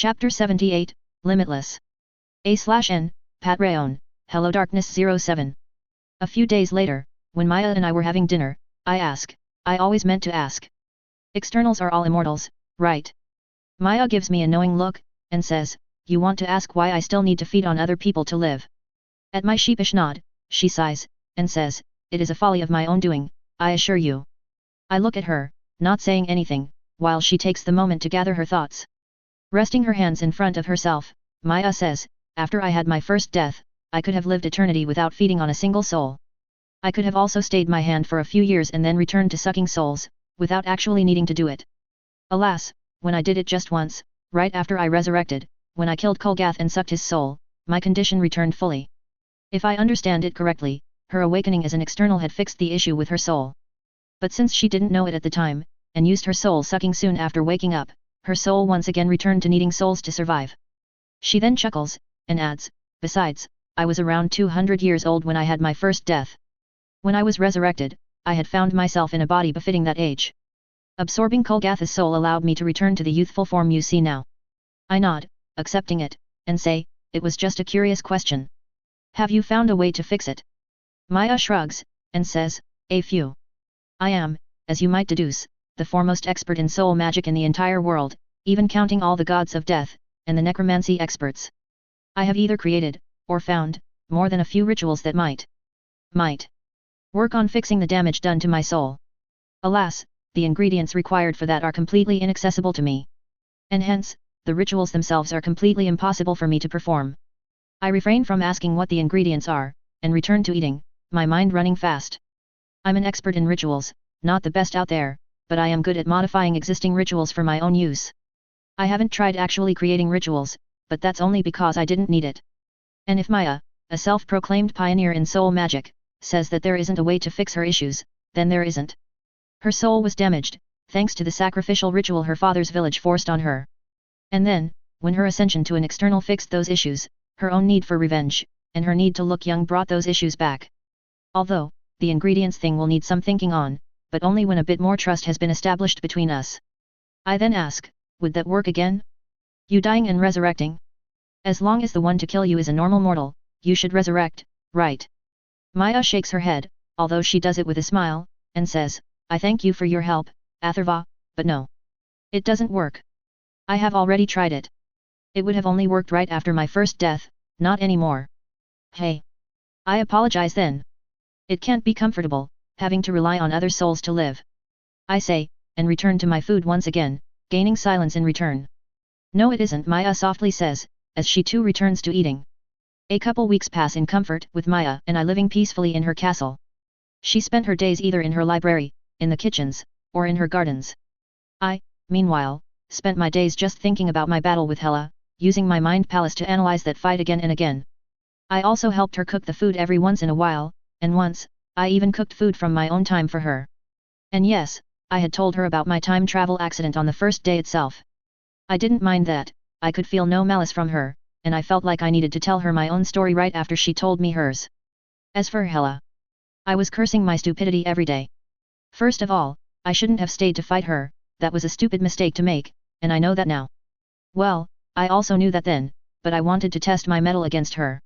Chapter 78, Limitless. A/N, Patreon, HelloDarkness07. A few days later, when Maya and I were having dinner, I always meant to ask. Externals are all immortals, right? Maya gives me a knowing look, and says, you want to ask why I still need to feed on other people to live. At my sheepish nod, she sighs, and says, it is a folly of my own doing, I assure you. I look at her, not saying anything, while she takes the moment to gather her thoughts. Resting her hands in front of herself, Maya says, after I had my first death, I could have lived eternity without feeding on a single soul. I could have also stayed my hand for a few years and then returned to sucking souls, without actually needing to do it. Alas, when I did it just once, right after I resurrected, when I killed Kolgath and sucked his soul, my condition returned fully. If I understand it correctly, her awakening as an external had fixed the issue with her soul. But since she didn't know it at the time, and used her soul sucking soon after waking up, her soul once again returned to needing souls to survive. She then chuckles, and adds, besides, I was around 200 years old when I had my first death. When I was resurrected, I had found myself in a body befitting that age. Absorbing Kolgath's soul allowed me to return to the youthful form you see now. I nod, accepting it, and say, it was just a curious question. Have you found a way to fix it? Maya shrugs, and says, a few. I am, as you might deduce, the foremost expert in soul magic in the entire world, even counting all the gods of death, and the necromancy experts. I have either created, or found, more than a few rituals that might work on fixing the damage done to my soul. Alas, the ingredients required for that are completely inaccessible to me. And hence, the rituals themselves are completely impossible for me to perform. I refrain from asking what the ingredients are, and return to eating, my mind running fast. I'm an expert in rituals, not the best out there, but I am good at modifying existing rituals for my own use. I haven't tried actually creating rituals, but that's only because I didn't need it. And if Maya, a self-proclaimed pioneer in soul magic, says that there isn't a way to fix her issues, then there isn't. Her soul was damaged, thanks to the sacrificial ritual her father's village forced on her. And then, when her ascension to an external fixed those issues, her own need for revenge, and her need to look young brought those issues back. Although, the ingredients thing will need some thinking on, but only when a bit more trust has been established between us. I then ask, would that work again? You dying and resurrecting? As long as the one to kill you is a normal mortal, you should resurrect, right? Maya shakes her head, although she does it with a smile, and says, I thank you for your help, Atharva, but no. It doesn't work. I have already tried it. It would have only worked right after my first death, not anymore. Hey. I apologize then. It can't be comfortable, having to rely on other souls to live. I say, and return to my food once again, gaining silence in return. No, it isn't, Maya softly says, as she too returns to eating. A couple weeks pass in comfort, with Maya and I living peacefully in her castle. She spent her days either in her library, in the kitchens, or in her gardens. I, meanwhile, spent my days just thinking about my battle with Hela, using my mind palace to analyze that fight again and again. I also helped her cook the food every once in a while, and once, I even cooked food from my own time for her. And yes, I had told her about my time travel accident on the first day itself. I didn't mind that, I could feel no malice from her, and I felt like I needed to tell her my own story right after she told me hers. As for Hela, I was cursing my stupidity every day. First of all, I shouldn't have stayed to fight her, that was a stupid mistake to make, and I know that now. Well, I also knew that then, but I wanted to test my mettle against her.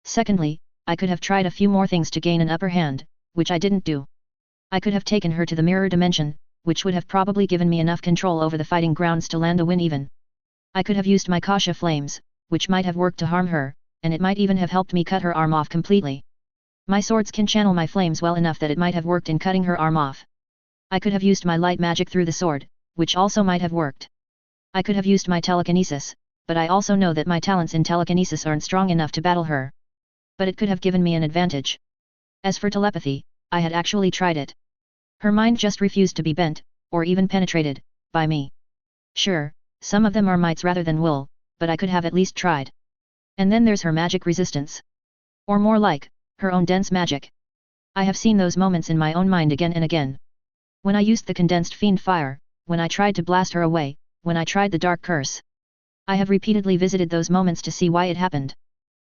Secondly, I could have tried a few more things to gain an upper hand, which I didn't do. I could have taken her to the mirror dimension, which would have probably given me enough control over the fighting grounds to land a win even. I could have used my Kasha flames, which might have worked to harm her, and it might even have helped me cut her arm off completely. My swords can channel my flames well enough that it might have worked in cutting her arm off. I could have used my light magic through the sword, which also might have worked. I could have used my telekinesis, but I also know that my talents in telekinesis aren't strong enough to battle her. But it could have given me an advantage. As for telepathy, I had actually tried it. Her mind just refused to be bent, or even penetrated, by me. Sure, some of them are mights rather than will, but I could have at least tried. And then there's her magic resistance. Or more like, her own dense magic. I have seen those moments in my own mind again and again. When I used the condensed fiend fire, when I tried to blast her away, when I tried the dark curse. I have repeatedly visited those moments to see why it happened.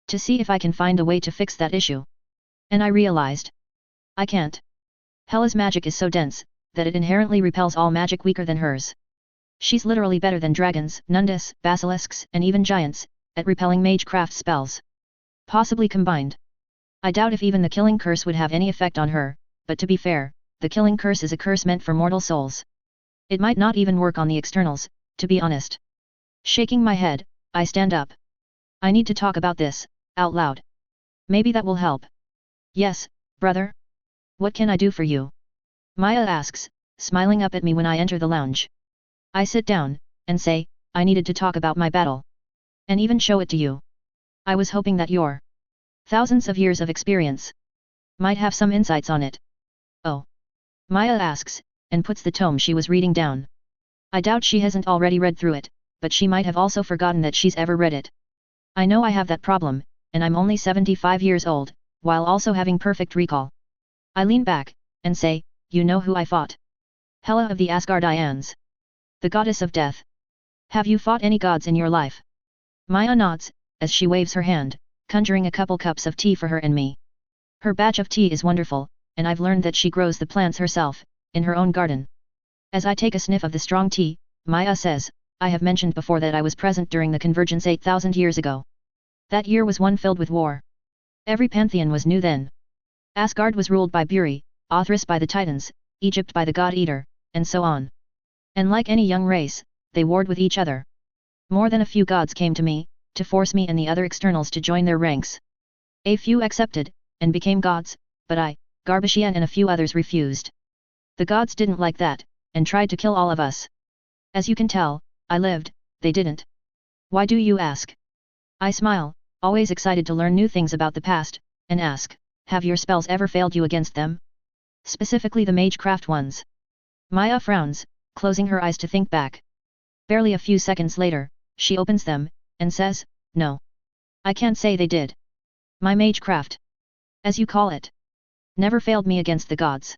To see if I can find a way to fix that issue. And I realized. I can't. Hela's magic is so dense, that it inherently repels all magic weaker than hers. She's literally better than dragons, nundus, basilisks, and even giants, at repelling magecraft spells. Possibly combined. I doubt if even the killing curse would have any effect on her, but to be fair, the killing curse is a curse meant for mortal souls. It might not even work on the externals, to be honest. Shaking my head, I stand up. I need to talk about this, out loud. Maybe that will help. Yes, brother? What can I do for you? Maya asks, smiling up at me when I enter the lounge. I sit down, and say, I needed to talk about my battle. And even show it to you. I was hoping that your thousands of years of experience might have some insights on it. Oh. Maya asks, and puts the tome she was reading down. I doubt she hasn't already read through it, but she might have also forgotten that she's ever read it. I know I have that problem, and I'm only 75 years old, while also having perfect recall. I lean back, and say, you know who I fought? Hela of the Asgardians. The goddess of death. Have you fought any gods in your life? Maya nods, as she waves her hand, conjuring a couple cups of tea for her and me. Her batch of tea is wonderful, and I've learned that she grows the plants herself, in her own garden. As I take a sniff of the strong tea, Maya says, I have mentioned before that I was present during the convergence 8,000 years ago. That year was one filled with war. Every pantheon was new then. Asgard was ruled by Buri, Othris by the Titans, Egypt by the God-Eater, and so on. And like any young race, they warred with each other. More than a few gods came to me, to force me and the other externals to join their ranks. A few accepted, and became gods, but I, Garbashia and a few others refused. The gods didn't like that, and tried to kill all of us. As you can tell, I lived, they didn't. Why do you ask? I smile, always excited to learn new things about the past, and ask, have your spells ever failed you against them? Specifically the magecraft ones. Maya frowns, closing her eyes to think back. Barely a few seconds later, she opens them, and says, no. I can't say they did. My magecraft, as you call it, never failed me against the gods.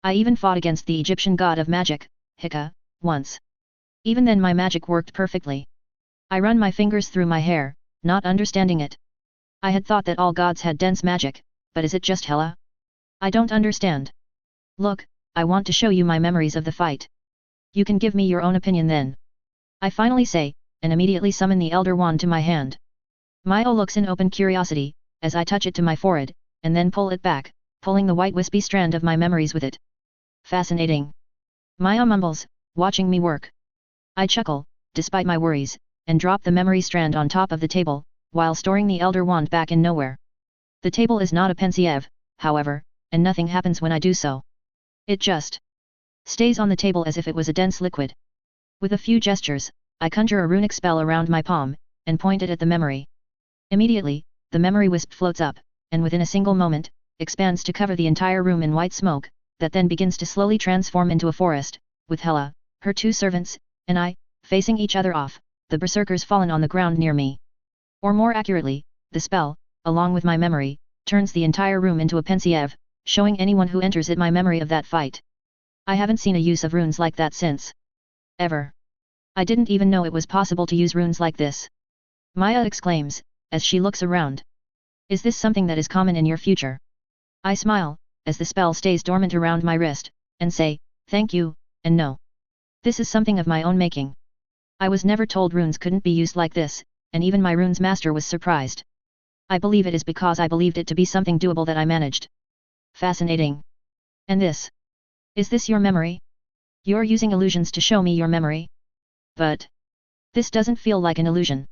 I even fought against the Egyptian god of magic, Hika, once. Even then my magic worked perfectly. I run my fingers through my hair, not understanding it. I had thought that all gods had dense magic, but is it just Hela? I don't understand. Look, I want to show you my memories of the fight. You can give me your own opinion then. I finally say, and immediately summon the Elder Wand to my hand. Maya looks in open curiosity, as I touch it to my forehead, and then pull it back, pulling the white wispy strand of my memories with it. Fascinating. Maya mumbles, watching me work. I chuckle, despite my worries, and drop the memory strand on top of the table, while storing the Elder Wand back in nowhere. The table is not a pensieve, however, and nothing happens when I do so. It just stays on the table as if it was a dense liquid. With a few gestures, I conjure a runic spell around my palm, and point it at the memory. Immediately, the memory wisp floats up, and within a single moment, expands to cover the entire room in white smoke, that then begins to slowly transform into a forest, with Hela, her two servants, and I, facing each other off, the berserkers fallen on the ground near me. Or more accurately, the spell, along with my memory, turns the entire room into a pensieve, showing anyone who enters it my memory of that fight. I haven't seen a use of runes like that since. Ever. I didn't even know it was possible to use runes like this. Maya exclaims, as she looks around. Is this something that is common in your future? I smile, as the spell stays dormant around my wrist, and say, thank you, and no. This is something of my own making. I was never told runes couldn't be used like this, and even my runes master was surprised. I believe it is because I believed it to be something doable that I managed. Fascinating. And this? Is this your memory? You're using illusions to show me your memory? But this doesn't feel like an illusion.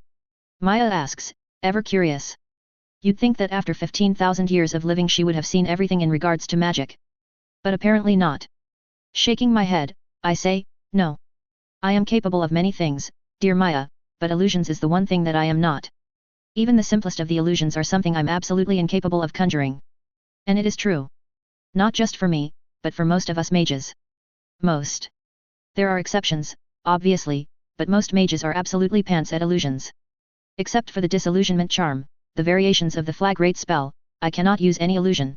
Maya asks, ever curious. You'd think that after 15,000 years of living she would have seen everything in regards to magic. But apparently not. Shaking my head, I say, no. I am capable of many things, dear Maya, but illusions is the one thing that I am not. Even the simplest of the illusions are something I'm absolutely incapable of conjuring. And it is true. Not just for me, but for most of us mages. Most. There are exceptions, obviously, but most mages are absolutely pants at illusions. Except for the disillusionment charm, the variations of the flagrate spell, I cannot use any illusion.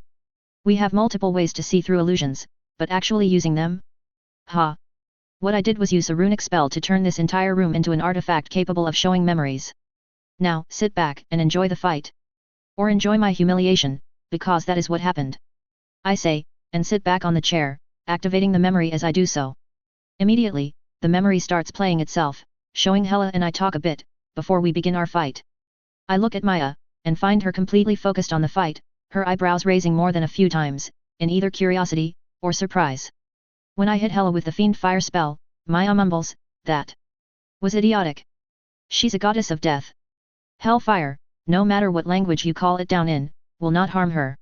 We have multiple ways to see through illusions, but actually using them? Ha! What I did was use a runic spell to turn this entire room into an artifact capable of showing memories. Now, sit back and enjoy the fight. Or enjoy my humiliation, because that is what happened. I say, and sit back on the chair, activating the memory as I do so. Immediately, the memory starts playing itself, showing Hela and I talk a bit, before we begin our fight. I look at Maya, and find her completely focused on the fight, her eyebrows raising more than a few times, in either curiosity, or surprise. When I hit Hela with the fiend fire spell, Maya mumbles, "That was idiotic. She's a goddess of death. Hellfire, no matter what language you call it down in, will not harm her."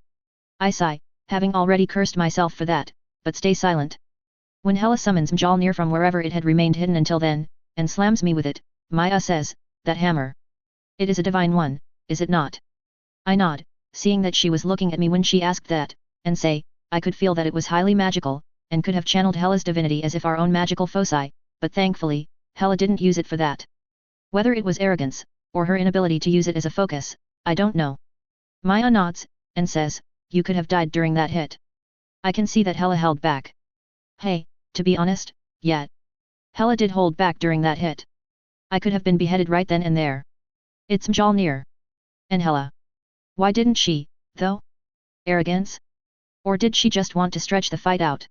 I sigh, having already cursed myself for that, but stay silent. When Hela summons Mjolnir from wherever it had remained hidden until then, and slams me with it, Maya says, "That hammer. It is a divine one, is it not?" I nod, seeing that she was looking at me when she asked that, and say, I could feel that it was highly magical, and could have channeled Hela's divinity as if our own magical foci, but thankfully, Hela didn't use it for that. Whether it was arrogance, or her inability to use it as a focus, I don't know. Maya nods, and says, "You could have died during that hit." I can see that Hela held back. Hey, to be honest, yet. Hela did hold back during that hit. I could have been beheaded right then and there. It's Mjolnir. And Hela. Why didn't she, though? Arrogance? Or did she just want to stretch the fight out?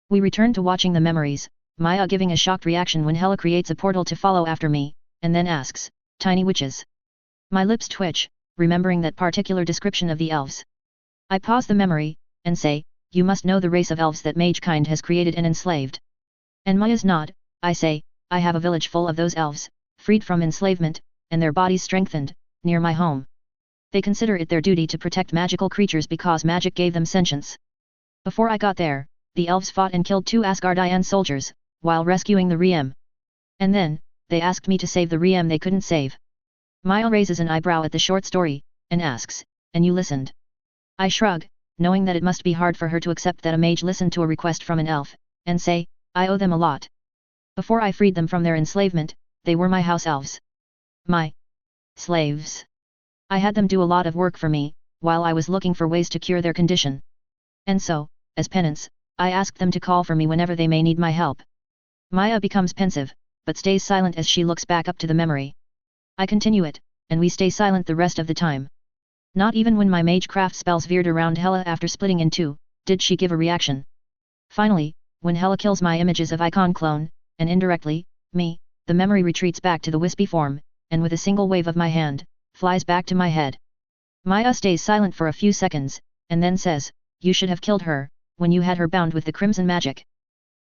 We return to watching the memories, Maya giving a shocked reaction when Hela creates a portal to follow after me, and then asks, "Tiny witches?" My lips twitch, remembering that particular description of the elves. I pause the memory, and say, "You must know the race of elves that Magekind has created and enslaved." And Maya's nod, I say, "I have a village full of those elves, freed from enslavement, and their bodies strengthened, near my home. They consider it their duty to protect magical creatures because magic gave them sentience. Before I got there, the elves fought and killed 2 Asgardian soldiers, while rescuing the Riem. And then, they asked me to save the Riem they couldn't save." Maya raises an eyebrow at the short story, and asks, "And you listened?" I shrug, knowing that it must be hard for her to accept that a mage listened to a request from an elf, and say, "I owe them a lot. Before I freed them from their enslavement, they were my house elves. My slaves. I had them do a lot of work for me, while I was looking for ways to cure their condition. And so, as penance, I asked them to call for me whenever they may need my help." Maya becomes pensive, but stays silent as she looks back up to the memory. I continue it, and we stay silent the rest of the time. Not even when my magecraft spells veered around Hela after splitting in 2, did she give a reaction. Finally, when Hela kills my images of icon clone, and indirectly, me, the memory retreats back to the wispy form, and with a single wave of my hand, flies back to my head. Maya stays silent for a few seconds, and then says, "You should have killed her, when you had her bound with the crimson magic."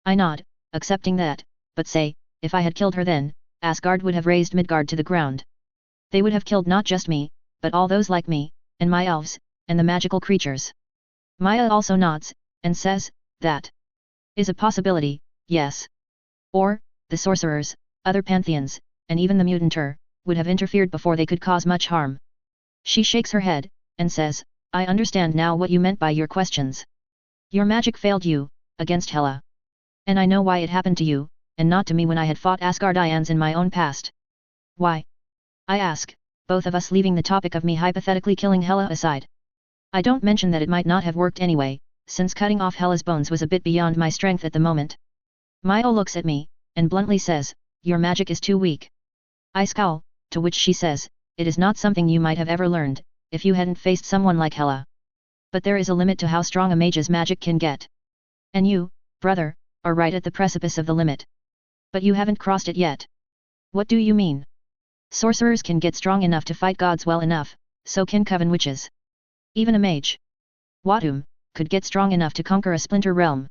I nod, accepting that, but say, if I had killed her then, Asgard would have razed Midgard to the ground. They would have killed not just me, but all those like me, and my elves, and the magical creatures. Maya also nods, and says, "That is a possibility, yes. Or, the sorcerers, other pantheons, and even the mutanter, would have interfered before they could cause much harm." She shakes her head, and says, "I understand now what you meant by your questions. Your magic failed you, against Hela. And I know why it happened to you, and not to me when I had fought Asgardians in my own past." "Why?" I ask, both of us leaving the topic of me hypothetically killing Hela aside. I don't mention that it might not have worked anyway, since cutting off Hela's bones was a bit beyond my strength at the moment. Maya looks at me, and bluntly says, "Your magic is too weak." I scowl, to which she says, "It is not something you might have ever learned, if you hadn't faced someone like Hela. But there is a limit to how strong a mage's magic can get. And you, brother, are right at the precipice of the limit. But you haven't crossed it yet." "What do you mean?" "Sorcerers can get strong enough to fight gods well enough, so can coven witches. Even a mage, Watum, could get strong enough to conquer a splinter realm."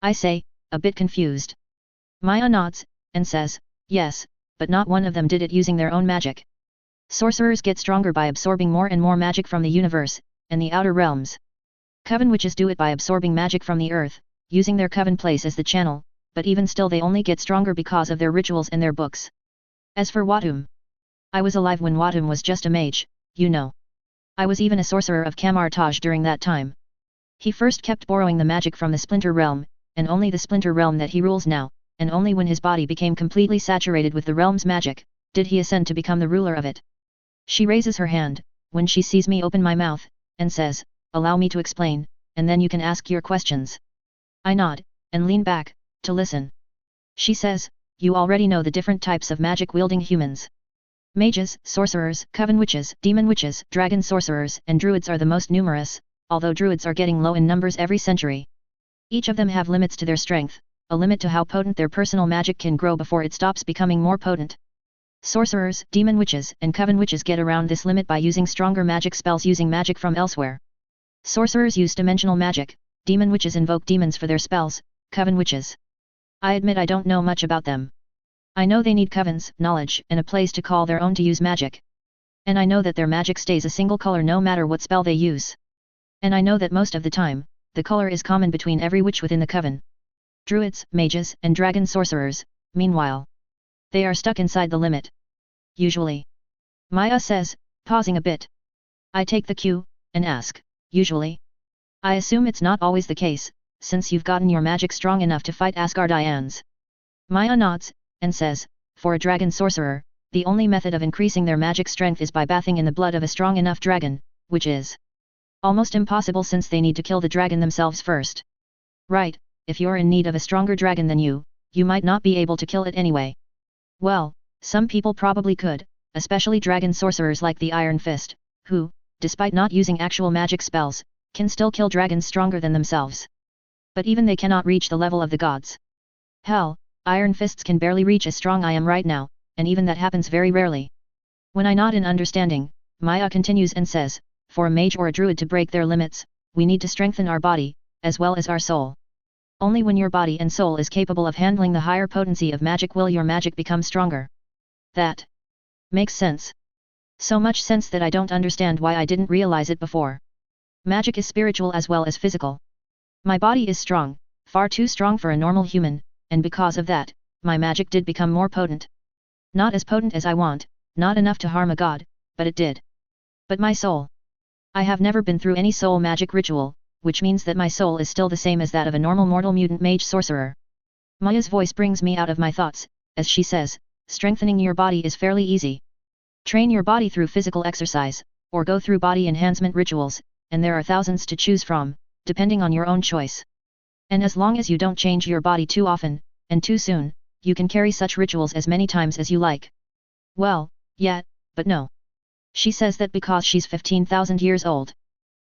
I say, a bit confused. Maya nods, and says, "Yes, but not one of them did it using their own magic. Sorcerers get stronger by absorbing more and more magic from the universe, and the outer realms. Coven witches do it by absorbing magic from the earth, using their coven place as the channel, but even still they only get stronger because of their rituals and their books. As for Watum, I was alive when Watum was just a mage, you know. I was even a sorcerer of Kamartaj during that time. He first kept borrowing the magic from the Splinter Realm, and only the Splinter Realm that he rules now, and only when his body became completely saturated with the realm's magic, did he ascend to become the ruler of it." She raises her hand, when she sees me open my mouth, and says, "Allow me to explain, and then you can ask your questions." I nod, and lean back, to listen. She says, "You already know the different types of magic-wielding humans. Mages, sorcerers, coven witches, demon witches, dragon sorcerers, and druids are the most numerous, although druids are getting low in numbers every century. Each of them have limits to their strength, a limit to how potent their personal magic can grow before it stops becoming more potent. Sorcerers, demon witches, and coven witches get around this limit by using stronger magic spells using magic from elsewhere. Sorcerers use dimensional magic, demon witches invoke demons for their spells, coven witches. I admit I don't know much about them. I know they need covens, knowledge, and a place to call their own to use magic. And I know that their magic stays a single color no matter what spell they use. And I know that most of the time, the color is common between every witch within the coven. Druids, mages, and dragon sorcerers, meanwhile, they are stuck inside the limit. Usually. Maya says, pausing a bit. I take the cue, and ask, usually? I assume it's not always the case, since you've gotten your magic strong enough to fight Asgardians. Maya nods, and says, for a dragon sorcerer, the only method of increasing their magic strength is by bathing in the blood of a strong enough dragon, which is almost impossible since they need to kill the dragon themselves first. Right, if you're in need of a stronger dragon than you might not be able to kill it anyway. Well, some people probably could, especially dragon sorcerers like the Iron Fist, who, despite not using actual magic spells, can still kill dragons stronger than themselves. But even they cannot reach the level of the gods. Hell, Iron Fists can barely reach as strong I am right now, and even that happens very rarely. When I nod in understanding, Maya continues and says, for a mage or a druid to break their limits, we need to strengthen our body, as well as our soul. Only when your body and soul is capable of handling the higher potency of magic will your magic become stronger. That makes sense. So much sense that I don't understand why I didn't realize it before. Magic is spiritual as well as physical. My body is strong, far too strong for a normal human, and because of that, my magic did become more potent. Not as potent as I want, not enough to harm a god, but it did. But my soul. I have never been through any soul magic ritual, which means that my soul is still the same as that of a normal mortal mutant mage sorcerer. Maya's voice brings me out of my thoughts, as she says, strengthening your body is fairly easy. Train your body through physical exercise, or go through body enhancement rituals, and there are thousands to choose from, depending on your own choice. And as long as you don't change your body too often, and too soon, you can carry such rituals as many times as you like. Well, yeah, but no. She says that because she's 15,000 years old.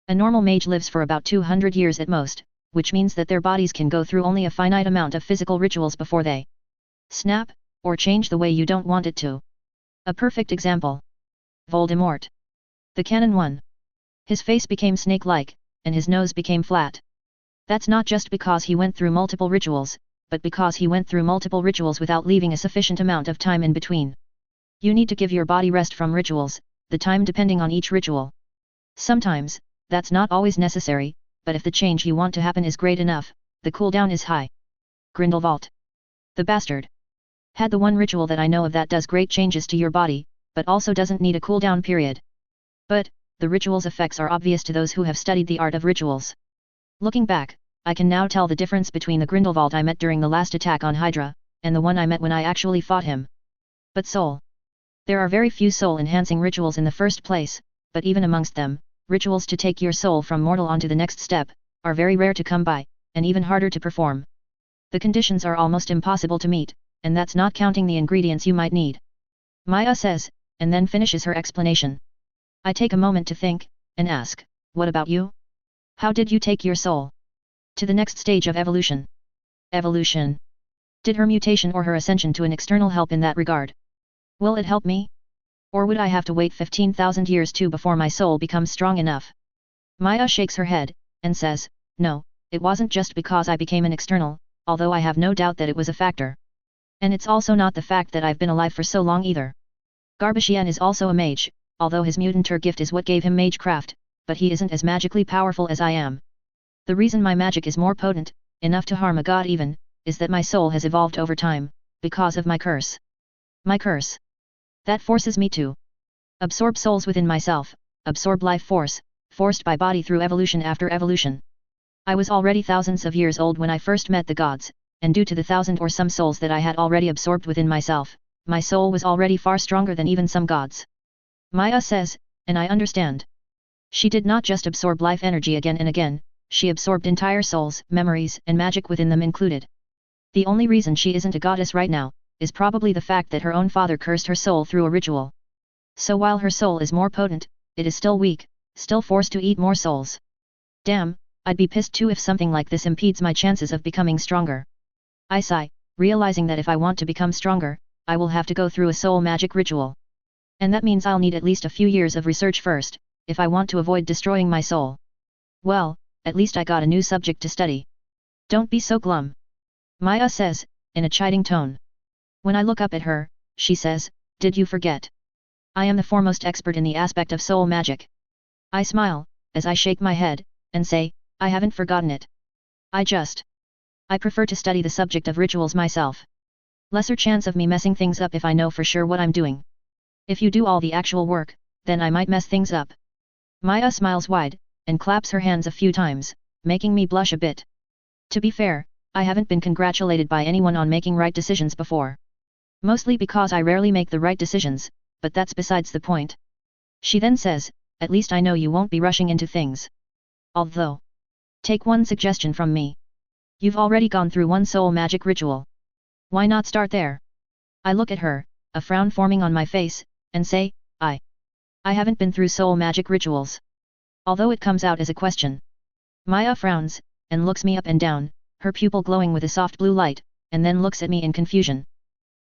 A normal mage lives for about 200 years at most, which means that their bodies can go through only a finite amount of physical rituals before they snap, or change the way you don't want it to. A perfect example. Voldemort. The canon one. His face became snake-like, and his nose became flat. That's not just because he went through multiple rituals, but because he went through multiple rituals without leaving a sufficient amount of time in between. You need to give your body rest from rituals, the time depending on each ritual. Sometimes, that's not always necessary, but if the change you want to happen is great enough, the cooldown is high. Grindelwald. The bastard. Had the one ritual that I know of that does great changes to your body, but also doesn't need a cooldown period. But, the ritual's effects are obvious to those who have studied the art of rituals. Looking back, I can now tell the difference between the Grindelwald I met during the last attack on Hydra, and the one I met when I actually fought him. But soul. There are very few soul-enhancing rituals in the first place, but even amongst them, rituals to take your soul from mortal onto the next step, are very rare to come by, and even harder to perform. The conditions are almost impossible to meet, and that's not counting the ingredients you might need. Maya says, and then finishes her explanation. I take a moment to think, and ask, what about you? How did you take your soul to the next stage of evolution? Evolution. Did her mutation or her ascension to an external help in that regard? Will it help me? Or would I have to wait 15,000 years too before my soul becomes strong enough? Maya shakes her head, and says, no, it wasn't just because I became an external, although I have no doubt that it was a factor. And it's also not the fact that I've been alive for so long either. Garbashian is also a mage, although his mutanter gift is what gave him magecraft, but he isn't as magically powerful as I am. The reason my magic is more potent, enough to harm a god even, is that my soul has evolved over time, because of my curse. My curse. That forces me to absorb souls within myself, absorb life force, forced by body through evolution after evolution. I was already thousands of years old when I first met the gods, and due to the 1,000 or some souls that I had already absorbed within myself, my soul was already far stronger than even some gods. Maya says, and I understand. She did not just absorb life energy again and again, she absorbed entire souls, memories, and magic within them included. The only reason she isn't a goddess right now, is probably the fact that her own father cursed her soul through a ritual. So while her soul is more potent, it is still weak, still forced to eat more souls. Damn, I'd be pissed too if something like this impedes my chances of becoming stronger. I sigh, realizing that if I want to become stronger, I will have to go through a soul magic ritual. And that means I'll need at least a few years of research first, if I want to avoid destroying my soul. Well, at least I got a new subject to study. Don't be so glum. Maya says, in a chiding tone. When I look up at her, she says, did you forget? I am the foremost expert in the aspect of soul magic. I smile, as I shake my head, and say, I haven't forgotten it. I prefer to study the subject of rituals myself. Lesser chance of me messing things up if I know for sure what I'm doing. If you do all the actual work, then I might mess things up. Maya smiles wide, and claps her hands a few times, making me blush a bit. To be fair, I haven't been congratulated by anyone on making right decisions before. Mostly because I rarely make the right decisions, but that's besides the point. She then says, at least I know you won't be rushing into things. Although, take one suggestion from me. You've already gone through one soul magic ritual. Why not start there? I look at her, a frown forming on my face, and say, I haven't been through soul magic rituals. Although it comes out as a question. Maya frowns, and looks me up and down, her pupil glowing with a soft blue light, and then looks at me in confusion.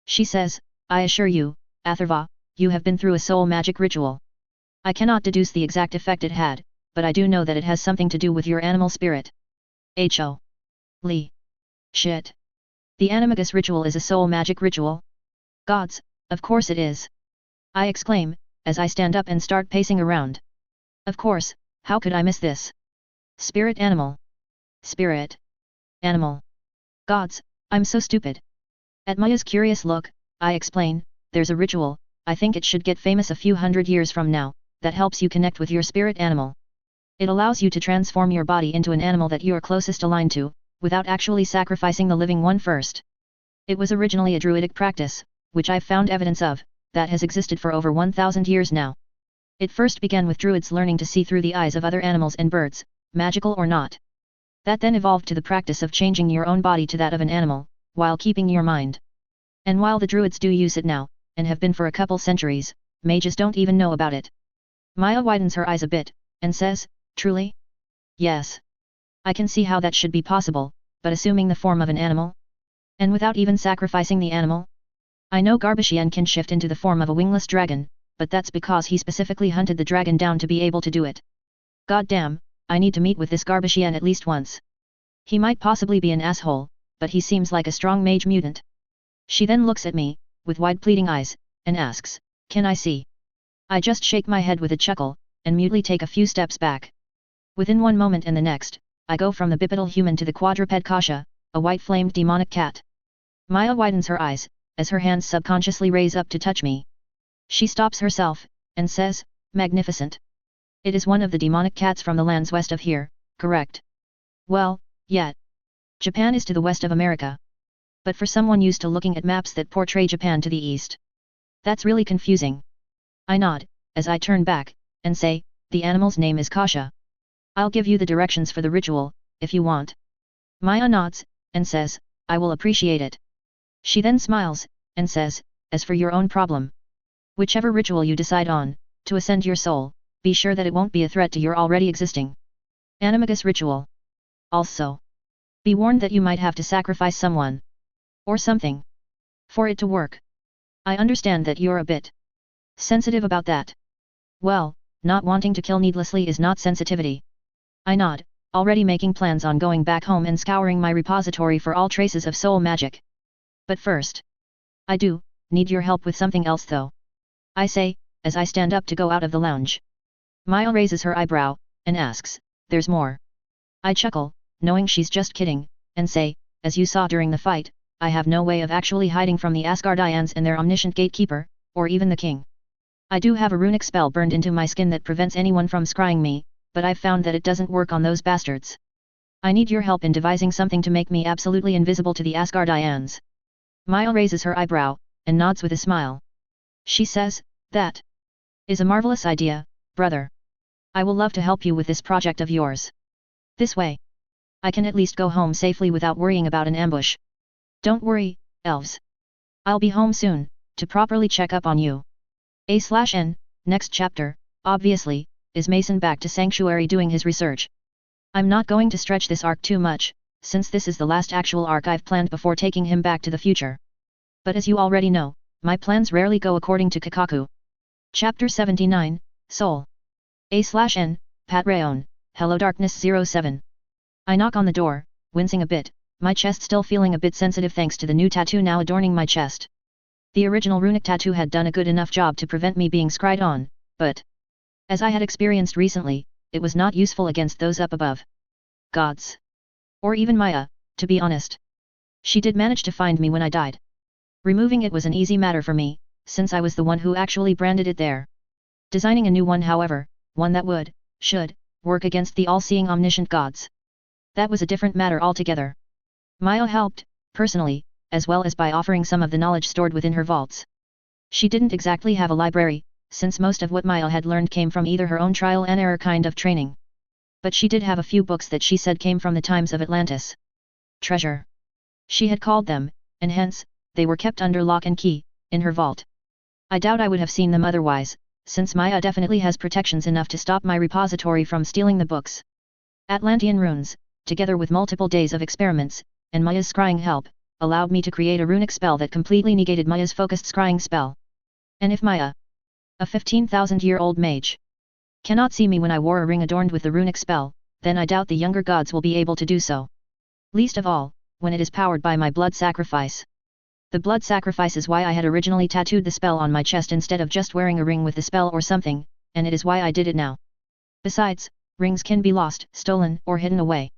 She says, I assure you, Atharva, you have been through a soul magic ritual. I cannot deduce the exact effect it had, but I do know that it has something to do with your animal spirit. Holy shit. The animagus ritual is a soul magic ritual? Gods, of course it is. I exclaim, as I stand up and start pacing around. Of course, how could I miss this? Spirit animal. Spirit animal. Gods, I'm so stupid. At Maya's curious look, I explain, there's a ritual, I think it should get famous a few hundred years from now, that helps you connect with your spirit animal. It allows you to transform your body into an animal that you are closest aligned to, without actually sacrificing the living one first. It was originally a druidic practice, which I've found evidence of, that has existed for over 1,000 years now. It first began with druids learning to see through the eyes of other animals and birds, magical or not. That then evolved to the practice of changing your own body to that of an animal, while keeping your mind. And while the druids do use it now, and have been for a couple centuries, mages don't even know about it. Maya widens her eyes a bit, and says, truly? Yes. I can see how that should be possible, but assuming the form of an animal? And without even sacrificing the animal? I know Garbashian can shift into the form of a wingless dragon, but that's because he specifically hunted the dragon down to be able to do it. God damn, I need to meet with this Garbashian at least once. He might possibly be an asshole, but he seems like a strong mage mutant. She then looks at me, with wide pleading eyes, and asks, can I see? I just shake my head with a chuckle, and mutely take a few steps back. Within one moment and the next, I go from the bipedal human to the quadruped Kasha, a white-flamed demonic cat. Maya widens her eyes, as her hands subconsciously raise up to touch me. She stops herself, and says, magnificent. It is one of the demonic cats from the lands west of here, correct? Well, yeah. Japan is to the west of America. But for someone used to looking at maps that portray Japan to the east, that's really confusing. I nod, as I turn back, and say, the animal's name is Kasha. I'll give you the directions for the ritual, if you want. Maya nods, and says, I will appreciate it. She then smiles, and says, as for your own problem. Whichever ritual you decide on, to ascend your soul, be sure that it won't be a threat to your already existing animagus ritual. Also, be warned that you might have to sacrifice someone. Or something. For it to work. I understand that you're a bit sensitive about that. Well, not wanting to kill needlessly is not sensitivity. I nod, already making plans on going back home and scouring my repository for all traces of soul magic. But first, I do need your help with something else though. I say, as I stand up to go out of the lounge. Maya raises her eyebrow, and asks, there's more. I chuckle, knowing she's just kidding, and say, as you saw during the fight, I have no way of actually hiding from the Asgardians and their omniscient gatekeeper, or even the king. I do have a runic spell burned into my skin that prevents anyone from scrying me, but I've found that it doesn't work on those bastards. I need your help in devising something to make me absolutely invisible to the Asgardians. Maya raises her eyebrow, and nods with a smile. She says, that is a marvelous idea, brother. I will love to help you with this project of yours. This way, I can at least go home safely without worrying about an ambush. Don't worry, elves. I'll be home soon, to properly check up on you. A/N, next chapter, obviously, is Mason back to Sanctuary doing his research. I'm not going to stretch this arc too much, since this is the last actual arc I've planned before taking him back to the future. But as you already know, my plans rarely go according to Kakaku. Chapter 79, Soul. A/N, part4, HelloDarkness07. I knock on the door, wincing a bit, my chest still feeling a bit sensitive thanks to the new tattoo now adorning my chest. The original runic tattoo had done a good enough job to prevent me being scryed on, but as I had experienced recently, it was not useful against those up above. Gods. Or even Maya, to be honest. She did manage to find me when I died. Removing it was an easy matter for me, since I was the one who actually branded it there. Designing a new one however, one that should, work against the all-seeing omniscient gods. That was a different matter altogether. Maya helped, personally, as well as by offering some of the knowledge stored within her vaults. She didn't exactly have a library, since most of what Maya had learned came from either her own trial and error kind of training. But she did have a few books that she said came from the times of Atlantis. Treasure. She had called them, and hence, they were kept under lock and key, in her vault. I doubt I would have seen them otherwise, since Maya definitely has protections enough to stop my repository from stealing the books. Atlantean runes, together with multiple days of experiments, and Maya's scrying help, allowed me to create a runic spell that completely negated Maya's focused scrying spell. And if Maya, a 15,000-year-old mage, cannot see me when I wore a ring adorned with the runic spell, then I doubt the younger gods will be able to do so. Least of all, when it is powered by my blood sacrifice. The blood sacrifice is why I had originally tattooed the spell on my chest instead of just wearing a ring with the spell or something, and it is why I did it now. Besides, rings can be lost, stolen, or hidden away.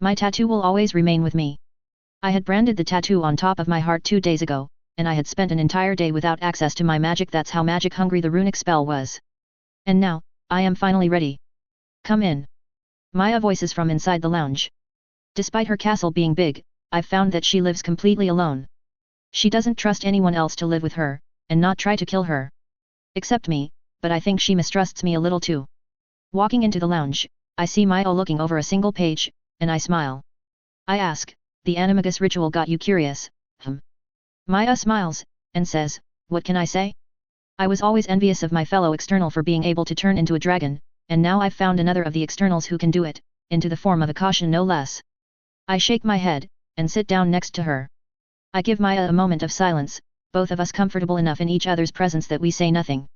My tattoo will always remain with me. I had branded the tattoo on top of my heart 2 days ago, and I had spent an entire day without access to my magic. That's how magic-hungry the runic spell was. And now, I am finally ready. Come in. Maya voices from inside the lounge. Despite her castle being big, I've found that she lives completely alone. She doesn't trust anyone else to live with her, and not try to kill her. Except me, but I think she mistrusts me a little too. Walking into the lounge, I see Maya looking over a single page, and I smile. I ask, the animagus ritual got you curious, Maya smiles, and says, what can I say? I was always envious of my fellow external for being able to turn into a dragon, and now I've found another of the externals who can do it, into the form of a caution no less. I shake my head, and sit down next to her. I give Maya a moment of silence, both of us comfortable enough in each other's presence that we say nothing.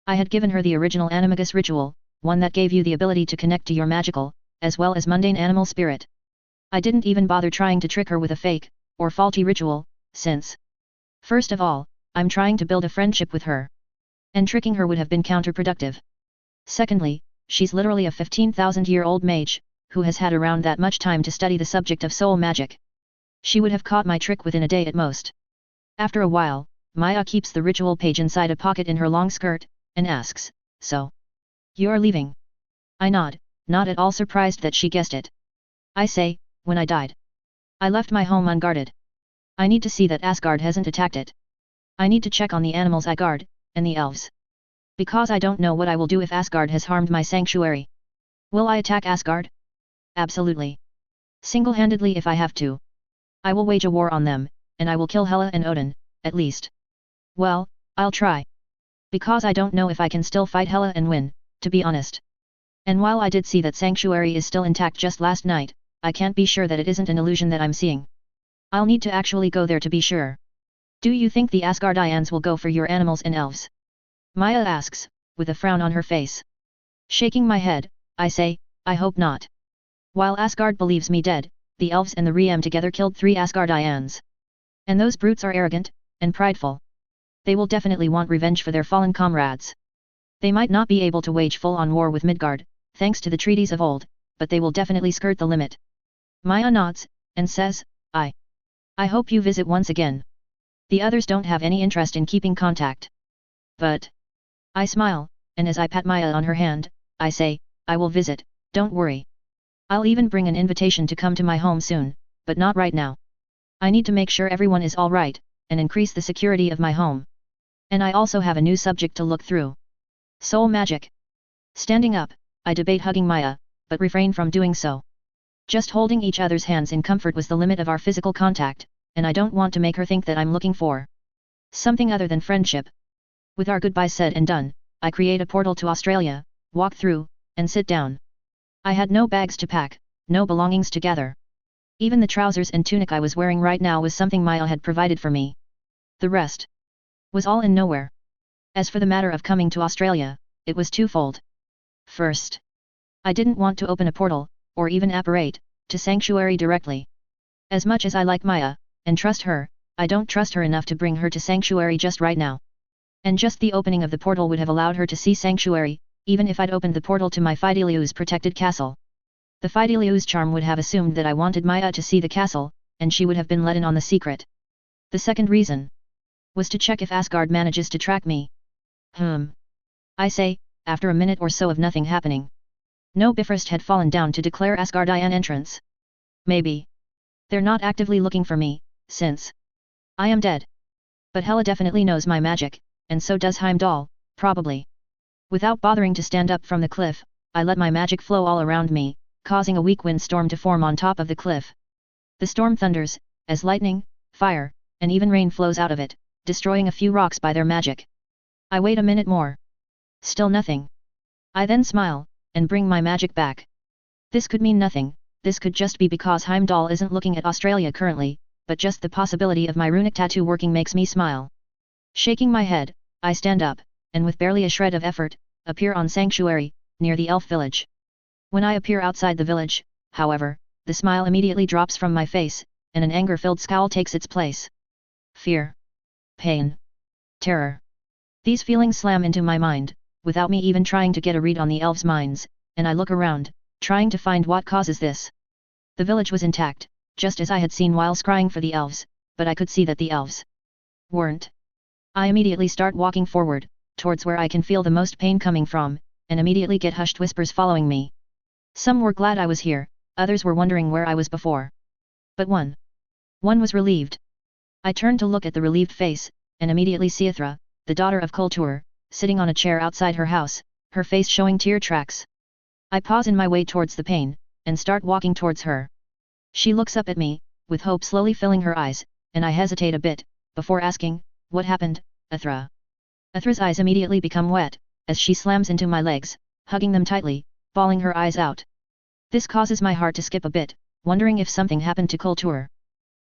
I had given her the original animagus ritual, one that gave you the ability to connect to your magical, as well as mundane animal spirit. I didn't even bother trying to trick her with a fake, or faulty ritual, since, first of all, I'm trying to build a friendship with her. And tricking her would have been counterproductive. Secondly, she's literally a 15,000-year-old mage, who has had around that much time to study the subject of soul magic. She would have caught my trick within a day at most. After a while, Maya keeps the ritual page inside a pocket in her long skirt, and asks, so? You're leaving? I nod, not at all surprised that she guessed it. I say, when I died. I left my home unguarded. I need to see that Asgard hasn't attacked it. I need to check on the animals I guard, and the elves. Because I don't know what I will do if Asgard has harmed my sanctuary. Will I attack Asgard? Absolutely. Single-handedly if I have to. I will wage a war on them, and I will kill Hela and Odin, at least. Well, I'll try. Because I don't know if I can still fight Hela and win, to be honest. And while I did see that sanctuary is still intact just last night, I can't be sure that it isn't an illusion that I'm seeing. I'll need to actually go there to be sure. Do you think the Asgardians will go for your animals and elves? Maya asks, with a frown on her face. Shaking my head, I say, I hope not. While Asgard believes me dead, the elves and the Riem together killed 3 Asgardians. And those brutes are arrogant, and prideful. They will definitely want revenge for their fallen comrades. They might not be able to wage full-on war with Midgard, thanks to the treaties of old, but they will definitely skirt the limit. Maya nods, and says, I hope you visit once again. The others don't have any interest in keeping contact. But I smile, and as I pat Maya on her hand, I say, I will visit, don't worry. I'll even bring an invitation to come to my home soon, but not right now. I need to make sure everyone is all right, and increase the security of my home. And I also have a new subject to look through. Soul magic. Standing up, I debate hugging Maya, but refrain from doing so. Just holding each other's hands in comfort was the limit of our physical contact, and I don't want to make her think that I'm looking for something other than friendship. With our goodbyes said and done, I create a portal to Australia, walk through, and sit down. I had no bags to pack, no belongings to gather. Even the trousers and tunic I was wearing right now was something Maya had provided for me. The rest was all in nowhere. As for the matter of coming to Australia, it was twofold. First, I didn't want to open a portal, or even apparate, to Sanctuary directly. As much as I like Maya, and trust her, I don't trust her enough to bring her to Sanctuary just right now. And just the opening of the portal would have allowed her to see Sanctuary, even if I'd opened the portal to my Fideliu's protected castle. The Fideliu's charm would have assumed that I wanted Maya to see the castle, and she would have been let in on the secret. The second reason was to check if Asgard manages to track me. I say, after a minute or so of nothing happening. No Bifrost had fallen down to declare Asgardian entrance. Maybe they're not actively looking for me, since I am dead. But Hela definitely knows my magic, and so does Heimdall, probably. Without bothering to stand up from the cliff, I let my magic flow all around me, causing a weak windstorm to form on top of the cliff. The storm thunders, as lightning, fire, and even rain flows out of it, destroying a few rocks by their magic. I wait a minute more. Still nothing. I then smile, and bring my magic back. This could mean nothing, this could just be because Heimdall isn't looking at Australia currently, but just the possibility of my runic tattoo working makes me smile. Shaking my head, I stand up, and with barely a shred of effort, appear on Sanctuary, near the elf village. When I appear outside the village, however, the smile immediately drops from my face, and an anger-filled scowl takes its place. Fear. Pain. Terror. These feelings slam into my mind, without me even trying to get a read on the elves' minds, and I look around, trying to find what causes this. The village was intact, just as I had seen while scrying for the elves, but I could see that the elves weren't. I immediately start walking forward, towards where I can feel the most pain coming from, and immediately get hushed whispers following me. Some were glad I was here, others were wondering where I was before. But one was relieved. I turned to look at the relieved face, and immediately see Ithra, the daughter of Kultur, sitting on a chair outside her house, her face showing tear tracks. I pause in my way towards the pain, and start walking towards her. She looks up at me, with hope slowly filling her eyes, and I hesitate a bit, before asking, "What happened, Ithra?" Ithra's eyes immediately become wet, as she slams into my legs, hugging them tightly, bawling her eyes out. This causes my heart to skip a bit, wondering if something happened to Kultur.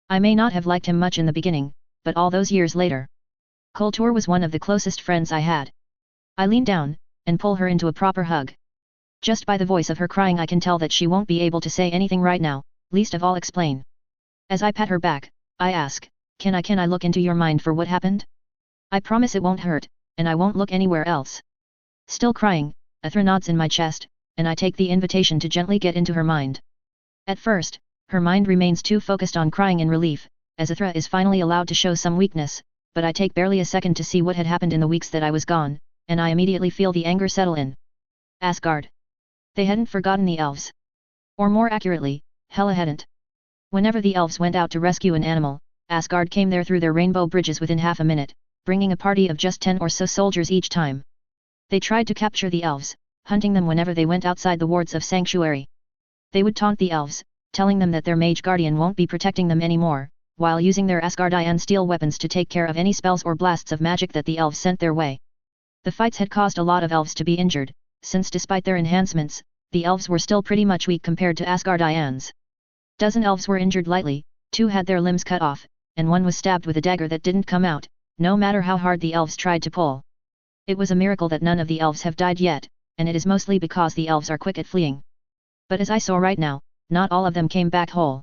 I may not have liked him much in the beginning, but all those years later, Kultur was one of the closest friends I had. I lean down, and pull her into a proper hug. Just by the voice of her crying I can tell that she won't be able to say anything right now, least of all explain. As I pat her back, I ask, can I look into your mind for what happened? I promise it won't hurt, and I won't look anywhere else." Still crying, Ithra nods in my chest, and I take the invitation to gently get into her mind. At first, her mind remains too focused on crying in relief, as Ithra is finally allowed to show some weakness, but I take barely a second to see what had happened in the weeks that I was gone, and I immediately feel the anger settle in. Asgard. They hadn't forgotten the elves. Or more accurately, Hela hadn't. Whenever the elves went out to rescue an animal, Asgard came there through their rainbow bridges within half a minute, bringing a party of just 10 or so soldiers each time. They tried to capture the elves, hunting them whenever they went outside the wards of Sanctuary. They would taunt the elves, telling them that their mage guardian won't be protecting them anymore, while using their Asgardian steel weapons to take care of any spells or blasts of magic that the elves sent their way. The fights had caused a lot of elves to be injured, since despite their enhancements, the elves were still pretty much weak compared to Asgardians. Dozen elves were injured lightly, 2 had their limbs cut off, and 1 was stabbed with a dagger that didn't come out, no matter how hard the elves tried to pull. It was a miracle that none of the elves have died yet, and it is mostly because the elves are quick at fleeing. But as I saw right now, not all of them came back whole.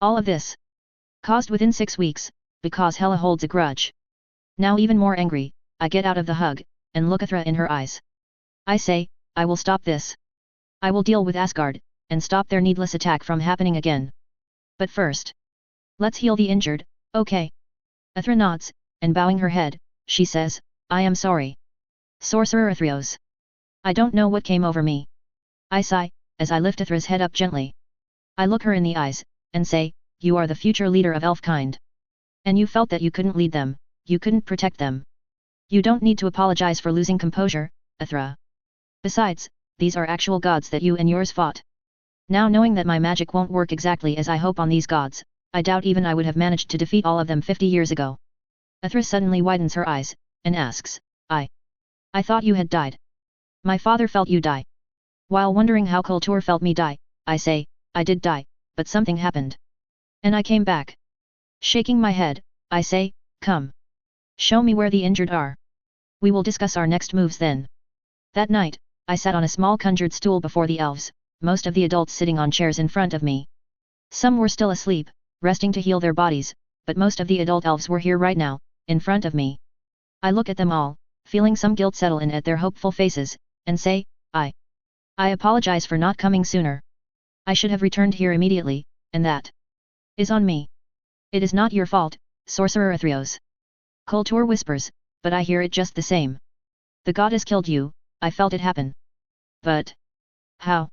All of this caused within 6 weeks, because Hela holds a grudge. Now even more angry, I get out of the hug, and look Ithra in her eyes. I say, I will stop this. I will deal with Asgard, and stop their needless attack from happening again. But first, let's heal the injured, okay? Ithra nods, and bowing her head, she says, I am sorry. Sorcerer Ithrios. I don't know what came over me. I sigh, as I lift Ithra's head up gently. I look her in the eyes, and say, you are the future leader of elfkind. And you felt that you couldn't lead them, you couldn't protect them. You don't need to apologize for losing composure, Ithra. Besides, these are actual gods that you and yours fought. Now knowing that my magic won't work exactly as I hope on these gods, I doubt even I would have managed to defeat all of them 50 years ago. Ithra suddenly widens her eyes, and asks, I thought you had died. My father felt you die. While wondering how Kultur felt me die, I say, I did die, but something happened. And I came back. Shaking my head, I say, come. Show me where the injured are. We will discuss our next moves then. That night, I sat on a small conjured stool before the elves, most of the adults sitting on chairs in front of me. Some were still asleep, resting to heal their bodies, but most of the adult elves were here right now, in front of me. I look at them all, feeling some guilt settle in at their hopeful faces, and say, I apologize for not coming sooner. I should have returned here immediately, and that is on me. It is not your fault, Sorcerer Athreos. Kultur whispers, but I hear it just the same. The goddess killed you, I felt it happen. But how?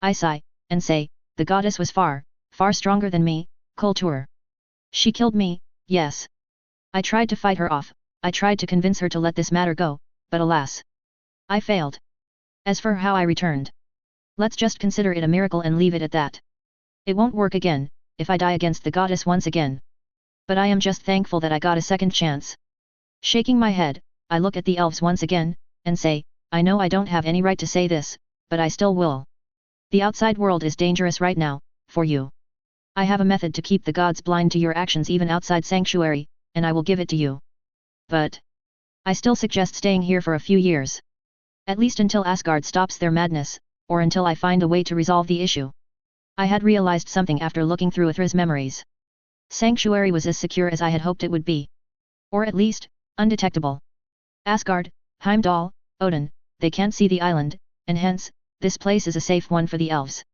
I sigh, and say, the goddess was far stronger than me, Kultur. She killed me, yes. I tried to fight her off, I tried to convince her to let this matter go, but alas. I failed. As for how I returned. Let's just consider it a miracle and leave it at that. It won't work again, if I die against the goddess once again. But I am just thankful that I got a second chance. Shaking my head, I look at the elves once again, and say, I know I don't have any right to say this, but I still will. The outside world is dangerous right now, for you. I have a method to keep the gods blind to your actions even outside Sanctuary, and I will give it to you. But I still suggest staying here for a few years. At least until Asgard stops their madness, or until I find a way to resolve the issue. I had realized something after looking through Athra's memories. Sanctuary was as secure as I had hoped it would be. Or at least, undetectable. Asgard, Heimdall, Odin, they can't see the island, and hence, this place is a safe one for the elves.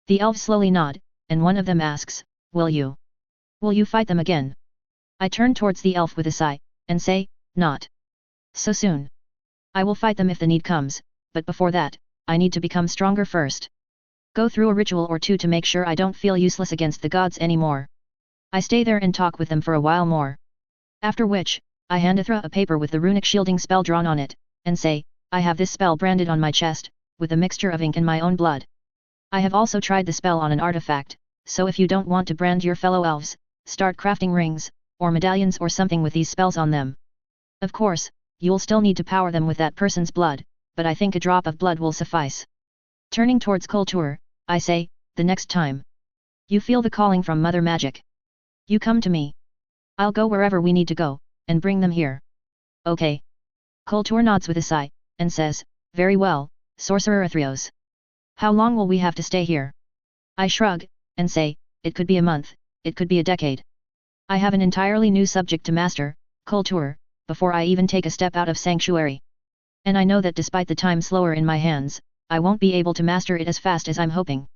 The elves slowly nod, and one of them asks, Will you fight them again? I turn towards the elf with a sigh, and say, not so soon. I will fight them if the need comes, but before that, I need to become stronger first. Go through a ritual or two to make sure I don't feel useless against the gods anymore. I stay there and talk with them for a while more. After which, I hand Athra a paper with the runic shielding spell drawn on it, and say, I have this spell branded on my chest, with a mixture of ink and my own blood. I have also tried the spell on an artifact, so if you don't want to brand your fellow elves, start crafting rings, or medallions or something with these spells on them. Of course, you'll still need to power them with that person's blood, but I think a drop of blood will suffice. Turning towards Kultur, I say, the next time you feel the calling from Mother Magic, you come to me. I'll go wherever we need to go, and bring them here. Okay. Kultur nods with a sigh, and says, very well, Sorcerer Athreos. How long will we have to stay here? I shrug, and say, it could be a month, it could be a decade. I have an entirely new subject to master, Kultur, before I even take a step out of Sanctuary. And I know that despite the time slower in my hands, I won't be able to master it as fast as I'm hoping.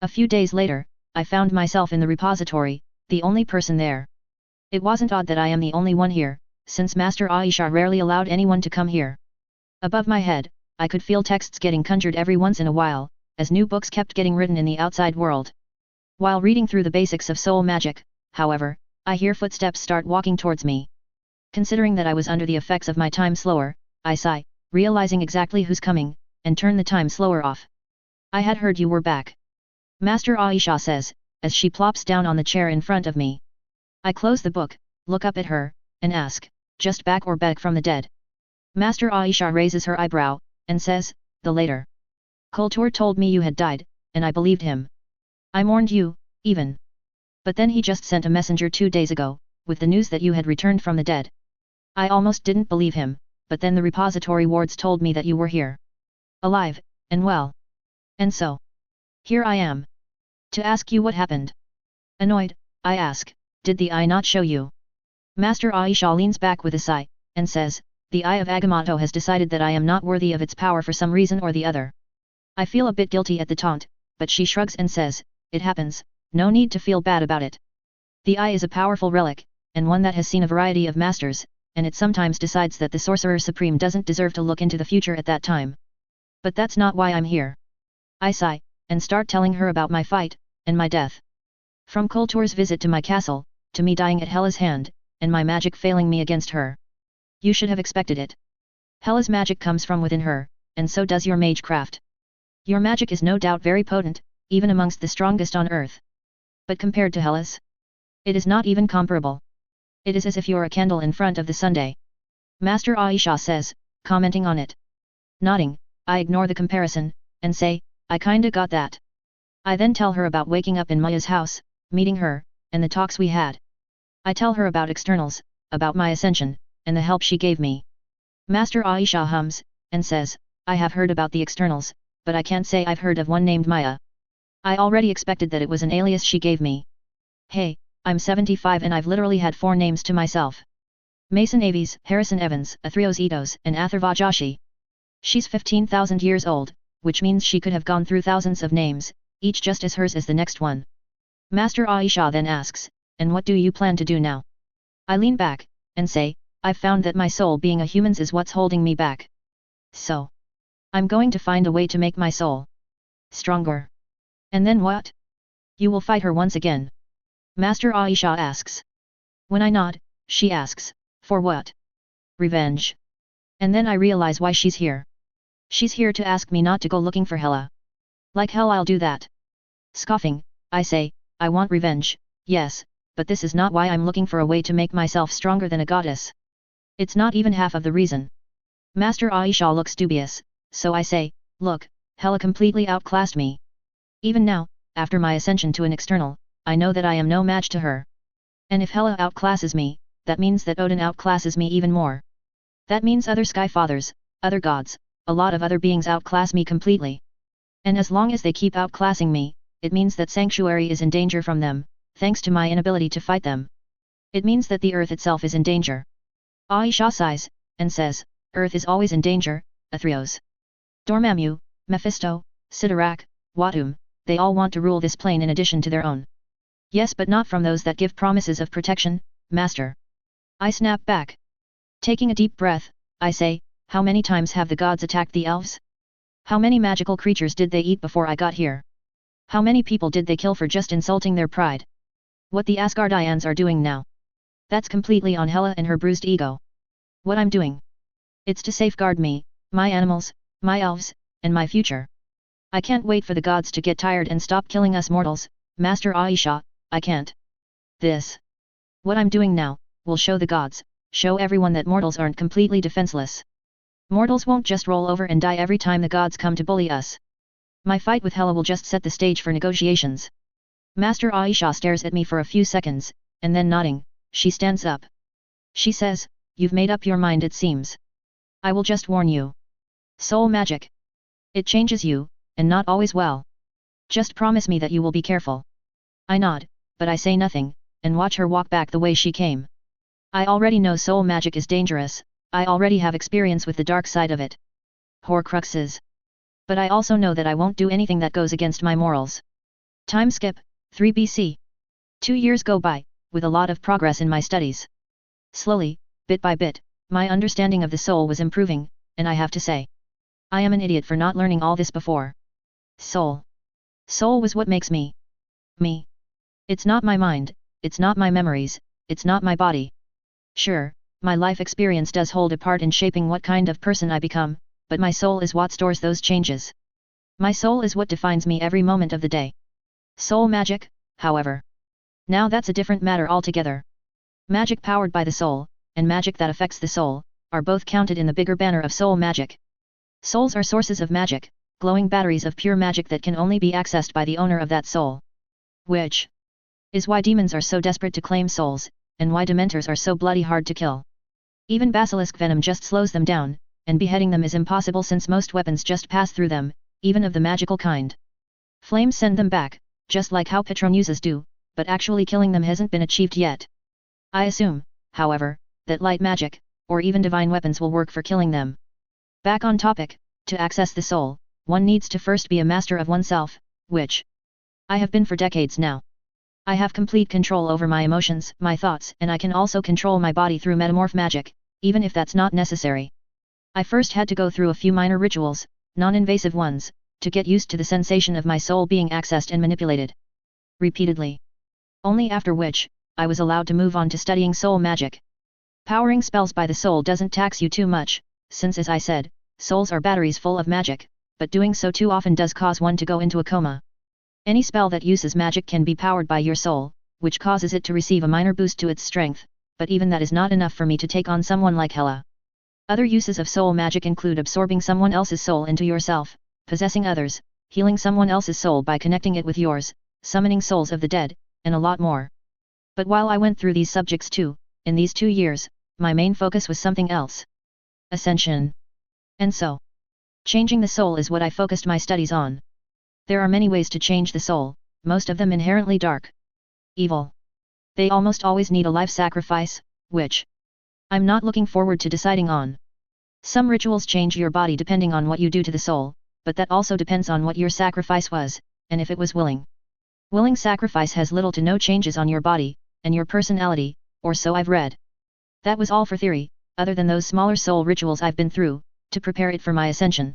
A few days later, I found myself in the repository, the only person there. It wasn't odd that I am the only one here, since Master Aisha rarely allowed anyone to come here. Above my head, I could feel texts getting conjured every once in a while, as new books kept getting written in the outside world. While reading through the basics of soul magic, however, I hear footsteps start walking towards me. Considering that I was under the effects of my time slower, I sigh, realizing exactly who's coming, and turn the time slower off. I had heard you were back. Master Aisha says, as she plops down on the chair in front of me. I close the book, look up at her, and ask, just back or back from the dead? Master Aisha raises her eyebrow, and says, the later. Kultur told me you had died, and I believed him. I mourned you, even. But then he just sent a messenger 2 days ago, with the news that you had returned from the dead. I almost didn't believe him, but then the repository wards told me that you were here. Alive, and well. And so, here I am. To ask you what happened. Annoyed, I ask, did the eye not show you? Master Aisha leans back with a sigh, and says, the Eye of Agamotto has decided that I am not worthy of its power for some reason or the other. I feel a bit guilty at the taunt, but she shrugs and says, it happens, no need to feel bad about it. The eye is a powerful relic, and one that has seen a variety of masters, and it sometimes decides that the Sorcerer Supreme doesn't deserve to look into the future at that time. But that's not why I'm here. I sigh, and start telling her about my fight, and my death. From Kultur's visit to my castle, to me dying at Hela's hand, and my magic failing me against her. You should have expected it. Hela's magic comes from within her, and so does your magecraft. Your magic is no doubt very potent, even amongst the strongest on earth. But compared to Hela's, it is not even comparable. It is as if you're a candle in front of the Sunday. Master Aisha says, commenting on it. Nodding, I ignore the comparison, and say, I kinda got that. I then tell her about waking up in Maya's house, meeting her, and the talks we had. I tell her about externals, about my ascension, and the help she gave me. Master Aisha hums, and says, I have heard about the externals, but I can't say I've heard of one named Maya. I already expected that it was an alias she gave me. Hey, I'm 75 and I've literally had 4 names to myself. Mason Aves, Harrison Evans, Athreos Etos, and Atharva Joshi. She's 15,000 years old, which means she could have gone through thousands of names, each just as hers as the next one. Master Aisha then asks, and what do you plan to do now? I lean back, and say, I've found that my soul being a human's is what's holding me back. So, I'm going to find a way to make my soul stronger. And then what? You will fight her once again? Master Aisha asks. When I nod, she asks, for what? Revenge. And then I realize why she's here. She's here to ask me not to go looking for Hela. Like hell I'll do that. Scoffing, I say, I want revenge, yes, but this is not why I'm looking for a way to make myself stronger than a goddess. It's not even half of the reason. Master Aisha looks dubious, so I say, look, Hela completely outclassed me. Even now, after my ascension to an external, I know that I am no match to her. And if Hela outclasses me, that means that Odin outclasses me even more. That means other sky fathers, other gods, a lot of other beings outclass me completely. And as long as they keep outclassing me, it means that Sanctuary is in danger from them, thanks to my inability to fight them. It means that the earth itself is in danger. Aisha sighs, and says, Earth is always in danger, Athreos. Dormammu, Mephisto, Sidorak, Watum, they all want to rule this plane in addition to their own. Yes, but not from those that give promises of protection, Master. I snap back. Taking a deep breath, I say, how many times have the gods attacked the elves? How many magical creatures did they eat before I got here? How many people did they kill for just insulting their pride? What the Asgardians are doing now? That's completely on Hela and her bruised ego. What I'm doing? It's to safeguard me, my animals, my elves, and my future. I can't wait for the gods to get tired and stop killing us mortals, Master Aisha, I can't. This. What I'm doing now, will show the gods, show everyone that mortals aren't completely defenseless. Mortals won't just roll over and die every time the gods come to bully us. My fight with Hela will just set the stage for negotiations. Master Aisha stares at me for a few seconds, and then nodding, she stands up. She says, you've made up your mind it seems. I will just warn you. Soul magic. It changes you, and not always well. Just promise me that you will be careful. I nod, but I say nothing, and watch her walk back the way she came. I already know soul magic is dangerous, I already have experience with the dark side of it. Horcruxes. But I also know that I won't do anything that goes against my morals. Time skip, 3 BC. 2 years go by, with a lot of progress in my studies. Slowly, bit by bit, my understanding of the soul was improving, and I have to say, I am an idiot for not learning all this before. Soul. Soul was what makes me. Me. It's not my mind, it's not my memories, it's not my body. Sure, my life experience does hold a part in shaping what kind of person I become, but my soul is what stores those changes. My soul is what defines me every moment of the day. Soul magic, however. Now that's a different matter altogether. Magic powered by the soul, and magic that affects the soul, are both counted in the bigger banner of soul magic. Souls are sources of magic, glowing batteries of pure magic that can only be accessed by the owner of that soul. Which is why demons are so desperate to claim souls, and why dementors are so bloody hard to kill. Even basilisk venom just slows them down, and beheading them is impossible since most weapons just pass through them, even of the magical kind. Flames send them back, just like how Petronuses do, but actually killing them hasn't been achieved yet. I assume, however, that light magic, or even divine weapons will work for killing them. Back on topic, to access the soul, one needs to first be a master of oneself, which I have been for decades now. I have complete control over my emotions, my thoughts, and I can also control my body through metamorph magic, even if that's not necessary. I first had to go through a few minor rituals, non-invasive ones, to get used to the sensation of my soul being accessed and manipulated. Repeatedly. Only after which, I was allowed to move on to studying soul magic. Powering spells by the soul doesn't tax you too much, since as I said, souls are batteries full of magic, but doing so too often does cause one to go into a coma. Any spell that uses magic can be powered by your soul, which causes it to receive a minor boost to its strength, but even that is not enough for me to take on someone like Hela. Other uses of soul magic include absorbing someone else's soul into yourself, possessing others, healing someone else's soul by connecting it with yours, summoning souls of the dead, and a lot more. But while I went through these subjects too, in these 2 years, my main focus was something else. Ascension. And so, changing the soul is what I focused my studies on. There are many ways to change the soul, most of them inherently dark. Evil. They almost always need a life sacrifice, which I'm not looking forward to deciding on. Some rituals change your body depending on what you do to the soul, but that also depends on what your sacrifice was, and if it was willing. Willing sacrifice has little to no changes on your body, and your personality, or so I've read. That was all for theory, other than those smaller soul rituals I've been through, to prepare it for my ascension.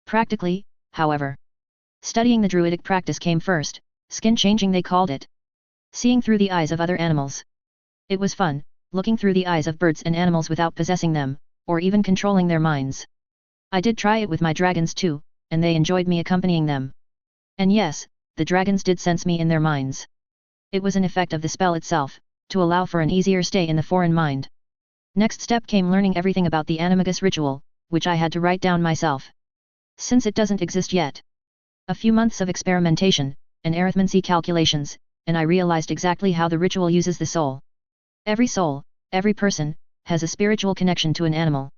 Practically, however, studying the druidic practice came first, skin changing they called it. Seeing through the eyes of other animals. It was fun, looking through the eyes of birds and animals without possessing them, or even controlling their minds. I did try it with my dragons too, and they enjoyed me accompanying them. And yes, the dragons did sense me in their minds. It was an effect of the spell itself, to allow for an easier stay in the foreign mind. Next step came learning everything about the animagus ritual, which I had to write down myself. Since it doesn't exist yet. A few months of experimentation, and arithmancy calculations, and I realized exactly how the ritual uses the soul. Every soul, every person, has a spiritual connection to an animal.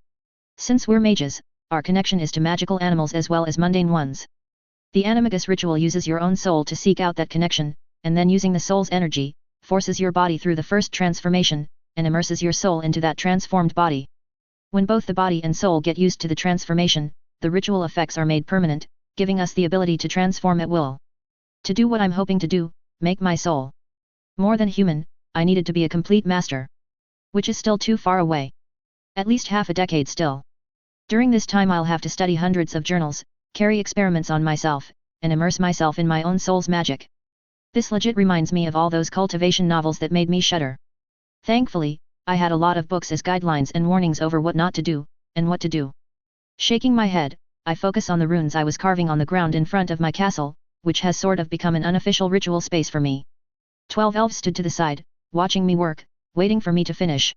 Since we're mages, our connection is to magical animals as well as mundane ones. The animagus ritual uses your own soul to seek out that connection, and then using the soul's energy, forces your body through the first transformation, and immerses your soul into that transformed body. When both the body and soul get used to the transformation, the ritual effects are made permanent, giving us the ability to transform at will. To do what I'm hoping to do, make my soul more than human, I needed to be a complete master. Which is still too far away. At least half a decade still. During this time I'll have to study hundreds of journals, carry experiments on myself, and immerse myself in my own soul's magic. This legit reminds me of all those cultivation novels that made me shudder. Thankfully, I had a lot of books as guidelines and warnings over what not to do, and what to do. Shaking my head, I focus on the runes I was carving on the ground in front of my castle, which has sort of become an unofficial ritual space for me. 12 elves stood to the side, watching me work, waiting for me to finish.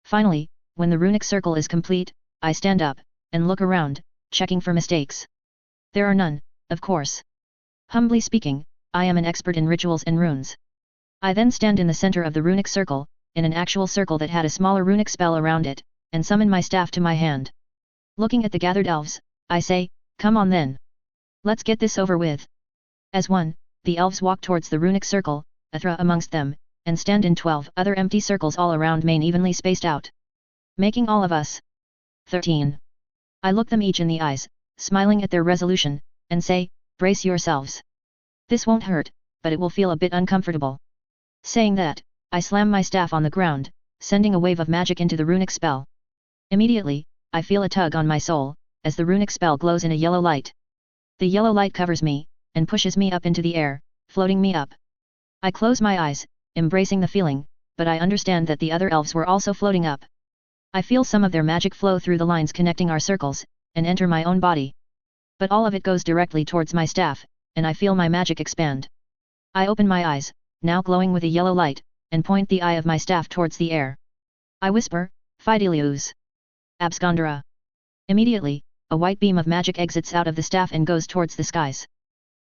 Finally, when the runic circle is complete, I stand up, and look around, checking for mistakes. There are none, of course. Humbly speaking, I am an expert in rituals and runes. I then stand in the center of the runic circle, in an actual circle that had a smaller runic spell around it, and summon my staff to my hand. Looking at the gathered elves, I say, "Come on then. Let's get this over with." As one, the elves walk towards the runic circle, Athra amongst them, and stand in 12 other empty circles all around main evenly spaced out. Making all of us 13. I look them each in the eyes, smiling at their resolution, and say, "Brace yourselves. This won't hurt, but it will feel a bit uncomfortable." Saying that, I slam my staff on the ground, sending a wave of magic into the runic spell. Immediately, I feel a tug on my soul, as the runic spell glows in a yellow light. The yellow light covers me, and pushes me up into the air, floating me up. I close my eyes, embracing the feeling, but I understand that the other elves were also floating up. I feel some of their magic flow through the lines connecting our circles, and enter my own body. But all of it goes directly towards my staff, and I feel my magic expand. I open my eyes, now glowing with a yellow light, and point the eye of my staff towards the air. I whisper, "Fidelius. Abscondera." Immediately, a white beam of magic exits out of the staff and goes towards the skies.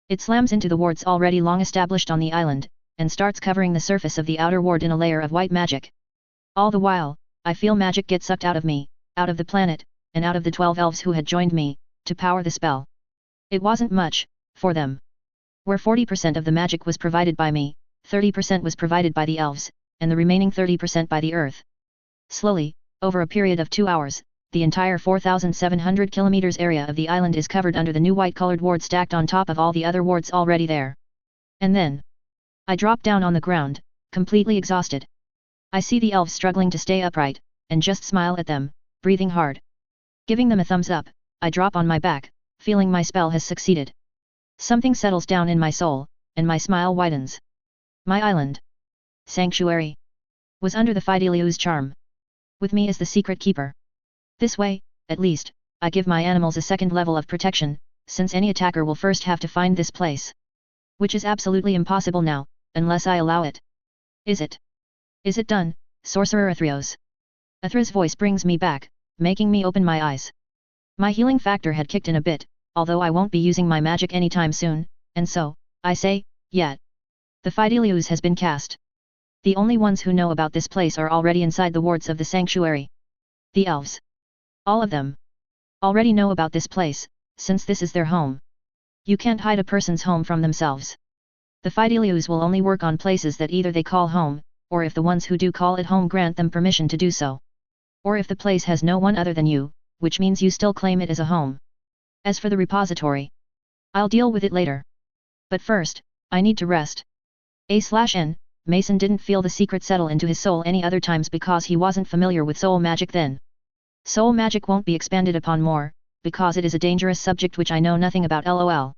It slams into the wards already long established on the island, and starts covering the surface of the outer ward in a layer of white magic. All the while, I feel magic get sucked out of me, out of the planet, and out of the 12 elves who had joined me, to power the spell. It wasn't much, for them. Where 40% of the magic was provided by me, 30% was provided by the elves, and the remaining 30% by the earth. Slowly, over a period of 2 hours, the entire 4,700 kilometers area of the island is covered under the new white-colored ward stacked on top of all the other wards already there. And then, I drop down on the ground, completely exhausted. I see the elves struggling to stay upright, and just smile at them, breathing hard. Giving them a thumbs up, I drop on my back, feeling my spell has succeeded. Something settles down in my soul, and my smile widens. My island sanctuary was under the Fidelius charm. With me as the secret keeper. This way, at least, I give my animals a second level of protection, since any attacker will first have to find this place. Which is absolutely impossible now, unless I allow it. Is it? Is it done, Sorcerer Athreos? Athra's voice brings me back, making me open my eyes. My healing factor had kicked in a bit, although I won't be using my magic anytime soon, and so, I say, "Yet. The Fidelius has been cast." The only ones who know about this place are already inside the wards of the sanctuary. The elves. All of them. Already know about this place, since this is their home. You can't hide a person's home from themselves. The Fidelius will only work on places that either they call home, or if the ones who do call it home grant them permission to do so. Or if the place has no one other than you, which means you still claim it as a home. As for the repository, I'll deal with it later. But first, I need to rest. A/N, Mason didn't feel the secret settle into his soul any other times because he wasn't familiar with soul magic then. Soul magic won't be expanded upon more, because it is a dangerous subject which I know nothing about lol.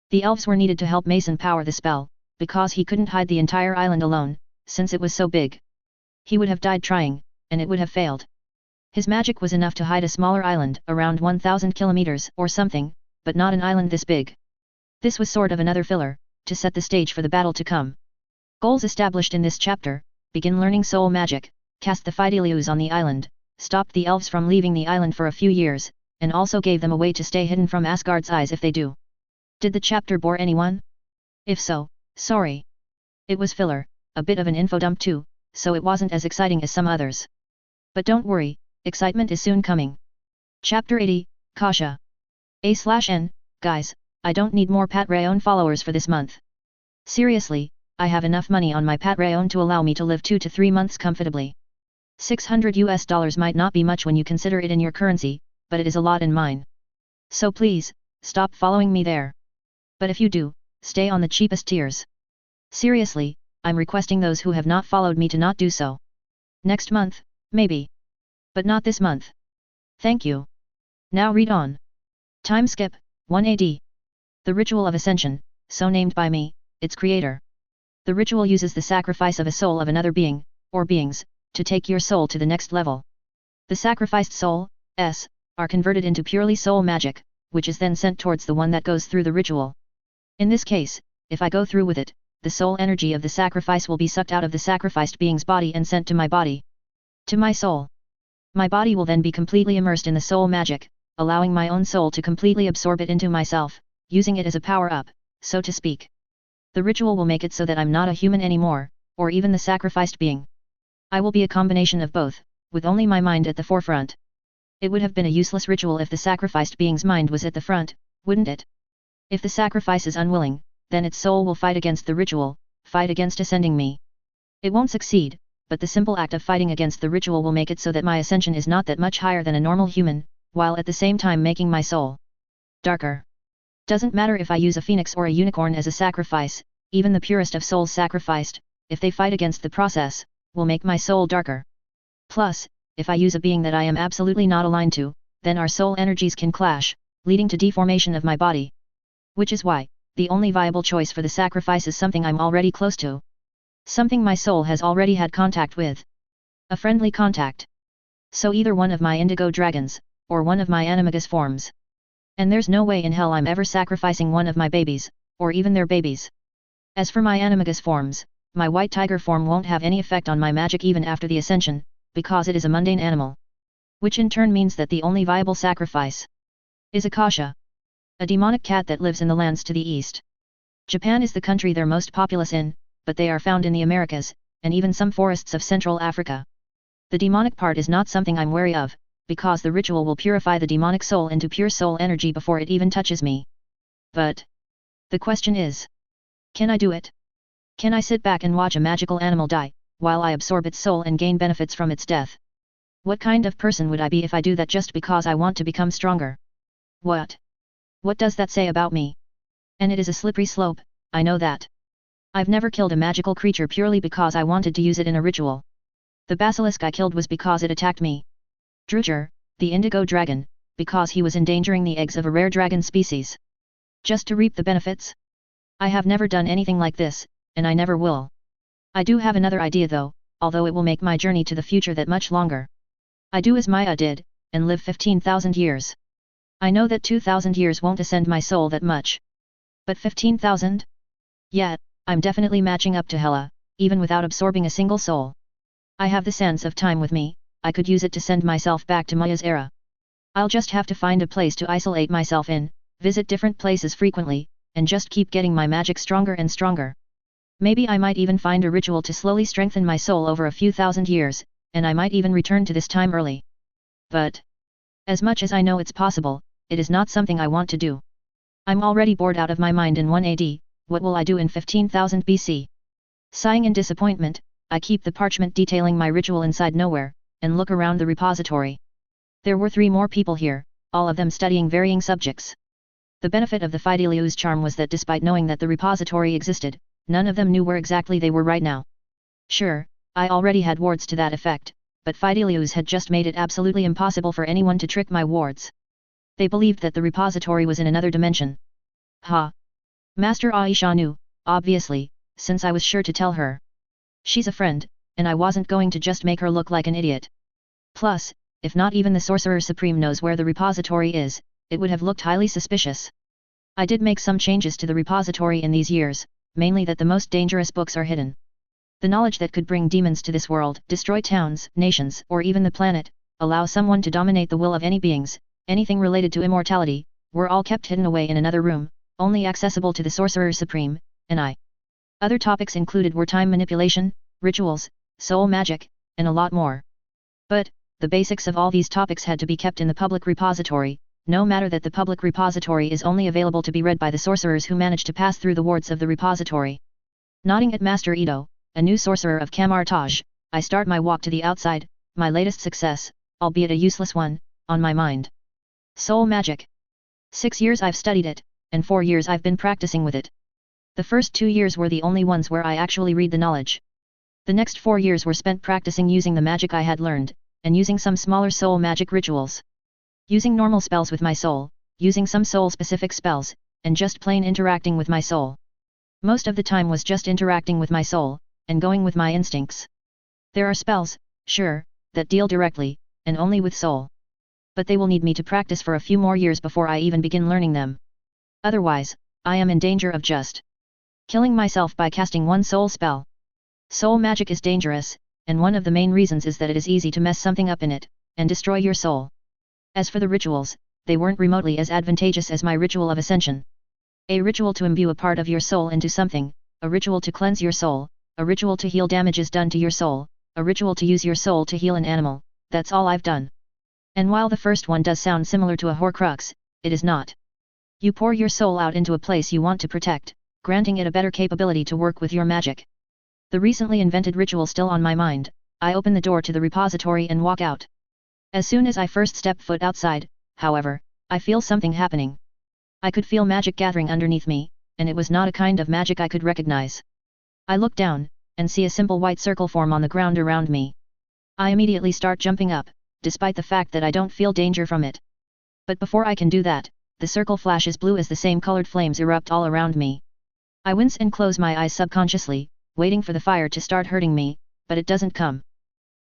The elves were needed to help Mason power the spell, because he couldn't hide the entire island alone, since it was so big. He would have died trying, and it would have failed. His magic was enough to hide a smaller island, around 1000 kilometers or something, but not an island this big. This was sort of another filler, to set the stage for the battle to come. Goals established in this chapter: begin learning soul magic, cast the Fidelius on the island, stopped the elves from leaving the island for a few years, and also gave them a way to stay hidden from Asgard's eyes if they do. Did the chapter bore anyone? If so, sorry. It was filler, a bit of an info dump too, so it wasn't as exciting as some others. But don't worry, excitement is soon coming. Chapter 80, Kasha. A/N, guys, I don't need more Patreon followers for this month. Seriously, I have enough money on my Patreon to allow me to live 2 to 3 months comfortably. $600 might not be much when you consider it in your currency, but it is a lot in mine. So please, stop following me there. But if you do, stay on the cheapest tiers. Seriously, I'm requesting those who have not followed me to not do so. Next month, maybe. But not this month. Thank you. Now read on. Time skip, 1 AD. The Ritual of Ascension, so named by me, its creator. The ritual uses the sacrifice of a soul of another being, or beings, to take your soul to the next level. The sacrificed souls are converted into purely soul magic, which is then sent towards the one that goes through the ritual. In this case, if I go through with it, the soul energy of the sacrifice will be sucked out of the sacrificed being's body and sent to my body. To my soul. My body will then be completely immersed in the soul magic, allowing my own soul to completely absorb it into myself, using it as a power-up, so to speak. The ritual will make it so that I'm not a human anymore, or even the sacrificed being. I will be a combination of both, with only my mind at the forefront. It would have been a useless ritual if the sacrificed being's mind was at the front, wouldn't it? If the sacrifice is unwilling, then its soul will fight against the ritual, fight against ascending me. It won't succeed, but the simple act of fighting against the ritual will make it so that my ascension is not that much higher than a normal human, while at the same time making my soul darker. Doesn't matter if I use a phoenix or a unicorn as a sacrifice, even the purest of souls sacrificed, if they fight against the process, will make my soul darker. Plus, if I use a being that I am absolutely not aligned to, then our soul energies can clash, leading to deformation of my body. Which is why, the only viable choice for the sacrifice is something I'm already close to. Something my soul has already had contact with. A friendly contact. So either one of my indigo dragons, or one of my animagus forms. And there's no way in hell I'm ever sacrificing one of my babies, or even their babies. As for my animagus forms, my white tiger form won't have any effect on my magic even after the ascension, because it is a mundane animal. Which in turn means that the only viable sacrifice is Akasha. A demonic cat that lives in the lands to the east. Japan is the country they're most populous in, but they are found in the Americas, and even some forests of Central Africa. The demonic part is not something I'm wary of, because the ritual will purify the demonic soul into pure soul energy before it even touches me. But the question is, can I do it? Can I sit back and watch a magical animal die, while I absorb its soul and gain benefits from its death? What kind of person would I be if I do that just because I want to become stronger? What? What does that say about me? And it is a slippery slope, I know that. I've never killed a magical creature purely because I wanted to use it in a ritual. The basilisk I killed was because it attacked me. Drudger, the indigo dragon, because he was endangering the eggs of a rare dragon species. Just to reap the benefits? I have never done anything like this, and I never will. I do have another idea though, although it will make my journey to the future that much longer. I do as Maya did, and live 15,000 years. I know that 2,000 years won't ascend my soul that much. But 15,000? Yeah, I'm definitely matching up to Hela, even without absorbing a single soul. I have the sands of time with me, I could use it to send myself back to Maya's era. I'll just have to find a place to isolate myself in, visit different places frequently, and just keep getting my magic stronger and stronger. Maybe I might even find a ritual to slowly strengthen my soul over a few thousand years, and I might even return to this time early. But, as much as I know it's possible, it is not something I want to do. I'm already bored out of my mind in 1 AD, what will I do in 15,000 BC? Sighing in disappointment, I keep the parchment detailing my ritual inside nowhere, and look around the repository. There were 3 more people here, all of them studying varying subjects. The benefit of the Fidelius charm was that despite knowing that the repository existed, none of them knew where exactly they were right now. Sure, I already had wards to that effect, but Fidelius had just made it absolutely impossible for anyone to trick my wards. They believed that the repository was in another dimension. Ha! Master Aisha knew, obviously, since I was sure to tell her. She's a friend, and I wasn't going to just make her look like an idiot. Plus, if not even the Sorcerer Supreme knows where the repository is, it would have looked highly suspicious. I did make some changes to the repository in these years, mainly that the most dangerous books are hidden. The knowledge that could bring demons to this world, destroy towns, nations, or even the planet, allow someone to dominate the will of any beings, anything related to immortality, were all kept hidden away in another room, only accessible to the Sorcerer Supreme, and I. Other topics included were time manipulation, rituals, soul magic, and a lot more. But, the basics of all these topics had to be kept in the public repository, no matter that the public repository is only available to be read by the sorcerers who manage to pass through the wards of the repository. Nodding at Master Ito, a new sorcerer of Kamartaj, I start my walk to the outside, my latest success, albeit a useless one, on my mind. Soul magic. 6 years I've studied it, and 4 years I've been practicing with it. The first 2 years were the only ones where I actually read the knowledge. The next 4 years were spent practicing using the magic I had learned, and using some smaller soul magic rituals. Using normal spells with my soul, using some soul-specific spells, and just plain interacting with my soul. Most of the time was just interacting with my soul, and going with my instincts. There are spells, sure, that deal directly, and only with soul. But they will need me to practice for a few more years before I even begin learning them. Otherwise, I am in danger of just killing myself by casting one soul spell. Soul magic is dangerous, and one of the main reasons is that it is easy to mess something up in it, and destroy your soul. As for the rituals, they weren't remotely as advantageous as my ritual of ascension. A ritual to imbue a part of your soul into something, a ritual to cleanse your soul, a ritual to heal damages done to your soul, a ritual to use your soul to heal an animal, that's all I've done. And while the first one does sound similar to a Horcrux, it is not. You pour your soul out into a place you want to protect, granting it a better capability to work with your magic. The recently invented ritual still on my mind, I open the door to the repository and walk out. As soon as I first step foot outside, however, I feel something happening. I could feel magic gathering underneath me, and it was not a kind of magic I could recognize. I look down, and see a simple white circle form on the ground around me. I immediately start jumping up, despite the fact that I don't feel danger from it. But before I can do that, the circle flashes blue as the same colored flames erupt all around me. I wince and close my eyes subconsciously, waiting for the fire to start hurting me, but it doesn't come.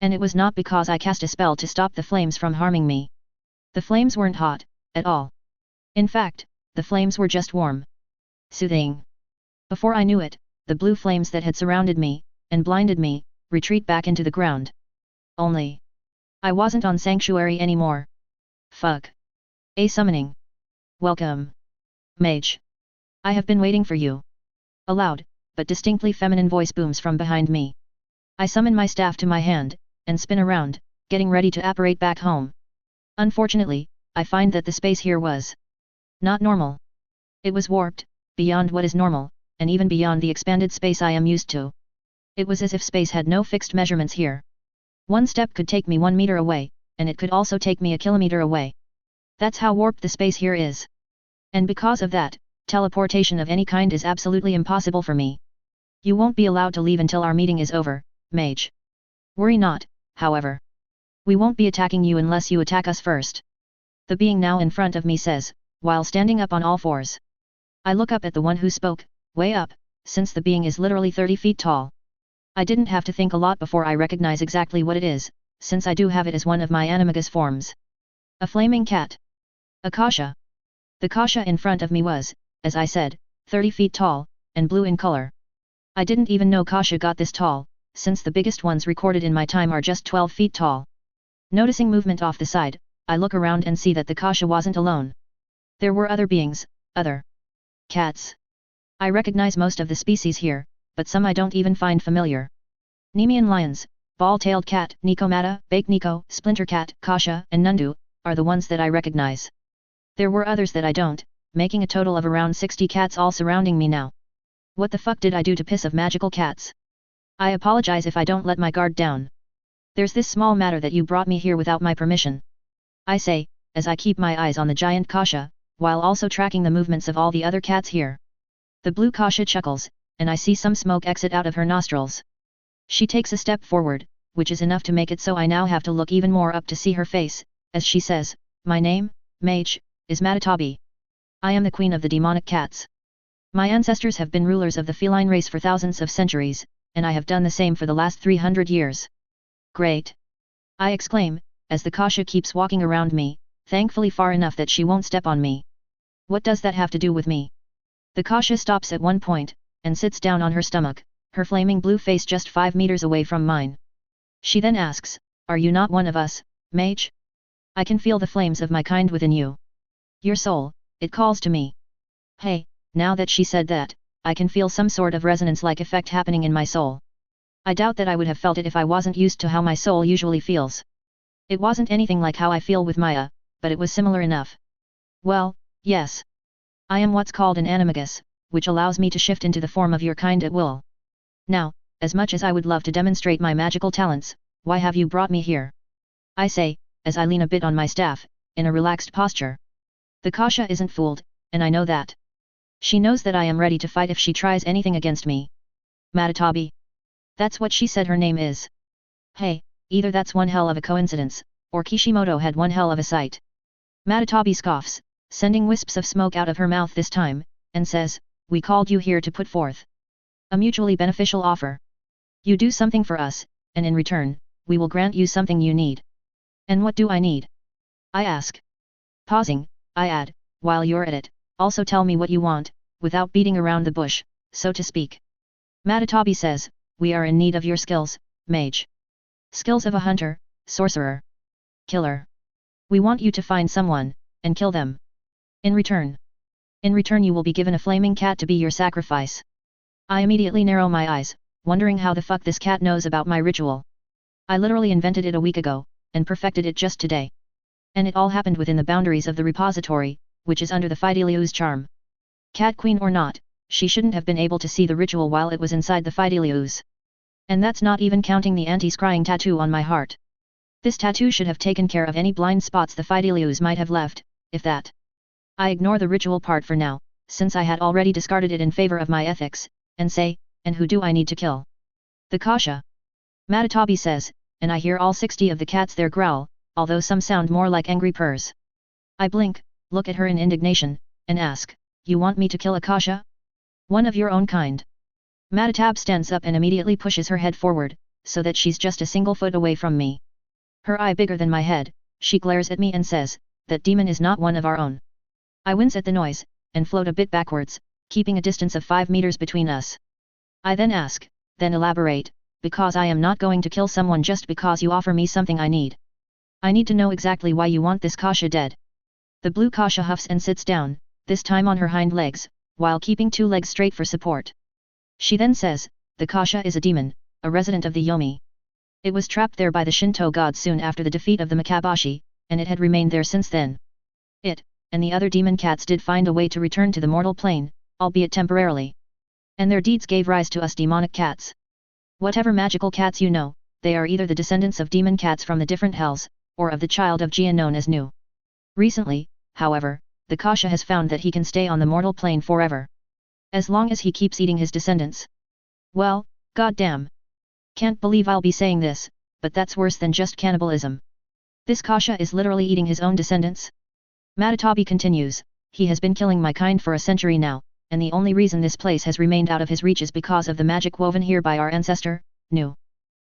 And it was not because I cast a spell to stop the flames from harming me. The flames weren't hot, at all. In fact, the flames were just warm. Soothing. Before I knew it, the blue flames that had surrounded me, and blinded me, retreat back into the ground. Only, I wasn't on Sanctuary anymore. Fuck. A summoning. Welcome. Mage. I have been waiting for you. A loud, but distinctly feminine voice booms from behind me. I summon my staff to my hand, and spin around, getting ready to apparate back home. Unfortunately, I find that the space here was not normal. It was warped, beyond what is normal, and even beyond the expanded space I am used to. It was as if space had no fixed measurements here. One step could take me 1 meter away, and it could also take me a kilometer away. That's how warped the space here is. And because of that, teleportation of any kind is absolutely impossible for me. You won't be allowed to leave until our meeting is over, mage. Worry not, however. We won't be attacking you unless you attack us first. The being now in front of me says, while standing up on all fours. I look up at the one who spoke, way up, since the being is literally 30 feet tall. I didn't have to think a lot before I recognize exactly what it is, since I do have it as one of my animagus forms. A flaming cat. A kasha. The kasha in front of me was, as I said, 30 feet tall, and blue in color. I didn't even know kasha got this tall, since the biggest ones recorded in my time are just 12 feet tall. Noticing movement off the side, I look around and see that the kasha wasn't alone. There were other beings, other cats. I recognize most of the species here, but some I don't even find familiar. Nemean lions, ball-tailed cat, Nikomata, Bake Nico, Splinter Cat, Kasha, and Nundu, are the ones that I recognize. There were others that I don't, making a total of around 60 cats all surrounding me now. What the fuck did I do to piss of magical cats? I apologize if I don't let my guard down. There's this small matter that you brought me here without my permission. I say, as I keep my eyes on the giant Kasha, while also tracking the movements of all the other cats here. The blue Kasha chuckles, and I see some smoke exit out of her nostrils. She takes a step forward, which is enough to make it so I now have to look even more up to see her face, as she says, "My name, mage, is Matatabi. I am the queen of the demonic cats. My ancestors have been rulers of the feline race for thousands of centuries, and I have done the same for the last 300 years. Great! I exclaim, as the Kasha keeps walking around me, thankfully far enough that she won't step on me. What does that have to do with me? The Kasha stops at one point, and sits down on her stomach, her flaming blue face just 5 meters away from mine. She then asks, "Are you not one of us, mage? I can feel the flames of my kind within you. Your soul," it calls to me. Hey, now that she said that, I can feel some sort of resonance-like effect happening in my soul. I doubt that I would have felt it if I wasn't used to how my soul usually feels. It wasn't anything like how I feel with Maya, but it was similar enough. Well, yes. I am what's called an animagus, which allows me to shift into the form of your kind at will. Now, as much as I would love to demonstrate my magical talents, why have you brought me here? I say, as I lean a bit on my staff, in a relaxed posture. The Kasha isn't fooled, and I know that. She knows that I am ready to fight if she tries anything against me. Matatabi. That's what she said her name is. Hey, either that's one hell of a coincidence, or Kishimoto had one hell of a sight. Matatabi scoffs, sending wisps of smoke out of her mouth this time, and says, "We called you here to put forth a mutually beneficial offer. You do something for us, and in return, we will grant you something you need." And what do I need? I ask. Pausing, I add, "While you're at it, also tell me what you want, without beating around the bush, so to speak." Matatabi says, "We are in need of your skills, mage. Skills of a hunter, sorcerer, killer. We want you to find someone, and kill them. In return you will be given a flaming cat to be your sacrifice." I immediately narrow my eyes, wondering how the fuck this cat knows about my ritual. I literally invented it a week ago, and perfected it just today. And it all happened within the boundaries of the repository, which is under the Fideliu's charm. Cat queen or not, she shouldn't have been able to see the ritual while it was inside the Fideliu's. And that's not even counting the anti-scrying tattoo on my heart. This tattoo should have taken care of any blind spots the Fideliu's might have left, if that. I ignore the ritual part for now, since I had already discarded it in favor of my ethics, and say, "And who do I need to kill?" The Kasha. Matatabi says, and I hear all 60 of the cats there growl, although some sound more like angry purrs. I blink, look at her in indignation, and ask, "You want me to kill a Kasha? One of your own kind?" Matatab stands up and immediately pushes her head forward, so that she's just a single foot away from me. Her eye bigger than my head, she glares at me and says, "That demon is not one of our own." I wince at the noise, and float a bit backwards, keeping a distance of 5 meters between us. I then ask, "Then elaborate, because I am not going to kill someone just because you offer me something I need. I need to know exactly why you want this Kasha dead." The blue Kasha huffs and sits down, this time on her hind legs, while keeping 2 legs straight for support. She then says, "The Kasha is a demon, a resident of the Yomi. It was trapped there by the Shinto gods soon after the defeat of the Makabashi, and it had remained there since then. It, and the other demon cats did find a way to return to the mortal plane, albeit temporarily. And their deeds gave rise to us demonic cats. Whatever magical cats you know, they are either the descendants of demon cats from the different hells, or of the child of Gian known as Nu. Recently, however, the Kasha has found that he can stay on the mortal plane forever. As long as he keeps eating his descendants. Well, goddamn. Can't believe I'll be saying this, but that's worse than just cannibalism. This Kasha is literally eating his own descendants? Matatabi continues, "He has been killing my kind for a century now, and the only reason this place has remained out of his reach is because of the magic woven here by our ancestor, Nu.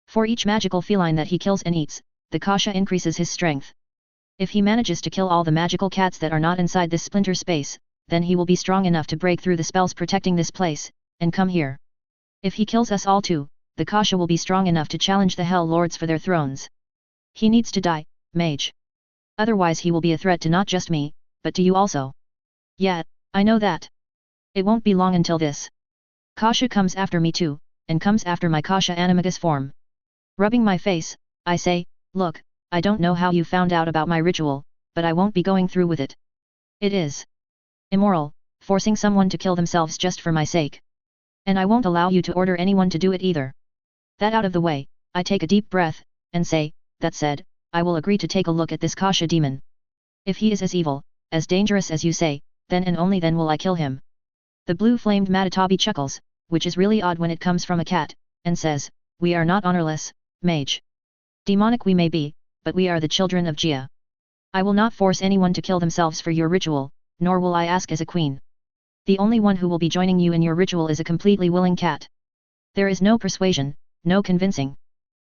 For each magical feline that he kills and eats, the Kasha increases his strength. If he manages to kill all the magical cats that are not inside this splinter space, then he will be strong enough to break through the spells protecting this place, and come here. If he kills us all too, the Kasha will be strong enough to challenge the Hell Lords for their thrones. He needs to die, mage. Otherwise he will be a threat to not just me, but to you also. Yeah, I know that. It won't be long until this Kasha comes after me too, and comes after my Kasha animagus form. Rubbing my face, I say, look, I don't know how you found out about my ritual, but I won't be going through with it. It is immoral, forcing someone to kill themselves just for my sake. And I won't allow you to order anyone to do it either. That out of the way, I take a deep breath, and say, that said, I will agree to take a look at this Kasha demon. If he is as evil, as dangerous as you say, then and only then will I kill him. The blue-flamed Matatabi chuckles, which is really odd when it comes from a cat, and says, we are not honorless, mage. Demonic we may be, but we are the children of Jia. I will not force anyone to kill themselves for your ritual, nor will I ask as a queen. The only one who will be joining you in your ritual is a completely willing cat. There is no persuasion, no convincing.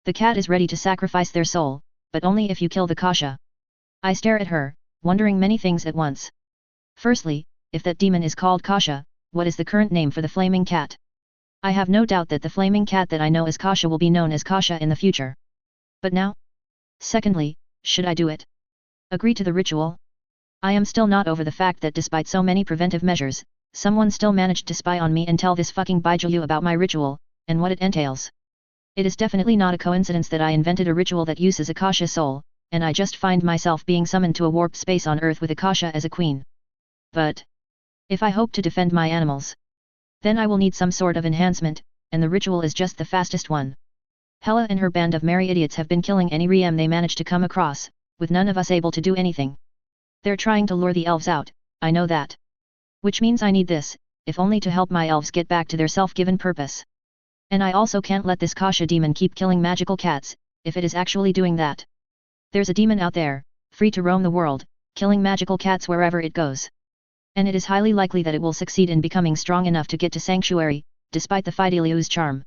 The cat is ready to sacrifice their soul, but only if you kill the Kasha. I stare at her, wondering many things at once. Firstly, if that demon is called Kasha, what is the current name for the flaming cat? I have no doubt that the flaming cat that I know as Kasha will be known as Kasha in the future. But now? Secondly, should I do it? Agree to the ritual? I am still not over the fact that despite so many preventive measures, someone still managed to spy on me and tell this fucking Baijuyu about my ritual, and what it entails. It is definitely not a coincidence that I invented a ritual that uses Akasha soul, and I just find myself being summoned to a warped space on Earth with Akasha as a queen. But if I hope to defend my animals, then I will need some sort of enhancement, and the ritual is just the fastest one. Hela and her band of merry idiots have been killing any Riem they manage to come across, with none of us able to do anything. They're trying to lure the elves out, I know that. Which means I need this, if only to help my elves get back to their self-given purpose. And I also can't let this Kasha demon keep killing magical cats, if it is actually doing that. There's a demon out there, free to roam the world, killing magical cats wherever it goes. And it is highly likely that it will succeed in becoming strong enough to get to Sanctuary, despite the Fideliu's charm.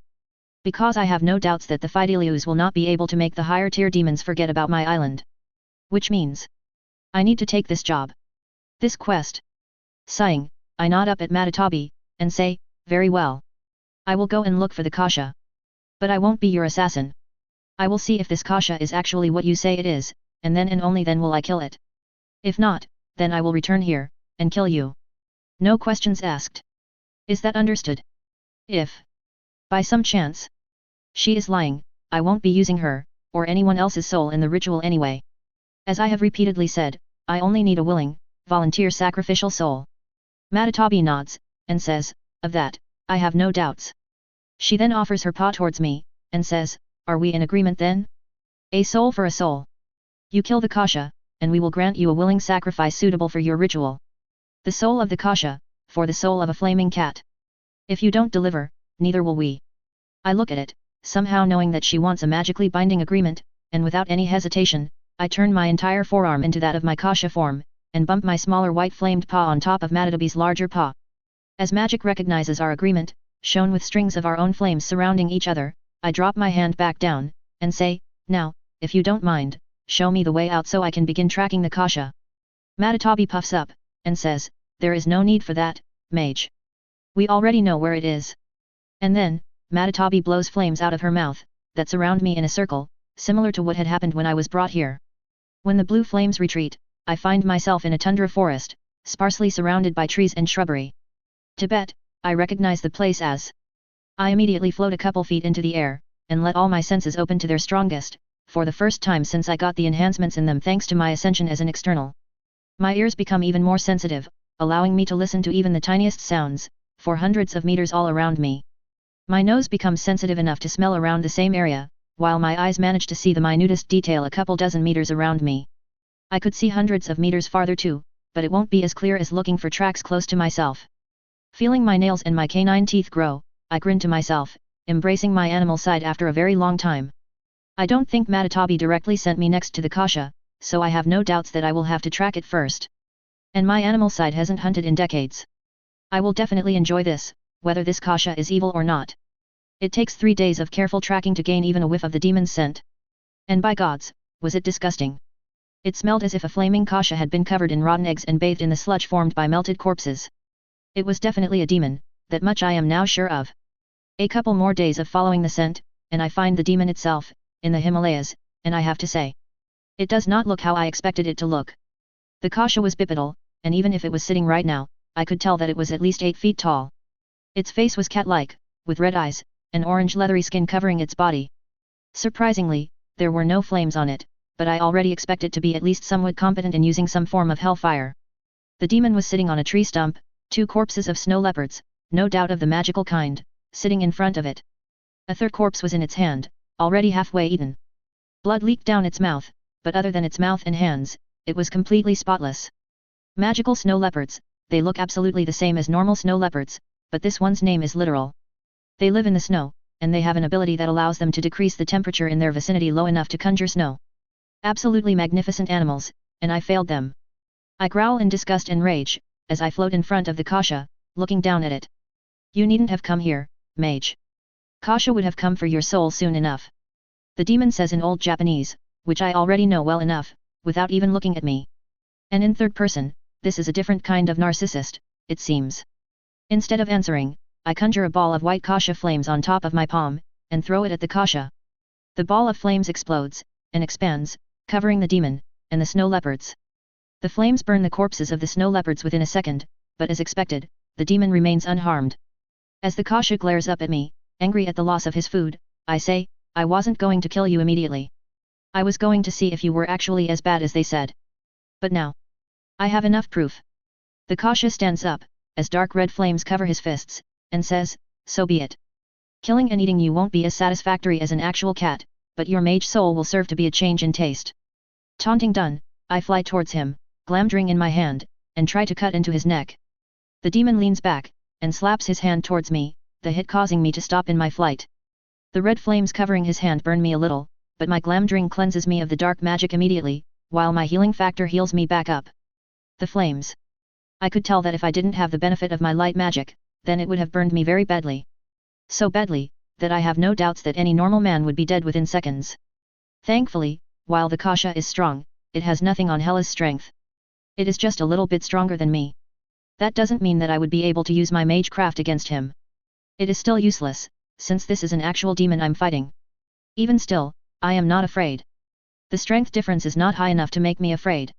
Because I have no doubts that the Fidelius will not be able to make the higher tier demons forget about my island. Which means I need to take this job. This quest. Sighing, I nod up at Matatabi, and say, very well. I will go and look for the Kasha. But I won't be your assassin. I will see if this Kasha is actually what you say it is, and then and only then will I kill it. If not, then I will return here, and kill you. No questions asked. Is that understood? If by some chance she is lying, I won't be using her, or anyone else's soul in the ritual anyway. As I have repeatedly said, I only need a willing, volunteer sacrificial soul. Matatabi nods, and says, of that, I have no doubts. She then offers her paw towards me, and says, are we in agreement then? A soul for a soul. You kill the Kasha, and we will grant you a willing sacrifice suitable for your ritual. The soul of the Kasha, for the soul of a flaming cat. If you don't deliver, neither will we. I look at it, somehow knowing that she wants a magically binding agreement, and without any hesitation, I turn my entire forearm into that of my Kasha form, and bump my smaller white flamed paw on top of Matatabi's larger paw. As magic recognizes our agreement, shown with strings of our own flames surrounding each other, I drop my hand back down, and say, now, if you don't mind, show me the way out so I can begin tracking the Kasha. Matatabi puffs up, and says, there is no need for that, mage. We already know where it is. And then, Matatabi blows flames out of her mouth, that surround me in a circle, similar to what had happened when I was brought here. When the blue flames retreat, I find myself in a tundra forest, sparsely surrounded by trees and shrubbery. Tibet, I recognize the place as. I immediately float a couple feet into the air, and let all my senses open to their strongest, for the first time since I got the enhancements in them thanks to my ascension as an external. My ears become even more sensitive, allowing me to listen to even the tiniest sounds, for hundreds of meters all around me. My nose becomes sensitive enough to smell around the same area, while my eyes manage to see the minutest detail a couple dozen meters around me. I could see hundreds of meters farther too, but it won't be as clear as looking for tracks close to myself. Feeling my nails and my canine teeth grow, I grin to myself, embracing my animal side after a very long time. I don't think Matatabi directly sent me next to the Kasha, so I have no doubts that I will have to track it first. And my animal side hasn't hunted in decades. I will definitely enjoy this, whether this Kasha is evil or not. It takes 3 days of careful tracking to gain even a whiff of the demon's scent. And by gods, was it disgusting. It smelled as if a flaming Kasha had been covered in rotten eggs and bathed in the sludge formed by melted corpses. It was definitely a demon, that much I am now sure of. A couple more days of following the scent, and I find the demon itself, in the Himalayas, and I have to say, it does not look how I expected it to look. The Kasha was bipedal, and even if it was sitting right now, I could tell that it was at least 8 feet tall. Its face was cat-like, with red eyes, and orange leathery skin covering its body. Surprisingly, there were no flames on it, but I already expected to be at least somewhat competent in using some form of hellfire. The demon was sitting on a tree stump, 2 corpses of snow leopards, no doubt of the magical kind, sitting in front of it. A third corpse was in its hand, already halfway eaten. Blood leaked down its mouth, but other than its mouth and hands, it was completely spotless. Magical snow leopards, they look absolutely the same as normal snow leopards, but this one's name is literal. They live in the snow, and they have an ability that allows them to decrease the temperature in their vicinity low enough to conjure snow. Absolutely magnificent animals, and I failed them. I growl in disgust and rage, as I float in front of the Kasha, looking down at it. You needn't have come here, mage. Kasha would have come for your soul soon enough. The demon says in Old Japanese, which I already know well enough, without even looking at me. And in third person, this is a different kind of narcissist, it seems. Instead of answering, I conjure a ball of white Kasha flames on top of my palm, and throw it at the Kasha. The ball of flames explodes, and expands, covering the demon, and the snow leopards. The flames burn the corpses of the snow leopards within a second, but as expected, the demon remains unharmed. As the Kasha glares up at me, angry at the loss of his food, I say, I wasn't going to kill you immediately. I was going to see if you were actually as bad as they said. But now, I have enough proof. The Kasha stands up, as dark red flames cover his fists, and says, so be it. Killing and eating you won't be as satisfactory as an actual cat, but your mage soul will serve to be a change in taste. Taunting done, I fly towards him, glamdring in my hand, and try to cut into his neck. The demon leans back, and slaps his hand towards me, the hit causing me to stop in my flight. The red flames covering his hand burn me a little, but my glamdring cleanses me of the dark magic immediately, while my healing factor heals me back up. The flames. I could tell that if I didn't have the benefit of my light magic, then it would have burned me very badly. So badly, that I have no doubts that any normal man would be dead within seconds. Thankfully, while the Kasha is strong, it has nothing on Hela's strength. It is just a little bit stronger than me. That doesn't mean that I would be able to use my mage craft against him. It is still useless, since this is an actual demon I'm fighting. Even still, I am not afraid. The strength difference is not high enough to make me afraid.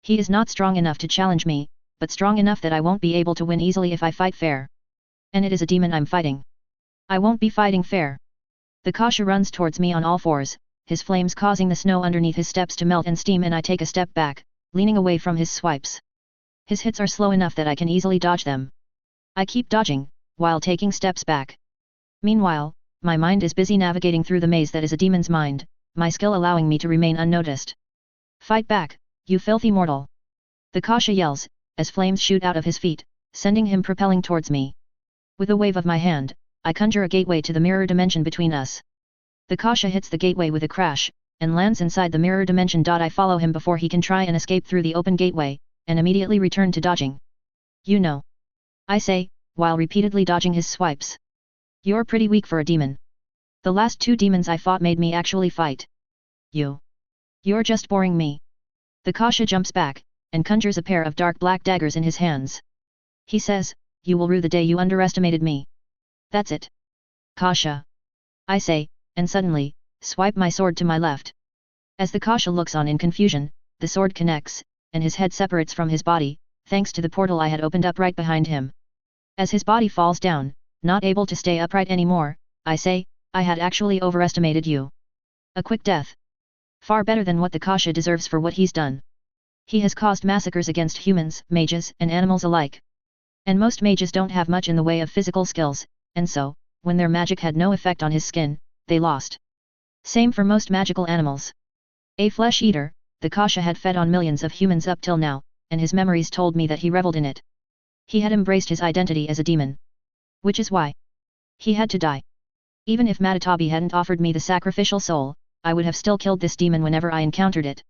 He is not strong enough to challenge me, but strong enough that I won't be able to win easily if I fight fair. And it is a demon I'm fighting. I won't be fighting fair. The Kasha runs towards me on all fours, his flames causing the snow underneath his steps to melt and steam, and I take a step back, leaning away from his swipes. His hits are slow enough that I can easily dodge them. I keep dodging, while taking steps back. Meanwhile, my mind is busy navigating through the maze that is a demon's mind, my skill allowing me to remain unnoticed. Fight back, you filthy mortal! The Kasha yells, as flames shoot out of his feet, sending him propelling towards me. With a wave of my hand, I conjure a gateway to the mirror dimension between us. The Kasha hits the gateway with a crash, and lands inside the mirror dimension. I follow him before he can try and escape through the open gateway, and immediately return to dodging. You know, I say, while repeatedly dodging his swipes. You're pretty weak for a demon. The last 2 demons I fought made me actually fight. You're just boring me. The Kasha jumps back, and conjures a pair of dark black daggers in his hands. He says, you will rue the day you underestimated me. That's it. Kasha. I say, and suddenly, swipe my sword to my left. As the Kasha looks on in confusion, the sword connects, and his head separates from his body, thanks to the portal I had opened up right behind him. As his body falls down, not able to stay upright anymore, I say, I had actually overestimated you. A quick death. Far better than what the Kasha deserves for what he's done. He has caused massacres against humans, mages, and animals alike. And most mages don't have much in the way of physical skills, and so, when their magic had no effect on his skin, they lost. Same for most magical animals. A flesh eater, the Kasha had fed on millions of humans up till now, and his memories told me that he reveled in it. He had embraced his identity as a demon. Which is why he had to die. Even if Matatabi hadn't offered me the sacrificial soul, I would have still killed this demon whenever I encountered it.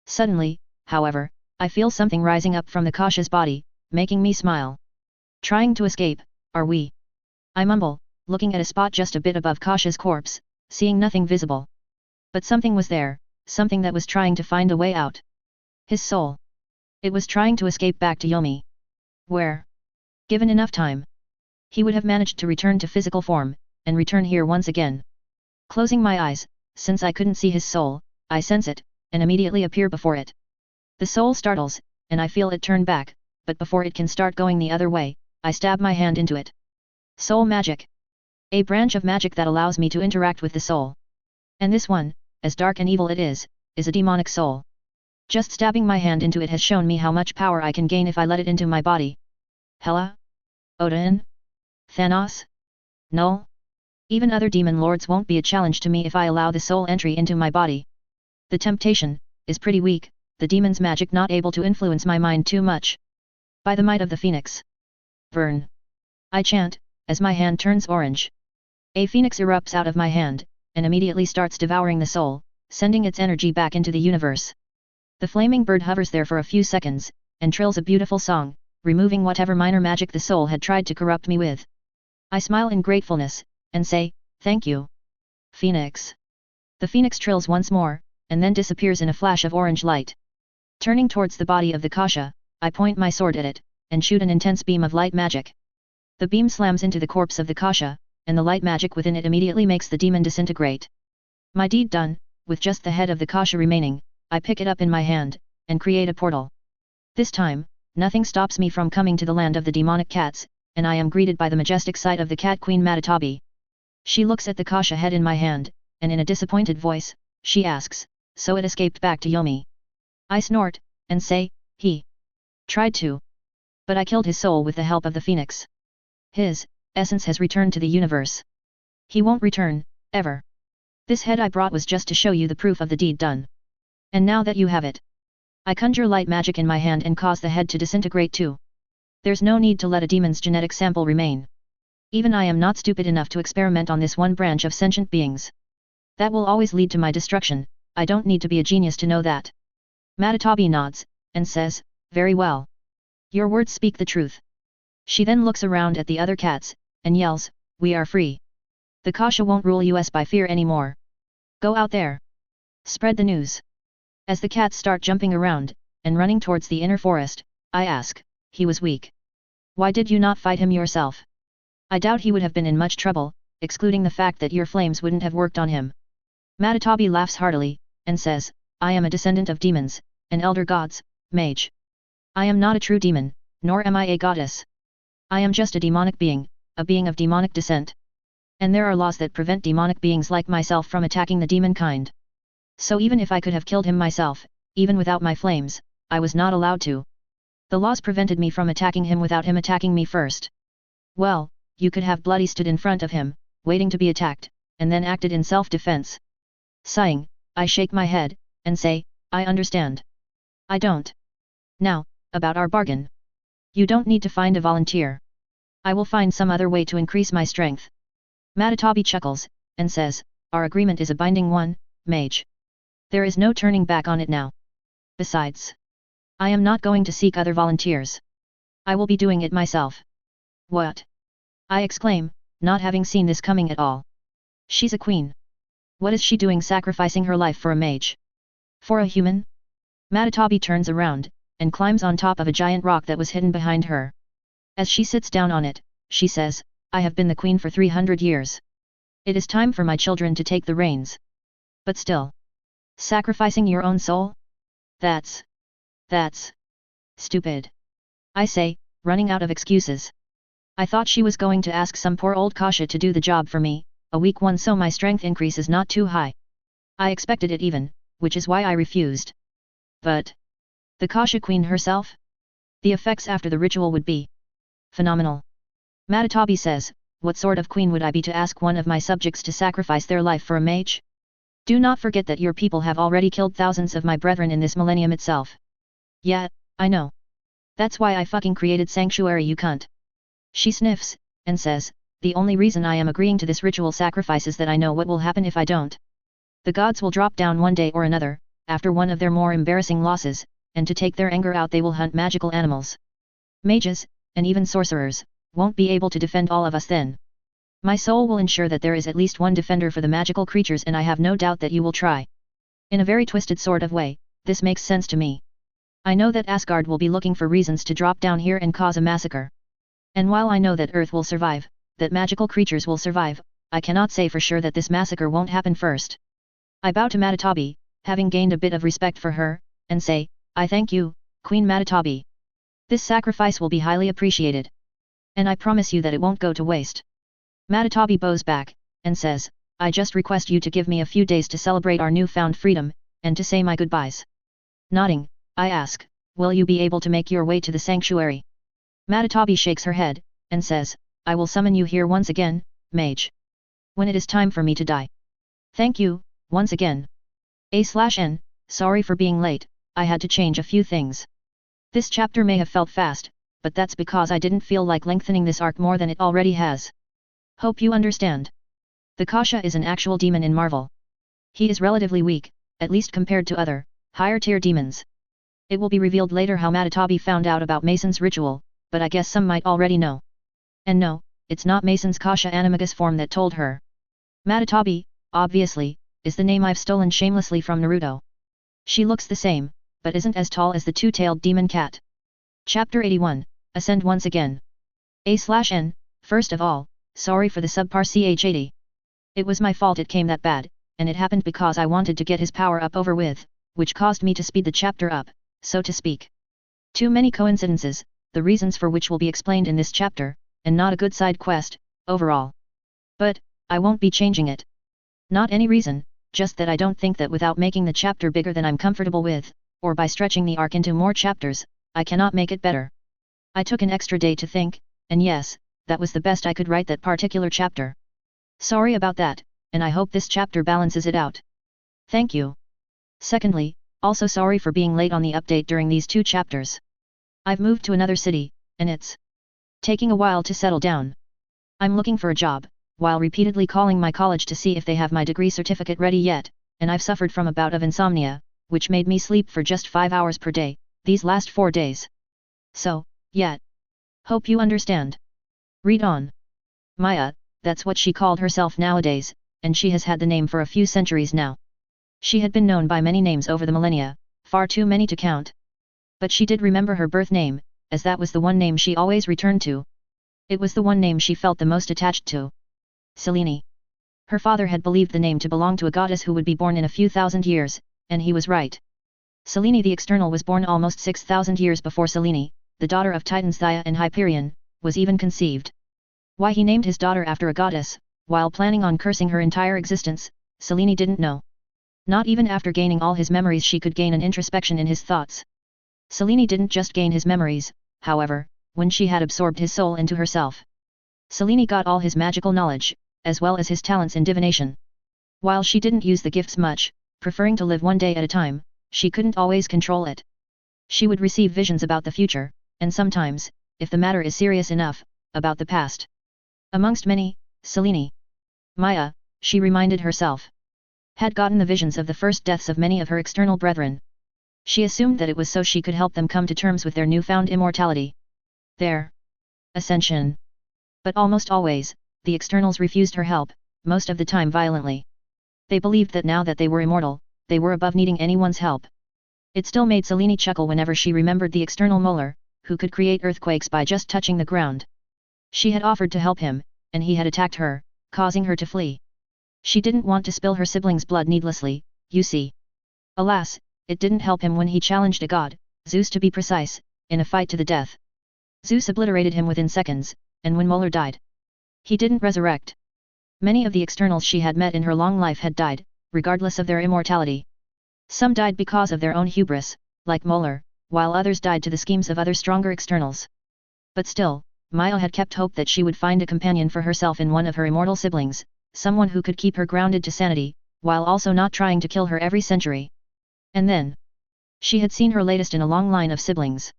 Suddenly, however, I feel something rising up from the Kasha's body, making me smile. Trying to escape, are we? I mumble, looking at a spot just a bit above Kasha's corpse, seeing nothing visible. But something was there, something that was trying to find a way out. His soul. It was trying to escape back to Yomi. Where? Given enough time, he would have managed to return to physical form, and return here once again. Closing my eyes, since I couldn't see his soul, I sense it, and immediately appear before it. The soul startles, and I feel it turn back, but before it can start going the other way, I stab my hand into it. Soul magic. A branch of magic that allows me to interact with the soul. And this one, as dark and evil it is a demonic soul. Just stabbing my hand into it has shown me how much power I can gain if I let it into my body. Hela? Odin? Thanos? Null? Even other demon lords won't be a challenge to me if I allow the soul entry into my body. The temptation is pretty weak, the demon's magic not able to influence my mind too much. By the might of the phoenix. Burn. I chant, as my hand turns orange. A phoenix erupts out of my hand, and immediately starts devouring the soul, sending its energy back into the universe. The flaming bird hovers there for a few seconds, and trills a beautiful song, removing whatever minor magic the soul had tried to corrupt me with. I smile in gratefulness, and say, "Thank you, Phoenix." The phoenix trills once more, and then disappears in a flash of orange light. Turning towards the body of the Kasha, I point my sword at it, and shoot an intense beam of light magic. The beam slams into the corpse of the Kasha, and the light magic within it immediately makes the demon disintegrate. My deed done, with just the head of the Kasha remaining, I pick it up in my hand, and create a portal. This time, nothing stops me from coming to the land of the demonic cats, and I am greeted by the majestic sight of the cat queen Matatabi. She looks at the Kasha head in my hand, and in a disappointed voice, she asks, "So it escaped back to Yomi?" I snort, and say, "He tried to. But I killed his soul with the help of the phoenix. His essence has returned to the universe. He won't return, ever. This head I brought was just to show you the proof of the deed done. And now that you have it, I conjure light magic in my hand and cause the head to disintegrate too. There's no need to let a demon's genetic sample remain. Even I am not stupid enough to experiment on this one branch of sentient beings. That will always lead to my destruction, I don't need to be a genius to know that." Matatabi nods, and says, "Very well. Your words speak the truth." She then looks around at the other cats, and yells, "We are free. The Kasha won't rule us by fear anymore. Go out there. Spread the news." As the cats start jumping around, and running towards the inner forest, I ask, "He was weak. Why did you not fight him yourself? I doubt he would have been in much trouble, excluding the fact that your flames wouldn't have worked on him." Matatabi laughs heartily, and says, "I am a descendant of demons, and elder gods, mage. I am not a true demon, nor am I a goddess. I am just a demonic being, a being of demonic descent. And there are laws that prevent demonic beings like myself from attacking the demon kind. So even if I could have killed him myself, even without my flames, I was not allowed to. The laws prevented me from attacking him without him attacking me first. Well, you could have bloody stood in front of him, waiting to be attacked, and then acted in self-defense." Sighing, I shake my head, and say, "I understand. I don't. Now, about our bargain. You don't need to find a volunteer. I will find some other way to increase my strength." Matatabi chuckles, and says, "Our agreement is a binding one, mage. There is no turning back on it now. Besides, I am not going to seek other volunteers. I will be doing it myself." "What?" I exclaim, not having seen this coming at all. "She's a queen. What is she doing sacrificing her life for a mage? For a human?" Matatabi turns around, and climbs on top of a giant rock that was hidden behind her. As she sits down on it, she says, "I have been the queen for 300 years. It is time for my children to take the reins. But still, sacrificing your own soul? That's stupid," I say, running out of excuses. I thought she was going to ask some poor old Kasha to do the job for me, a weak one so my strength increase is not too high. I expected it even, which is why I refused. But the Kasha queen herself? The effects after the ritual would be phenomenal. Matatabi says, "What sort of queen would I be to ask one of my subjects to sacrifice their life for a mage? Do not forget that your people have already killed thousands of my brethren in this millennium itself." "Yeah, I know. That's why I fucking created sanctuary, you cunt." She sniffs, and says, "The only reason I am agreeing to this ritual sacrifice is that I know what will happen if I don't. The gods will drop down one day or another, after one of their more embarrassing losses, and to take their anger out they will hunt magical animals. Mages, and even sorcerers, won't be able to defend all of us then. My soul will ensure that there is at least one defender for the magical creatures, and I have no doubt that you will try." In a very twisted sort of way, this makes sense to me. I know that Asgard will be looking for reasons to drop down here and cause a massacre. And while I know that Earth will survive, that magical creatures will survive, I cannot say for sure that this massacre won't happen first. I bow to Matatabi, having gained a bit of respect for her, and say, "I thank you, Queen Matatabi. This sacrifice will be highly appreciated." And I promise you that it won't go to waste. Matatabi bows back, and says, I just request you to give me a few days to celebrate our newfound freedom, and to say my goodbyes. Nodding, I ask, will you be able to make your way to the sanctuary? Matatabi shakes her head, and says, I will summon you here once again, mage. When it is time for me to die. Thank you, once again. A/N, sorry for being late, I had to change a few things. This chapter may have felt fast, but that's because I didn't feel like lengthening this arc more than it already has. Hope you understand. The Kasha is an actual demon in Marvel. He is relatively weak, at least compared to other, higher-tier demons. It will be revealed later how Matatabi found out about Mason's ritual, but I guess some might already know. And no, it's not Mason's Kasha animagus form that told her. Matatabi, obviously, is the name I've stolen shamelessly from Naruto. She looks the same, but isn't as tall as the two-tailed demon cat. Chapter 81, Ascend Once Again. A/N, first of all, sorry for the subpar CH80. It was my fault it came that bad, and it happened because I wanted to get his power up over with, which caused me to speed the chapter up, so to speak. Too many coincidences, the reasons for which will be explained in this chapter, and not a good side quest, overall. But, I won't be changing it. Not any reason, just that I don't think that without making the chapter bigger than I'm comfortable with, or by stretching the arc into more chapters, I cannot make it better. I took an extra day to think, and yes, that was the best I could write that particular chapter. Sorry about that, and I hope this chapter balances it out. Thank you. Secondly, also sorry for being late on the update during these two chapters. I've moved to another city, and it's taking a while to settle down. I'm looking for a job, while repeatedly calling my college to see if they have my degree certificate ready yet, and I've suffered from a bout of insomnia, which made me sleep for just 5 hours per day, these last 4 days. So, yeah. Hope you understand. Read on. Maya, that's what she called herself nowadays, and she has had the name for a few centuries now. She had been known by many names over the millennia, far too many to count. But she did remember her birth name, as that was the one name she always returned to. It was the one name she felt the most attached to. Selene. Her father had believed the name to belong to a goddess who would be born in a few thousand years, and he was right. Selene the External was born almost 6,000 years before Selene, the daughter of Titans Thea and Hyperion, was even conceived. Why he named his daughter after a goddess, while planning on cursing her entire existence, Selene didn't know. Not even after gaining all his memories she could gain an introspection in his thoughts. Selene didn't just gain his memories, however, when she had absorbed his soul into herself. Selene got all his magical knowledge, as well as his talents in divination. While she didn't use the gifts much, preferring to live one day at a time, she couldn't always control it. She would receive visions about the future, and sometimes, if the matter is serious enough, about the past. Amongst many, Selene. Maya, she reminded herself, had gotten the visions of the first deaths of many of her external brethren. She assumed that it was so she could help them come to terms with their newfound immortality. Their ascension. But almost always, the externals refused her help, most of the time violently. They believed that now that they were immortal, they were above needing anyone's help. It still made Selene chuckle whenever she remembered the external Molar, who could create earthquakes by just touching the ground. She had offered to help him, and he had attacked her, causing her to flee. She didn't want to spill her siblings' blood needlessly, you see. Alas, it didn't help him when he challenged a god, Zeus to be precise, in a fight to the death. Zeus obliterated him within seconds, and when Molar died, he didn't resurrect. Many of the externals she had met in her long life had died, regardless of their immortality. Some died because of their own hubris, like Molar, while others died to the schemes of other stronger externals. But still, Maya had kept hope that she would find a companion for herself in one of her immortal siblings, someone who could keep her grounded to sanity, while also not trying to kill her every century. And then, she had seen her latest in a long line of siblings.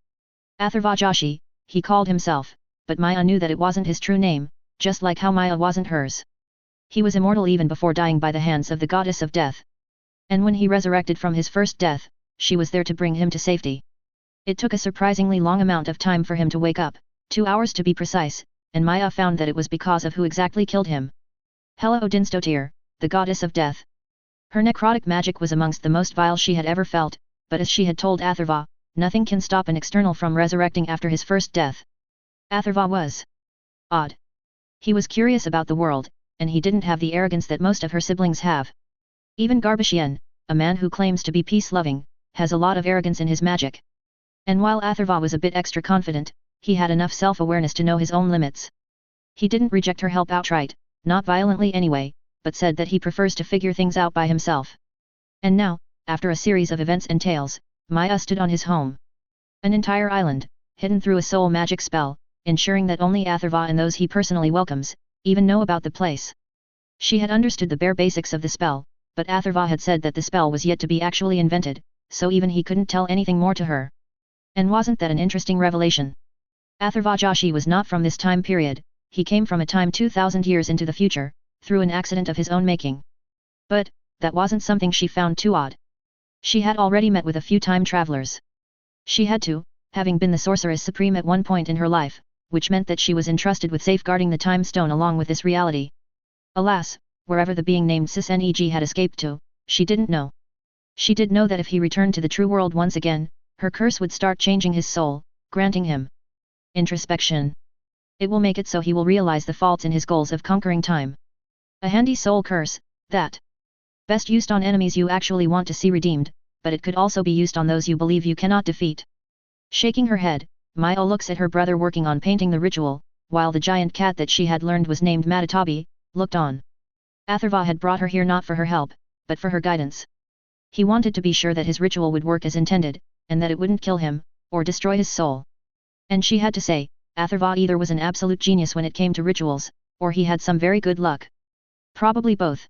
Atharvajashi, he called himself, but Maya knew that it wasn't his true name, just like how Maya wasn't hers. He was immortal even before dying by the hands of the goddess of death. And when he resurrected from his first death, she was there to bring him to safety. It took a surprisingly long amount of time for him to wake up, 2 hours to be precise, and Maya found that it was because of who exactly killed him. Hela Odinstotir, the goddess of death. Her necrotic magic was amongst the most vile she had ever felt, but as she had told Atharva, nothing can stop an external from resurrecting after his first death. Atharva was odd. He was curious about the world, and he didn't have the arrogance that most of her siblings have. Even Garbashien, a man who claims to be peace-loving, has a lot of arrogance in his magic. And while Atharva was a bit extra confident, he had enough self-awareness to know his own limits. He didn't reject her help outright, not violently anyway, but said that he prefers to figure things out by himself. And now, after a series of events and tales, Maya stood on his home. An entire island, hidden through a soul magic spell, ensuring that only Atharva and those he personally welcomes, even know about the place. She had understood the bare basics of the spell, but Atharva had said that the spell was yet to be actually invented, so even he couldn't tell anything more to her. And wasn't that an interesting revelation? Atharva Joshi was not from this time period, he came from a time 2,000 years into the future, through an accident of his own making. But, that wasn't something she found too odd. She had already met with a few time travelers. She had to, having been the sorceress supreme at one point in her life, which meant that she was entrusted with safeguarding the time stone along with this reality. Alas, wherever the being named Sis-Neg had escaped to, she didn't know. She did know that if he returned to the true world once again, her curse would start changing his soul, granting him introspection. It will make it so he will realize the faults in his goals of conquering time. A handy soul curse, that. Best used on enemies you actually want to see redeemed, but it could also be used on those you believe you cannot defeat. Shaking her head, Maya looks at her brother working on painting the ritual, while the giant cat that she had learned was named Matatabi, looked on. Atharva had brought her here not for her help, but for her guidance. He wanted to be sure that his ritual would work as intended, and that it wouldn't kill him, or destroy his soul. And she had to say, Atharva either was an absolute genius when it came to rituals, or he had some very good luck. Probably both.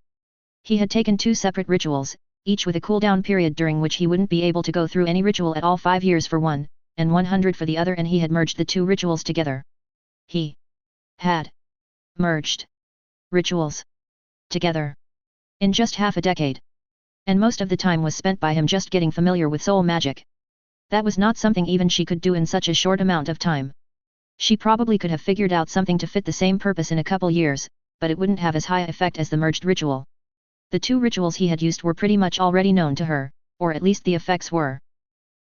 He had taken 2 separate rituals, each with a cooldown period during which he wouldn't be able to go through any ritual at all 5 years for one, and 100 for the other, and he had merged the 2 rituals together. He had merged rituals together in just half a decade. And most of the time was spent by him just getting familiar with soul magic. That was not something even she could do in such a short amount of time. She probably could have figured out something to fit the same purpose in a couple years, but it wouldn't have as high effect as the merged ritual. The 2 rituals he had used were pretty much already known to her, or at least the effects were.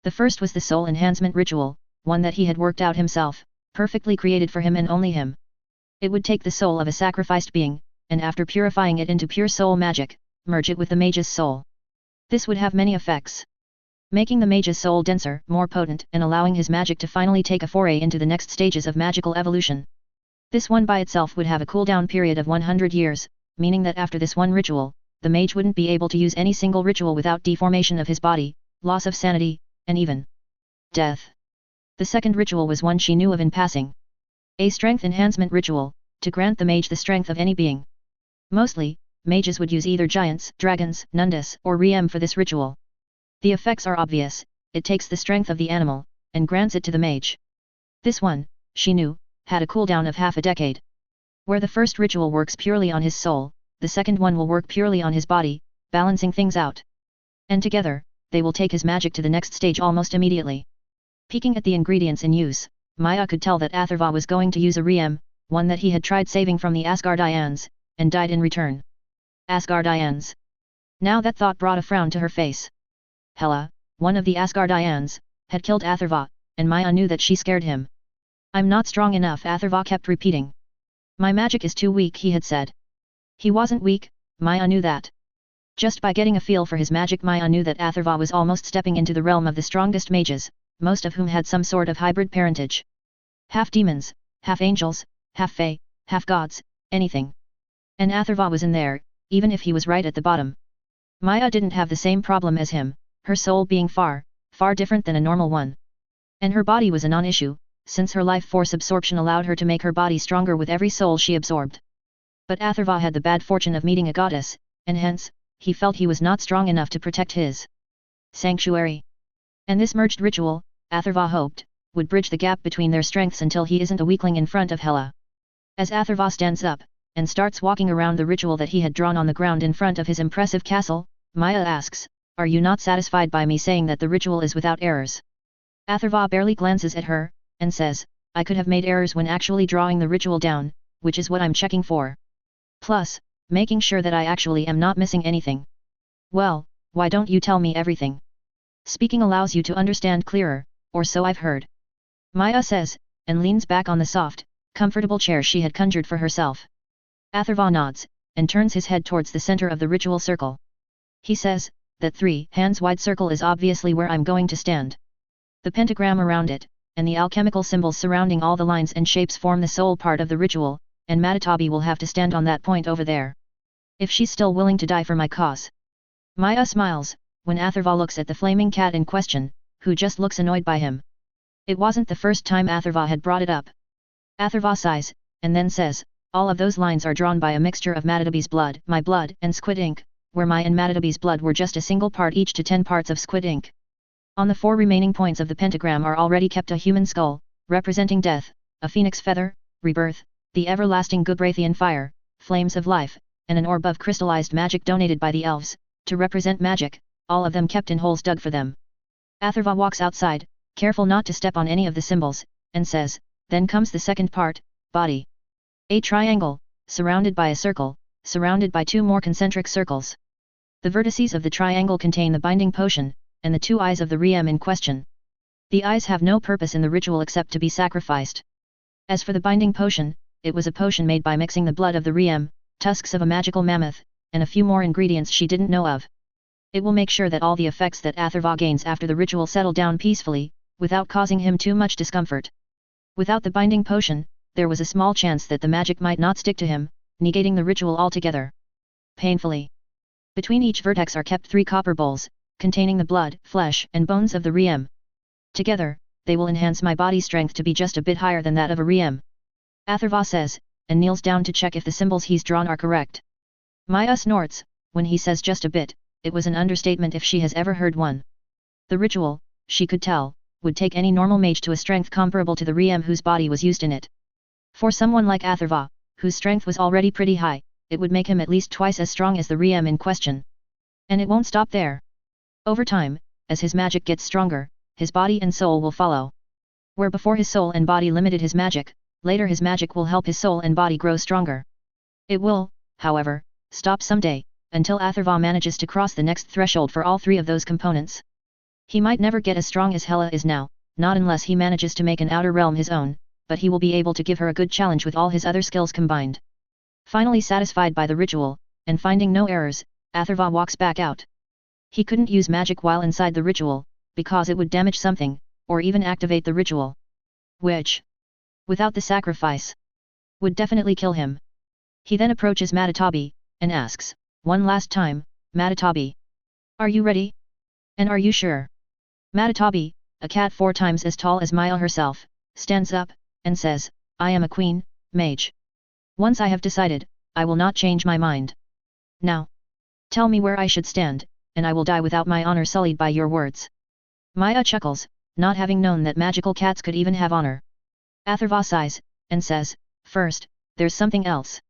The first was the soul enhancement ritual, one that he had worked out himself, perfectly created for him and only him. It would take the soul of a sacrificed being, and after purifying it into pure soul magic, merge it with the mage's soul. This would have many effects. Making the mage's soul denser, more potent, and allowing his magic to finally take a foray into the next stages of magical evolution. This one by itself would have a cooldown period of 100 years, meaning that after this one ritual, the mage wouldn't be able to use any single ritual without deformation of his body, loss of sanity, and even death. The second ritual was one she knew of in passing. A strength enhancement ritual, to grant the mage the strength of any being. Mostly, mages would use either giants, dragons, Nundus, or Riem for this ritual. The effects are obvious, it takes the strength of the animal, and grants it to the mage. This one, she knew, had a cooldown of half a decade. Where the first ritual works purely on his soul, the second one will work purely on his body, balancing things out. And together, they will take his magic to the next stage almost immediately. Peeking at the ingredients in use, Maya could tell that Atharva was going to use a Riem, one that he had tried saving from the Asgardians, and died in return. Asgardians. Now that thought brought a frown to her face. Hela, one of the Asgardians, had killed Atharva, and Maya knew that she scared him. I'm not strong enough, Atharva kept repeating. My magic is too weak, he had said. He wasn't weak, Maya knew that. Just by getting a feel for his magic, Maya knew that Atharva was almost stepping into the realm of the strongest mages, most of whom had some sort of hybrid parentage. Half demons, half angels, half fae, half gods, anything. And Atharva was in there, even if he was right at the bottom. Maya didn't have the same problem as him, her soul being far, far different than a normal one. And her body was a non-issue, since her life force absorption allowed her to make her body stronger with every soul she absorbed. But Atharva had the bad fortune of meeting a goddess, and hence, he felt he was not strong enough to protect his sanctuary. And this merged ritual, Atharva hoped, would bridge the gap between their strengths until he isn't a weakling in front of Hela. As Atharva stands up, and starts walking around the ritual that he had drawn on the ground in front of his impressive castle, Maya asks, "Are you not satisfied by me saying that the ritual is without errors?" Atharva barely glances at her, and says, "I could have made errors when actually drawing the ritual down, which is what I'm checking for. Plus, making sure that I actually am not missing anything." "Well, why don't you tell me everything? Speaking allows you to understand clearer, or so I've heard." Maya says, and leans back on the soft, comfortable chair she had conjured for herself. Atharva nods, and turns his head towards the center of the ritual circle. He says, "That 3 hands wide circle is obviously where I'm going to stand. The pentagram around it, and the alchemical symbols surrounding all the lines and shapes form the soul part of the ritual, and Matatabi will have to stand on that point over there. If she's still willing to die for my cause. Maya smiles, when Atharva looks at the flaming cat in question, who just looks annoyed by him. It wasn't the first time Atharva had brought it up. Atharva sighs, and then says, all of those lines are drawn by a mixture of Matatabi's blood, my blood, and squid ink, where my and Matatabi's blood were just a single part each to 10 parts of squid ink. On the 4 remaining points of the pentagram are already kept a human skull, representing death, a phoenix feather, rebirth, the everlasting Gubrathian fire, flames of life, and an orb of crystallized magic donated by the elves, to represent magic, all of them kept in holes dug for them. Atharva walks outside, careful not to step on any of the symbols, and says, then comes the second part, body. A triangle, surrounded by a circle, surrounded by 2 more concentric circles. The vertices of the triangle contain the binding potion, and the 2 eyes of the Riem in question. The eyes have no purpose in the ritual except to be sacrificed. As for the binding potion, it was a potion made by mixing the blood of the Riem, tusks of a magical mammoth, and a few more ingredients she didn't know of. It will make sure that all the effects that Atharva gains after the ritual settle down peacefully, without causing him too much discomfort. Without the binding potion, there was a small chance that the magic might not stick to him, negating the ritual altogether. Painfully. Between each vertex are kept 3 copper bowls, containing the blood, flesh, and bones of the Riem. Together, they will enhance my body strength to be just a bit higher than that of a Riem. Atharva says, and kneels down to check if the symbols he's drawn are correct. Maya snorts, when he says just a bit, it was an understatement if she has ever heard one. The ritual, she could tell, would take any normal mage to a strength comparable to the Riem whose body was used in it. For someone like Atharva, whose strength was already pretty high, it would make him at least twice as strong as the Riem in question. And it won't stop there. Over time, as his magic gets stronger, his body and soul will follow. Where before his soul and body limited his magic, later his magic will help his soul and body grow stronger. It will, however, stop someday, until Atharva manages to cross the next threshold for all 3 of those components. He might never get as strong as Hela is now, not unless he manages to make an outer realm his own, but he will be able to give her a good challenge with all his other skills combined. Finally satisfied by the ritual, and finding no errors, Atharva walks back out. He couldn't use magic while inside the ritual, because it would damage something, or even activate the ritual. Which, without the sacrifice, would definitely kill him. He then approaches Matatabi, and asks, one last time, Matatabi. Are you ready? And are you sure? Matatabi, a cat 4 times as tall as Maya herself, stands up, and says, I am a queen, mage. Once I have decided, I will not change my mind. Now, tell me where I should stand, and I will die without my honor sullied by your words. Maya chuckles, not having known that magical cats could even have honor. Atharva sighs, and says, first, there's something else.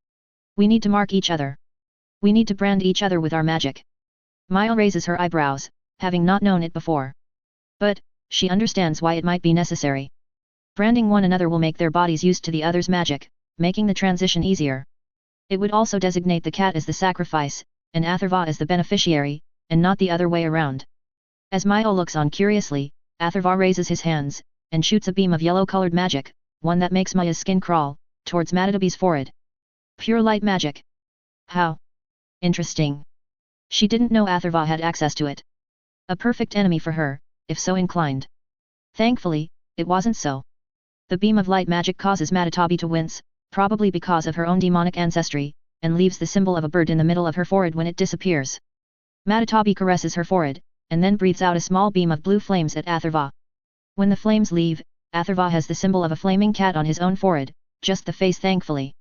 We need to mark each other. We need to brand each other with our magic. Maya raises her eyebrows, having not known it before. But, she understands why it might be necessary. Branding one another will make their bodies used to the other's magic, making the transition easier. It would also designate the cat as the sacrifice, and Atharva as the beneficiary, and not the other way around. As Maya looks on curiously, Atharva raises his hands, and shoots a beam of yellow-colored magic, one that makes Maya's skin crawl, towards Matatabi's forehead. Pure light magic. How interesting. She didn't know Atharva had access to it. A perfect enemy for her, if so inclined. Thankfully, it wasn't so. The beam of light magic causes Matatabi to wince, probably because of her own demonic ancestry, and leaves the symbol of a bird in the middle of her forehead when it disappears. Matatabi caresses her forehead, and then breathes out a small beam of blue flames at Atharva. When the flames leave, Atharva has the symbol of a flaming cat on his own forehead, just the face thankfully.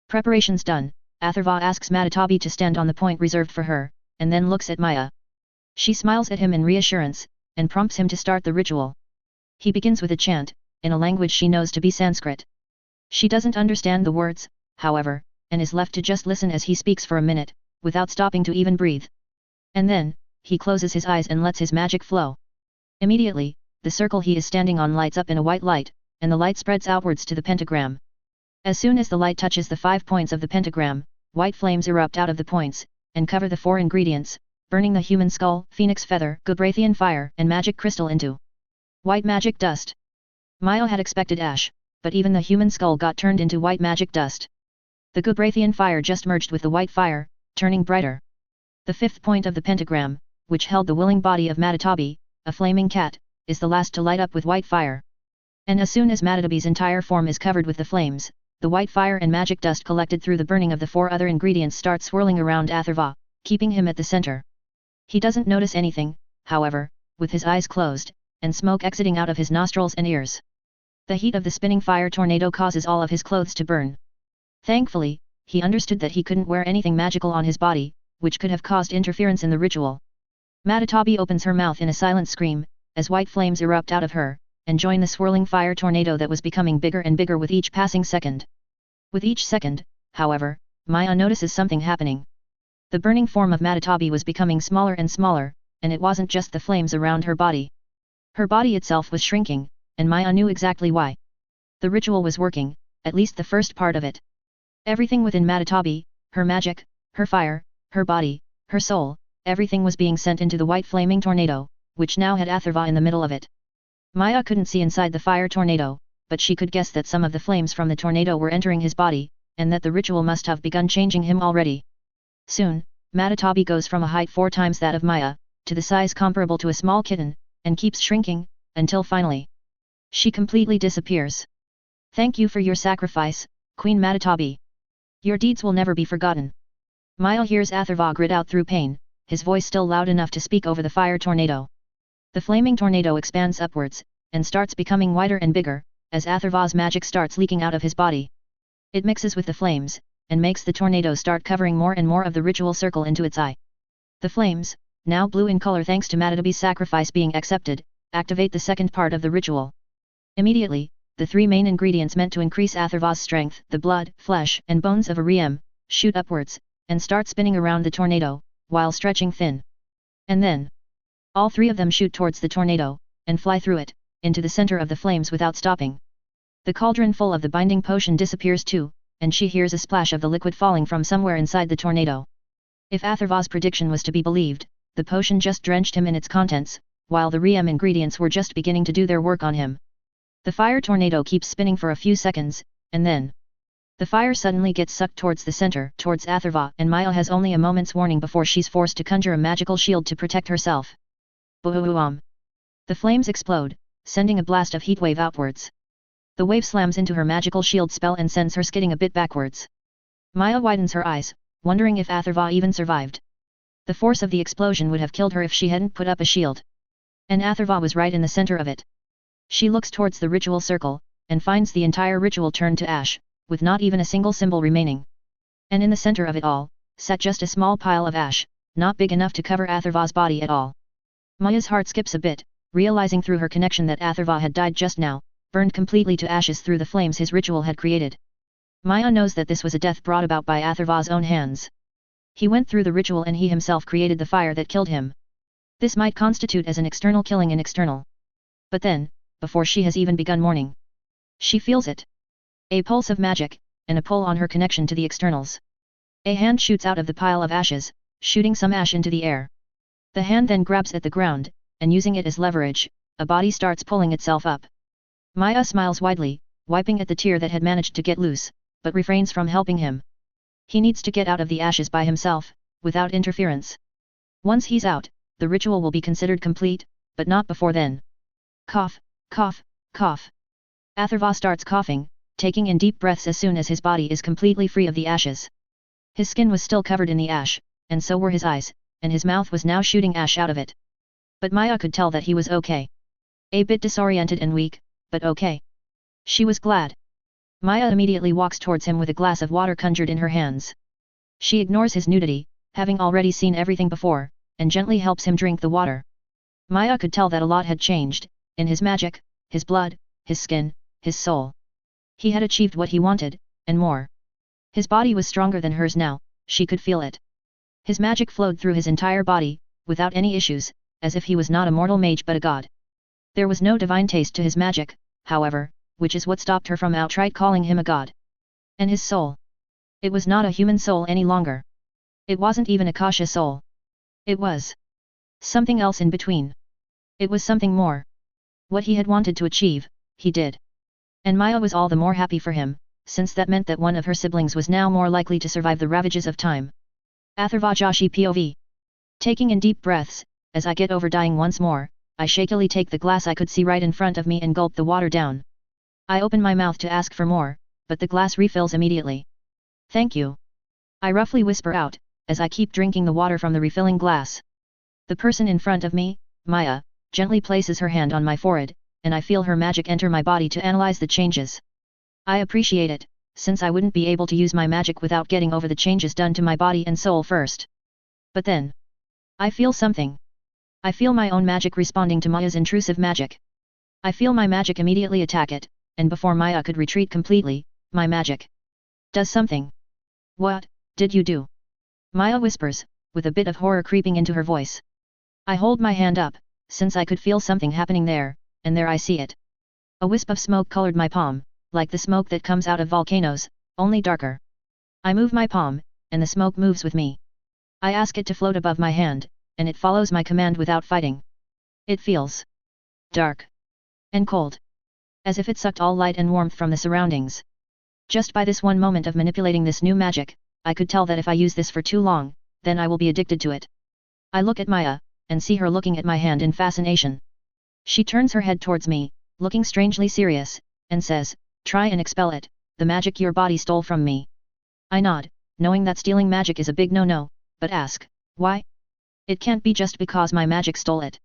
Preparations done, Atharva asks Matatabi to stand on the point reserved for her, and then looks at Maya. She smiles at him in reassurance, and prompts him to start the ritual. He begins with a chant, in a language she knows to be Sanskrit. She doesn't understand the words, however, and is left to just listen as he speaks for a minute, without stopping to even breathe. And then, he closes his eyes and lets his magic flow. Immediately, the circle he is standing on lights up in a white light, and the light spreads outwards to the pentagram. As soon as the light touches the 5 points of the pentagram, white flames erupt out of the points, and cover the 4 ingredients, burning the human skull, phoenix feather, Gubrathian fire, and magic crystal into white magic dust. Maya had expected ash, but even the human skull got turned into white magic dust. The Gubrathian fire just merged with the white fire, turning brighter. The 5th point of the pentagram, which held the willing body of Matatabi, a flaming cat, is the last to light up with white fire. And as soon as Matatabi's entire form is covered with the flames, the white fire and magic dust collected through the burning of the 4 other ingredients start swirling around Atharva, keeping him at the center. He doesn't notice anything, however, with his eyes closed, and smoke exiting out of his nostrils and ears. The heat of the spinning fire tornado causes all of his clothes to burn. Thankfully, he understood that he couldn't wear anything magical on his body, which could have caused interference in the ritual. Matatabi opens her mouth in a silent scream, as white flames erupt out of her, and join the swirling fire tornado that was becoming bigger and bigger with each passing second. With each second, however, Maya notices something happening. The burning form of Matatabi was becoming smaller and smaller, and it wasn't just the flames around her body. Her body itself was shrinking, and Maya knew exactly why. The ritual was working, at least the first part of it. Everything within Matatabi, her magic, her fire, her body, her soul, everything was being sent into the white flaming tornado, which now had Atharva in the middle of it. Maya couldn't see inside the fire tornado, but she could guess that some of the flames from the tornado were entering his body, and that the ritual must have begun changing him already. Soon, Matatabi goes from a height 4 times that of Maya, to the size comparable to a small kitten, and keeps shrinking, until finally, she completely disappears. Thank you for your sacrifice, Queen Matatabi. Your deeds will never be forgotten. Maya hears Atharva grit out through pain, his voice still loud enough to speak over the fire tornado. The flaming tornado expands upwards, and starts becoming wider and bigger, as Atharva's magic starts leaking out of his body. It mixes with the flames, and makes the tornado start covering more and more of the ritual circle into its eye. The flames, now blue in color thanks to Matatabi's sacrifice being accepted, activate the second part of the ritual. Immediately, the 3 main ingredients meant to increase Atharva's strength, the blood, flesh, and bones of a Riem, shoot upwards, and start spinning around the tornado, while stretching thin. And then, all 3 of them shoot towards the tornado, and fly through it, into the center of the flames without stopping. The cauldron full of the binding potion disappears too, and she hears a splash of the liquid falling from somewhere inside the tornado. If Atharva's prediction was to be believed, the potion just drenched him in its contents, while the Riem ingredients were just beginning to do their work on him. The fire tornado keeps spinning for a few seconds, and then, the fire suddenly gets sucked towards the center, towards Atharva, and Maya has only a moment's warning before she's forced to conjure a magical shield to protect herself. Boom! The flames explode, sending a blast of heat wave outwards. The wave slams into her magical shield spell and sends her skidding a bit backwards. Maya widens her eyes, wondering if Atharva even survived. The force of the explosion would have killed her if she hadn't put up a shield. And Atharva was right in the center of it. She looks towards the ritual circle, and finds the entire ritual turned to ash, with not even a single symbol remaining. And in the center of it all, sat just a small pile of ash, not big enough to cover Atharva's body at all. Maya's heart skips a bit, realizing through her connection that Atharva had died just now, burned completely to ashes through the flames his ritual had created. Maya knows that this was a death brought about by Atharva's own hands. He went through the ritual and he himself created the fire that killed him. This might constitute as an external killing in external. But then, before she has even begun mourning, she feels it. A pulse of magic, and a pull on her connection to the externals. A hand shoots out of the pile of ashes, shooting some ash into the air. The hand then grabs at the ground, and using it as leverage, a body starts pulling itself up. Maya smiles widely, wiping at the tear that had managed to get loose, but refrains from helping him. He needs to get out of the ashes by himself, without interference. Once he's out, the ritual will be considered complete, but not before then. Cough, cough, cough. Atharva starts coughing, taking in deep breaths as soon as his body is completely free of the ashes. His skin was still covered in the ash, and so were his eyes, and his mouth was now shooting ash out of it. But Maya could tell that he was okay. A bit disoriented and weak, but okay. She was glad. Maya immediately walks towards him with a glass of water conjured in her hands. She ignores his nudity, having already seen everything before, and gently helps him drink the water. Maya could tell that a lot had changed, in his magic, his blood, his skin, his soul. He had achieved what he wanted, and more. His body was stronger than hers now, she could feel it. His magic flowed through his entire body, without any issues, as if he was not a mortal mage but a god. There was no divine taste to his magic, however, which is what stopped her from outright calling him a god. And his soul. It was not a human soul any longer. It wasn't even a Kasha soul. It was something else in between. It was something more. What he had wanted to achieve, he did. And Maya was all the more happy for him, since that meant that one of her siblings was now more likely to survive the ravages of time. Atharva Joshi POV. Taking in deep breaths, as I get over dying once more, I shakily take the glass I could see right in front of me and gulp the water down, I open my mouth to ask for more, but the glass refills immediately. Thank you. I roughly whisper out, as I keep drinking the water from the refilling glass. The person in front of me, Maya, gently places her hand on my forehead, and I feel her magic enter my body to analyze the changes. I appreciate it, since I wouldn't be able to use my magic without getting over the changes done to my body and soul first. But then, I feel something. I feel my own magic responding to Maya's intrusive magic. I feel my magic immediately attack it, and before Maya could retreat completely, my magic does something. What did you do? Maya whispers, with a bit of horror creeping into her voice. I hold my hand up, since I could feel something happening there, and there I see it. A wisp of smoke colored my palm, like the smoke that comes out of volcanoes, only darker. I move my palm, and the smoke moves with me. I ask it to float above my hand, and it follows my command without fighting. It feels dark and cold, as if it sucked all light and warmth from the surroundings. Just by this one moment of manipulating this new magic, I could tell that if I use this for too long, then I will be addicted to it. I look at Maya, and see her looking at my hand in fascination. She turns her head towards me, looking strangely serious, and says, "Try and expel it, the magic your body stole from me." I nod, knowing that stealing magic is a big no-no, but ask, why? It can't be just because my magic stole it.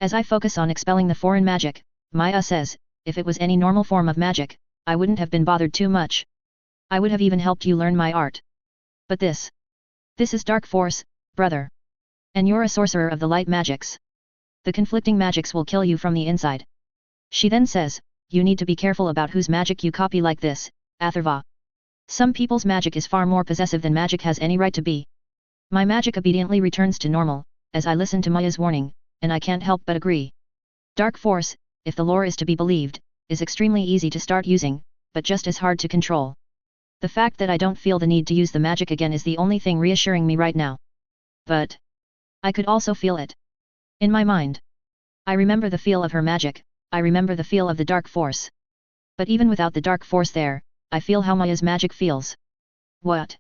As I focus on expelling the foreign magic, Maya says, if it was any normal form of magic, I wouldn't have been bothered too much. I would have even helped you learn my art. But this is dark force, brother. And you're a sorcerer of the light magics. The conflicting magics will kill you from the inside. She then says, you need to be careful about whose magic you copy like this, Atharva. Some people's magic is far more possessive than magic has any right to be. My magic obediently returns to normal, as I listen to Maya's warning, and I can't help but agree. Dark force, if the lore is to be believed, is extremely easy to start using, but just as hard to control. The fact that I don't feel the need to use the magic again is the only thing reassuring me right now. But I could also feel it. In my mind. I remember the feel of her magic, I remember the feel of the dark force. But even without the dark force there, I feel how Maya's magic feels. What?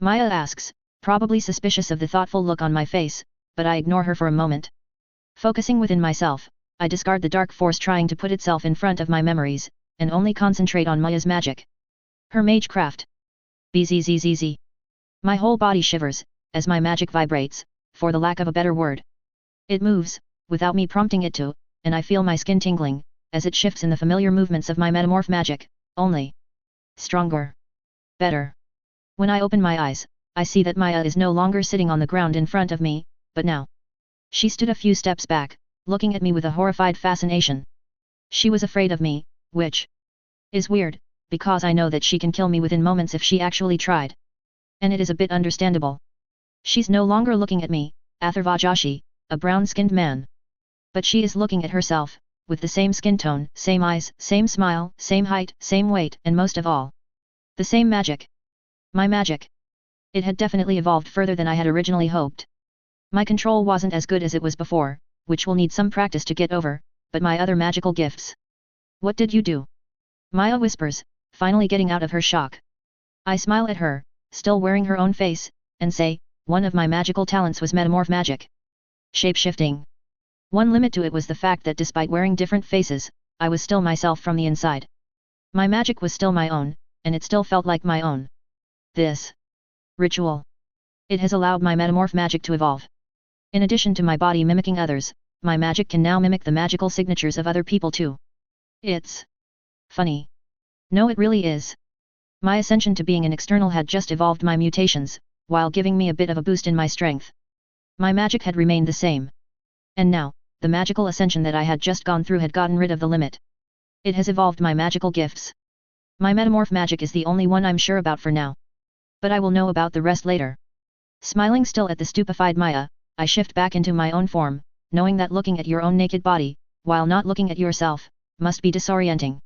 Maya asks, probably suspicious of the thoughtful look on my face, but I ignore her for a moment. Focusing within myself, I discard the dark force trying to put itself in front of my memories, and only concentrate on Maya's magic. Her magecraft. Bzzz. My whole body shivers, as my magic vibrates, for the lack of a better word. It moves, without me prompting it to, and I feel my skin tingling, as it shifts in the familiar movements of my metamorph magic, only stronger. Better. When I open my eyes, I see that Maya is no longer sitting on the ground in front of me, but now she stood a few steps back, looking at me with a horrified fascination. She was afraid of me, which is weird, because I know that she can kill me within moments if she actually tried. And it is a bit understandable. She's no longer looking at me, Atharva Joshi, a brown-skinned man. But she is looking at herself, with the same skin tone, same eyes, same smile, same height, same weight, and most of all, the same magic. My magic. It had definitely evolved further than I had originally hoped. My control wasn't as good as it was before, which will need some practice to get over, but my other magical gifts. What did you do? Maya whispers, finally getting out of her shock. I smile at her, still wearing her own face, and say, one of my magical talents was metamorph magic. Shape-shifting. One limit to it was the fact that despite wearing different faces, I was still myself from the inside. My magic was still my own, and it still felt like my own. This ritual. It has allowed my metamorph magic to evolve. In addition to my body mimicking others, my magic can now mimic the magical signatures of other people too. It's funny. No, it really is. My ascension to being an external had just evolved my mutations, while giving me a bit of a boost in my strength. My magic had remained the same. And now, the magical ascension that I had just gone through had gotten rid of the limit. It has evolved my magical gifts. My metamorph magic is the only one I'm sure about for now. But I will know about the rest later. Smiling still at the stupefied Maya, I shift back into my own form, knowing that looking at your own naked body, while not looking at yourself, must be disorienting.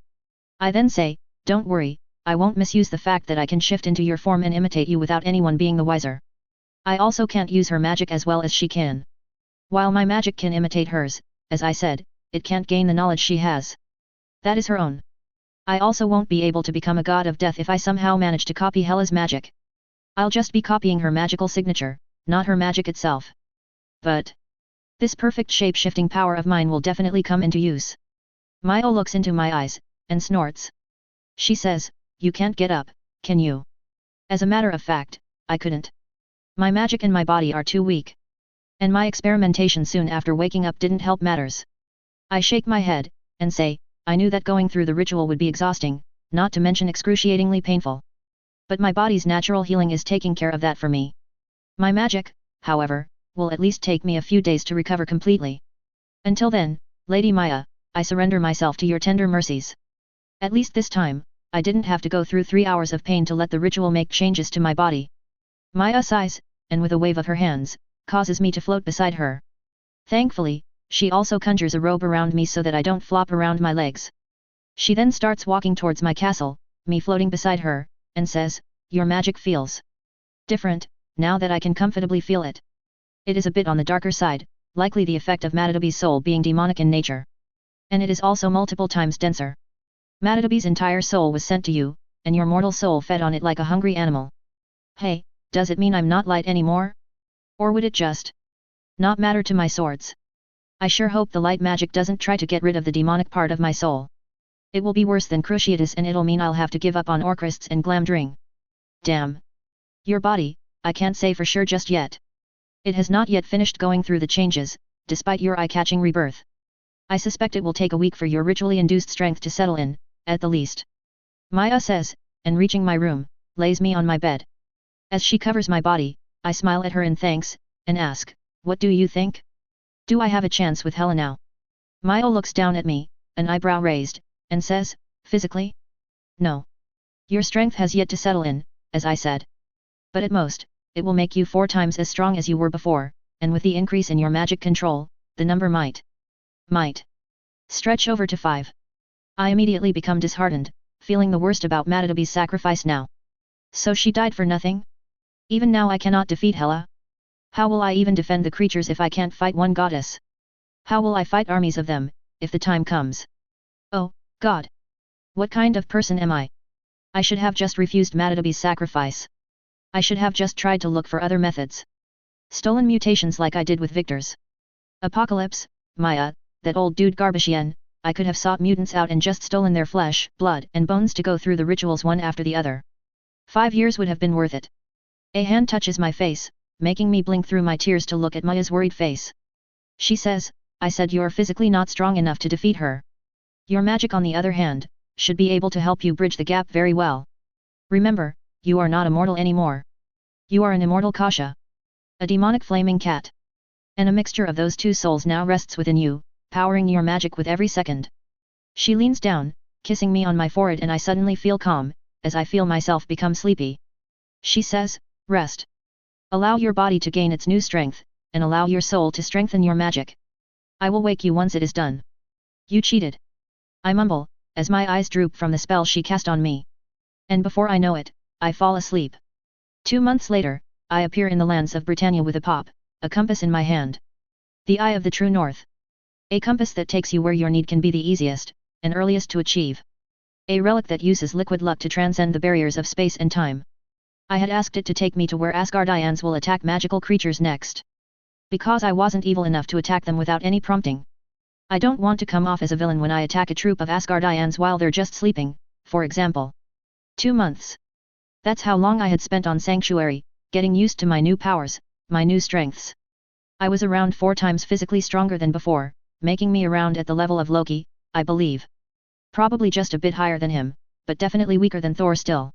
I then say, don't worry, I won't misuse the fact that I can shift into your form and imitate you without anyone being the wiser. I also can't use her magic as well as she can. While my magic can imitate hers, as I said, it can't gain the knowledge she has. That is her own. I also won't be able to become a god of death if I somehow manage to copy Hela's magic. I'll just be copying her magical signature, not her magic itself. But this perfect shape-shifting power of mine will definitely come into use. Maya looks into my eyes, and snorts. She says, "You can't get up, can you?" As a matter of fact, I couldn't. My magic and my body are too weak. And my experimentation soon after waking up didn't help matters. I shake my head, and say, I knew that going through the ritual would be exhausting, not to mention excruciatingly painful. But my body's natural healing is taking care of that for me. My magic, however, will at least take me a few days to recover completely. Until then, Lady Maya, I surrender myself to your tender mercies. At least this time, I didn't have to go through 3 hours of pain to let the ritual make changes to my body. Maya sighs, and with a wave of her hands, causes me to float beside her. Thankfully, she also conjures a robe around me so that I don't flop around my legs. She then starts walking towards my castle, me floating beside her, and says, "Your magic feels different, now that I can comfortably feel it. It is a bit on the darker side, likely the effect of Matatabi's soul being demonic in nature. And it is also multiple times denser. Matatabi's entire soul was sent to you, and your mortal soul fed on it like a hungry animal. Hey, does it mean I'm not light anymore? Or would it just not matter to my swords? I sure hope the light magic doesn't try to get rid of the demonic part of my soul. It will be worse than Cruciatus, and it'll mean I'll have to give up on Orcrists and Glamdring. Damn. Your body, I can't say for sure just yet. It has not yet finished going through the changes, despite your eye-catching rebirth. I suspect it will take a week for your ritually induced strength to settle in, at the least. Maya says, and reaching my room, lays me on my bed. As she covers my body, I smile at her in thanks, and ask, "What do you think? Do I have a chance with Hela now?" Maya looks down at me, an eyebrow raised, and says, "Physically? No. Your strength has yet to settle in, as I said. But at most, it will make you 4 times as strong as you were before, and with the increase in your magic control, the number might stretch over to 5. I immediately become disheartened, feeling the worst about Matatabi's sacrifice now. So she died for nothing? Even now I cannot defeat Hela? How will I even defend the creatures if I can't fight one goddess? How will I fight armies of them, if the time comes? Oh, God! What kind of person am I? I should have just refused Matatabi's sacrifice. I should have just tried to look for other methods. Stolen mutations like I did with Victor's Apocalypse, Maya, that old dude Garbashian. I could have sought mutants out and just stolen their flesh, blood, and bones to go through the rituals one after the other. 5 years would have been worth it. A hand touches my face, making me blink through my tears to look at Maya's worried face. She says, "I said you're physically not strong enough to defeat her. Your magic, on the other hand, should be able to help you bridge the gap very well. Remember, you are not immortal anymore. You are an immortal Kasha. A demonic flaming cat. And a mixture of those 2 souls now rests within you, powering your magic with every second." She leans down, kissing me on my forehead, and I suddenly feel calm, as I feel myself become sleepy. She says, "Rest. Allow your body to gain its new strength, and allow your soul to strengthen your magic. I will wake you once it is done." "You cheated." I mumble, as my eyes droop from the spell she cast on me. And before I know it, I fall asleep. 2 months later, I appear in the lands of Britannia with a pop, a compass in my hand. The eye of the true north. A compass that takes you where your need can be the easiest, and earliest to achieve. A relic that uses liquid luck to transcend the barriers of space and time. I had asked it to take me to where Asgardians will attack magical creatures next. Because I wasn't evil enough to attack them without any prompting. I don't want to come off as a villain when I attack a troop of Asgardians while they're just sleeping, for example. 2 months. That's how long I had spent on Sanctuary, getting used to my new powers, my new strengths. I was around 4 times physically stronger than before, making me around at the level of Loki, I believe. Probably just a bit higher than him, but definitely weaker than Thor still.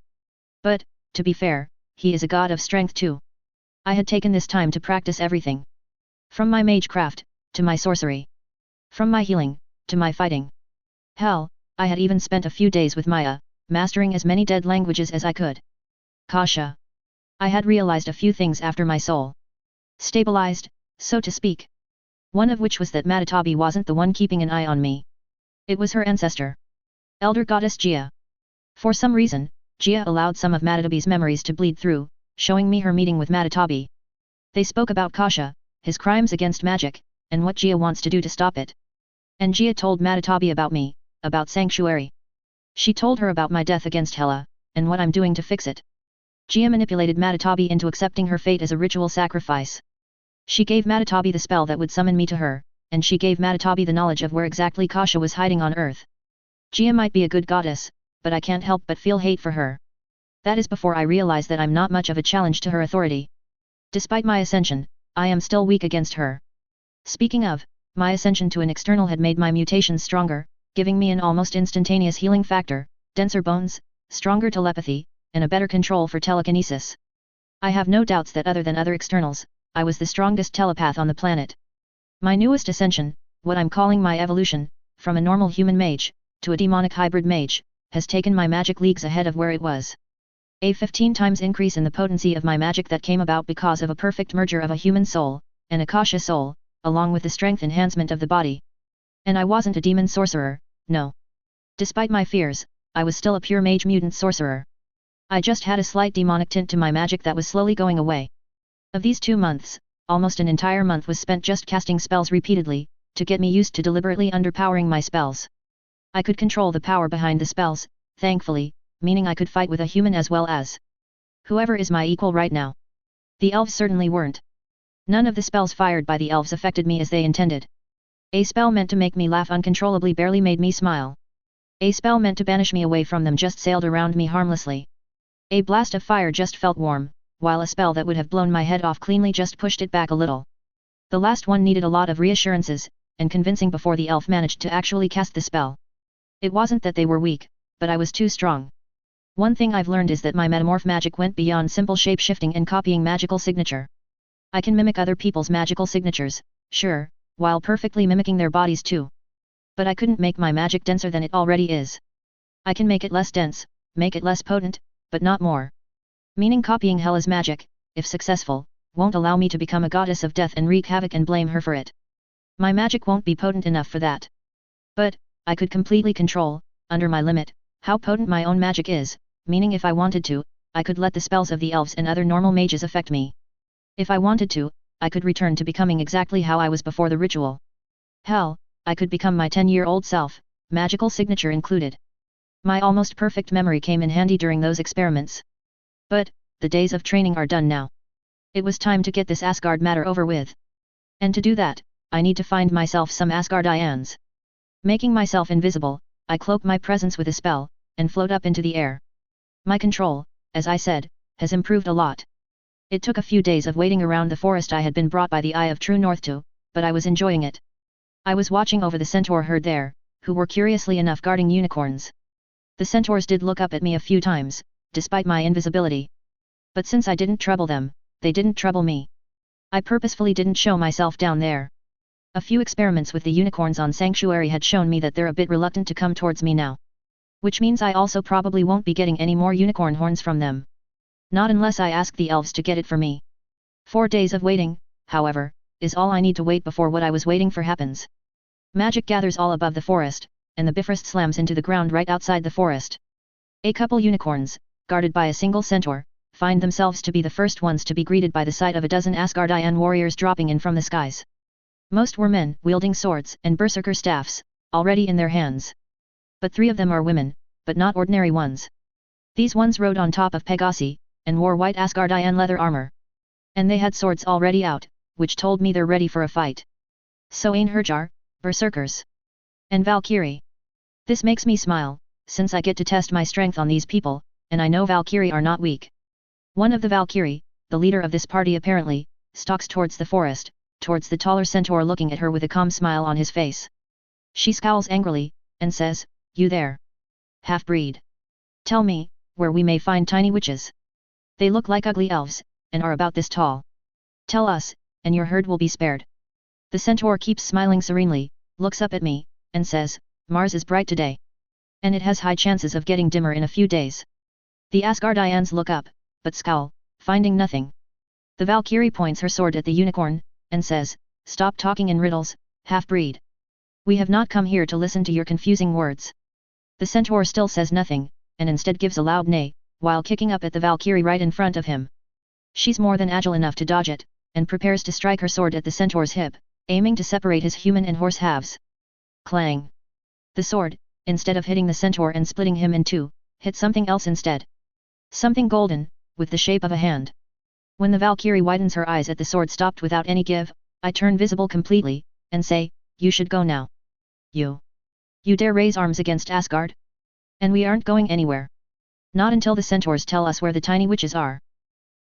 But, to be fair, he is a god of strength too. I had taken this time to practice everything. From my magecraft, to my sorcery. From my healing, to my fighting. Hell, I had even spent a few days with Maya, mastering as many dead languages as I could. Kasha. I had realized a few things after my soul stabilized, so to speak. One of which was that Matatabi wasn't the one keeping an eye on me. It was her ancestor. Elder Goddess Gia. For some reason, Gia allowed some of Matatabi's memories to bleed through, showing me her meeting with Matatabi. They spoke about Kasha, his crimes against magic, and what Gia wants to do to stop it. And Gia told Matatabi about me, about Sanctuary. She told her about my death against Hela, and what I'm doing to fix it. Gia manipulated Matatabi into accepting her fate as a ritual sacrifice. She gave Matatabi the spell that would summon me to her, and she gave Matatabi the knowledge of where exactly Kasha was hiding on Earth. Gia might be a good goddess, but I can't help but feel hate for her. That is before I realize that I'm not much of a challenge to her authority. Despite my ascension, I am still weak against her. Speaking of, my ascension to an external had made my mutations stronger, giving me an almost instantaneous healing factor, denser bones, stronger telepathy, and a better control for telekinesis. I have no doubts that other than other externals, I was the strongest telepath on the planet. My newest ascension, what I'm calling my evolution, from a normal human mage, to a demonic hybrid mage, has taken my magic leagues ahead of where it was. A 15 times increase in the potency of my magic that came about because of a perfect merger of a human soul, and a Kasha soul, along with the strength enhancement of the body. And I wasn't a demon sorcerer, no. Despite my fears, I was still a pure mage mutant sorcerer. I just had a slight demonic tint to my magic that was slowly going away. Of these 2 months, almost an entire month was spent just casting spells repeatedly, to get me used to deliberately underpowering my spells. I could control the power behind the spells, thankfully, meaning I could fight with a human as well as whoever is my equal right now. The elves certainly weren't. None of the spells fired by the elves affected me as they intended. A spell meant to make me laugh uncontrollably barely made me smile. A spell meant to banish me away from them just sailed around me harmlessly. A blast of fire just felt warm, while a spell that would have blown my head off cleanly just pushed it back a little. The last one needed a lot of reassurances, and convincing before the elf managed to actually cast the spell. It wasn't that they were weak, but I was too strong. One thing I've learned is that my metamorph magic went beyond simple shape-shifting and copying magical signature. I can mimic other people's magical signatures, sure, while perfectly mimicking their bodies too. But I couldn't make my magic denser than it already is. I can make it less dense, make it less potent, but not more. Meaning copying Hela's magic, if successful, won't allow me to become a goddess of death and wreak havoc and blame her for it. My magic won't be potent enough for that. But, I could completely control, under my limit, how potent my own magic is, meaning if I wanted to, I could let the spells of the elves and other normal mages affect me. If I wanted to, I could return to becoming exactly how I was before the ritual. Hell, I could become my 10-year-old self, magical signature included. My almost perfect memory came in handy during those experiments. But, the days of training are done now. It was time to get this Asgard matter over with. And to do that, I need to find myself some Asgardians. Making myself invisible, I cloak my presence with a spell, and float up into the air. My control, as I said, has improved a lot. It took a few days of waiting around the forest I had been brought by the Eye of True North to, but I was enjoying it. I was watching over the centaur herd there, who were curiously enough guarding unicorns. The centaurs did look up at me a few times, despite my invisibility. But since I didn't trouble them, they didn't trouble me. I purposefully didn't show myself down there. A few experiments with the unicorns on Sanctuary had shown me that they're a bit reluctant to come towards me now. Which means I also probably won't be getting any more unicorn horns from them. Not unless I ask the elves to get it for me. 4 days of waiting, however, is all I need to wait before what I was waiting for happens. Magic gathers all above the forest, and the Bifrost slams into the ground right outside the forest. A couple unicorns, guarded by a single centaur, find themselves to be the first ones to be greeted by the sight of a dozen Asgardian warriors dropping in from the skies. Most were men wielding swords and berserker staffs, already in their hands. But 3 of them are women, but not ordinary ones. These ones rode on top of Pegasi, and wore white Asgardian leather armor. And they had swords already out, which told me they're ready for a fight. So Einherjar, berserkers. And Valkyrie. This makes me smile, since I get to test my strength on these people, and I know Valkyrie are not weak. One of the Valkyrie, the leader of this party apparently, stalks towards the forest, towards the taller centaur looking at her with a calm smile on his face. She scowls angrily, and says, "You there? Half-breed. Tell me, where we may find tiny witches. They look like ugly elves, and are about this tall. Tell us, and your herd will be spared." The centaur keeps smiling serenely, looks up at me, and says, "Mars is bright today. And it has high chances of getting dimmer in a few days." The Asgardians look up, but scowl, finding nothing. The Valkyrie points her sword at the unicorn, and says, "Stop talking in riddles, half-breed. We have not come here to listen to your confusing words." The centaur still says nothing, and instead gives a loud neigh, while kicking up at the Valkyrie right in front of him. She's more than agile enough to dodge it, and prepares to strike her sword at the centaur's hip, aiming to separate his human and horse halves. Clang! The sword, instead of hitting the centaur and splitting him in two, hit something else instead. Something golden, with the shape of a hand. When the Valkyrie widens her eyes at the sword stopped without any give, I turn visible completely, and say, "You should go now. You You dare raise arms against Asgard? And we aren't going anywhere. Not until the centaurs tell us where the tiny witches are.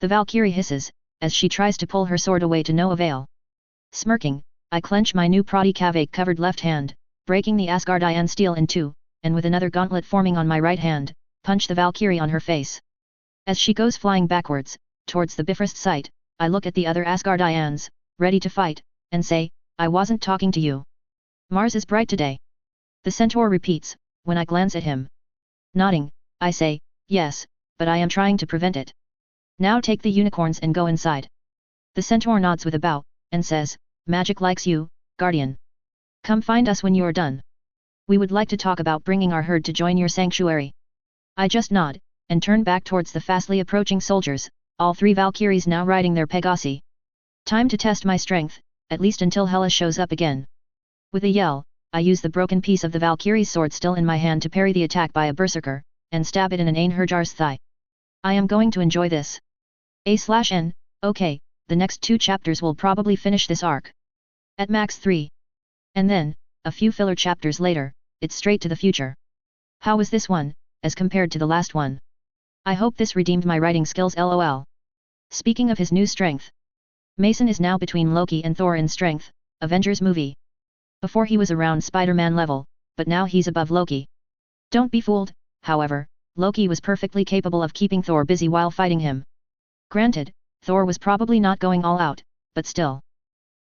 The Valkyrie hisses, as she tries to pull her sword away to no avail. Smirking, I clench my new Prodi Kavake covered left hand, breaking the Asgardian steel in two, and with another gauntlet forming on my right hand, punch the Valkyrie on her face. As she goes flying backwards, towards the Bifrost site, I look at the other Asgardians, ready to fight, and say, I wasn't talking to you. Mars is bright today. The centaur repeats, when I glance at him. Nodding, I say, yes, but I am trying to prevent it. Now take the unicorns and go inside. The centaur nods with a bow, and says, magic likes you, Guardian. Come find us when you are done. We would like to talk about bringing our herd to join your sanctuary. I just nod, and turn back towards the fastly approaching soldiers, all three Valkyries now riding their Pegasi. Time to test my strength, at least until Hela shows up again. With a yell, I use the broken piece of the Valkyrie's sword still in my hand to parry the attack by a berserker, and stab it in an Einherjar's thigh. I am going to enjoy this. A/N, okay, the next 2 chapters will probably finish this arc. At max 3. And then, a few filler chapters later, it's straight to the future. How was this one, as compared to the last one? I hope this redeemed my writing skills lol. Speaking of his new strength. Mason is now between Loki and Thor in strength, Avengers movie. Before he was around Spider-Man level, but now he's above Loki. Don't be fooled, however, Loki was perfectly capable of keeping Thor busy while fighting him. Granted, Thor was probably not going all out, but still.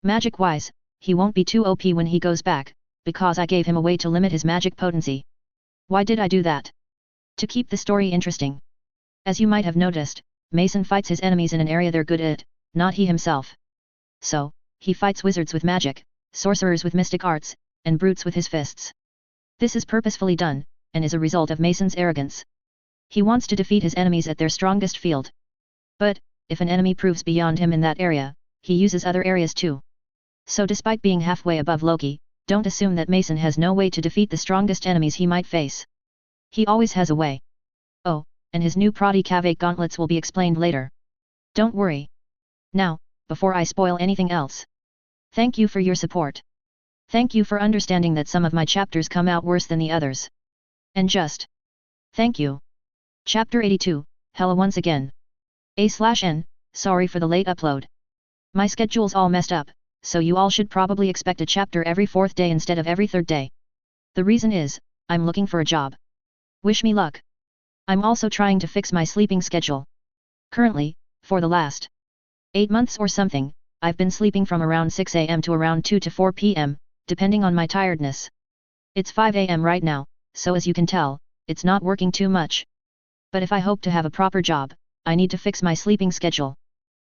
Magic-wise, he won't be too OP when he goes back, because I gave him a way to limit his magic potency. Why did I do that? To keep the story interesting. As you might have noticed, Mason fights his enemies in an area they're good at, not he himself. So, he fights wizards with magic, sorcerers with mystic arts, and brutes with his fists. This is purposefully done, and is a result of Mason's arrogance. He wants to defeat his enemies at their strongest field. But, if an enemy proves beyond him in that area, he uses other areas too. So despite being halfway above Loki, don't assume that Mason has no way to defeat the strongest enemies he might face. He always has a way. Oh, and his new Prodi Kavake gauntlets will be explained later. Don't worry. Now, before I spoil anything else. Thank you for your support. Thank you for understanding that some of my chapters come out worse than the others. And just. Thank you. Chapter 82, Hela once again. A/N, sorry for the late upload. My schedule's all messed up, so you all should probably expect a chapter every 4th day instead of every 3rd day. The reason is, I'm looking for a job. Wish me luck. I'm also trying to fix my sleeping schedule. Currently, for the last 8 months or something, I've been sleeping from around 6 am to around 2 to 4 pm, depending on my tiredness. It's 5 am right now, so as you can tell, it's not working too much. But if I hope to have a proper job, I need to fix my sleeping schedule.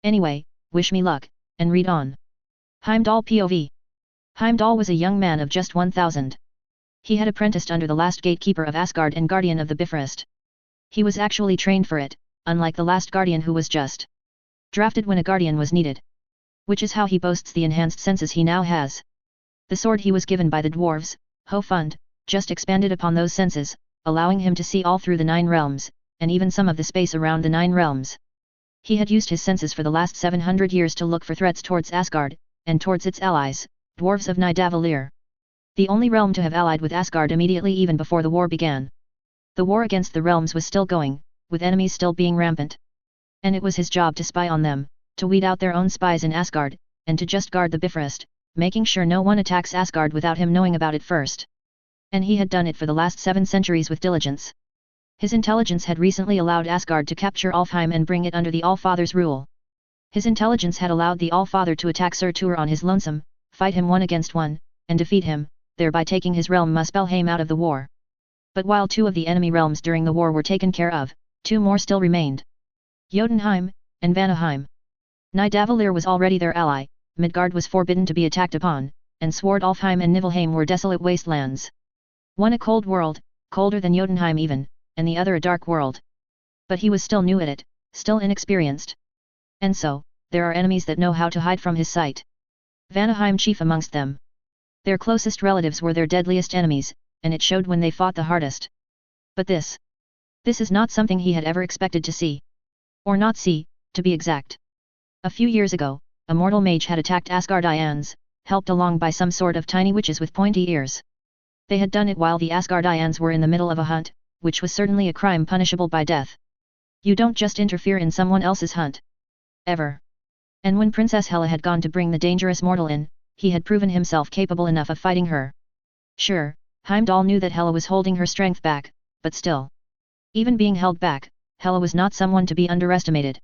Anyway, wish me luck, and read on. Heimdall POV. Heimdall was a young man of just 1000. He had apprenticed under the last gatekeeper of Asgard and guardian of the Bifrost. He was actually trained for it, unlike the last guardian who was just drafted when a guardian was needed. Which is how he boasts the enhanced senses he now has. The sword he was given by the dwarves, Hofund, just expanded upon those senses, allowing him to see all through the 9 realms, and even some of the space around the 9 realms. He had used his senses for the last 700 years to look for threats towards Asgard, and towards its allies, dwarves of Nidavellir. The only realm to have allied with Asgard immediately even before the war began. The war against the realms was still going, with enemies still being rampant. And it was his job to spy on them, to weed out their own spies in Asgard, and to just guard the Bifrost, making sure no one attacks Asgard without him knowing about it first. And he had done it for the last 7 centuries with diligence. His intelligence had recently allowed Asgard to capture Alfheim and bring it under the Allfather's rule. His intelligence had allowed the Allfather to attack Surtur on his lonesome, fight him 1 against 1, and defeat him, thereby taking his realm Muspelheim out of the war. But while 2 of the enemy realms during the war were taken care of, 2 more still remained. Jotunheim, and Vanaheim. Nidavellir was already their ally, Midgard was forbidden to be attacked upon, and Sword Alfheim and Niflheim were desolate wastelands. One a cold world, colder than Jotunheim even, and the other a dark world. But he was still new at it, still inexperienced. And so, there are enemies that know how to hide from his sight. Vanaheim chief amongst them. Their closest relatives were their deadliest enemies, and it showed when they fought the hardest. But this is not something he had ever expected to see. Or not see, to be exact. A few years ago, a mortal mage had attacked Asgardians, helped along by some sort of tiny witches with pointy ears. They had done it while the Asgardians were in the middle of a hunt, which was certainly a crime punishable by death. You don't just interfere in someone else's hunt. Ever. And when Princess Hela had gone to bring the dangerous mortal in, he had proven himself capable enough of fighting her. Sure, Heimdall knew that Hela was holding her strength back, but still. Even being held back, Hela was not someone to be underestimated.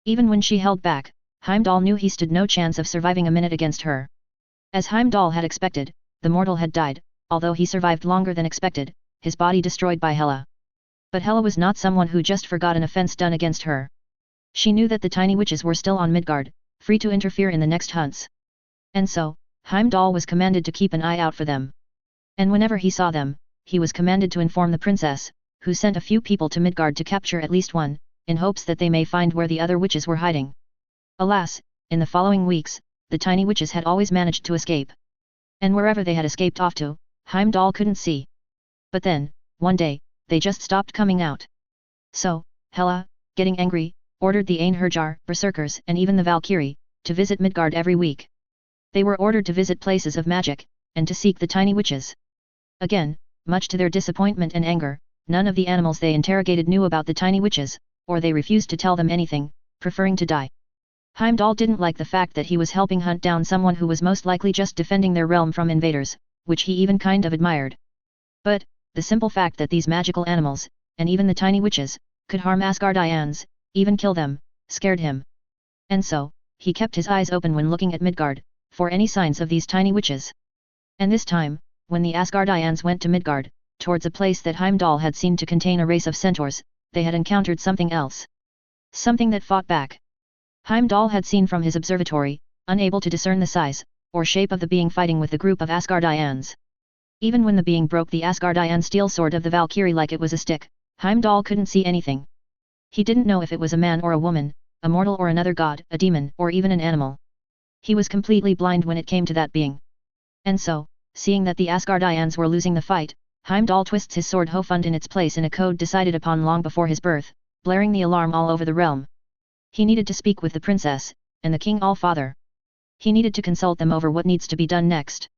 Even when she held back, Heimdall knew he stood no chance of surviving a minute against her. As Heimdall had expected, the mortal had died, although he survived longer than expected, his body destroyed by Hela. But Hela was not someone who just forgot an offense done against her. She knew that the tiny witches were still on Midgard, free to interfere in the next hunts. And so, Heimdall was commanded to keep an eye out for them. And whenever he saw them, he was commanded to inform the princess, who sent a few people to Midgard to capture at least one, in hopes that they may find where the other witches were hiding. Alas, in the following weeks, the tiny witches had always managed to escape. And wherever they had escaped off to, Heimdall couldn't see. But then, one day, they just stopped coming out. So, Hela, getting angry, ordered the Einherjar, berserkers and even the Valkyrie, to visit Midgard every week. They were ordered to visit places of magic, and to seek the tiny witches. Again, much to their disappointment and anger, none of the animals they interrogated knew about the tiny witches, or they refused to tell them anything, preferring to die. Heimdall didn't like the fact that he was helping hunt down someone who was most likely just defending their realm from invaders, which he even kind of admired. But, the simple fact that these magical animals, and even the tiny witches, could harm Asgardians, even kill them, scared him. And so, he kept his eyes open when looking at Midgard, for any signs of these tiny witches. And this time, when the Asgardians went to Midgard, towards a place that Heimdall had seen to contain a race of centaurs, they had encountered something else. Something that fought back. Heimdall had seen from his observatory, unable to discern the size, or shape of the being fighting with the group of Asgardians. Even when the being broke the Asgardian steel sword of the Valkyrie like it was a stick, Heimdall couldn't see anything. He didn't know if it was a man or a woman, a mortal or another god, a demon, or even an animal. He was completely blind when it came to that being. And so, seeing that the Asgardians were losing the fight, Heimdall twists his sword Hofund in its place in a code decided upon long before his birth, blaring the alarm all over the realm. He needed to speak with the princess, and the king all-father. He needed to consult them over what needs to be done next.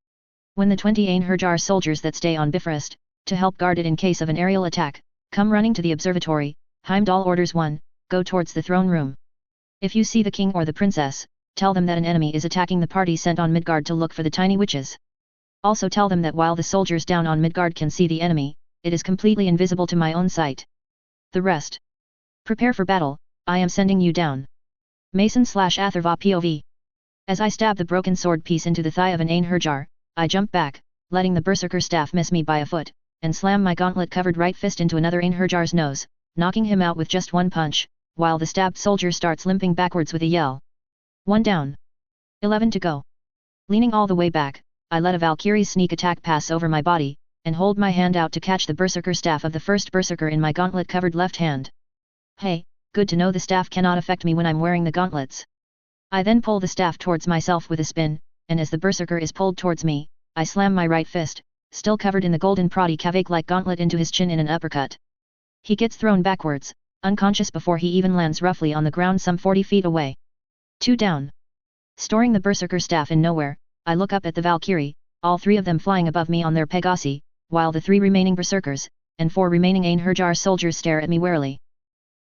When the 20 Einherjar soldiers that stay on Bifrost, to help guard it in case of an aerial attack, come running to the observatory, Heimdall orders one, go towards the throne room. If you see the king or the princess, tell them that an enemy is attacking the party sent on Midgard to look for the tiny witches. Also tell them that while the soldiers down on Midgard can see the enemy, it is completely invisible to my own sight. The rest. Prepare for battle, I am sending you down. Mason/Atherva POV. As I stab the broken sword piece into the thigh of an Einherjar, I jump back, letting the berserker staff miss me by a foot, and slam my gauntlet-covered right fist into another Einherjar's nose, knocking him out with just one punch, while the stabbed soldier starts limping backwards with a yell. 1 down. 11 to go. Leaning all the way back, I let a Valkyrie's sneak attack pass over my body, and hold my hand out to catch the berserker staff of the first berserker in my gauntlet-covered left hand. Hey, good to know the staff cannot affect me when I'm wearing the gauntlets. I then pull the staff towards myself with a spin, and as the berserker is pulled towards me, I slam my right fist, still covered in the golden Pratikavake-like gauntlet into his chin in an uppercut. He gets thrown backwards, unconscious before he even lands roughly on the ground some 40 feet away. 2 down. Storing the berserker staff in nowhere, I look up at the Valkyrie, all 3 of them flying above me on their Pegasi, while the 3 remaining berserkers, and 4 remaining Einherjar soldiers stare at me warily.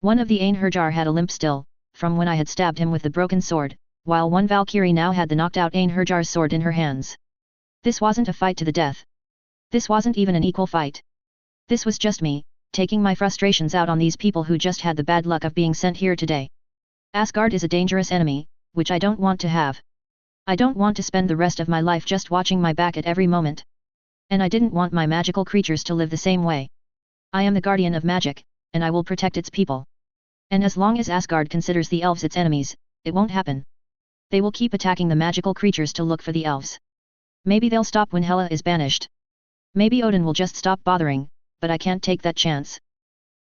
One of the Einherjar had a limp still, from when I had stabbed him with the broken sword, while one Valkyrie now had the knocked-out Einherjar's sword in her hands. This wasn't a fight to the death. This wasn't even an equal fight. This was just me, taking my frustrations out on these people who just had the bad luck of being sent here today. Asgard is a dangerous enemy, which I don't want to have. I don't want to spend the rest of my life just watching my back at every moment. And I didn't want my magical creatures to live the same way. I am the guardian of magic, and I will protect its people. And as long as Asgard considers the elves its enemies, it won't happen. They will keep attacking the magical creatures to look for the elves. Maybe they'll stop when Hela is banished. Maybe Odin will just stop bothering, but I can't take that chance.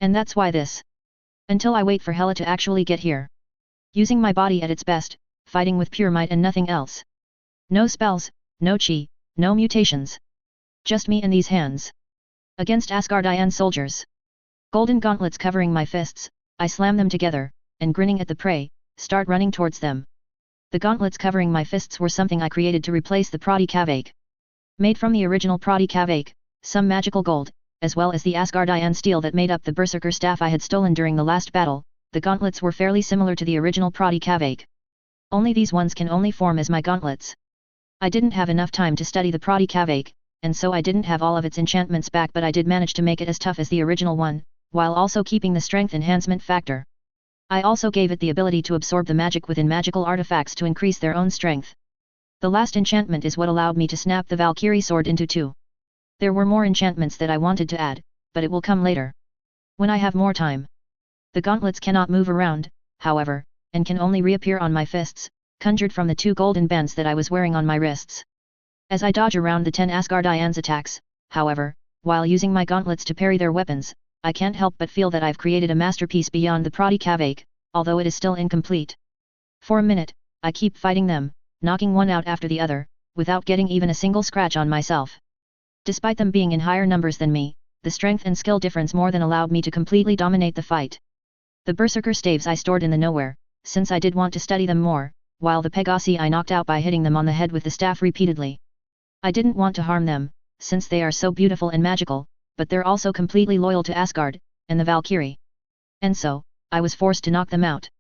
And that's why this. Until I wait for Hela to actually get here. Using my body at its best, fighting with pure might and nothing else. No spells, no chi, no mutations. Just me and these hands. Against Asgardian soldiers. Golden gauntlets covering my fists, I slam them together, and grinning at the prey, start running towards them. The gauntlets covering my fists were something I created to replace the Pratikavake. Made from the original Pratikavake, some magical gold, as well as the Asgardian steel that made up the berserker staff I had stolen during the last battle. The gauntlets were fairly similar to the original Prati Kavake. Only these ones can only form as my gauntlets. I didn't have enough time to study the Prati Kavake, and so I didn't have all of its enchantments back, but I did manage to make it as tough as the original one, while also keeping the strength enhancement factor. I also gave it the ability to absorb the magic within magical artifacts to increase their own strength. The last enchantment is what allowed me to snap the Valkyrie sword into two. There were more enchantments that I wanted to add, but it will come later, when I have more time. The gauntlets cannot move around, however, and can only reappear on my fists, conjured from the 2 golden bands that I was wearing on my wrists. As I dodge around the 10 Asgardians' attacks, however, while using my gauntlets to parry their weapons, I can't help but feel that I've created a masterpiece beyond the Prati Kavake, although it is still incomplete. For a minute, I keep fighting them, knocking one out after the other, without getting even a single scratch on myself. Despite them being in higher numbers than me, the strength and skill difference more than allowed me to completely dominate the fight. The berserker staves I stored in the nowhere, since I did want to study them more, while the Pegasi I knocked out by hitting them on the head with the staff repeatedly. I didn't want to harm them, since they are so beautiful and magical, but they're also completely loyal to Asgard, and the Valkyrie. And so, I was forced to knock them out.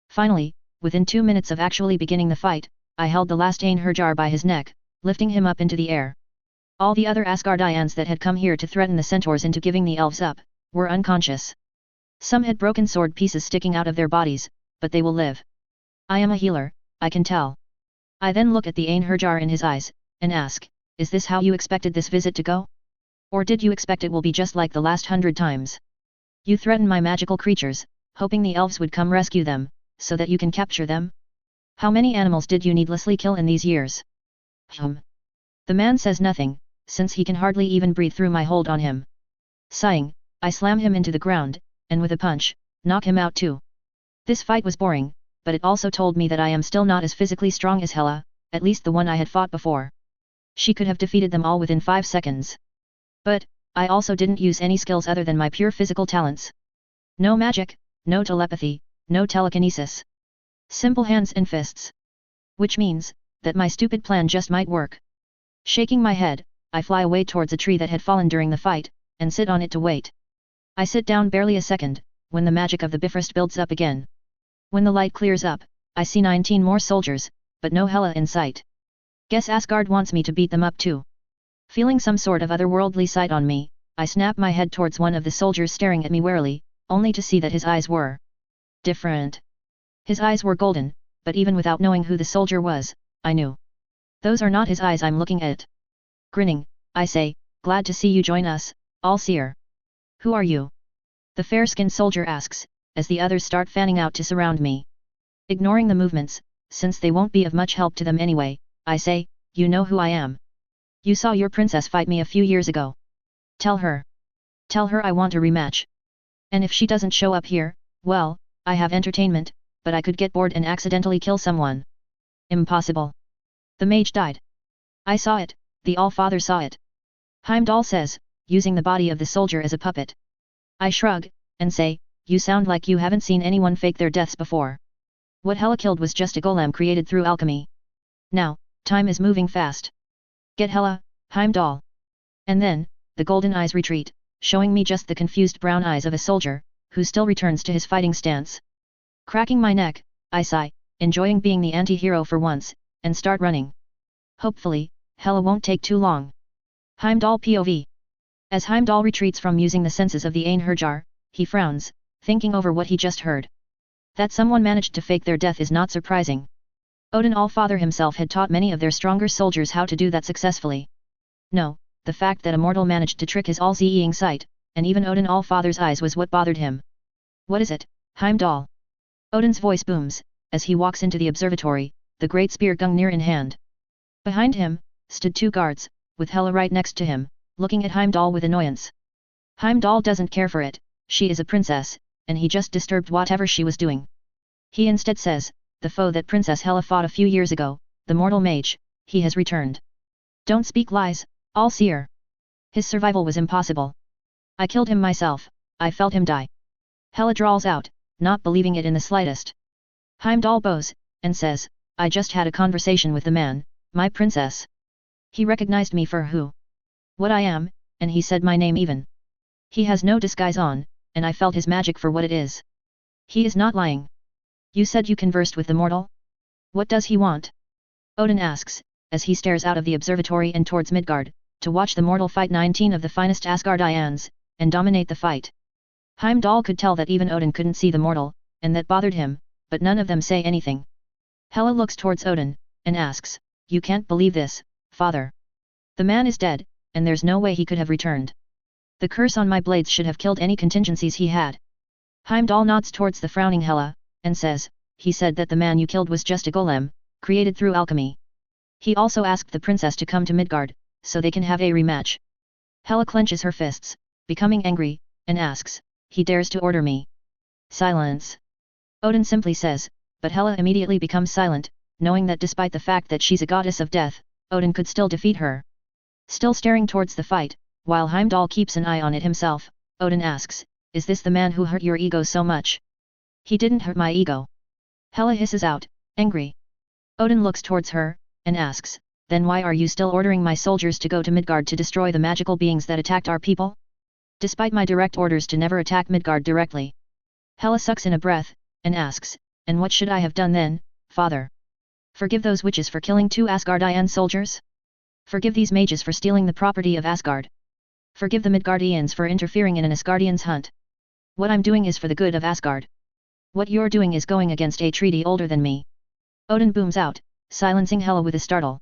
Finally, within 2 minutes of actually beginning the fight, I held the last Einherjar by his neck, lifting him up into the air. All the other Asgardians that had come here to threaten the centaurs into giving the elves up, were unconscious. Some had broken sword pieces sticking out of their bodies, but they will live. I am a healer, I can tell. I then look at the Einherjar in his eyes, and ask, is this how you expected this visit to go? Or did you expect it will be just like the last 100 times? You threaten my magical creatures, hoping the elves would come rescue them, so that you can capture them? How many animals did you needlessly kill in these years? The man says nothing, since he can hardly even breathe through my hold on him. Sighing, I slam him into the ground, and with a punch, knock him out too. This fight was boring, but it also told me that I am still not as physically strong as Hela, at least the one I had fought before. She could have defeated them all within 5 seconds. But, I also didn't use any skills other than my pure physical talents. No magic, no telepathy, no telekinesis. Simple hands and fists. Which means, that my stupid plan just might work. Shaking my head, I fly away towards a tree that had fallen during the fight, and sit on it to wait. I sit down barely a second, when the magic of the Bifrost builds up again. When the light clears up, I see 19 more soldiers, but no Hela in sight. Guess Asgard wants me to beat them up too. Feeling some sort of otherworldly sight on me, I snap my head towards one of the soldiers staring at me warily, only to see that his eyes were different. His eyes were golden, but even without knowing who the soldier was, I knew. Those are not his eyes I'm looking at. Grinning, I say, glad to see you join us, All-Seer. Who are you? The fair-skinned soldier asks, as the others start fanning out to surround me. Ignoring the movements, since they won't be of much help to them anyway, I say, you know who I am. You saw your princess fight me a few years ago. Tell her. Tell her I want a rematch. And if she doesn't show up here, well, I have entertainment, but I could get bored and accidentally kill someone. Impossible. The mage died. I saw it, the All-Father saw it. Heimdall says, using the body of the soldier as a puppet. I shrug, and say, you sound like you haven't seen anyone fake their deaths before. What Hela killed was just a golem created through alchemy. Now, time is moving fast. Get Hela, Heimdall. And then, the golden eyes retreat, showing me just the confused brown eyes of a soldier, who still returns to his fighting stance. Cracking my neck, I sigh, enjoying being the anti-hero for once, and start running. Hopefully, Hela won't take too long. Heimdall POV. As Heimdall retreats from using the senses of the Einherjar, he frowns, thinking over what he just heard. That someone managed to fake their death is not surprising. Odin All-Father himself had taught many of their stronger soldiers how to do that successfully. No, the fact that a mortal managed to trick his all-seeing sight, and even Odin All-Father's eyes was what bothered him. What is it, Heimdall? Odin's voice booms, as he walks into the observatory, the great spear Gungnir in hand. Behind him, stood 2 guards, with Hela right next to him, looking at Heimdall with annoyance. Heimdall doesn't care for it, she is a princess, and he just disturbed whatever she was doing. He instead says, the foe that Princess Hela fought a few years ago, the mortal mage, he has returned. Don't speak lies, All-Seer. His survival was impossible. I killed him myself, I felt him die. Hela drawls out, not believing it in the slightest. Heimdall bows, and says, I just had a conversation with the man, my princess. He recognized me for who? What I am, and he said my name even. He has no disguise on, and I felt his magic for what it is. He is not lying. You said you conversed with the mortal? What does he want? Odin asks, as he stares out of the observatory and towards Midgard, to watch the mortal fight 19 of the finest Asgardians, and dominate the fight. Heimdall could tell that even Odin couldn't see the mortal, and that bothered him, but none of them say anything. Hela looks towards Odin, and asks, "You can't believe this, father. The man is dead, and there's no way he could have returned. The curse on my blades should have killed any contingencies he had." Heimdall nods towards the frowning Hela, and says, "He said that the man you killed was just a golem, created through alchemy. He also asked the princess to come to Midgard, so they can have a rematch." Hela clenches her fists, becoming angry, and asks, "He dares to order me?" "Silence." Odin simply says, but Hela immediately becomes silent, knowing that despite the fact that she's a goddess of death, Odin could still defeat her. Still staring towards the fight, while Heimdall keeps an eye on it himself, Odin asks, "Is this the man who hurt your ego so much?" "He didn't hurt my ego." Hela hisses out, angry. Odin looks towards her, and asks, "Then why are you still ordering my soldiers to go to Midgard to destroy the magical beings that attacked our people? Despite my direct orders to never attack Midgard directly." Hela sucks in a breath, and asks, "And what should I have done then, father? Forgive those witches for killing 2 Asgardian soldiers? Forgive these mages for stealing the property of Asgard? Forgive the Midgardians for interfering in an Asgardian's hunt? What I'm doing is for the good of Asgard. What you're doing is going against a treaty older than me." Odin booms out, silencing Hela with a startle.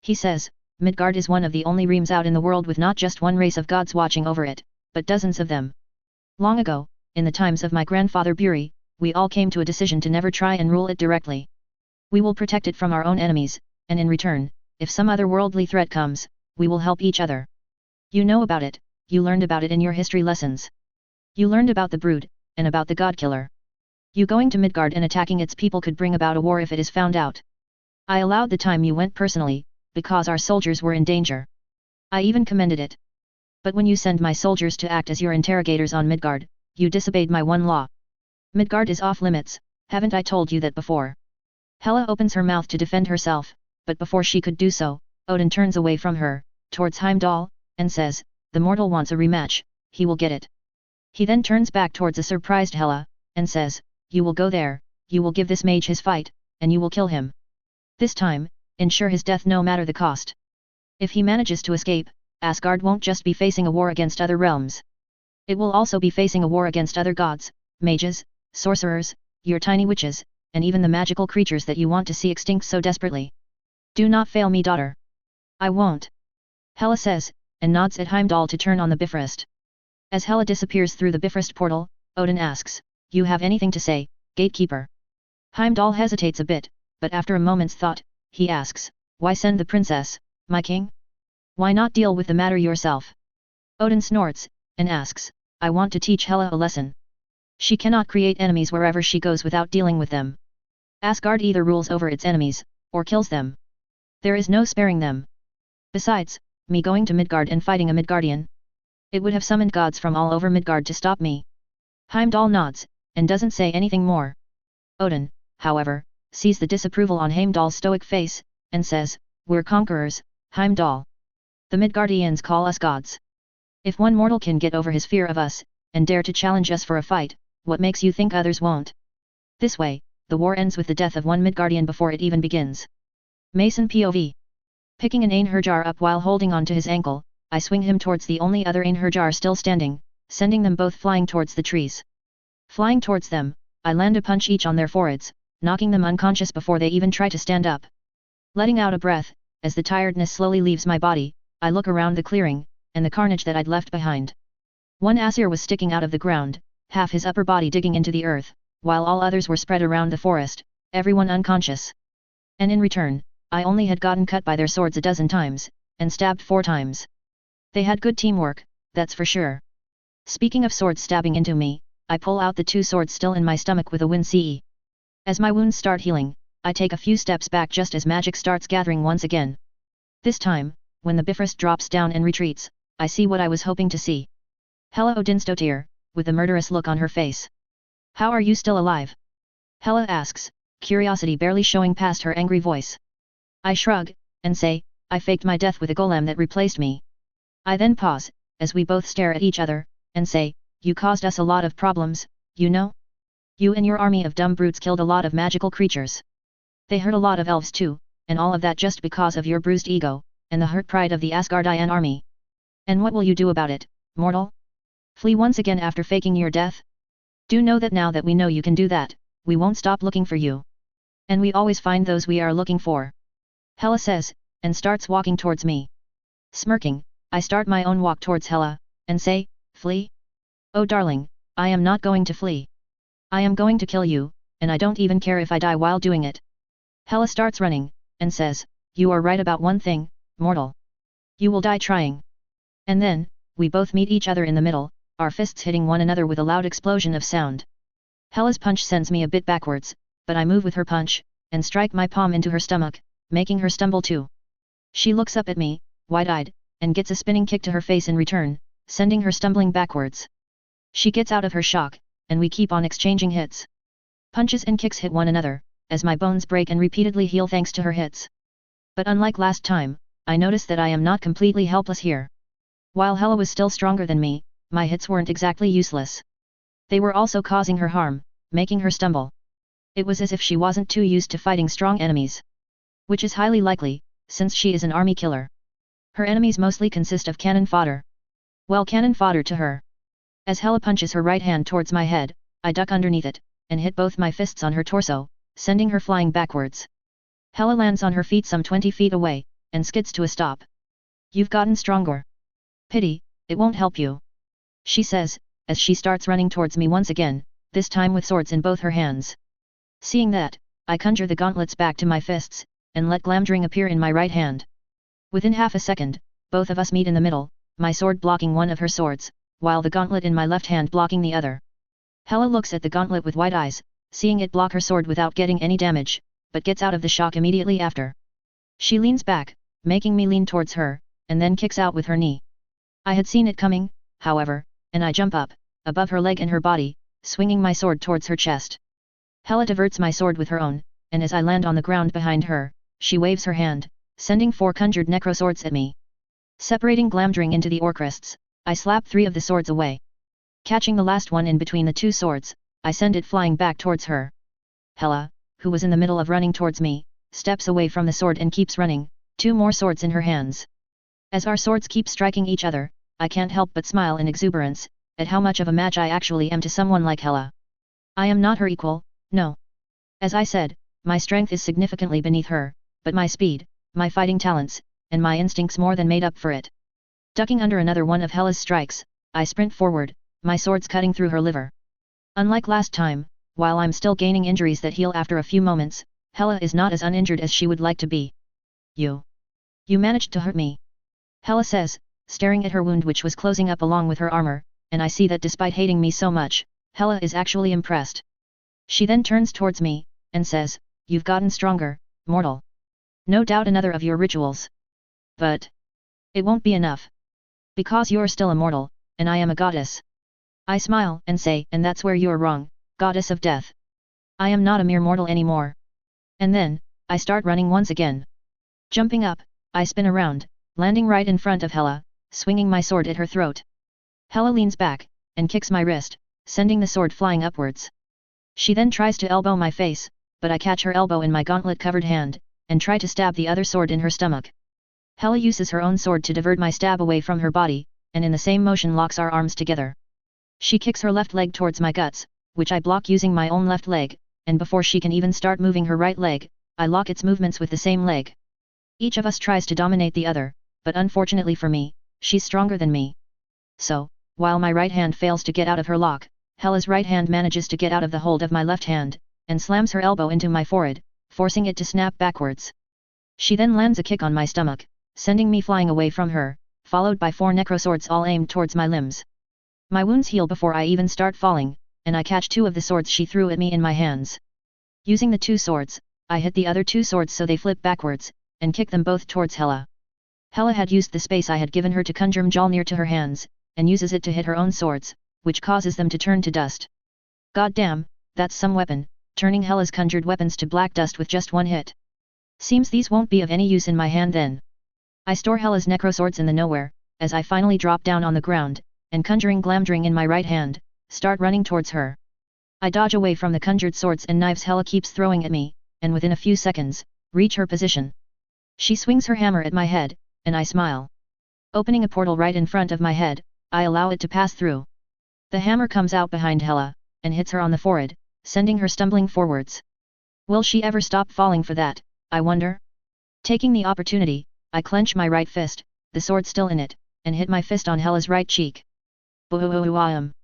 He says, "Midgard is one of the only realms out in the world with not just one race of gods watching over it, but dozens of them. Long ago, in the times of my grandfather Buri, we all came to a decision to never try and rule it directly. We will protect it from our own enemies, and in return, if some other worldly threat comes, we will help each other. You know about it, you learned about it in your history lessons. You learned about the Brood, and about the Godkiller. You going to Midgard and attacking its people could bring about a war if it is found out. I allowed the time you went personally, because our soldiers were in danger. I even commended it. But when you send my soldiers to act as your interrogators on Midgard, you disobeyed my one law. Midgard is off limits, haven't I told you that before?" Hela opens her mouth to defend herself, but before she could do so, Odin turns away from her, towards Heimdall, and says, "The mortal wants a rematch, he will get it." He then turns back towards a surprised Hela, and says, "You will go there, you will give this mage his fight, and you will kill him. This time, ensure his death no matter the cost. If he manages to escape, Asgard won't just be facing a war against other realms. It will also be facing a war against other gods, mages, sorcerers, your tiny witches, and even the magical creatures that you want to see extinct so desperately. Do not fail me, daughter." "I won't," Hela says, and nods at Heimdall to turn on the Bifrost. As Hela disappears through the Bifrost portal, Odin asks, "You have anything to say, gatekeeper?" Heimdall hesitates a bit, but after a moment's thought, he asks, "Why send the princess, my king? Why not deal with the matter yourself?" Odin snorts, and asks, "I want to teach Hela a lesson. She cannot create enemies wherever she goes without dealing with them. Asgard either rules over its enemies, or kills them. There is no sparing them. Besides, me going to Midgard and fighting a Midgardian? It would have summoned gods from all over Midgard to stop me." Heimdall nods, and doesn't say anything more. Odin, however, sees the disapproval on Heimdall's stoic face, and says, "We're conquerors, Heimdall. The Midgardians call us gods. If one mortal can get over his fear of us, and dare to challenge us for a fight, what makes you think others won't? This way, the war ends with the death of one Midgardian before it even begins." Mason POV. Picking an Einherjar up while holding on to his ankle, I swing him towards the only other Einherjar still standing, sending them both flying towards the trees. Flying towards them, I land a punch each on their foreheads, knocking them unconscious before they even try to stand up. Letting out a breath, as the tiredness slowly leaves my body, I look around the clearing, and the carnage that I'd left behind. One Aesir was sticking out of the ground, half his upper body digging into the earth, while all others were spread around the forest, everyone unconscious. And in return, I only had gotten cut by their swords a dozen times, and stabbed 4 times. They had good teamwork, that's for sure. Speaking of swords stabbing into me, I pull out the 2 swords still in my stomach with a wind CE. As my wounds start healing, I take a few steps back just as magic starts gathering once again. This time, when the Bifrost drops down and retreats, I see what I was hoping to see. Hela Odinstotir, with a murderous look on her face. "How are you still alive?" Hela asks, curiosity barely showing past her angry voice. I shrug, and say, "I faked my death with a golem that replaced me." I then pause, as we both stare at each other, and say, "You caused us a lot of problems, you know? You and your army of dumb brutes killed a lot of magical creatures. They hurt a lot of elves too, and all of that just because of your bruised ego, and the hurt pride of the Asgardian army. And what will you do about it, mortal? Flee once again after faking your death? Do know that now that we know you can do that, we won't stop looking for you. And we always find those we are looking for." Hela says, and starts walking towards me. Smirking, I start my own walk towards Hela, and say, "Flee? Oh darling, I am not going to flee. I am going to kill you, and I don't even care if I die while doing it." Hela starts running, and says, "You are right about one thing, mortal. You will die trying." And then, we both meet each other in the middle, our fists hitting one another with a loud explosion of sound. Hela's punch sends me a bit backwards, but I move with her punch, and strike my palm into her stomach, making her stumble too. She looks up at me, wide-eyed, and gets a spinning kick to her face in return, sending her stumbling backwards. She gets out of her shock, and we keep on exchanging hits. Punches and kicks hit one another, as my bones break and repeatedly heal thanks to her hits. But unlike last time, I notice that I am not completely helpless here. While Hela was still stronger than me, my hits weren't exactly useless. They were also causing her harm, making her stumble. It was as if she wasn't too used to fighting strong enemies. Which is highly likely, since she is an army killer. Her enemies mostly consist of cannon fodder. Well, cannon fodder to her. As Hela punches her right hand towards my head, I duck underneath it, and hit both my fists on her torso, sending her flying backwards. Hela lands on her feet some 20 feet away, and skids to a stop. "You've gotten stronger. Pity, it won't help you," she says, as she starts running towards me once again, this time with swords in both her hands. Seeing that, I conjure the gauntlets back to my fists, and let Glamdring appear in my right hand. Within half a second, both of us meet in the middle, my sword blocking one of her swords, while the gauntlet in my left hand blocking the other. Hela looks at the gauntlet with wide eyes, seeing it block her sword without getting any damage, but gets out of the shock immediately after. She leans back, making me lean towards her, and then kicks out with her knee. I had seen it coming, however, and I jump up, above her leg and her body, swinging my sword towards her chest. Hela diverts my sword with her own, and as I land on the ground behind her, she waves her hand, sending 4 conjured necroswords at me. Separating Glamdring into the Orcrists, I slap 3 of the swords away. Catching the last one in between the 2 swords, I send it flying back towards her. Hela, who was in the middle of running towards me, steps away from the sword and keeps running, 2 more swords in her hands. As our swords keep striking each other, I can't help but smile in exuberance, at how much of a match I actually am to someone like Hela. I am not her equal, no. As I said, my strength is significantly beneath her, but my speed, my fighting talents, and my instincts more than made up for it. Ducking under another one of Hela's strikes, I sprint forward, my swords cutting through her liver. Unlike last time, while I'm still gaining injuries that heal after a few moments, Hela is not as uninjured as she would like to be. You managed to hurt me," Hela says, staring at her wound which was closing up along with her armor, and I see that despite hating me so much, Hela is actually impressed. She then turns towards me, and says, "You've gotten stronger, mortal. No doubt another of your rituals. But it won't be enough. Because you're still a mortal, and I am a goddess." I smile and say, "And that's where you're wrong, goddess of death. I am not a mere mortal anymore." And then, I start running once again. Jumping up, I spin around, landing right in front of Hela, swinging my sword at her throat. Hela leans back, and kicks my wrist, sending the sword flying upwards. She then tries to elbow my face, but I catch her elbow in my gauntlet-covered hand, and try to stab the other sword in her stomach. Hela uses her own sword to divert my stab away from her body, and in the same motion locks our arms together. She kicks her left leg towards my guts, which I block using my own left leg, and before she can even start moving her right leg, I lock its movements with the same leg. Each of us tries to dominate the other, but unfortunately for me, she's stronger than me. So, while my right hand fails to get out of her lock, Hela's right hand manages to get out of the hold of my left hand, and slams her elbow into my forehead, forcing it to snap backwards. She then lands a kick on my stomach, sending me flying away from her, followed by 4 necroswords all aimed towards my limbs. My wounds heal before I even start falling, and I catch 2 of the swords she threw at me in my hands. Using the 2 swords, I hit the other 2 swords so they flip backwards, and kick them both towards Hela. Hela had used the space I had given her to conjure Mjolnir to her hands, and uses it to hit her own swords, which causes them to turn to dust. God damn, that's some weapon, turning Hela's conjured weapons to black dust with just 1 hit. Seems these won't be of any use in my hand then. I store Hela's necroswords in the nowhere, as I finally drop down on the ground, and conjuring glamdring in my right hand, start running towards her. I dodge away from the conjured swords and knives Hela keeps throwing at me, and within a few seconds, reach her position. She swings her hammer at my head, and I smile. Opening a portal right in front of my head, I allow it to pass through. The hammer comes out behind Hela, and hits her on the forehead, sending her stumbling forwards. Will she ever stop falling for that, I wonder? Taking the opportunity, I clench my right fist, the sword still in it, and hit my fist on Hela's right cheek. Boom!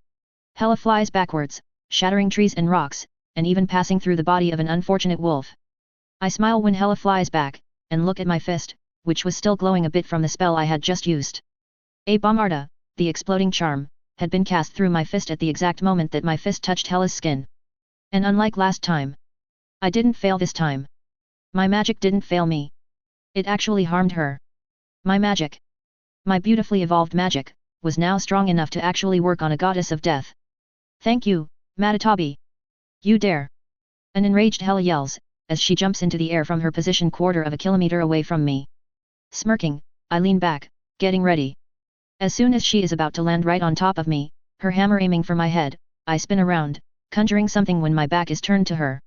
Hela flies backwards, shattering trees and rocks, and even passing through the body of an unfortunate wolf. I smile when Hela flies back, and look at my fist, which was still glowing a bit from the spell I had just used. A bombarda, the exploding charm, had been cast through my fist at the exact moment that my fist touched Hela's skin. And unlike last time, I didn't fail this time. My magic didn't fail me. It actually harmed her. My magic, my beautifully evolved magic, was now strong enough to actually work on a goddess of death. Thank you, Matatabi. You dare! An enraged Hela yells, as she jumps into the air from her position 1/4 of a kilometer away from me. Smirking, I lean back, getting ready. As soon as she is about to land right on top of me, her hammer aiming for my head, I spin around, conjuring something when my back is turned to her.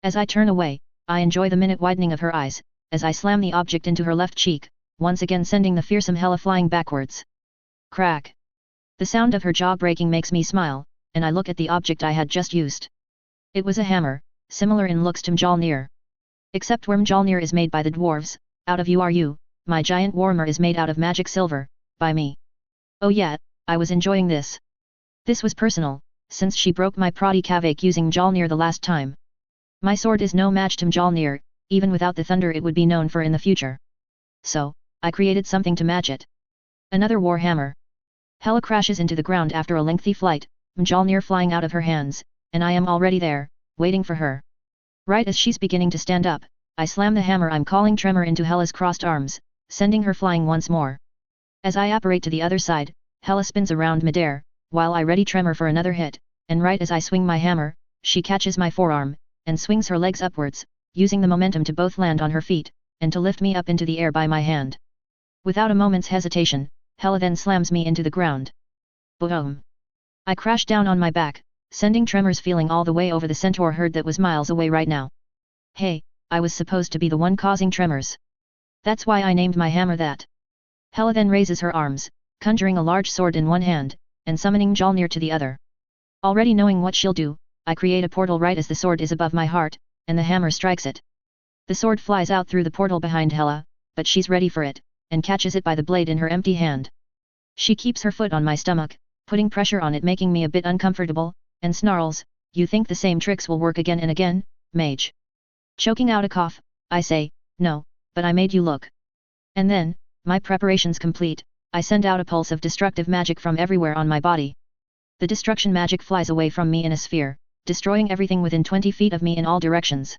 As I turn away, I enjoy the minute widening of her eyes, as I slam the object into her left cheek, once again sending the fearsome Hela flying backwards. Crack! The sound of her jaw breaking makes me smile, and I look at the object I had just used. It was a hammer, similar in looks to Mjolnir. Except where Mjolnir is made by the dwarves, out of URU, my giant warhammer is made out of magic silver, by me. Oh yeah, I was enjoying this. This was personal, since she broke my Prati Kavak using Mjolnir the last time. My sword is no match to Mjolnir, even without the thunder it would be known for in the future. So, I created something to match it. Another warhammer. Hela crashes into the ground after a lengthy flight, Mjolnir flying out of her hands, and I am already there, waiting for her. Right as she's beginning to stand up, I slam the hammer I'm calling Tremor into Hela's crossed arms, sending her flying once more. As I apparate to the other side, Hela spins around midair, while I ready Tremor for another hit, and right as I swing my hammer, she catches my forearm, and swings her legs upwards, using the momentum to both land on her feet, and to lift me up into the air by my hand. Without a moment's hesitation, Hela then slams me into the ground. Boom! I crash down on my back, sending tremors feeling all the way over the centaur herd that was miles away right now. Hey, I was supposed to be the one causing tremors. That's why I named my hammer that. Hela then raises her arms, conjuring a large sword in one hand, and summoning Mjolnir to the other. Already knowing what she'll do, I create a portal right as the sword is above my heart, and the hammer strikes it. The sword flies out through the portal behind Hela, but she's ready for it, and catches it by the blade in her empty hand. She keeps her foot on my stomach, putting pressure on it making me a bit uncomfortable, and snarls, "You think the same tricks will work again and again, mage?" Choking out a cough, I say, "No, but I made you look." And then, my preparations complete, I send out a pulse of destructive magic from everywhere on my body. The destruction magic flies away from me in a sphere, destroying everything within 20 feet of me in all directions.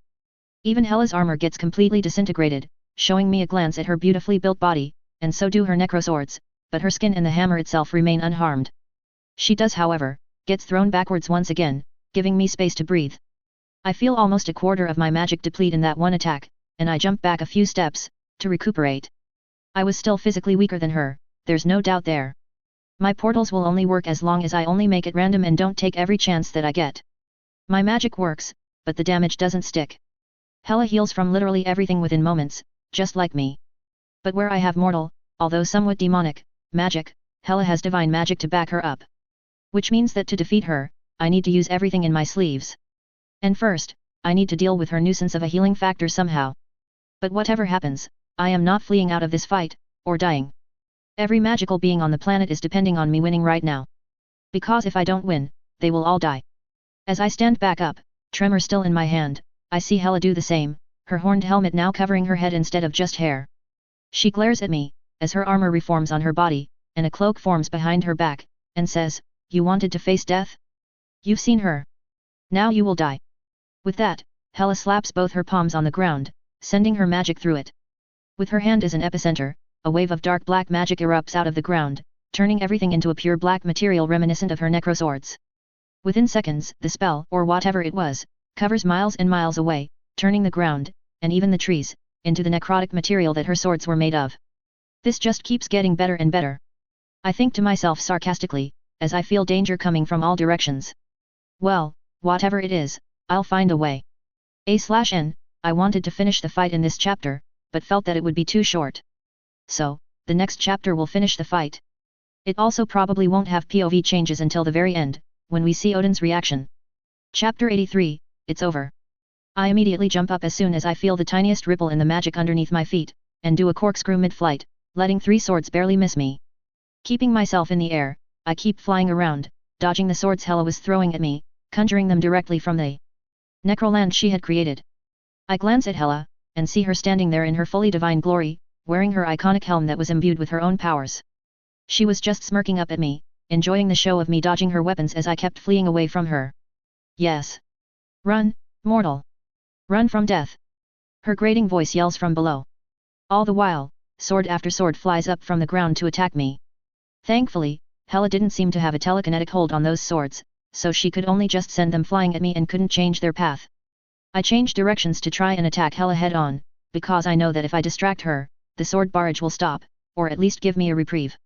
Even Hela's armor gets completely disintegrated, showing me a glance at her beautifully built body, and so do her necroswords, but her skin and the hammer itself remain unharmed. She does however, gets thrown backwards once again, giving me space to breathe. I feel almost a quarter of my magic deplete in that one attack, and I jump back a few steps, to recuperate. I was still physically weaker than her, there's no doubt there. My portals will only work as long as I only make it random and don't take every chance that I get. My magic works, but the damage doesn't stick. Hela heals from literally everything within moments, just like me. But where I have mortal, although somewhat demonic, magic, Hela has divine magic to back her up. Which means that to defeat her, I need to use everything in my sleeves. And first, I need to deal with her nuisance of a healing factor somehow. But whatever happens, I am not fleeing out of this fight, or dying. Every magical being on the planet is depending on me winning right now. Because if I don't win, they will all die. As I stand back up, tremor still in my hand, I see Hela do the same, her horned helmet now covering her head instead of just hair. She glares at me, as her armor reforms on her body, and a cloak forms behind her back, and says, "You wanted to face death? You've seen her. Now you will die." With that, Hela slaps both her palms on the ground, sending her magic through it. With her hand as an epicenter, a wave of dark black magic erupts out of the ground, turning everything into a pure black material reminiscent of her necroswords. Within seconds, the spell, or whatever it was, covers miles and miles away, turning the ground, and even the trees, into the necrotic material that her swords were made of. This just keeps getting better and better. I think to myself sarcastically, as I feel danger coming from all directions. Well, whatever it is, I'll find a way. A/N, I wanted to finish the fight in this chapter, but felt that it would be too short. So, the next chapter will finish the fight. It also probably won't have POV changes until the very end, when we see Odin's reaction. Chapter 83, it's over. I immediately jump up as soon as I feel the tiniest ripple in the magic underneath my feet, and do a corkscrew mid-flight, letting 3 swords barely miss me. Keeping myself in the air, I keep flying around, dodging the swords Hela was throwing at me, conjuring them directly from the necroland she had created. I glance at Hela, and see her standing there in her fully divine glory, wearing her iconic helm that was imbued with her own powers. She was just smirking up at me, enjoying the show of me dodging her weapons as I kept fleeing away from her. Yes. Run, mortal. Run from death. Her grating voice yells from below. All the while, sword after sword flies up from the ground to attack me. Thankfully, Hela didn't seem to have a telekinetic hold on those swords, so she could only just send them flying at me and couldn't change their path. I change directions to try and attack Hela head-on, because I know that if I distract her, the sword barrage will stop, or at least give me a reprieve.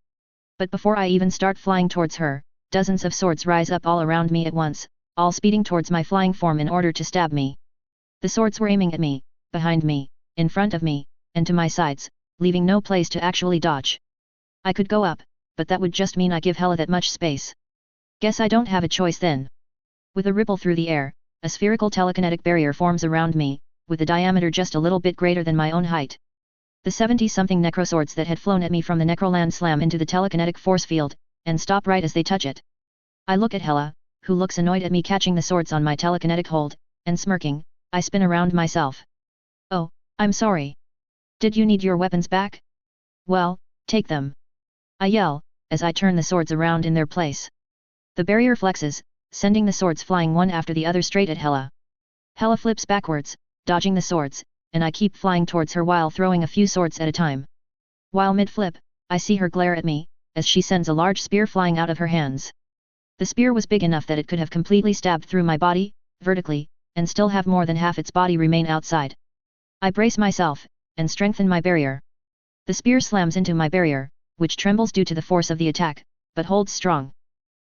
But before I even start flying towards her, dozens of swords rise up all around me at once, all speeding towards my flying form in order to stab me. The swords were aiming at me, behind me, in front of me, and to my sides, leaving no place to actually dodge. I could go up, but that would just mean I give Hela that much space. Guess I don't have a choice then. With a ripple through the air, a spherical telekinetic barrier forms around me, with a diameter just a little bit greater than my own height. The 70-something necroswords that had flown at me from the necroland slam into the telekinetic force field, and stop right as they touch it. I look at Hela, who looks annoyed at me catching the swords on my telekinetic hold, and smirking, I spin around myself. Oh, I'm sorry. Did you need your weapons back? Well, take them. I yell, as I turn the swords around in their place. The barrier flexes, sending the swords flying one after the other straight at Hela. Hela flips backwards, dodging the swords, and I keep flying towards her while throwing a few swords at a time. While mid-flip, I see her glare at me, as she sends a large spear flying out of her hands. The spear was big enough that it could have completely stabbed through my body, vertically, and still have more than half its body remain outside. I brace myself, and strengthen my barrier. The spear slams into my barrier, which trembles due to the force of the attack, but holds strong.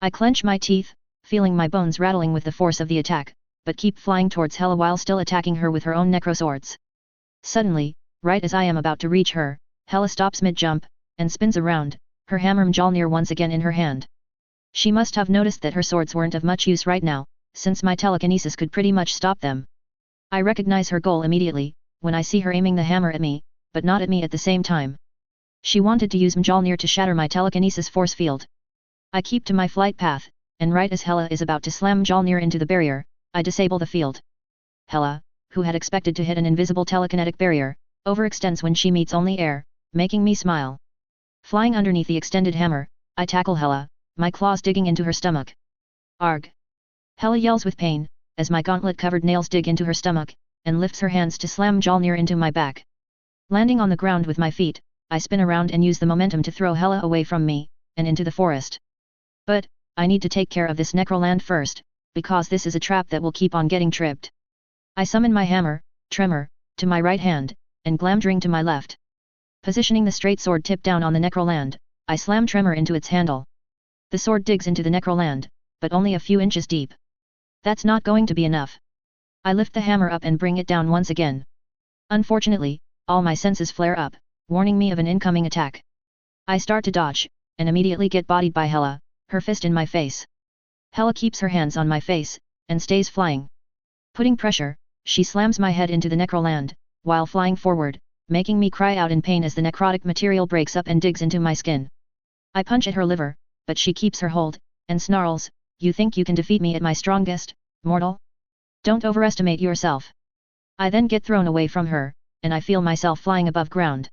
I clench my teeth, feeling my bones rattling with the force of the attack, but keep flying towards Hela while still attacking her with her own necroswords. Suddenly, right as I am about to reach her, Hela stops mid-jump, and spins around, her hammer Mjolnir once again in her hand. She must have noticed that her swords weren't of much use right now, since my telekinesis could pretty much stop them. I recognize her goal immediately, when I see her aiming the hammer at me, but not at me at the same time. She wanted to use Mjolnir to shatter my telekinesis force field. I keep to my flight path, and right as Hela is about to slam Mjolnir into the barrier, I disable the field. Hela, who had expected to hit an invisible telekinetic barrier, overextends when she meets only air, making me smile. Flying underneath the extended hammer, I tackle Hela, my claws digging into her stomach. Arg! Hela yells with pain, as my gauntlet-covered nails dig into her stomach, and lifts her hands to slam Mjolnir into my back. Landing on the ground with my feet, I spin around and use the momentum to throw Hela away from me, and into the forest. But, I need to take care of this necroland first, because this is a trap that will keep on getting tripped. I summon my hammer, Tremor, to my right hand, and Glamdring to my left. Positioning the straight sword tip down on the necroland, I slam Tremor into its handle. The sword digs into the necroland, but only a few inches deep. That's not going to be enough. I lift the hammer up and bring it down once again. Unfortunately, all my senses flare up, warning me of an incoming attack. I start to dodge, and immediately get bodied by Hela, her fist in my face. Hela keeps her hands on my face, and stays flying. Putting pressure, she slams my head into the necroland, while flying forward, making me cry out in pain as the necrotic material breaks up and digs into my skin. I punch at her liver, but she keeps her hold, and snarls, "You think you can defeat me at my strongest, mortal? Don't overestimate yourself." I then get thrown away from her, and I feel myself flying above ground.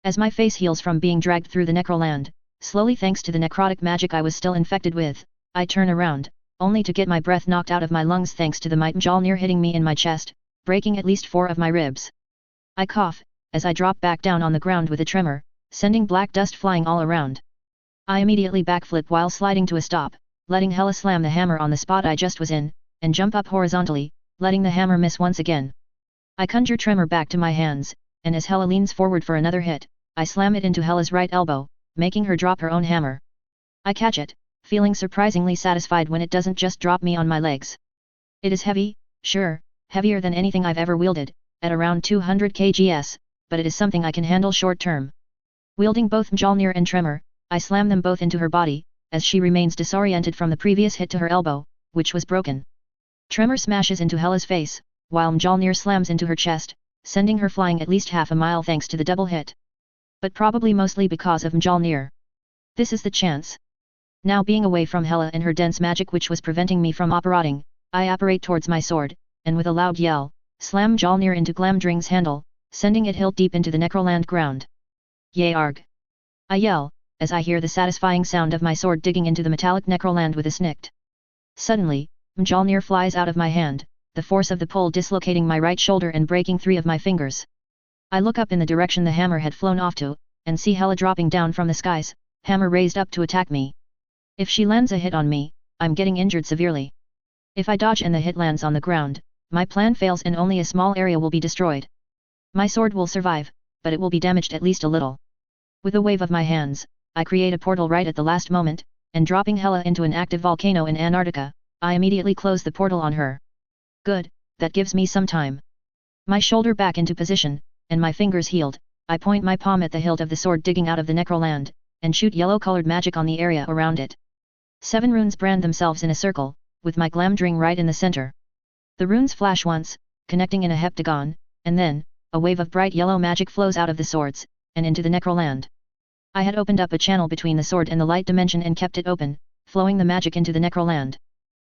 As my face heals from being dragged through the necroland, slowly thanks to the necrotic magic I was still infected with, I turn around, only to get my breath knocked out of my lungs thanks to the might Mjolnir hitting me in my chest, breaking at least 4 of my ribs. I cough, as I drop back down on the ground with a tremor, sending black dust flying all around. I immediately backflip while sliding to a stop, letting Hela slam the hammer on the spot I just was in, and jump up horizontally, letting the hammer miss once again. I conjure Tremor back to my hands, and as Hela leans forward for another hit, I slam it into Hela's right elbow, making her drop her own hammer. I catch it, feeling surprisingly satisfied when it doesn't just drop me on my legs. It is heavy, sure, heavier than anything I've ever wielded, at around 200 kgs, but it is something I can handle short term. Wielding both Mjolnir and Tremor, I slam them both into her body, as she remains disoriented from the previous hit to her elbow, which was broken. Tremor smashes into Hela's face, while Mjolnir slams into her chest, sending her flying at least half a mile thanks to the double hit. But probably mostly because of Mjolnir. This is the chance. Now being away from Hela and her dense magic which was preventing me from operating, I apparate towards my sword, and with a loud yell, slam Mjolnir into Glamdring's handle, sending it hilt deep into the necroland ground. Yay arg! I yell, as I hear the satisfying sound of my sword digging into the metallic necroland with a snikt. Suddenly, Mjolnir flies out of my hand, the force of the pull dislocating my right shoulder and breaking 3 of my fingers. I look up in the direction the hammer had flown off to, and see Hela dropping down from the skies, hammer raised up to attack me. If she lands a hit on me, I'm getting injured severely. If I dodge and the hit lands on the ground, my plan fails and only a small area will be destroyed. My sword will survive, but it will be damaged at least a little. With a wave of my hands, I create a portal right at the last moment, and dropping Hela into an active volcano in Antarctica, I immediately close the portal on her. Good, that gives me some time. My shoulder back into position, and my fingers healed, I point my palm at the hilt of the sword digging out of the necroland, and shoot yellow-colored magic on the area around it. 7 runes brand themselves in a circle, with my Glamdring right in the center. The runes flash once, connecting in a heptagon, and then, a wave of bright yellow magic flows out of the swords, and into the necroland. I had opened up a channel between the sword and the light dimension and kept it open, flowing the magic into the necroland.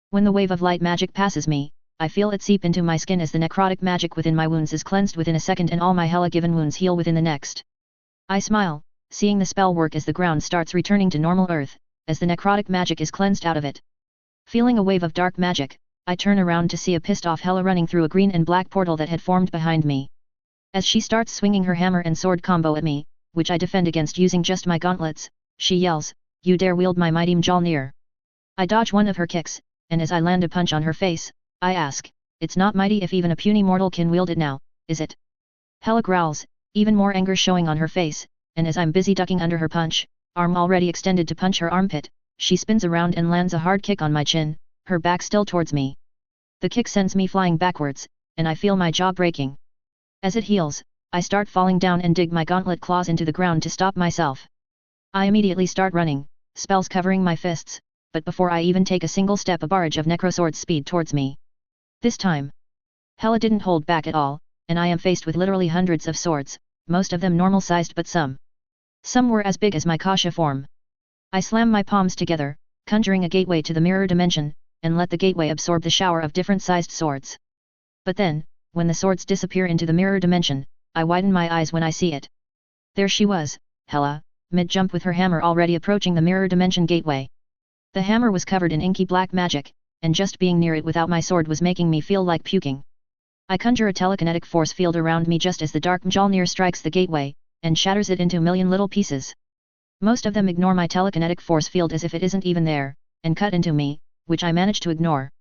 When the wave of light magic passes me, I feel it seep into my skin as the necrotic magic within my wounds is cleansed within a second and all my Hela-given wounds heal within the next. I smile, seeing the spell work as the ground starts returning to normal earth, as the necrotic magic is cleansed out of it. Feeling a wave of dark magic, I turn around to see a pissed off Hela running through a green and black portal that had formed behind me. As she starts swinging her hammer and sword combo at me, which I defend against using just my gauntlets, she yells, "You dare wield my mighty Mjolnir!" I dodge one of her kicks, and as I land a punch on her face, I ask, "It's not mighty if even a puny mortal can wield it now, is it?" Hela growls, even more anger showing on her face, and as I'm busy ducking under her punch, arm already extended to punch her armpit, she spins around and lands a hard kick on my chin, her back still towards me. The kick sends me flying backwards, and I feel my jaw breaking. As it heals, I start falling down and dig my gauntlet claws into the ground to stop myself. I immediately start running, spells covering my fists, but before I even take a single step a barrage of necroswords speed towards me. This time, Hela didn't hold back at all, and I am faced with literally hundreds of swords, most of them normal-sized but some were as big as my Kasha form. I slam my palms together, conjuring a gateway to the mirror dimension, and let the gateway absorb the shower of different-sized swords. But then, when the swords disappear into the mirror dimension, I widen my eyes when I see it. There she was, Hela, mid-jump with her hammer already approaching the mirror dimension gateway. The hammer was covered in inky black magic, and just being near it without my sword was making me feel like puking. I conjure a telekinetic force field around me just as the dark Mjolnir strikes the gateway, and shatters it into a million little pieces. Most of them ignore my telekinetic force field as if it isn't even there, and cut into me, which I manage to ignore.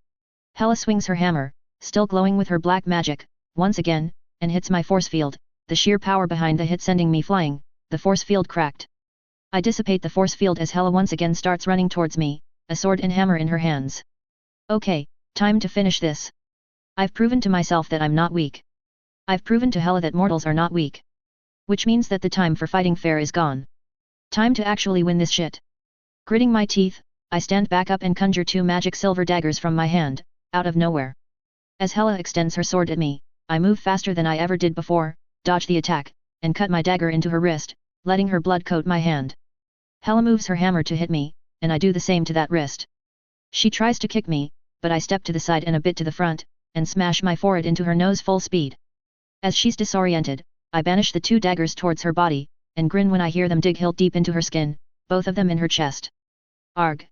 Hela swings her hammer, still glowing with her black magic, once again, and hits my force field, the sheer power behind the hit sending me flying, the force field cracked. I dissipate the force field as Hela once again starts running towards me, a sword and hammer in her hands. Okay, time to finish this. I've proven to myself that I'm not weak. I've proven to Hela that mortals are not weak. Which means that the time for fighting fair is gone. Time to actually win this shit. Gritting my teeth, I stand back up and conjure 2 magic silver daggers from my hand, out of nowhere. As Hela extends her sword at me, I move faster than I ever did before, dodge the attack, and cut my dagger into her wrist, letting her blood coat my hand. Hela moves her hammer to hit me, and I do the same to that wrist. She tries to kick me, but I step to the side and a bit to the front, and smash my forehead into her nose full speed. As she's disoriented, I banish the 2 daggers towards her body, and grin when I hear them dig hilt deep into her skin, both of them in her chest. Arg!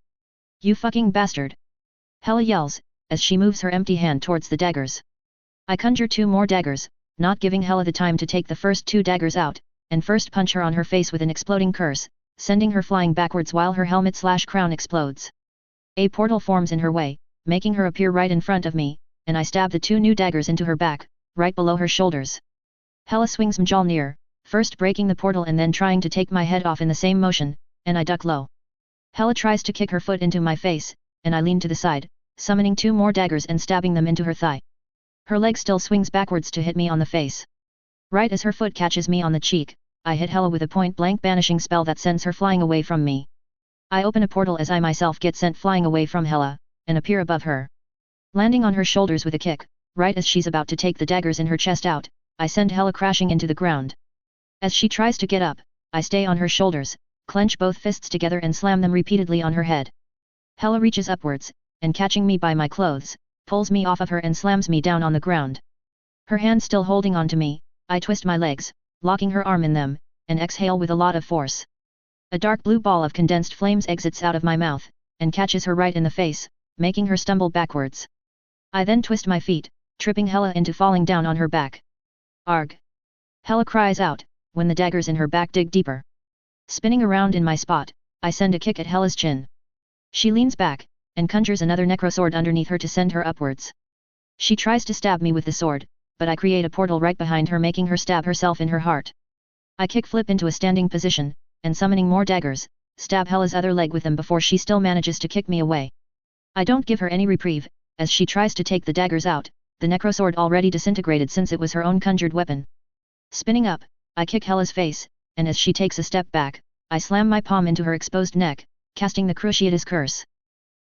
You fucking bastard! Hela yells, as she moves her empty hand towards the daggers. I conjure 2 more daggers, not giving Hela the time to take the first 2 daggers out, and first punch her on her face with an exploding curse, sending her flying backwards while her helmet/crown explodes. A portal forms in her way, making her appear right in front of me, and I stab the 2 new daggers into her back, right below her shoulders. Hela swings Mjolnir, first breaking the portal and then trying to take my head off in the same motion, and I duck low. Hela tries to kick her foot into my face, and I lean to the side, summoning 2 more daggers and stabbing them into her thigh. Her leg still swings backwards to hit me on the face. Right as her foot catches me on the cheek, I hit Hela with a point-blank banishing spell that sends her flying away from me. I open a portal as I myself get sent flying away from Hela, and appear above her. Landing on her shoulders with a kick, right as she's about to take the daggers in her chest out, I send Hela crashing into the ground. As she tries to get up, I stay on her shoulders, clench both fists together and slam them repeatedly on her head. Hela reaches upwards, and catching me by my clothes, pulls me off of her and slams me down on the ground. Her hand still holding on to me, I twist my legs, locking her arm in them, and exhale with a lot of force. A dark blue ball of condensed flames exits out of my mouth, and catches her right in the face, making her stumble backwards. I then twist my feet, tripping Hela into falling down on her back. Arg! Hela cries out, when the daggers in her back dig deeper. Spinning around in my spot, I send a kick at Hela's chin. She leans back, and conjures another necrosword underneath her to send her upwards. She tries to stab me with the sword, but I create a portal right behind her making her stab herself in her heart. I kick flip into a standing position, and summoning more daggers, stab Hela's other leg with them before she still manages to kick me away. I don't give her any reprieve, as she tries to take the daggers out, the necrosword already disintegrated since it was her own conjured weapon. Spinning up, I kick Hela's face, and as she takes a step back, I slam my palm into her exposed neck, casting the Cruciatus curse.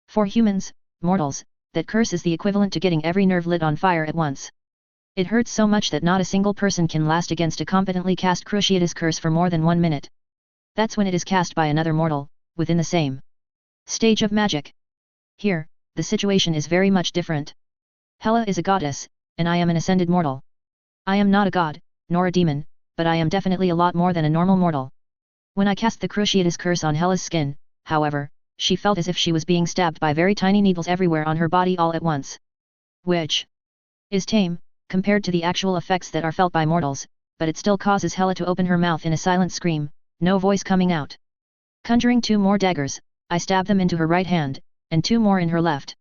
For humans, mortals, that curse is the equivalent to getting every nerve lit on fire at once. It hurts so much that not a single person can last against a competently cast Cruciatus curse for more than 1 minute. That's when it is cast by another mortal, within the same stage of magic. Here, the situation is very much different. Hela is a goddess, and I am an ascended mortal. I am not a god, nor a demon, but I am definitely a lot more than a normal mortal. When I cast the Cruciatus curse on Hela's skin, however, she felt as if she was being stabbed by very tiny needles everywhere on her body all at once. Which is tame, compared to the actual effects that are felt by mortals, but it still causes Hela to open her mouth in a silent scream, no voice coming out. Conjuring 2 more daggers, I stab them into her right hand, and 2 more in her left.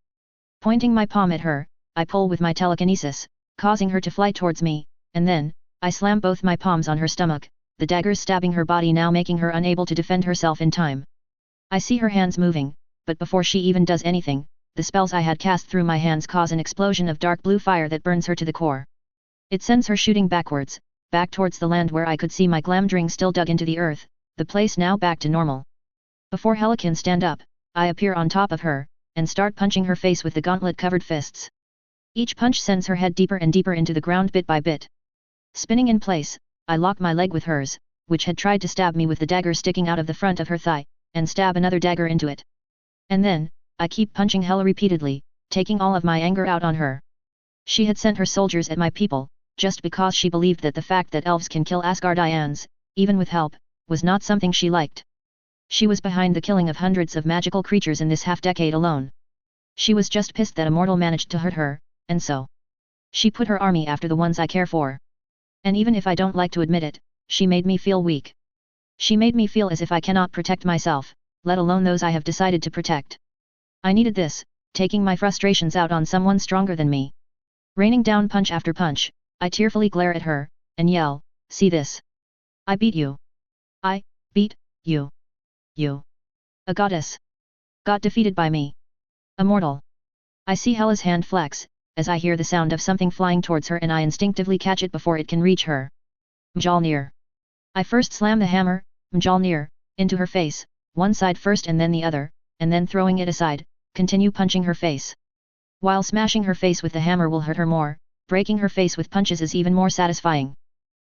Pointing my palm at her, I pull with my telekinesis, causing her to fly towards me, and then, I slam both my palms on her stomach, the daggers stabbing her body now making her unable to defend herself in time. I see her hands moving, but before she even does anything, the spells I had cast through my hands cause an explosion of dark blue fire that burns her to the core. It sends her shooting backwards, back towards the land where I could see my glamdring still dug into the earth, the place now back to normal. Before Hela can stand up, I appear on top of her, and start punching her face with the gauntlet-covered fists. Each punch sends her head deeper and deeper into the ground bit by bit. Spinning in place, I lock my leg with hers, which had tried to stab me with the dagger sticking out of the front of her thigh, and stab another dagger into it. And then, I keep punching Hela repeatedly, taking all of my anger out on her. She had sent her soldiers at my people, just because she believed that the fact that elves can kill Asgardians, even with help, was not something she liked. She was behind the killing of hundreds of magical creatures in this half-decade alone. She was just pissed that a mortal managed to hurt her, and so she put her army after the ones I care for. And even if I don't like to admit it, she made me feel weak. She made me feel as if I cannot protect myself, let alone those I have decided to protect. I needed this, taking my frustrations out on someone stronger than me. Raining down punch after punch, I tearfully glare at her, and yell, "See this? I beat you. I beat you. You. A goddess. Got defeated by me. A mortal." I see Hela's hand flex, as I hear the sound of something flying towards her and I instinctively catch it before it can reach her. Mjolnir. I first slam the hammer, Mjolnir, into her face, one side first and then the other, and then throwing it aside, continue punching her face. While smashing her face with the hammer will hurt her more, breaking her face with punches is even more satisfying.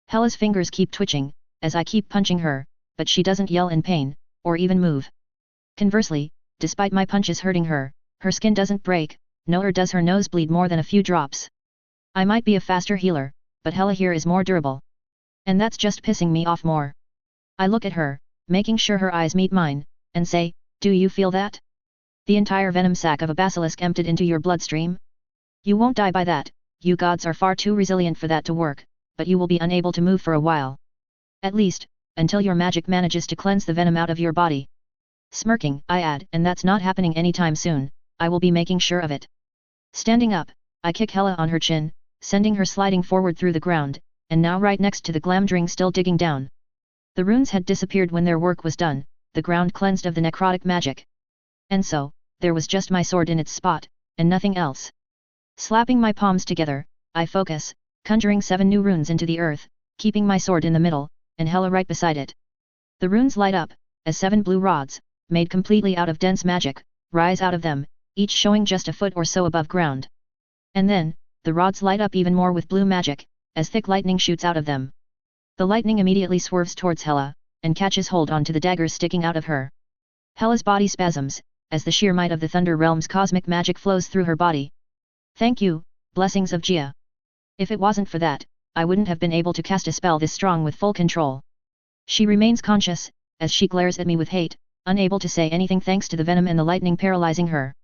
Hela's fingers keep twitching, as I keep punching her, but she doesn't yell in pain, or even move. Conversely, despite my punches hurting her, her skin doesn't break, nor does her nose bleed more than a few drops. I might be a faster healer, but Hela here is more durable. And that's just pissing me off more. I look at her, making sure her eyes meet mine, and say, "Do you feel that? The entire venom sac of a basilisk emptied into your bloodstream? You won't die by that, you gods are far too resilient for that to work, but you will be unable to move for a while. At least, until your magic manages to cleanse the venom out of your body." Smirking, I add, "And that's not happening anytime soon, I will be making sure of it." Standing up, I kick Hela on her chin, sending her sliding forward through the ground, and now right next to the Glamdring still digging down. The runes had disappeared when their work was done, the ground cleansed of the necrotic magic. And so, there was just my sword in its spot, and nothing else. Slapping my palms together, I focus, conjuring 7 new runes into the earth, keeping my sword in the middle, and Hela right beside it. The runes light up, as 7 blue rods, made completely out of dense magic, rise out of them, each showing just a foot or so above ground. And then, the rods light up even more with blue magic, as thick lightning shoots out of them. The lightning immediately swerves towards Hela, and catches hold onto the daggers sticking out of her. Hela's body spasms, as the sheer might of the Thunder Realm's cosmic magic flows through her body. Thank you, blessings of Jia. If it wasn't for that, I wouldn't have been able to cast a spell this strong with full control. She remains conscious, as she glares at me with hate, unable to say anything thanks to the venom and the lightning paralyzing her.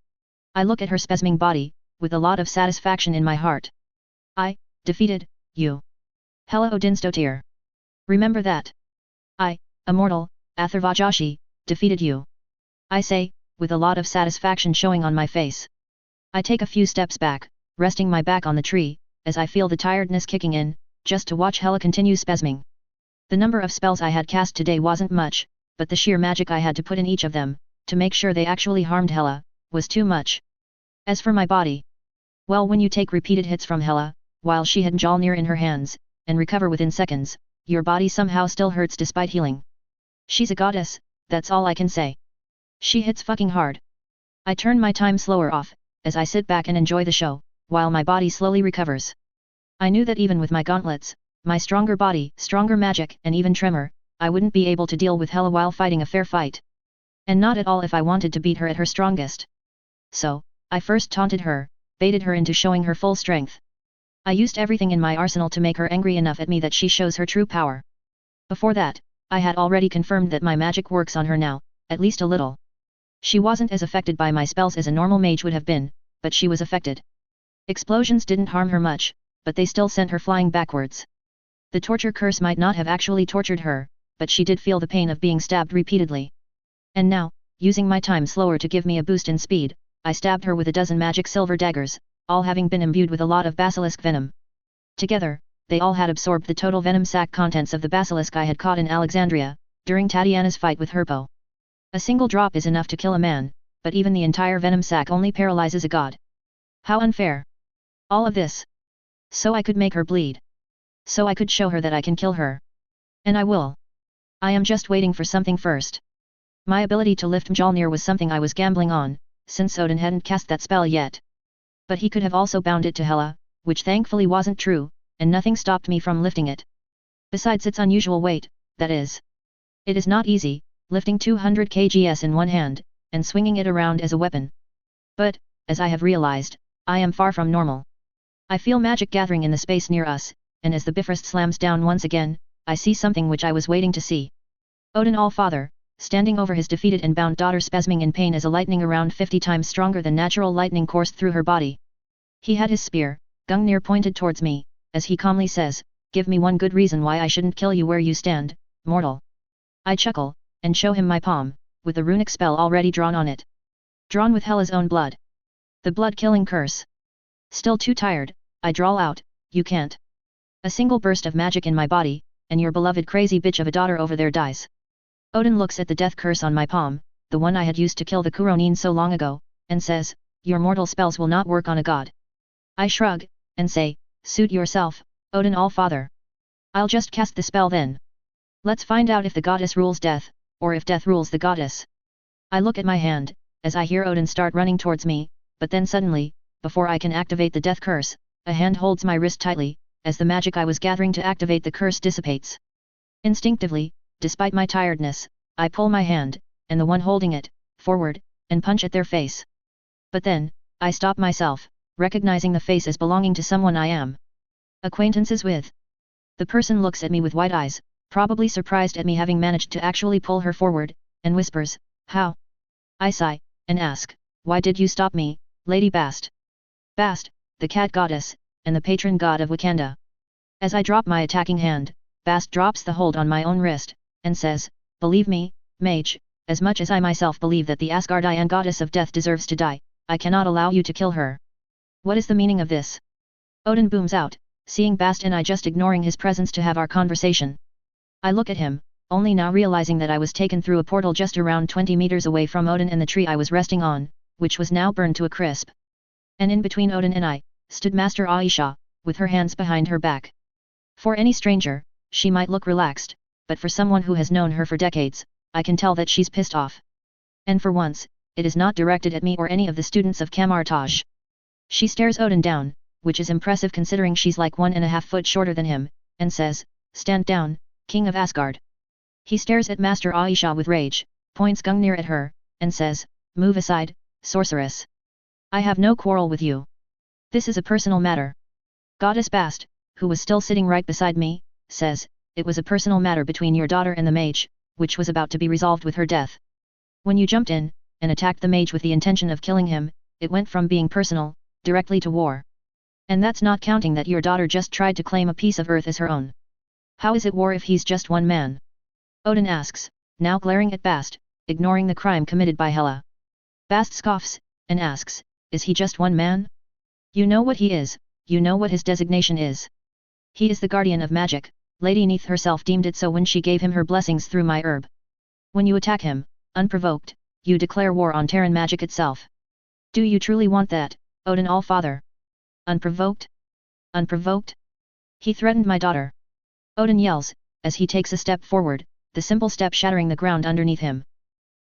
I look at her spasming body, with a lot of satisfaction in my heart. I defeated you. Hela Odinstotir. Remember that. I, immortal, Atharvajashi, defeated you. I say, with a lot of satisfaction showing on my face. I take a few steps back, resting my back on the tree, as I feel the tiredness kicking in, just to watch Hela continue spasming. The number of spells I had cast today wasn't much, but the sheer magic I had to put in each of them, to make sure they actually harmed Hela, was too much. As for my body, well, when you take repeated hits from Hela, while she had Mjolnir in her hands, and recover within seconds, your body somehow still hurts despite healing. She's a goddess, that's all I can say. She hits fucking hard. I turn my time slower off, as I sit back and enjoy the show, while my body slowly recovers. I knew that even with my gauntlets, my stronger body, stronger magic, and even tremor, I wouldn't be able to deal with Hela while fighting a fair fight. And not at all if I wanted to beat her at her strongest. So, I first taunted her, baited her into showing her full strength. I used everything in my arsenal to make her angry enough at me that she shows her true power. Before that, I had already confirmed that my magic works on her now, at least a little. She wasn't as affected by my spells as a normal mage would have been, but she was affected. Explosions didn't harm her much, but they still sent her flying backwards. The torture curse might not have actually tortured her, but she did feel the pain of being stabbed repeatedly. And now, using my time slower to give me a boost in speed, I stabbed her with a dozen magic silver daggers, all having been imbued with a lot of basilisk venom. Together, they all had absorbed the total venom sac contents of the basilisk I had caught in Alexandria, during Tatiana's fight with Herpo. A single drop is enough to kill a man, but even the entire venom sac only paralyzes a god. How unfair. All of this. So I could make her bleed. So I could show her that I can kill her. And I will. I am just waiting for something first. My ability to lift Mjolnir was something I was gambling on, since Odin hadn't cast that spell yet. But he could have also bound it to Hela, which thankfully wasn't true, and nothing stopped me from lifting it. Besides its unusual weight, that is. It is not easy, lifting 200 kgs in one hand, and swinging it around as a weapon. But, as I have realized, I am far from normal. I feel magic gathering in the space near us, and as the Bifrost slams down once again, I see something which I was waiting to see. Odin Allfather, standing over his defeated and bound daughter, spasming in pain as a lightning around 50 times stronger than natural lightning coursed through her body. He had his spear, Gungnir, pointed towards me, as he calmly says, "Give me one good reason why I shouldn't kill you where you stand, mortal." I chuckle, and show him my palm, with the runic spell already drawn on it. Drawn with Hela's own blood. The blood-killing curse. Still too tired, I drawl out, "You can't." A single burst of magic in my body, and your beloved crazy bitch of a daughter over there dies. Odin looks at the death curse on my palm, the one I had used to kill the Kuronin so long ago, and says, "Your mortal spells will not work on a god." I shrug, and say, "Suit yourself, Odin Allfather. I'll just cast the spell then. Let's find out if the goddess rules death, or if death rules the goddess." I look at my hand, as I hear Odin start running towards me, but then suddenly, before I can activate the death curse, a hand holds my wrist tightly, as the magic I was gathering to activate the curse dissipates. Instinctively, despite my tiredness, I pull my hand, and the one holding it, forward, and punch at their face. But then, I stop myself, recognizing the face as belonging to someone I am acquaintances with. The person looks at me with wide eyes, probably surprised at me having managed to actually pull her forward, and whispers, "How?" I sigh, and ask, "Why did you stop me, Lady Bast?" Bast, the cat goddess, and the patron god of Wakanda. As I drop my attacking hand, Bast drops the hold on my own wrist, and says, "Believe me, mage, as much as I myself believe that the Asgardian goddess of death deserves to die, I cannot allow you to kill her." "What is the meaning of this?" Odin booms out, seeing Bast and I just ignoring his presence to have our conversation. I look at him, only now realizing that I was taken through a portal just around 20 meters away from Odin and the tree I was resting on, which was now burned to a crisp. And in between Odin and I, stood Master Aisha, with her hands behind her back. For any stranger, she might look relaxed, but for someone who has known her for decades, I can tell that she's pissed off. And for once, it is not directed at me or any of the students of Kamartaj. She stares Odin down, which is impressive considering she's like 1.5 foot shorter than him, and says, "Stand down, King of Asgard." He stares at Master Aisha with rage, points Gungnir at her, and says, "Move aside, sorceress. I have no quarrel with you. This is a personal matter." Goddess Bast, who was still sitting right beside me, says, "It was a personal matter between your daughter and the mage, which was about to be resolved with her death. When you jumped in, and attacked the mage with the intention of killing him, it went from being personal, directly to war. And that's not counting that your daughter just tried to claim a piece of earth as her own. How is it war if he's just one man?" Odin asks, now glaring at Bast, ignoring the crime committed by Hela. Bast scoffs, and asks, "Is he just one man? You know what he is, you know what his designation is. He is the guardian of magic, Lady Neith herself deemed it so when she gave him her blessings through my herb. When you attack him, unprovoked, you declare war on Terran magic itself. Do you truly want that, Odin Allfather? Unprovoked? Unprovoked? He threatened my daughter." Odin yells, as he takes a step forward, the simple step shattering the ground underneath him.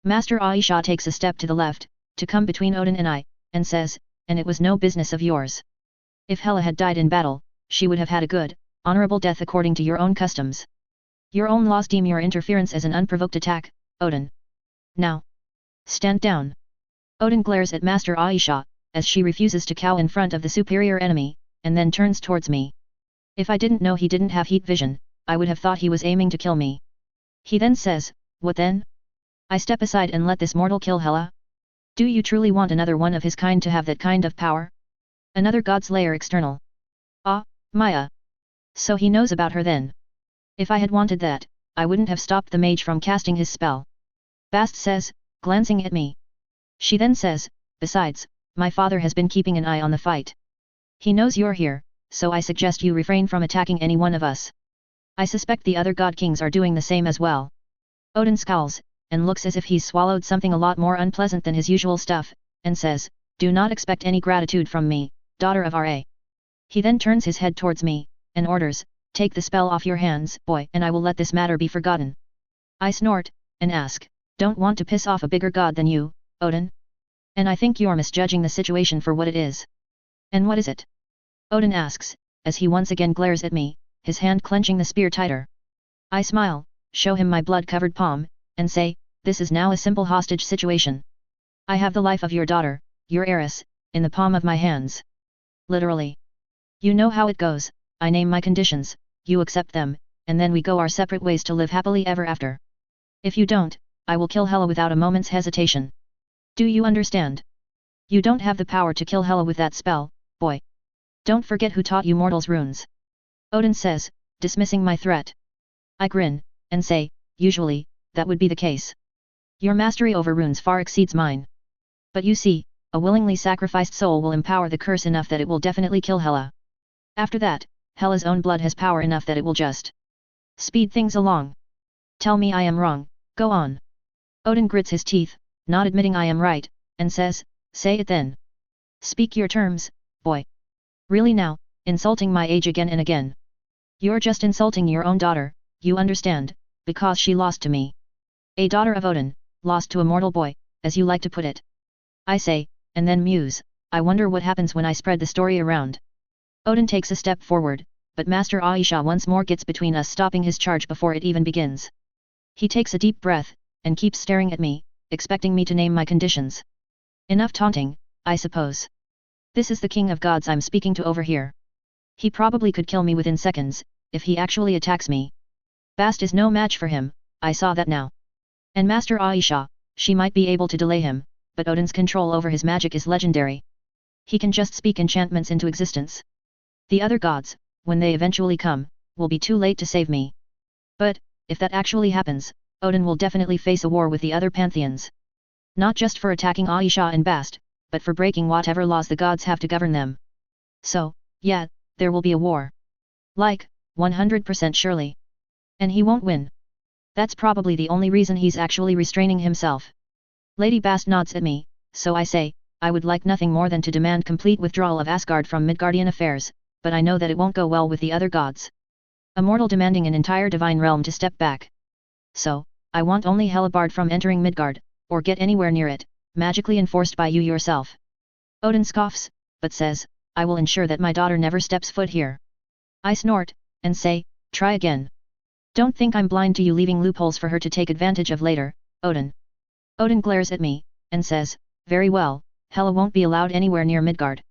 Master Aisha takes a step to the left, to come between Odin and I, and says, "And it was no business of yours. If Hela had died in battle, she would have had a good, honorable death according to your own customs. Your own laws deem your interference as an unprovoked attack, Odin. Now, stand down." Odin glares at Master Aisha, as she refuses to cow in front of the superior enemy, and then turns towards me. If I didn't know he didn't have heat vision, I would have thought he was aiming to kill me. He then says, "What then? I step aside and let this mortal kill Hela? Do you truly want another one of his kind to have that kind of power? Another God's layer external? Ah, Maya. So he knows about her then. If I had wanted that, I wouldn't have stopped the mage from casting his spell." Bast says, glancing at me. She then says, "Besides, my father has been keeping an eye on the fight. He knows you're here, so I suggest you refrain from attacking any one of us. I suspect the other god kings are doing the same as well." Odin scowls, and looks as if he's swallowed something a lot more unpleasant than his usual stuff, and says, "Do not expect any gratitude from me, daughter of Ra." He then turns his head towards me, and orders, "Take the spell off your hands, boy, and I will let this matter be forgotten." I snort, and ask, "Don't want to piss off a bigger god than you, Odin? And I think you're misjudging the situation for what it is." "And what is it?" Odin asks, as he once again glares at me, his hand clenching the spear tighter. I smile, show him my blood-covered palm, and say, "This is now a simple hostage situation. I have the life of your daughter, your heiress, in the palm of my hands. Literally. You know how it goes, I name my conditions, you accept them, and then we go our separate ways to live happily ever after. If you don't, I will kill Hela without a moment's hesitation. Do you understand? You don't have the power to kill Hela with that spell, boy. Don't forget who taught you mortals runes." Odin says, dismissing my threat. I grin, and say, "Usually, that would be the case. Your mastery over runes far exceeds mine. But you see, a willingly sacrificed soul will empower the curse enough that it will definitely kill Hela. After that, Hela's own blood has power enough that it will just speed things along. Tell me I am wrong, go on." Odin grits his teeth, not admitting I am right, and says, "Say it then. Speak your terms, boy. Really now, insulting my age again and again. You're just insulting your own daughter, you understand, because she lost to me. A daughter of Odin, lost to a mortal boy, as you like to put it." I say, and then muse, I wonder what happens when I spread the story around. Odin takes a step forward, but Master Aisha once more gets between us, stopping his charge before it even begins. He takes a deep breath, and keeps staring at me, expecting me to name my conditions. Enough taunting, I suppose. This is the king of gods I'm speaking to over here. He probably could kill me within seconds, if he actually attacks me. Bast is no match for him, I saw that now. And Master Aisha, she might be able to delay him, but Odin's control over his magic is legendary. He can just speak enchantments into existence. The other gods, when they eventually come, will be too late to save me. But, if that actually happens, Odin will definitely face a war with the other pantheons. Not just for attacking Aisha and Bast, but for breaking whatever laws the gods have to govern them. So, yeah, there will be a war. Like, 100% surely. And he won't win. That's probably the only reason he's actually restraining himself. Lady Bast nods at me, so I say, I would like nothing more than to demand complete withdrawal of Asgard from Midgardian affairs, but I know that it won't go well with the other gods. A mortal demanding an entire divine realm to step back. So, I want only Hela from entering Midgard, or get anywhere near it, magically enforced by you yourself. Odin scoffs, but says, I will ensure that my daughter never steps foot here. I snort, and say, try again. Don't think I'm blind to you leaving loopholes for her to take advantage of later, Odin. Odin glares at me, and says, very well, Hela won't be allowed anywhere near Midgard.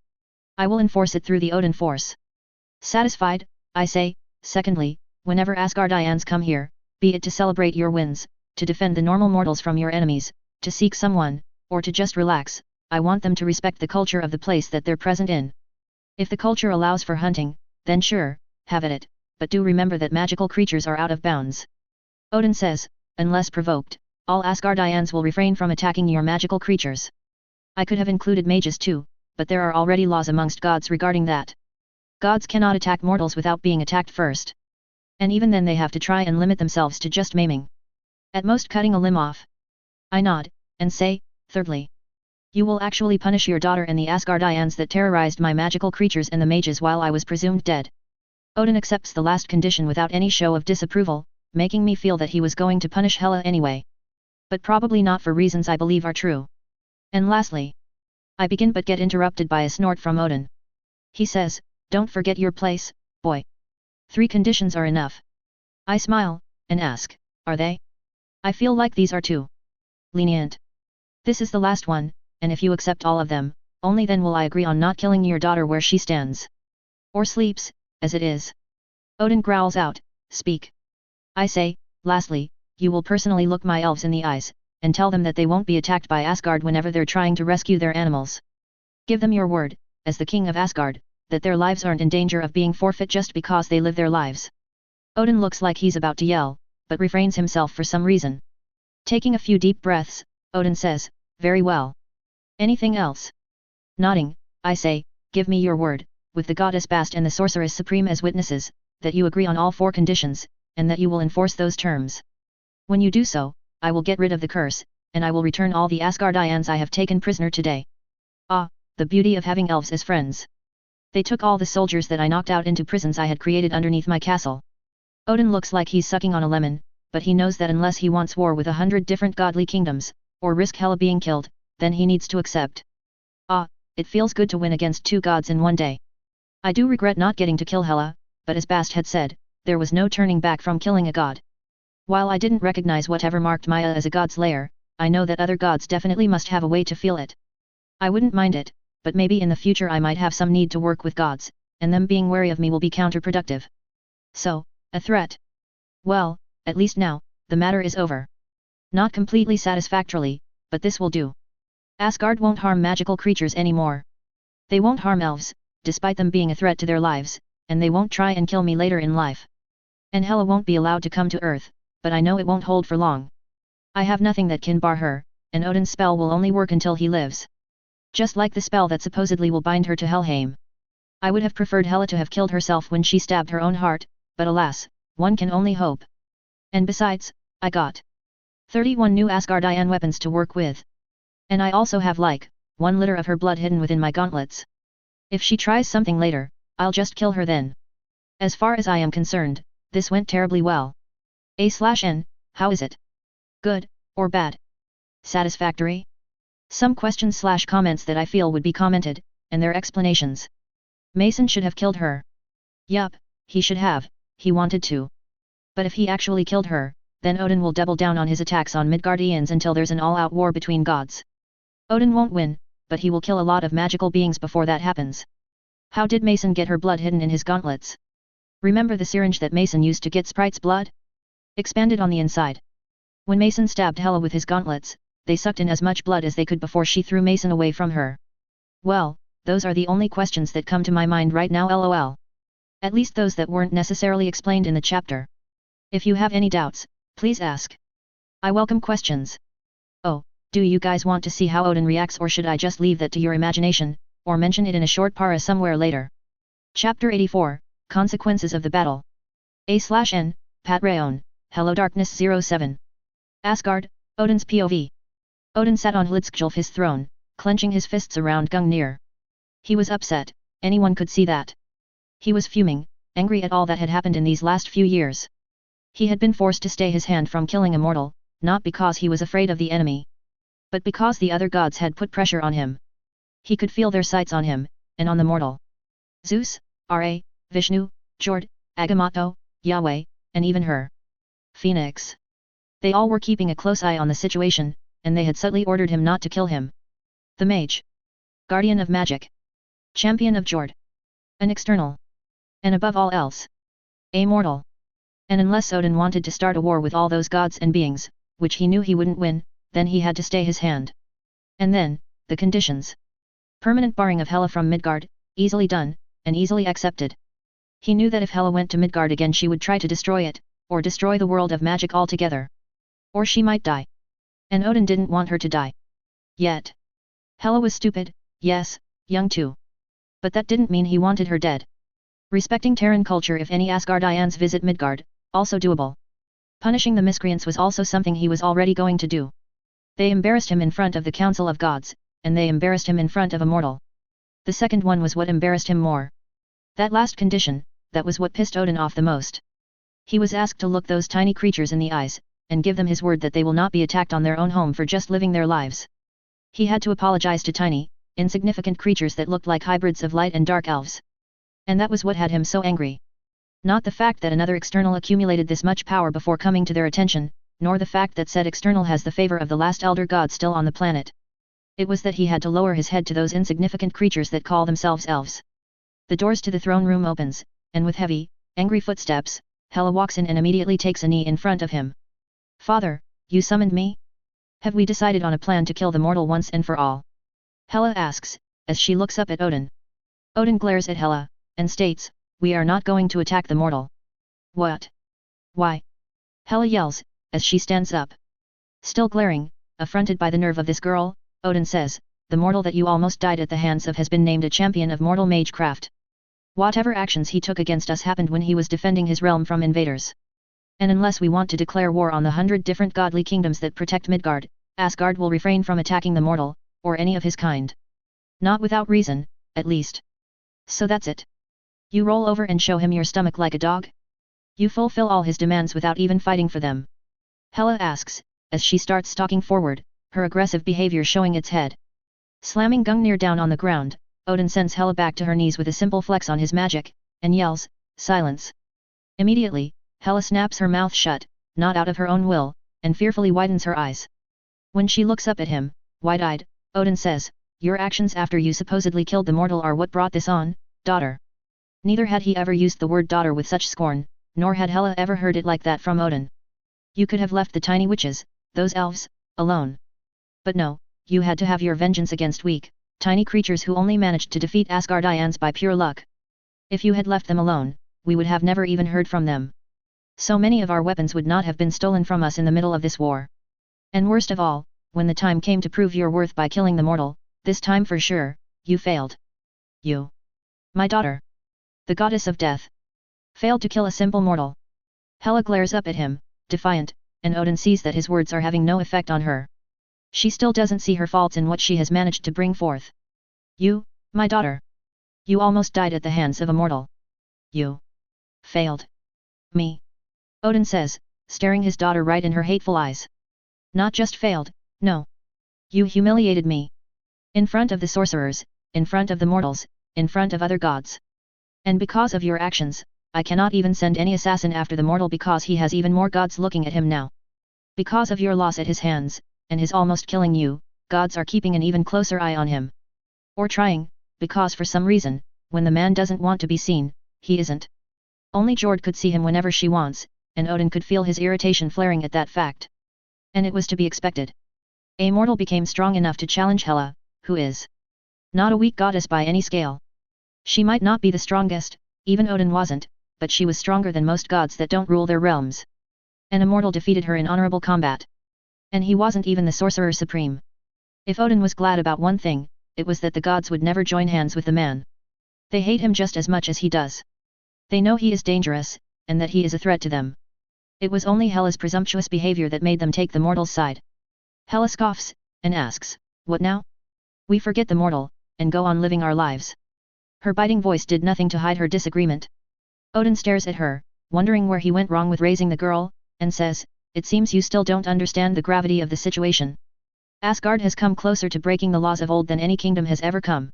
I will enforce it through the Odin force. Satisfied, I say, secondly, whenever Asgardians come here, be it to celebrate your wins, to defend the normal mortals from your enemies, to seek someone, or to just relax, I want them to respect the culture of the place that they're present in. If the culture allows for hunting, then sure, have at it, but do remember that magical creatures are out of bounds. Odin says, unless provoked, all Asgardians will refrain from attacking your magical creatures. I could have included mages too, but there are already laws amongst gods regarding that. Gods cannot attack mortals without being attacked first. And even then they have to try and limit themselves to just maiming. At most cutting a limb off. I nod, and say, thirdly. You will actually punish your daughter and the Asgardians that terrorized my magical creatures and the mages while I was presumed dead. Odin accepts the last condition without any show of disapproval, making me feel that he was going to punish Hela anyway. But probably not for reasons I believe are true. And lastly. I begin but get interrupted by a snort from Odin. He says, don't forget your place, boy. 3 conditions are enough. I smile, and ask, are they? I feel like these are too lenient. This is the last one, and if you accept all of them, only then will I agree on not killing your daughter where she stands. Or sleeps, as it is. Odin growls out, speak. I say, lastly, you will personally look my elves in the eyes, and tell them that they won't be attacked by Asgard whenever they're trying to rescue their animals. Give them your word, as the king of Asgard, that their lives aren't in danger of being forfeit just because they live their lives. Odin looks like he's about to yell, but refrains himself for some reason. Taking a few deep breaths, Odin says, very well. Anything else? Nodding, I say, give me your word, with the goddess Bast and the sorceress supreme as witnesses, that you agree on all 4 conditions, and that you will enforce those terms. When you do so, I will get rid of the curse, and I will return all the Asgardians I have taken prisoner today. Ah, the beauty of having elves as friends. They took all the soldiers that I knocked out into prisons I had created underneath my castle. Odin looks like he's sucking on a lemon, but he knows that unless he wants war with 100 different godly kingdoms, or risk Hela being killed, then he needs to accept. Ah, it feels good to win against 2 gods in one day. I do regret not getting to kill Hela, but as Bast had said, there was no turning back from killing a god. While I didn't recognize whatever marked Maya as a god's lair, I know that other gods definitely must have a way to feel it. I wouldn't mind it, but maybe in the future I might have some need to work with gods, and them being wary of me will be counterproductive. So, a threat. Well, at least now, the matter is over. Not completely satisfactorily, but this will do. Asgard won't harm magical creatures anymore. They won't harm elves, despite them being a threat to their lives, and they won't try and kill me later in life. And Hela won't be allowed to come to Earth, but I know it won't hold for long. I have nothing that can bar her, and Odin's spell will only work until he lives. Just like the spell that supposedly will bind her to Helheim. I would have preferred Hela to have killed herself when she stabbed her own heart, but alas, one can only hope. And besides, I got 31 new Asgardian weapons to work with. And I also have like, 1 liter of her blood hidden within my gauntlets. If she tries something later, I'll just kill her then. As far as I am concerned, this went terribly well. A/N, how is it? Good, or bad? Satisfactory? Some questions/comments that I feel would be commented, and their explanations. Mason should have killed her. Yup, he should have, he wanted to. But if he actually killed her, then Odin will double down on his attacks on Midgardians until there's an all-out war between gods. Odin won't win, but he will kill a lot of magical beings before that happens. How did Mason get her blood hidden in his gauntlets? Remember the syringe that Mason used to get Sprite's blood? Expanded on the inside. When Mason stabbed Hela with his gauntlets, they sucked in as much blood as they could before she threw Mason away from her. Well, those are the only questions that come to my mind right now, lol. At least those that weren't necessarily explained in the chapter. If you have any doubts, please ask. I welcome questions. Oh, do you guys want to see how Odin reacts, or should I just leave that to your imagination, or mention it in a short para somewhere later? Chapter 84, Consequences of the battle. A/N, part4, HelloDarkness07. Asgard, Odin's POV. Odin sat on Hlidskjolf's throne, clenching his fists around Gungnir. He was upset, anyone could see that. He was fuming, angry at all that had happened in these last few years. He had been forced to stay his hand from killing a mortal, not because he was afraid of the enemy, but because the other gods had put pressure on him. He could feel their sights on him, and on the mortal. Zeus, Ra, Vishnu, Jord, Agamotto, Yahweh, and even her. Phoenix. They all were keeping a close eye on the situation, and they had subtly ordered him not to kill him. The mage. Guardian of magic. Champion of Jord. An external. And above all else. A mortal. And unless Odin wanted to start a war with all those gods and beings, which he knew he wouldn't win, then he had to stay his hand. And then, the conditions. Permanent barring of Hela from Midgard, easily done, and easily accepted. He knew that if Hela went to Midgard again she would try to destroy it, or destroy the world of magic altogether. Or she might die. And Odin didn't want her to die. Yet. Hela was stupid, yes, young too. But that didn't mean he wanted her dead. Respecting Terran culture if any Asgardians visit Midgard, also doable. Punishing the miscreants was also something he was already going to do. They embarrassed him in front of the Council of Gods, and they embarrassed him in front of a mortal. The second one was what embarrassed him more. That last condition, that was what pissed Odin off the most. He was asked to look those tiny creatures in the eyes, and give them his word that they will not be attacked on their own home for just living their lives. He had to apologize to tiny, insignificant creatures that looked like hybrids of light and dark elves. And that was what had him so angry. Not the fact that another external accumulated this much power before coming to their attention, nor the fact that said external has the favor of the last elder god still on the planet. It was that he had to lower his head to those insignificant creatures that call themselves elves. The doors to the throne room opens, and with heavy, angry footsteps, Hela walks in and immediately takes a knee in front of him. Father, you summoned me? Have we decided on a plan to kill the mortal once and for all? Hela asks, as she looks up at Odin. Odin glares at Hela, and states, we are not going to attack the mortal. What? Why? Hela yells, as she stands up. Still glaring, affronted by the nerve of this girl, Odin says, the mortal that you almost died at the hands of has been named a champion of mortal magecraft. Whatever actions he took against us happened when he was defending his realm from invaders. And unless we want to declare war on the 100 different godly kingdoms that protect Midgard, Asgard will refrain from attacking the mortal, or any of his kind. Not without reason, at least. So that's it. You roll over and show him your stomach like a dog? You fulfill all his demands without even fighting for them? Hela asks, as she starts stalking forward, her aggressive behavior showing its head. Slamming Gungnir down on the ground, Odin sends Hela back to her knees with a simple flex on his magic, and yells, silence. Immediately, Hela snaps her mouth shut, not out of her own will, and fearfully widens her eyes. When she looks up at him, wide-eyed, Odin says, your actions after you supposedly killed the mortal are what brought this on, daughter. Neither had he ever used the word daughter with such scorn, nor had Hela ever heard it like that from Odin. You could have left the tiny witches, those elves, alone. But no, you had to have your vengeance against weak, tiny creatures who only managed to defeat Asgardians by pure luck. If you had left them alone, we would have never even heard from them. So many of our weapons would not have been stolen from us in the middle of this war. And worst of all, when the time came to prove your worth by killing the mortal, this time for sure, you failed. You. My daughter. The goddess of death. Failed to kill a simple mortal. Hela glares up at him, defiant, and Odin sees that his words are having no effect on her. She still doesn't see her faults in what she has managed to bring forth. You, my daughter. You almost died at the hands of a mortal. You. Failed. Me. Odin says, staring his daughter right in her hateful eyes. Not just failed, no. You humiliated me. In front of the sorcerers, in front of the mortals, in front of other gods. And because of your actions, I cannot even send any assassin after the mortal because he has even more gods looking at him now. Because of your loss at his hands, and his almost killing you, gods are keeping an even closer eye on him. Or trying, because for some reason, when the man doesn't want to be seen, he isn't. Only Jord could see him whenever she wants, and Odin could feel his irritation flaring at that fact. And it was to be expected. A mortal became strong enough to challenge Hela, who is not a weak goddess by any scale. She might not be the strongest, even Odin wasn't, but she was stronger than most gods that don't rule their realms. And a mortal defeated her in honorable combat. And he wasn't even the sorcerer supreme. If Odin was glad about one thing, it was that the gods would never join hands with the man. They hate him just as much as he does. They know he is dangerous, and that he is a threat to them. It was only Hela's presumptuous behavior that made them take the mortal's side. Hela scoffs, and asks, "What now? We forget the mortal, and go on living our lives." Her biting voice did nothing to hide her disagreement. Odin stares at her, wondering where he went wrong with raising the girl, and says, "It seems you still don't understand the gravity of the situation. Asgard has come closer to breaking the laws of old than any kingdom has ever come.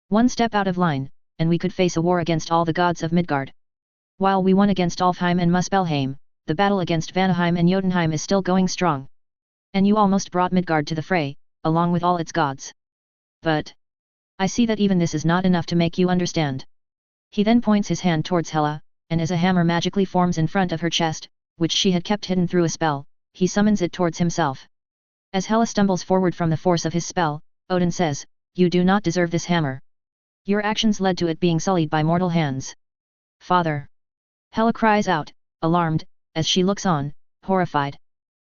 One step out of line, and we could face a war against all the gods of Midgard. While we won against Alfheim and Muspelheim, the battle against Vanaheim and Jotunheim is still going strong. And you almost brought Midgard to the fray, along with all its gods. But I see that even this is not enough to make you understand." He then points his hand towards Hela, and as a hammer magically forms in front of her chest, which she had kept hidden through a spell, he summons it towards himself. As Hela stumbles forward from the force of his spell, Odin says, "You do not deserve this hammer. Your actions led to it being sullied by mortal hands." "Father!" Hela cries out, alarmed, as she looks on, horrified.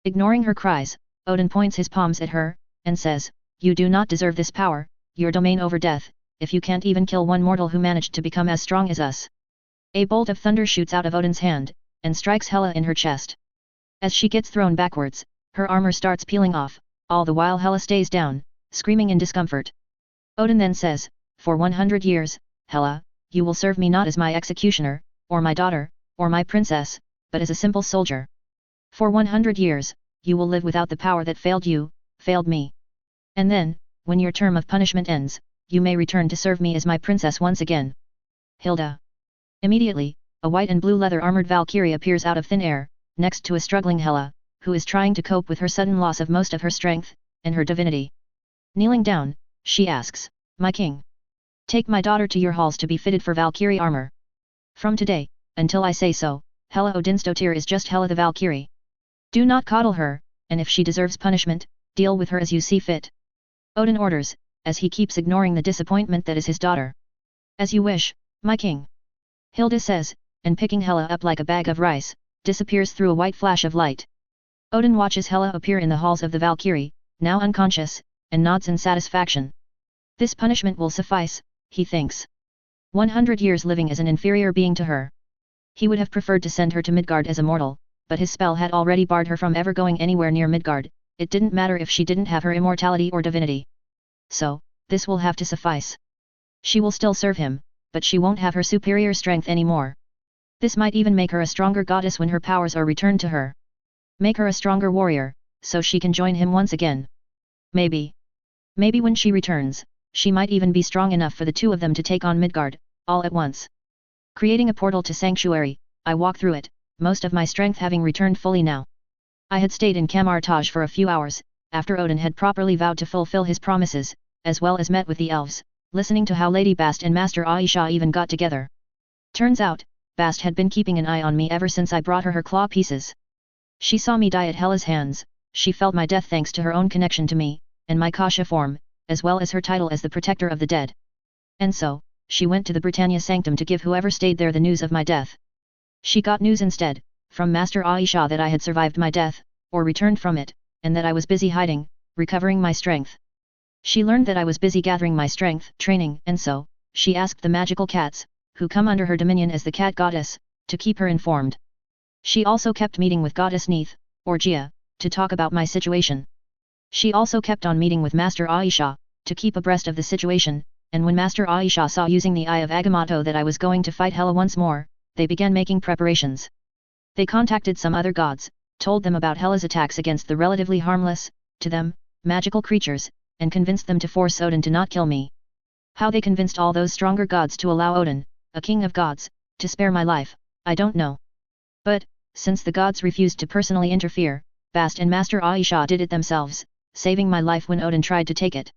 Ignoring her cries, Odin points his palms at her, and says, "You do not deserve this power, your domain over death, if you can't even kill one mortal who managed to become as strong as us." A bolt of thunder shoots out of Odin's hand, and strikes Hela in her chest. As she gets thrown backwards, her armor starts peeling off, all the while Hela stays down, screaming in discomfort. Odin then says, "For 100 years, Hela, you will serve me not as my executioner, or my daughter, or my princess, but as a simple soldier. For 100 years, you will live without the power that failed you, failed me. And then, when your term of punishment ends, you may return to serve me as my princess once again. Hilda." Immediately, a white and blue leather armored Valkyrie appears out of thin air, next to a struggling Hela, who is trying to cope with her sudden loss of most of her strength, and her divinity. Kneeling down, she asks, "My king, take my daughter to your halls to be fitted for Valkyrie armor. From today, until I say so, Hela Odinstotir is just Hela the Valkyrie. Do not coddle her, and if she deserves punishment, deal with her as you see fit." Odin orders, as he keeps ignoring the disappointment that is his daughter. "As you wish, my king." Hilda says, and picking Hela up like a bag of rice, disappears through a white flash of light. Odin watches Hela appear in the halls of the Valkyrie, now unconscious, and nods in satisfaction. This punishment will suffice, he thinks. 100 years living as an inferior being to her. He would have preferred to send her to Midgard as a mortal, but his spell had already barred her from ever going anywhere near Midgard. It didn't matter if she didn't have her immortality or divinity. So, this will have to suffice. She will still serve him, but she won't have her superior strength anymore. This might even make her a stronger goddess when her powers are returned to her. Make her a stronger warrior, so she can join him once again. Maybe when she returns, she might even be strong enough for the two of them to take on Midgard, all at once. Creating a portal to Sanctuary, I walk through it, most of my strength having returned fully now. I had stayed in Kamartaj for a few hours, after Odin had properly vowed to fulfill his promises, as well as met with the elves, listening to how Lady Bast and Master Aisha even got together. Turns out, Bast had been keeping an eye on me ever since I brought her claw pieces. She saw me die at Hela's hands, she felt my death thanks to her own connection to me, and my Kasha form, as well as her title as the protector of the dead. And so, she went to the Britannia Sanctum to give whoever stayed there the news of my death. She got news instead, from Master Aisha that I had survived my death, or returned from it, and that I was busy hiding, recovering my strength. She learned that I was busy gathering my strength, training, and so, she asked the magical cats, who come under her dominion as the cat goddess, to keep her informed. She also kept meeting with Goddess Neith, or Gia, to talk about my situation. She also kept on meeting with Master Aisha, to keep abreast of the situation, and when Master Aisha saw using the Eye of Agamotto that I was going to fight Hela once more, they began making preparations. They contacted some other gods, told them about Hela's attacks against the relatively harmless, to them, magical creatures, and convinced them to force Odin to not kill me. How they convinced all those stronger gods to allow Odin, a king of gods, to spare my life, I don't know. But, since the gods refused to personally interfere, Bast and Master Aisha did it themselves, saving my life when Odin tried to take it.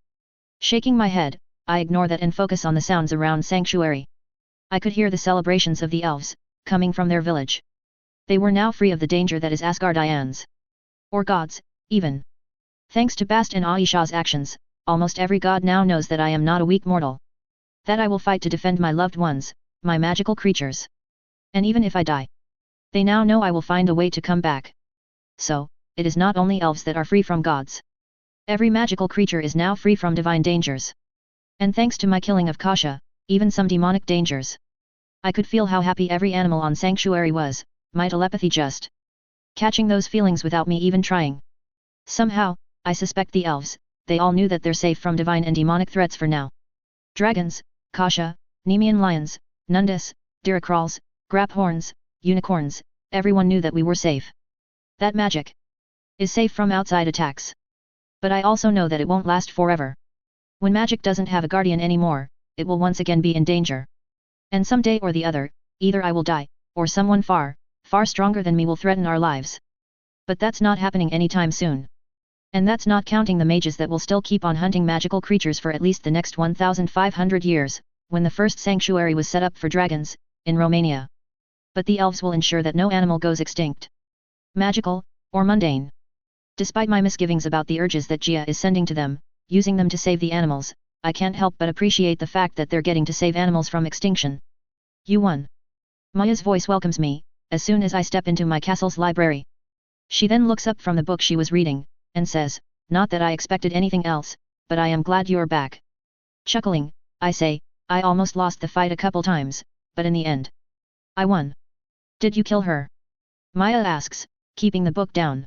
Shaking my head, I ignore that and focus on the sounds around Sanctuary. I could hear the celebrations of the elves, coming from their village. They were now free of the danger that is Asgardians. Or gods, even. Thanks to Bast and Aisha's actions, almost every god now knows that I am not a weak mortal. That I will fight to defend my loved ones, my magical creatures. And even if I die, they now know I will find a way to come back. So, it is not only elves that are free from gods. Every magical creature is now free from divine dangers. And thanks to my killing of Kasha, even some demonic dangers. I could feel how happy every animal on Sanctuary was, my telepathy just catching those feelings without me even trying. Somehow, I suspect the elves, they all knew that they're safe from divine and demonic threats for now. Dragons, Kasha, Nemean lions, Nundus, Diracrals, Graphorns, unicorns, everyone knew that we were safe. That magic is safe from outside attacks. But I also know that it won't last forever. When magic doesn't have a guardian anymore, it will once again be in danger. And someday or the other, either I will die, or someone far, far stronger than me will threaten our lives. But that's not happening anytime soon. And that's not counting the mages that will still keep on hunting magical creatures for at least the next 1,500 years, when the first sanctuary was set up for dragons, in Romania. But the elves will ensure that no animal goes extinct. Magical, or mundane. Despite my misgivings about the urges that Gia is sending to them, using them to save the animals, I can't help but appreciate the fact that they're getting to save animals from extinction. You won. Maya's voice welcomes me, as soon as I step into my castle's library. She then looks up from the book she was reading, and says, "Not that I expected anything else, but I am glad you're back." Chuckling, I say, "I almost lost the fight a couple times, but in the end, I won." "Did you kill her?" Maya asks, keeping the book down.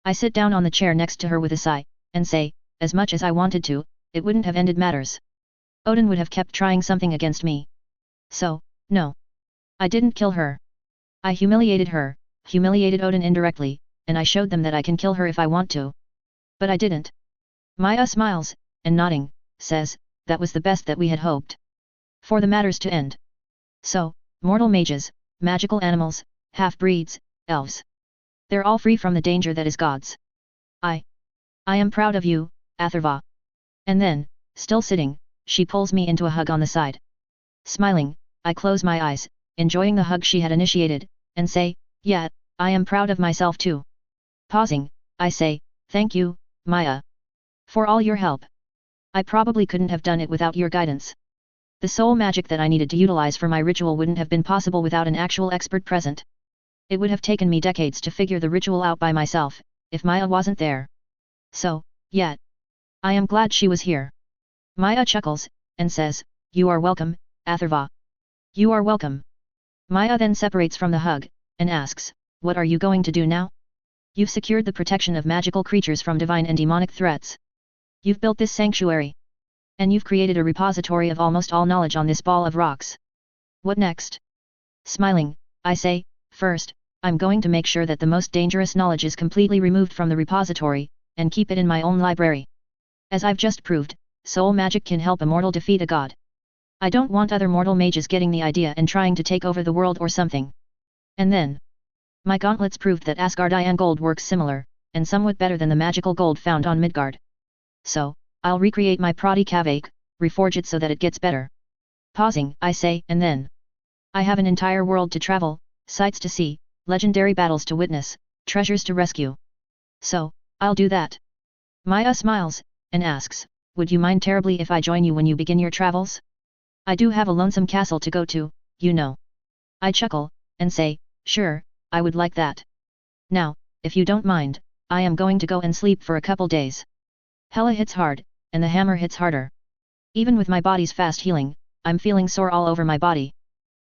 I sit down on the chair next to her with a sigh, and say, as much as I wanted to, it wouldn't have ended matters. Odin would have kept trying something against me. So, no. I didn't kill her. I humiliated her, humiliated Odin indirectly, and I showed them that I can kill her if I want to. But I didn't. Maya smiles, and nodding, says, that was the best that we had hoped for the matters to end. So, mortal mages, magical animals, half-breeds, elves. They're all free from the danger that is God's. I am proud of you, Atharva. And then, still sitting, she pulls me into a hug on the side. Smiling, I close my eyes, enjoying the hug she had initiated, and say, yeah, I am proud of myself too. Pausing, I say, thank you, Maya. For all your help. I probably couldn't have done it without your guidance. The soul magic that I needed to utilize for my ritual wouldn't have been possible without an actual expert present. It would have taken me decades to figure the ritual out by myself, if Maya wasn't there. So, yeah. I am glad she was here. Maya chuckles, and says, you are welcome, Atharva. You are welcome. Maya then separates from the hug, and asks, what are you going to do now? You've secured the protection of magical creatures from divine and demonic threats. You've built this sanctuary. And you've created a repository of almost all knowledge on this ball of rocks. What next? Smiling, I say, first, I'm going to make sure that the most dangerous knowledge is completely removed from the repository, and keep it in my own library. As I've just proved, soul magic can help a mortal defeat a god. I don't want other mortal mages getting the idea and trying to take over the world or something. And then, my gauntlets proved that Asgardian gold works similar, and somewhat better than the magical gold found on Midgard. So, I'll recreate my Prati Kavake, reforge it so that it gets better. Pausing, I say, and then, I have an entire world to travel, sights to see, legendary battles to witness, treasures to rescue. So, I'll do that. Maya smiles, and asks, would you mind terribly if I join you when you begin your travels? I do have a lonesome castle to go to, you know. I chuckle, and say, sure, I would like that. Now, if you don't mind, I am going to go and sleep for a couple days. Hela hits hard, and the hammer hits harder. Even with my body's fast healing, I'm feeling sore all over my body.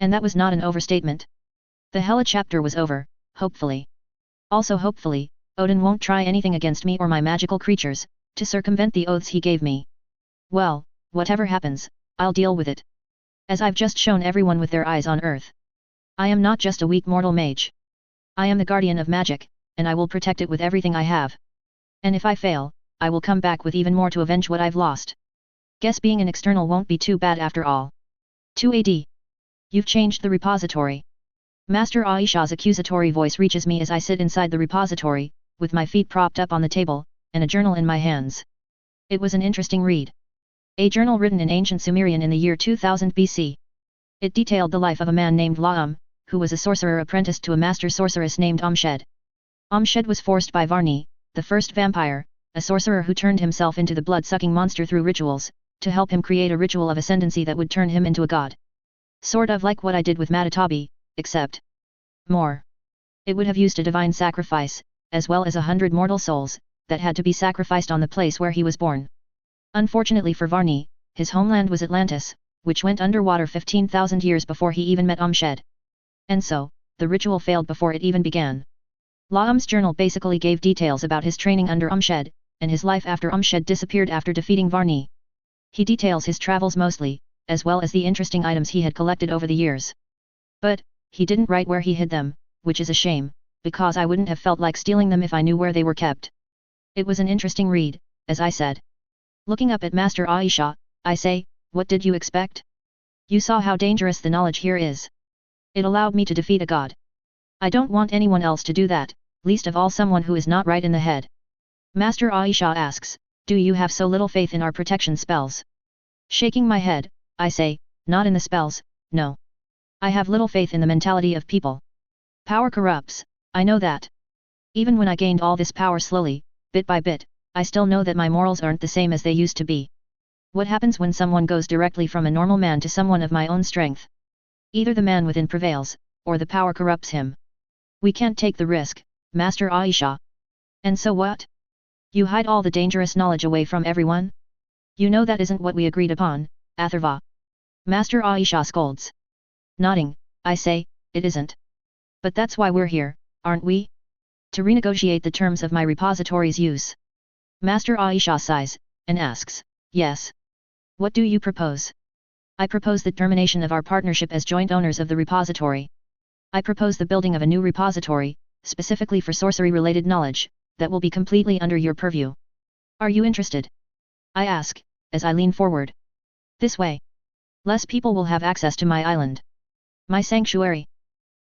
And that was not an overstatement. The Hela chapter was over, hopefully. Also hopefully, Odin won't try anything against me or my magical creatures, to circumvent the oaths he gave me. Well, whatever happens, I'll deal with it. As I've just shown everyone with their eyes on earth. I am not just a weak mortal mage. I am the guardian of magic, and I will protect it with everything I have. And if I fail, I will come back with even more to avenge what I've lost. Guess being an external won't be too bad after all. 2 AD. You've changed the repository. Master Aisha's accusatory voice reaches me as I sit inside the repository, with my feet propped up on the table, and a journal in my hands. It was an interesting read. A journal written in ancient Sumerian in the year 2000 BC. It detailed the life of a man named La'um, who was a sorcerer apprenticed to a master sorceress named Amshed. Amshed was forced by Varni, the first vampire, a sorcerer who turned himself into the blood-sucking monster through rituals, to help him create a ritual of ascendancy that would turn him into a god. Sort of like what I did with Matatabi, except more. It would have used a divine sacrifice, as well as 100 mortal souls, that had to be sacrificed on the place where he was born. Unfortunately for Varni, his homeland was Atlantis, which went underwater 15,000 years before he even met Umshed. And so, the ritual failed before it even began. Laum's journal basically gave details about his training under Umshed, and his life after Umshed disappeared after defeating Varni. He details his travels mostly, as well as the interesting items he had collected over the years. But, he didn't write where he hid them, which is a shame, because I wouldn't have felt like stealing them if I knew where they were kept. It was an interesting read, as I said. Looking up at Master Aisha, I say, what did you expect? You saw how dangerous the knowledge here is. It allowed me to defeat a god. I don't want anyone else to do that, least of all someone who is not right in the head. Master Aisha asks, do you have so little faith in our protection spells? Shaking my head, I say, not in the spells, no. I have little faith in the mentality of people. Power corrupts, I know that. Even when I gained all this power slowly, bit by bit, I still know that my morals aren't the same as they used to be. What happens when someone goes directly from a normal man to someone of my own strength? Either the man within prevails, or the power corrupts him. We can't take the risk, Master Aisha. And so what? You hide all the dangerous knowledge away from everyone? You know that isn't what we agreed upon, Atharva. Master Aisha scolds. Nodding, I say, it isn't. But that's why we're here, aren't we? To renegotiate the terms of my repository's use. Master Aisha sighs, and asks, yes. What do you propose? I propose the termination of our partnership as joint owners of the repository. I propose the building of a new repository, specifically for sorcery-related knowledge, that will be completely under your purview. Are you interested? I ask, as I lean forward. This way. Less people will have access to my island. My sanctuary.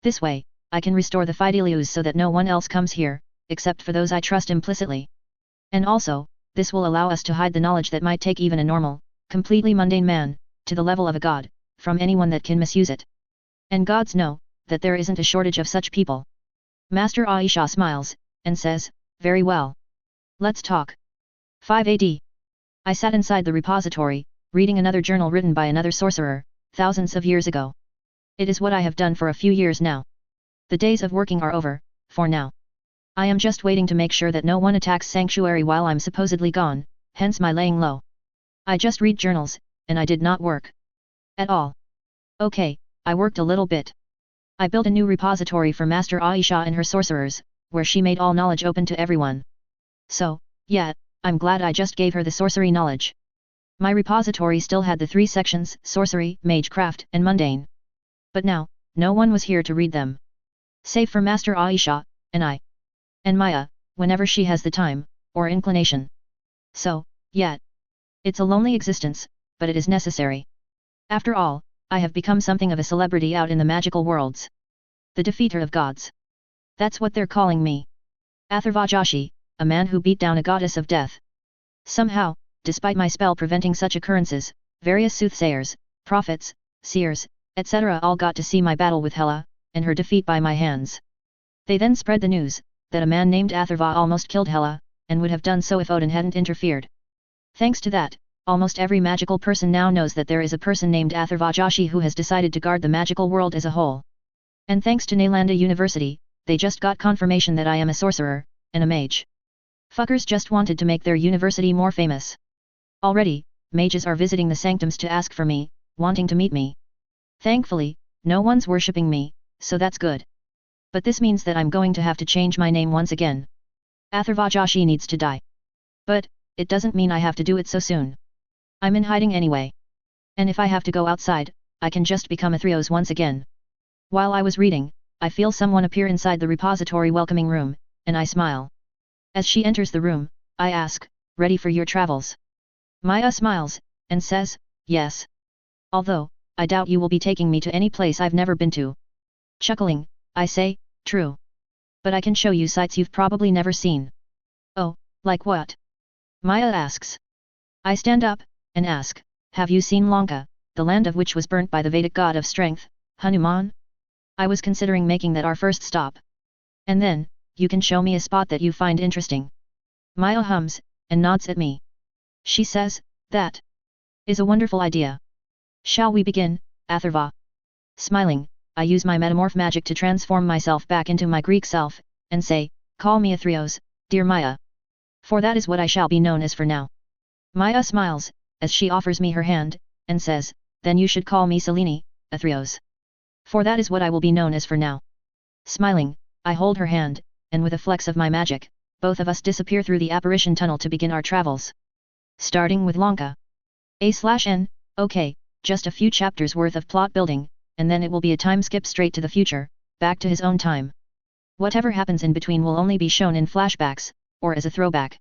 This way, I can restore the Fidelius so that no one else comes here, except for those I trust implicitly. And also, this will allow us to hide the knowledge that might take even a normal, completely mundane man, to the level of a god, from anyone that can misuse it. And gods know, that there isn't a shortage of such people. Master Aisha smiles, and says, very well. Let's talk. 5 AD. I sat inside the repository, reading another journal written by another sorcerer, thousands of years ago. It is what I have done for a few years now. The days of working are over, for now. I am just waiting to make sure that no one attacks Sanctuary while I'm supposedly gone, hence my laying low. I just read journals, and I did not work. At all. Okay, I worked a little bit. I built a new repository for Master Aisha and her sorcerers, where she made all knowledge open to everyone. So, yeah, I'm glad I just gave her the sorcery knowledge. My repository still had the 3 sections, sorcery, magecraft, and mundane. But now, no one was here to read them. Save for Master Aisha, and I. And Maya, whenever she has the time, or inclination. So, yeah. It's a lonely existence, but it is necessary. After all, I have become something of a celebrity out in the magical worlds. The defeater of gods. That's what they're calling me. Atharvajashi, a man who beat down a goddess of death. Somehow, despite my spell preventing such occurrences, various soothsayers, prophets, seers, etc. all got to see my battle with Hela, and her defeat by my hands. They then spread the news, that a man named Atharva almost killed Hela, and would have done so if Odin hadn't interfered. Thanks to that, almost every magical person now knows that there is a person named Atharvajashi who has decided to guard the magical world as a whole. And thanks to Nalanda University, they just got confirmation that I am a sorcerer, and a mage. Fuckers just wanted to make their university more famous. Already, mages are visiting the sanctums to ask for me, wanting to meet me. Thankfully, no one's worshipping me, so that's good. But this means that I'm going to have to change my name once again. Atharvajashi needs to die. But, it doesn't mean I have to do it so soon. I'm in hiding anyway. And if I have to go outside, I can just become Athreos once again. While I was reading, I feel someone appear inside the repository welcoming room, and I smile. As she enters the room, I ask, ready for your travels? Maya smiles, and says, yes. Although, I doubt you will be taking me to any place I've never been to. Chuckling, I say, true. But I can show you sights you've probably never seen. Oh, like what? Maya asks. I stand up, and ask, have you seen Lanka, the land of which was burnt by the Vedic god of strength, Hanuman? I was considering making that our first stop. And then, you can show me a spot that you find interesting. Maya hums, and nods at me. She says, that is a wonderful idea. Shall we begin, Atharva? Smiling, I use my metamorph magic to transform myself back into my Greek self, and say, call me Athreos, dear Maya. For that is what I shall be known as for now. Maya smiles, as she offers me her hand, and says, then you should call me Selene, Athreos. For that is what I will be known as for now. Smiling, I hold her hand, and with a flex of my magic, both of us disappear through the apparition tunnel to begin our travels. Starting with Lanka. A/N, okay, just a few chapters worth of plot building, and then it will be a time skip straight to the future, back to his own time. Whatever happens in between will only be shown in flashbacks, or as a throwback.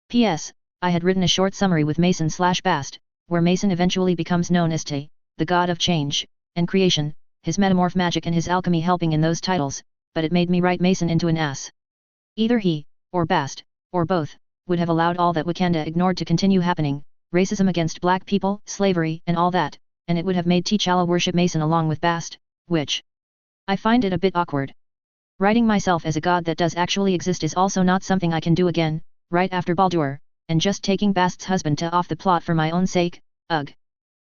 P.S. I had written a short summary with Mason/Bast, where Mason eventually becomes known as Te, the god of change, and creation, his metamorph magic and his alchemy helping in those titles, but it made me write Mason into an ass. Either he, or Bast, or both, would have allowed all that Wakanda ignored to continue happening, racism against black people, slavery, and all that, and it would have made T'Challa worship Mason along with Bast, which I find it a bit awkward. Writing myself as a god that does actually exist is also not something I can do again, right after Baldur, and just taking Bast's husband to off the plot for my own sake, ugh.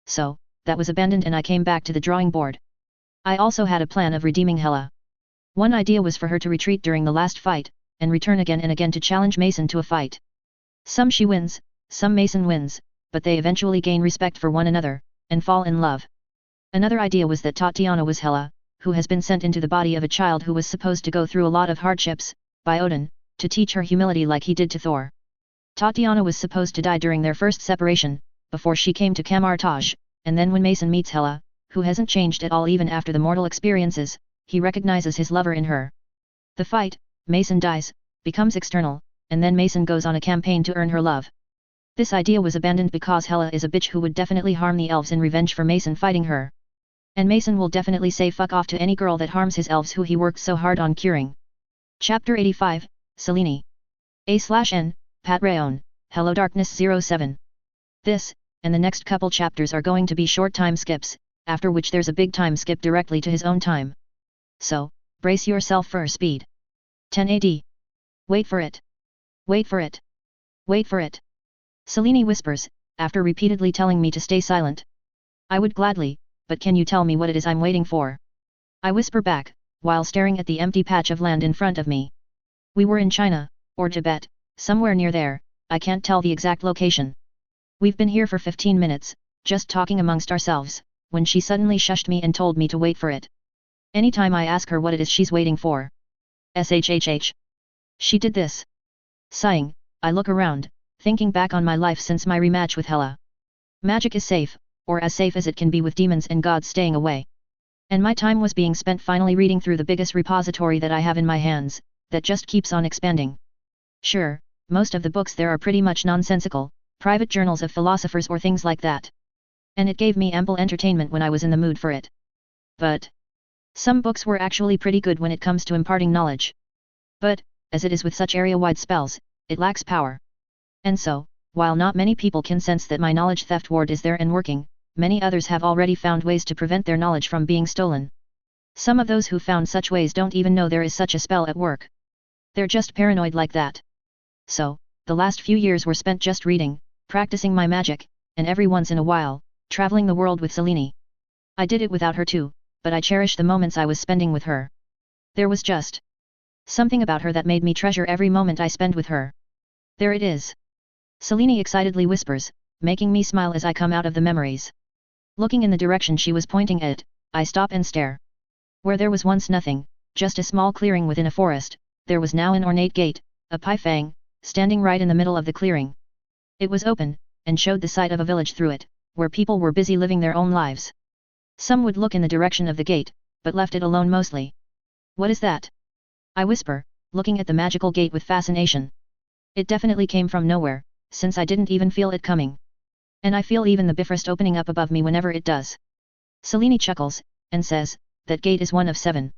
So, that was abandoned and I came back to the drawing board. I also had a plan of redeeming Hela. One idea was for her to retreat during the last fight, and return again and again to challenge Mason to a fight. Some she wins, some Mason wins, but they eventually gain respect for one another, and fall in love. Another idea was that Tatiana was Hela, who has been sent into the body of a child who was supposed to go through a lot of hardships, by Odin, to teach her humility like he did to Thor. Tatiana was supposed to die during their first separation, before she came to Kamar-Taj, and then when Mason meets Hela, who hasn't changed at all even after the mortal experiences, he recognizes his lover in her. The fight, Mason dies, becomes external, and then Mason goes on a campaign to earn her love. This idea was abandoned because Hela is a bitch who would definitely harm the elves in revenge for Mason fighting her. And Mason will definitely say fuck off to any girl that harms his elves who he worked so hard on curing. Chapter 85, Selene. A/N, Patreon, HelloDarkness07. This, and the next couple chapters are going to be short time skips, after which there's a big time skip directly to his own time. So, brace yourself for speed. 10 AD. Wait for it. Wait for it. Wait for it. Selene whispers, after repeatedly telling me to stay silent. I would gladly, but can you tell me what it is I'm waiting for? I whisper back, while staring at the empty patch of land in front of me. We were in China, or Tibet, somewhere near there, I can't tell the exact location. We've been here for 15 minutes, just talking amongst ourselves, when she suddenly shushed me and told me to wait for it. Anytime I ask her what it is she's waiting for. SHHH. She did this. Sighing, I look around, thinking back on my life since my rematch with Hela. Magic is safe, or as safe as it can be with demons and gods staying away. And my time was being spent finally reading through the biggest repository that I have in my hands, that just keeps on expanding. Sure, most of the books there are pretty much nonsensical, private journals of philosophers or things like that. And it gave me ample entertainment when I was in the mood for it. But some books were actually pretty good when it comes to imparting knowledge. But, as it is with such area-wide spells, it lacks power. And so, while not many people can sense that my knowledge theft ward is there and working, many others have already found ways to prevent their knowledge from being stolen. Some of those who found such ways don't even know there is such a spell at work. They're just paranoid like that. So, the last few years were spent just reading, practicing my magic, and every once in a while, traveling the world with Selene. I did it without her too, but I cherished the moments I was spending with her. There was just something about her that made me treasure every moment I spend with her. There it is. Selene excitedly whispers, making me smile as I come out of the memories. Looking in the direction she was pointing at, I stop and stare. Where there was once nothing, just a small clearing within a forest, there was now an ornate gate, a Pai-Fang, standing right in the middle of the clearing. It was open, and showed the sight of a village through it, where people were busy living their own lives. Some would look in the direction of the gate, but left it alone mostly. What is that? I whisper, looking at the magical gate with fascination. It definitely came from nowhere, since I didn't even feel it coming. And I feel even the Bifrost opening up above me whenever it does. Selene chuckles, and says, that gate is one of 7.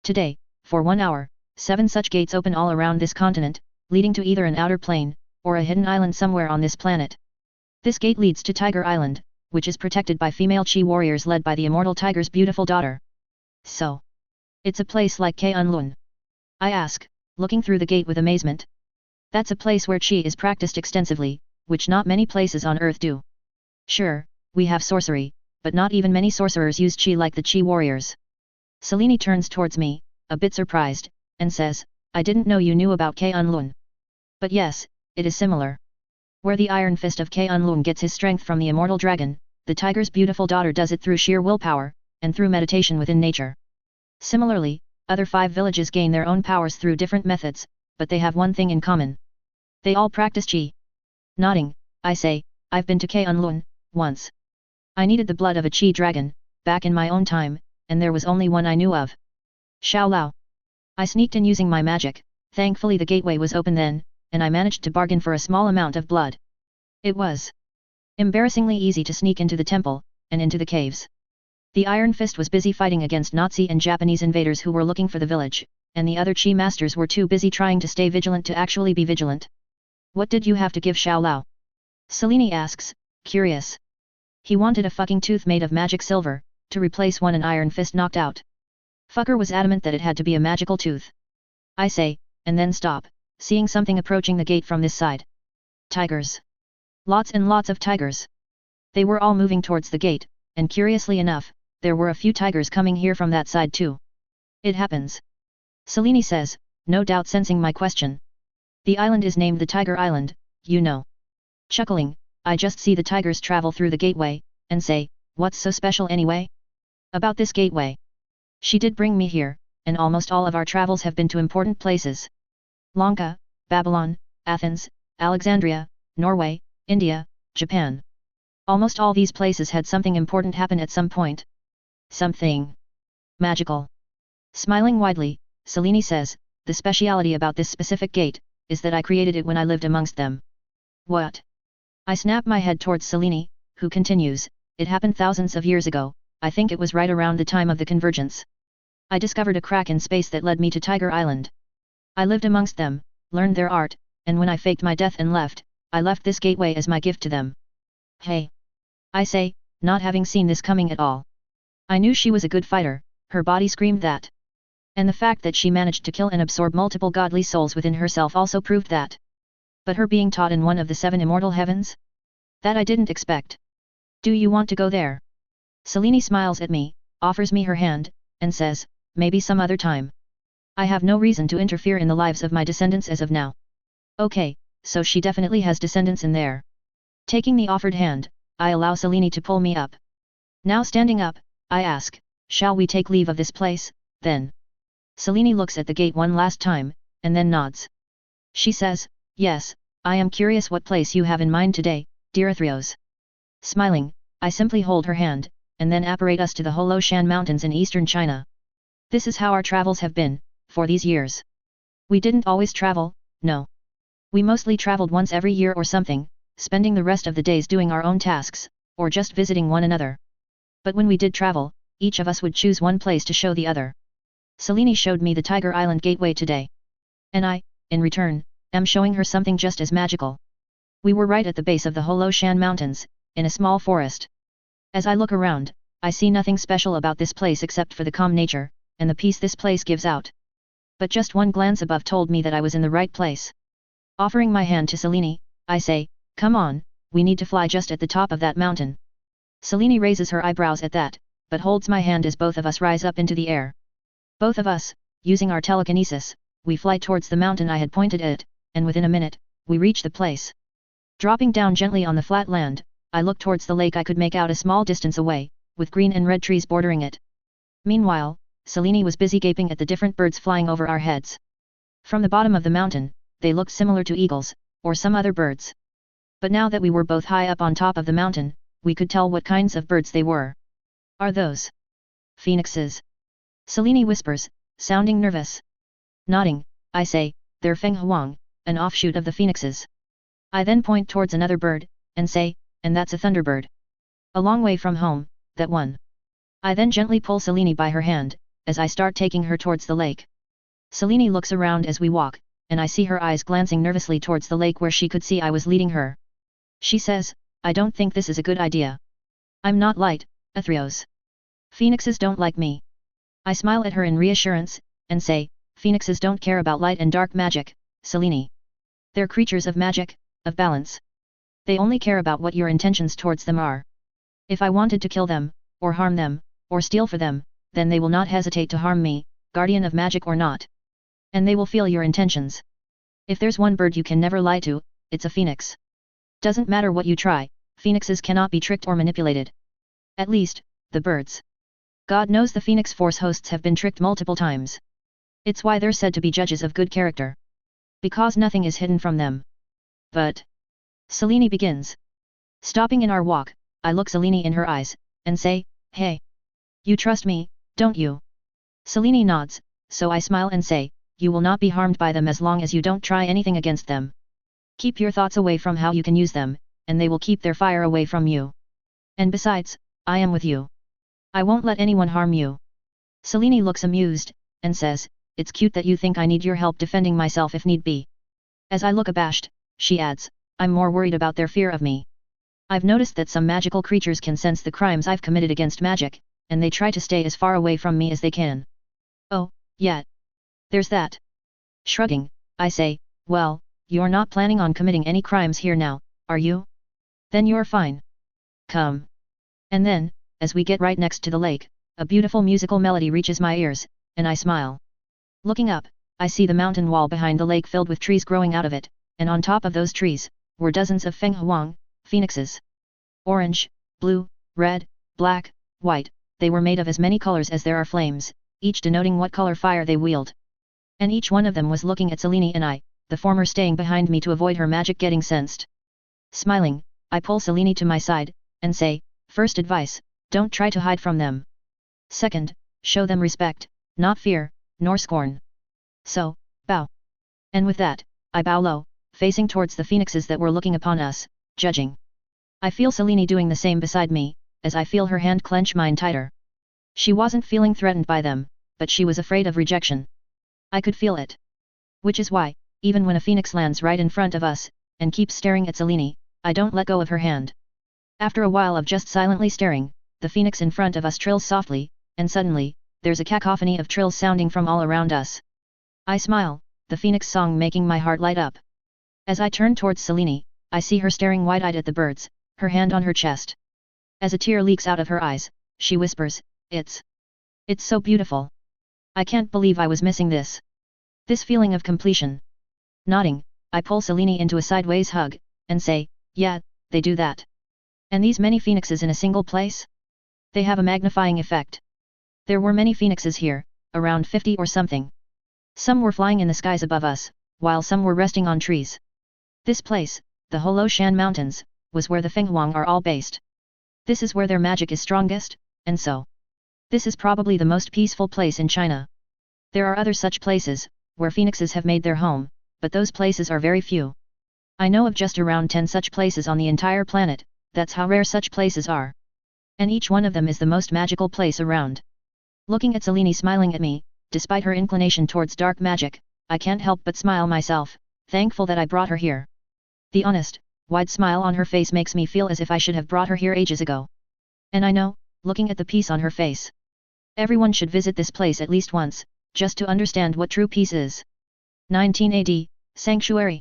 Today, for 1 hour, 7 such gates open all around this continent, leading to either an outer plane, or a hidden island somewhere on this planet. This gate leads to Tiger Island, which is protected by female Chi warriors led by the immortal tiger's beautiful daughter. So, it's a place like K'un-Lun? I ask, looking through the gate with amazement. That's a place where Chi is practiced extensively, which not many places on Earth do. Sure, we have sorcery, but not even many sorcerers use Chi like the Chi warriors. Selene turns towards me, a bit surprised, and says, I didn't know you knew about K'un-Lun. But yes, it is similar. Where the iron fist of K'un-Lun gets his strength from the immortal dragon, the tiger's beautiful daughter does it through sheer willpower, and through meditation within nature. Similarly, other 5 villages gain their own powers through different methods, but they have one thing in common. They all practice qi. Nodding, I say, I've been to Kunlun, once. I needed the blood of a qi dragon, back in my own time, and there was only one I knew of. Xiao Lao. I sneaked in using my magic, thankfully the gateway was open then, and I managed to bargain for a small amount of blood. It was embarrassingly easy to sneak into the temple, and into the caves. The Iron Fist was busy fighting against Nazi and Japanese invaders who were looking for the village, and the other Qi masters were too busy trying to stay vigilant to actually be vigilant. What did you have to give Xiao Lao? Selene asks, curious. He wanted a fucking tooth made of magic silver, to replace one an Iron Fist knocked out. Fucker was adamant that it had to be a magical tooth. I say, and then stop, seeing something approaching the gate from this side. Tigers. Lots and lots of tigers. They were all moving towards the gate, and curiously enough, there were a few tigers coming here from that side too. It happens. Selene says, no doubt sensing my question. The island is named the Tiger Island, you know. Chuckling, I just see the tigers travel through the gateway, and say, what's so special anyway? About this gateway. She did bring me here, and almost all of our travels have been to important places. Lanka, Babylon, Athens, Alexandria, Norway, India, Japan. Almost all these places had something important happen at some point. Something magical. Smiling widely, Selene says, the speciality about this specific gate, is that I created it when I lived amongst them. What? I snap my head towards Selene, who continues, it happened thousands of years ago, I think it was right around the time of the convergence. I discovered a crack in space that led me to Tiger Island. I lived amongst them, learned their art, and when I faked my death and left, I left this gateway as my gift to them. Hey! I say, not having seen this coming at all. I knew she was a good fighter, her body screamed that. And the fact that she managed to kill and absorb multiple godly souls within herself also proved that. But her being taught in one of the 7 immortal heavens? That I didn't expect. Do you want to go there? Selene smiles at me, offers me her hand, and says, maybe some other time. I have no reason to interfere in the lives of my descendants as of now. Okay, so she definitely has descendants in there. Taking the offered hand, I allow Selene to pull me up. Now standing up, I ask, shall we take leave of this place, then? Selene looks at the gate one last time, and then nods. She says, yes, I am curious what place you have in mind today, dear Athreos. Smiling, I simply hold her hand, and then apparate us to the Holoshan Mountains in eastern China. This is how our travels have been, for these years. We didn't always travel, no. We mostly traveled once every year or something, spending the rest of the days doing our own tasks, or just visiting one another. But when we did travel, each of us would choose one place to show the other. Selene showed me the Tiger Island gateway today. And I, in return, am showing her something just as magical. We were right at the base of the Holoshan Mountains, in a small forest. As I look around, I see nothing special about this place except for the calm nature, and the peace this place gives out. But just one glance above told me that I was in the right place. Offering my hand to Selene, I say, come on, we need to fly just at the top of that mountain. Selene raises her eyebrows at that, but holds my hand as both of us rise up into the air. Both of us, using our telekinesis, we fly towards the mountain I had pointed at, and within a minute, we reach the place. Dropping down gently on the flat land, I look towards the lake I could make out a small distance away, with green and red trees bordering it. Meanwhile, Selene was busy gaping at the different birds flying over our heads. From the bottom of the mountain, they looked similar to eagles, or some other birds. But now that we were both high up on top of the mountain, we could tell what kinds of birds they were. Are those phoenixes? Selene whispers, sounding nervous. Nodding, I say, they're Feng Huang, an offshoot of the phoenixes. I then point towards another bird, and say, and that's a thunderbird. A long way from home, that one. I then gently pull Selene by her hand, as I start taking her towards the lake. Selene looks around as we walk, and I see her eyes glancing nervously towards the lake where she could see I was leading her. She says, I don't think this is a good idea. I'm not light, Athreos. Phoenixes don't like me. I smile at her in reassurance, and say, phoenixes don't care about light and dark magic, Selene. They're creatures of magic, of balance. They only care about what your intentions towards them are. If I wanted to kill them, or harm them, or steal for them, then they will not hesitate to harm me, guardian of magic or not. And they will feel your intentions. If there's one bird you can never lie to, it's a phoenix. Doesn't matter what you try, phoenixes cannot be tricked or manipulated. At least, the birds. God knows the phoenix force hosts have been tricked multiple times. It's why they're said to be judges of good character. Because nothing is hidden from them. But Selene begins. Stopping in our walk, I look Selene in her eyes, and say, hey. You trust me, don't you? Selene nods, so I smile and say, you will not be harmed by them as long as you don't try anything against them. Keep your thoughts away from how you can use them, and they will keep their fire away from you. And besides, I am with you. I won't let anyone harm you. Selene looks amused, and says, it's cute that you think I need your help defending myself if need be. As I look abashed, she adds, I'm more worried about their fear of me. I've noticed that some magical creatures can sense the crimes I've committed against magic, and they try to stay as far away from me as they can. Oh, yeah. There's that. Shrugging, I say, well, you're not planning on committing any crimes here now, are you? Then you're fine. Come. And then, as we get right next to the lake, a beautiful musical melody reaches my ears, and I smile. Looking up, I see the mountain wall behind the lake filled with trees growing out of it, and on top of those trees, were dozens of Feng Huang, phoenixes. Orange, blue, red, black, white, they were made of as many colors as there are flames, each denoting what color fire they wield. And each one of them was looking at Selene and I, the former staying behind me to avoid her magic getting sensed. Smiling, I pull Selene to my side, and say, first advice, don't try to hide from them. Second, show them respect, not fear, nor scorn. So, bow. And with that, I bow low, facing towards the phoenixes that were looking upon us, judging. I feel Selene doing the same beside me, as I feel her hand clench mine tighter. She wasn't feeling threatened by them, but she was afraid of rejection. I could feel it. Which is why, even when a phoenix lands right in front of us, and keeps staring at Selene, I don't let go of her hand. After a while of just silently staring, the phoenix in front of us trills softly, and suddenly, there's a cacophony of trills sounding from all around us. I smile, the phoenix song making my heart light up. As I turn towards Selene, I see her staring wide-eyed at the birds, her hand on her chest. As a tear leaks out of her eyes, she whispers, It's so beautiful. I can't believe I was missing this. This feeling of completion. Nodding, I pull Selene into a sideways hug, and say, yeah, they do that. And these many phoenixes in a single place? They have a magnifying effect. There were many phoenixes here, around 50 or something. Some were flying in the skies above us, while some were resting on trees. This place, the Holoshan Mountains, was where the Fenghuang are all based. This is where their magic is strongest, and so. This is probably the most peaceful place in China. There are other such places, where phoenixes have made their home, but those places are very few. I know of just around 10 such places on the entire planet, that's how rare such places are. And each one of them is the most magical place around. Looking at Selene smiling at me, despite her inclination towards dark magic, I can't help but smile myself, thankful that I brought her here. The honest, wide smile on her face makes me feel as if I should have brought her here ages ago. And I know, looking at the peace on her face. Everyone should visit this place at least once, just to understand what true peace is. 19 AD, Sanctuary.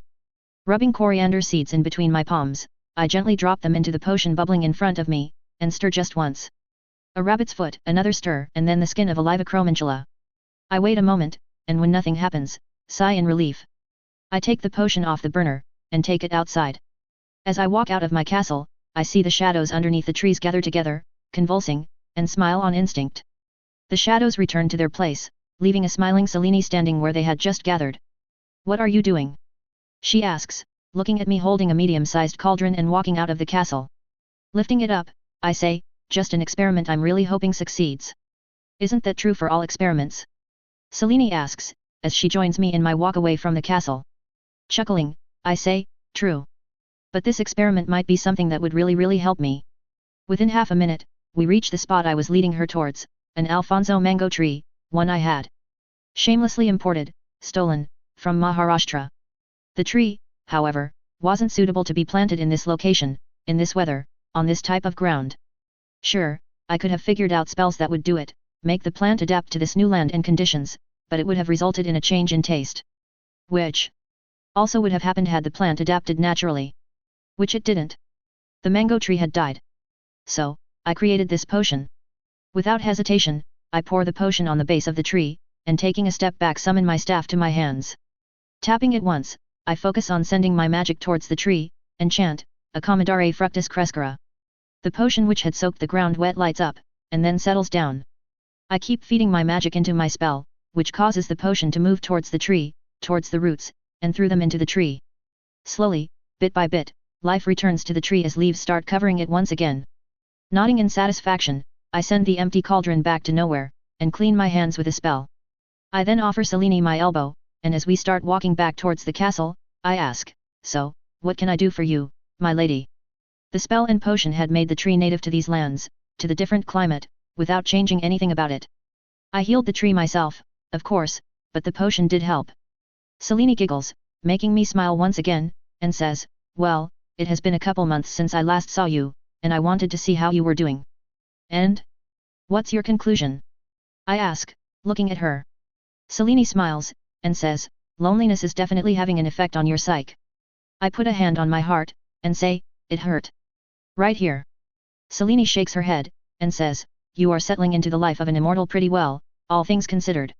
Rubbing coriander seeds in between my palms, I gently drop them into the potion bubbling in front of me, and stir just once. A rabbit's foot, another stir, and then the skin of a live acromantula. I wait a moment, and when nothing happens, sigh in relief. I take the potion off the burner, and take it outside. As I walk out of my castle, I see the shadows underneath the trees gather together, convulsing, and smile on instinct. The shadows return to their place, leaving a smiling Selene standing where they had just gathered. What are you doing? She asks, looking at me holding a medium-sized cauldron and walking out of the castle. Lifting it up, I say, just an experiment I'm really hoping succeeds. Isn't that true for all experiments? Selene asks, as she joins me in my walk away from the castle. Chuckling, I say, true. But this experiment might be something that would really help me. Within half a minute, we reach the spot I was leading her towards, an Alfonso mango tree, one I had shamelessly imported, stolen, from Maharashtra. The tree, however, wasn't suitable to be planted in this location, in this weather, on this type of ground. Sure, I could have figured out spells that would do it, make the plant adapt to this new land and conditions, but it would have resulted in a change in taste. Which also would have happened had the plant adapted naturally. Which it didn't. The mango tree had died. So, I created this potion. Without hesitation, I pour the potion on the base of the tree, and taking a step back summon my staff to my hands. Tapping it once, I focus on sending my magic towards the tree, and chant, Accommodare fructus crescere. The potion which had soaked the ground wet lights up, and then settles down. I keep feeding my magic into my spell, which causes the potion to move towards the tree, towards the roots, and through them into the tree. Slowly, bit by bit, life returns to the tree as leaves start covering it once again. Nodding in satisfaction, I send the empty cauldron back to nowhere, and clean my hands with a spell. I then offer Selene my elbow, and as we start walking back towards the castle, I ask, "So, what can I do for you, my lady?" The spell and potion had made the tree native to these lands, to the different climate, without changing anything about it. I healed the tree myself, of course, but the potion did help. Selene giggles, making me smile once again, and says, "Well, it has been a couple months since I last saw you, and I wanted to see how you were doing." "And? What's your conclusion?" I ask, looking at her. Selene smiles, and says, "Loneliness is definitely having an effect on your psyche." I put a hand on my heart, and say, "It hurt. Right here." Selene shakes her head, and says, "You are settling into the life of an immortal pretty well, all things considered.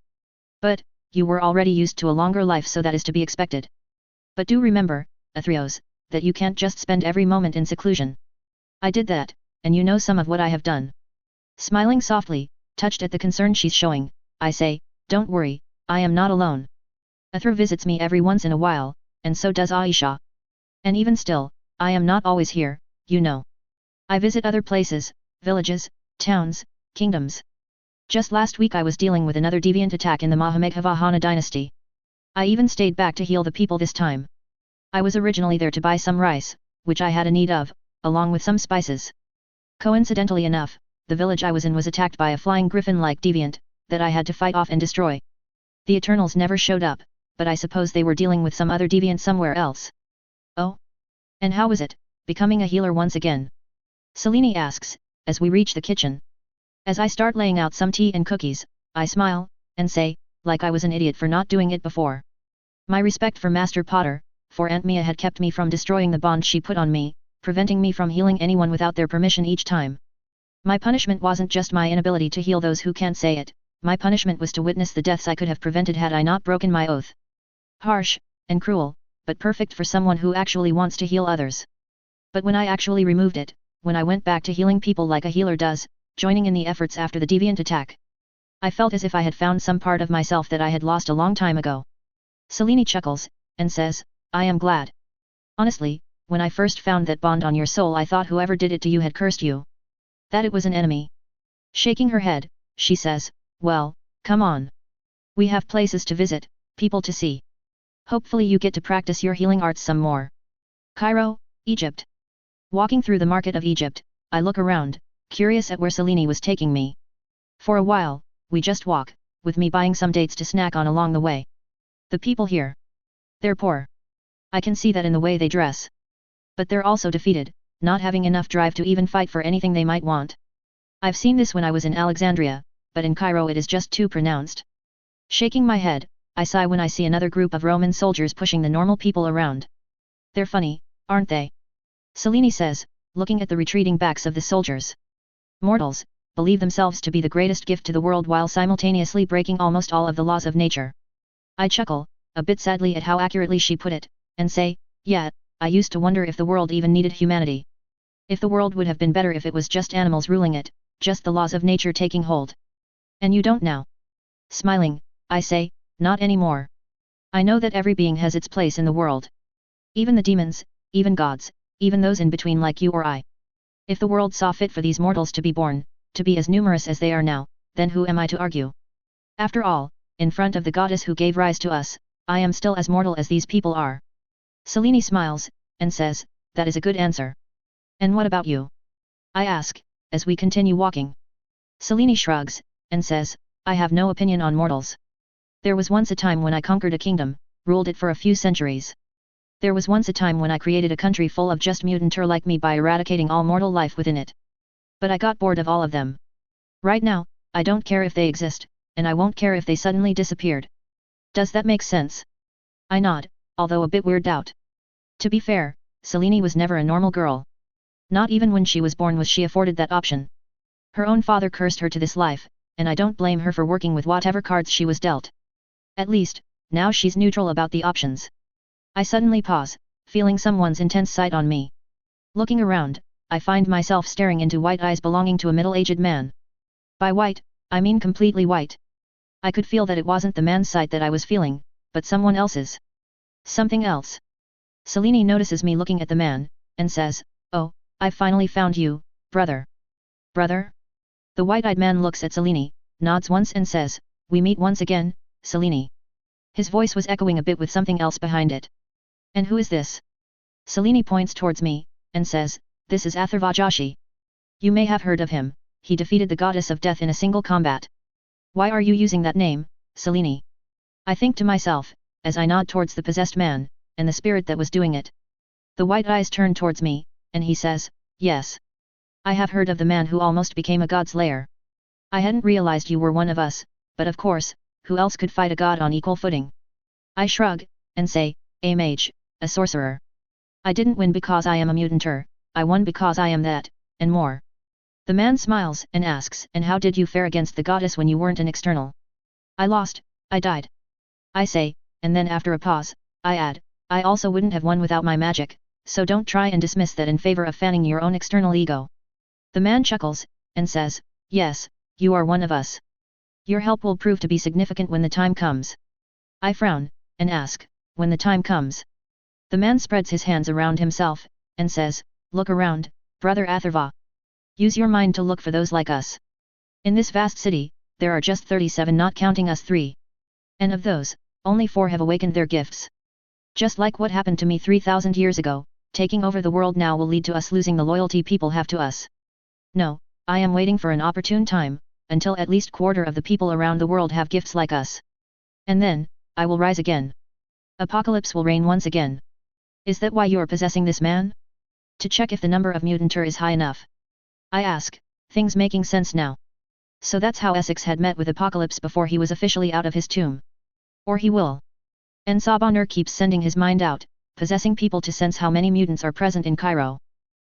But, you were already used to a longer life, so that is to be expected. But do remember, Athreos, that you can't just spend every moment in seclusion. I did that, and you know some of what I have done." Smiling softly, touched at the concern she's showing, I say, "Don't worry, I am not alone. Athra visits me every once in a while, and so does Aisha. And even still, I am not always here, you know. I visit other places, villages, towns, kingdoms. Just last week I was dealing with another deviant attack in the Mahameghavahana dynasty. I even stayed back to heal the people this time. I was originally there to buy some rice, which I had a need of, along with some spices. Coincidentally enough, the village I was in was attacked by a flying griffin-like deviant, that I had to fight off and destroy. The Eternals never showed up, but I suppose they were dealing with some other deviant somewhere else." "Oh? And how was it, becoming a healer once again?" Selene asks, as we reach the kitchen. As I start laying out some tea and cookies, I smile, and say, like I was an idiot for not doing it before. My respect for Master Potter, for Aunt Mia had kept me from destroying the bond she put on me, preventing me from healing anyone without their permission each time. My punishment wasn't just my inability to heal those who can't say it, my punishment was to witness the deaths I could have prevented had I not broken my oath. Harsh, and cruel, but perfect for someone who actually wants to heal others. But when I actually removed it, when I went back to healing people like a healer does, joining in the efforts after the deviant attack, I felt as if I had found some part of myself that I had lost a long time ago. Selene chuckles, and says, "I am glad. Honestly, when I first found that bond on your soul I thought whoever did it to you had cursed you. That it was an enemy." Shaking her head, she says, "Well, come on. We have places to visit, people to see. Hopefully you get to practice your healing arts some more." Cairo, Egypt. Walking through the market of Egypt, I look around, curious at where Selene was taking me. For a while, we just walk, with me buying some dates to snack on along the way. The people here. They're poor. I can see that in the way they dress. But they're also defeated, not having enough drive to even fight for anything they might want. I've seen this when I was in Alexandria, but in Cairo it is just too pronounced. Shaking my head, I sigh when I see another group of Roman soldiers pushing the normal people around. "They're funny, aren't they?" Selene says, looking at the retreating backs of the soldiers. "Mortals, believe themselves to be the greatest gift to the world while simultaneously breaking almost all of the laws of nature." I chuckle, a bit sadly at how accurately she put it, and say, "Yeah, I used to wonder if the world even needed humanity. If the world would have been better if it was just animals ruling it, just the laws of nature taking hold. And you don't now?" Smiling, I say, "Not anymore. I know that every being has its place in the world. Even the demons, even gods, even those in between like you or I. If the world saw fit for these mortals to be born, to be as numerous as they are now, then who am I to argue? After all, in front of the goddess who gave rise to us, I am still as mortal as these people are." Selene smiles, and says, "That is a good answer. And what about you?" I ask, as we continue walking. Selene shrugs, and says, "I have no opinion on mortals. There was once a time when I conquered a kingdom, ruled it for a few centuries. There was once a time when I created a country full of just mutanter like me by eradicating all mortal life within it. But I got bored of all of them. Right now, I don't care if they exist, and I won't care if they suddenly disappeared. Does that make sense?" I nod, although a bit weirded out. To be fair, Selene was never a normal girl. Not even when she was born was she afforded that option. Her own father cursed her to this life, and I don't blame her for working with whatever cards she was dealt. At least, now she's neutral about the options. I suddenly pause, feeling someone's intense sight on me. Looking around, I find myself staring into white eyes belonging to a middle-aged man. By white, I mean completely white. I could feel that it wasn't the man's sight that I was feeling, but someone else's. Something else. Selene notices me looking at the man, and says, "Oh, I've finally found you, brother." "Brother?" The white-eyed man looks at Selene, nods once and says, "We meet once again, Selene." His voice was echoing a bit with something else behind it. "And who is this?" Selene points towards me, and says, "This is Atharvajashi. You may have heard of him, he defeated the goddess of death in a single combat." "Why are you using that name, Selene?" I think to myself, as I nod towards the possessed man, and the spirit that was doing it. The white eyes turn towards me, and he says, "Yes. I have heard of the man who almost became a god's lair. I hadn't realized you were one of us, but of course, who else could fight a god on equal footing?" I shrug, and say, "A mage, a sorcerer. I didn't win because I am a mutanter, I won because I am that, and more." The man smiles and asks, "And how did you fare against the goddess when you weren't an external?" "I lost, I died." I say, and then after a pause, I add, "I also wouldn't have won without my magic, so don't try and dismiss that in favor of fanning your own external ego." The man chuckles, and says, "Yes, you are one of us. Your help will prove to be significant when the time comes." I frown, and ask, "When the time comes?" The man spreads his hands around himself, and says, "Look around, brother Atharva. Use your mind to look for those like us. In this vast city, there are just 37 not counting us 3. And of those, only 4 have awakened their gifts. Just like what happened to me 3,000 years ago, taking over the world now will lead to us losing the loyalty people have to us. No, I am waiting for an opportune time, until at least quarter of the people around the world have gifts like us. And then, I will rise again. Apocalypse will reign once again." "Is that why you are possessing this man?" "To check if the number of mutanter is high enough." I ask, things making sense now. So that's how Essex had met with Apocalypse before he was officially out of his tomb. Or he will. And Sabanur keeps sending his mind out, possessing people to sense how many mutants are present in Cairo.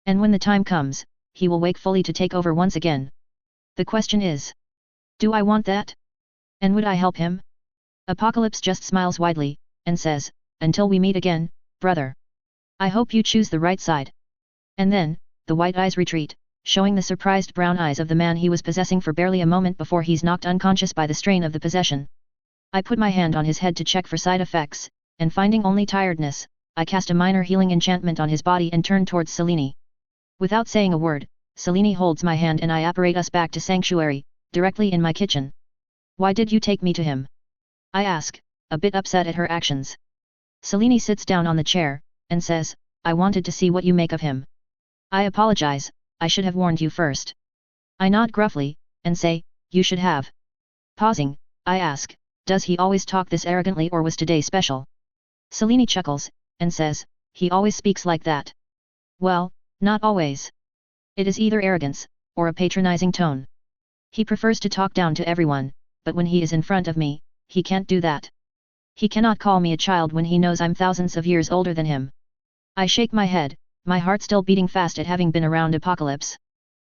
And when the time comes, he will wake fully to take over once again. The question is, do I want that? And would I help him? Apocalypse just smiles widely, and says, "Until we meet again, brother. I hope you choose the right side." And then, the white eyes retreat, showing the surprised brown eyes of the man he was possessing for barely a moment before he's knocked unconscious by the strain of the possession. I put my hand on his head to check for side effects, and finding only tiredness, I cast a minor healing enchantment on his body and turn towards Selene. Without saying a word, Selene holds my hand and I apparate us back to Sanctuary, directly in my kitchen. "Why did you take me to him?" I ask, a bit upset at her actions. Selene sits down on the chair, and says, "I wanted to see what you make of him." I apologize, I should have warned you first. I nod gruffly, and say, "You should have." Pausing, I ask, "Does he always talk this arrogantly or was today special?" Selene chuckles, and says, "He always speaks like that." "Well, not always. It is either arrogance, or a patronizing tone. He prefers to talk down to everyone, but when he is in front of me, he can't do that. He cannot call me a child when he knows I'm thousands of years older than him." I shake my head, my heart still beating fast at having been around Apocalypse.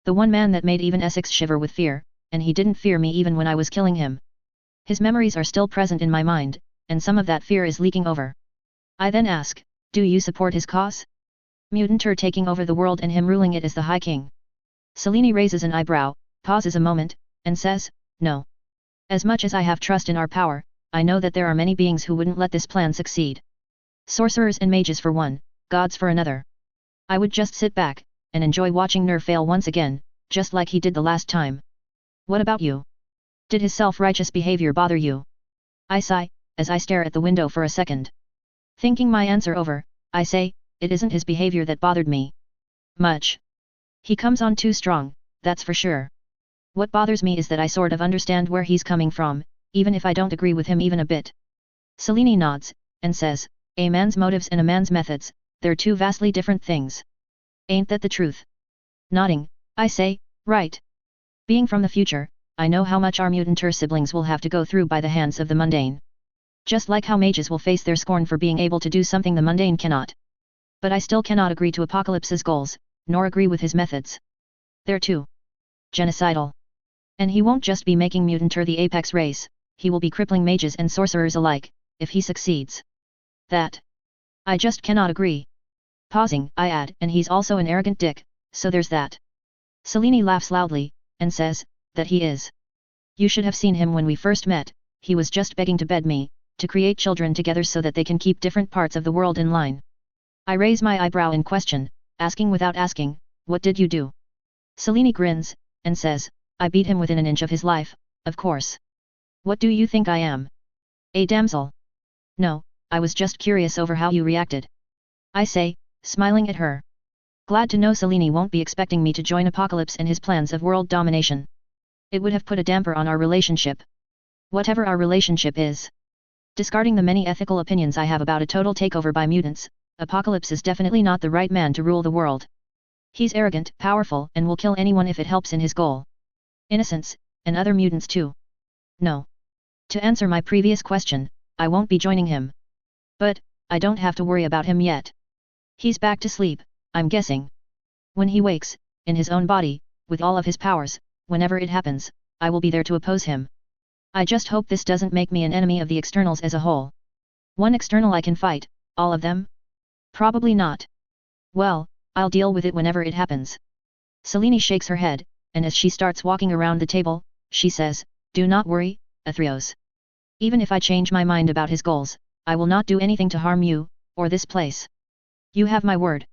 The one man that made even Essex shiver with fear, and he didn't fear me even when I was killing him. His memories are still present in my mind, and some of that fear is leaking over. I then ask, "Do you support his cause? Mutanter taking over the world and him ruling it as the High King?" Selene raises an eyebrow, pauses a moment, and says, "No. As much as I have trust in our power, I know that there are many beings who wouldn't let this plan succeed. Sorcerers and mages for one, gods for another. I would just sit back, and enjoy watching Nur fail once again, just like he did the last time. What about you? Did his self-righteous behavior bother you?" I sigh, as I stare at the window for a second. Thinking my answer over, I say, "It isn't his behavior that bothered me much. He comes on too strong, that's for sure. What bothers me is that I sort of understand where he's coming from, even if I don't agree with him even a bit." Selene nods, and says, "A man's motives and a man's methods, they're two vastly different things. Ain't that the truth?" Nodding, I say, "Right. Being from the future, I know how much our mutanter siblings will have to go through by the hands of the mundane. Just like how mages will face their scorn for being able to do something the mundane cannot. But I still cannot agree to Apocalypse's goals, nor agree with his methods. They're too genocidal. And he won't just be making mutanter the apex race, he will be crippling mages and sorcerers alike, if he succeeds. That I just cannot agree." Pausing, I add, and he's also an arrogant dick, so there's that. Selene laughs loudly, and says, that he is. You should have seen him when we first met, he was just begging to bed me, to create children together so that they can keep different parts of the world in line. I raise my eyebrow in question, asking without asking, what did you do? Selene grins, and says, I beat him within an inch of his life, of course. What do you think I am? A damsel? No, I was just curious over how you reacted. I say, smiling at her. Glad to know Selene won't be expecting me to join Apocalypse and his plans of world domination. It would have put a damper on our relationship. Whatever our relationship is. Discarding the many ethical opinions I have about a total takeover by mutants, Apocalypse is definitely not the right man to rule the world. He's arrogant, powerful, and will kill anyone if it helps in his goal. Innocents, and other mutants too. No. To answer my previous question, I won't be joining him. But, I don't have to worry about him yet. He's back to sleep, I'm guessing. When he wakes, in his own body, with all of his powers, whenever it happens, I will be there to oppose him. I just hope this doesn't make me an enemy of the externals as a whole. One external I can fight, all of them? Probably not. Well, I'll deal with it whenever it happens. Selene shakes her head, and as she starts walking around the table, she says, do not worry, Athreos. Even if I change my mind about his goals, I will not do anything to harm you, or this place. You have my word.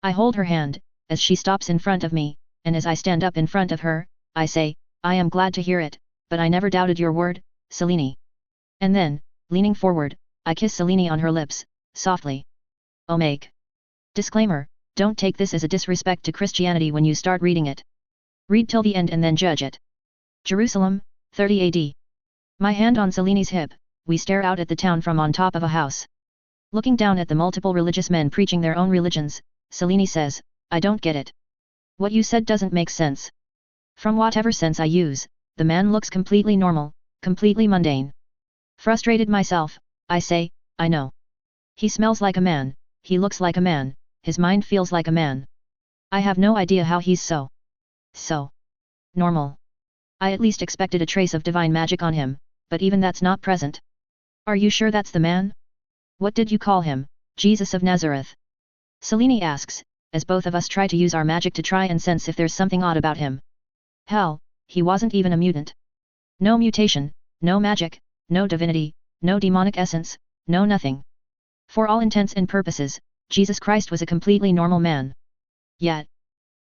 I hold her hand, as she stops in front of me, and as I stand up in front of her, I say, I am glad to hear it, but I never doubted your word, Selene. And then, leaning forward, I kiss Selene on her lips, softly. Make. Disclaimer, don't take this as a disrespect to Christianity when you start reading it. Read till the end and then judge it. Jerusalem, 30 AD. My hand on Selene's hip, we stare out at the town from on top of a house. Looking down at the multiple religious men preaching their own religions, Selene says, I don't get it. What you said doesn't make sense. From whatever sense I use, the man looks completely normal, completely mundane. Frustrated myself, I say, I know. He smells like a man, he looks like a man, his mind feels like a man. I have no idea how he's so normal. I at least expected a trace of divine magic on him, but even that's not present. Are you sure that's the man? What did you call him, Jesus of Nazareth? Selene asks, as both of us try to use our magic to try and sense if there's something odd about him. Hell, he wasn't even a mutant. No mutation, no magic, no divinity, no demonic essence, no nothing. For all intents and purposes, Jesus Christ was a completely normal man. Yet,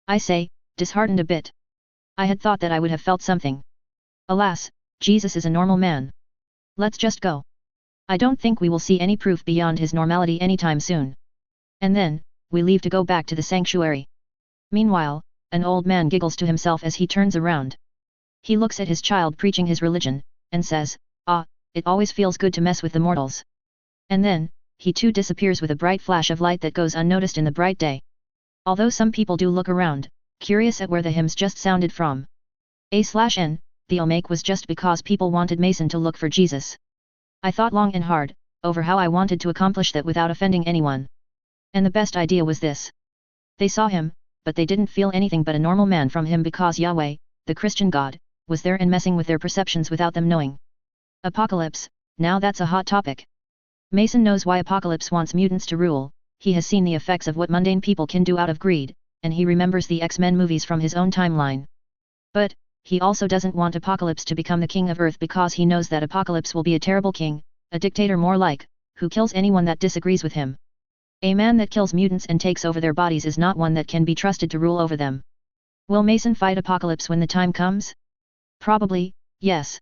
I say, disheartened a bit. I had thought that I would have felt something. Alas, Jesus is a normal man. Let's just go. I don't think we will see any proof beyond his normality anytime soon. And then, we leave to go back to the sanctuary. Meanwhile, an old man giggles to himself as he turns around. He looks at his child preaching his religion, and says, ah, it always feels good to mess with the mortals. And then, he too disappears with a bright flash of light that goes unnoticed in the bright day. Although some people do look around, curious at where the hymns just sounded from. A/N, the Omake was just because people wanted Mason to look for Jesus. I thought long and hard, over how I wanted to accomplish that without offending anyone. And the best idea was this. They saw him, but they didn't feel anything but a normal man from him because Yahweh, the Christian God, was there and messing with their perceptions without them knowing. Apocalypse, now that's a hot topic. Mason knows why Apocalypse wants mutants to rule, he has seen the effects of what mundane people can do out of greed, and he remembers the X-Men movies from his own timeline. But, he also doesn't want Apocalypse to become the king of Earth because he knows that Apocalypse will be a terrible king, a dictator more like, who kills anyone that disagrees with him. A man that kills mutants and takes over their bodies is not one that can be trusted to rule over them. Will Mason fight Apocalypse when the time comes? Probably, yes.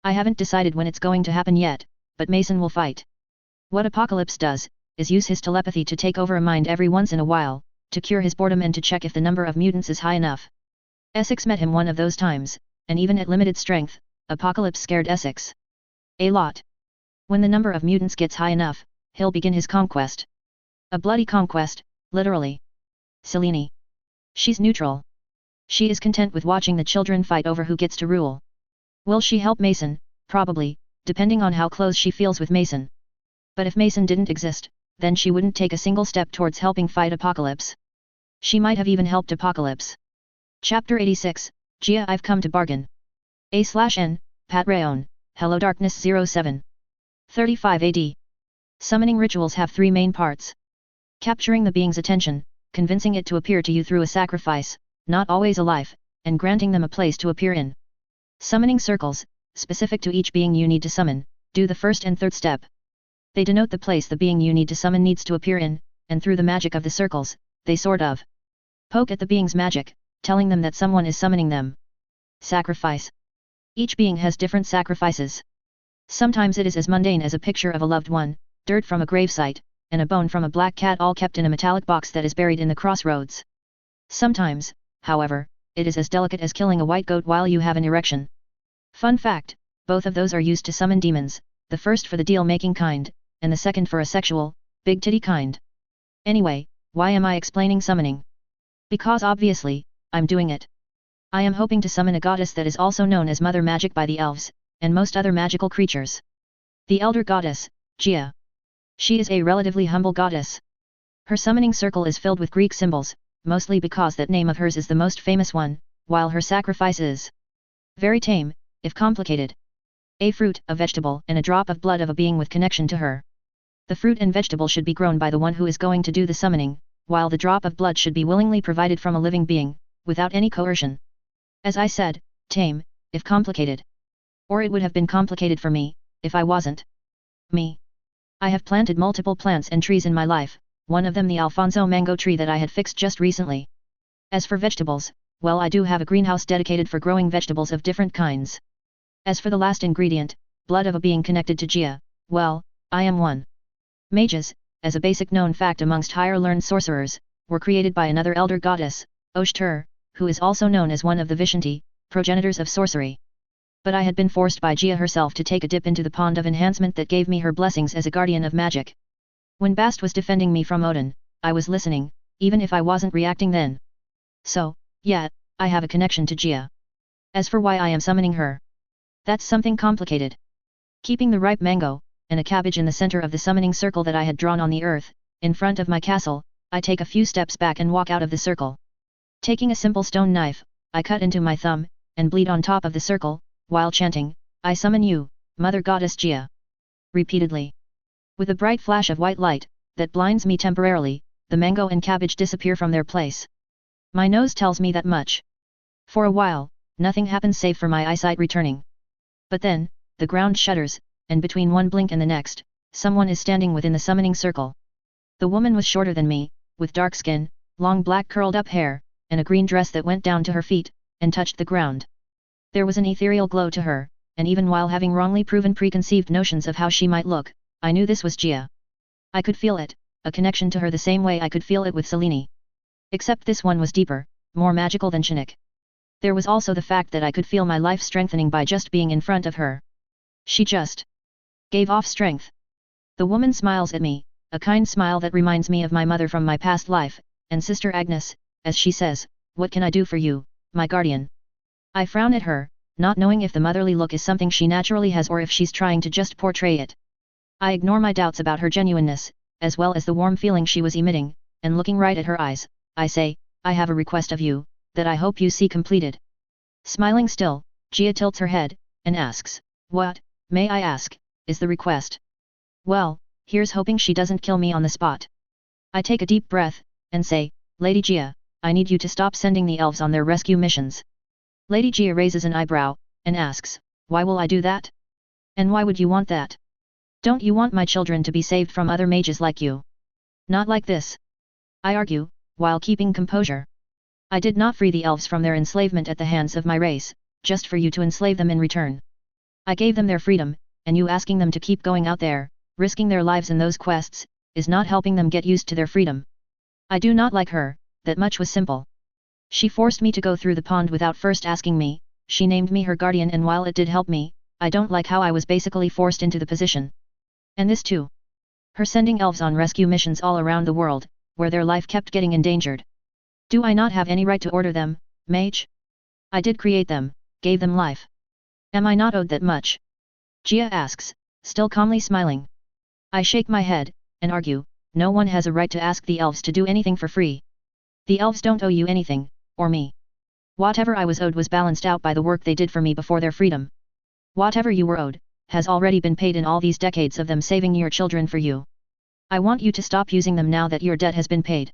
I haven't decided when it's going to happen yet, but Mason will fight. What Apocalypse does, is use his telepathy to take over a mind every once in a while, to cure his boredom and to check if the number of mutants is high enough. Essex met him one of those times, and even at limited strength, Apocalypse scared Essex a lot. When the number of mutants gets high enough, he'll begin his conquest. A bloody conquest, literally. Selene. She's neutral. She is content with watching the children fight over who gets to rule. Will she help Mason? Probably, depending on how close she feels with Mason. But if Mason didn't exist, then she wouldn't take a single step towards helping fight Apocalypse. She might have even helped Apocalypse. Chapter 86, Gia, I've come to bargain. A/N, Patreon, HelloDarkness07. 35 AD. Summoning rituals have three main parts. capturing the being's attention, convincing it to appear to you through a sacrifice, not always alive, and granting them a place to appear in. Summoning circles, specific to each being you need to summon, do the first and third step. They denote the place the being you need to summon needs to appear in, and through the magic of the circles, they sort of poke at the being's magic, telling them that someone is summoning them. Sacrifice. Each being has different sacrifices. Sometimes it is as mundane as a picture of a loved one, dirt from a gravesite, and a bone from a black cat, all kept in a metallic box that is buried in the crossroads. Sometimes, however, it is as delicate as killing a white goat while you have an erection. Fun fact, both of those are used to summon demons, the first for the deal-making kind, and the second for a sexual, big titty kind. Anyway, why am I explaining summoning? Because obviously, I'm doing it. I am hoping to summon a goddess that is also known as Mother Magic by the elves, and most other magical creatures. The elder goddess, Gia. She is a relatively humble goddess. Her summoning circle is filled with Greek symbols, mostly because that name of hers is the most famous one, while her sacrifice is very tame, if complicated. A fruit, a vegetable, and a drop of blood of a being with connection to her. The fruit and vegetable should be grown by the one who is going to do the summoning, while the drop of blood should be willingly provided from a living being, without any coercion. As I said, tame, if complicated. Or it would have been complicated for me, if I wasn't me. I have planted multiple plants and trees in my life, one of them the Alfonso mango tree that I had fixed just recently. As for vegetables, well, I do have a greenhouse dedicated for growing vegetables of different kinds. As for the last ingredient, blood of a being connected to Gia, well, I am one. Mages, as a basic known fact amongst higher learned sorcerers, were created by another elder goddess, Oshtur, who is also known as one of the Vishanti, progenitors of sorcery. But I had been forced by Gia herself to take a dip into the pond of enhancement that gave me her blessings as a guardian of magic. When Bast was defending me from Odin, I was listening, even if I wasn't reacting then. So, yeah, I have a connection to Gia. As for why I am summoning her, that's something complicated. Keeping the ripe mango, and a cabbage in the center of the summoning circle that I had drawn on the earth, in front of my castle, I take a few steps back and walk out of the circle. Taking a simple stone knife, I cut into my thumb, and bleed on top of the circle, while chanting, I summon you, Mother Goddess Gia. Repeatedly. With a bright flash of white light, that blinds me temporarily, the mango and cabbage disappear from their place. My nose tells me that much. For a while, nothing happens save for my eyesight returning. But then, the ground shudders, and between one blink and the next, someone is standing within the summoning circle. The woman was shorter than me, with dark skin, long black curled up hair, and a green dress that went down to her feet, and touched the ground. There was an ethereal glow to her, and even while having wrongly proven preconceived notions of how she might look, I knew this was Gia. I could feel it, a connection to her the same way I could feel it with Selene. Except this one was deeper, more magical than Chinook. There was also the fact that I could feel my life strengthening by just being in front of her. She just gave off strength. The woman smiles at me, a kind smile that reminds me of my mother from my past life, and Sister Agnes, as she says, "What can I do for you, my guardian?" I frown at her, not knowing if the motherly look is something she naturally has or if she's trying to just portray it. I ignore my doubts about her genuineness, as well as the warm feeling she was emitting, and looking right at her eyes, I say, I have a request of you, that I hope you see completed. Smiling still, Gia tilts her head, and asks, "What, may I ask, is the request?" Well, here's hoping she doesn't kill me on the spot. I take a deep breath, and say, "Lady Gia, I need you to stop sending the elves on their rescue missions." Lady Gia raises an eyebrow, and asks, "Why will I do that? And why would you want that? Don't you want my children to be saved from other mages like you?" "Not like this," I argue, while keeping composure. "I did not free the elves from their enslavement at the hands of my race, just for you to enslave them in return. I gave them their freedom, and you asking them to keep going out there, risking their lives in those quests, is not helping them get used to their freedom. I do not like her, that much was simple. She forced me to go through the pond without first asking me, she named me her guardian, and while it did help me, I don't like how I was basically forced into the position. And this too. Her sending elves on rescue missions all around the world, where their life kept getting endangered. Do I not have any right to order them, mage? I did create them, gave them life. Am I not owed that much?" Gia asks, still calmly smiling. I shake my head, and argue, no one has a right to ask the elves to do anything for free. The elves don't owe you anything, or me. Whatever I was owed was balanced out by the work they did for me before their freedom. Whatever you were owed, has already been paid in all these decades of them saving your children for you. I want you to stop using them now that your debt has been paid.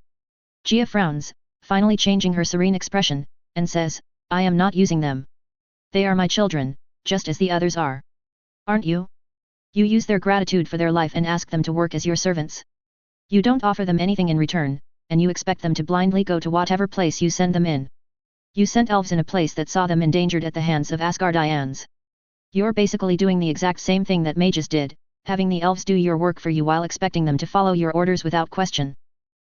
Gia frowns, finally changing her serene expression, and says, I am not using them. They are my children, just as the others are. Aren't you? You use their gratitude for their life and ask them to work as your servants. You don't offer them anything in return, and you expect them to blindly go to whatever place you send them in. You sent elves in a place that saw them endangered at the hands of Asgardians. You're basically doing the exact same thing that mages did, having the elves do your work for you while expecting them to follow your orders without question.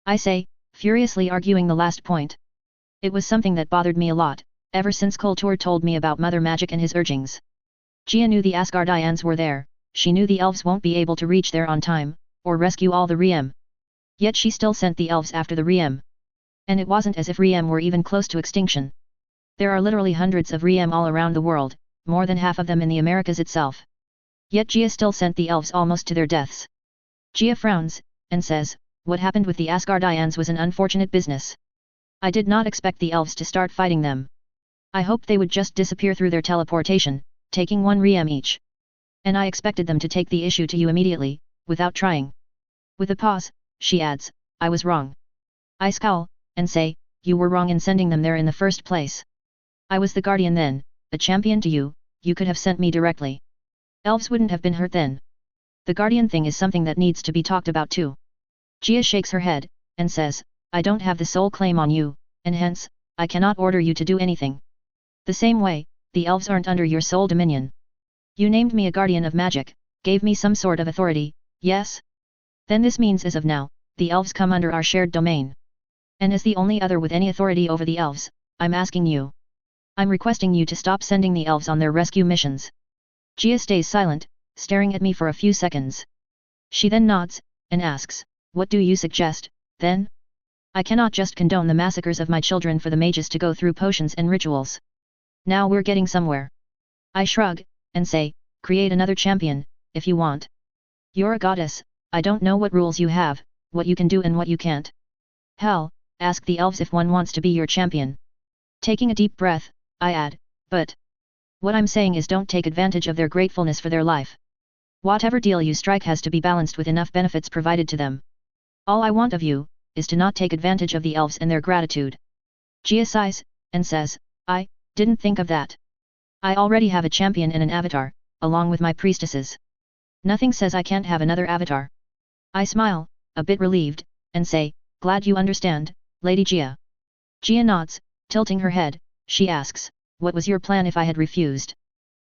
I say, furiously arguing the last point. It was something that bothered me a lot, ever since Kultur told me about Mother Magic and his urgings. Gia knew the Asgardians were there, she knew the elves won't be able to reach there on time, or rescue all the Riem. Yet she still sent the elves after the Riem. And it wasn't as if Riem were even close to extinction. There are literally hundreds of Riem all around the world, more than half of them in the Americas itself. Yet Gia still sent the elves almost to their deaths. Gia frowns, and says, what happened with the Asgardians was an unfortunate business. I did not expect the elves to start fighting them. I hoped they would just disappear through their teleportation, taking one Riem each. And I expected them to take the issue to you immediately, without trying. With a pause, she adds, I was wrong. I scowl, and say, you were wrong in sending them there in the first place. I was the guardian then, a champion to you, you could have sent me directly. Elves wouldn't have been hurt then. The guardian thing is something that needs to be talked about too. Gia shakes her head, and says, I don't have the sole claim on you, and hence, I cannot order you to do anything. The same way, the elves aren't under your sole dominion. You named me a guardian of magic, gave me some sort of authority, yes? Then this means as of now, the elves come under our shared domain. And as the only other with any authority over the elves, I'm asking you. I'm requesting you to stop sending the elves on their rescue missions. Gia stays silent, staring at me for a few seconds. She then nods, and asks, what do you suggest, then? I cannot just condone the massacres of my children for the mages to go through potions and rituals. Now we're getting somewhere. I shrug, and say, create another champion, if you want. You're a goddess, I don't know what rules you have, what you can do and what you can't. Hell, ask the elves if one wants to be your champion. Taking a deep breath, I add, but what I'm saying is don't take advantage of their gratefulness for their life. Whatever deal you strike has to be balanced with enough benefits provided to them. All I want of you, is to not take advantage of the elves and their gratitude. Gia sighs, and says, I didn't think of that. I already have a champion and an avatar, along with my priestesses. Nothing says I can't have another avatar. I smile, a bit relieved, and say, glad you understand, Lady Gia. Gia nods, tilting her head, she asks, what was your plan if I had refused?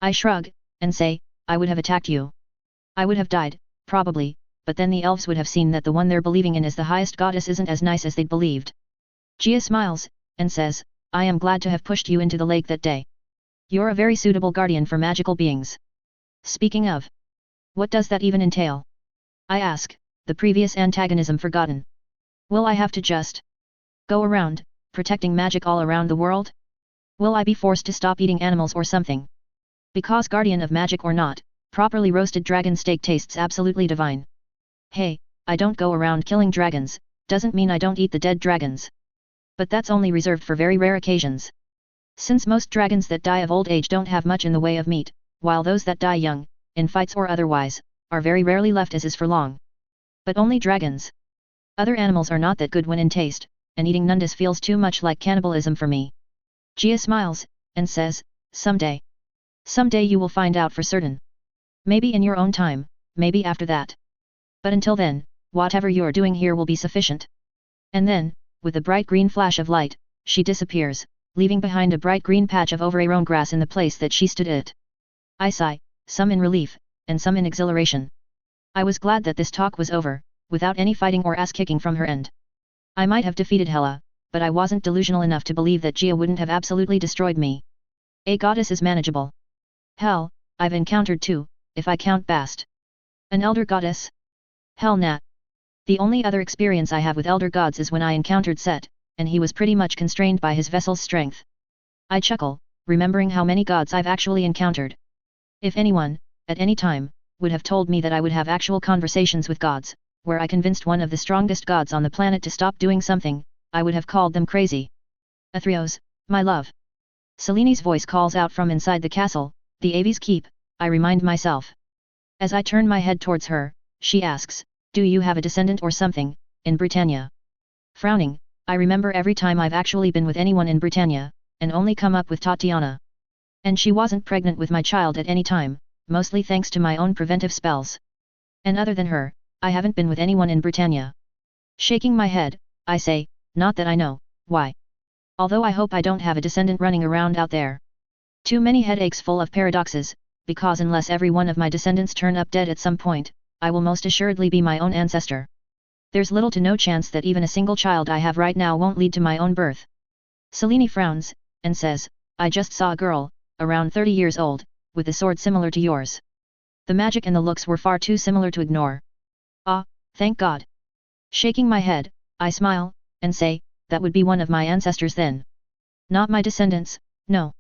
I shrug, and say, I would have attacked you. I would have died, probably, but then the elves would have seen that the one they're believing in as the highest goddess isn't as nice as they'd believed. Gia smiles, and says, I am glad to have pushed you into the lake that day. You're a very suitable guardian for magical beings. Speaking of, what does that even entail? I ask, the previous antagonism forgotten. Will I have to just go around, protecting magic all around the world? Will I be forced to stop eating animals or something? Because guardian of magic or not, properly roasted dragon steak tastes absolutely divine. Hey, I don't go around killing dragons, doesn't mean I don't eat the dead dragons. But that's only reserved for very rare occasions. Since most dragons that die of old age don't have much in the way of meat, while those that die young, in fights or otherwise, are very rarely left as is for long. But only dragons. Other animals are not that good when in taste, and eating Nundus feels too much like cannibalism for me. Gia smiles, and says, someday. Someday you will find out for certain. Maybe in your own time, maybe after that. But until then, whatever you're doing here will be sufficient. And then, with a bright green flash of light, she disappears, leaving behind a bright green patch of overgrown grass in the place that she stood at. I sigh, some in relief, and some in exhilaration. I was glad that this talk was over, without any fighting or ass-kicking from her end. I might have defeated Hela, but I wasn't delusional enough to believe that Gia wouldn't have absolutely destroyed me. A goddess is manageable. Hell, I've encountered two, if I count Bast. An elder goddess? Hell nah. The only other experience I have with elder gods is when I encountered Set, and he was pretty much constrained by his vessel's strength. I chuckle, remembering how many gods I've actually encountered. If anyone, at any time, would have told me that I would have actual conversations with gods, where I convinced one of the strongest gods on the planet to stop doing something, I would have called them crazy. Athreos, my love. Seleni's voice calls out from inside the castle, the Aves keep, I remind myself. As I turn my head towards her, she asks, Do you have a descendant or something, in Britannia? Frowning, I remember every time I've actually been with anyone in Britannia, and only come up with Tatiana. And she wasn't pregnant with my child at any time, mostly thanks to my own preventive spells. And other than her, I haven't been with anyone in Britannia. Shaking my head, I say, not that I know, why. Although I hope I don't have a descendant running around out there. Too many headaches full of paradoxes, because unless every one of my descendants turn up dead at some point, I will most assuredly be my own ancestor. There's little to no chance that even a single child I have right now won't lead to my own birth. Selene frowns, and says, I just saw a girl, around 30 years old, with a sword similar to yours. The magic and the looks were far too similar to ignore. Ah, thank God. Shaking my head, I smile, and say, that would be one of my ancestors then. Not my descendants, no.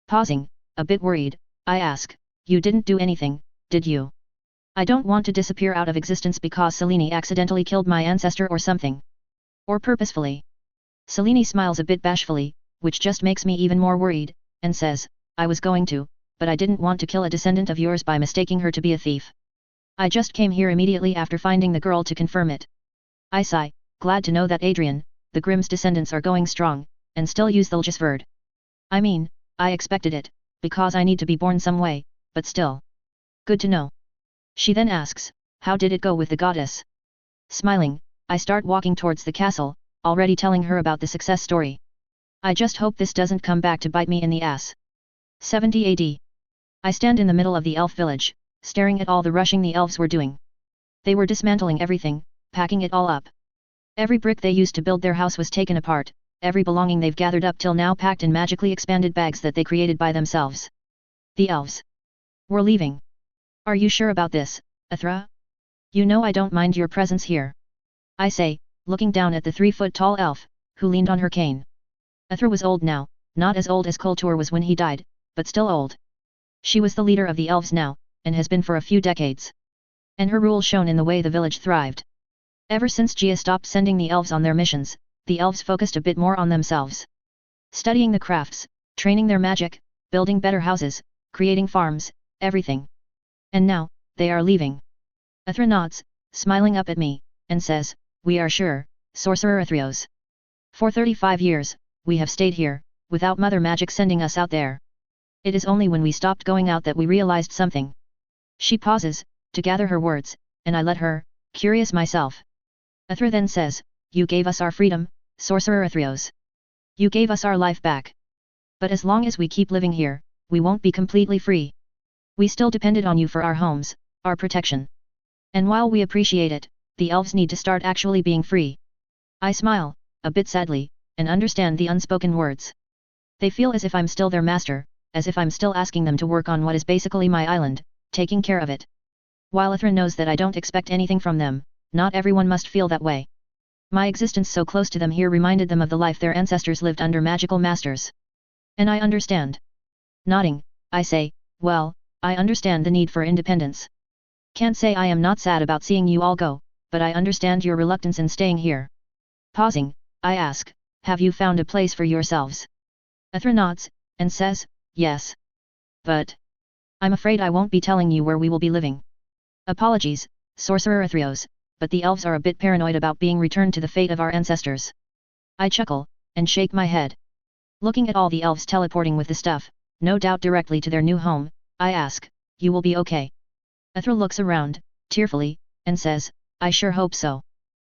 Pausing, a bit worried, I ask, you didn't do anything, did you? I don't want to disappear out of existence because Selene accidentally killed my ancestor or something. Or purposefully. Selene smiles a bit bashfully, which just makes me even more worried, and says, I was going to, but I didn't want to kill a descendant of yours by mistaking her to be a thief. I just came here immediately after finding the girl to confirm it. I sigh, glad to know that Adrian, the Grimm's descendants are going strong, and still use the Lgis word. I mean, I expected it, because I need to be born some way, but still. Good to know. She then asks, how did it go with the goddess? Smiling, I start walking towards the castle, already telling her about the success story. I just hope this doesn't come back to bite me in the ass. 70 AD. I stand in the middle of the elf village, staring at all the rushing the elves were doing. They were dismantling everything, packing it all up. Every brick they used to build their house was taken apart, every belonging they've gathered up till now packed in magically expanded bags that they created by themselves. The elves. We're leaving. Are you sure about this, Athra? You know I don't mind your presence here. I say, looking down at the 3-foot-tall elf, who leaned on her cane. Athra was old now, not as old as Kultur was when he died, but still old. She was the leader of the elves now, and has been for a few decades. And her rule shone in the way the village thrived. Ever since Gia stopped sending the elves on their missions, the elves focused a bit more on themselves. Studying the crafts, training their magic, building better houses, creating farms, everything. And now, they are leaving. Athra nods, smiling up at me, and says, we are sure, Sorcerer Athreos. For 35 years, we have stayed here, without Mother Magic sending us out there. It is only when we stopped going out that we realized something. She pauses, to gather her words, and I let her, curious myself. Athra then says, you gave us our freedom, Sorcerer Athreos. You gave us our life back. But as long as we keep living here, we won't be completely free. We still depended on you for our homes, our protection. And while we appreciate it, the elves need to start actually being free. I smile, a bit sadly, and understand the unspoken words. They feel as if I'm still their master, as if I'm still asking them to work on what is basically my island, taking care of it. While Athra knows that I don't expect anything from them, not everyone must feel that way. My existence so close to them here reminded them of the life their ancestors lived under magical masters. And I understand. Nodding, I say, well, I understand the need for independence. Can't say I am not sad about seeing you all go, but I understand your reluctance in staying here. Pausing, I ask, have you found a place for yourselves? Athra nods, and says, yes. But I'm afraid I won't be telling you where we will be living. Apologies, Sorcerer Athreos, but the elves are a bit paranoid about being returned to the fate of our ancestors. I chuckle, and shake my head. Looking at all the elves teleporting with the stuff, no doubt directly to their new home, I ask, you will be okay? Athra looks around, tearfully, and says, I sure hope so.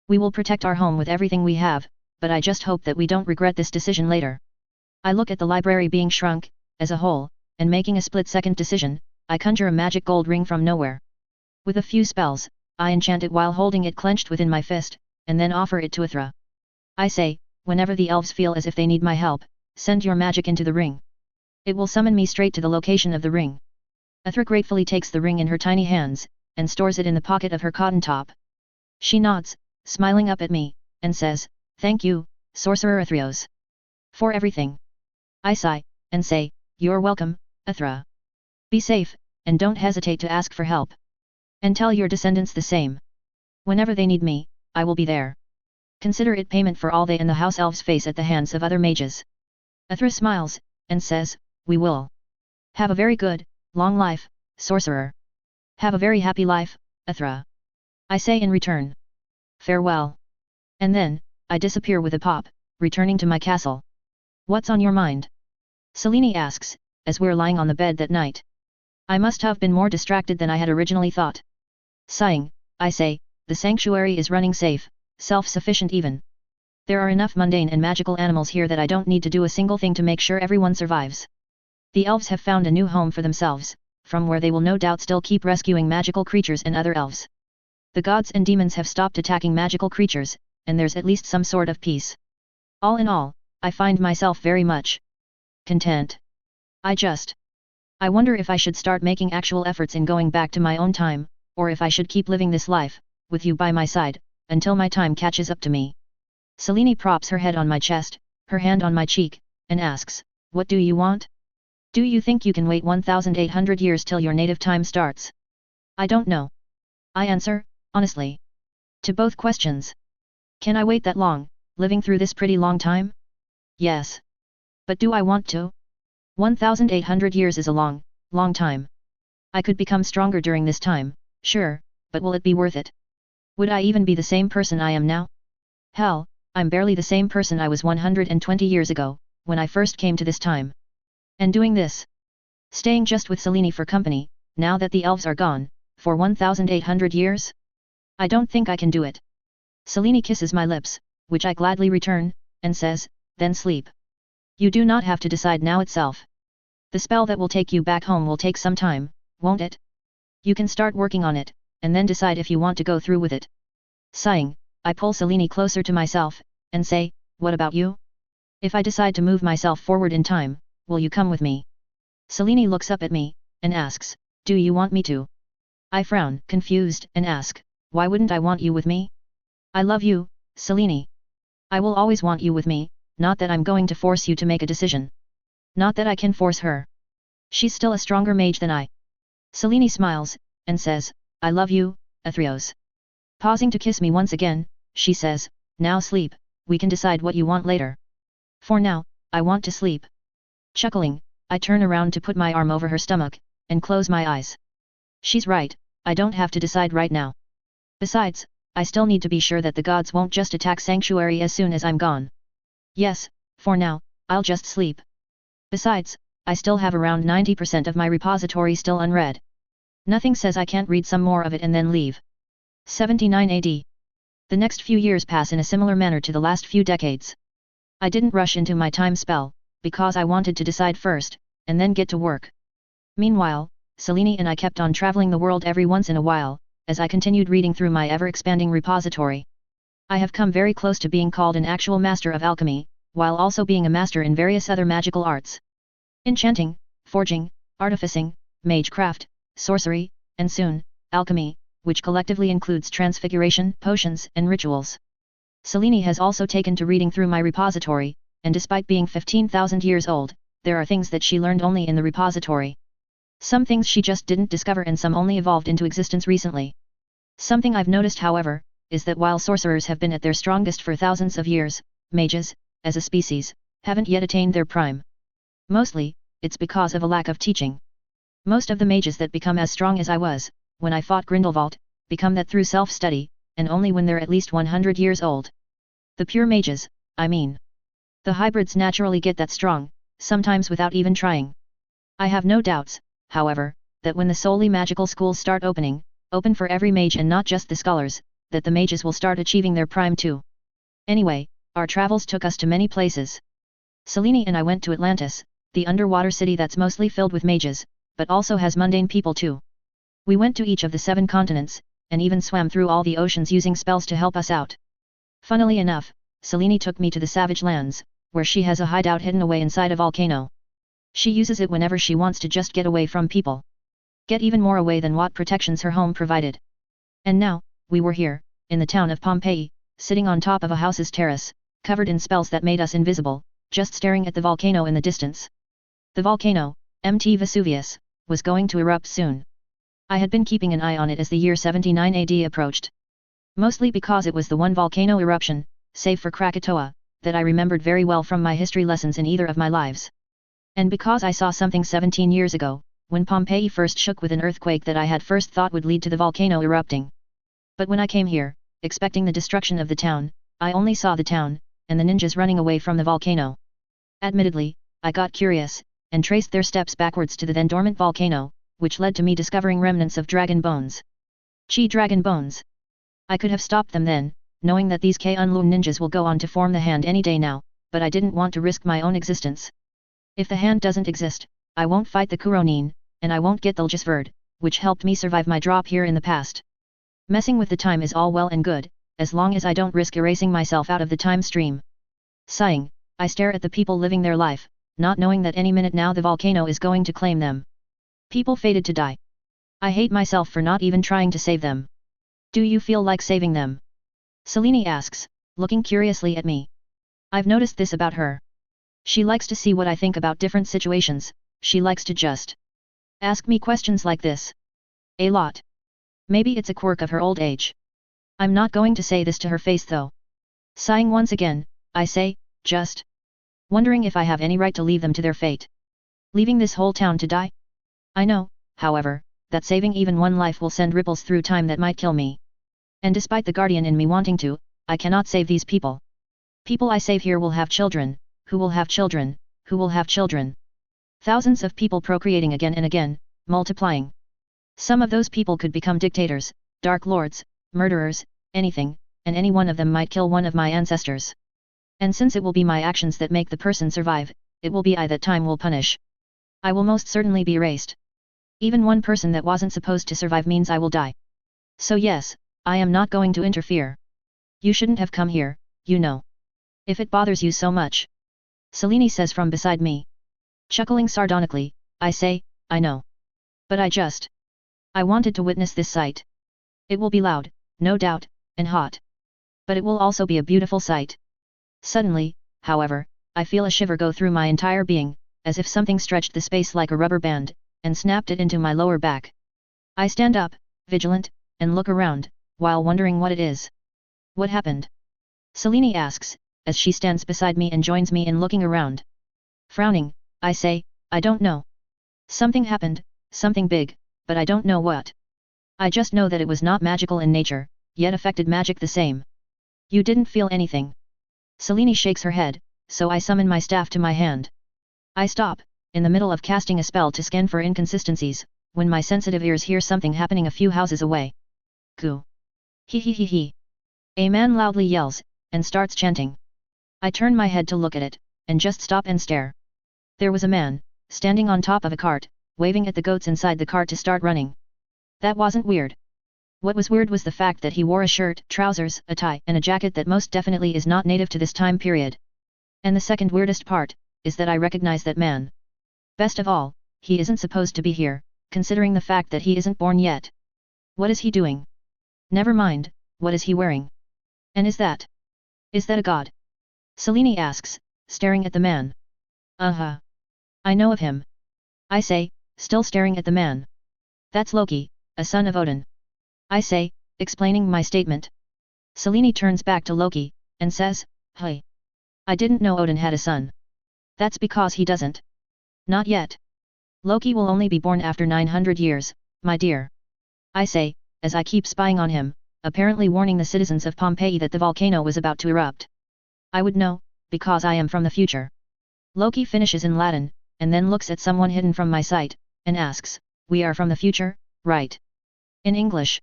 We will protect our home with everything we have, but I just hope that we don't regret this decision later. I look at the library being shrunk, as a whole, and making a split-second decision, I conjure a magic gold ring from nowhere. With a few spells, I enchant it while holding it clenched within my fist, and then offer it to Athra. I say, whenever the elves feel as if they need my help, send your magic into the ring. It will summon me straight to the location of the ring. Athra gratefully takes the ring in her tiny hands, and stores it in the pocket of her cotton top. She nods, smiling up at me, and says, thank you, Sorcerer Athreos. For everything. I sigh, and say, you're welcome, Athra. Be safe, and don't hesitate to ask for help. And tell your descendants the same. Whenever they need me, I will be there. Consider it payment for all they and the house elves face at the hands of other mages. Athra smiles, and says, we will. Have a very good, long life, Sorcerer. Have a very happy life, Athra. I say in return. Farewell. And then, I disappear with a pop, returning to my castle. What's on your mind? Selene asks, as we're lying on the bed that night. I must have been more distracted than I had originally thought. Sighing, I say, the sanctuary is running safe, self-sufficient even. There are enough mundane and magical animals here that I don't need to do a single thing to make sure everyone survives. The elves have found a new home for themselves, from where they will no doubt still keep rescuing magical creatures and other elves. The gods and demons have stopped attacking magical creatures, and there's at least some sort of peace. All in all, I find myself very much content. I wonder if I should start making actual efforts in going back to my own time, or if I should keep living this life, with you by my side, until my time catches up to me. Selene props her head on my chest, her hand on my cheek, and asks, what do you want? Do you think you can wait 1,800 years till your native time starts? I don't know. I answer, honestly. To both questions. Can I wait that long, living through this pretty long time? Yes. But do I want to? 1,800 years is a long, long time. I could become stronger during this time, sure, but will it be worth it? Would I even be the same person I am now? Hell, I'm barely the same person I was 120 years ago, when I first came to this time. And doing this, staying just with Selene for company, now that the elves are gone, for 1,800 years? I don't think I can do it. Selene kisses my lips, which I gladly return, and says, then sleep. You do not have to decide now itself. The spell that will take you back home will take some time, won't it? You can start working on it, and then decide if you want to go through with it. Sighing, I pull Selene closer to myself, and say, what about you? If I decide to move myself forward in time, will you come with me? Selene looks up at me, and asks, do you want me to? I frown, confused, and ask, why wouldn't I want you with me? I love you, Selene. I will always want you with me, not that I'm going to force you to make a decision. Not that I can force her. She's still a stronger mage than I. Selene smiles, and says, I love you, Athreos. Pausing to kiss me once again, she says, now sleep, we can decide what you want later. For now, I want to sleep. Chuckling, I turn around to put my arm over her stomach, and close my eyes. She's right, I don't have to decide right now. Besides, I still need to be sure that the gods won't just attack Sanctuary as soon as I'm gone. Yes, for now, I'll just sleep. Besides, I still have around 90% of my repository still unread. Nothing says I can't read some more of it and then leave. 79 AD. The next few years pass in a similar manner to the last few decades. I didn't rush into my time spell, because I wanted to decide first, and then get to work. Meanwhile, Selene and I kept on traveling the world every once in a while, as I continued reading through my ever-expanding repository. I have come very close to being called an actual master of alchemy, while also being a master in various other magical arts. Enchanting, forging, artificing, magecraft, sorcery, and soon, alchemy, which collectively includes transfiguration, potions, and rituals. Selene has also taken to reading through my repository, and despite being 15,000 years old, there are things that she learned only in the repository. Some things she just didn't discover and some only evolved into existence recently. Something I've noticed however, is that while sorcerers have been at their strongest for thousands of years, mages, as a species, haven't yet attained their prime. Mostly, it's because of a lack of teaching. Most of the mages that become as strong as I was, when I fought Grindelwald, become that through self-study, and only when they're at least 100 years old. The pure mages, I mean. The hybrids naturally get that strong, sometimes without even trying. I have no doubts, however, that when the solely magical schools start open for every mage and not just the scholars, that the mages will start achieving their prime too. Anyway, our travels took us to many places. Selene and I went to Atlantis, the underwater city that's mostly filled with mages, but also has mundane people too. We went to each of the 7 continents, and even swam through all the oceans using spells to help us out. Funnily enough, Selene took me to the Savage Lands, where she has a hideout hidden away inside a volcano. She uses it whenever she wants to just get away from people. Get even more away than what protections her home provided. And now, we were here, in the town of Pompeii, sitting on top of a house's terrace, covered in spells that made us invisible, just staring at the volcano in the distance. The volcano, Mt. Vesuvius, was going to erupt soon. I had been keeping an eye on it as the year 79 AD approached. Mostly because it was the one volcano eruption, save for Krakatoa, that I remembered very well from my history lessons in either of my lives. And because I saw something 17 years ago, when Pompeii first shook with an earthquake that I had first thought would lead to the volcano erupting. But when I came here, expecting the destruction of the town, I only saw the town, and the ninjas running away from the volcano. Admittedly, I got curious, and traced their steps backwards to the then dormant volcano, which led to me discovering remnants of dragon bones. Chi dragon bones. I could have stopped them then, knowing that these Kunlun ninjas will go on to form the hand any day now, but I didn't want to risk my own existence. If the hand doesn't exist, I won't fight the Kuronin, and I won't get the Ljusverd, which helped me survive my drop here in the past. Messing with the time is all well and good, as long as I don't risk erasing myself out of the time stream. Sighing, I stare at the people living their life, not knowing that any minute now the volcano is going to claim them. People fated to die. I hate myself for not even trying to save them. Do you feel like saving them? Selene asks, looking curiously at me. I've noticed this about her. She likes to see what I think about different situations, she likes to just ask me questions like this. A lot. Maybe it's a quirk of her old age. I'm not going to say this to her face though. Sighing once again, I say, just wondering if I have any right to leave them to their fate. Leaving this whole town to die? I know, however, that saving even one life will send ripples through time that might kill me. And despite the guardian in me wanting to, I cannot save these people. People I save here will have children, who will have children, who will have children. Thousands of people procreating again and again, multiplying. Some of those people could become dictators, dark lords, murderers, anything, and any one of them might kill one of my ancestors. And since it will be my actions that make the person survive, it will be I that time will punish. I will most certainly be erased. Even one person that wasn't supposed to survive means I will die. So yes, I am not going to interfere. You shouldn't have come here, you know. If it bothers you so much. Selene says from beside me. Chuckling sardonically, I say, I know. But I wanted to witness this sight. It will be loud, no doubt, and hot. But it will also be a beautiful sight. Suddenly, however, I feel a shiver go through my entire being, as if something stretched the space like a rubber band, and snapped it into my lower back. I stand up, vigilant, and look around, while wondering what it is. What happened? Selene asks, as she stands beside me and joins me in looking around. Frowning, I say, I don't know. Something happened, something big, but I don't know what. I just know that it was not magical in nature, yet affected magic the same. You didn't feel anything. Selene shakes her head, so I summon my staff to my hand. I stop, in the middle of casting a spell to scan for inconsistencies, when my sensitive ears hear something happening a few houses away. Goo. He he he he. A man loudly yells, and starts chanting. I turn my head to look at it, and just stop and stare. There was a man, standing on top of a cart, waving at the goats inside the cart to start running. That wasn't weird. What was weird was the fact that he wore a shirt, trousers, a tie, and a jacket that most definitely is not native to this time period. And the second weirdest part, is that I recognize that man. Best of all, he isn't supposed to be here, considering the fact that he isn't born yet. What is he doing? Never mind, what is he wearing? And is that a god? Selene asks, staring at the man. Uh-huh. I know of him. I say, still staring at the man. That's Loki, a son of Odin. I say, explaining my statement. Selene turns back to Loki, and says, Hey. I didn't know Odin had a son. That's because he doesn't. Not yet. Loki will only be born after 900 years, my dear. I say, as I keep spying on him, apparently warning the citizens of Pompeii that the volcano was about to erupt. I would know, because I am from the future. Loki finishes in Latin, and then looks at someone hidden from my sight, and asks, We are from the future, right? In English.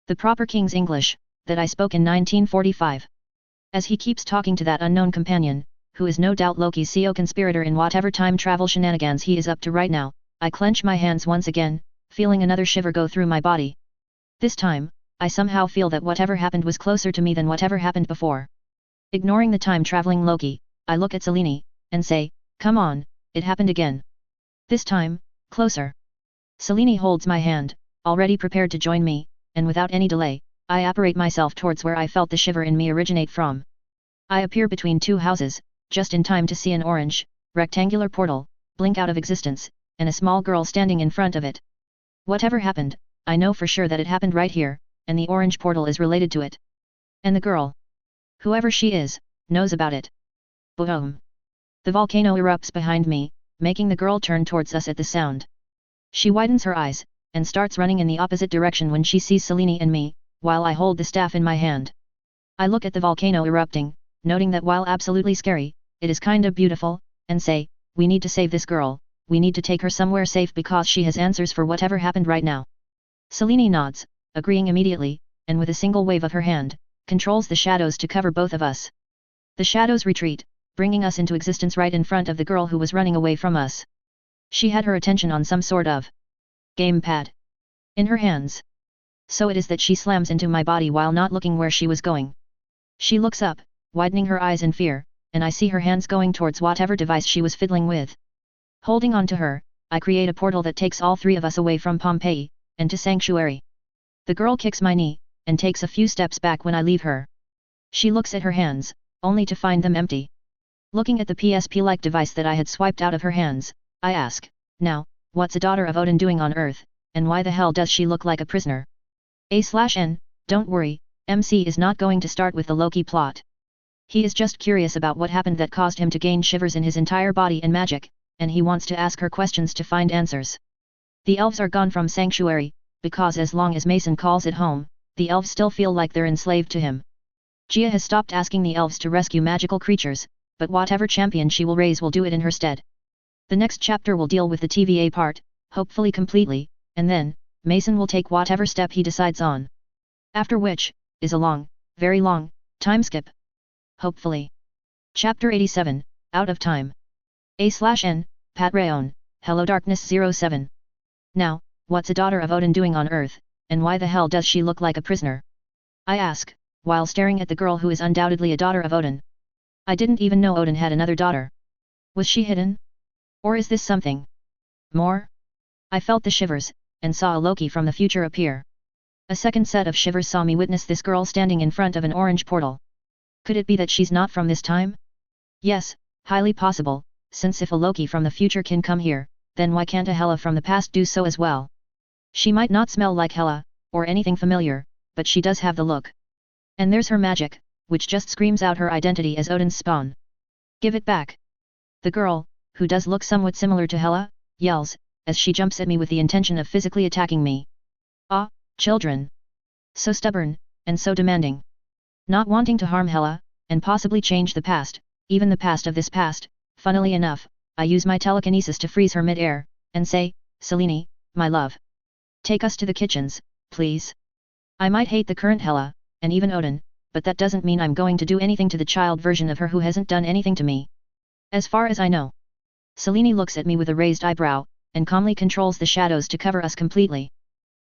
The proper King's English, that I spoke in 1945. As he keeps talking to that unknown companion, who is no doubt Loki's co-conspirator in whatever time travel shenanigans he is up to right now, I clench my hands once again, feeling another shiver go through my body. This time, I somehow feel that whatever happened was closer to me than whatever happened before. Ignoring the time-traveling Loki, I look at Selene, and say, Come on, it happened again. This time, closer. Selene holds my hand, already prepared to join me, and without any delay, I apparate myself towards where I felt the shiver in me originate from. I appear between two houses, just in time to see an orange, rectangular portal, blink out of existence, and a small girl standing in front of it. Whatever happened, I know for sure that it happened right here, and the orange portal is related to it. And the girl, whoever she is, knows about it. Boom! The volcano erupts behind me, making the girl turn towards us at the sound. She widens her eyes, and starts running in the opposite direction when she sees Selene and me, while I hold the staff in my hand. I look at the volcano erupting, noting that while absolutely scary, it is kinda beautiful, and say, we need to save this girl, we need to take her somewhere safe because she has answers for whatever happened right now. Selene nods, agreeing immediately, and with a single wave of her hand, controls the shadows to cover both of us. The shadows retreat, bringing us into existence right in front of the girl who was running away from us. She had her attention on some sort of gamepad in her hands. So it is that she slams into my body while not looking where she was going. She looks up, widening her eyes in fear, and I see her hands going towards whatever device she was fiddling with. Holding on to her, I create a portal that takes all three of us away from Pompeii, and to Sanctuary. The girl kicks my knee, and takes a few steps back when I leave her. She looks at her hands, only to find them empty. Looking at the PSP-like device that I had swiped out of her hands, I ask, now, what's a daughter of Odin doing on Earth, and why the hell does she look like a prisoner? A/N, don't worry, MC is not going to start with the Loki plot. He is just curious about what happened that caused him to gain shivers in his entire body and magic, and he wants to ask her questions to find answers. The elves are gone from Sanctuary, because as long as Mason calls it home, the elves still feel like they're enslaved to him. Gia has stopped asking the elves to rescue magical creatures, but whatever champion she will raise will do it in her stead. The next chapter will deal with the TVA part, hopefully completely, and then, Mason will take whatever step he decides on. After which, is a long, very long, time skip. Hopefully. Chapter 87, Out of Time. A/N, part4, HelloDarkness07. Now, what's a daughter of Odin doing on Earth, and why the hell does she look like a prisoner? I ask, while staring at the girl who is undoubtedly a daughter of Odin. I didn't even know Odin had another daughter. Was she hidden? Or is this something more? I felt the shivers, and saw a Loki from the future appear. A second set of shivers saw me witness this girl standing in front of an orange portal. Could it be that she's not from this time? Yes, highly possible, since if a Loki from the future can come here, then why can't a Hela from the past do so as well? She might not smell like Hela, or anything familiar, but she does have the look. And there's her magic, which just screams out her identity as Odin's spawn. Give it back. The girl, who does look somewhat similar to Hela, yells, as she jumps at me with the intention of physically attacking me. Ah, children. So stubborn, and so demanding. Not wanting to harm Hela, and possibly change the past, even the past of this past, funnily enough, I use my telekinesis to freeze her mid-air, and say, Selene, my love. Take us to the kitchens, please. I might hate the current Hela, and even Odin, but that doesn't mean I'm going to do anything to the child version of her who hasn't done anything to me. As far as I know. Selene looks at me with a raised eyebrow, and calmly controls the shadows to cover us completely.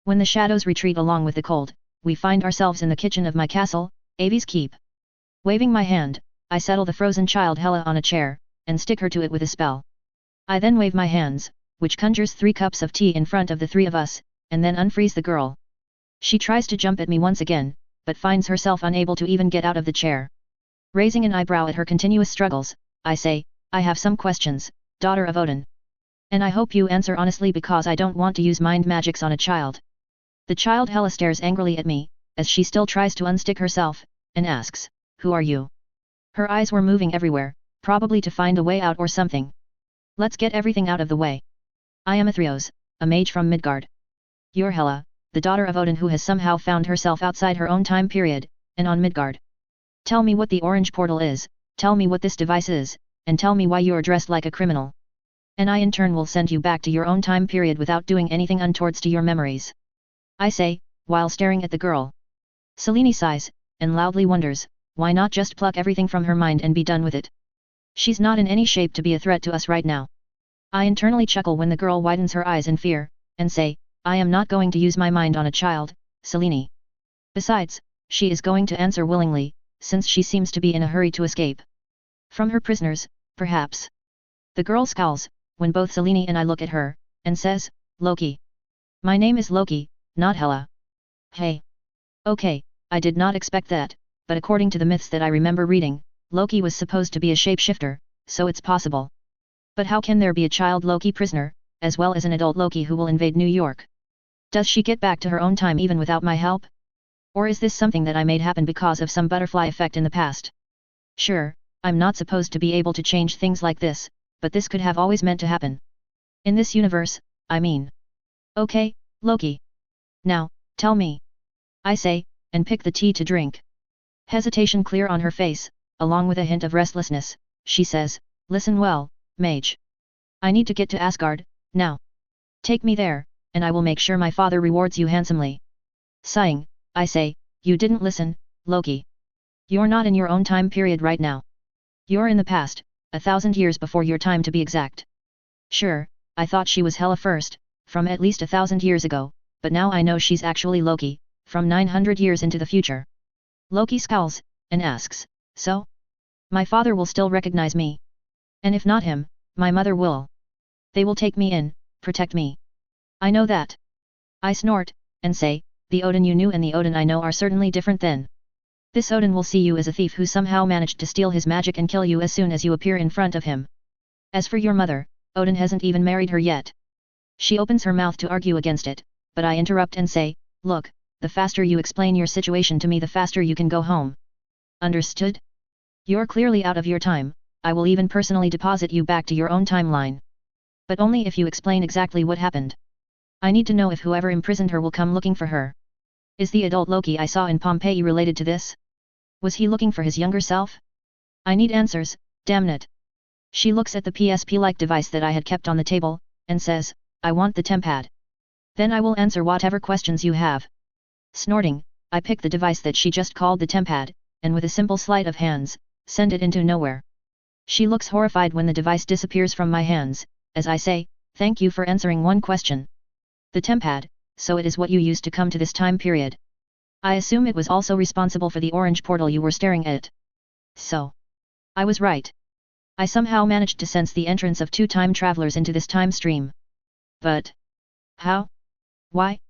When the shadows retreat along with the cold, we find ourselves in the kitchen of my castle, Aves Keep. Waving my hand, I settle the frozen child Hela on a chair, and stick her to it with a spell. I then wave my hands, which conjures 3 cups of tea in front of the 3 of us, and then unfreeze the girl. She tries to jump at me once again, but finds herself unable to even get out of the chair. Raising an eyebrow at her continuous struggles, I say, I have some questions, daughter of Odin. And I hope you answer honestly because I don't want to use mind magics on a child. The child Hela stares angrily at me, as she still tries to unstick herself, and asks, who are you? Her eyes were moving everywhere, probably to find a way out or something. Let's get everything out of the way. I am Athreos, a mage from Midgard. You're Hela, the daughter of Odin who has somehow found herself outside her own time period, and on Midgard. Tell me what the orange portal is, tell me what this device is, and tell me why you're dressed like a criminal. And I in turn will send you back to your own time period without doing anything untowards to your memories. I say, while staring at the girl. Selene sighs, and loudly wonders, why not just pluck everything from her mind and be done with it? She's not in any shape to be a threat to us right now. I internally chuckle when the girl widens her eyes in fear, and say, I am not going to use my mind on a child, Selene. Besides, she is going to answer willingly, since she seems to be in a hurry to escape. From her prisoners, perhaps. The girl scowls, when both Selene and I look at her, and says, Loki. My name is Loki, not Hela. Hey. Okay, I did not expect that, but according to the myths that I remember reading, Loki was supposed to be a shapeshifter, so it's possible. But how can there be a child Loki prisoner, as well as an adult Loki who will invade New York? Does she get back to her own time even without my help? Or is this something that I made happen because of some butterfly effect in the past? Sure, I'm not supposed to be able to change things like this, but this could have always meant to happen. In this universe, I mean. Okay, Loki. Now, tell me. I say, and pick the tea to drink. Hesitation clear on her face, along with a hint of restlessness, she says, listen well, mage. I need to get to Asgard, now. Take me there, and I will make sure my father rewards you handsomely. Sighing, I say, you didn't listen, Loki. You're not in your own time period right now. You're in the past, 1,000 years before your time to be exact. Sure, I thought she was Hela first, from at least 1,000 years ago, but now I know she's actually Loki, from 900 years into the future. Loki scowls, and asks, so? My father will still recognize me. And if not him, my mother will. They will take me in, protect me. I know that. I snort, and say, the Odin you knew and the Odin I know are certainly different then. This Odin will see you as a thief who somehow managed to steal his magic and kill you as soon as you appear in front of him. As for your mother, Odin hasn't even married her yet. She opens her mouth to argue against it, but I interrupt and say, look, the faster you explain your situation to me the faster you can go home. Understood? You're clearly out of your time, I will even personally deposit you back to your own timeline. But only if you explain exactly what happened. I need to know if whoever imprisoned her will come looking for her. Is the adult Loki I saw in Pompeii related to this? Was he looking for his younger self? I need answers, damn it. She looks at the PSP-like device that I had kept on the table, and says, I want the tempad. Then I will answer whatever questions you have. Snorting, I pick the device that she just called the tempad, and with a simple sleight of hands, send it into nowhere. She looks horrified when the device disappears from my hands, as I say, thank you for answering one question. The tempad, so it is what you used to come to this time period. I assume it was also responsible for the orange portal you were staring at. So. I was right. I somehow managed to sense the entrance of 2 time travelers into this time stream. But. How? Why?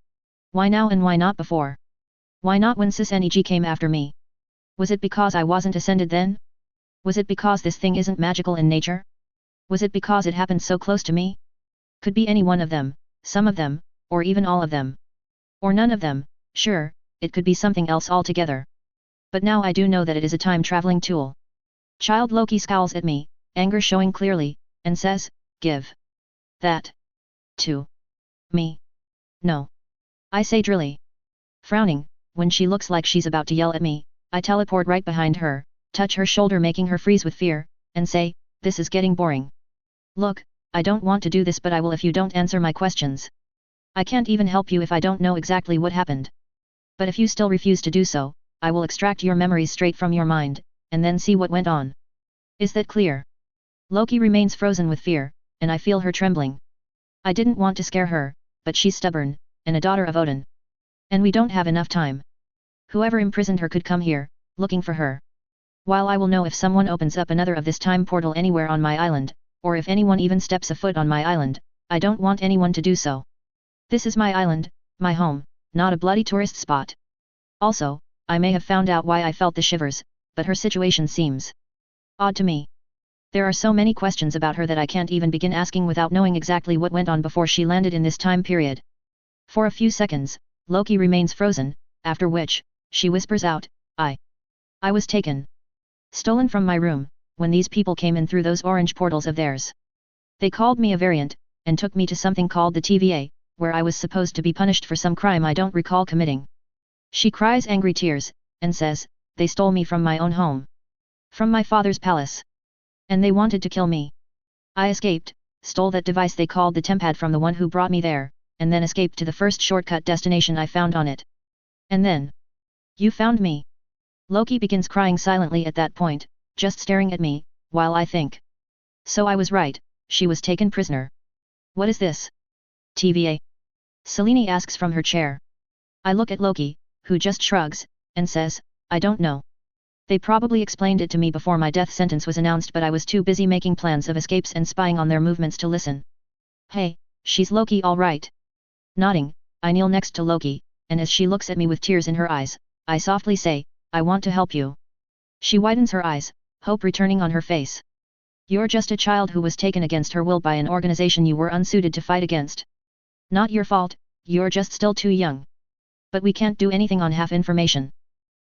Why now and why not before? Why not when Cis-Neg came after me? Was it because I wasn't ascended then? Was it because this thing isn't magical in nature? Was it because it happened so close to me? Could be any one of them, some of them, or even all of them. Or none of them, sure, it could be something else altogether. But now I do know that it is a time-traveling tool. Child Loki scowls at me, anger showing clearly, and says, give that to me. No. I say drily. Frowning, when she looks like she's about to yell at me, I teleport right behind her, touch her shoulder making her freeze with fear, and say, this is getting boring. Look, I don't want to do this but I will if you don't answer my questions. I can't even help you if I don't know exactly what happened. But if you still refuse to do so, I will extract your memories straight from your mind, and then see what went on. Is that clear? Loki remains frozen with fear, and I feel her trembling. I didn't want to scare her, but she's stubborn, and a daughter of Odin. And we don't have enough time. Whoever imprisoned her could come here, looking for her. While I will know if someone opens up another of this time portal anywhere on my island, or if anyone even steps a foot on my island, I don't want anyone to do so. This is my island, my home, not a bloody tourist spot. Also, I may have found out why I felt the shivers, but her situation seems odd to me. There are so many questions about her that I can't even begin asking without knowing exactly what went on before she landed in this time period. For a few seconds, Loki remains frozen, after which, she whispers out, I was taken. Stolen from my room, when these people came in through those orange portals of theirs. They called me a variant, and took me to something called the TVA, where I was supposed to be punished for some crime I don't recall committing. She cries angry tears, and says, they stole me from my own home. From my father's palace. And they wanted to kill me. I escaped, stole that device they called the tempad from the one who brought me there, and then escaped to the first shortcut destination I found on it. And then. You found me. Loki begins crying silently at that point, just staring at me, while I think. So I was right, she was taken prisoner. What is this? TVA? Selene asks from her chair. I look at Loki, who just shrugs, and says, I don't know. They probably explained it to me before my death sentence was announced but I was too busy making plans of escapes and spying on their movements to listen. Hey, she's Loki all right. Nodding, I kneel next to Loki, and as she looks at me with tears in her eyes, I softly say, I want to help you. She widens her eyes, hope returning on her face. You're just a child who was taken against her will by an organization you were unsuited to fight against. Not your fault, you're just still too young. But we can't do anything on half information.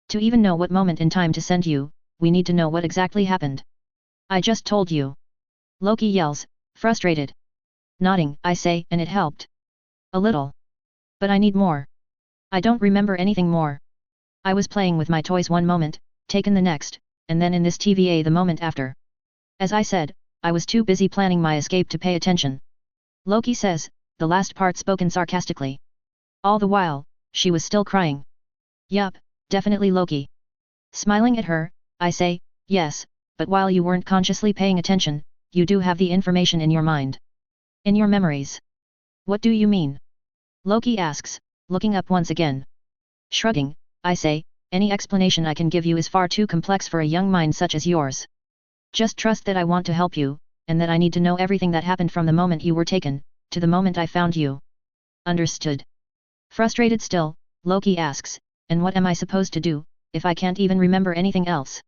To even know what moment in time to send you, we need to know what exactly happened. I just told you. Loki yells, frustrated. Nodding, I say, and it helped. A little. But I need more. I don't remember anything more. I was playing with my toys one moment, taken the next, and then in this TVA the moment after. As I said, I was too busy planning my escape to pay attention. Loki says, the last part spoken sarcastically. All the while, she was still crying. Yup, definitely Loki. Smiling at her, I say, yes, but while you weren't consciously paying attention, you do have the information in your mind. In your memories. What do you mean? Loki asks, looking up once again. Shrugging, I say, any explanation I can give you is far too complex for a young mind such as yours. Just trust that I want to help you, and that I need to know everything that happened from the moment you were taken, to the moment I found you. Understood. Frustrated still, Loki asks, and what am I supposed to do, if I can't even remember anything else?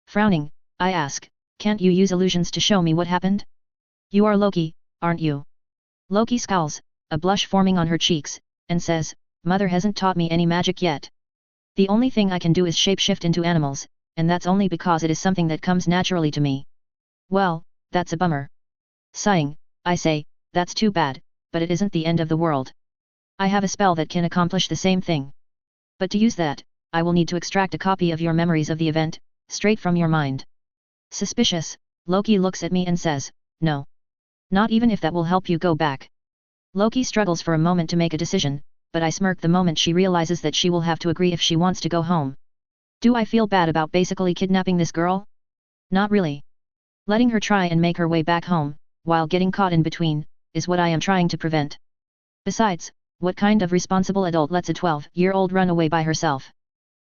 Frowning, I ask, can't you use illusions to show me what happened? You are Loki, aren't you? Loki scowls, a blush forming on her cheeks, and says, Mother hasn't taught me any magic yet. The only thing I can do is shapeshift into animals, and that's only because it is something that comes naturally to me. Well, that's a bummer. Sighing, I say, that's too bad, but it isn't the end of the world. I have a spell that can accomplish the same thing. But to use that, I will need to extract a copy of your memories of the event, straight from your mind. Suspicious, Loki looks at me and says, no. Not even if that will help you go back. Loki struggles for a moment to make a decision, but I smirk the moment she realizes that she will have to agree if she wants to go home. Do I feel bad about basically kidnapping this girl? Not really. Letting her try and make her way back home, while getting caught in between, is what I am trying to prevent. Besides, what kind of responsible adult lets a 12-year-old run away by herself?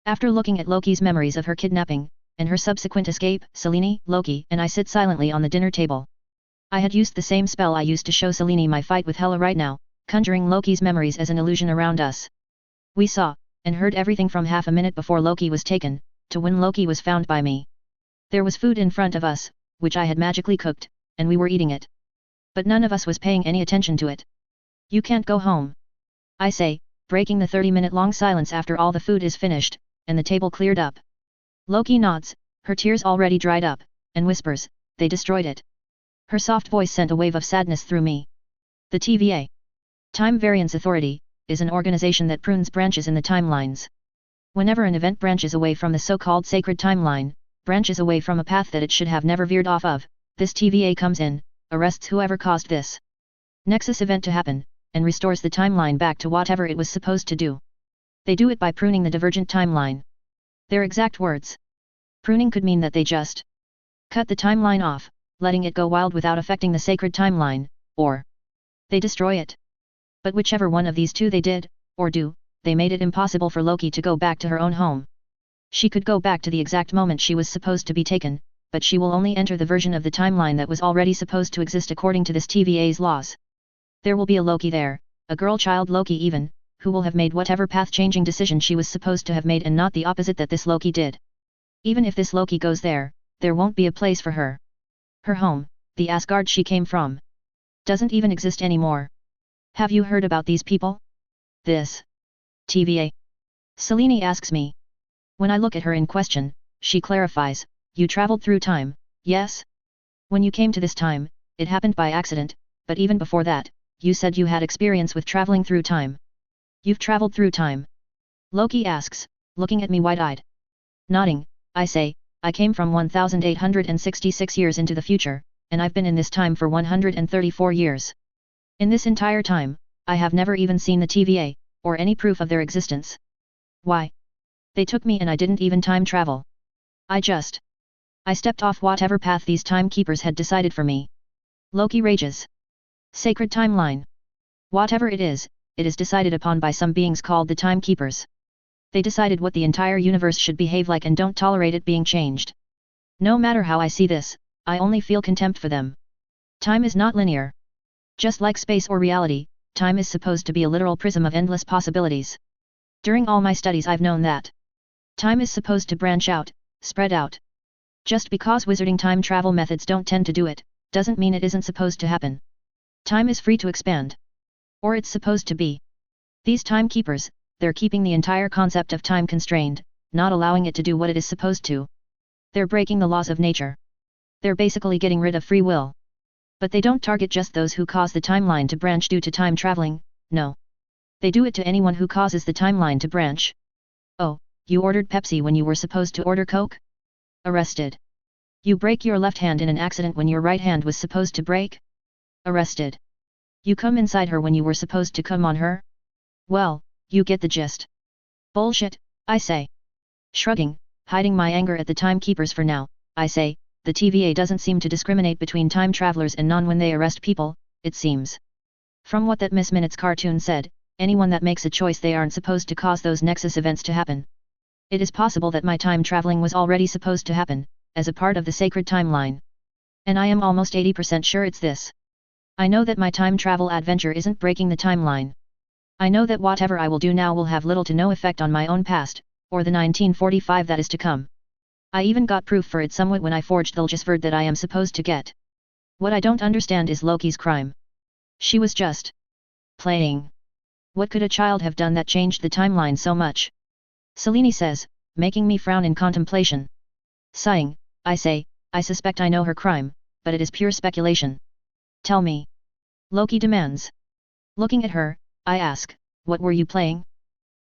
After looking at Loki's memories of her kidnapping, and her subsequent escape, Selene, Loki and I sit silently on the dinner table. I had used the same spell I used to show Selene my fight with Hela right now, conjuring Loki's memories as an illusion around us. We saw, and heard everything from half a minute before Loki was taken, to when Loki was found by me. There was food in front of us, which I had magically cooked, and we were eating it. But none of us was paying any attention to it. You can't go home. I say, breaking the 30-minute-long silence after all the food is finished, and the table cleared up. Loki nods, her tears already dried up, and whispers, they destroyed it. Her soft voice sent a wave of sadness through me. The TVA, Time Variance Authority, is an organization that prunes branches in the timelines. Whenever an event branches away from the so-called sacred timeline, branches away from a path that it should have never veered off of, this TVA comes in, arrests whoever caused this Nexus event to happen, and restores the timeline back to whatever it was supposed to do. They do it by pruning the divergent timeline. Their exact words. Pruning could mean that they just cut the timeline off, letting it go wild without affecting the sacred timeline, or they destroy it. But whichever one of these two they did, or do, they made it impossible for Loki to go back to her own home. She could go back to the exact moment she was supposed to be taken, but she will only enter the version of the timeline that was already supposed to exist according to this TVA's laws. There will be a Loki there, a girl child Loki even, who will have made whatever path-changing decision she was supposed to have made and not the opposite that this Loki did. Even if this Loki goes there, there won't be a place for her. Her home, the Asgard she came from, doesn't even exist anymore. Have you heard about these people? This TVA? Selene asks me. When I look at her in question, she clarifies, you traveled through time, yes? When you came to this time, it happened by accident, but even before that, you said you had experience with traveling through time. You've traveled through time? Loki asks, looking at me wide-eyed. Nodding, I say, I came from 1866 years into the future, and I've been in this time for 134 years. In this entire time, I have never even seen the TVA, or any proof of their existence. Why? They took me and I didn't even time travel. I stepped off whatever path these timekeepers had decided for me. Loki rages. Sacred timeline. Whatever it is decided upon by some beings called the timekeepers. They decided what the entire universe should behave like and don't tolerate it being changed. No matter how I see this, I only feel contempt for them. Time is not linear. Just like space or reality, time is supposed to be a literal prism of endless possibilities. During all my studies I've known that time is supposed to branch out, spread out. Just because wizarding time travel methods don't tend to do it, doesn't mean it isn't supposed to happen. Time is free to expand. Or it's supposed to be. These timekeepers, they're keeping the entire concept of time constrained, not allowing it to do what it is supposed to. They're breaking the laws of nature. They're basically getting rid of free will. But they don't target just those who cause the timeline to branch due to time traveling, no. They do it to anyone who causes the timeline to branch. Oh, You ordered Pepsi when you were supposed to order Coke? Arrested. You break your left hand in an accident when your right hand was supposed to break? Arrested. You come inside her when you were supposed to come on her? Well, you get the gist. Bullshit, I say. Shrugging, hiding my anger at the timekeepers for now, I say, the TVA doesn't seem to discriminate between time travelers and non when they arrest people, it seems. From what that Miss Minutes cartoon said, anyone that makes a choice they aren't supposed to cause those nexus events to happen. It is possible that my time traveling was already supposed to happen, as a part of the sacred timeline. And I am almost 80% sure it's this. I know that my time travel adventure isn't breaking the timeline. I know that whatever I will do now will have little to no effect on my own past, or the 1945 that is to come. I even got proof for it somewhat when I forged the Lgesverd that I am supposed to get. What I don't understand is Loki's crime. She was just playing. What could a child have done that changed the timeline so much? Selene says, making me frown in contemplation. Sighing, I say, I suspect I know her crime, but it is pure speculation. Tell me. Loki demands. Looking at her, I ask, what were you playing?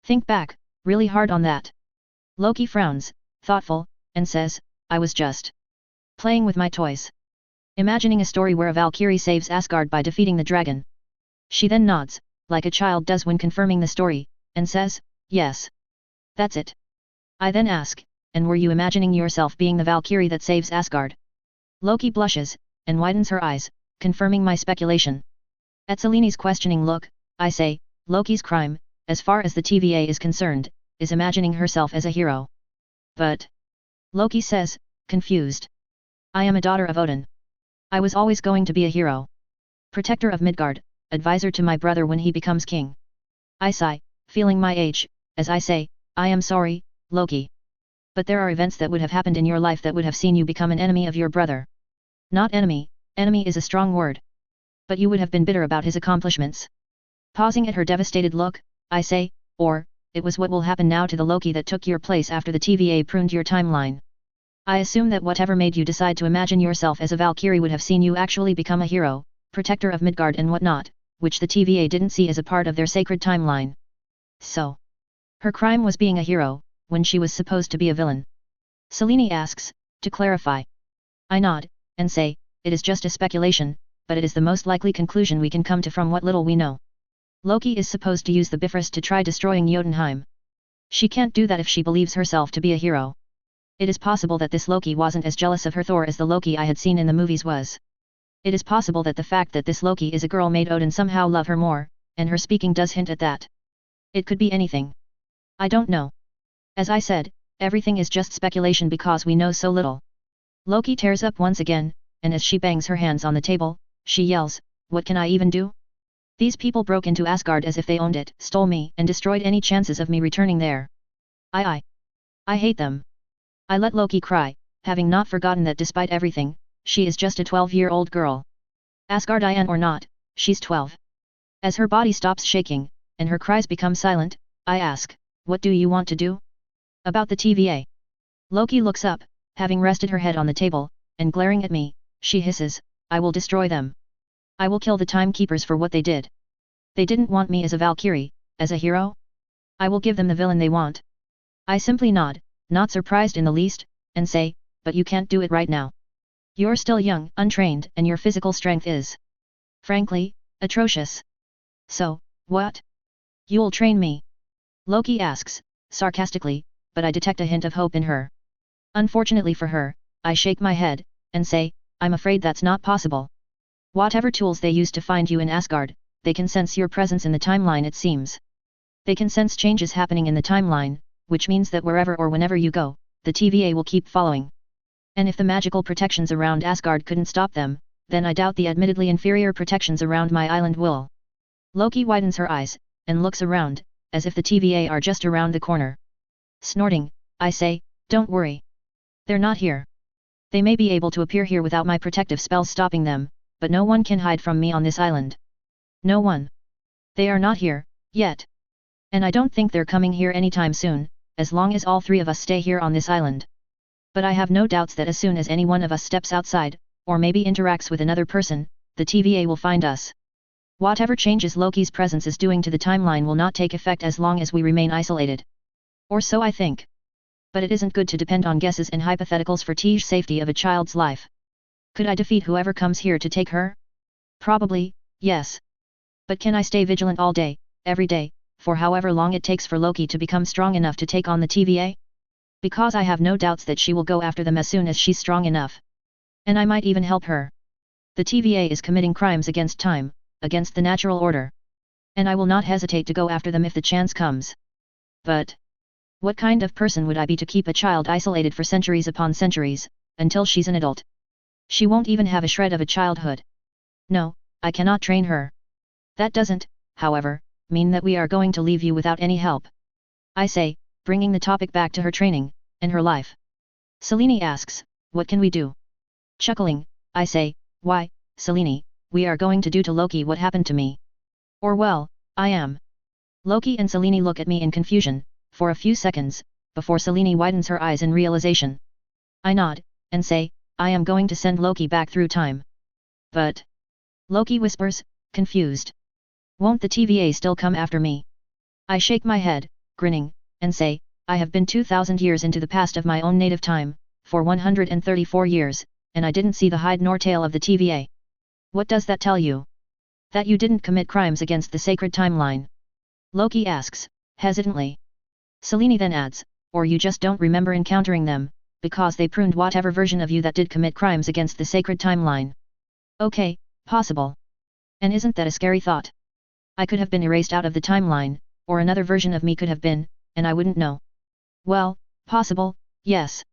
Think back, really hard on that. Loki frowns, thoughtful, and says, I was just playing with my toys. Imagining a story where a Valkyrie saves Asgard by defeating the dragon. She then nods, like a child does when confirming the story, and says, yes. That's it. I then ask, and were you imagining yourself being the Valkyrie that saves Asgard? Loki blushes, and widens her eyes, confirming my speculation. At Selene's questioning look, I say, Loki's crime, as far as the TVA is concerned, is imagining herself as a hero. But Loki says, confused. I am a daughter of Odin. I was always going to be a hero. Protector of Midgard, advisor to my brother when he becomes king. I sigh, feeling my age, as I say, I am sorry, Loki. But there are events that would have happened in your life that would have seen you become an enemy of your brother. Not enemy, enemy is a strong word. But you would have been bitter about his accomplishments. Pausing at her devastated look, I say, or, it was what will happen now to the Loki that took your place after the TVA pruned your timeline. I assume that whatever made you decide to imagine yourself as a Valkyrie would have seen you actually become a hero, protector of Midgard and whatnot, which the TVA didn't see as a part of their sacred timeline. So, her crime was being a hero, when she was supposed to be a villain. Selene asks, to clarify. I nod, and say, it is just a speculation, but it is the most likely conclusion we can come to from what little we know. Loki is supposed to use the Bifrost to try destroying Jotunheim. She can't do that if she believes herself to be a hero. It is possible that this Loki wasn't as jealous of her Thor as the Loki I had seen in the movies was. It is possible that the fact that this Loki is a girl made Odin somehow love her more, and her speaking does hint at that. It could be anything. I don't know. As I said, everything is just speculation because we know so little. Loki tears up once again, and as she bangs her hands on the table, she yells, what can I even do? These people broke into Asgard as if they owned it, stole me, and destroyed any chances of me returning there. I hate them. I let Loki cry, having not forgotten that despite everything, she is just a 12-year-old girl. Asgardian or not, she's 12. As her body stops shaking, and her cries become silent, I ask, what do you want to do? About the TVA. Loki looks up, having rested her head on the table, and glaring at me, she hisses, I will destroy them. I will kill the timekeepers for what they did. They didn't want me as a Valkyrie, as a hero? I will give them the villain they want. I simply nod, not surprised in the least, and say, but you can't do it right now. You're still young, untrained, and your physical strength is, frankly, atrocious. So, what? You'll train me? Loki asks, sarcastically, but I detect a hint of hope in her. Unfortunately for her, I shake my head, and say, I'm afraid that's not possible. Whatever tools they use to find you in Asgard, they can sense your presence in the timeline it seems. They can sense changes happening in the timeline, which means that wherever or whenever you go, the TVA will keep following. And if the magical protections around Asgard couldn't stop them, then I doubt the admittedly inferior protections around my island will. Loki widens her eyes, and looks around, as if the TVA are just around the corner. Snorting, I say, don't worry. They're not here. They may be able to appear here without my protective spells stopping them, but no one can hide from me on this island. No one. They are not here, yet. And I don't think they're coming here anytime soon, as long as all three of us stay here on this island. But I have no doubts that as soon as any one of us steps outside, or maybe interacts with another person, the TVA will find us. Whatever changes Loki's presence is doing to the timeline will not take effect as long as we remain isolated. Or so I think. But it isn't good to depend on guesses and hypotheticals for the safety of a child's life. Could I defeat whoever comes here to take her? Probably, yes. But can I stay vigilant all day, every day, for however long it takes for Loki to become strong enough to take on the TVA? Because I have no doubts that she will go after them as soon as she's strong enough. And I might even help her. The TVA is committing crimes against time, against the natural order. And I will not hesitate to go after them if the chance comes. But what kind of person would I be to keep a child isolated for centuries upon centuries, until she's an adult? She won't even have a shred of a childhood. No, I cannot train her. That doesn't, however, mean that we are going to leave you without any help. I say, bringing the topic back to her training, and her life. Selene asks, what can we do? Chuckling, I say, why, Selene, we are going to do to Loki what happened to me. Or well, I am. Loki and Selene look at me in confusion, for a few seconds, before Selene widens her eyes in realization. I nod, and say, I am going to send Loki back through time. But Loki whispers, confused. Won't the TVA still come after me? I shake my head, grinning, and say, I have been 2,000 years into the past of my own native time, for 134 years, and I didn't see the hide nor tail of the TVA. What does that tell you? That you didn't commit crimes against the sacred timeline? Loki asks, hesitantly. Selene then adds, or you just don't remember encountering them, because they pruned whatever version of you that did commit crimes against the sacred timeline. Okay, possible. And isn't that a scary thought? I could have been erased out of the timeline, or another version of me could have been, and I wouldn't know. Well, possible, yes.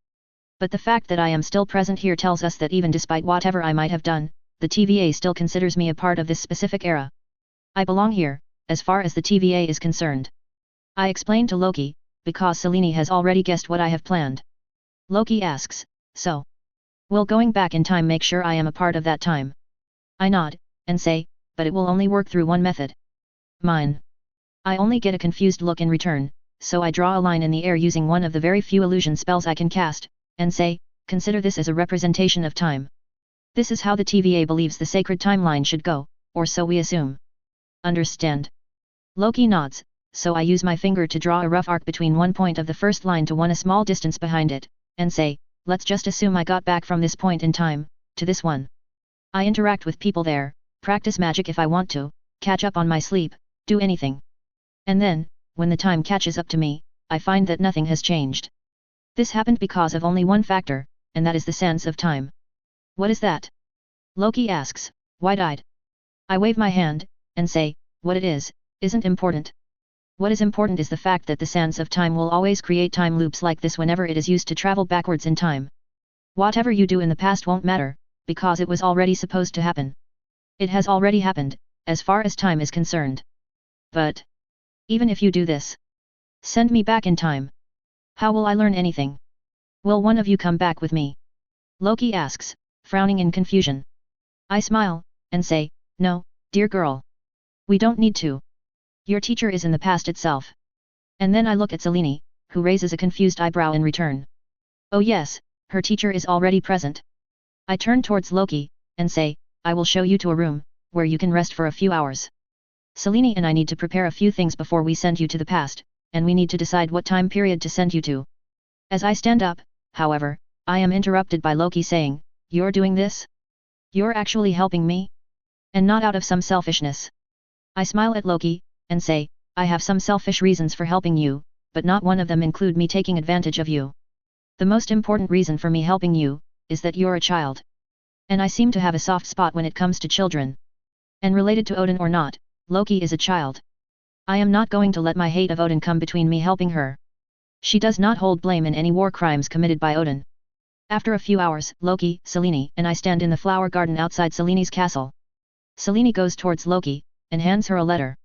But the fact that I am still present here tells us that even despite whatever I might have done, the TVA still considers me a part of this specific era. I belong here, as far as the TVA is concerned. I explain to Loki, because Selene has already guessed what I have planned. Loki asks, so? Will going back in time make sure I am a part of that time? I nod, and say, but it will only work through one method. Mine. I only get a confused look in return, so I draw a line in the air using one of the very few illusion spells I can cast, and say, consider this as a representation of time. This is how the TVA believes the sacred timeline should go, or so we assume. Understand? Loki nods, so I use my finger to draw a rough arc between one point of the first line to one a small distance behind it, and say, let's just assume I got back from this point in time, to this one. I interact with people there, practice magic if I want to, catch up on my sleep, do anything. And then, when the time catches up to me, I find that nothing has changed. This happened because of only one factor, and that is the sense of time. What is that? Loki asks, wide-eyed. I wave my hand, and say, what it is, isn't important. What is important is the fact that the sense of time will always create time loops like this whenever it is used to travel backwards in time. Whatever you do in the past won't matter, because it was already supposed to happen. It has already happened, as far as time is concerned. But even if you do this, send me back in time. How will I learn anything? Will one of you come back with me? Loki asks, frowning in confusion. I smile, and say, no, dear girl. We don't need to. Your teacher is in the past itself. And then I look at Selene, who raises a confused eyebrow in return. Oh yes, her teacher is already present. I turn towards Loki, and say, I will show you to a room, where you can rest for a few hours. Selene and I need to prepare a few things before we send you to the past, and we need to decide what time period to send you to. As I stand up, however, I am interrupted by Loki saying, you're doing this? You're actually helping me? And not out of some selfishness. I smile at Loki, and say, I have some selfish reasons for helping you, but not one of them include me taking advantage of you. The most important reason for me helping you, is that you're a child. And I seem to have a soft spot when it comes to children. And related to Odin or not, Loki is a child. I am not going to let my hate of Odin come between me helping her. She does not hold blame in any war crimes committed by Odin. After a few hours, Loki, Selene, and I stand in the flower garden outside Selene's castle. Selene goes towards Loki, and hands her a letter.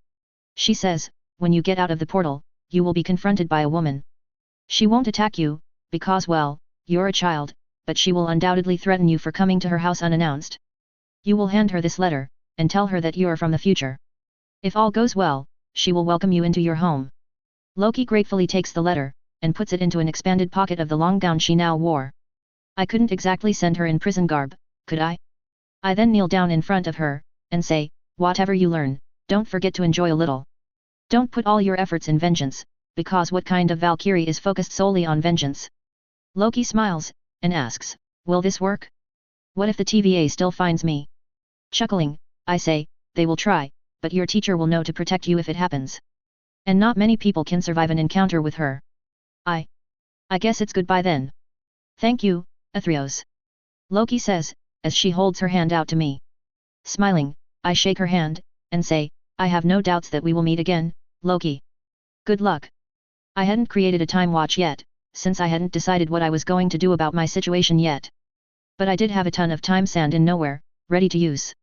She says, when you get out of the portal, you will be confronted by a woman. She won't attack you, because well, you're a child, but she will undoubtedly threaten you for coming to her house unannounced. You will hand her this letter, and tell her that you are from the future. If all goes well, she will welcome you into your home. Loki gratefully takes the letter, and puts it into an expanded pocket of the long gown she now wore. I couldn't exactly send her in prison garb, could I? I then kneel down in front of her, and say, whatever you learn, don't forget to enjoy a little. Don't put all your efforts in vengeance, because what kind of Valkyrie is focused solely on vengeance? Loki smiles, and asks, will this work? What if the TVA still finds me? Chuckling, I say, they will try, but your teacher will know to protect you if it happens. And not many people can survive an encounter with her. I guess it's goodbye then. Thank you, Athreos. Loki says, as she holds her hand out to me. Smiling, I shake her hand, and say, I have no doubts that we will meet again, Loki. Good luck. I hadn't created a time watch yet, since I hadn't decided what I was going to do about my situation yet. But I did have a ton of time sand in nowhere, ready to use.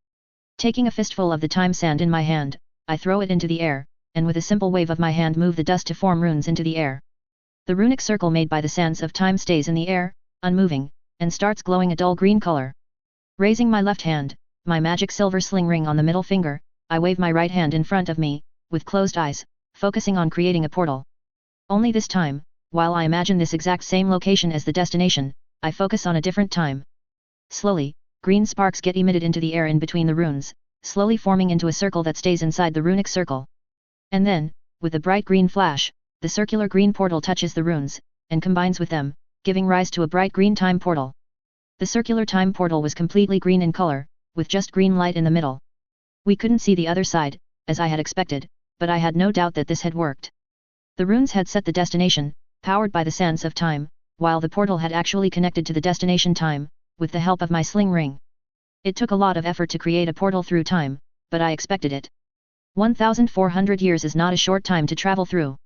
Taking a fistful of the time sand in my hand, I throw it into the air, and with a simple wave of my hand move the dust to form runes into the air. The runic circle made by the sands of time stays in the air, unmoving, and starts glowing a dull green color. Raising my left hand, my magic silver sling ring on the middle finger, I wave my right hand in front of me, with closed eyes, focusing on creating a portal. Only this time, while I imagine this exact same location as the destination, I focus on a different time. Slowly, green sparks get emitted into the air in between the runes, slowly forming into a circle that stays inside the runic circle. And then, with a bright green flash, the circular green portal touches the runes, and combines with them, giving rise to a bright green time portal. The circular time portal was completely green in color, with just green light in the middle. We couldn't see the other side, as I had expected, but I had no doubt that this had worked. The runes had set the destination, powered by the sands of time, while the portal had actually connected to the destination time, with the help of my sling ring. It took a lot of effort to create a portal through time, but I expected it. 1,400 years is not a short time to travel through.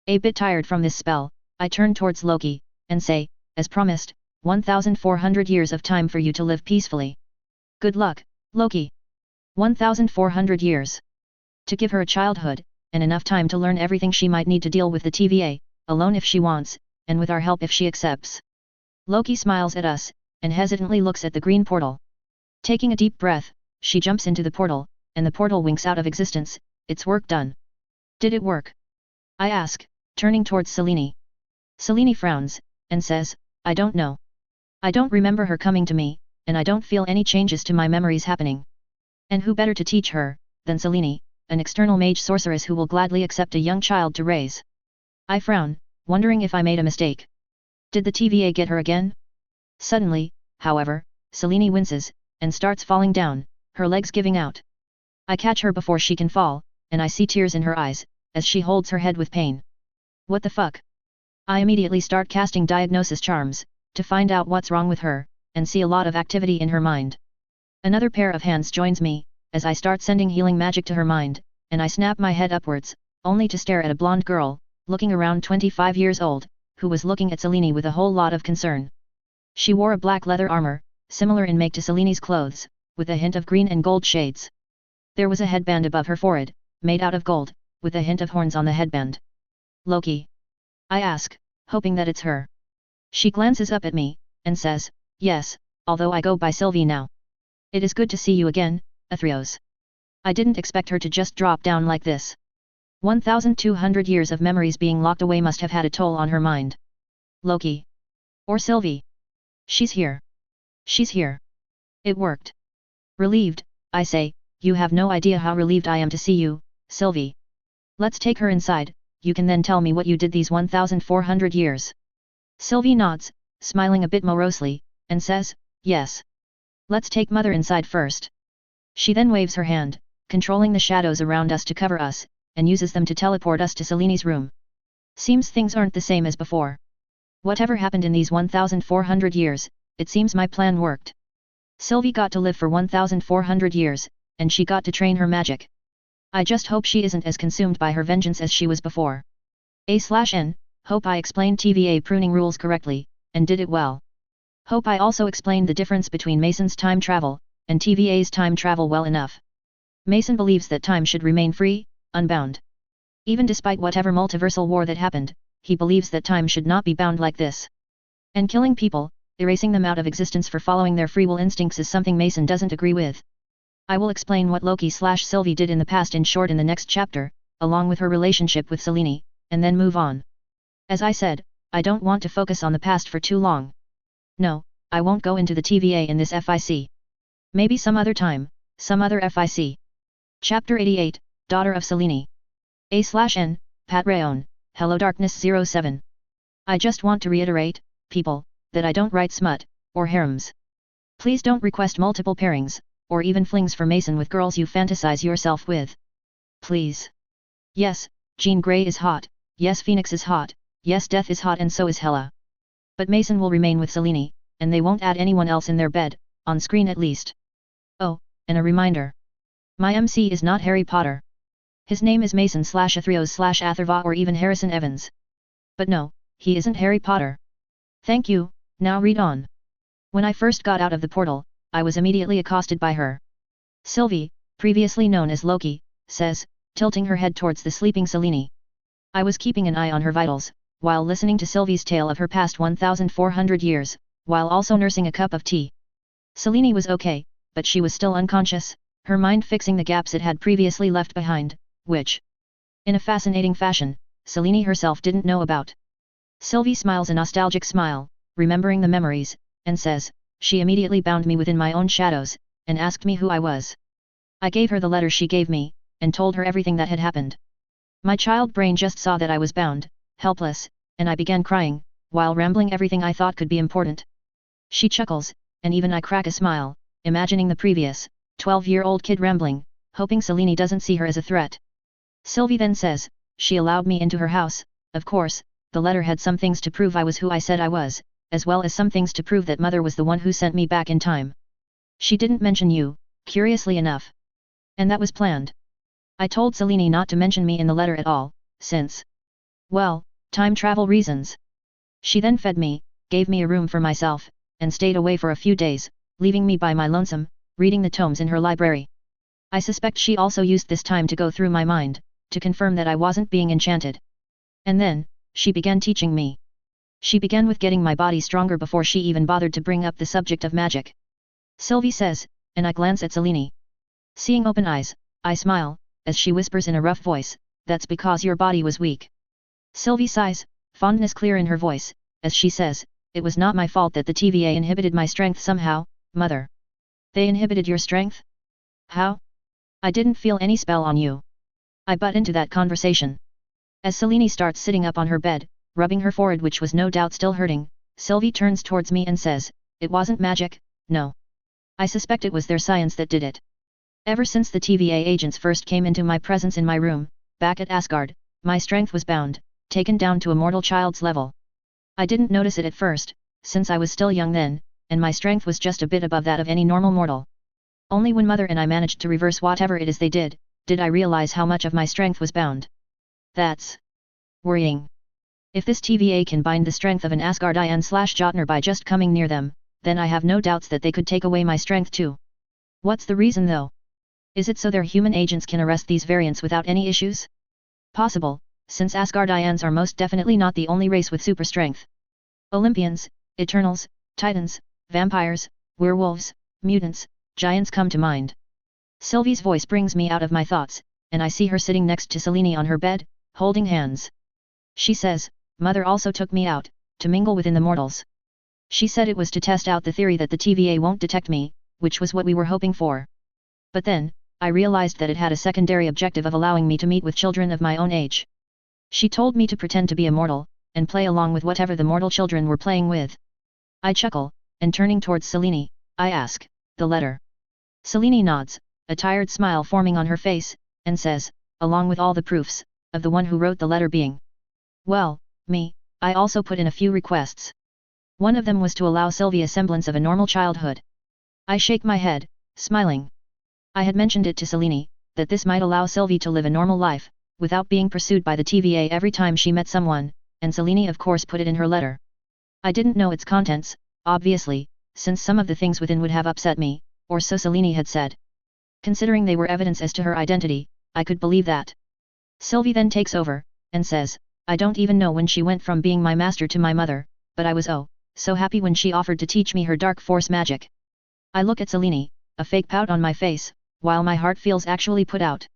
A bit tired from this spell, I turn towards Loki, and say, as promised, 1,400 years of time for you to live peacefully. Good luck, Loki. 1,400 years. To give her a childhood, and enough time to learn everything she might need to deal with the TVA, alone if she wants, and with our help if she accepts. Loki smiles at us, and hesitantly looks at the green portal. Taking a deep breath, she jumps into the portal, and the portal winks out of existence. It's work done. Did it work? I ask, turning towards Selene. Selene frowns, and says, I don't know. I don't remember her coming to me, and I don't feel any changes to my memories happening. And who better to teach her, than Selene, an external mage sorceress who will gladly accept a young child to raise? I frown, wondering if I made a mistake. Did the TVA get her again? Suddenly, however, Selene winces, and starts falling down, her legs giving out. I catch her before she can fall, and I see tears in her eyes, as she holds her head with pain. What the fuck? I immediately start casting diagnosis charms, to find out what's wrong with her, and see a lot of activity in her mind. Another pair of hands joins me, as I start sending healing magic to her mind, and I snap my head upwards, only to stare at a blonde girl, looking around 25 years old, who was looking at Selene with a whole lot of concern. She wore a black leather armor, similar in make to Selene's clothes, with a hint of green and gold shades. There was a headband above her forehead, made out of gold, with a hint of horns on the headband. Loki? I ask, hoping that it's her. She glances up at me, and says, yes, although I go by Sylvie now. It is good to see you again, Athreos. I didn't expect her to just drop down like this. 1,200 years of memories being locked away must have had a toll on her mind. Loki? Or Sylvie? She's here. She's here. It worked. Relieved, I say, you have no idea how relieved I am to see you, Sylvie. Let's take her inside, you can then tell me what you did these 1,400 years. Sylvie nods, smiling a bit morosely, and says, yes. Let's take Mother inside first. She then waves her hand, controlling the shadows around us to cover us, and uses them to teleport us to Selene's room. Seems things aren't the same as before. Whatever happened in these 1,400 years, it seems my plan worked. Sylvie got to live for 1,400 years, and she got to train her magic. I just hope she isn't as consumed by her vengeance as she was before. A/N, hope I explained TVA pruning rules correctly, and did it well. Hope I also explained the difference between Mason's time travel, and TVA's time travel well enough. Mason believes that time should remain free, unbound. Even despite whatever multiversal war that happened, he believes that time should not be bound like this. And killing people, erasing them out of existence for following their free will instincts is something Mason doesn't agree with. I will explain what Loki/Sylvie did in the past in short in the next chapter, along with her relationship with Selene, and then move on. As I said, I don't want to focus on the past for too long. No, I won't go into the TVA in this FIC. Maybe some other time, some other FIC. Chapter 88, Daughter of Selene. A/N, part4, HelloDarkness07. I just want to reiterate, people, that I don't write smut, or harems. Please don't request multiple pairings, or even flings for Mason with girls you fantasize yourself with. Please. Yes, Jean Grey is hot, yes Phoenix is hot, yes Death is hot and so is Hela. But Mason will remain with Selene, and they won't add anyone else in their bed, on screen at least. Oh, and a reminder. My MC is not Harry Potter. His name is Mason/Athreos/Atherva or even Harrison Evans. But no, he isn't Harry Potter. Thank you, now read on. When I first got out of the portal, I was immediately accosted by her. Sylvie, previously known as Loki, says, tilting her head towards the sleeping Selene. I was keeping an eye on her vitals, while listening to Sylvie's tale of her past 1,400 years, while also nursing a cup of tea. Selene was okay, but she was still unconscious, her mind fixing the gaps it had previously left behind, which, in a fascinating fashion, Selene herself didn't know about. Sylvie smiles a nostalgic smile, remembering the memories, and says, she immediately bound me within my own shadows, and asked me who I was. I gave her the letter she gave me, and told her everything that had happened. My child brain just saw that I was bound, helpless, and I began crying, while rambling everything I thought could be important. She chuckles, and even I crack a smile, imagining the previous, 12-year-old kid rambling, hoping Selene doesn't see her as a threat. Sylvie then says, she allowed me into her house, of course, the letter had some things to prove I was who I said I was, as well as some things to prove that Mother was the one who sent me back in time. She didn't mention you, curiously enough. And that was planned. I told Selene not to mention me in the letter at all, since, well, time travel reasons. She then fed me, gave me a room for myself, and stayed away for a few days, leaving me by my lonesome, reading the tomes in her library. I suspect she also used this time to go through my mind, to confirm that I wasn't being enchanted. And then, she began teaching me. She began with getting my body stronger before she even bothered to bring up the subject of magic. Sylvie says, and I glance at Selene. Seeing open eyes, I smile, as she whispers in a rough voice, that's because your body was weak. Sylvie sighs, fondness clear in her voice, as she says, it was not my fault that the TVA inhibited my strength somehow, Mother. They inhibited your strength? How? I didn't feel any spell on you. I butt into that conversation. As Selene starts sitting up on her bed, rubbing her forehead which was no doubt still hurting, Sylvie turns towards me and says, it wasn't magic, no. I suspect it was their science that did it. Ever since the TVA agents first came into my presence in my room, back at Asgard, my strength was bound, taken down to a mortal child's level. I didn't notice it at first, since I was still young then, and my strength was just a bit above that of any normal mortal. Only when Mother and I managed to reverse whatever it is they did I realize how much of my strength was bound. That's worrying. If this TVA can bind the strength of an Asgardian/Jotnar by just coming near them, then I have no doubts that they could take away my strength too. What's the reason though? Is it so their human agents can arrest these variants without any issues? Possible, since Asgardians are most definitely not the only race with super strength. Olympians, Eternals, Titans, vampires, werewolves, mutants, giants come to mind. Sylvie's voice brings me out of my thoughts, and I see her sitting next to Selene on her bed, holding hands. She says, Mother also took me out, to mingle within the mortals. She said it was to test out the theory that the TVA won't detect me, which was what we were hoping for. But then, I realized that it had a secondary objective of allowing me to meet with children of my own age. She told me to pretend to be a mortal, and play along with whatever the mortal children were playing with. I chuckle, and turning towards Selene, I ask, the letter. Selene nods, a tired smile forming on her face, and says, along with all the proofs, of the one who wrote the letter being. Well, me, I also put in a few requests. One of them was to allow Sylvie a semblance of a normal childhood. I shake my head, smiling. I had mentioned it to Selene, that this might allow Sylvie to live a normal life, without being pursued by the TVA every time she met someone, and Selene of course put it in her letter. I didn't know its contents, obviously, since some of the things within would have upset me, or so Selene had said. Considering they were evidence as to her identity, I could believe that. Sylvie then takes over, and says, I don't even know when she went from being my master to my mother, but I was so happy when she offered to teach me her dark force magic. I look at Selene, a fake pout on my face, while my heart feels actually put out.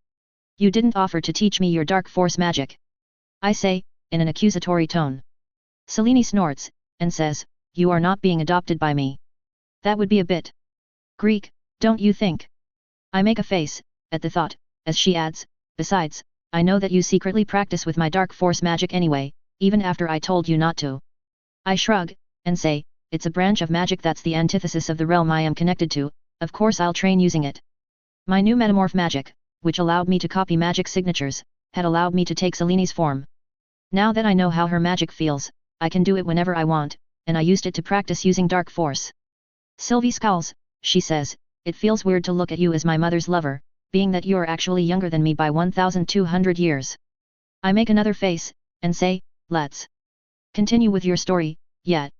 You didn't offer to teach me your dark force magic. I say, in an accusatory tone. Selene snorts, and says, you are not being adopted by me. That would be a bit Greek, don't you think? I make a face, at the thought, as she adds, besides, I know that you secretly practice with my dark force magic anyway, even after I told you not to. I shrug, and say, it's a branch of magic that's the antithesis of the realm I am connected to, of course I'll train using it. My new metamorph magic, which allowed me to copy magic signatures, had allowed me to take Seleni's form. Now that I know how her magic feels, I can do it whenever I want, and I used it to practice using dark force. Sylvie scowls, she says, it feels weird to look at you as my mother's lover, being that you're actually younger than me by 1,200 years. I make another face, and say, let's continue with your story, yet.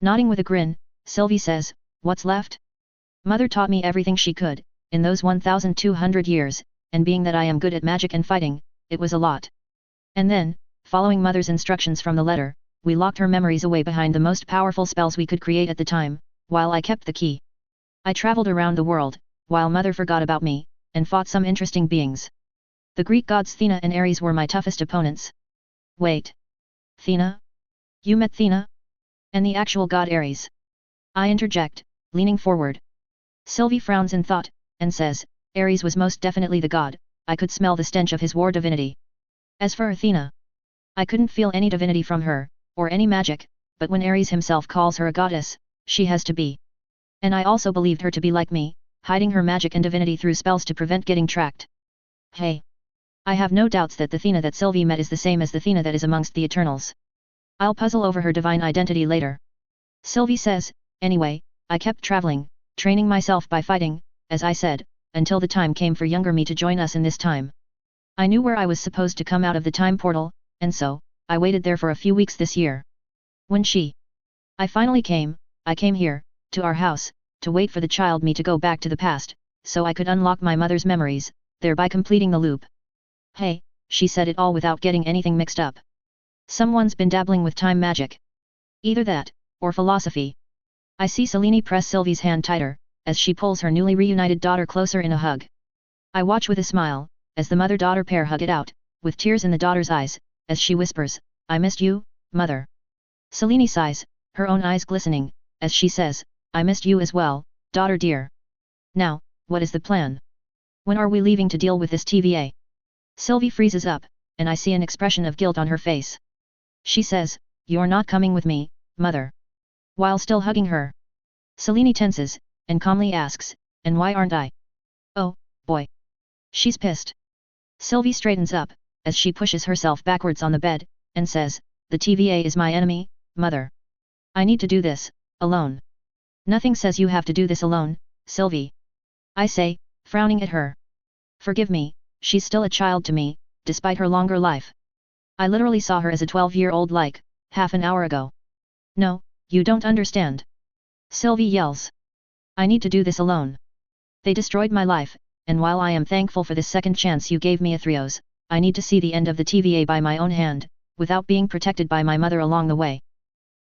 Nodding with a grin, Sylvie says, what's left? Mother taught me everything she could, in those 1,200 years, and being that I am good at magic and fighting, it was a lot. And then, following Mother's instructions from the letter, we locked her memories away behind the most powerful spells we could create at the time, while I kept the key. I traveled around the world, while Mother forgot about me, and fought some interesting beings. The Greek gods Thena and Ares were my toughest opponents. Wait. Thena? You met Thena? And the actual god Ares? I interject, leaning forward. Sylvie frowns in thought, and says, Ares was most definitely the god, I could smell the stench of his war divinity. As for Athena, I couldn't feel any divinity from her, or any magic, but when Ares himself calls her a goddess, she has to be. And I also believed her to be like me, hiding her magic and divinity through spells to prevent getting tracked. Hey! I have no doubts that the Thena that Sylvie met is the same as the Thena that is amongst the Eternals. I'll puzzle over her divine identity later. Sylvie says, anyway, I kept traveling, training myself by fighting, as I said, until the time came for younger me to join us in this time. I knew where I was supposed to come out of the time portal, and so, I waited there for a few weeks this year. When I finally came, I came here, to our house, to wait for the child me to go back to the past, so I could unlock my mother's memories, thereby completing the loop. Hey, she said it all without getting anything mixed up. Someone's been dabbling with time magic. Either that, or philosophy. I see Selene press Sylvie's hand tighter, as she pulls her newly reunited daughter closer in a hug. I watch with a smile, as the mother-daughter pair hug it out, with tears in the daughter's eyes, as she whispers, I missed you, mother. Selene sighs, her own eyes glistening, as she says, I missed you as well, daughter dear. Now, what is the plan? When are we leaving to deal with this TVA? Sylvie freezes up, and I see an expression of guilt on her face. She says, you're not coming with me, mother. While still hugging her. Selene tenses, and calmly asks, and why aren't I? Oh, boy. She's pissed. Sylvie straightens up, as she pushes herself backwards on the bed, and says, the TVA is my enemy, mother. I need to do this, alone. Nothing says you have to do this alone, Sylvie. I say, frowning at her. Forgive me, she's still a child to me, despite her longer life. I literally saw her as a 12-year-old like, half an hour ago. No, you don't understand. Sylvie yells. I need to do this alone. They destroyed my life, and while I am thankful for this second chance you gave me Athreos, I need to see the end of the TVA by my own hand, without being protected by my mother along the way.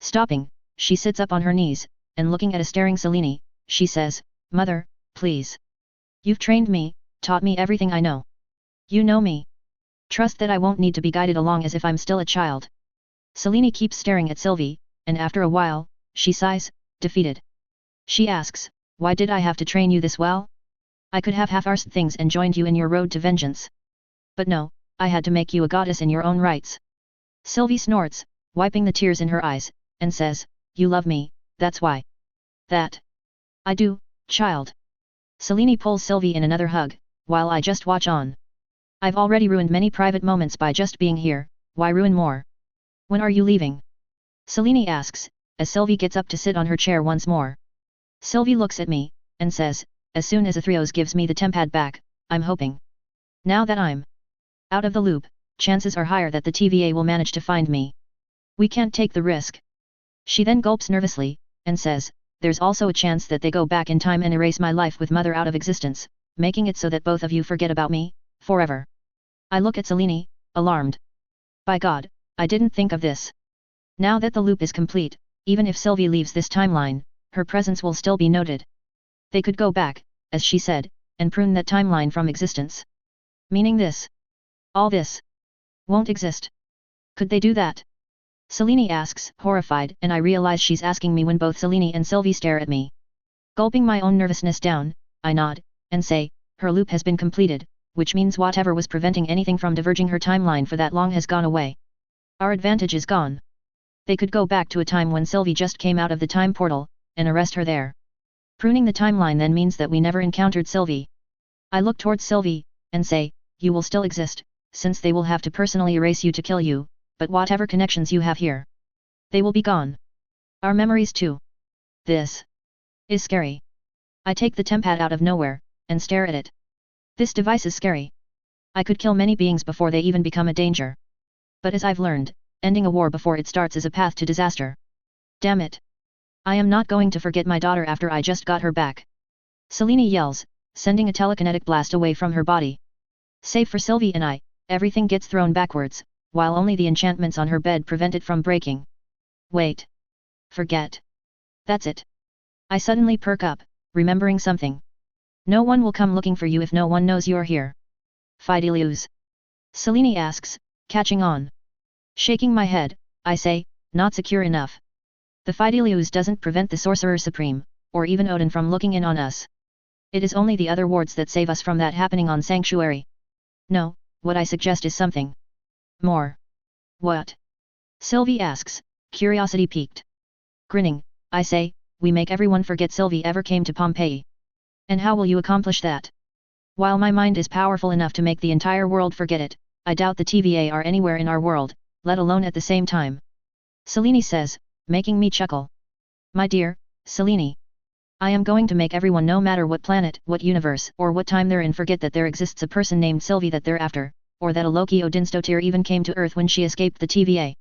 Stopping, she sits up on her knees, and looking at a staring Selene, she says, Mother, please. You've trained me, taught me everything I know. You know me. Trust that I won't need to be guided along as if I'm still a child. Selene keeps staring at Sylvie, and after a while, she sighs, defeated. She asks, why did I have to train you this well? I could have half-arsed things and joined you in your road to vengeance. But no, I had to make you a goddess in your own rights. Sylvie snorts, wiping the tears in her eyes, and says, you love me, that's why. That. I do, child. Selene pulls Sylvie in another hug, while I just watch on. I've already ruined many private moments by just being here, why ruin more? When are you leaving? Selene asks, as Sylvie gets up to sit on her chair once more. Sylvie looks at me, and says, as soon as Athreos gives me the tempad back, I'm hoping. Now that I'm out of the loop, chances are higher that the TVA will manage to find me. We can't take the risk. She then gulps nervously, and says, there's also a chance that they go back in time and erase my life with Mother out of existence, making it so that both of you forget about me, forever. I look at Selene, alarmed. By God, I didn't think of this. Now that the loop is complete, even if Sylvie leaves this timeline, her presence will still be noted. They could go back, as she said, and prune that timeline from existence. Meaning this. All this. Won't exist. Could they do that? Selene asks, horrified, and I realize she's asking me when both Selene and Sylvie stare at me. Gulping my own nervousness down, I nod, and say, her loop has been completed, which means whatever was preventing anything from diverging her timeline for that long has gone away. Our advantage is gone. They could go back to a time when Sylvie just came out of the time portal, and arrest her there. Pruning the timeline then means that we never encountered Sylvie. I look towards Sylvie, and say, you will still exist, since they will have to personally erase you to kill you, but whatever connections you have here, they will be gone. Our memories too. This is scary. I take the tempad out of nowhere, and stare at it. This device is scary. I could kill many beings before they even become a danger. But as I've learned, ending a war before it starts is a path to disaster. Damn it. I am not going to forget my daughter after I just got her back. Selene yells, sending a telekinetic blast away from her body. Save for Sylvie and I, everything gets thrown backwards, while only the enchantments on her bed prevent it from breaking. Wait. Forget. That's it. I suddenly perk up, remembering something. No one will come looking for you if no one knows you're here. Fidelius. Selene asks, catching on. Shaking my head, I say, not secure enough. The Fidelius doesn't prevent the Sorcerer Supreme, or even Odin from looking in on us. It is only the other wards that save us from that happening on Sanctuary. No, what I suggest is something more. What? Sylvie asks, curiosity piqued. Grinning, I say, we make everyone forget Sylvie ever came to Pompeii. And how will you accomplish that? While my mind is powerful enough to make the entire world forget it, I doubt the TVA are anywhere in our world, let alone at the same time. Selene says, making me chuckle. My dear, Selene. I am going to make everyone no matter what planet, what universe, or what time they're in forget that there exists a person named Sylvie that they're after, or that a Loki Odinstotir even came to Earth when she escaped the TVA.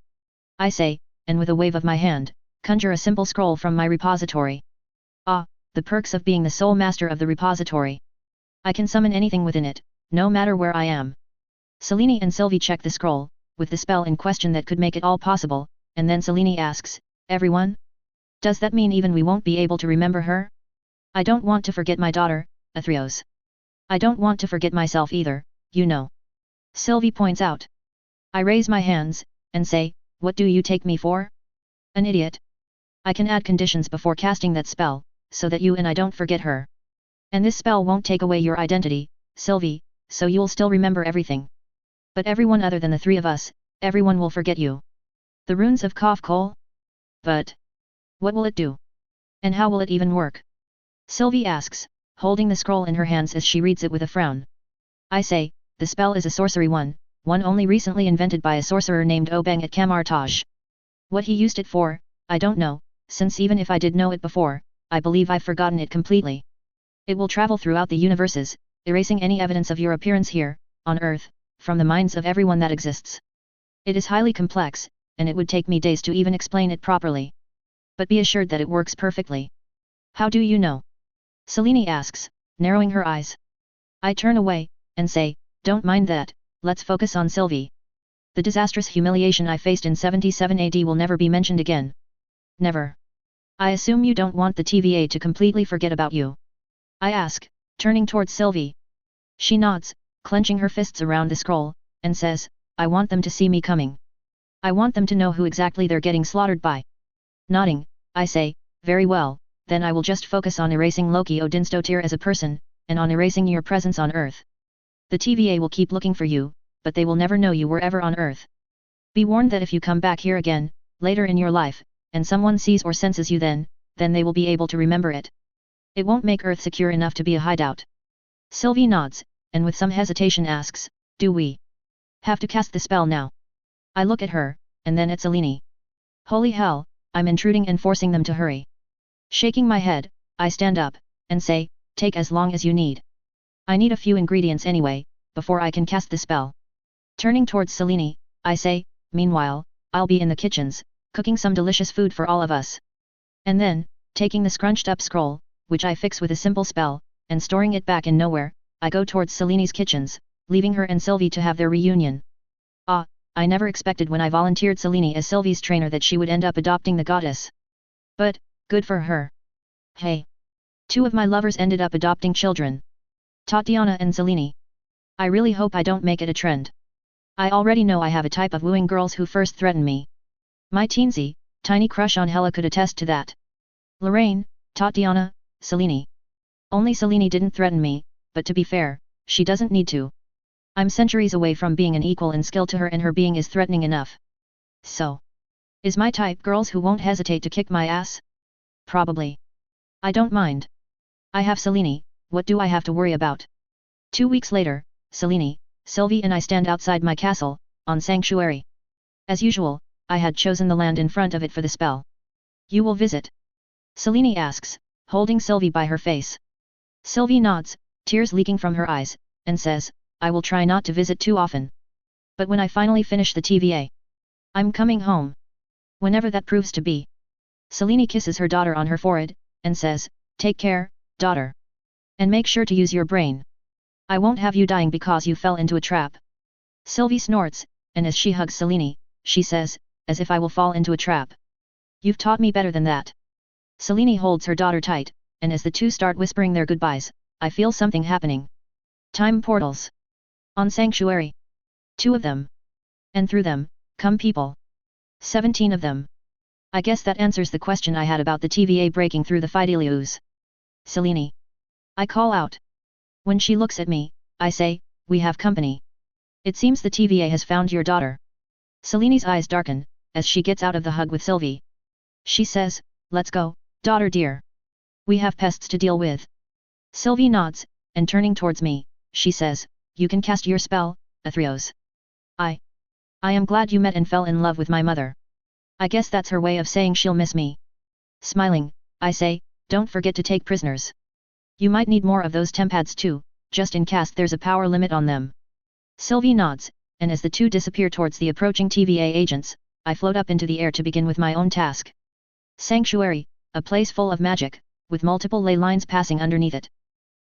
I say, and with a wave of my hand, conjure a simple scroll from my repository. Ah, the perks of being the sole master of the repository. I can summon anything within it, no matter where I am. Selene and Sylvie check the scroll, with the spell in question that could make it all possible, and then Selene asks, everyone? Does that mean even we won't be able to remember her? I don't want to forget my daughter, Athreos. I don't want to forget myself either, you know. Sylvie points out. I raise my hands, and say, what do you take me for? An idiot? I can add conditions before casting that spell, so that you and I don't forget her. And this spell won't take away your identity, Sylvie, so you'll still remember everything. But everyone other than the three of us, everyone will forget you. The runes of Coal? But what will it do? And how will it even work? Sylvie asks, holding the scroll in her hands as she reads it with a frown. I say, the spell is a sorcery one only recently invented by a sorcerer named Obeng at Kamartaj. What he used it for, I don't know, since even if I did know it before, I believe I've forgotten it completely. It will travel throughout the universes, erasing any evidence of your appearance here, on Earth, from the minds of everyone that exists. It is highly complex, and it would take me days to even explain it properly. But be assured that it works perfectly. How do you know? Selene asks, narrowing her eyes. I turn away, and say, don't mind that, let's focus on Sylvie. The disastrous humiliation I faced in 77 AD will never be mentioned again. Never. I assume you don't want the TVA to completely forget about you. I ask, turning towards Sylvie. She nods, clenching her fists around the scroll, and says, I want them to see me coming. I want them to know who exactly they're getting slaughtered by. Nodding, I say, very well, then I will just focus on erasing Loki Odinstotir as a person, and on erasing your presence on Earth. The TVA will keep looking for you, but they will never know you were ever on Earth. Be warned that if you come back here again, later in your life, and someone sees or senses you then they will be able to remember it. It won't make Earth secure enough to be a hideout. Sylvie nods, and with some hesitation asks, do we have to cast the spell now? I look at her, and then at Selene. Holy hell, I'm intruding and forcing them to hurry. Shaking my head, I stand up, and say, take as long as you need. I need a few ingredients anyway, before I can cast the spell. Turning towards Selene, I say, meanwhile, I'll be in the kitchens, cooking some delicious food for all of us. And then, taking the scrunched up scroll, which I fix with a simple spell, and storing it back in nowhere, I go towards Selene's kitchens, leaving her and Sylvie to have their reunion. Ah, I never expected when I volunteered Selene as Sylvie's trainer that she would end up adopting the goddess. But, good for her. Hey! 2 of my lovers ended up adopting children. Tatiana and Selene. I really hope I don't make it a trend. I already know I have a type of wooing girls who first threaten me. My teensy, tiny crush on Hella could attest to that. Lorraine, Tatiana, Selene. Only Selene didn't threaten me, but to be fair, she doesn't need to, I'm centuries away from being an equal in skill to her, and her being is threatening enough. So, is my type girls who won't hesitate to kick my ass? Probably. I don't mind. I have Selene, what do I have to worry about? 2 weeks later, Selene, Sylvie and I stand outside my castle, on Sanctuary. As usual, I had chosen the land in front of it for the spell. You will visit? Selene asks, holding Sylvie by her face. Sylvie nods, tears leaking from her eyes, and says, I will try not to visit too often. But when I finally finish the TVA, I'm coming home. Whenever that proves to be. Selene kisses her daughter on her forehead, and says, take care, daughter. And make sure to use your brain. I won't have you dying because you fell into a trap. Sylvie snorts, and as she hugs Selene, she says, as if I will fall into a trap. You've taught me better than that. Selene holds her daughter tight, and as the two start whispering their goodbyes, I feel something happening. Time portals. On Sanctuary. 2 of them. And through them, come people. 17 of them. I guess that answers the question I had about the TVA breaking through the Fidelius. Selene. I call out. When she looks at me, I say, we have company. It seems the TVA has found your daughter. Selene's eyes darken, as she gets out of the hug with Sylvie. She says, let's go, daughter dear. We have pests to deal with. Sylvie nods, and turning towards me, she says, you can cast your spell, Athreos. I am glad you met and fell in love with my mother. I guess that's her way of saying she'll miss me. Smiling, I say, don't forget to take prisoners. You might need more of those tempads too, just in case there's a power limit on them. Sylvie nods, and as the two disappear towards the approaching TVA agents, I float up into the air to begin with my own task. Sanctuary, a place full of magic, with multiple ley lines passing underneath it.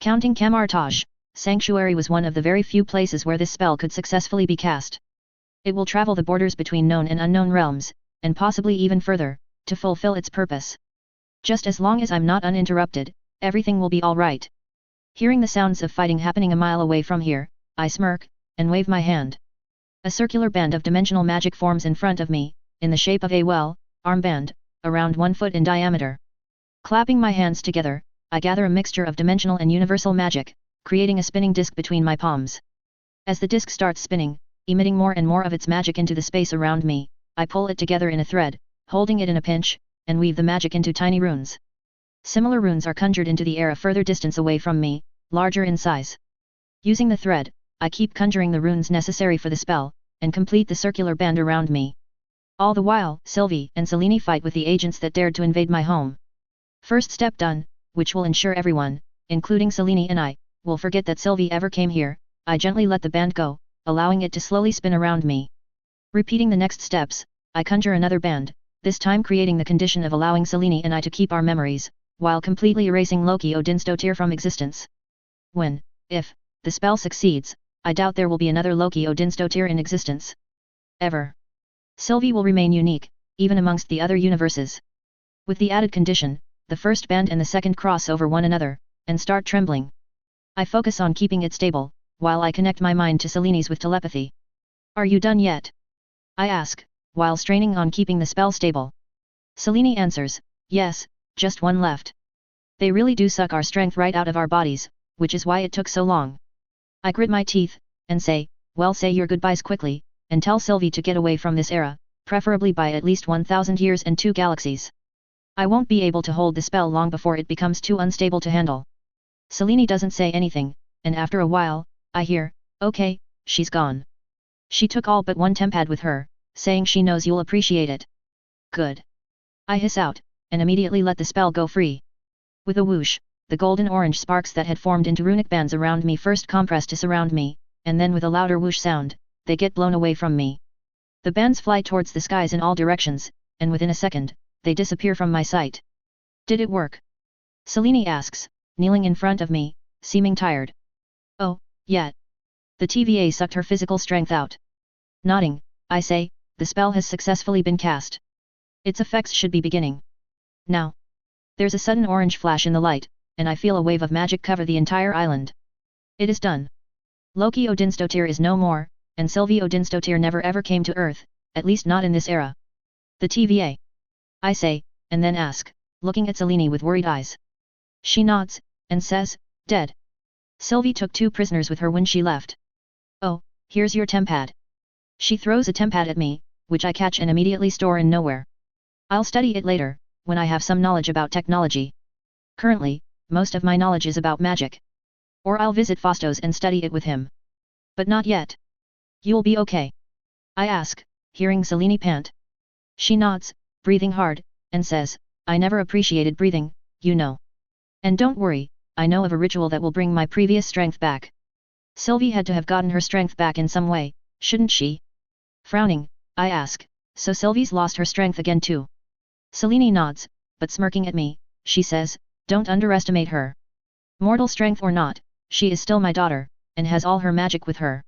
Counting Camartage, Sanctuary was one of the very few places where this spell could successfully be cast. It will travel the borders between known and unknown realms, and possibly even further, to fulfill its purpose. Just as long as I'm not uninterrupted, everything will be alright. Hearing the sounds of fighting happening a mile away from here, I smirk, and wave my hand. A circular band of dimensional magic forms in front of me, in the shape of a armband, around 1 foot in diameter. Clapping my hands together, I gather a mixture of dimensional and universal magic, creating a spinning disc between my palms. As the disc starts spinning, emitting more and more of its magic into the space around me, I pull it together in a thread, holding it in a pinch, and weave the magic into tiny runes. Similar runes are conjured into the air a further distance away from me, larger in size. Using the thread, I keep conjuring the runes necessary for the spell, and complete the circular band around me. All the while, Sylvie and Selene fight with the agents that dared to invade my home. First step done, which will ensure everyone, including Selene and I, will forget that Sylvie ever came here. I gently let the band go, allowing it to slowly spin around me. Repeating the next steps, I conjure another band, this time creating the condition of allowing Selene and I to keep our memories, while completely erasing Loki Odinstotir from existence. When, if, the spell succeeds, I doubt there will be another Loki Odinstotir in existence. Ever. Sylvie will remain unique, even amongst the other universes. With the added condition, the first band and the second cross over one another, and start trembling. I focus on keeping it stable, while I connect my mind to Selene's with telepathy. Are you done yet? I ask, while straining on keeping the spell stable. Selene answers, yes, just one left. They really do suck our strength right out of our bodies, which is why it took so long. I grit my teeth, and say, well, say your goodbyes quickly, and tell Sylvie to get away from this era, preferably by at least 1,000 years and 2 galaxies. I won't be able to hold the spell long before it becomes too unstable to handle. Selene doesn't say anything, and after a while, I hear, okay, she's gone. She took all but one tempad with her, saying she knows you'll appreciate it. Good. I hiss out, and immediately let the spell go free. With a whoosh, the golden-orange sparks that had formed into runic bands around me first compress to surround me, and then with a louder whoosh sound, they get blown away from me. The bands fly towards the skies in all directions, and within a second, they disappear from my sight. Did it work? Selene asks, kneeling in front of me, seeming tired. Oh, yeah. The TVA sucked her physical strength out. Nodding, I say, the spell has successfully been cast. Its effects should be beginning. Now. There's a sudden orange flash in the light, and I feel a wave of magic cover the entire island. It is done. Loki Odinstotir is no more, and Sylvie Odinstotir never ever came to Earth, at least not in this era. The TVA. I say, and then ask, looking at Selene with worried eyes. She nods, and says, dead. Sylvie took 2 prisoners with her when she left. Oh, here's your tempad. She throws a tempad at me, which I catch and immediately store in nowhere. I'll study it later, when I have some knowledge about technology. Currently, most of my knowledge is about magic. Or I'll visit Fastos and study it with him. But not yet. You'll be okay? I ask, hearing Selene pant. She nods, breathing hard, and says, I never appreciated breathing, you know. And don't worry, I know of a ritual that will bring my previous strength back. Sylvie had to have gotten her strength back in some way, shouldn't she? Frowning, I ask, so Sylvie's lost her strength again too? Selene nods, but smirking at me, she says, don't underestimate her. Mortal strength or not, she is still my daughter, and has all her magic with her.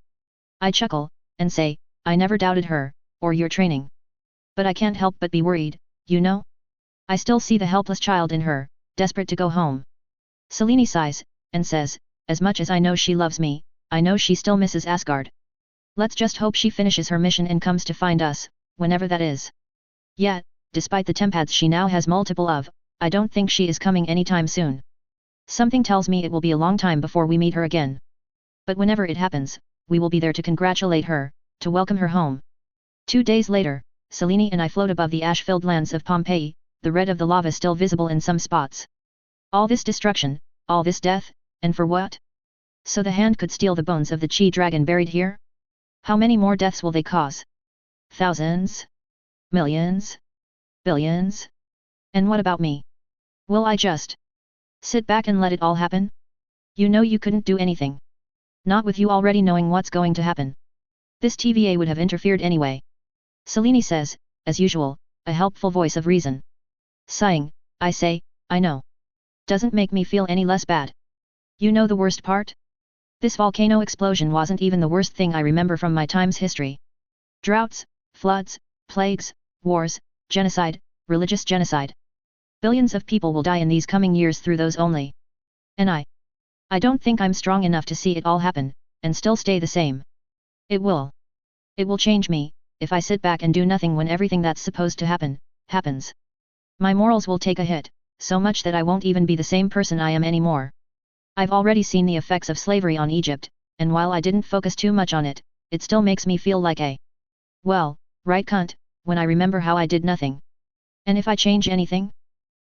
I chuckle, and say, I never doubted her, or your training. But I can't help but be worried, you know? I still see the helpless child in her, desperate to go home. Selene sighs, and says, as much as I know she loves me, I know she still misses Asgard. Let's just hope she finishes her mission and comes to find us, whenever that is. Yet, despite the tempads she now has multiple of, I don't think she is coming anytime soon. Something tells me it will be a long time before we meet her again. But whenever it happens, we will be there to congratulate her, to welcome her home. 2 days later, Selene and I float above the ash-filled lands of Pompeii, the red of the lava still visible in some spots. All this destruction, all this death, and for what? So the hand could steal the bones of the Chi dragon buried here? How many more deaths will they cause? Thousands? Millions? Billions? And what about me? Will I just sit back and let it all happen? You know you couldn't do anything. Not with you already knowing what's going to happen. This TVA would have interfered anyway. Selene says, as usual, a helpful voice of reason. Sighing, I say, I know. Doesn't make me feel any less bad. You know the worst part? This volcano explosion wasn't even the worst thing I remember from my time's history. Droughts, floods, plagues, wars, genocide, religious genocide. Billions of people will die in these coming years through those only. And I don't think I'm strong enough to see it all happen, and still stay the same. It will change me, if I sit back and do nothing when everything that's supposed to happen, happens. My morals will take a hit, so much that I won't even be the same person I am anymore. I've already seen the effects of slavery on Egypt, and while I didn't focus too much on it, it still makes me feel like a well, right cunt, when I remember how I did nothing. And if I change anything?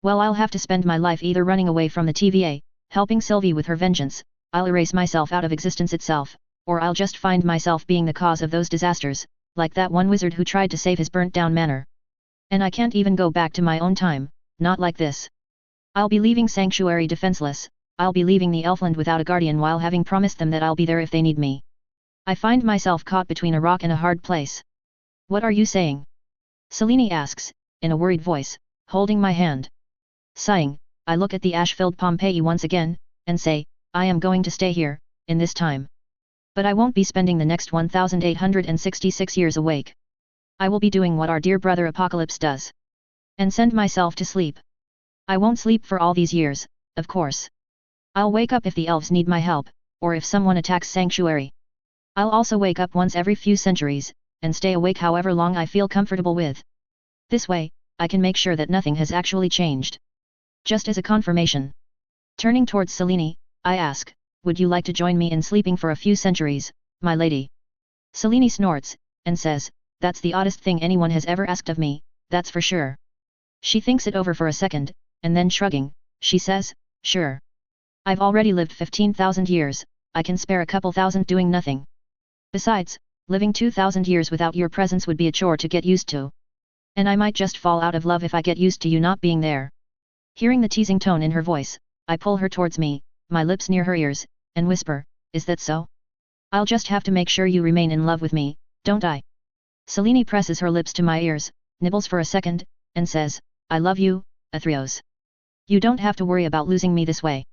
Well, I'll have to spend my life either running away from the TVA, helping Sylvie with her vengeance, I'll erase myself out of existence itself, or I'll just find myself being the cause of those disasters, like that one wizard who tried to save his burnt-down manor. And I can't even go back to my own time, not like this. I'll be leaving Sanctuary defenseless, I'll be leaving the Elfland without a guardian while having promised them that I'll be there if they need me. I find myself caught between a rock and a hard place. What are you saying? Selene asks, in a worried voice, holding my hand. Sighing, I look at the ash-filled Pompeii once again, and say, I am going to stay here, in this time. But I won't be spending the next 1866 years awake. I will be doing what our dear brother Apocalypse does. And send myself to sleep. I won't sleep for all these years, of course. I'll wake up if the elves need my help, or if someone attacks Sanctuary. I'll also wake up once every few centuries, and stay awake however long I feel comfortable with. This way, I can make sure that nothing has actually changed. Just as a confirmation. Turning towards Selene, I ask, would you like to join me in sleeping for a few centuries, my lady? Selene snorts, and says, that's the oddest thing anyone has ever asked of me, that's for sure. She thinks it over for a second, and then shrugging, she says, sure. I've already lived 15,000 years, I can spare a couple thousand doing nothing. Besides, living 2,000 years without your presence would be a chore to get used to. And I might just fall out of love if I get used to you not being there. Hearing the teasing tone in her voice, I pull her towards me, my lips near her ears, and whisper, is that so? I'll just have to make sure you remain in love with me, don't I? Selene presses her lips to my ears, nibbles for a second, and says, I love you, Athreos. You don't have to worry about losing me this way.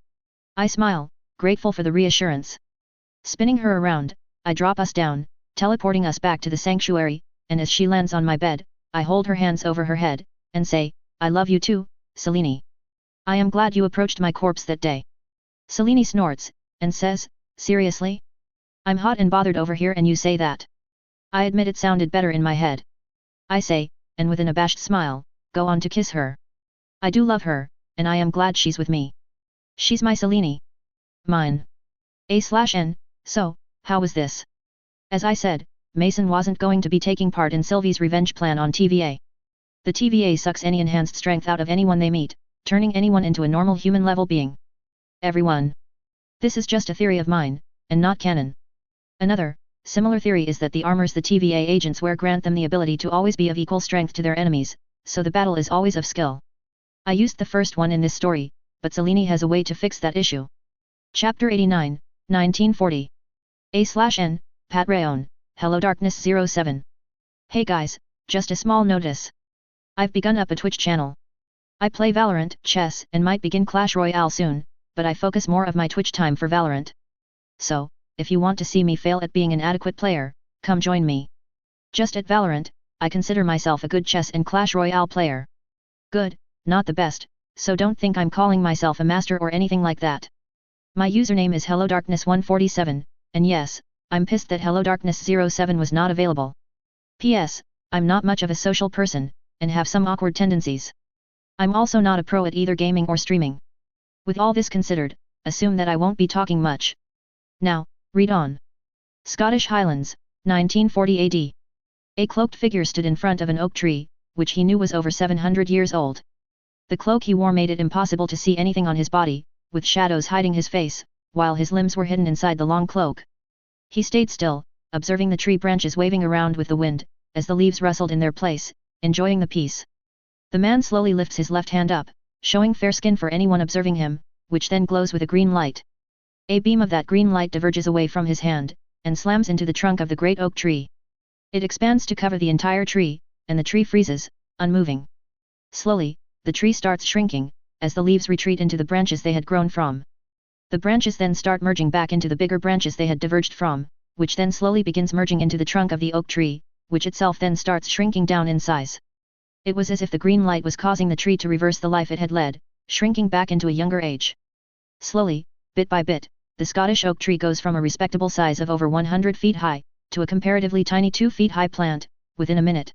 I smile, grateful for the reassurance. Spinning her around, I drop us down, teleporting us back to the sanctuary, and as she lands on my bed, I hold her hands over her head, and say, I love you too, Selene. I am glad you approached my corpse that day. Selene snorts, and says, seriously? I'm hot and bothered over here and you say that. I admit it sounded better in my head. I say, and with an abashed smile, go on to kiss her. I do love her, and I am glad she's with me. She's my Selene. Mine. A/N, so, how was this? As I said, Mason wasn't going to be taking part in Sylvie's revenge plan on TVA. The TVA sucks any enhanced strength out of anyone they meet, turning anyone into a normal human-level being. Everyone. This is just a theory of mine, and not canon. Another, similar theory is that the armors the TVA agents wear grant them the ability to always be of equal strength to their enemies, so the battle is always of skill. I used the first one in this story, but Cellini has a way to fix that issue. Chapter 89, 1940. A/N, Pat4, HelloDarkness07. Hey guys, just a small notice. I've begun up a Twitch channel. I play Valorant, chess, and might begin Clash Royale soon, but I focus more of my Twitch time for Valorant. So, if you want to see me fail at being an adequate player, come join me. Just at Valorant, I consider myself a good chess and Clash Royale player. Good, not the best, so don't think I'm calling myself a master or anything like that. My username is HelloDarkness147, and yes, I'm pissed that HelloDarkness07 was not available. P.S. I'm not much of a social person, and have some awkward tendencies. I'm also not a pro at either gaming or streaming. With all this considered, assume that I won't be talking much. Now, read on. Scottish Highlands, 1940 AD. A cloaked figure stood in front of an oak tree, which he knew was over 700 years old. The cloak he wore made it impossible to see anything on his body, with shadows hiding his face, while his limbs were hidden inside the long cloak. He stayed still, observing the tree branches waving around with the wind, as the leaves rustled in their place, enjoying the peace. The man slowly lifts his left hand up, showing fair skin for anyone observing him, which then glows with a green light. A beam of that green light diverges away from his hand, and slams into the trunk of the great oak tree. It expands to cover the entire tree, and the tree freezes, unmoving. Slowly, the tree starts shrinking, as the leaves retreat into the branches they had grown from. The branches then start merging back into the bigger branches they had diverged from, which then slowly begins merging into the trunk of the oak tree, which itself then starts shrinking down in size. It was as if the green light was causing the tree to reverse the life it had led, shrinking back into a younger age. Slowly, bit by bit, the Scottish oak tree goes from a respectable size of over 100 feet high, to a comparatively tiny 2 feet high plant, within a minute.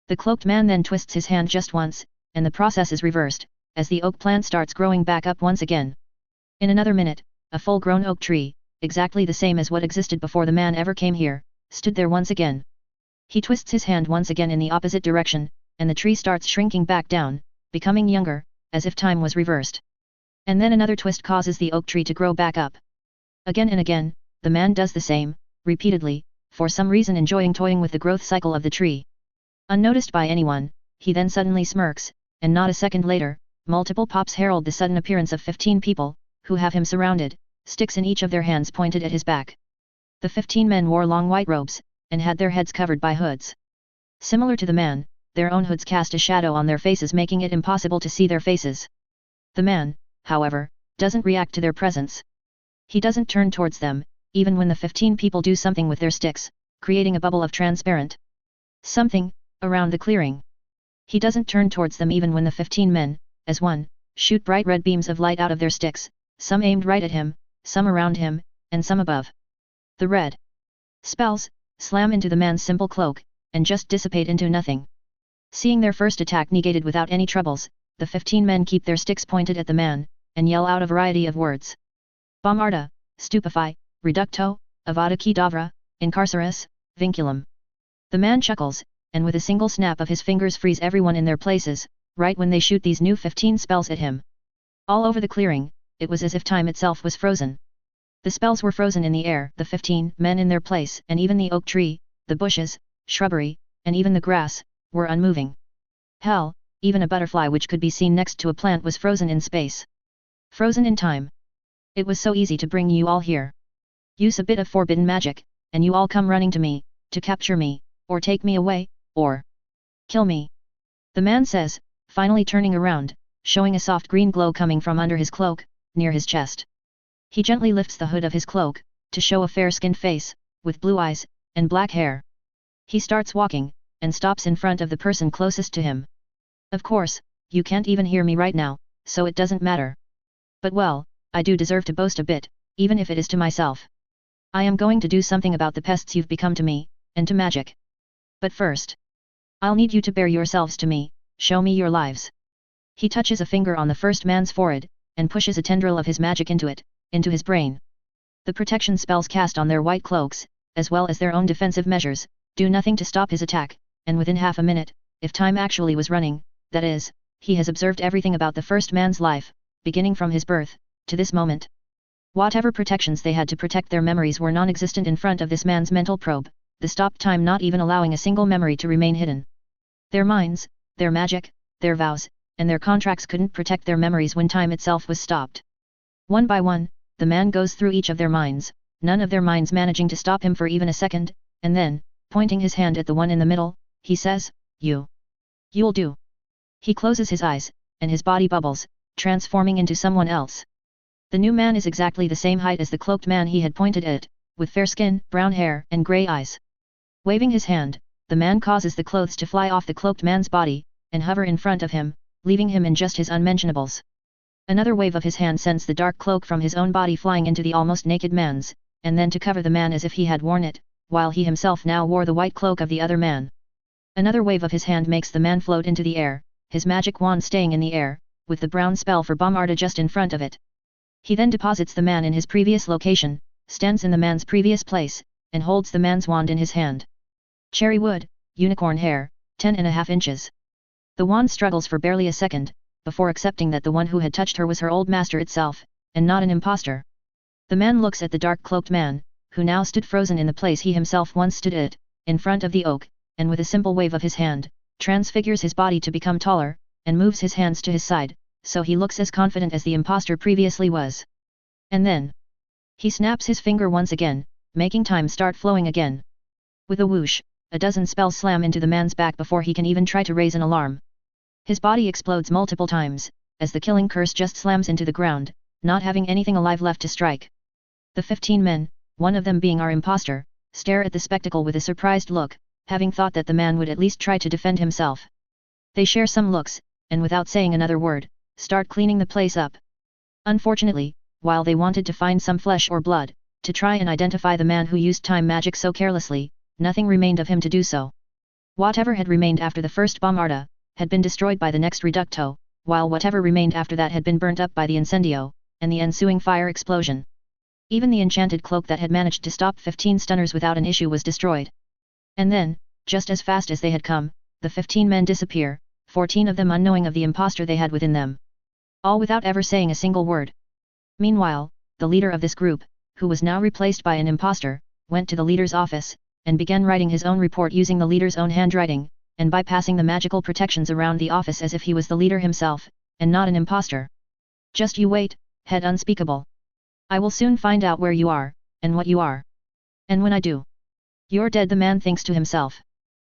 The cloaked man then twists his hand just once, and the process is reversed, as the oak plant starts growing back up once again. In another minute, a full-grown oak tree, exactly the same as what existed before the man ever came here, stood there once again. He twists his hand once again in the opposite direction, and the tree starts shrinking back down, becoming younger, as if time was reversed. And then another twist causes the oak tree to grow back up. Again and again, the man does the same, repeatedly, for some reason enjoying toying with the growth cycle of the tree. Unnoticed by anyone, he then suddenly smirks, and not a second later, multiple pops herald the sudden appearance of 15 people, who have him surrounded, sticks in each of their hands pointed at his back. The 15 men wore long white robes, and had their heads covered by hoods. Similar to the man, their own hoods cast a shadow on their faces, making it impossible to see their faces. The man, however, doesn't react to their presence. He doesn't turn towards them, even when the 15 people do something with their sticks, creating a bubble of transparent something around the clearing. He doesn't turn towards them even when the 15 men, as one, shoot bright red beams of light out of their sticks, some aimed right at him, some around him, and some above. The red spells slam into the man's simple cloak, and just dissipate into nothing. Seeing their first attack negated without any troubles, the 15 men keep their sticks pointed at the man, and yell out a variety of words. Bombarda, stupefy, reducto, avada kedavra, incarcerus, vinculum. The man chuckles, and with a single snap of his fingers frees everyone in their places, right when they shoot these new 15 spells at him. All over the clearing, it was as if time itself was frozen. The spells were frozen in the air, the 15 men in their place, and even the oak tree, the bushes, shrubbery, and even the grass, were unmoving. Hell, even a butterfly which could be seen next to a plant was frozen in space. Frozen in time. It was so easy to bring you all here. Use a bit of forbidden magic, and you all come running to me, to capture me, or take me away, or kill me. The man says, finally turning around, showing a soft green glow coming from under his cloak, near his chest. He gently lifts the hood of his cloak, to show a fair-skinned face, with blue eyes, and black hair. He starts walking, and stops in front of the person closest to him. Of course, you can't even hear me right now, so it doesn't matter. But well, I do deserve to boast a bit, even if it is to myself. I am going to do something about the pests you've become to me, and to magic. But first, I'll need you to bear yourselves to me, show me your lives. He touches a finger on the first man's forehead, and pushes a tendril of his magic into it, into his brain. The protection spells cast on their white cloaks, as well as their own defensive measures, do nothing to stop his attack, and within half a minute, if time actually was running, that is, he has observed everything about the first man's life, beginning from his birth, to this moment. Whatever protections they had to protect their memories were non-existent in front of this man's mental probe, the stopped time not even allowing a single memory to remain hidden. Their minds, their magic, their vows, and their contracts couldn't protect their memories when time itself was stopped. One by one, the man goes through each of their minds, none of their minds managing to stop him for even a second, and then, pointing his hand at the one in the middle, he says, You'll do. He closes his eyes, and his body bubbles, transforming into someone else. The new man is exactly the same height as the cloaked man he had pointed at, with fair skin, brown hair, and grey eyes. Waving his hand, the man causes the clothes to fly off the cloaked man's body, and hover in front of him, leaving him in just his unmentionables. Another wave of his hand sends the dark cloak from his own body flying into the almost naked man's, and then to cover the man as if he had worn it, while he himself now wore the white cloak of the other man. Another wave of his hand makes the man float into the air, his magic wand staying in the air, with the brown spell for Bomarda just in front of it. He then deposits the man in his previous location, stands in the man's previous place, and holds the man's wand in his hand. Cherry wood, unicorn hair, 10.5 inches. The wand struggles for barely a second, before accepting that the one who had touched her was her old master itself, and not an impostor. The man looks at the dark-cloaked man, who now stood frozen in the place he himself once stood at, in front of the oak, and with a simple wave of his hand, transfigures his body to become taller, and moves his hands to his side, so he looks as confident as the impostor previously was. And then, he snaps his finger once again, making time start flowing again. With a whoosh, a dozen spells slam into the man's back before he can even try to raise an alarm. His body explodes multiple times, as the killing curse just slams into the ground, not having anything alive left to strike. The 15 men, one of them being our impostor, stare at the spectacle with a surprised look, having thought that the man would at least try to defend himself. They share some looks, and without saying another word, start cleaning the place up. Unfortunately, while they wanted to find some flesh or blood, to try and identify the man who used time magic so carelessly, nothing remained of him to do so. Whatever had remained after the first Bomarda, had been destroyed by the next Reducto, while whatever remained after that had been burnt up by the Incendio, and the ensuing fire explosion. Even the enchanted cloak that had managed to stop 15 stunners without an issue was destroyed. And then, just as fast as they had come, the 15 men disappear, 14 of them unknowing of the impostor they had within them. All without ever saying a single word. Meanwhile, the leader of this group, who was now replaced by an impostor, went to the leader's office, and began writing his own report using the leader's own handwriting, and bypassing the magical protections around the office as if he was the leader himself, and not an impostor. Just you wait, head unspeakable. I will soon find out where you are, and what you are. And when I do, you're dead, the man thinks to himself.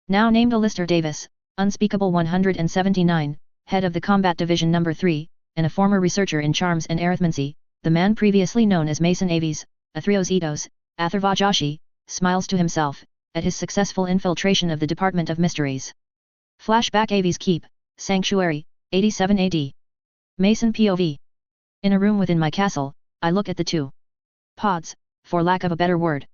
Now named Alistair Davis, unspeakable 179, head of the Combat Division No. 3, and a former researcher in charms and arithmancy, the man previously known as Mason Aves, Athreos Edos, Atharvajashi, smiles to himself, at his successful infiltration of the Department of Mysteries. Flashback Aves Keep, Sanctuary, 87 AD. Mason POV. In a room within my castle, I look at the two pods, for lack of a better word.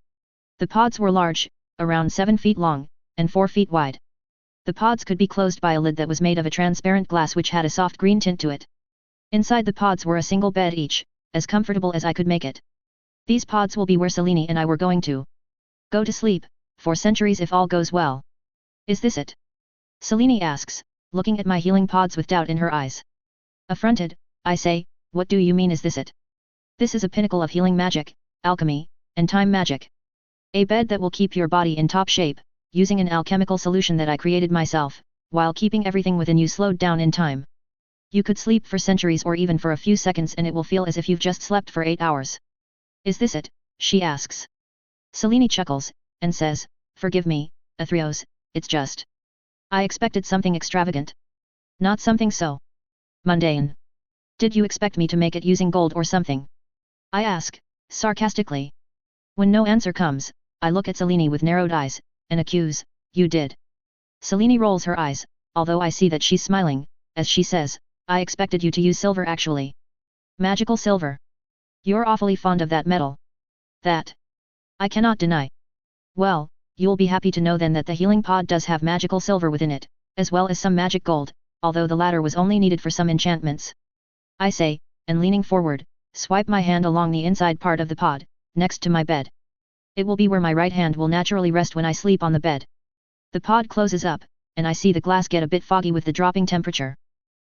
The pods were large, around 7 feet long, and 4 feet wide. The pods could be closed by a lid that was made of a transparent glass which had a soft green tint to it. Inside the pods were a single bed each, as comfortable as I could make it. These pods will be where Selene and I were going to go to sleep, for centuries if all goes well. Is this it? Selene asks, looking at my healing pods with doubt in her eyes. Affronted, I say, what do you mean is this it? This is a pinnacle of healing magic, alchemy, and time magic. A bed that will keep your body in top shape, using an alchemical solution that I created myself, while keeping everything within you slowed down in time. You could sleep for centuries or even for a few seconds and it will feel as if you've just slept for 8 hours. Is this it? She asks. Selene chuckles, and says, forgive me, Athreos, it's just. I expected something extravagant. Not something so mundane. Did you expect me to make it using gold or something? I ask, sarcastically. When no answer comes, I look at Selene with narrowed eyes, and accuse, you did. Selene rolls her eyes, although I see that she's smiling, as she says, I expected you to use silver actually. Magical silver. You're awfully fond of that metal. That I cannot deny. Well, you'll be happy to know then that the healing pod does have magical silver within it, as well as some magic gold, although the latter was only needed for some enchantments. I say, and leaning forward, swipe my hand along the inside part of the pod, next to my bed. It will be where my right hand will naturally rest when I sleep on the bed. The pod closes up, and I see the glass get a bit foggy with the dropping temperature.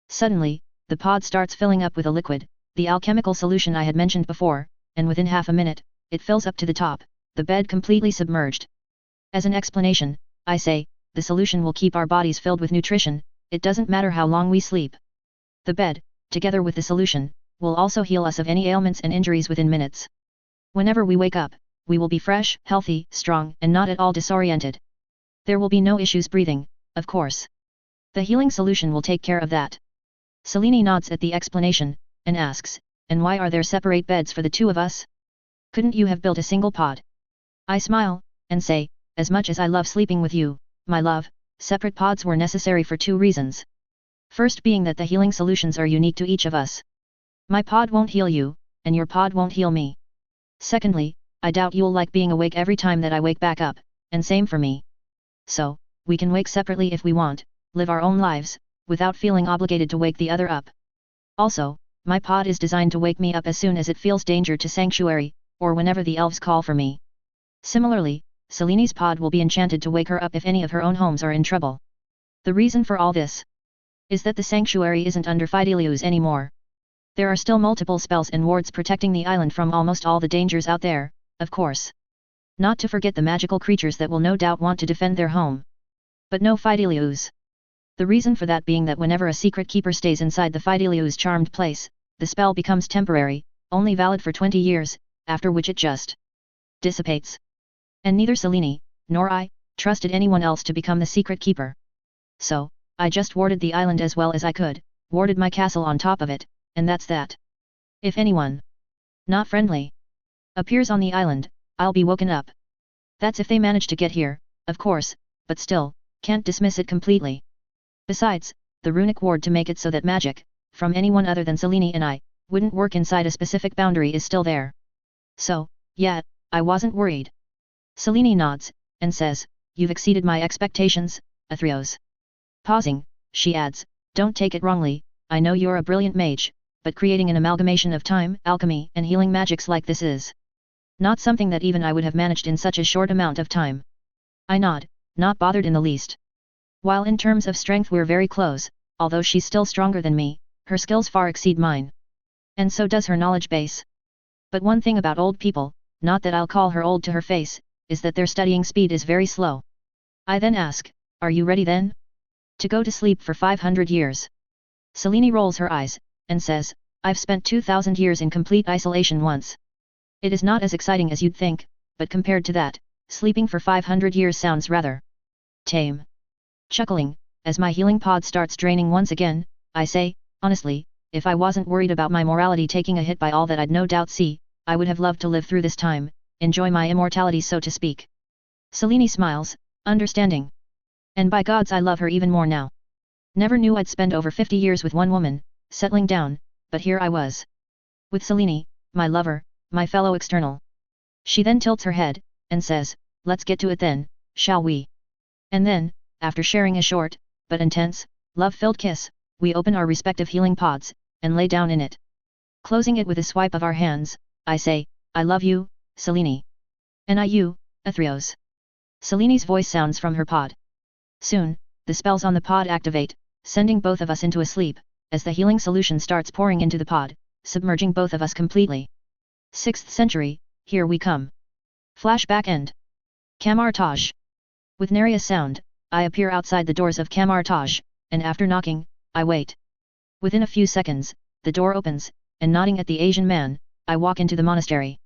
Suddenly, the pod starts filling up with a liquid, the alchemical solution I had mentioned before, and within half a minute, it fills up to the top, the bed completely submerged. As an explanation, I say, the solution will keep our bodies filled with nutrition, it doesn't matter how long we sleep. The bed, together with the solution, will also heal us of any ailments and injuries within minutes. Whenever we wake up, we will be fresh, healthy, strong, and not at all disoriented. There will be no issues breathing, of course. The healing solution will take care of that. Selene nods at the explanation, and asks, and why are there separate beds for the two of us? Couldn't you have built a single pod? I smile, and say, as much as I love sleeping with you, my love, separate pods were necessary for two reasons. First being that the healing solutions are unique to each of us. My pod won't heal you, and your pod won't heal me. Secondly, I doubt you'll like being awake every time that I wake back up, and same for me. So, we can wake separately if we want, live our own lives, without feeling obligated to wake the other up. Also, my pod is designed to wake me up as soon as it feels danger to sanctuary, or whenever the elves call for me. Similarly, Selene's pod will be enchanted to wake her up if any of her own homes are in trouble. The reason for all this is that the sanctuary isn't under Fidelius anymore. There are still multiple spells and wards protecting the island from almost all the dangers out there, of course. Not to forget the magical creatures that will no doubt want to defend their home. But no Fidelius. The reason for that being that whenever a secret keeper stays inside the Fidelius charmed place, the spell becomes temporary, only valid for 20 years, after which it just dissipates. And neither Selene, nor I, trusted anyone else to become the secret keeper. So, I just warded the island as well as I could, warded my castle on top of it, and that's that. If anyone not friendly appears on the island, I'll be woken up. That's if they manage to get here, of course, but still, can't dismiss it completely. Besides, the runic ward to make it so that magic, from anyone other than Selene and I, wouldn't work inside a specific boundary is still there. So, yeah, I wasn't worried. Selene nods, and says, you've exceeded my expectations, Athreos. Pausing, she adds, don't take it wrongly, I know you're a brilliant mage, but creating an amalgamation of time, alchemy, and healing magics like this is not something that even I would have managed in such a short amount of time. I nod, not bothered in the least. While in terms of strength we're very close, although she's still stronger than me, her skills far exceed mine. And so does her knowledge base. But one thing about old people, not that I'll call her old to her face, is that their studying speed is very slow. I then ask, are you ready then? To go to sleep for 500 years. Selene rolls her eyes, and says, I've spent 2,000 years in complete isolation once. It is not as exciting as you'd think, but compared to that, sleeping for 500 years sounds rather tame. Chuckling, as my healing pod starts draining once again, I say, honestly, if I wasn't worried about my morality taking a hit by all that I'd no doubt see, I would have loved to live through this time, enjoy my immortality so to speak. Selene smiles, understanding. And by gods I love her even more now. Never knew I'd spend over 50 years with one woman, settling down, but here I was. With Selene, my lover, my fellow external. She then tilts her head, and says, let's get to it then, shall we? And then, after sharing a short, but intense, love-filled kiss, we open our respective healing pods, and lay down in it. Closing it with a swipe of our hands, I say, I love you, Selene. And I you, Athreos. Selene's voice sounds from her pod. Soon, the spells on the pod activate, sending both of us into a sleep, as the healing solution starts pouring into the pod, submerging both of us completely. 6th century, here we come. Flashback end. Kamar-Taj. With nary a sound, I appear outside the doors of Kamar-Taj, and after knocking, I wait. Within a few seconds, the door opens, and nodding at the Asian man, I walk into the monastery.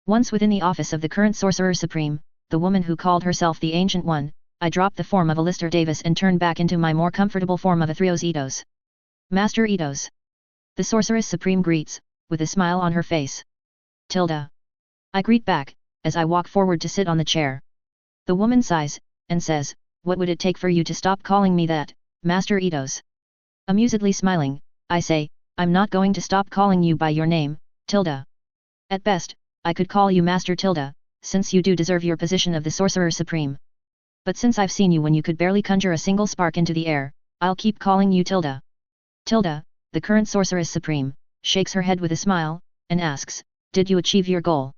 Once within the office of the current Sorcerer Supreme, the woman who called herself the Ancient One, I drop the form of Alistair Davis and turn back into my more comfortable form of Athreos Eidos. Master Eidos. The Sorceress Supreme greets, with a smile on her face. Tilda. I greet back, as I walk forward to sit on the chair. The woman sighs, and says, what would it take for you to stop calling me that, Master Eidos? Amusedly smiling, I say, I'm not going to stop calling you by your name, Tilda. At best, I could call you Master Tilda, since you do deserve your position of the Sorcerer Supreme. But since I've seen you when you could barely conjure a single spark into the air, I'll keep calling you Tilda. Tilda, the current Sorceress Supreme, shakes her head with a smile, and asks, did you achieve your goal?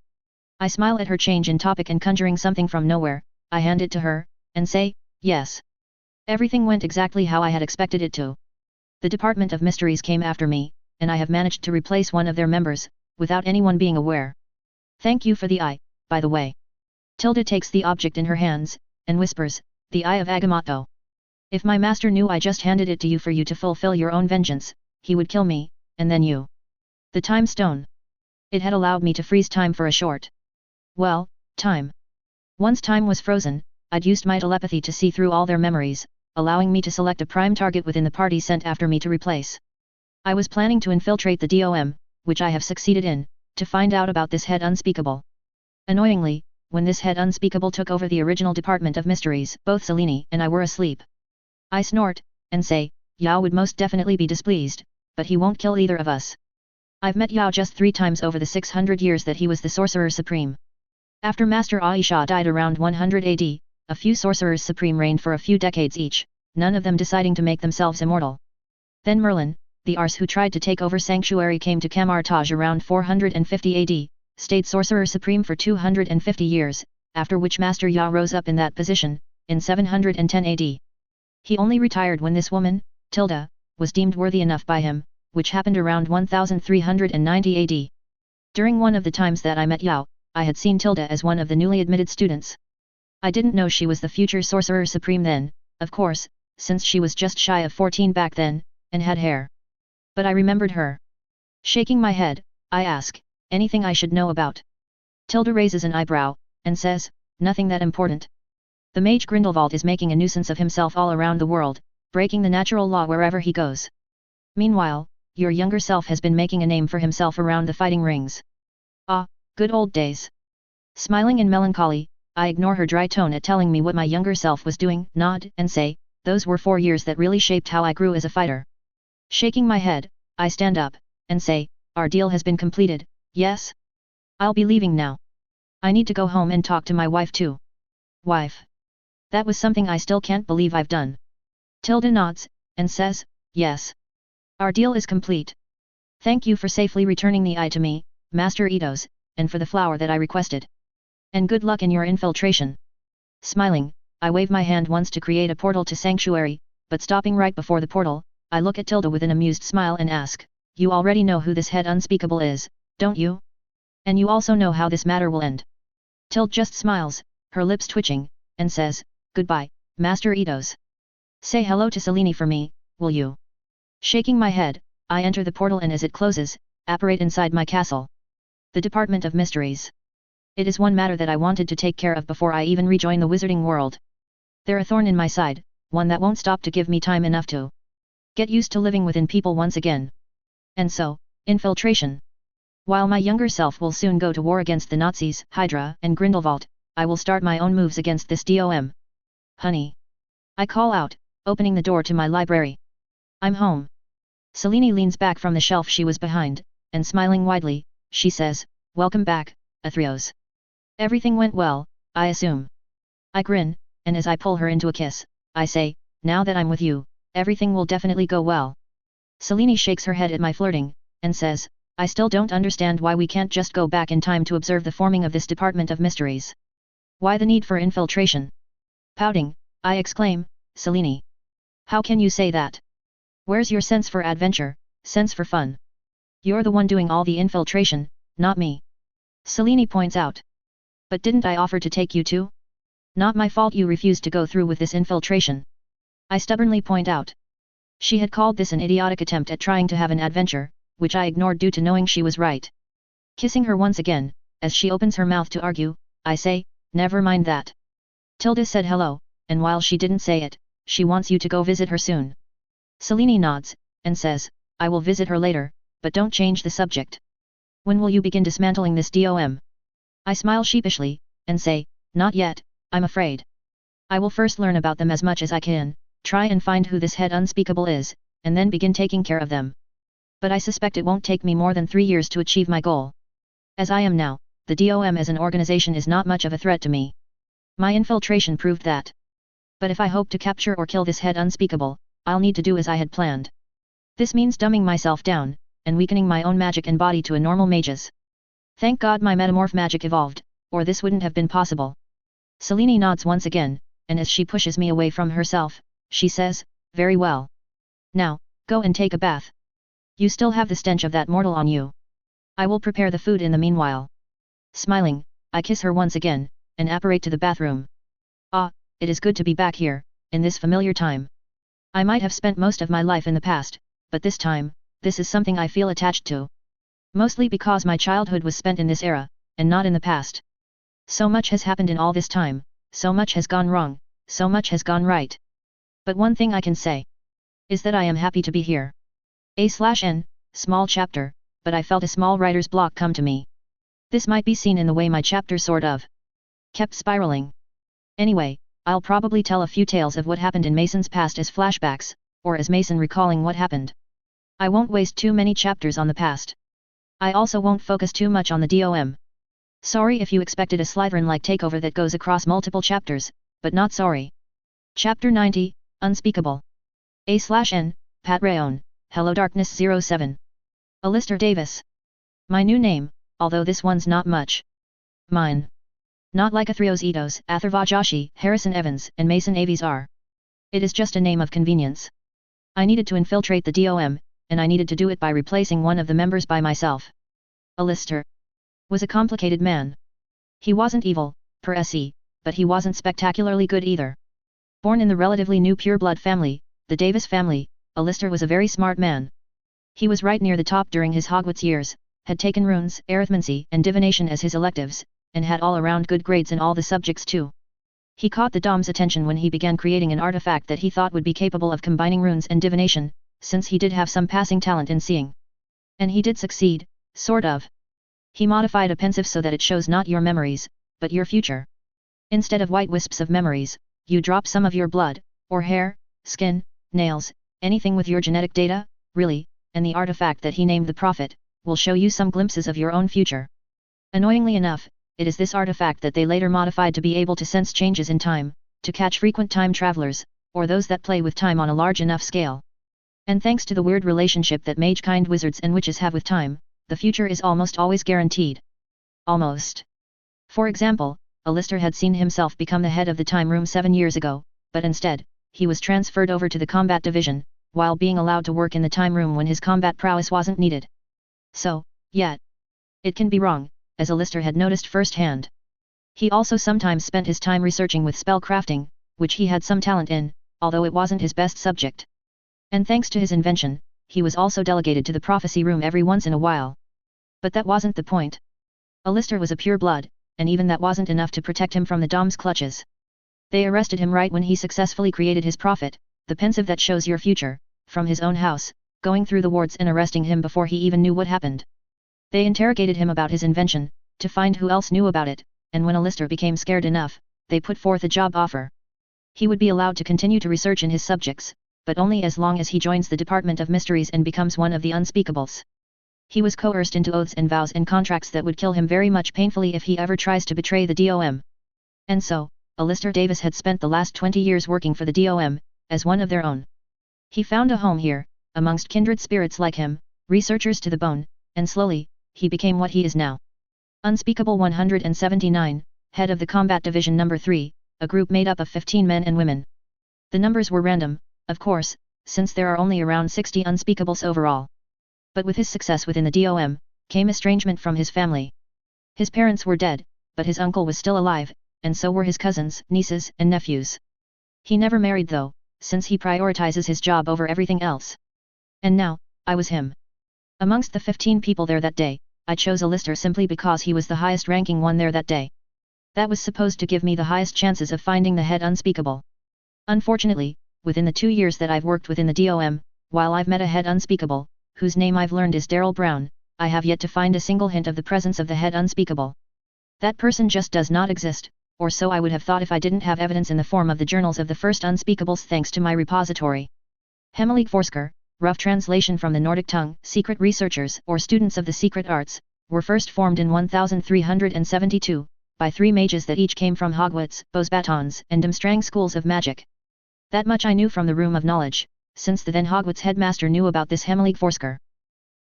I smile at her change in topic and conjuring something from nowhere, I hand it to her, and say, yes. Everything went exactly how I had expected it to. The Department of Mysteries came after me, and I have managed to replace one of their members, without anyone being aware. Thank you for the eye, by the way. Tilda takes the object in her hands, and whispers, the eye of Agamotto. If my master knew I just handed it to you for you to fulfill your own vengeance, he would kill me, and then you. The time stone. It had allowed me to freeze time for a short. Well, time. Once time was frozen, I'd used my telepathy to see through all their memories, allowing me to select a prime target within the party sent after me to replace. I was planning to infiltrate the DOM, which I have succeeded in, to find out about this head unspeakable. Annoyingly, when this head unspeakable took over the original Department of Mysteries, both Selene and I were asleep. I snort, and say, Yao would most definitely be displeased, but he won't kill either of us. I've met Yao just 3 times over the 600 years that he was the Sorcerer Supreme. After Master Aisha died around 100 AD, a few Sorcerers Supreme reigned for a few decades each, none of them deciding to make themselves immortal. Then Merlin, the Ars who tried to take over Sanctuary, came to Camartage around 450 AD, stayed Sorcerer Supreme for 250 years, after which Master Ya rose up in that position, in 710 AD. He only retired when this woman, Tilda, was deemed worthy enough by him, which happened around 1390 AD. During one of the times that I met Yao, I had seen Tilda as one of the newly admitted students. I didn't know she was the future Sorcerer Supreme then, of course, since she was just shy of 14 back then, and had hair. But I remembered her. Shaking my head, I ask, anything I should know about? Tilda raises an eyebrow, and says, nothing that important. The mage Grindelwald is making a nuisance of himself all around the world, breaking the natural law wherever he goes. Meanwhile, your younger self has been making a name for himself around the fighting rings. Ah, good old days. Smiling in melancholy, I ignore her dry tone at telling me what my younger self was doing, nod, and say, those were 4 years that really shaped how I grew as a fighter. Shaking my head, I stand up, and say, our deal has been completed, yes? I'll be leaving now. I need to go home and talk to my wife too. Wife. That was something I still can't believe I've done. Tilda nods, and says, yes. Our deal is complete. Thank you for safely returning the eye to me, Master Eidos, and for the flower that I requested. And good luck in your infiltration. Smiling, I wave my hand once to create a portal to Sanctuary, but stopping right before the portal, I look at Tilda with an amused smile and ask, you already know who this head unspeakable is, don't you? And you also know how this matter will end. Tilda just smiles, her lips twitching, and says, goodbye, Master Eidos. Say hello to Selene for me, will you? Shaking my head, I enter the portal and as it closes, apparate inside my castle. The Department of Mysteries. It is one matter that I wanted to take care of before I even rejoin the wizarding world. They're a thorn in my side, one that won't stop to give me time enough to get used to living within people once again. And so, infiltration. While my younger self will soon go to war against the Nazis, Hydra, and Grindelwald, I will start my own moves against this DOM. Honey. I call out, opening the door to my library. I'm home. Selene leans back from the shelf she was behind, and smiling widely, she says, welcome back, Athreos. Everything went well, I assume. I grin, and as I pull her into a kiss, I say, now that I'm with you, everything will definitely go well. Selene shakes her head at my flirting, and says, I still don't understand why we can't just go back in time to observe the forming of this Department of Mysteries. Why the need for infiltration? Pouting, I exclaim, Selene. How can you say that? Where's your sense for adventure, sense for fun? You're the one doing all the infiltration, not me. Selene points out. But didn't I offer to take you too? Not my fault you refused to go through with this infiltration. I stubbornly point out. She had called this an idiotic attempt at trying to have an adventure, which I ignored due to knowing she was right. Kissing her once again, as she opens her mouth to argue, I say, never mind that. Tilda said hello, and while she didn't say it, she wants you to go visit her soon. Selene nods, and says, I will visit her later, but don't change the subject. When will you begin dismantling this DOM? I smile sheepishly, and say, not yet, I'm afraid. I will first learn about them as much as I can, try and find who this head unspeakable is, and then begin taking care of them. But I suspect it won't take me more than 3 years to achieve my goal. As I am now, the DOM as an organization is not much of a threat to me. My infiltration proved that. But if I hope to capture or kill this head unspeakable, I'll need to do as I had planned. This means dumbing myself down, and weakening my own magic and body to a normal mage's. Thank God my metamorph magic evolved, or this wouldn't have been possible. Selene nods once again, and as she pushes me away from herself, she says, very well. Now, go and take a bath. You still have the stench of that mortal on you. I will prepare the food in the meanwhile. Smiling, I kiss her once again, and apparate to the bathroom. Ah, it is good to be back here, in this familiar time. I might have spent most of my life in the past, but this time, this is something I feel attached to. Mostly because my childhood was spent in this era, and not in the past. So much has happened in all this time, so much has gone wrong, so much has gone right. But one thing I can say is that I am happy to be here. A/N, small chapter, but I felt a small writer's block come to me. This might be seen in the way my chapter sort of kept spiraling. Anyway, I'll probably tell a few tales of what happened in Mason's past as flashbacks, or as Mason recalling what happened. I won't waste too many chapters on the past. I also won't focus too much on the DOM. Sorry if you expected a Slytherin-like takeover that goes across multiple chapters, but not sorry. Chapter 90, Unspeakable. A/N, part4, HelloDarkness07. Alistair Davis. My new name, although this one's not much mine. Not like Athreos Etos, Atharva Joshi, Harrison Evans, and Mason Aves are. It is just a name of convenience. I needed to infiltrate the DOM, and I needed to do it by replacing one of the members by myself. Alistair was a complicated man. He wasn't evil, per se, but he wasn't spectacularly good either. Born in the relatively new pureblood family, the Davis family, Alistair was a very smart man. He was right near the top during his Hogwarts years, had taken runes, arithmancy, and divination as his electives, and had all-around good grades in all the subjects too. He caught the Dom's attention when he began creating an artifact that he thought would be capable of combining runes and divination, since he did have some passing talent in seeing. And he did succeed, sort of. He modified a pensive so that it shows not your memories, but your future. Instead of white wisps of memories, you drop some of your blood, or hair, skin, nails, anything with your genetic data, really, and the artifact that he named the Prophet, will show you some glimpses of your own future. Annoyingly enough, it is this artifact that they later modified to be able to sense changes in time, to catch frequent time travelers, or those that play with time on a large enough scale. And thanks to the weird relationship that mage-kind wizards and witches have with time, the future is almost always guaranteed. Almost. For example, Alistair had seen himself become the head of the time room 7 years ago, but instead, he was transferred over to the combat division, while being allowed to work in the time room when his combat prowess wasn't needed. So, yet. It can be wrong, as Alistair had noticed firsthand. He also sometimes spent his time researching with spell crafting, which he had some talent in, although it wasn't his best subject. And thanks to his invention, he was also delegated to the prophecy room every once in a while. But that wasn't the point. Alistair was a pure blood, and even that wasn't enough to protect him from the Dom's clutches. They arrested him right when he successfully created his prophet, the pensive that shows your future, from his own house, going through the wards and arresting him before he even knew what happened. They interrogated him about his invention, to find who else knew about it, and when Alistair became scared enough, they put forth a job offer. He would be allowed to continue to research in his subjects, but only as long as he joins the Department of Mysteries and becomes one of the Unspeakables. He was coerced into oaths and vows and contracts that would kill him very much painfully if he ever tries to betray the DOM. And so, Alistair Davis had spent the last 20 years working for the DOM, as one of their own. He found a home here, amongst kindred spirits like him, researchers to the bone, and slowly, he became what he is now. Unspeakable 179, head of the Combat Division No. 3, a group made up of 15 men and women. The numbers were random, of course, since there are only around 60 Unspeakables overall. But with his success within the DOM, came estrangement from his family. His parents were dead, but his uncle was still alive, and so were his cousins, nieces, and nephews. He never married though, since he prioritizes his job over everything else. And now, I was him. Amongst the 15 people there that day, I chose Alistair simply because he was the highest ranking one there that day. That was supposed to give me the highest chances of finding the head unspeakable. Unfortunately, within the 2 years that I've worked within the DOM, while I've met a head unspeakable, whose name I've learned is Daryl Brown, I have yet to find a single hint of the presence of the head unspeakable. That person just does not exist, or so I would have thought if I didn't have evidence in the form of the journals of the first unspeakables thanks to my repository. Hemelig Forsker, rough translation from the Nordic tongue, secret researchers or students of the secret arts, were first formed in 1372, by 3 mages that each came from Hogwarts, Bosbatons, and Durmstrang schools of magic. That much I knew from the Room of Knowledge, since the then Hogwarts headmaster knew about this Hemelig Forsker.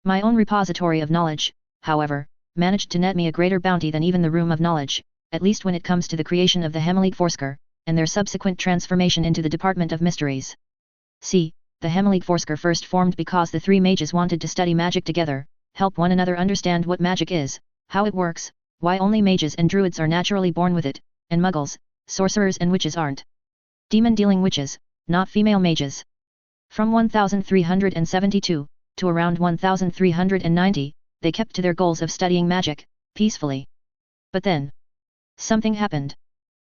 My own repository of knowledge, however, managed to net me a greater bounty than even the Room of Knowledge, at least when it comes to the creation of the Hemelig and their subsequent transformation into the Department of Mysteries. See, the Hemelig first formed because the three mages wanted to study magic together, help one another understand what magic is, how it works, why only mages and druids are naturally born with it, and muggles, sorcerers and witches aren't. Demon-dealing witches, not female mages. From 1372, to around 1390, they kept to their goals of studying magic, peacefully. But then, something happened.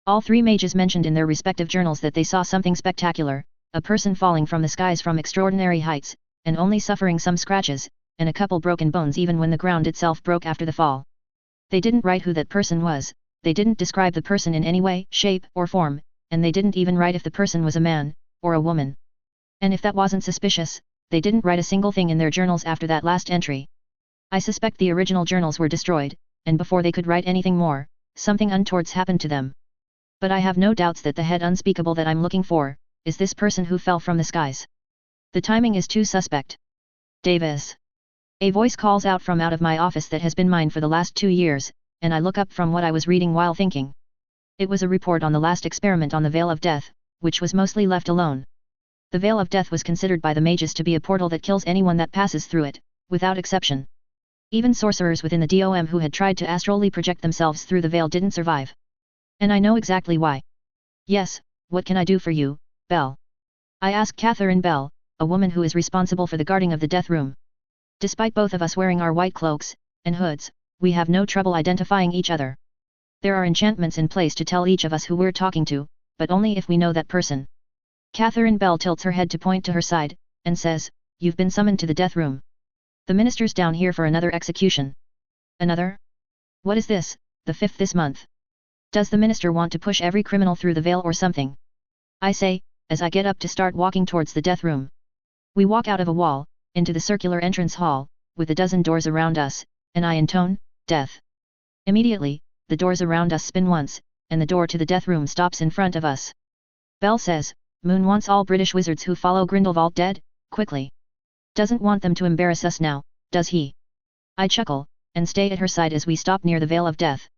All three mages mentioned in their respective journals that they saw something spectacular, a person falling from the skies from extraordinary heights, and only suffering some scratches, and a couple broken bones even when the ground itself broke after the fall. They didn't write who that person was, they didn't describe the person in any way, shape, or form, and they didn't even write if the person was a man, or a woman. And if that wasn't suspicious, they didn't write a single thing in their journals after that last entry. I suspect the original journals were destroyed, and before they could write anything more, something untoward's happened to them. But I have no doubts that the head unspeakable that I'm looking for, is this person who fell from the skies. The timing is too suspect. Davis. A voice calls out from out of my office that has been mine for the last 2 years, and I look up from what I was reading while thinking. It was a report on the last experiment on the Veil of Death, which was mostly left alone. The Veil of Death was considered by the mages to be a portal that kills anyone that passes through it, without exception. Even sorcerers within the DOM who had tried to astrally project themselves through the veil didn't survive. And I know exactly why. Yes, what can I do for you, Belle? I asked Catherine Bell, a woman who is responsible for the guarding of the death room. Despite both of us wearing our white cloaks and hoods, we have no trouble identifying each other. There are enchantments in place to tell each of us who we're talking to, but only if we know that person. Catherine Bell tilts her head to point to her side, and says, "You've been summoned to the death room. The minister's down here for another execution." Another? What is this, the 5th this month? Does the minister want to push every criminal through the veil or something? I say, as I get up to start walking towards the death room. We walk out of a wall, into the circular entrance hall, with a dozen doors around us, and I intone, "Death." Immediately, the doors around us spin once, and the door to the death room stops in front of us. Bell says, "Moon wants all British wizards who follow Grindelwald dead, quickly. Doesn't want them to embarrass us now, does he?" I chuckle, and stay at her side as we stop near the Veil of Death.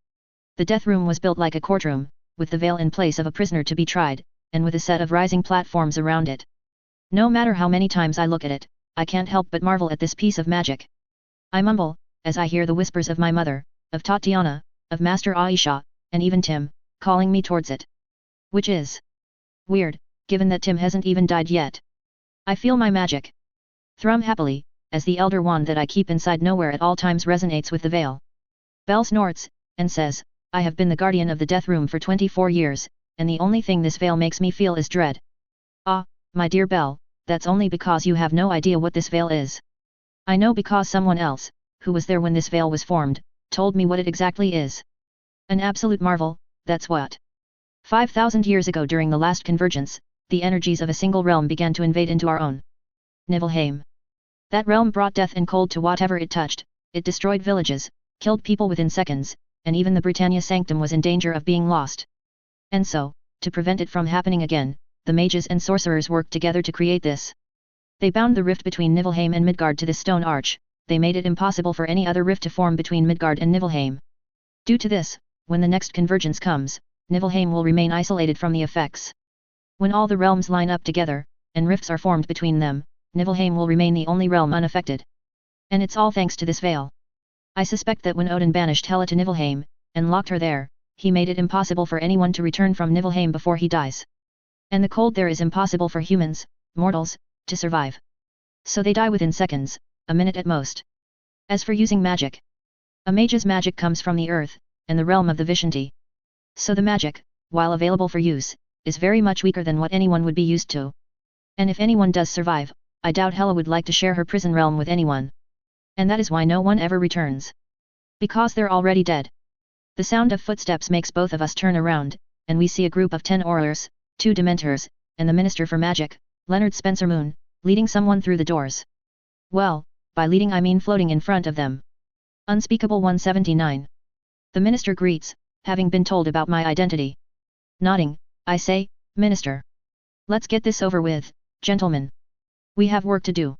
The death room was built like a courtroom, with the veil in place of a prisoner to be tried, and with a set of rising platforms around it. No matter how many times I look at it, I can't help but marvel at this piece of magic. I mumble, as I hear the whispers of my mother, of Tatiana, of Master Aisha, and even Tim, calling me towards it. Which is weird, given that Tim hasn't even died yet. I feel my magic thrum happily, as the elder wand that I keep inside nowhere at all times resonates with the veil. Bell snorts, and says, "I have been the guardian of the death room for 24 years, and the only thing this veil makes me feel is dread." "Ah, my dear Bell, that's only because you have no idea what this veil is. I know because someone else, who was there when this veil was formed, told me what it exactly is. An absolute marvel, that's what. 5,000 years ago during the last convergence, the energies of a single realm began to invade into our own. Nibelheim. That realm brought death and cold to whatever it touched, it destroyed villages, killed people within seconds, and even the Britannia Sanctum was in danger of being lost. And so, to prevent it from happening again, the mages and sorcerers worked together to create this. They bound the rift between Nibelheim and Midgard to this stone arch, they made it impossible for any other rift to form between Midgard and Nibelheim. Due to this, when the next convergence comes, Nibelheim will remain isolated from the effects. When all the realms line up together, and rifts are formed between them, Nibelheim will remain the only realm unaffected. And it's all thanks to this veil. I suspect that when Odin banished Hela to Nibelheim, and locked her there, he made it impossible for anyone to return from Nibelheim before he dies. And the cold there is impossible for humans, mortals, to survive. So they die within seconds, a minute at most. As for using magic, a mage's magic comes from the earth, and the realm of the Vishanti. So the magic, while available for use, is very much weaker than what anyone would be used to. And if anyone does survive, I doubt Hela would like to share her prison realm with anyone. And that is why no one ever returns. Because they're already dead. The sound of footsteps makes both of us turn around, and we see a group of 10 Aurors, 2 Dementors, and the Minister for Magic, Leonard Spencer Moon, leading someone through the doors. Well, by leading I mean floating in front of them. Unspeakable 179. The Minister greets, having been told about my identity. Nodding, I say, "Minister. Let's get this over with, gentlemen. We have work to do."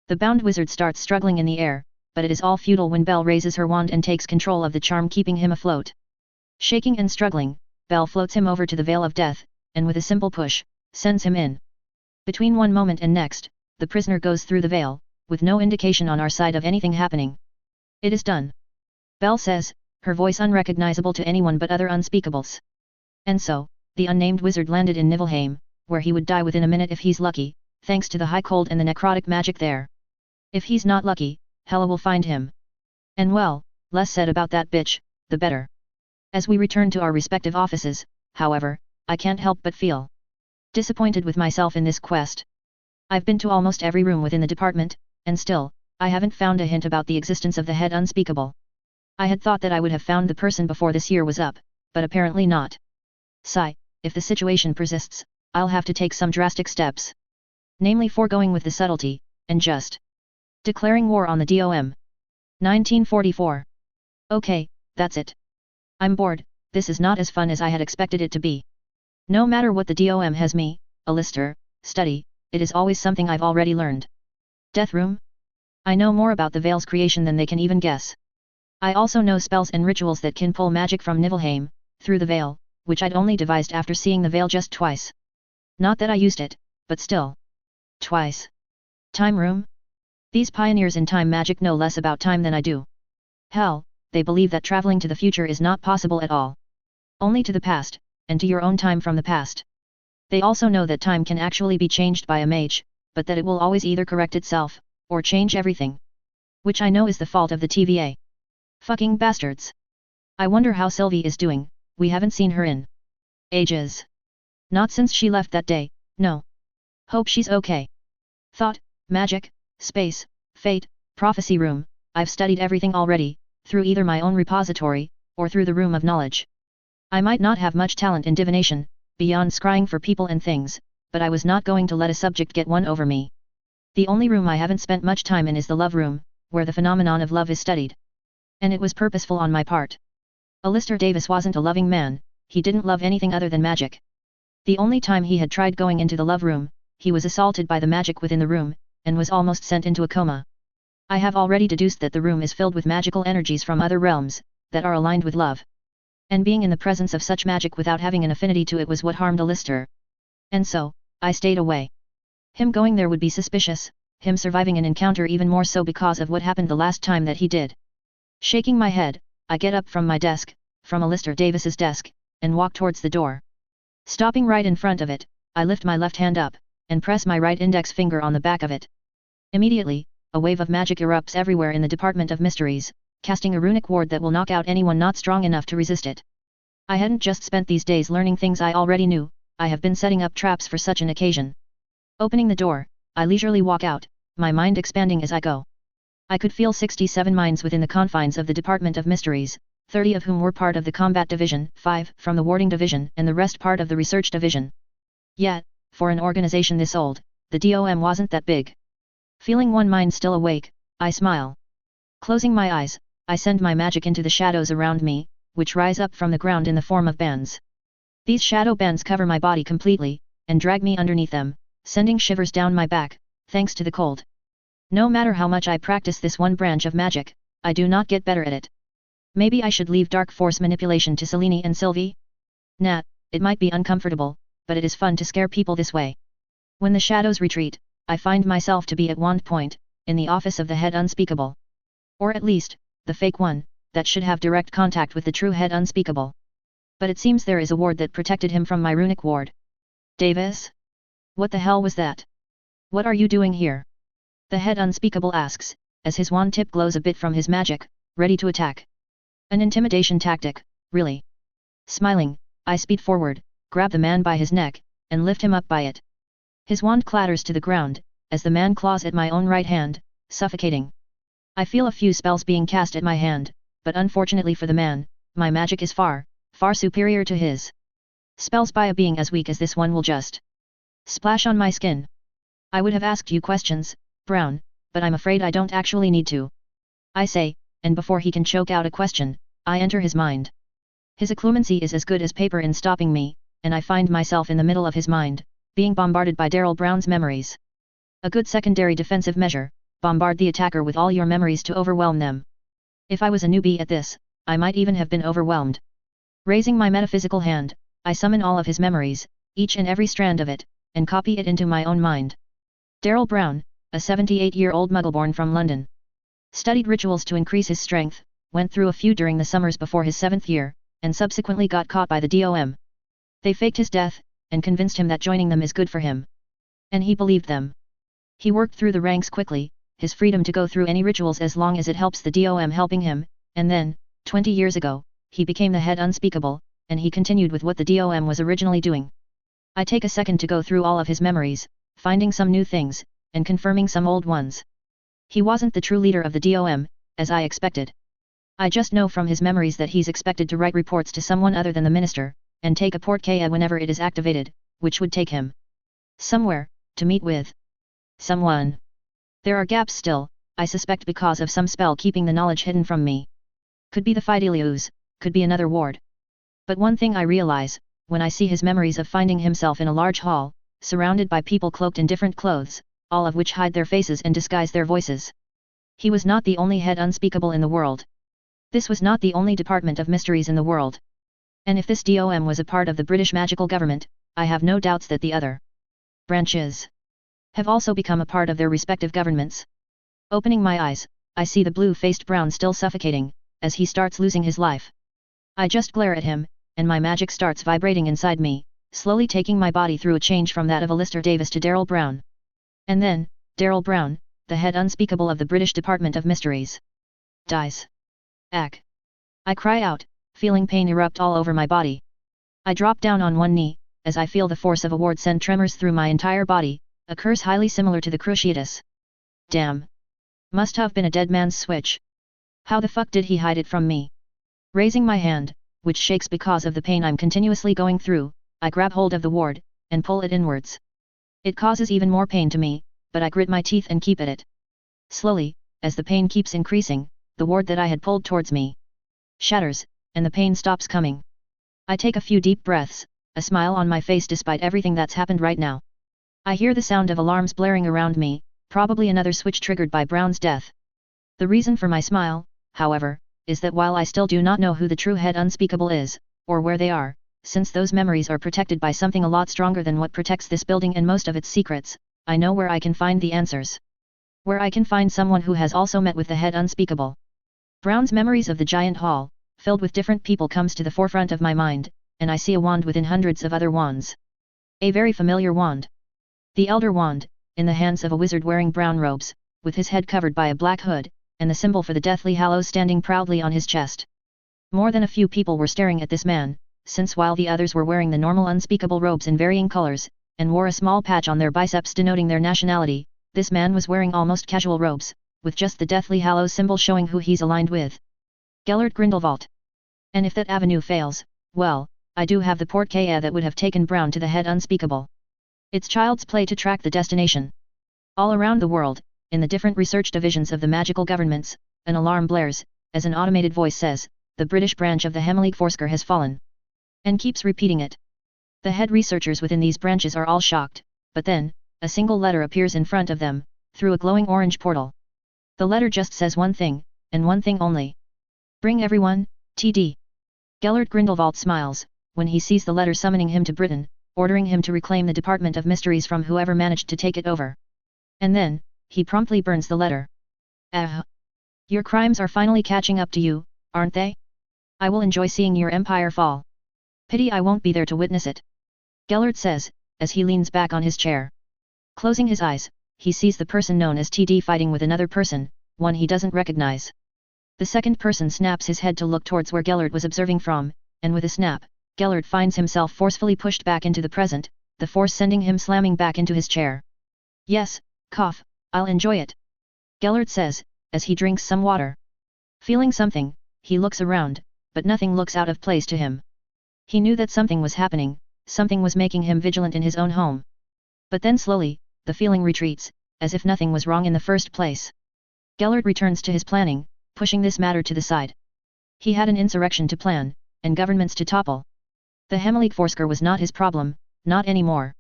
The bound wizard starts struggling in the air, but it is all futile when Belle raises her wand and takes control of the charm keeping him afloat. Shaking and struggling, Belle floats him over to the Veil of Death, and with a simple push, sends him in. Between one moment and next, the prisoner goes through the veil, with no indication on our side of anything happening. It is done. Belle says, her voice unrecognizable to anyone but other unspeakables. And so, the unnamed wizard landed in Niflheim, where he would die within a minute if he's lucky, thanks to the high cold and the necrotic magic there. If he's not lucky, Hela will find him. And well, less said about that bitch, the better. As we return to our respective offices, however, I can't help but feel disappointed with myself in this quest. I've been to almost every room within the department, and still, I haven't found a hint about the existence of the head unspeakable. I had thought that I would have found the person before this year was up, but apparently not. Sigh, if the situation persists, I'll have to take some drastic steps. Namely foregoing with the subtlety, and just declaring war on the DOM. 1944. Okay, that's it. I'm bored, this is not as fun as I had expected it to be. No matter what the DOM has me, Alistair, study, it is always something I've already learned. Death Room? I know more about the Veil's creation than they can even guess. I also know spells and rituals that can pull magic from Niflheim, through the Veil, which I'd only devised after seeing the Veil just twice. Not that I used it, but still. Twice. Time Room? These pioneers in time magic know less about time than I do. Hell, they believe that traveling to the future is not possible at all. Only to the past, and to your own time from the past. They also know that time can actually be changed by a mage, but that it will always either correct itself, or change everything. Which I know is the fault of the TVA. Fucking bastards. I wonder how Sylvie is doing, we haven't seen her in ages. Not since she left that day, no. Hope she's okay. Thought, magic, space, fate, prophecy room, I've studied everything already, through either my own repository, or through the room of knowledge. I might not have much talent in divination, beyond scrying for people and things, but I was not going to let a subject get one over me. The only room I haven't spent much time in is the love room, where the phenomenon of love is studied. And it was purposeful on my part. Alistair Davis wasn't a loving man, he didn't love anything other than magic. The only time he had tried going into the love room, he was assaulted by the magic within the room, and was almost sent into a coma. I have already deduced that the room is filled with magical energies from other realms, that are aligned with love. And being in the presence of such magic without having an affinity to it was what harmed Alistair. And so, I stayed away. Him going there would be suspicious, him surviving an encounter even more so because of what happened the last time that he did. Shaking my head, I get up from my desk, from Alistair Davis's desk, and walk towards the door. Stopping right in front of it, I lift my left hand up, and press my right index finger on the back of it. Immediately, a wave of magic erupts everywhere in the Department of Mysteries, casting a runic ward that will knock out anyone not strong enough to resist it. I hadn't just spent these days learning things I already knew, I have been setting up traps for such an occasion. Opening the door, I leisurely walk out, my mind expanding as I go. I could feel 67 minds within the confines of the Department of Mysteries, 30 of whom were part of the Combat Division, 5 from the Warding Division, and the rest part of the Research Division. Yet, for an organization this old, the DOM wasn't that big. Feeling one mind still awake, I smile. Closing my eyes, I send my magic into the shadows around me, which rise up from the ground in the form of bands. These shadow bands cover my body completely, and drag me underneath them, sending shivers down my back, thanks to the cold. No matter how much I practice this one branch of magic, I do not get better at it. Maybe I should leave dark force manipulation to Selene and Sylvie? Nah, it might be uncomfortable, but it is fun to scare people this way. When the shadows retreat, I find myself to be at wand point, in the office of the head unspeakable. Or at least, the fake one, that should have direct contact with the true head unspeakable. But it seems there is a ward that protected him from my runic ward. Davis? What the hell was that? What are you doing here? The head unspeakable asks, as his wand tip glows a bit from his magic, ready to attack. An intimidation tactic, really. Smiling, I speed forward, grab the man by his neck, and lift him up by it. His wand clatters to the ground, as the man claws at my own right hand, suffocating. I feel a few spells being cast at my hand, but unfortunately for the man, my magic is far, far superior to his. Spells by a being as weak as this one will just splash on my skin. I would have asked you questions, Brown, but I'm afraid I don't actually need to. I say, and before he can choke out a question, I enter his mind. His occlumency is as good as paper in stopping me, and I find myself in the middle of his mind, being bombarded by Daryl Brown's memories. A good secondary defensive measure, bombard the attacker with all your memories to overwhelm them. If I was a newbie at this, I might even have been overwhelmed. Raising my metaphysical hand, I summon all of his memories, each and every strand of it, and copy it into my own mind. Darrell Brown, a 78-year-old Muggleborn from London. Studied rituals to increase his strength, went through a few during the summers before his 7th year, and subsequently got caught by the DOM. They faked his death, and convinced him that joining them is good for him. And he believed them. He worked through the ranks quickly, his freedom to go through any rituals as long as it helps the DOM helping him, and then, 20 years ago, he became the head unspeakable, and he continued with what the DOM was originally doing. I take a second to go through all of his memories, finding some new things, and confirming some old ones. He wasn't the true leader of the DOM, as I expected. I just know from his memories that he's expected to write reports to someone other than the minister, and take a part4 whenever it is activated, which would take him somewhere, to meet with someone. There are gaps still, I suspect because of some spell keeping the knowledge hidden from me. Could be the Fidelius, could be another ward. But one thing I realize, when I see his memories of finding himself in a large hall, surrounded by people cloaked in different clothes, all of which hide their faces and disguise their voices. He was not the only head unspeakable in the world. This was not the only department of mysteries in the world. And if this DOM was a part of the British magical government, I have no doubts that the other branches have also become a part of their respective governments. Opening my eyes, I see the blue-faced Brown still suffocating, as he starts losing his life. I just glare at him, and my magic starts vibrating inside me, slowly taking my body through a change from that of Alistair Davis to Darrell Brown. And then, Darrell Brown, the head unspeakable of the British Department of Mysteries, dies. Ack! I cry out, feeling pain erupt all over my body. I drop down on one knee, as I feel the force of a ward send tremors through my entire body, a curse highly similar to the Cruciatus. Damn! Must have been a dead man's switch. How the fuck did he hide it from me? Raising my hand, which shakes because of the pain I'm continuously going through, I grab hold of the ward, and pull it inwards. It causes even more pain to me, but I grit my teeth and keep at it. Slowly, as the pain keeps increasing, the ward that I had pulled towards me shatters, and the pain stops coming. I take a few deep breaths, a smile on my face despite everything that's happened right now. I hear the sound of alarms blaring around me, probably another switch triggered by Brown's death. The reason for my smile, however, is that while I still do not know who the true head unspeakable is, or where they are, since those memories are protected by something a lot stronger than what protects this building and most of its secrets, I know where I can find the answers. Where I can find someone who has also met with the head unspeakable. Brown's memories of the giant hall, filled with different people, comes to the forefront of my mind, and I see a wand within hundreds of other wands. A very familiar wand. The Elder Wand, in the hands of a wizard wearing brown robes, with his head covered by a black hood, and the symbol for the Deathly Hallows standing proudly on his chest. More than a few people were staring at this man, since while the others were wearing the normal unspeakable robes in varying colors, and wore a small patch on their biceps denoting their nationality, this man was wearing almost casual robes, with just the Deathly Hallows symbol showing who he's aligned with. Gellert Grindelwald. And if that avenue fails, well, I do have the part4 that would have taken Brown to the head unspeakable. It's child's play to track the destination. All around the world, in the different research divisions of the magical governments, an alarm blares, as an automated voice says, the British branch of the Hemelig Forsker has fallen. And keeps repeating it. The head researchers within these branches are all shocked, but then, a single letter appears in front of them, through a glowing orange portal. The letter just says one thing, and one thing only. Bring everyone, TD. Gellert Grindelwald smiles, when he sees the letter summoning him to Britain, ordering him to reclaim the Department of Mysteries from whoever managed to take it over. And then, he promptly burns the letter. Your crimes are finally catching up to you, aren't they? I will enjoy seeing your empire fall. Pity I won't be there to witness it. Gellert says, as he leans back on his chair. Closing his eyes, he sees the person known as TD fighting with another person, one he doesn't recognize. The second person snaps his head to look towards where Gellert was observing from, and with a snap, Gellert finds himself forcefully pushed back into the present, the force sending him slamming back into his chair. Yes, cough, I'll enjoy it. Gellert says, as he drinks some water. Feeling something, he looks around, but nothing looks out of place to him. He knew that something was happening, something was making him vigilant in his own home. But then slowly, the feeling retreats, as if nothing was wrong in the first place. Gellert returns to his planning, pushing this matter to the side. He had an insurrection to plan, and governments to topple. The Hemelig Forsker was not his problem, not anymore.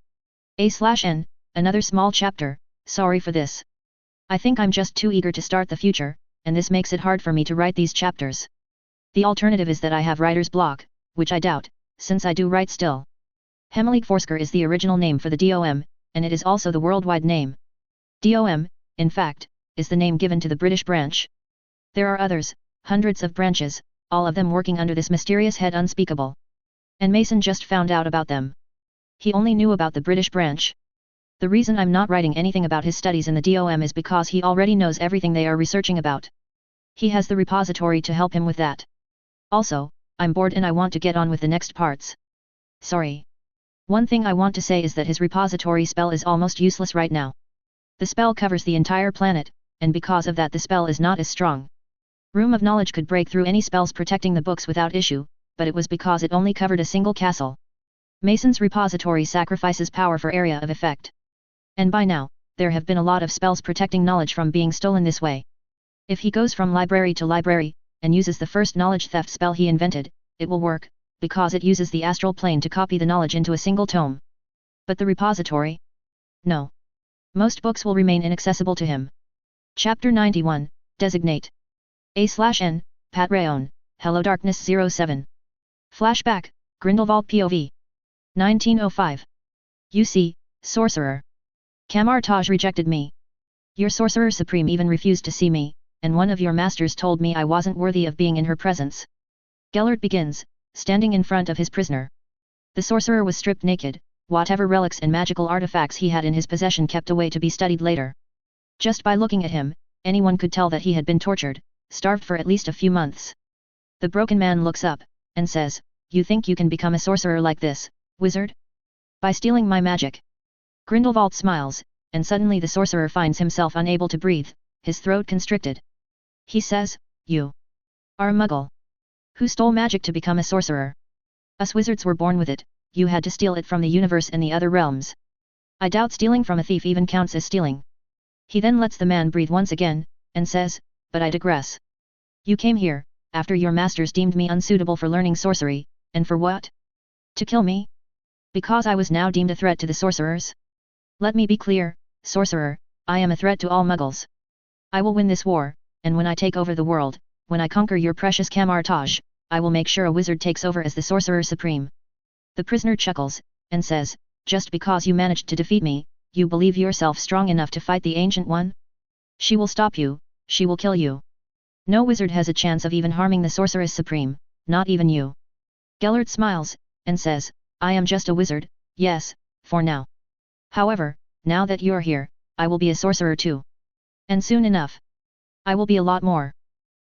A/N, another small chapter, sorry for this. I think I'm just too eager to start the future, and this makes it hard for me to write these chapters. The alternative is that I have writer's block, which I doubt, since I do write still. Hemelig is the original name for the DOM, and it is also the worldwide name. DOM, in fact, is the name given to the British branch. There are others, hundreds of branches, all of them working under this mysterious head unspeakable. And Mason just found out about them. He only knew about the British branch. The reason I'm not writing anything about his studies in the DOM is because he already knows everything they are researching about. He has the repository to help him with that. Also, I'm bored and I want to get on with the next parts. Sorry. One thing I want to say is that his repository spell is almost useless right now. The spell covers the entire planet, and because of that the spell is not as strong. Room of Knowledge could break through any spells protecting the books without issue, but it was because it only covered a single castle. Mason's repository sacrifices power for area of effect. And by now, there have been a lot of spells protecting knowledge from being stolen this way. If he goes from library to library, and uses the first knowledge theft spell he invented, it will work, because it uses the astral plane to copy the knowledge into a single tome. But the repository? No. Most books will remain inaccessible to him. Chapter 91, Designate. A/N, part4, HelloDarkness07. Flashback, Grindelwald POV. 1905. You see, sorcerer. Kamar-Taj rejected me. Your sorcerer supreme even refused to see me, and one of your masters told me I wasn't worthy of being in her presence. Gellert begins, standing in front of his prisoner. The sorcerer was stripped naked, whatever relics and magical artifacts he had in his possession kept away to be studied later. Just by looking at him, anyone could tell that he had been tortured, starved for at least a few months. The broken man looks up, and says, "You think you can become a sorcerer like this, wizard? By stealing my magic?" Grindelwald smiles, and suddenly the sorcerer finds himself unable to breathe, his throat constricted. He says, "You are a muggle. Who stole magic to become a sorcerer? Us wizards were born with it, you had to steal it from the universe and the other realms. I doubt stealing from a thief even counts as stealing." He then lets the man breathe once again, and says, "But I digress. You came here, after your masters deemed me unsuitable for learning sorcery, and for what? To kill me? Because I was now deemed a threat to the sorcerers? Let me be clear, sorcerer, I am a threat to all muggles. I will win this war, and when I take over the world, when I conquer your precious Kamar-Taj, I will make sure a wizard takes over as the sorcerer supreme." The prisoner chuckles, and says, "Just because you managed to defeat me, you believe yourself strong enough to fight the Ancient One? She will stop you, she will kill you. No wizard has a chance of even harming the Sorceress Supreme, not even you." Gellert smiles, and says, "I am just a wizard, yes, for now. However, now that you're here, I will be a sorcerer too. And soon enough, I will be a lot more."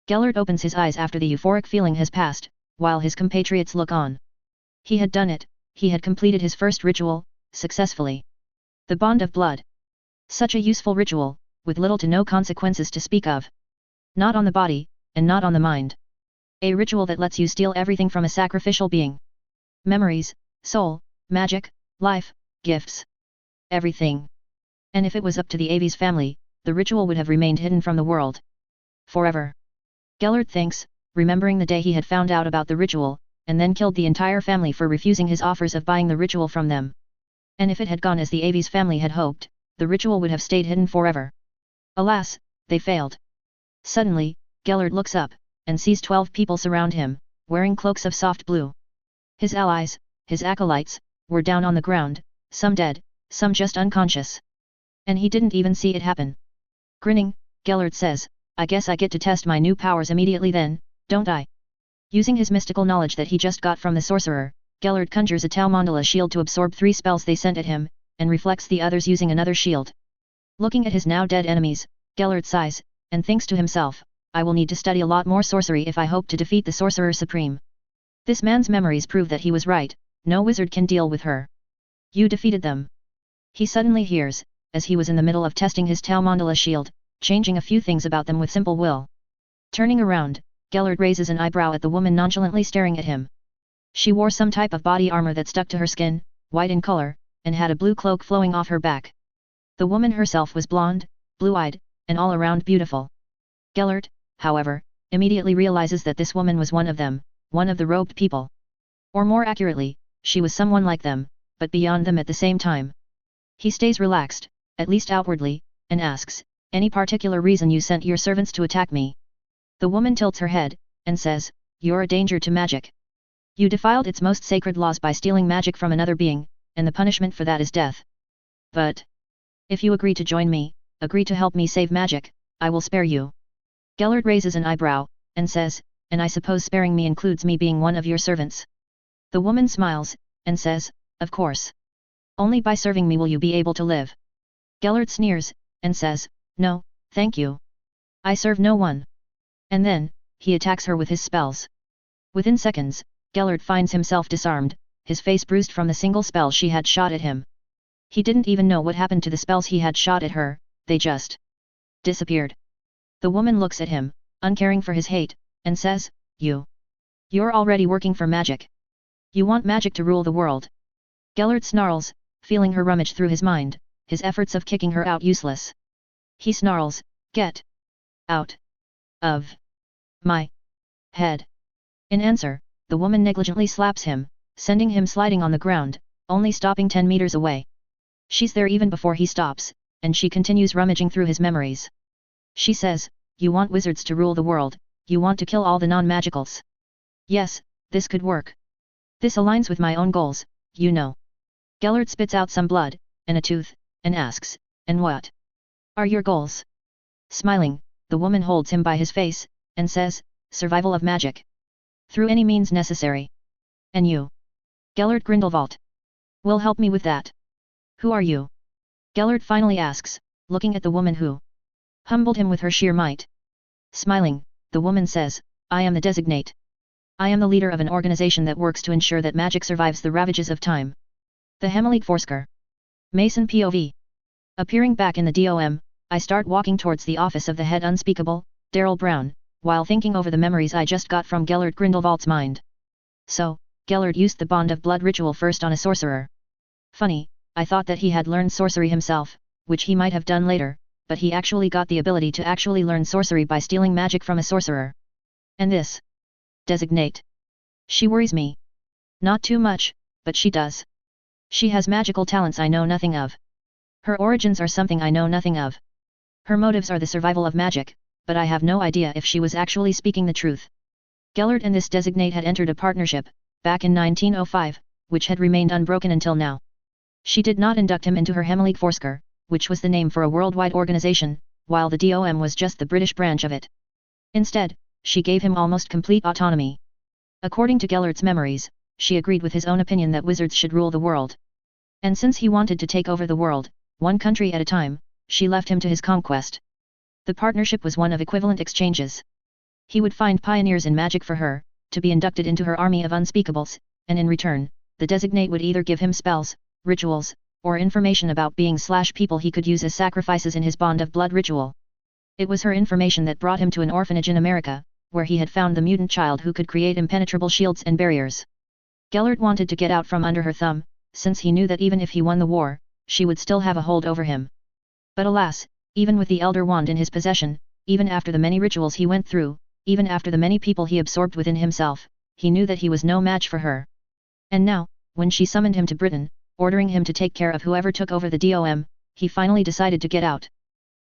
Gellert opens his eyes after the euphoric feeling has passed, while his compatriots look on. He had done it, he had completed his first ritual, successfully. The bond of blood. Such a useful ritual, with little to no consequences to speak of. Not on the body, and not on the mind. A ritual that lets you steal everything from a sacrificial being. Memories, soul, magic, life, gifts. Everything. And if it was up to the Aves family, the ritual would have remained hidden from the world. Forever. Gellert thinks, remembering the day he had found out about the ritual, and then killed the entire family for refusing his offers of buying the ritual from them. And if it had gone as the Aves family had hoped, the ritual would have stayed hidden forever. Alas, they failed. Suddenly, Gellert looks up, and sees 12 people surround him, wearing cloaks of soft blue. His allies, his acolytes, were down on the ground, some dead, some just unconscious. And he didn't even see it happen. Grinning, Gellert says, "I guess I get to test my new powers immediately then, don't I?" Using his mystical knowledge that he just got from the sorcerer, Gellert conjures a Tau Mandala shield to absorb 3 spells they sent at him, and reflects the others using another shield. Looking at his now dead enemies, Gellert sighs, and thinks to himself, "I will need to study a lot more sorcery if I hope to defeat the Sorcerer Supreme." This man's memories prove that he was right, no wizard can deal with her. "You defeated them." He suddenly hears, as he was in the middle of testing his Tau Mandala shield, changing a few things about them with simple will. Turning around, Gellert raises an eyebrow at the woman nonchalantly staring at him. She wore some type of body armor that stuck to her skin, white in color, and had a blue cloak flowing off her back. The woman herself was blonde, blue-eyed, and all around beautiful. Gellert, however, immediately realizes that this woman was one of them, one of the robed people. Or more accurately, she was someone like them, but beyond them at the same time. He stays relaxed, at least outwardly, and asks, "Any particular reason you sent your servants to attack me?" The woman tilts her head, and says, "You're a danger to magic. You defiled its most sacred laws by stealing magic from another being, and the punishment for that is death. But if you agree to join me, agree to help me save magic, I will spare you. Gellert raises an eyebrow, and says, and I suppose sparing me includes me being one of your servants. The woman smiles, and says, of course. Only by serving me will you be able to live. Gellert sneers, and says, no, thank you. I serve no one. And then, he attacks her with his spells. Within seconds, Gellert finds himself disarmed, his face bruised from the single spell she had shot at him. He didn't even know what happened to the spells he had shot at her, they just disappeared. The woman looks at him, uncaring for his hate, and says, You're already working for magic. You want magic to rule the world. Gellert snarls, feeling her rummage through his mind, his efforts of kicking her out useless. He snarls, get out of my head. In answer, the woman negligently slaps him, sending him sliding on the ground, only stopping 10 meters away. She's there even before he stops, and she continues rummaging through his memories. She says, you want wizards to rule the world, you want to kill all the non-magicals. Yes, this could work. This aligns with my own goals, you know. Gellert spits out some blood, and a tooth, and asks, and what are your goals? Smiling, the woman holds him by his face, and says, survival of magic. Through any means necessary. And you? Gellert Grindelwald. Will help me with that. Who are you? Gellert finally asks, looking at the woman who humbled him with her sheer might. Smiling, the woman says, I am the designate. I am the leader of an organization that works to ensure that magic survives the ravages of time. The Hemelig Forsker. Mason POV. Appearing back in the DOM, I start walking towards the office of the head unspeakable, Daryl Brown, while thinking over the memories I just got from Gellert Grindelwald's mind. So, Gellert used the Bond of Blood ritual first on a sorcerer. Funny, I thought that he had learned sorcery himself, which he might have done later, but he actually got the ability to actually learn sorcery by stealing magic from a sorcerer. And this designate. She worries me. Not too much, but she does. She has magical talents I know nothing of. Her origins are something I know nothing of. Her motives are the survival of magic, but I have no idea if she was actually speaking the truth. Gellert and this designate had entered a partnership, back in 1905, which had remained unbroken until now. She did not induct him into her Hemelig Forsker, which was the name for a worldwide organization, while the DOM was just the British branch of it. Instead, she gave him almost complete autonomy. According to Gellert's memories, she agreed with his own opinion that wizards should rule the world. And since he wanted to take over the world, one country at a time, she left him to his conquest. The partnership was one of equivalent exchanges. He would find pioneers in magic for her, to be inducted into her army of unspeakables, and in return, the designate would either give him spells, rituals, or information about beings/people he could use as sacrifices in his Bond of Blood ritual. It was her information that brought him to an orphanage in America, where he had found the mutant child who could create impenetrable shields and barriers. Gellert wanted to get out from under her thumb, since he knew that even if he won the war, she would still have a hold over him. But alas, even with the Elder Wand in his possession, even after the many rituals he went through, even after the many people he absorbed within himself, he knew that he was no match for her. And now, when she summoned him to Britain, ordering him to take care of whoever took over the DOM, he finally decided to get out.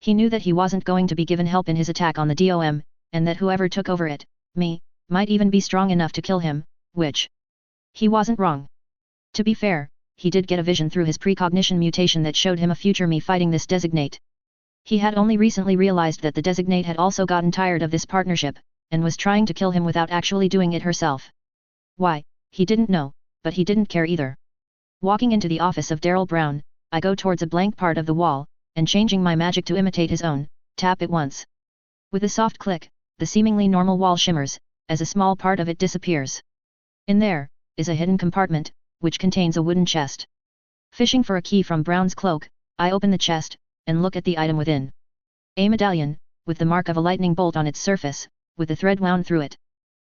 He knew that he wasn't going to be given help in his attack on the DOM, and that whoever took over it, me, might even be strong enough to kill him, which he wasn't wrong. To be fair, he did get a vision through his precognition mutation that showed him a future me fighting this designate. He had only recently realized that the designate had also gotten tired of this partnership, and was trying to kill him without actually doing it herself. Why, he didn't know, but he didn't care either. Walking into the office of Daryl Brown, I go towards a blank part of the wall, and changing my magic to imitate his own, tap it once. With a soft click, the seemingly normal wall shimmers, as a small part of it disappears. In there, is a hidden compartment, which contains a wooden chest. Fishing for a key from Brown's cloak, I open the chest, and look at the item within. A medallion, with the mark of a lightning bolt on its surface, with the thread wound through it.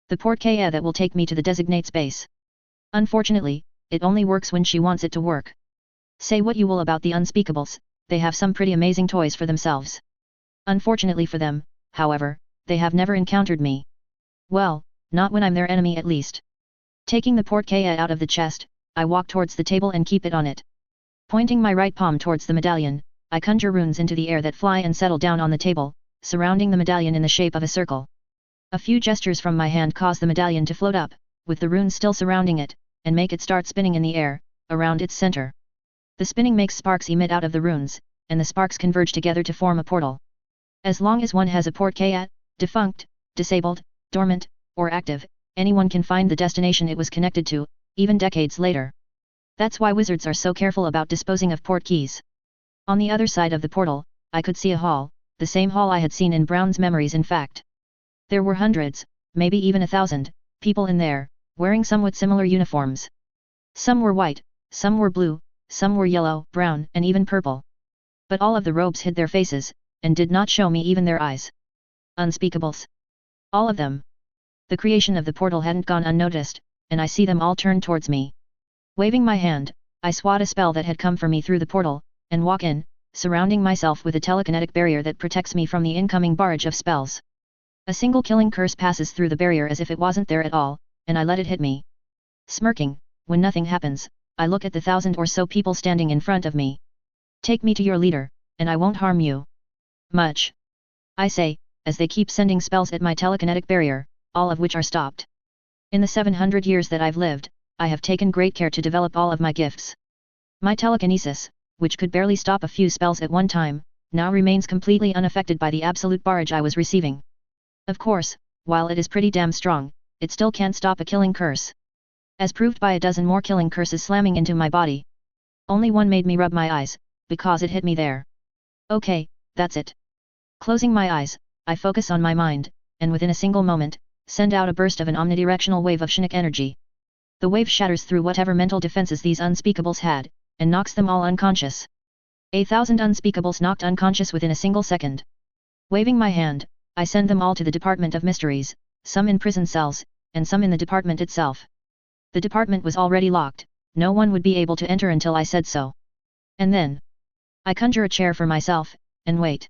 The porte-clés that will take me to the designate's base. Unfortunately, it only works when she wants it to work. Say what you will about the unspeakables, they have some pretty amazing toys for themselves. Unfortunately for them, however, they have never encountered me. Well, not when I'm their enemy at least. Taking the porte-clés out of the chest, I walk towards the table and keep it on it. Pointing my right palm towards the medallion, I conjure runes into the air that fly and settle down on the table, surrounding the medallion in the shape of a circle. A few gestures from my hand cause the medallion to float up, with the runes still surrounding it, and make it start spinning in the air, around its center. The spinning makes sparks emit out of the runes, and the sparks converge together to form a portal. As long as one has a port key at, defunct, disabled, dormant, or active, anyone can find the destination it was connected to, even decades later. That's why wizards are so careful about disposing of port keys. On the other side of the portal, I could see a hall, the same hall I had seen in Brown's memories in fact. There were hundreds, maybe even 1,000, people in there, wearing somewhat similar uniforms. Some were white, some were blue, some were yellow, brown, and even purple. But all of the robes hid their faces, and did not show me even their eyes. Unspeakables. All of them. The creation of the portal hadn't gone unnoticed, and I see them all turn towards me. Waving my hand, I swat a spell that had come for me through the portal, and walk in, surrounding myself with a telekinetic barrier that protects me from the incoming barrage of spells. A single killing curse passes through the barrier as if it wasn't there at all, and I let it hit me. Smirking, when nothing happens, I look at the 1,000 or so people standing in front of me. Take me to your leader, and I won't harm you. Much. I say, as they keep sending spells at my telekinetic barrier, all of which are stopped. In the 700 years that I've lived, I have taken great care to develop all of my gifts. My telekinesis, which could barely stop a few spells at one time, now remains completely unaffected by the absolute barrage I was receiving. Of course, while it is pretty damn strong, it still can't stop a killing curse. As proved by a dozen more killing curses slamming into my body. Only one made me rub my eyes, because it hit me there. Okay, that's it. Closing my eyes, I focus on my mind, and within a single moment, send out a burst of an omnidirectional wave of Shinnik energy. The wave shatters through whatever mental defenses these unspeakables had, and knocks them all unconscious. 1,000 unspeakables knocked unconscious within a single second. Waving my hand, I send them all to the Department of Mysteries, some in prison cells, and some in the department itself. The department was already locked, no one would be able to enter until I said so. And then, I conjure a chair for myself, and wait.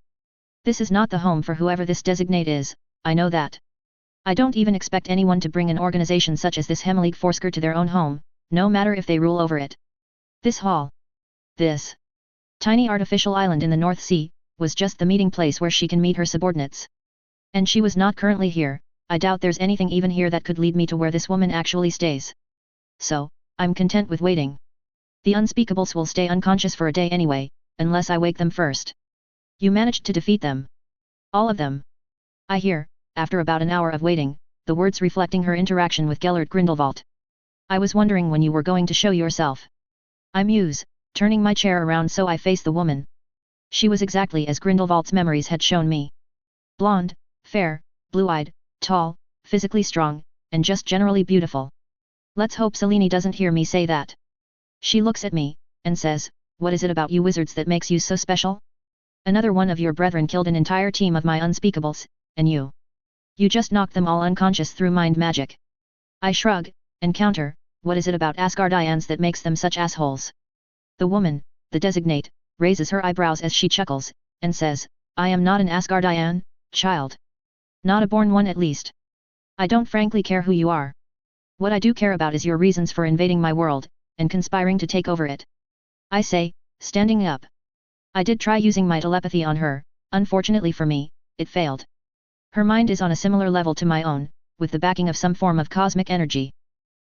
This is not the home for whoever this designate is, I know that. I don't even expect anyone to bring an organization such as this Hemelig Forsker to their own home, no matter if they rule over it. This hall. This tiny artificial island in the North Sea, was just the meeting place where she can meet her subordinates. And she was not currently here, I doubt there's anything even here that could lead me to where this woman actually stays. So, I'm content with waiting. The unspeakables will stay unconscious for a day anyway, unless I wake them first. You managed to defeat them. All of them. I hear, after about an hour of waiting, the words reflecting her interaction with Gellert Grindelwald. I was wondering when you were going to show yourself. I muse, turning my chair around so I face the woman. She was exactly as Grindelwald's memories had shown me. Blonde, fair, blue-eyed, tall, physically strong, and just generally beautiful. Let's hope Selene doesn't hear me say that. She looks at me, and says, "What is it about you wizards that makes you so special? Another one of your brethren killed an entire team of my unspeakables, and you just knocked them all unconscious through mind magic." I shrug, and counter, "What is it about Asgardians that makes them such assholes?" The woman, the designate, raises her eyebrows as she chuckles, and says, "I am not an Asgardian, child. Not a born one at least. I don't frankly care who you are. What I do care about is your reasons for invading my world, and conspiring to take over it." I say, standing up. I did try using my telepathy on her, unfortunately for me, it failed. Her mind is on a similar level to my own, with the backing of some form of cosmic energy.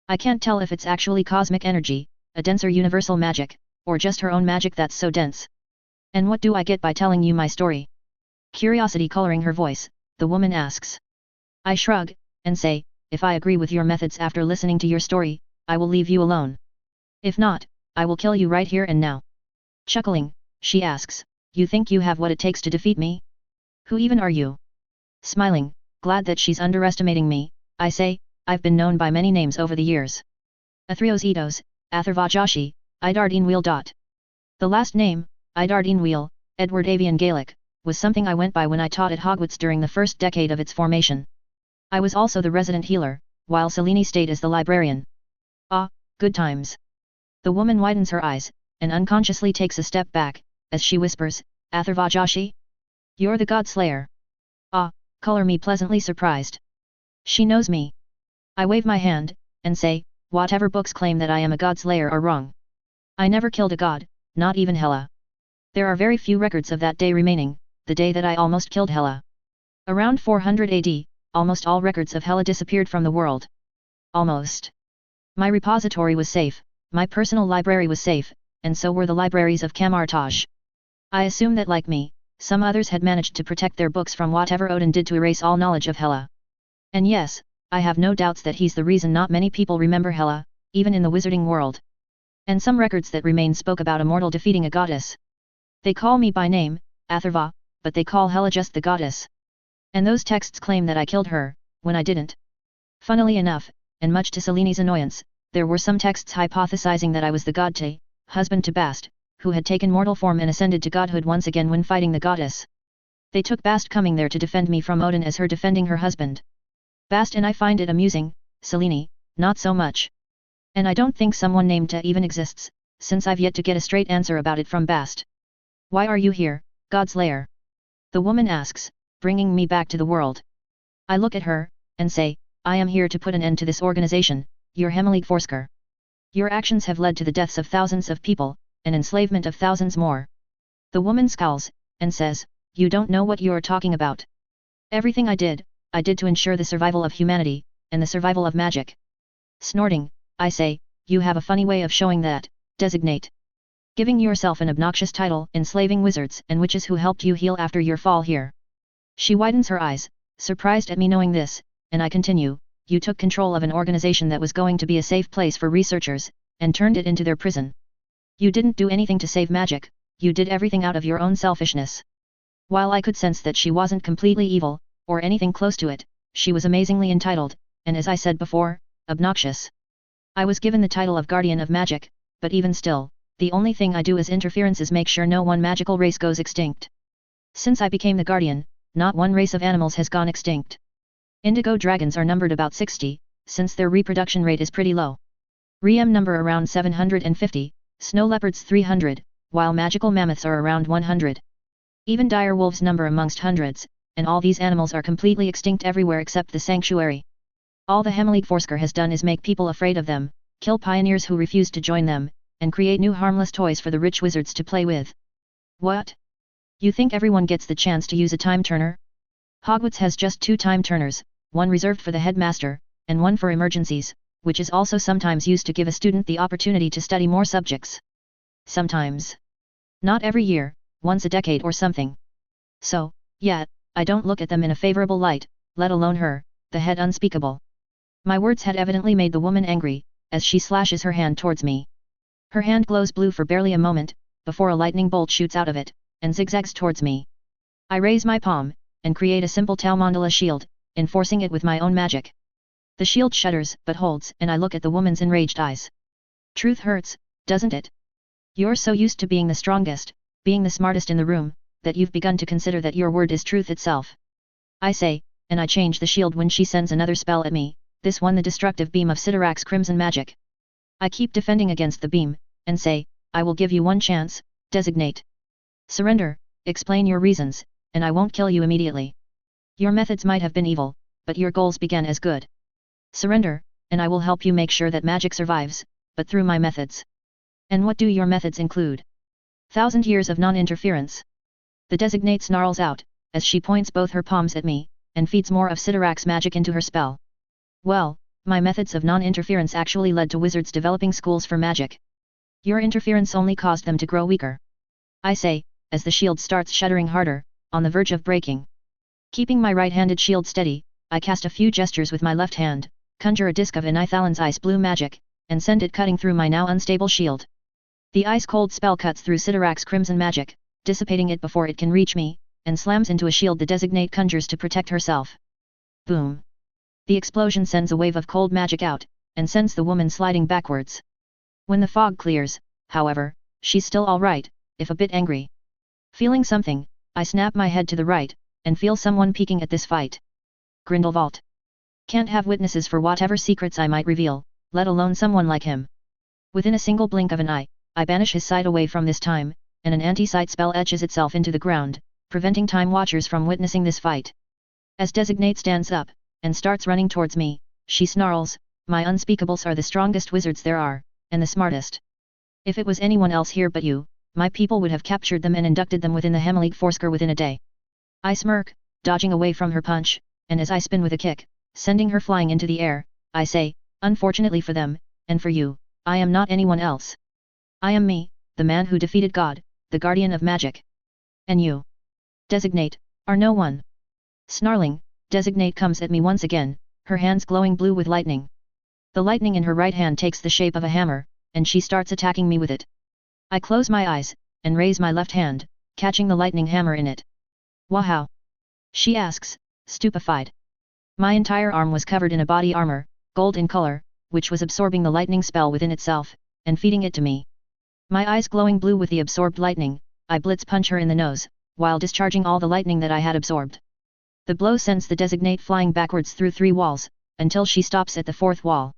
I can't tell if it's actually cosmic energy, a denser universal magic, or just her own magic that's so dense. "And what do I get by telling you my story?" Curiosity coloring her voice, the woman asks. I shrug, and say, "If I agree with your methods after listening to your story, I will leave you alone. If not, I will kill you right here and now." Chuckling, she asks, "You think you have what it takes to defeat me? Who even are you?" Smiling, glad that she's underestimating me, I say, "I've been known by many names over the years. Athreos Edos, Athervajoshi, Idardine Wheel. The last name, Idardine Wheel, Edward Avian Gaelic, was something I went by when I taught at Hogwarts during the first decade of its formation. I was also the resident healer, while Selene stayed as the librarian. Ah, good times." The woman widens her eyes, and unconsciously takes a step back, as she whispers, "Athervajoshi? You're the God Slayer." Ah, color me pleasantly surprised. She knows me. I wave my hand, and say, "Whatever books claim that I am a God Slayer are wrong. I never killed a god, not even Hela. There are very few records of that day remaining, the day that I almost killed Hela. Around 400 AD, almost all records of Hela disappeared from the world. Almost. My repository was safe, my personal library was safe, and so were the libraries of Kamartaj. I assume that like me, some others had managed to protect their books from whatever Odin did to erase all knowledge of Hela. And yes, I have no doubts that he's the reason not many people remember Hela, even in the wizarding world. And some records that remain spoke about a mortal defeating a goddess. They call me by name, Atharva, but they call Hela just the goddess. And those texts claim that I killed her, when I didn't. Funnily enough, and much to Seleni's annoyance, there were some texts hypothesizing that I was the god Te, husband to Bast, who had taken mortal form and ascended to godhood once again when fighting the goddess. They took Bast coming there to defend me from Odin as her defending her husband. Bast and I find it amusing, Selene, not so much. And I don't think someone named Te even exists, since I've yet to get a straight answer about it from Bast. Why are you here, God's lair? The woman asks, bringing me back to the world. I look at her, and say, I am here to put an end to this organization, your Hemelig Forsker. Your actions have led to the deaths of thousands of people, and enslavement of thousands more. The woman scowls, and says, you don't know what you're talking about. Everything I did to ensure the survival of humanity, and the survival of magic. Snorting, I say, you have a funny way of showing that, designate. Giving yourself an obnoxious title, enslaving wizards and witches who helped you heal after your fall here. She widens her eyes, surprised at me knowing this, and I continue, you took control of an organization that was going to be a safe place for researchers, and turned it into their prison. You didn't do anything to save magic, you did everything out of your own selfishness. While I could sense that she wasn't completely evil, or anything close to it, she was amazingly entitled, and as I said before, obnoxious. I was given the title of Guardian of Magic, but even still, the only thing I do as interference is make sure no one magical race goes extinct. Since I became the Guardian, not one race of animals has gone extinct. Indigo dragons are numbered about 60, since their reproduction rate is pretty low. Riem number around 750, snow leopards 300, while magical mammoths are around 100. Even dire wolves number amongst hundreds, and all these animals are completely extinct everywhere except the sanctuary. All the Hemelig Forsker has done is make people afraid of them, kill pioneers who refuse to join them, and create new harmless toys for the rich wizards to play with. What? You think everyone gets the chance to use a time turner? Hogwarts has just 2 time turners, one reserved for the headmaster, and one for emergencies, which is also sometimes used to give a student the opportunity to study more subjects. Sometimes. Not every year, once a decade or something. So, yet, I don't look at them in a favorable light, let alone her, the head unspeakable. My words had evidently made the woman angry, as she slashes her hand towards me. Her hand glows blue for barely a moment, before a lightning bolt shoots out of it, and zigzags towards me. I raise my palm, and create a simple Tau Mandala shield, enforcing it with my own magic. The shield shudders, but holds, and I look at the woman's enraged eyes. Truth hurts, doesn't it? You're so used to being the strongest, being the smartest in the room, that you've begun to consider that your word is truth itself. I say, and I change the shield when she sends another spell at me, this one the destructive beam of Sidorak's crimson magic. I keep defending against the beam, and say, I will give you one chance, designate. Surrender, explain your reasons, and I won't kill you immediately. Your methods might have been evil, but your goals began as good. Surrender, and I will help you make sure that magic survives, but through my methods. And what do your methods include? 1,000 years of non-interference. The designate snarls out, as she points both her palms at me, and feeds more of Sidorak's magic into her spell. Well, my methods of non-interference actually led to wizards developing schools for magic. Your interference only caused them to grow weaker. I say, as the shield starts shuddering harder, on the verge of breaking. Keeping my right-handed shield steady, I cast a few gestures with my left hand, conjure a disc of Enithalen's ice blue magic, and send it cutting through my now unstable shield. The ice-cold spell cuts through Sidorak's crimson magic, dissipating it before it can reach me, and slams into a shield the designate conjures to protect herself. Boom! The explosion sends a wave of cold magic out, and sends the woman sliding backwards. When the fog clears, however, she's still all right, if a bit angry. Feeling something, I snap my head to the right, and feel someone peeking at this fight. Grindelwald. Can't have witnesses for whatever secrets I might reveal, let alone someone like him. Within a single blink of an eye, I banish his sight away from this time, and an anti-sight spell etches itself into the ground, preventing time watchers from witnessing this fight. As Designate stands up, and starts running towards me, she snarls, my unspeakables are the strongest wizards there are, and the smartest. If it was anyone else here but you, my people would have captured them and inducted them within the Hemelig Forsker within a day. I smirk, dodging away from her punch, and as I spin with a kick, sending her flying into the air, I say, Unfortunately for them, and for you, I am not anyone else. I am me, the man who defeated God, the guardian of magic. And you, Designate, are no one. Snarling, Designate comes at me once again, her hands glowing blue with lightning. The lightning in her right hand takes the shape of a hammer, and she starts attacking me with it. I close my eyes, and raise my left hand, catching the lightning hammer in it. Wow! She asks, stupefied. My entire arm was covered in a body armor, gold in color, which was absorbing the lightning spell within itself, and feeding it to me. My eyes glowing blue with the absorbed lightning, I blitz punch her in the nose, while discharging all the lightning that I had absorbed. The blow sends the Designate flying backwards through 3 walls, until she stops at the 4th wall.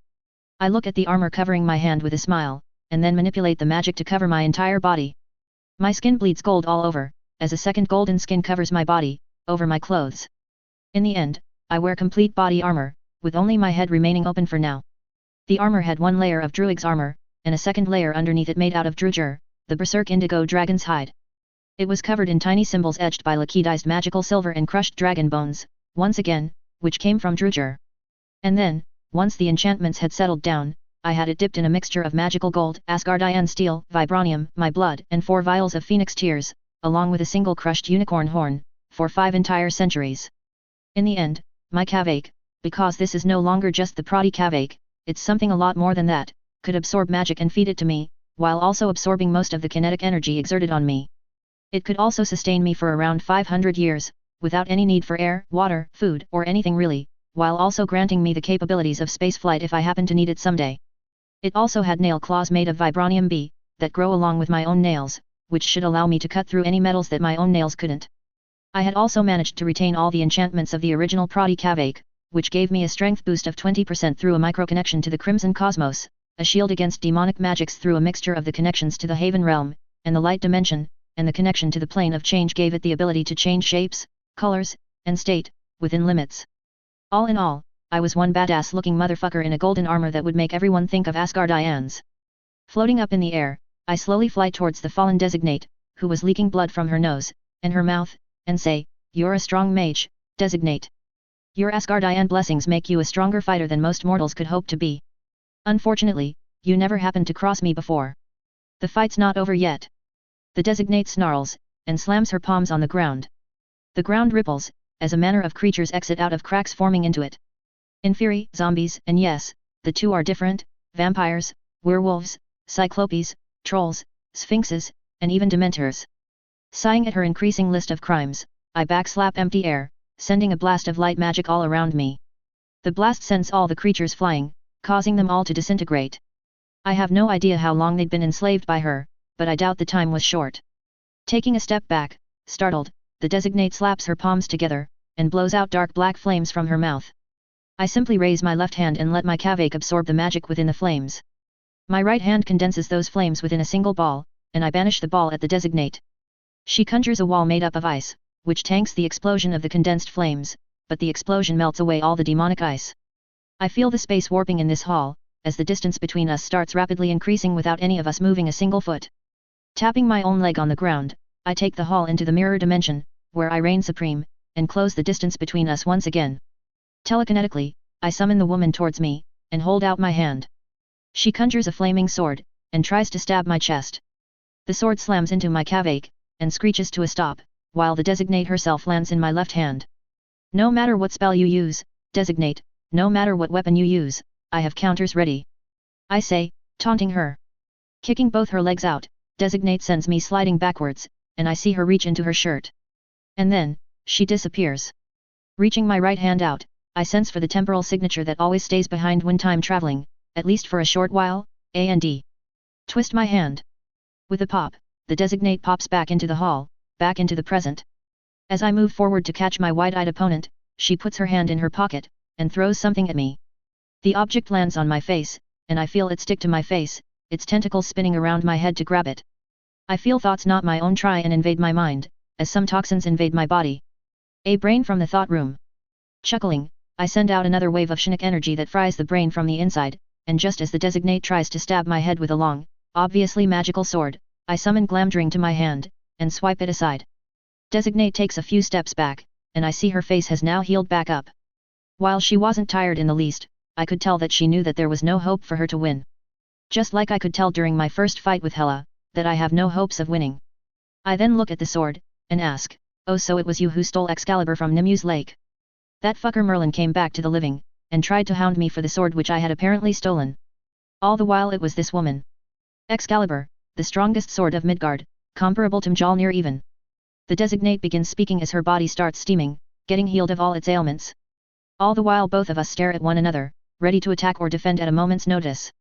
I look at the armor covering my hand with a smile, and then manipulate the magic to cover my entire body. My skin bleeds gold all over, as a second golden skin covers my body, over my clothes. In the end, I wear complete body armor, with only my head remaining open for now. The armor had 1 layer of Druig's armor, and a second layer underneath it made out of Druger, the berserk indigo dragon's hide. It was covered in tiny symbols etched by liquidized magical silver and crushed dragon bones, once again, which came from Druger. And then, once the enchantments had settled down, I had it dipped in a mixture of magical gold, Asgardian steel, vibranium, my blood, and 4 vials of phoenix tears, along with a single crushed unicorn horn, for 5 entire centuries. In the end, my Kavake, because this is no longer just the proddy Kavake, it's something a lot more than that, could absorb magic and feed it to me, while also absorbing most of the kinetic energy exerted on me. It could also sustain me for around 500 years, without any need for air, water, food, or anything really, while also granting me the capabilities of spaceflight if I happen to need it someday. It also had nail claws made of vibranium B, that grow along with my own nails, which should allow me to cut through any metals that my own nails couldn't. I had also managed to retain all the enchantments of the original proddy Kavake, which gave me a strength boost of 20% through a micro-connection to the Crimson Cosmos, a shield against demonic magics through a mixture of the connections to the Haven Realm, and the Light Dimension, and the connection to the Plane of Change gave it the ability to change shapes, colors, and state, within limits. All in all, I was one badass looking motherfucker in a golden armor that would make everyone think of Asgardians. Floating up in the air, I slowly fly towards the fallen Designate, who was leaking blood from her nose, and her mouth, and say, "You're a strong mage, Designate. Your Asgardian blessings make you a stronger fighter than most mortals could hope to be. Unfortunately, you never happened to cross me before. The fight's not over yet." The Designate snarls, and slams her palms on the ground. The ground ripples, as a manner of creatures exit out of cracks forming into it. Inferi, zombies, and yes, the two are different, vampires, werewolves, cyclopes, trolls, sphinxes, and even dementors. Sighing at her increasing list of crimes, I backslap empty air, sending a blast of light magic all around me. The blast sends all the creatures flying, causing them all to disintegrate. I have no idea how long they'd been enslaved by her, but I doubt the time was short. Taking a step back, startled, the Designate slaps her palms together, and blows out dark black flames from her mouth. I simply raise my left hand and let my Kavake absorb the magic within the flames. My right hand condenses those flames within a single ball, and I banish the ball at the Designate. She conjures a wall made up of ice, which tanks the explosion of the condensed flames, but the explosion melts away all the demonic ice. I feel the space warping in this hall, as the distance between us starts rapidly increasing without any of us moving a single foot. Tapping my own leg on the ground, I take the hall into the mirror dimension, where I reign supreme, and close the distance between us once again. Telekinetically, I summon the woman towards me, and hold out my hand. She conjures a flaming sword, and tries to stab my chest. The sword slams into my Kavake, and screeches to a stop, while the Designate herself lands in my left hand. No matter what spell you use, Designate, no matter what weapon you use, I have counters ready. I say, taunting her. Kicking both her legs out, Designate sends me sliding backwards, and I see her reach into her shirt. And then, she disappears. Reaching my right hand out, I sense for the temporal signature that always stays behind when time traveling, at least for a short while, and twist my hand. With a pop, the Designate pops back into the hall, back into the present. As I move forward to catch my wide-eyed opponent, she puts her hand in her pocket, and throws something at me. The object lands on my face, and I feel it stick to my face, its tentacles spinning around my head to grab it. I feel thoughts not my own try and invade my mind, as some toxins invade my body. A brain from the thought room. Chuckling, I send out another wave of Shinik energy that fries the brain from the inside, and just as the Designate tries to stab my head with a long, obviously magical sword, I summon Glamdring to my hand, and swipe it aside. Designate takes a few steps back, and I see her face has now healed back up. While she wasn't tired in the least, I could tell that she knew that there was no hope for her to win. Just like I could tell during my first fight with Hela, that I have no hopes of winning. I then look at the sword, and ask, oh, so it was you who stole Excalibur from Nimue's lake? That fucker Merlin came back to the living, and tried to hound me for the sword which I had apparently stolen. All the while it was this woman. Excalibur, the strongest sword of Midgard, comparable to Mjolnir even. The designate begins speaking as her body starts steaming, getting healed of all its ailments. All the while both of us stare at one another, ready to attack or defend at a moment's notice.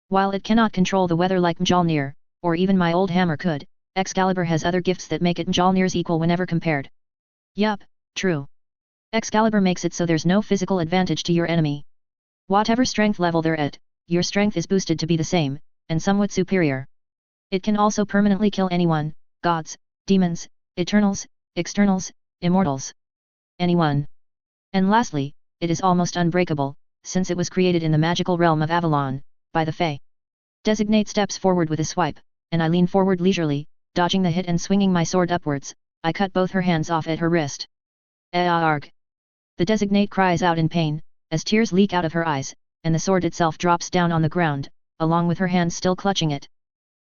While it cannot control the weather like Mjolnir, or even my old hammer could, Excalibur has other gifts that make it Mjolnir's equal whenever compared. Yup, true. Excalibur makes it so there's no physical advantage to your enemy. Whatever strength level they're at, your strength is boosted to be the same, and somewhat superior. It can also permanently kill anyone, gods, demons, eternals, externals, immortals. Anyone. And lastly, it is almost unbreakable, since it was created in the magical realm of Avalon, by the Fae. Designate steps forward with a swipe, and I lean forward leisurely, dodging the hit and swinging my sword upwards. I cut both her hands off at her wrist. Arg! The designate cries out in pain, as tears leak out of her eyes, and the sword itself drops down on the ground, along with her hands still clutching it.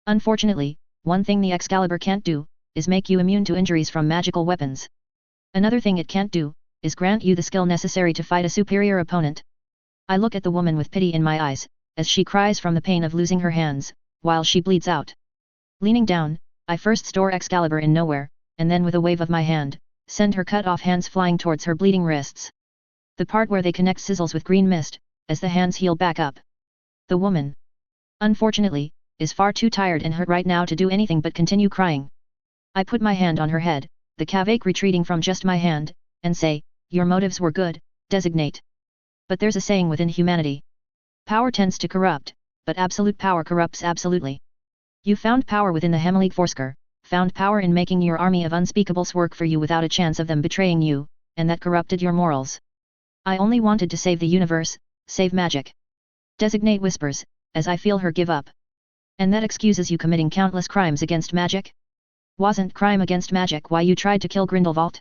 Unfortunately, one thing the Excalibur can't do, is make you immune to injuries from magical weapons. Another thing it can't do, is grant you the skill necessary to fight a superior opponent. I look at the woman with pity in my eyes, as she cries from the pain of losing her hands, while she bleeds out. Leaning down, I first store Excalibur in nowhere, and then with a wave of my hand, send her cut off hands flying towards her bleeding wrists. The part where they connect sizzles with green mist, as the hands heal back up. The woman, unfortunately, is far too tired and hurt right now to do anything but continue crying. I put my hand on her head, the Kavak retreating from just my hand, and say, your motives were good, designate. But there's a saying within humanity. Power tends to corrupt, but absolute power corrupts absolutely. You found power within the Hemelig Forsker, found power in making your army of unspeakables work for you without a chance of them betraying you, and that corrupted your morals. I only wanted to save the universe, save magic. Designate whispers, as I feel her give up. And that excuses you committing countless crimes against magic? Wasn't crime against magic why you tried to kill Grindelwald?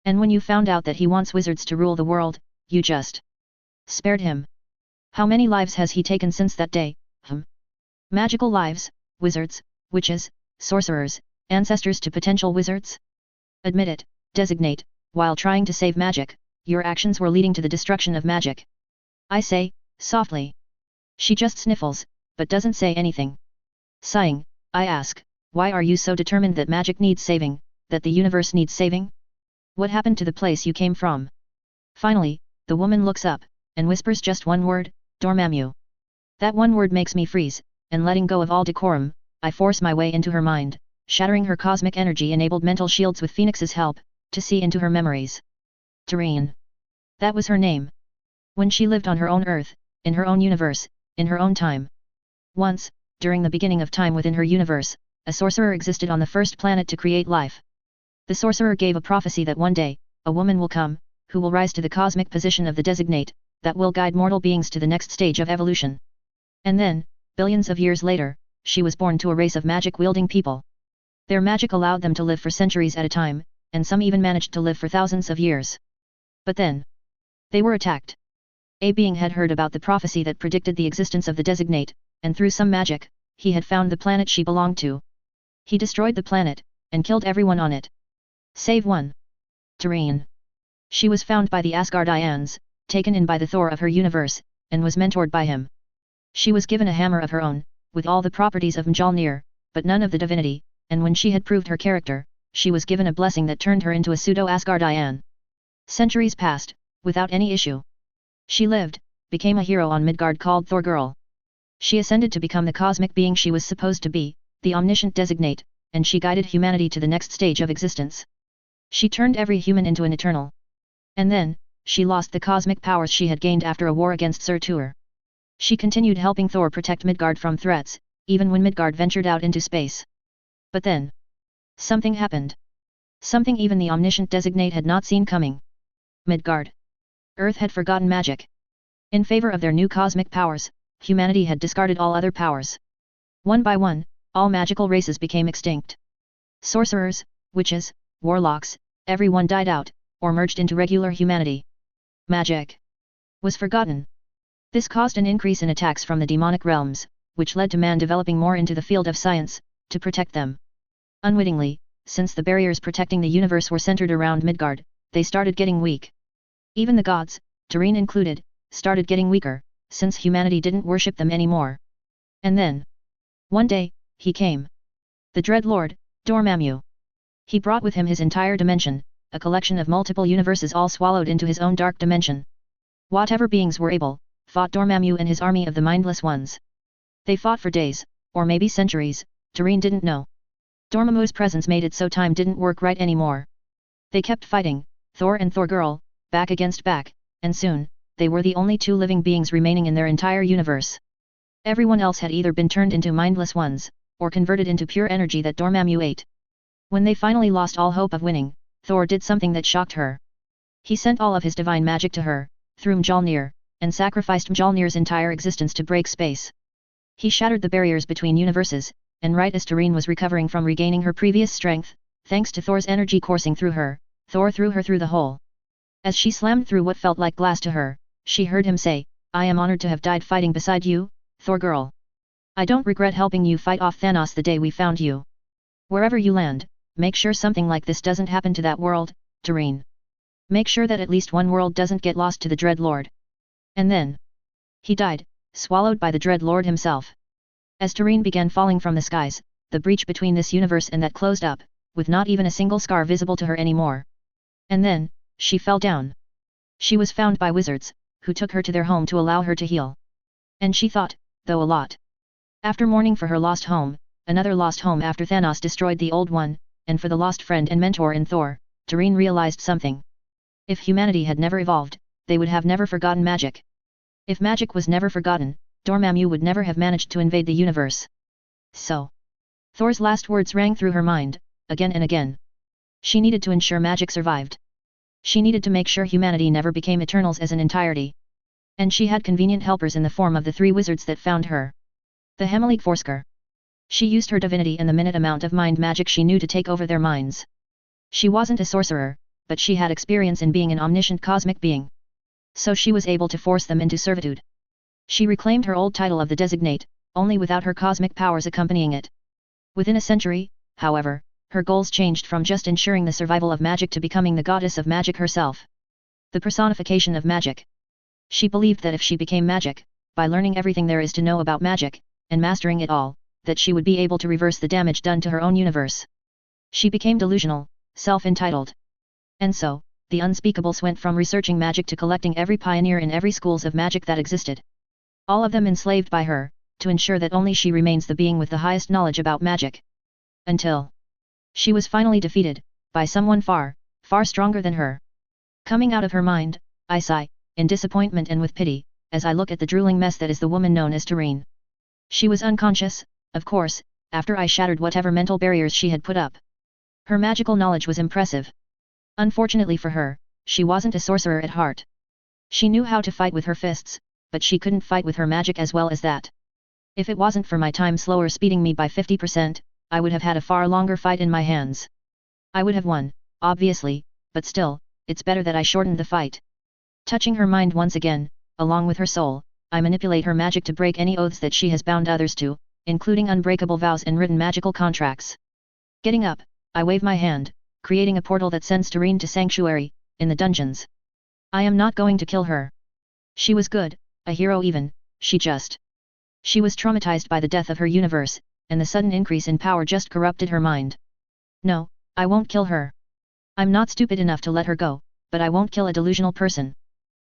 And when you found out that he wants wizards to rule the world, you just spared him. How many lives has he taken since that day? Magical lives, wizards, witches, sorcerers, ancestors to potential wizards? Admit it, designate, while trying to save magic, your actions were leading to the destruction of magic. I say, softly. She just sniffles, but doesn't say anything. Sighing, I ask, why are you so determined that magic needs saving, that the universe needs saving? What happened to the place you came from? Finally, the woman looks up, and whispers just one word, Dormammu. That one word makes me freeze, and letting go of all decorum, I force my way into her mind, shattering her cosmic energy-enabled mental shields with Phoenix's help, to see into her memories. Terene. That was her name. When she lived on her own Earth, in her own universe, in her own time. Once, during the beginning of time within her universe, a sorcerer existed on the first planet to create life. The sorcerer gave a prophecy that one day, a woman will come, who will rise to the cosmic position of the designate, that will guide mortal beings to the next stage of evolution. And then, billions of years later, she was born to a race of magic-wielding people. Their magic allowed them to live for centuries at a time, and some even managed to live for thousands of years. But then, they were attacked. A being had heard about the prophecy that predicted the existence of the designate, and through some magic, he had found the planet she belonged to. He destroyed the planet, and killed everyone on it. Save one. Terene. She was found by the Asgardians, taken in by the Thor of her universe, and was mentored by him. She was given a hammer of her own, with all the properties of Mjolnir, but none of the divinity, and when she had proved her character, she was given a blessing that turned her into a pseudo-Asgardian. Centuries passed, without any issue. She lived, became a hero on Midgard called Thor Girl. She ascended to become the cosmic being she was supposed to be, the omniscient designate, and she guided humanity to the next stage of existence. She turned every human into an eternal. And then, she lost the cosmic powers she had gained after a war against Surtur. She continued helping Thor protect Midgard from threats, even when Midgard ventured out into space. But then, something happened. Something even the omniscient designate had not seen coming. Midgard. Earth had forgotten magic. In favor of their new cosmic powers, humanity had discarded all other powers. One by one, all magical races became extinct. Sorcerers, witches, warlocks, everyone died out, or merged into regular humanity. Magic was forgotten. This caused an increase in attacks from the demonic realms, which led to man developing more into the field of science, to protect them. Unwittingly, since the barriers protecting the universe were centered around Midgard, they started getting weak. Even the gods, Doreen included, started getting weaker, since humanity didn't worship them anymore. And then, one day, he came. The Dread Lord, Dormammu. He brought with him his entire dimension, a collection of multiple universes all swallowed into his own dark dimension. Whatever beings were able, fought Dormammu and his army of the mindless ones. They fought for days, or maybe centuries, Doreen didn't know. Dormammu's presence made it so time didn't work right anymore. They kept fighting, Thor and Thor-girl, back against back, and soon, they were the only two living beings remaining in their entire universe. Everyone else had either been turned into mindless ones, or converted into pure energy that Dormammu ate. When they finally lost all hope of winning, Thor did something that shocked her. He sent all of his divine magic to her, through Mjolnir, and sacrificed Mjolnir's entire existence to break space. He shattered the barriers between universes, and right as Doreen was recovering from regaining her previous strength, thanks to Thor's energy coursing through her, Thor threw her through the hole. As she slammed through what felt like glass to her, she heard him say, "I am honored to have died fighting beside you, Thor-girl. I don't regret helping you fight off Thanos the day we found you. Wherever you land, make sure something like this doesn't happen to that world, Doreen. Make sure that at least one world doesn't get lost to the Dread Lord." And then, he died, swallowed by the Dread Lord himself. As Doreen began falling from the skies, the breach between this universe and that closed up, with not even a single scar visible to her anymore. And then, she fell down. She was found by wizards, who took her to their home to allow her to heal. And she thought, though a lot. After mourning for her lost home, another lost home after Thanos destroyed the old one, and for the lost friend and mentor in Thor, Doreen realized something. If humanity had never evolved, they would have never forgotten magic. If magic was never forgotten, Dormammu would never have managed to invade the universe. So, Thor's last words rang through her mind, again and again. She needed to ensure magic survived. She needed to make sure humanity never became Eternals as an entirety. And she had convenient helpers in the form of the three wizards that found her. The Hemelig Forsker. She used her divinity and the minute amount of mind magic she knew to take over their minds. She wasn't a sorcerer, but she had experience in being an omniscient cosmic being. So she was able to force them into servitude. She reclaimed her old title of the Designate, only without her cosmic powers accompanying it. Within a century, however, her goals changed from just ensuring the survival of magic to becoming the goddess of magic herself. The personification of magic. She believed that if she became magic, by learning everything there is to know about magic, and mastering it all, that she would be able to reverse the damage done to her own universe. She became delusional, self-entitled. And so, the unspeakables went from researching magic to collecting every pioneer in every schools of magic that existed. All of them enslaved by her, to ensure that only she remains the being with the highest knowledge about magic. Until she was finally defeated, by someone far, far stronger than her. Coming out of her mind, I sigh, in disappointment and with pity, as I look at the drooling mess that is the woman known as Doreen. She was unconscious, of course, after I shattered whatever mental barriers she had put up. Her magical knowledge was impressive. Unfortunately for her, she wasn't a sorcerer at heart. She knew how to fight with her fists, but she couldn't fight with her magic as well as that. If it wasn't for my time slower speeding me by 50%, I would have had a far longer fight in my hands. I would have won, obviously, but still, it's better that I shortened the fight. Touching her mind once again, along with her soul, I manipulate her magic to break any oaths that she has bound others to, including unbreakable vows and written magical contracts. Getting up, I wave my hand, creating a portal that sends Doreen to Sanctuary, in the dungeons. I am not going to kill her. She was good, a hero even, she was traumatized by the death of her universe, and the sudden increase in power just corrupted her mind. No, I won't kill her. I'm not stupid enough to let her go, but I won't kill a delusional person.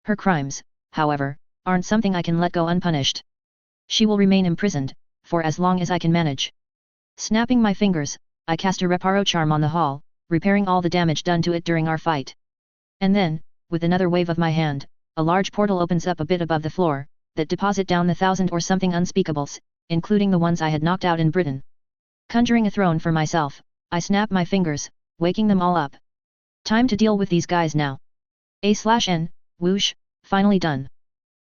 Her crimes, however, aren't something I can let go unpunished. She will remain imprisoned, for as long as I can manage. Snapping my fingers, I cast a reparo charm on the hall, repairing all the damage done to it during our fight. And then, with another wave of my hand, a large portal opens up a bit above the floor, that deposit down the 1,000 or something unspeakables, including the ones I had knocked out in Britain. Conjuring a throne for myself, I snap my fingers, waking them all up. Time to deal with these guys now. A/N, whoosh, finally done.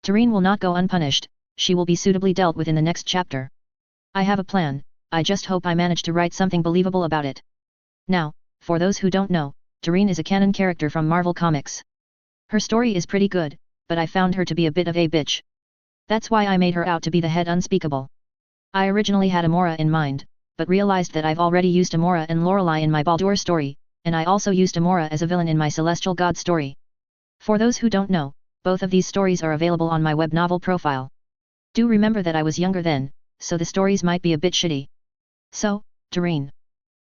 Doreen will not go unpunished, she will be suitably dealt with in the next chapter. I have a plan, I just hope I manage to write something believable about it. Now, for those who don't know, Doreen is a canon character from Marvel Comics. Her story is pretty good, but I found her to be a bit of a bitch. That's why I made her out to be the head unspeakable. I originally had Amora in mind, but realized that I've already used Amora and Lorelei in my Baldur story, and I also used Amora as a villain in my Celestial God story. For those who don't know, both of these stories are available on my web novel profile. Do remember that I was younger then, so the stories might be a bit shitty. So, Doreen.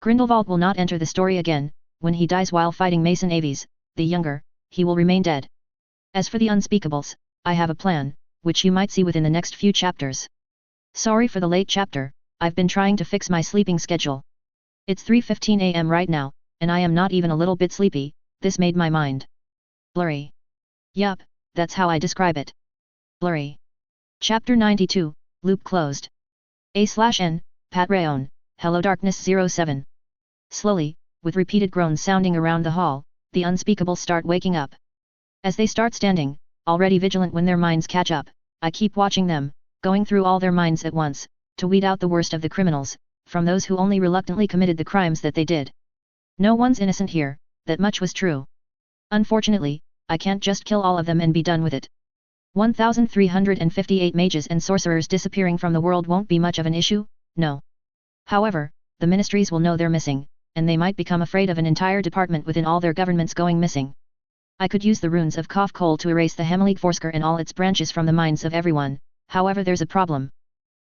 Grindelwald will not enter the story again. When he dies while fighting Mason Aves, the younger, he will remain dead. As for the unspeakables, I have a plan, which you might see within the next few chapters. Sorry for the late chapter, I've been trying to fix my sleeping schedule. It's 3:15 AM right now, and I am not even a little bit sleepy. This made my mind blurry. Yup, that's how I describe it. Blurry. Chapter 92, Loop Closed. A/N, Pat4, HelloDarkness07. Slowly, with repeated groans sounding around the hall, the unspeakables start waking up. As they start standing, already vigilant when their minds catch up, I keep watching them, going through all their minds at once, to weed out the worst of the criminals, from those who only reluctantly committed the crimes that they did. No one's innocent here, that much was true. Unfortunately, I can't just kill all of them and be done with it. 1,358 mages and sorcerers disappearing from the world won't be much of an issue, no. However, the ministries will know they're missing, and they might become afraid of an entire department within all their governments going missing. I could use the runes of Kofkol to erase the Hemelig Forsker and all its branches from the minds of everyone, however there's a problem.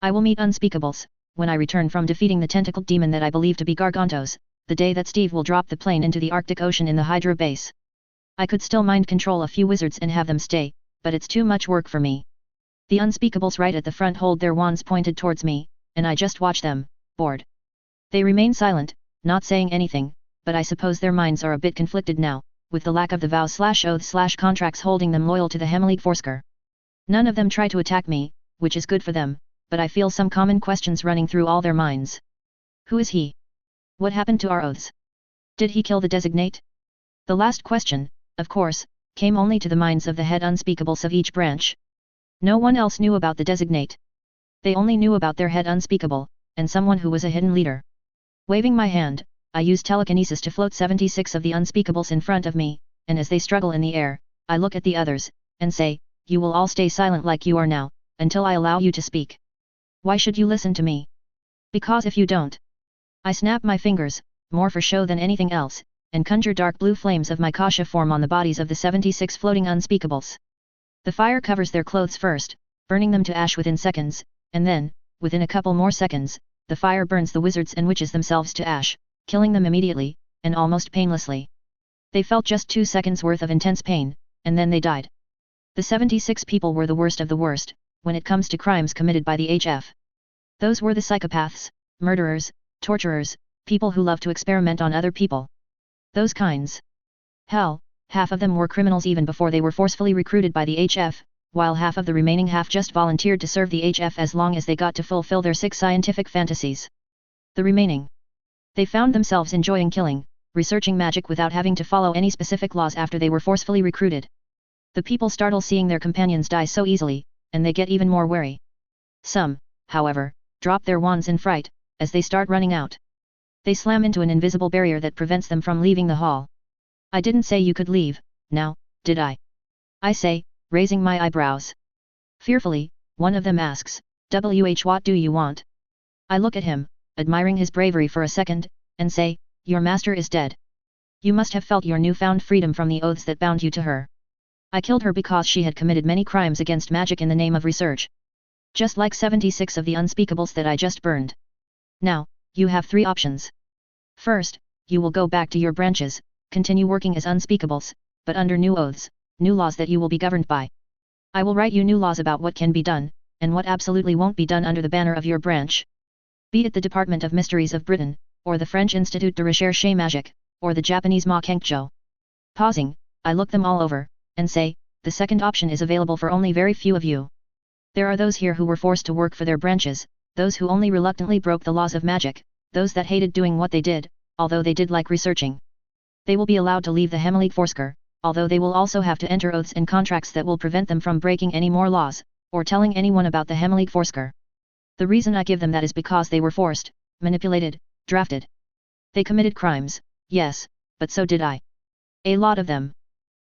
I will meet unspeakables, when I return from defeating the tentacled demon that I believe to be Gargantos, the day that Steve will drop the plane into the Arctic Ocean in the Hydra base. I could still mind control a few wizards and have them stay, but it's too much work for me. The unspeakables right at the front hold their wands pointed towards me, and I just watch them, bored. They remain silent, not saying anything, but I suppose their minds are a bit conflicted now, with the lack of the vows/oaths/contracts holding them loyal to the Hemelig Forsker. None of them try to attack me, which is good for them, but I feel some common questions running through all their minds. Who is he? What happened to our oaths? Did he kill the designate? The last question, of course, came only to the minds of the head unspeakables of each branch. No one else knew about the designate. They only knew about their head unspeakable, and someone who was a hidden leader. Waving my hand, I use telekinesis to float 76 of the unspeakables in front of me, and as they struggle in the air, I look at the others, and say, you will all stay silent like you are now, until I allow you to speak. Why should you listen to me? Because if you don't. I snap my fingers, more for show than anything else, and conjure dark blue flames of my Kasha form on the bodies of the 76 floating unspeakables. The fire covers their clothes first, burning them to ash within seconds, and then, within a couple more seconds, the fire burns the wizards and witches themselves to ash, killing them immediately, and almost painlessly. They felt just 2 seconds worth of intense pain, and then they died. The 76 people were the worst of the worst, when it comes to crimes committed by the HF. Those were the psychopaths, murderers, torturers, people who love to experiment on other people. Those kinds. Hell, half of them were criminals even before they were forcefully recruited by the HF, while half of the remaining half just volunteered to serve the HF as long as they got to fulfill their sick scientific fantasies. The remaining. They found themselves enjoying killing, researching magic without having to follow any specific laws after they were forcefully recruited. The people startle seeing their companions die so easily, and they get even more wary. Some, however, drop their wands in fright, as they start running out. They slam into an invisible barrier that prevents them from leaving the hall. I didn't say you could leave, now, did I? I say, raising my eyebrows. Fearfully, one of them asks, what do you want? I look at him, admiring his bravery for a second, and say, your master is dead. You must have felt your newfound freedom from the oaths that bound you to her. I killed her because she had committed many crimes against magic in the name of research. Just like 76 of the unspeakables that I just burned. Now, you have 3 options. First, you will go back to your branches, continue working as unspeakables, but under new oaths, new laws that you will be governed by. I will write you new laws about what can be done, and what absolutely won't be done under the banner of your branch. Be it the Department of Mysteries of Britain, or the French Institut de Recherche Magique, or the Japanese Ma Kenkjo. Pausing, I look them all over, and say, the second option is available for only very few of you. There are those here who were forced to work for their branches, those who only reluctantly broke the laws of magic, those that hated doing what they did, although they did like researching. They will be allowed to leave the Hemelig Forsker, although they will also have to enter oaths and contracts that will prevent them from breaking any more laws, or telling anyone about the Hemelig Forsker. The reason I give them that is because they were forced, manipulated, drafted. They committed crimes, yes, but so did I. A lot of them.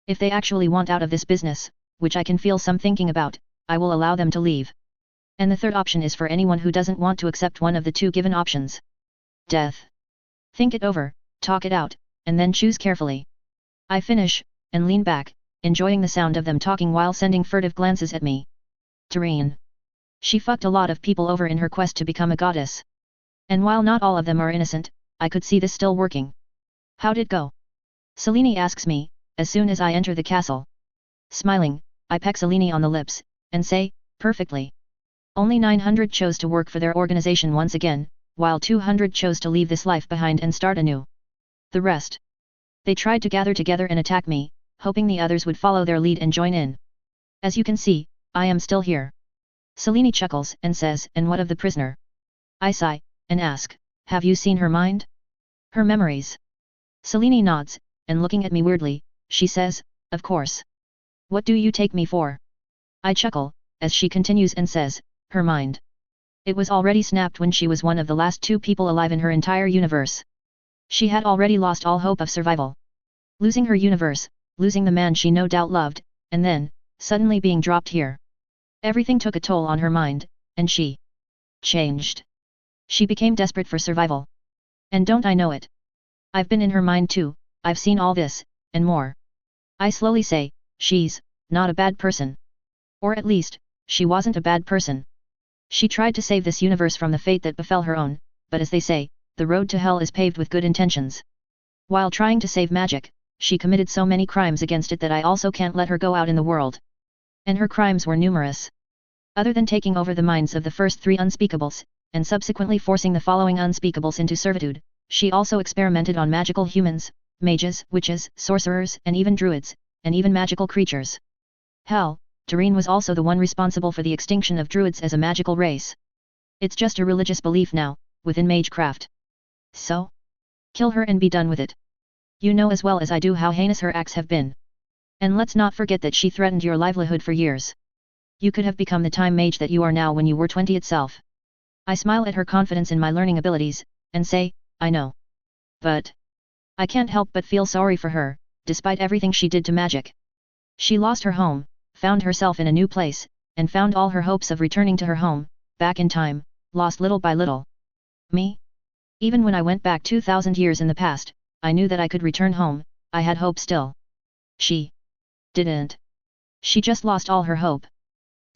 If they actually want out of this business, which I can feel some thinking about, I will allow them to leave. And the third option is for anyone who doesn't want to accept one of the two given options. Death. Think it over, talk it out, and then choose carefully. I finish, and lean back, enjoying the sound of them talking while sending furtive glances at me. Doreen. She fucked a lot of people over in her quest to become a goddess. And while not all of them are innocent, I could see this still working. How'd it go? Selene asks me, as soon as I enter the castle. Smiling, I peck Selene on the lips, and say, perfectly. Only 900 chose to work for their organization once again, while 200 chose to leave this life behind and start anew. The rest. They tried to gather together and attack me, hoping the others would follow their lead and join in. As you can see, I am still here. Selene chuckles and says, and what of the prisoner? I sigh, and ask, have you seen her mind? Her memories? Selene nods, and looking at me weirdly, she says, of course. What do you take me for? I chuckle, as she continues and says, her mind. It was already snapped when she was one of the last two people alive in her entire universe. She had already lost all hope of survival. Losing her universe, losing the man she no doubt loved, and then, suddenly being dropped here. Everything took a toll on her mind, and she changed. She became desperate for survival. And don't I know it? I've been in her mind too, I've seen all this, and more. I slowly say, she's not a bad person. Or at least, she wasn't a bad person. She tried to save this universe from the fate that befell her own, but as they say, the road to hell is paved with good intentions. While trying to save magic, she committed so many crimes against it that I also can't let her go out in the world. And her crimes were numerous. Other than taking over the minds of the first three unspeakables, and subsequently forcing the following unspeakables into servitude, she also experimented on magical humans, mages, witches, sorcerers, and even druids, and even magical creatures. Hell, Doreen was also the one responsible for the extinction of druids as a magical race. It's just a religious belief now, within magecraft. So? Kill her and be done with it. You know as well as I do how heinous her acts have been. And let's not forget that she threatened your livelihood for years. You could have become the time mage that you are now when you were 20 itself. I smile at her confidence in my learning abilities, and say, I know. But I can't help but feel sorry for her, despite everything she did to magic. She lost her home, found herself in a new place, and found all her hopes of returning to her home, back in time, lost little by little. Me? Even when I went back 2,000 years in the past, I knew that I could return home, I had hope still. She didn't. She just lost all her hope.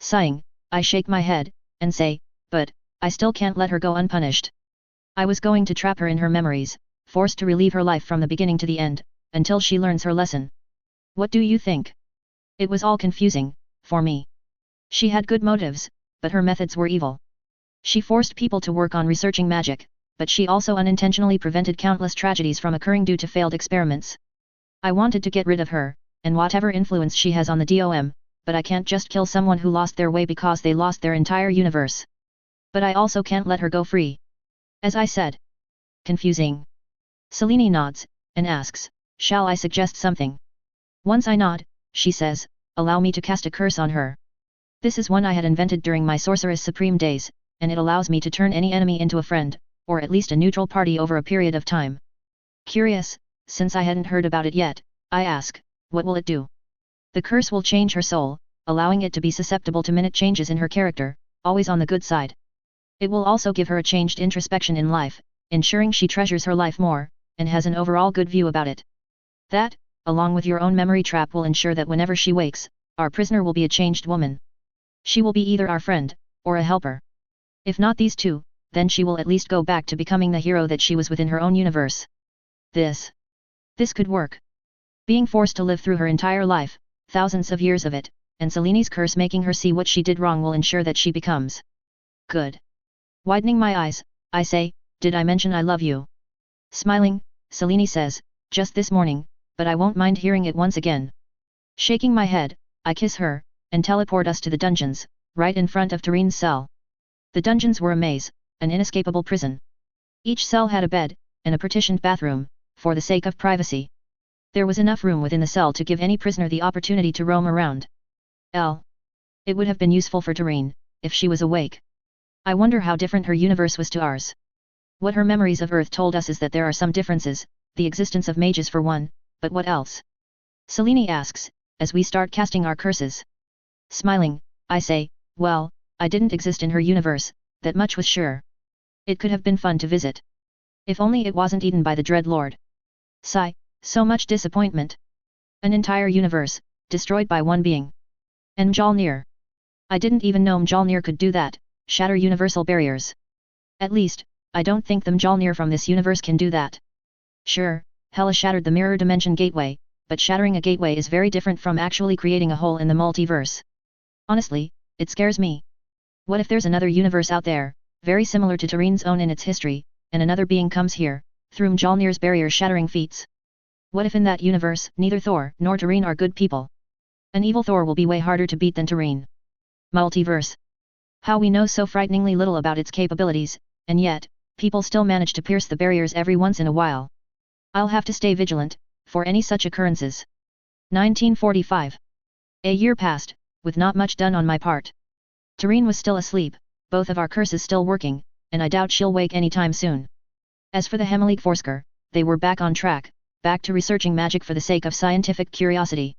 Sighing, I shake my head, and say, but I still can't let her go unpunished. I was going to trap her in her memories, forced to relive her life from the beginning to the end, until she learns her lesson. What do you think? It was all confusing, for me. She had good motives, but her methods were evil. She forced people to work on researching magic, but she also unintentionally prevented countless tragedies from occurring due to failed experiments. I wanted to get rid of her, and whatever influence she has on the DOM, but I can't just kill someone who lost their way because they lost their entire universe. But I also can't let her go free. As I said. Confusing. Selene nods, and asks, shall I suggest something? Once I nod, she says, allow me to cast a curse on her. This is one I had invented during my Sorceress Supreme days, and it allows me to turn any enemy into a friend, or at least a neutral party over a period of time. Curious, since I hadn't heard about it yet, I ask, what will it do? The curse will change her soul, allowing it to be susceptible to minute changes in her character, always on the good side. It will also give her a changed introspection in life, ensuring she treasures her life more, and has an overall good view about it. That, along with your own memory trap, will ensure that whenever she wakes, our prisoner will be a changed woman. She will be either our friend, or a helper. If not these two, then she will at least go back to becoming the hero that she was within her own universe. This could work. Being forced to live through her entire life, thousands of years of it, and Selene's curse making her see what she did wrong will ensure that she becomes good. Widening my eyes, I say, did I mention I love you? Smiling, Selene says, just this morning, but I won't mind hearing it once again. Shaking my head, I kiss her, and teleport us to the dungeons, right in front of Doreen's cell. The dungeons were a maze, an inescapable prison. Each cell had a bed, and a partitioned bathroom, for the sake of privacy. There was enough room within the cell to give any prisoner the opportunity to roam around. It would have been useful for Doreen, if she was awake. I wonder how different her universe was to ours. What her memories of Earth told us is that there are some differences, the existence of mages for one, but what else? Selene asks, as we start casting our curses. Smiling, I say, well, I didn't exist in her universe, that much was sure. It could have been fun to visit. If only it wasn't eaten by the Dread Lord. Sigh, so much disappointment. An entire universe, destroyed by one being. And Mjolnir. I didn't even know Mjolnir could do that, shatter universal barriers. At least, I don't think the Mjolnir from this universe can do that. Sure, Hela shattered the mirror dimension gateway, but shattering a gateway is very different from actually creating a hole in the multiverse. Honestly, it scares me. What if there's another universe out there, very similar to Tyreen's own in its history, and another being comes here, through Mjolnir's barrier-shattering feats? What if in that universe, neither Thor nor Tyreen are good people? An evil Thor will be way harder to beat than Tyreen. Multiverse. How we know so frighteningly little about its capabilities, and yet, people still manage to pierce the barriers every once in a while. I'll have to stay vigilant, for any such occurrences. 1945. A year passed, with not much done on my part. Tyreen was still asleep, both of our curses still working, and I doubt she'll wake anytime soon. As for the Hemelig Forsker, they were back on track, back to researching magic for the sake of scientific curiosity.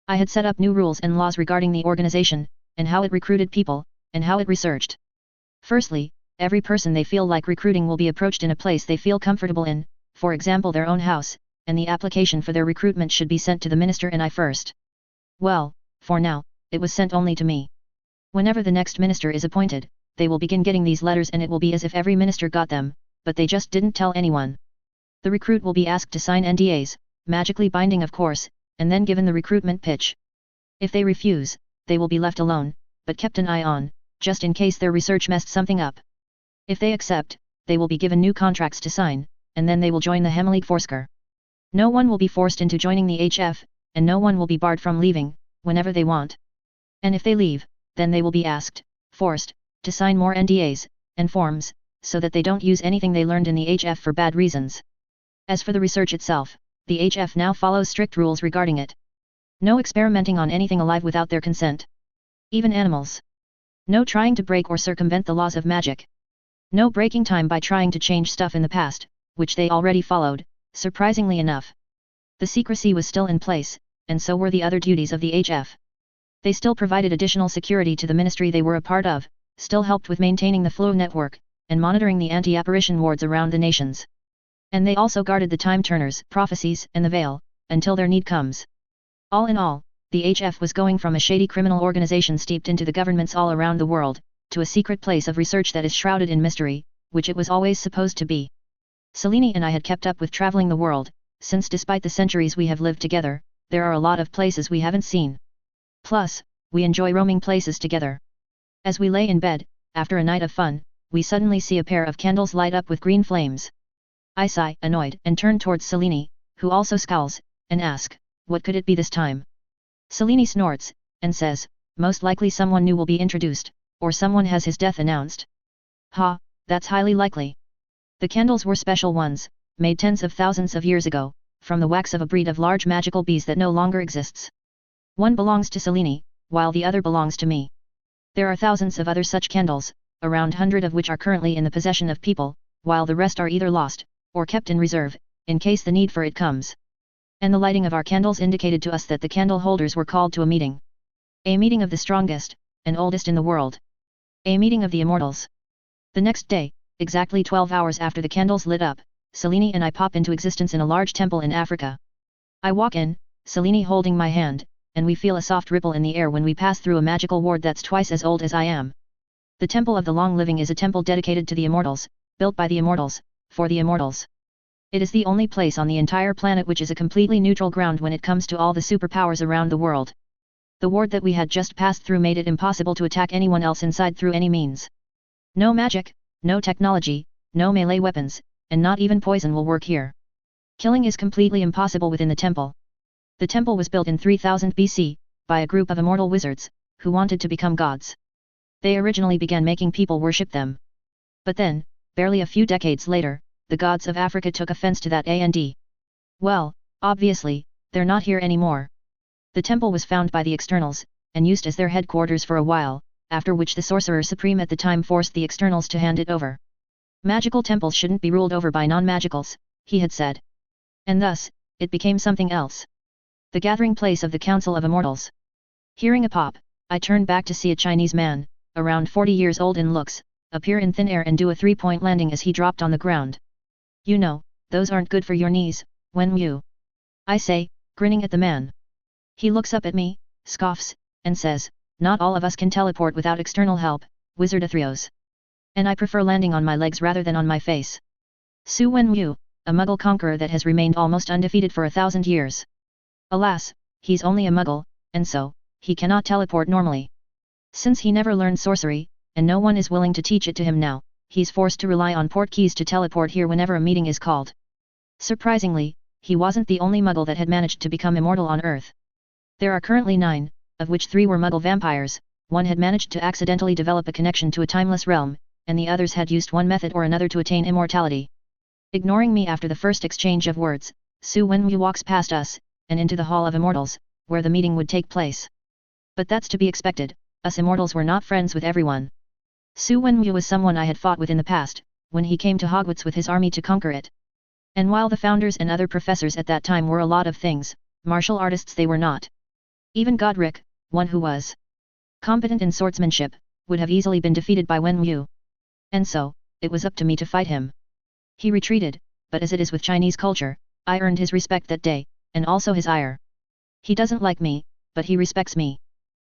I had set up new rules and laws regarding the organization, and how it recruited people, and how it researched. Firstly, every person they feel like recruiting will be approached in a place they feel comfortable in, for example their own house, and the application for their recruitment should be sent to the minister and I first. Well, for now, it was sent only to me. Whenever the next minister is appointed, they will begin getting these letters and it will be as if every minister got them, but they just didn't tell anyone. The recruit will be asked to sign NDAs, magically binding of course, and then given the recruitment pitch. If they refuse, they will be left alone, but kept an eye on, just in case their research messed something up. If they accept, they will be given new contracts to sign, and then they will join the Hemelig Forsker. No one will be forced into joining the HF, and no one will be barred from leaving, whenever they want. And if they leave, then they will be asked, forced, to sign more NDAs, and forms, so that they don't use anything they learned in the HF for bad reasons. As for the research itself, the HF now follows strict rules regarding it. No experimenting on anything alive without their consent. Even animals. No trying to break or circumvent the laws of magic. No breaking time by trying to change stuff in the past, which they already followed, surprisingly enough. The secrecy was still in place, and so were the other duties of the HF. They still provided additional security to the ministry they were a part of, still helped with maintaining the flow network, and monitoring the anti-apparition wards around the nations. And they also guarded the time turners, prophecies, and the veil, until their need comes. All in all, the HF was going from a shady criminal organization steeped into the governments all around the world, to a secret place of research that is shrouded in mystery, which it was always supposed to be. Selene and I had kept up with traveling the world, since despite the centuries we have lived together, there are a lot of places we haven't seen. Plus, we enjoy roaming places together. As we lay in bed, after a night of fun, we suddenly see a pair of candles light up with green flames. I sigh, annoyed, and turn towards Selene, who also scowls, and ask, what could it be this time? Selene snorts, and says, most likely someone new will be introduced, or someone has his death announced. Ha, that's highly likely. The candles were special ones, made tens of thousands of years ago, from the wax of a breed of large magical bees that no longer exists. One belongs to Selene, while the other belongs to me. There are thousands of other such candles, around 100 of which are currently in the possession of people, while the rest are either lost, or kept in reserve, in case the need for it comes. And the lighting of our candles indicated to us that the candle holders were called to a meeting. A meeting of the strongest, and oldest in the world. A meeting of the immortals. The next day, exactly 12 hours after the candles lit up, Selene and I pop into existence in a large temple in Africa. I walk in, Selene holding my hand, and we feel a soft ripple in the air when we pass through a magical ward that's twice as old as I am. The Temple of the Long Living is a temple dedicated to the immortals, built by the immortals, for the immortals. It is the only place on the entire planet which is a completely neutral ground when it comes to all the superpowers around the world. The ward that we had just passed through made it impossible to attack anyone else inside through any means. No magic, no technology, no melee weapons, and not even poison will work here. Killing is completely impossible within the temple. The temple was built in 3000 BC, by a group of immortal wizards, who wanted to become gods. They originally began making people worship them. But then, barely a few decades later, the gods of Africa took offense to that and well, obviously, they're not here anymore. The temple was found by the externals, and used as their headquarters for a while, after which the sorcerer supreme at the time forced the externals to hand it over. Magical temples shouldn't be ruled over by non-magicals, he had said. And thus, it became something else. The gathering place of the Council of Immortals. Hearing a pop, I turned back to see a Chinese man, around 40 years old in looks, appear in thin air and do a 3-point landing as he dropped on the ground. You know, those aren't good for your knees, Wenwu. I say, grinning at the man. He looks up at me, scoffs, and says, not all of us can teleport without external help, Wizard Athreos. And I prefer landing on my legs rather than on my face. Su Wenwu, a Muggle conqueror that has remained almost undefeated for 1,000 years. Alas, he's only a Muggle, and so, he cannot teleport normally. Since he never learned sorcery, and no one is willing to teach it to him now, he's forced to rely on port keys to teleport here whenever a meeting is called. Surprisingly, he wasn't the only Muggle that had managed to become immortal on Earth. There are currently 9, of which 3 were Muggle vampires, 1 had managed to accidentally develop a connection to a timeless realm, and the others had used one method or another to attain immortality. Ignoring me after the first exchange of words, Su Wenwu walks past us, and into the Hall of Immortals, where the meeting would take place. But that's to be expected, us immortals were not friends with everyone. Su Wenwu was someone I had fought with in the past, when he came to Hogwarts with his army to conquer it. And while the founders and other professors at that time were a lot of things, martial artists they were not. Even Godric, one who was competent in swordsmanship, would have easily been defeated by Wenwu. And so, it was up to me to fight him. He retreated, but as it is with Chinese culture, I earned his respect that day, and also his ire. He doesn't like me, but he respects me.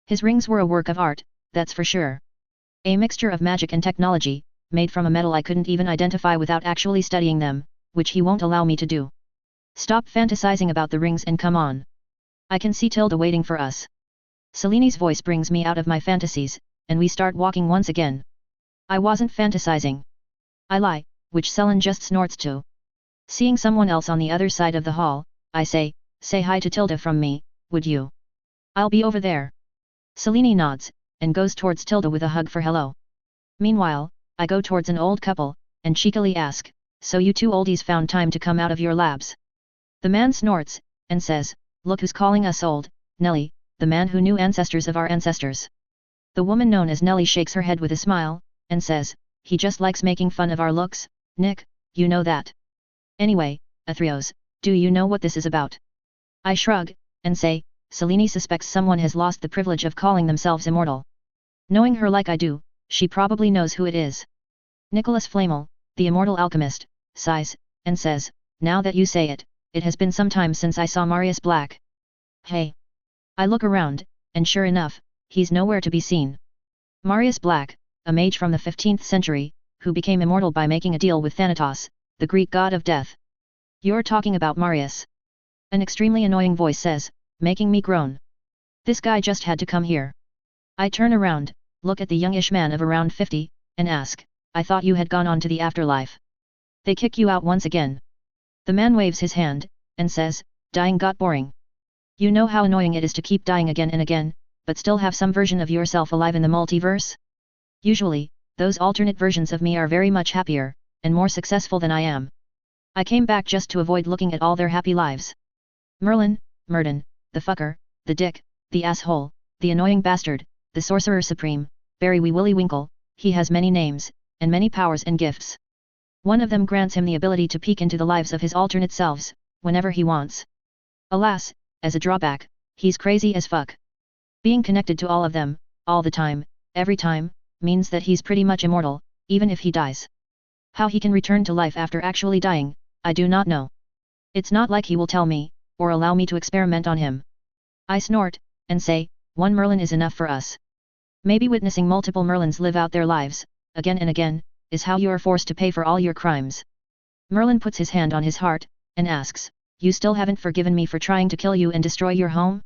His rings were a work of art, that's for sure. A mixture of magic and technology, made from a metal I couldn't even identify without actually studying them, which he won't allow me to do. Stop fantasizing about the rings and come on. I can see Tilda waiting for us. Selini's voice brings me out of my fantasies, and we start walking once again. I wasn't fantasizing. I lie, which Selin just snorts to. Seeing someone else on the other side of the hall, I say hi to Tilda from me, would you? I'll be over there. Selini nods, and goes towards Tilda with a hug for hello. Meanwhile, I go towards an old couple, and cheekily ask, so you 2 oldies found time to come out of your labs? The man snorts, and says, look who's calling us old, Nelly, the man who knew ancestors of our ancestors. The woman known as Nelly shakes her head with a smile, and says, he just likes making fun of our looks, Nick, you know that. Anyway, Athreos, do you know what this is about? I shrug, and say, Selini suspects someone has lost the privilege of calling themselves immortal. Knowing her like I do, she probably knows who it is. Nicholas Flamel, the immortal alchemist, sighs, and says, now that you say it, it has been some time since I saw Marius Black. Hey! I look around, and sure enough, he's nowhere to be seen. Marius Black, a mage from the 15th century, who became immortal by making a deal with Thanatos, the Greek god of death. You're talking about Marius. An extremely annoying voice says, making me groan. This guy just had to come here. I turn around, look at the youngish man of around 50, and ask, I thought you had gone on to the afterlife. They kick you out once again. The man waves his hand, and says, dying got boring. You know how annoying it is to keep dying again and again, but still have some version of yourself alive in the multiverse? Usually, those alternate versions of me are very much happier, and more successful than I am. I came back just to avoid looking at all their happy lives. Merlin, Murden, the fucker, the dick, the asshole, the annoying bastard, the sorcerer supreme, Barry Wee Willy Winkle, he has many names, and many powers and gifts. One of them grants him the ability to peek into the lives of his alternate selves, whenever he wants. Alas, as a drawback, he's crazy as fuck. Being connected to all of them, all the time, every time, means that he's pretty much immortal, even if he dies. How he can return to life after actually dying, I do not know. It's not like he will tell me, or allow me to experiment on him. I snort, and say, one Merlin is enough for us. Maybe witnessing multiple Merlins live out their lives, again and again, is how you are forced to pay for all your crimes. Merlin puts his hand on his heart, and asks, you still haven't forgiven me for trying to kill you and destroy your home?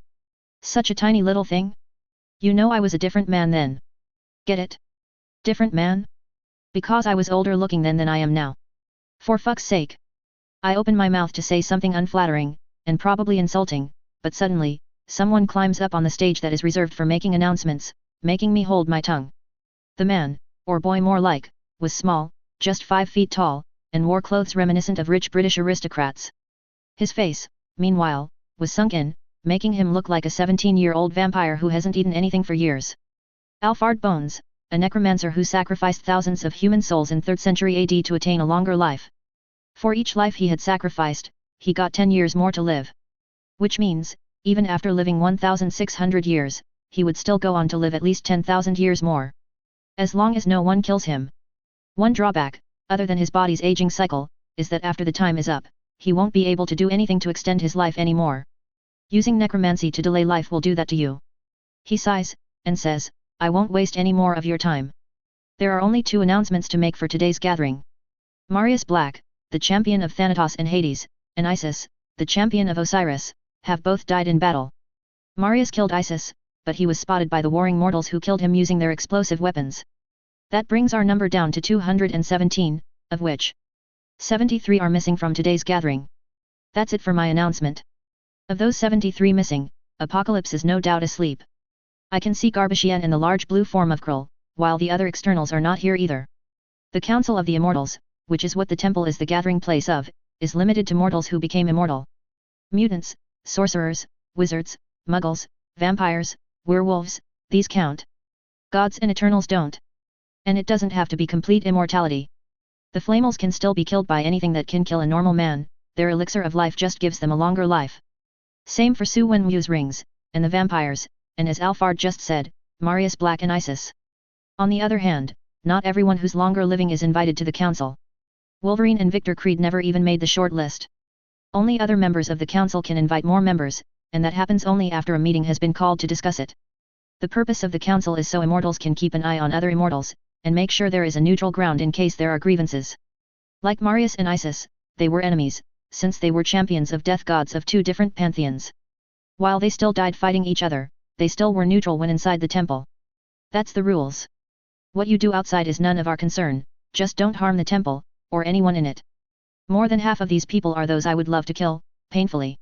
Such a tiny little thing? You know I was a different man then. Get it? Different man? Because I was older looking then than I am now. For fuck's sake. I open my mouth to say something unflattering, and probably insulting, but suddenly, someone climbs up on the stage that is reserved for making announcements, making me hold my tongue. The man, or boy more like, was small, just 5 feet tall, and wore clothes reminiscent of rich British aristocrats. His face, meanwhile, was sunk in, making him look like a 17-year-old vampire who hasn't eaten anything for years. Alphard Bones, a necromancer who sacrificed thousands of human souls in 3rd century AD to attain a longer life. For each life he had sacrificed, he got 10 years more to live. Which means, even after living 1,600 years, he would still go on to live at least 10,000 years more. As long as no one kills him. One drawback, other than his body's aging cycle, is that after the time is up, he won't be able to do anything to extend his life anymore. Using necromancy to delay life will do that to you. He sighs, and says, I won't waste any more of your time. There are only 2 announcements to make for today's gathering. Marius Black, the champion of Thanatos and Hades, and Isis, the champion of Osiris, have both died in battle. Marius killed Isis, but he was spotted by the warring mortals who killed him using their explosive weapons. That brings our number down to 217, of which 73 are missing from today's gathering. That's it for my announcement. Of those 73 missing, Apocalypse is no doubt asleep. I can see Garbashian in the large blue form of Krill, while the other externals are not here either. The Council of the Immortals, which is what the temple is the gathering place of, is limited to mortals who became immortal. Mutants, sorcerers, wizards, muggles, vampires, werewolves, these count. Gods and Eternals don't. And it doesn't have to be complete immortality. The Flamels can still be killed by anything that can kill a normal man, their elixir of life just gives them a longer life. Same for Su Wenwu's rings, and the vampires, and as Alphard just said, Marius Black and Isis. On the other hand, not everyone who's longer living is invited to the council. Wolverine and Victor Creed never even made the short list. Only other members of the council can invite more members, and that happens only after a meeting has been called to discuss it. The purpose of the council is so immortals can keep an eye on other immortals, and make sure there is a neutral ground in case there are grievances. Like Marius and Isis, they were enemies, since they were champions of death gods of 2 different pantheons. While they still died fighting each other, they still were neutral when inside the temple. That's the rules. What you do outside is none of our concern, just don't harm the temple, or anyone in it. More than half of these people are those I would love to kill, painfully.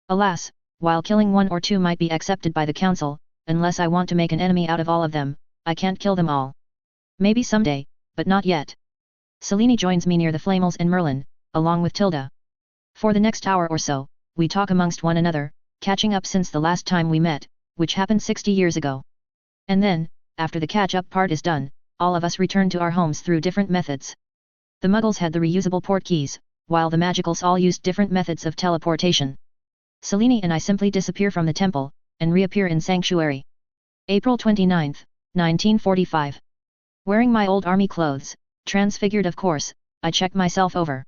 Alas, while killing 1 or 2 might be accepted by the council, unless I want to make an enemy out of all of them, I can't kill them all. Maybe someday, but not yet. Selene joins me near the Flamels and Merlin, along with Tilda. For the next hour or so, we talk amongst one another, catching up since the last time we met, which happened 60 years ago. And then, after the catch-up part is done, all of us return to our homes through different methods. The Muggles had the reusable port keys, while the Magicals all used different methods of teleportation. Selene and I simply disappear from the temple, and reappear in Sanctuary. April 29, 1945. Wearing my old army clothes, transfigured of course, I check myself over.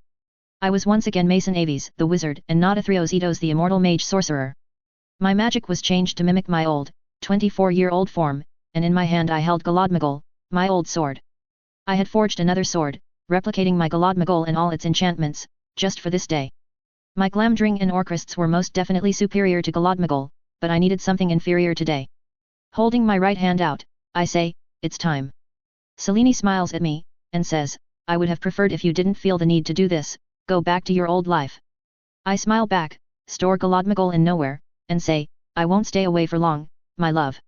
I was once again Mason Aves, the wizard, and not Athreos Etos, the immortal mage sorcerer. My magic was changed to mimic my old, 24-year-old form, and in my hand I held Galadmagol, my old sword. I had forged another sword, replicating my Galadmagol and all its enchantments, just for this day. My Glamdring and Orcrists were most definitely superior to Galadmagol, but I needed something inferior today. Holding my right hand out, I say, it's time. Selene smiles at me, and says, I would have preferred if you didn't feel the need to do this, go back to your old life. I smile back, store Galadmagol in nowhere, and say, I won't stay away for long, my love.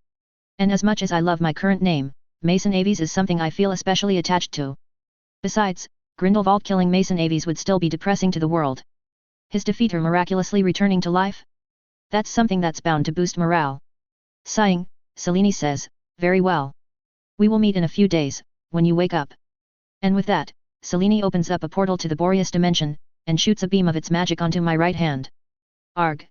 And as much as I love my current name, Mason Aves is something I feel especially attached to. Besides, Grindelwald killing Mason Aves would still be depressing to the world. His defeater miraculously returning to life? That's something that's bound to boost morale. Sighing, Selene says, very well. We will meet in a few days, when you wake up. And with that, Selene opens up a portal to the Boreas dimension, and shoots a beam of its magic onto my right hand. Arg!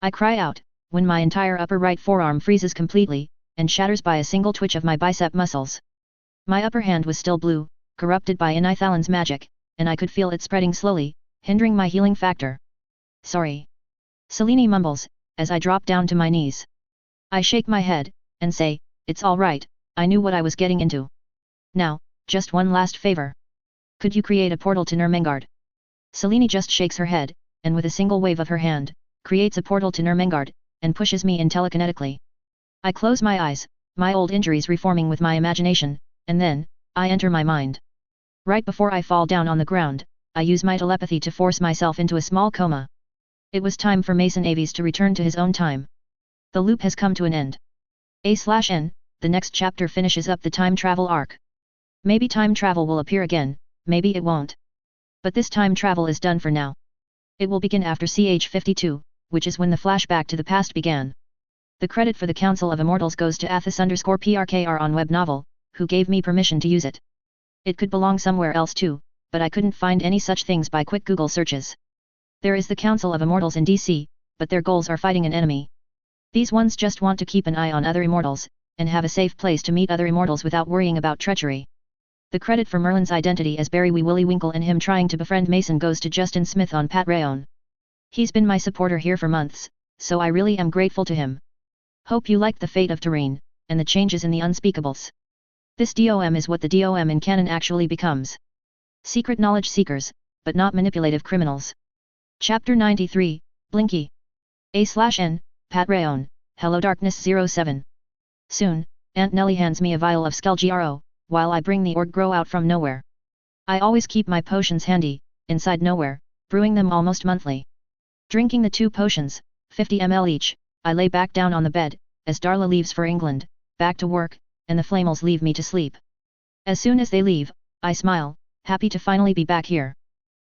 I cry out, when my entire upper right forearm freezes completely, and shatters by a single twitch of my bicep muscles. My upper hand was still blue, corrupted by Inithalan's magic, and I could feel it spreading slowly, hindering my healing factor. Sorry. Selene mumbles, as I drop down to my knees. I shake my head, and say, it's all right, I knew what I was getting into. Now, just one last favor. Could you create a portal to Nurmengard? Selene just shakes her head, and with a single wave of her hand, creates a portal to Nurmengard, and pushes me in telekinetically. I close my eyes, my old injuries reforming with my imagination, and then, I enter my mind. Right before I fall down on the ground, I use my telepathy to force myself into a small coma. It was time for Mason Aves to return to his own time. The loop has come to an end. A/N, the next chapter finishes up the time travel arc. Maybe time travel will appear again, maybe it won't. But this time travel is done for now. It will begin after CH52, which is when the flashback to the past began. The credit for the Council of Immortals goes to Athos_PRKR on Web Novel, who gave me permission to use it. It could belong somewhere else too, but I couldn't find any such things by quick Google searches. There is the Council of Immortals in DC, but their goals are fighting an enemy. These ones just want to keep an eye on other immortals, and have a safe place to meet other immortals without worrying about treachery. The credit for Merlin's identity as Barry Wee Willie Winkle and him trying to befriend Mason goes to Justin Smith on Patreon. He's been my supporter here for months, so I really am grateful to him. Hope you liked the fate of Tareen, and the changes in the unspeakables. This DOM is what the DOM in canon actually becomes. Secret knowledge seekers, but not manipulative criminals. Chapter 93, Blinky. A/N, Patreon, HelloDarkness07. Soon, Aunt Nellie hands me a vial of Skull-Gro, while I bring the org grow out from nowhere. I always keep my potions handy, inside nowhere, brewing them almost monthly. Drinking the 2 potions, 50 ml each, I lay back down on the bed, as Darla leaves for England, back to work, and the Flamels leave me to sleep. As soon as they leave, I smile, happy to finally be back here.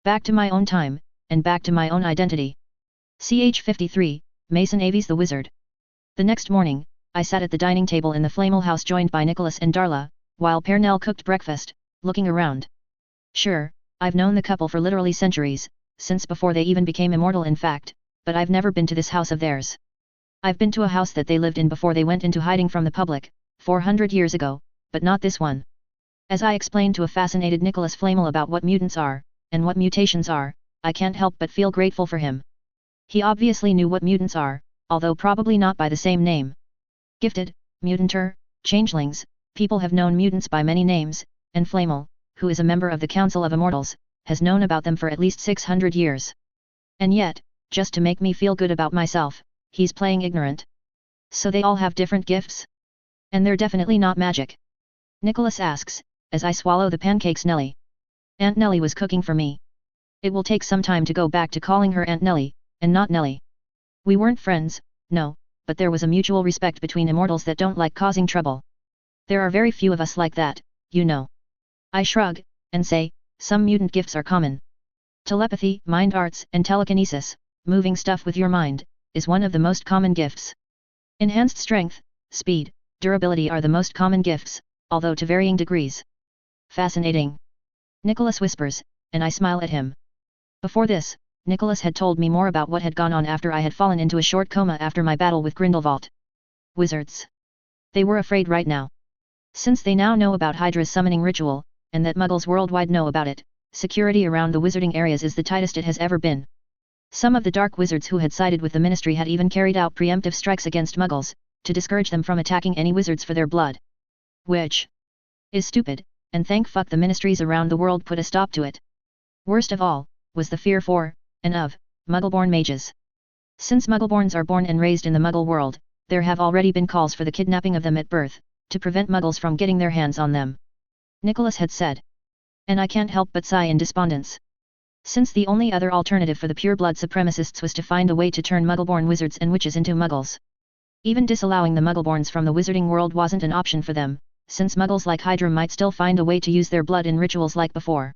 Back to my own time, and back to my own identity. Ch 53, Mason Aves the Wizard. The next morning, I sat at the dining table in the Flamel house joined by Nicholas and Darla, while Pernell cooked breakfast, looking around. Sure, I've known the couple for literally centuries, since before they even became immortal in fact, but I've never been to this house of theirs. I've been to a house that they lived in before they went into hiding from the public, 400 years ago, but not this one. As I explained to a fascinated Nicholas Flamel about what mutants are, and what mutations are, I can't help but feel grateful for him. He obviously knew what mutants are, although probably not by the same name. Gifted, mutanter, changelings, people have known mutants by many names, and Flamel, who is a member of the Council of Immortals, has known about them for at least 600 years. And yet, just to make me feel good about myself, he's playing ignorant. So they all have different gifts? And they're definitely not magic? Nicholas asks, as I swallow the pancakes Nellie. Aunt Nellie was cooking for me. It will take some time to go back to calling her Aunt Nellie, and not Nellie. We weren't friends, no, but there was a mutual respect between immortals that don't like causing trouble. There are very few of us like that, you know. I shrug, and say, some mutant gifts are common. Telepathy, mind arts, and telekinesis, moving stuff with your mind, is one of the most common gifts. Enhanced strength, speed, durability are the most common gifts, although to varying degrees. Fascinating. Nicholas whispers, and I smile at him. Before this, Nicholas had told me more about what had gone on after I had fallen into a short coma after my battle with Grindelwald. Wizards. They were afraid right now. Since they now know about Hydra's summoning ritual, and that Muggles worldwide know about it, security around the wizarding areas is the tightest it has ever been. Some of the dark wizards who had sided with the Ministry had even carried out preemptive strikes against Muggles, to discourage them from attacking any wizards for their blood. Which is stupid, and thank fuck the ministries around the world put a stop to it. Worst of all, was the fear for, and of, Muggleborn mages. Since Muggleborns are born and raised in the Muggle world, there have already been calls for the kidnapping of them at birth, to prevent Muggles from getting their hands on them. Nicholas had said. And I can't help but sigh in despondence. Since the only other alternative for the pureblood supremacists was to find a way to turn Muggleborn wizards and witches into Muggles. Even disallowing the Muggleborns from the wizarding world wasn't an option for them, since Muggles like Hydra might still find a way to use their blood in rituals like before.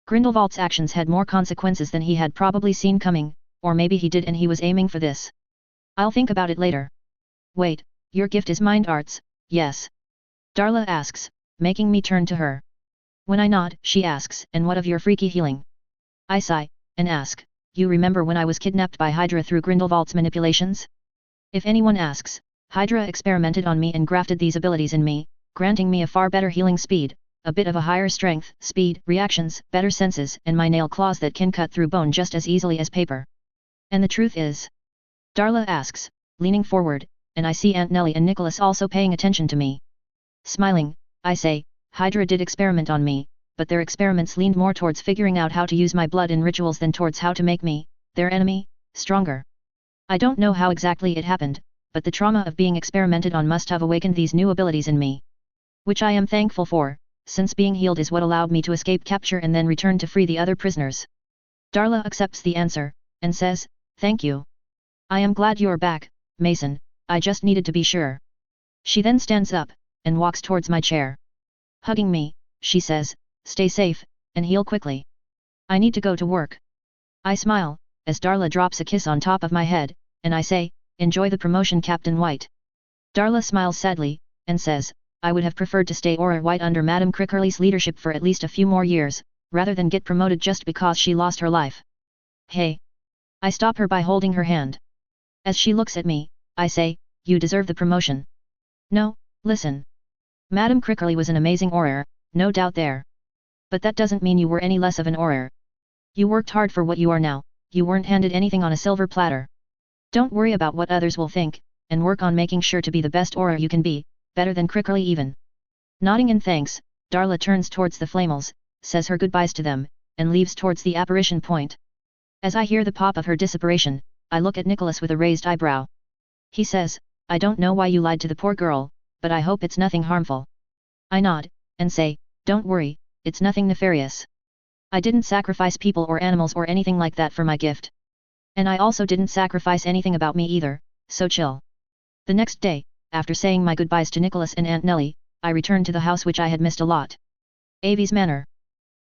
Grindelwald's actions had more consequences than he had probably seen coming, or maybe he did and he was aiming for this. I'll think about it later. Wait, your gift is mind arts, yes? Darla asks, making me turn to her. When I nod, she asks, and what of your freaky healing? I sigh, and ask, you remember when I was kidnapped by Hydra through Grindelwald's manipulations? If anyone asks, Hydra experimented on me and grafted these abilities in me, granting me a far better healing speed, a bit of a higher strength, speed, reactions, better senses, and my nail claws that can cut through bone just as easily as paper. And the truth is? Darla asks, leaning forward, and I see Aunt Nellie and Nicholas also paying attention to me. Smiling, I say, Hydra did experiment on me, but their experiments leaned more towards figuring out how to use my blood in rituals than towards how to make me, their enemy, stronger. I don't know how exactly it happened, but the trauma of being experimented on must have awakened these new abilities in me. Which I am thankful for, since being healed is what allowed me to escape capture and then return to free the other prisoners. Darla accepts the answer, and says, thank you. I am glad you're back, Mason, I just needed to be sure. She then stands up, and walks towards my chair. Hugging me, she says, stay safe, and heal quickly. I need to go to work. I smile, as Darla drops a kiss on top of my head, and I say, enjoy the promotion Captain White. Darla smiles sadly, and says, I would have preferred to stay Aurora White under Madame Crickerly's leadership for at least a few more years, rather than get promoted just because she lost her life. Hey! I stop her by holding her hand. As she looks at me, I say, you deserve the promotion. No, listen. Madame Crickerly was an amazing orator, no doubt there. But that doesn't mean you were any less of an orator. You worked hard for what you are now, you weren't handed anything on a silver platter. Don't worry about what others will think, and work on making sure to be the best orator you can be, better than Crickerly even. Nodding in thanks, Darla turns towards the Flamels, says her goodbyes to them, and leaves towards the apparition point. As I hear the pop of her disapparition, I look at Nicholas with a raised eyebrow. He says, I don't know why you lied to the poor girl, but I hope it's nothing harmful. I nod, and say, don't worry, it's nothing nefarious. I didn't sacrifice people or animals or anything like that for my gift. And I also didn't sacrifice anything about me either, so chill. The next day, after saying my goodbyes to Nicholas and Aunt Nellie, I returned to the house which I had missed a lot. Aves Manor.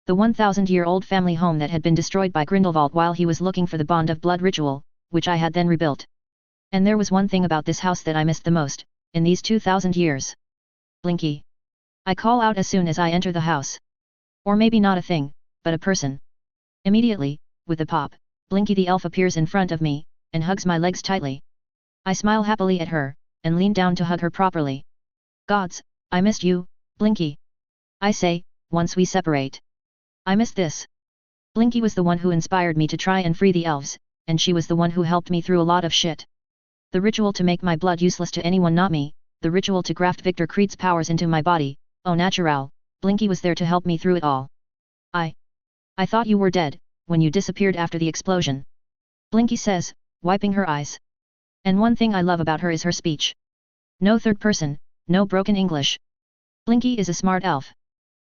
The 1,000-year-old family home that had been destroyed by Grindelwald while he was looking for the bond of blood ritual, which I had then rebuilt. And there was one thing about this house that I missed the most, in these 2,000 years. Blinky. I call out as soon as I enter the house. Or maybe not a thing, but a person. Immediately, with a pop, Blinky the elf appears in front of me, and hugs my legs tightly. I smile happily at her, and lean down to hug her properly. Gods, I missed you, Blinky. I say, once we separate. I missed this. Blinky was the one who inspired me to try and free the elves, and she was the one who helped me through a lot of shit. The ritual to make my blood useless to anyone not me, the ritual to graft Victor Creed's powers into my body, au naturel, Blinky was there to help me through it all. I thought you were dead, when you disappeared after the explosion. Blinky says, wiping her eyes. And one thing I love about her is her speech. No third person, no broken English. Blinky is a smart elf.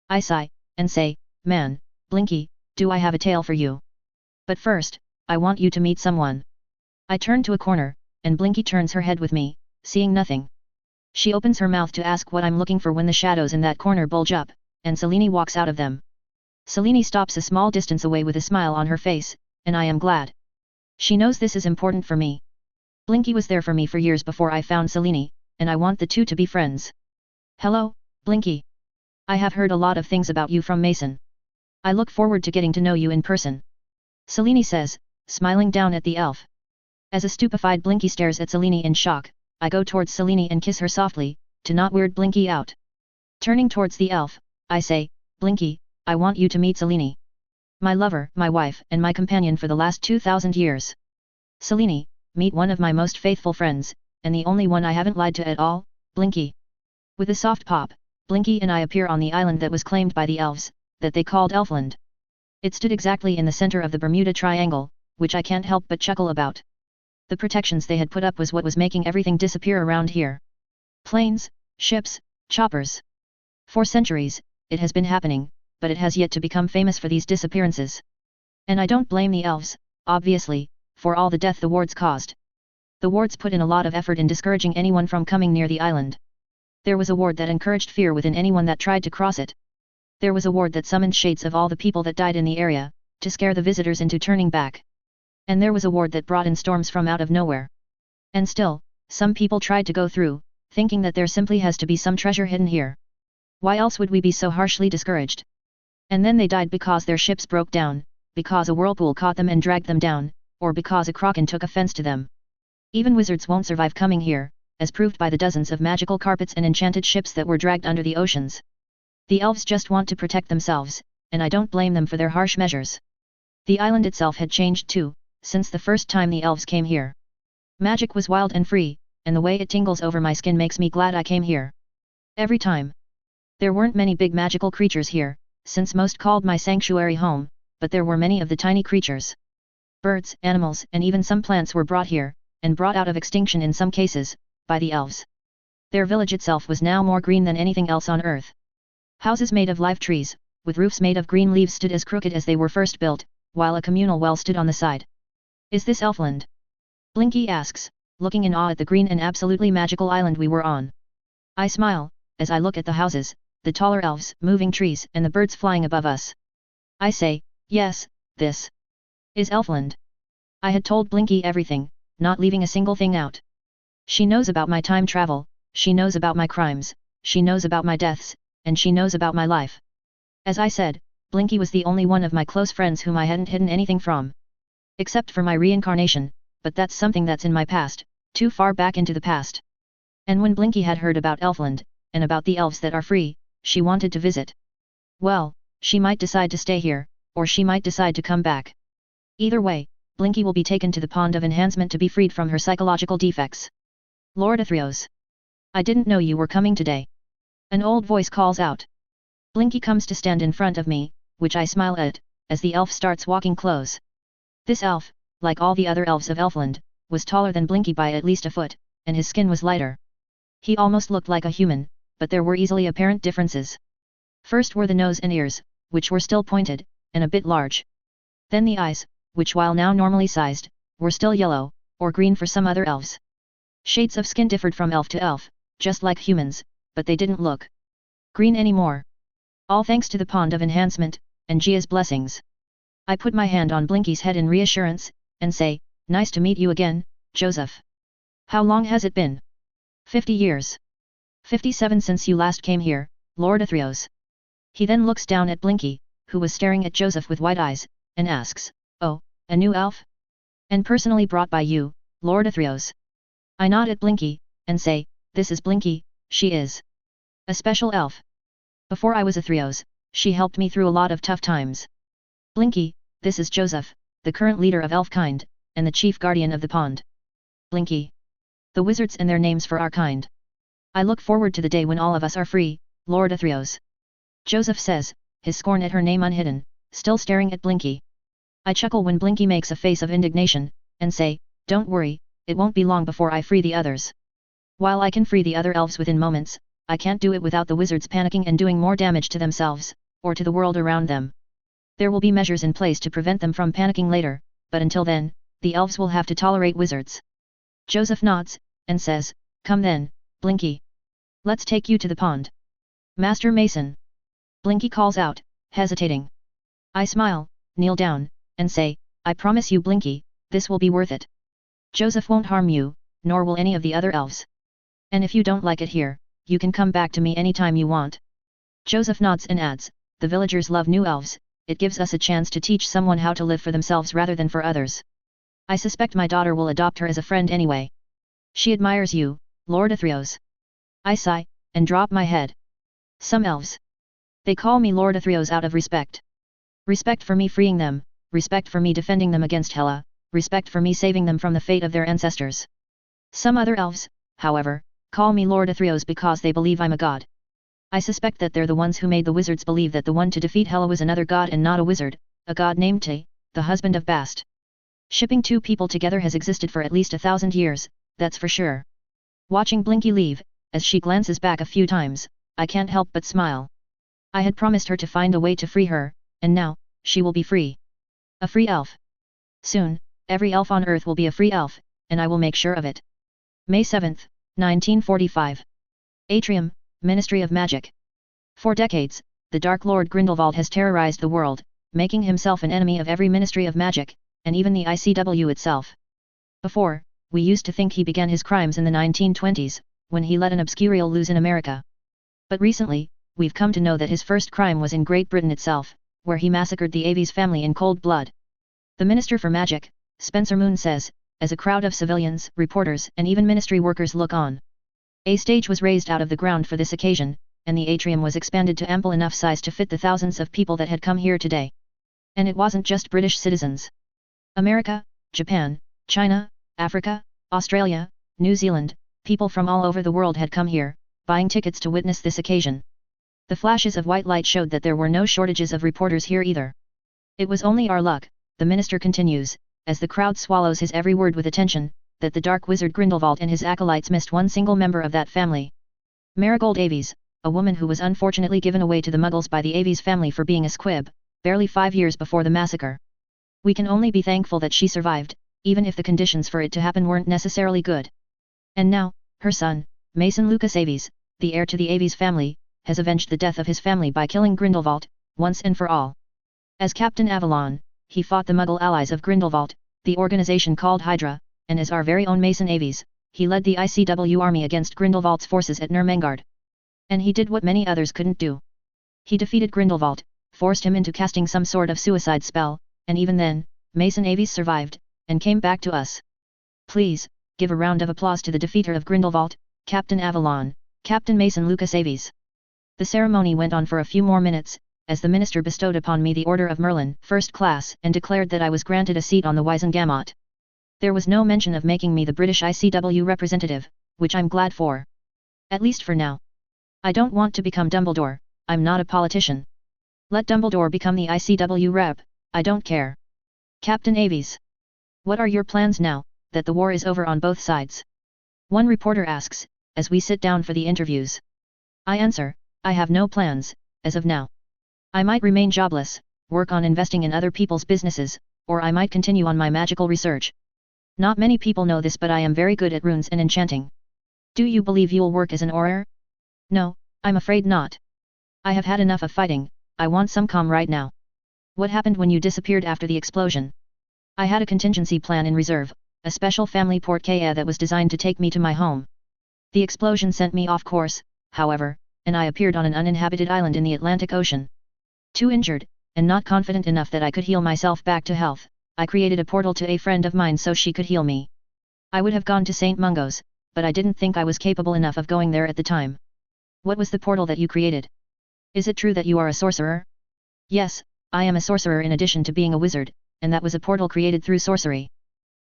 I sigh, and say, man, Blinky, do I have a tale for you. But first, I want you to meet someone. I turn to a corner, and Blinky turns her head with me, seeing nothing. She opens her mouth to ask what I'm looking for when the shadows in that corner bulge up, and Selene walks out of them. Selene stops a small distance away with a smile on her face, and I am glad. She knows this is important for me. Blinky was there for me for years before I found Selene, and I want the two to be friends. Hello, Blinky. I have heard a lot of things about you from Mason. I look forward to getting to know you in person. Selene says, smiling down at the elf. As a stupefied Blinky stares at Selene in shock, I go towards Selene and kiss her softly, to not weird Blinky out. Turning towards the elf, I say, Blinky, I want you to meet Selene. My lover, my wife, and my companion for the last 2,000 years. Selene, meet one of my most faithful friends, and the only one I haven't lied to at all, Blinky. With a soft pop, Blinky and I appear on the island that was claimed by the elves, that they called Elfland. It stood exactly in the center of the Bermuda Triangle, which I can't help but chuckle about. The protections they had put up was what was making everything disappear around here. Planes, ships, choppers. For centuries, it has been happening, but it has yet to become famous for these disappearances. And I don't blame the elves, obviously, for all the death the wards caused. The wards put in a lot of effort in discouraging anyone from coming near the island. There was a ward that encouraged fear within anyone that tried to cross it. There was a ward that summoned shades of all the people that died in the area, to scare the visitors into turning back. And there was a ward that brought in storms from out of nowhere. And still, some people tried to go through, thinking that there simply has to be some treasure hidden here. Why else would we be so harshly discouraged? And then they died because their ships broke down, because a whirlpool caught them and dragged them down, or because a kraken took offense to them. Even wizards won't survive coming here, as proved by the dozens of magical carpets and enchanted ships that were dragged under the oceans. The elves just want to protect themselves, and I don't blame them for their harsh measures. The island itself had changed too, since the first time the elves came here. Magic was wild and free, and the way it tingles over my skin makes me glad I came here. Every time. There weren't many big magical creatures here, since most called my sanctuary home, but there were many of the tiny creatures. Birds, animals, and even some plants were brought here, and brought out of extinction in some cases, by the elves. Their village itself was now more green than anything else on earth. Houses made of live trees, with roofs made of green leaves stood as crooked as they were first built, while a communal well stood on the side. Is this Elfland? Blinky asks, looking in awe at the green and absolutely magical island we were on. I smile, as I look at the houses, the taller elves, moving trees, and the birds flying above us. I say, yes, this is Elfland. I had told Blinky everything, not leaving a single thing out. She knows about my time travel, she knows about my crimes, she knows about my deaths, and she knows about my life. As I said, Blinky was the only one of my close friends whom I hadn't hidden anything from. Except for my reincarnation, but that's something that's in my past, too far back into the past. And when Blinky had heard about Elfland, and about the elves that are free, she wanted to visit. Well, she might decide to stay here, or she might decide to come back. Either way, Blinky will be taken to the pond of enhancement to be freed from her psychological defects. Lord Athreos. I didn't know you were coming today. An old voice calls out. Blinky comes to stand in front of me, which I smile at, as the elf starts walking close. This elf, like all the other elves of Elfland, was taller than Blinky by at least a foot, and his skin was lighter. He almost looked like a human, but there were easily apparent differences. First were the nose and ears, which were still pointed, and a bit large. Then the eyes, which while now normally sized, were still yellow, or green for some other elves. Shades of skin differed from elf to elf, just like humans, but they didn't look green anymore. All thanks to the pond of enhancement, and Gia's blessings. I put my hand on Blinky's head in reassurance, and say, nice to meet you again, Joseph. How long has it been? 50 years. 57 since you last came here, Lord Athreos. He then looks down at Blinky, who was staring at Joseph with wide eyes, and asks, oh, a new elf? And personally brought by you, Lord Athreos. I nod at Blinky, and say, this is Blinky, she is a special elf. Before I was Athreos, she helped me through a lot of tough times. Blinky, this is Joseph, the current leader of elfkind, and the chief guardian of the pond. Blinky. The wizards and their names for our kind. I look forward to the day when all of us are free, Lord Athreos. Joseph says, his scorn at her name unhidden, still staring at Blinky. I chuckle when Blinky makes a face of indignation, and say, don't worry, it won't be long before I free the others. While I can free the other elves within moments, I can't do it without the wizards panicking and doing more damage to themselves, or to the world around them. There will be measures in place to prevent them from panicking later, but until then, the elves will have to tolerate wizards. Joseph nods, and says, come then, Blinky. Let's take you to the pond. Master Mason. Blinky calls out, hesitating. I smile, kneel down, and say, I promise you Blinky, this will be worth it. Joseph won't harm you, nor will any of the other elves. And if you don't like it here, you can come back to me anytime you want. Joseph nods and adds, the villagers love new elves, it gives us a chance to teach someone how to live for themselves rather than for others. I suspect my daughter will adopt her as a friend anyway. She admires you, Lord Athreos. I sigh, and drop my head. Some elves. They call me Lord Athreos out of respect. Respect for me freeing them, respect for me defending them against Hela, respect for me saving them from the fate of their ancestors. Some other elves, however, call me Lord Athreos because they believe I'm a god. I suspect that they're the ones who made the wizards believe that the one to defeat Hela was another god and not a wizard, a god named Te, the husband of Bast. Shipping two people together has existed for at least 1,000 years, that's for sure. Watching Blinky leave, as she glances back a few times, I can't help but smile. I had promised her to find a way to free her, and now, she will be free. A free elf. Soon, every elf on Earth will be a free elf, and I will make sure of it. May 7, 1945. Atrium, Ministry of Magic. For decades, the Dark Lord Grindelwald has terrorized the world, making himself an enemy of every Ministry of Magic, and even the ICW itself. Before, we used to think he began his crimes in the 1920s, when he let an obscurial loose in America. But recently, we've come to know that his first crime was in Great Britain itself, where he massacred the Aves family in cold blood. The Minister for Magic, Spencer Moon says, as a crowd of civilians, reporters and even ministry workers look on. A stage was raised out of the ground for this occasion, and the atrium was expanded to ample enough size to fit the thousands of people that had come here today. And it wasn't just British citizens. America, Japan, China, Africa, Australia, New Zealand, people from all over the world had come here, buying tickets to witness this occasion. The flashes of white light showed that there were no shortages of reporters here either. It was only our luck, the minister continues, as the crowd swallows his every word with attention, that the dark wizard Grindelwald and his acolytes missed one single member of that family. Marigold Aves, a woman who was unfortunately given away to the Muggles by the Aves family for being a squib, barely 5 years before the massacre. We can only be thankful that she survived, even if the conditions for it to happen weren't necessarily good. And now, her son, Mason Lucas Aves, the heir to the Aves family, has avenged the death of his family by killing Grindelwald, once and for all. As Captain Avalon, he fought the Muggle allies of Grindelwald, the organization called Hydra, and as our very own Mason Aves, he led the ICW army against Grindelwald's forces at Nurmengard. And he did what many others couldn't do. He defeated Grindelwald, forced him into casting some sort of suicide spell, and even then, Mason Aves survived, and came back to us. Please, give a round of applause to the defeater of Grindelwald, Captain Avalon, Captain Mason Lucas Aves. The ceremony went on for a few more minutes, as the minister bestowed upon me the Order of Merlin, first class, and declared that I was granted a seat on the Wiesengamot. There was no mention of making me the British ICW representative, which I'm glad for. At least for now. I don't want to become Dumbledore, I'm not a politician. Let Dumbledore become the ICW rep, I don't care. Captain Aves. What are your plans now, that the war is over on both sides? One reporter asks, as we sit down for the interviews. I answer, I have no plans, as of now. I might remain jobless, work on investing in other people's businesses, or I might continue on my magical research. Not many people know this, but I am very good at runes and enchanting. Do you believe you'll work as an Auror? No, I'm afraid not. I have had enough of fighting, I want some calm right now. What happened when you disappeared after the explosion? I had a contingency plan in reserve, a special family portkaya that was designed to take me to my home. The explosion sent me off course, however, and I appeared on an uninhabited island in the Atlantic Ocean. Too injured, and not confident enough that I could heal myself back to health, I created a portal to a friend of mine so she could heal me. I would have gone to St. Mungo's, but I didn't think I was capable enough of going there at the time. What was the portal that you created? Is it true that you are a sorcerer? Yes, I am a sorcerer in addition to being a wizard, and that was a portal created through sorcery.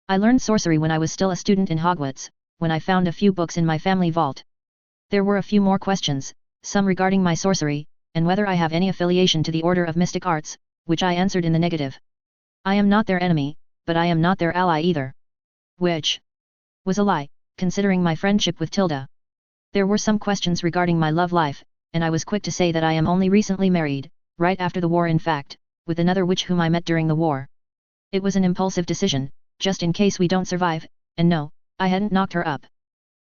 I learned sorcery when I was still a student in Hogwarts, when I found a few books in my family vault. There were a few more questions, some regarding my sorcery, and whether I have any affiliation to the Order of Mystic Arts, which I answered in the negative. I am not their enemy, but I am not their ally either. Which was a lie, considering my friendship with Tilda. There were some questions regarding my love life, and I was quick to say that I am only recently married, right after the war in fact, with another witch whom I met during the war. It was an impulsive decision, just in case we don't survive, and no, I hadn't knocked her up.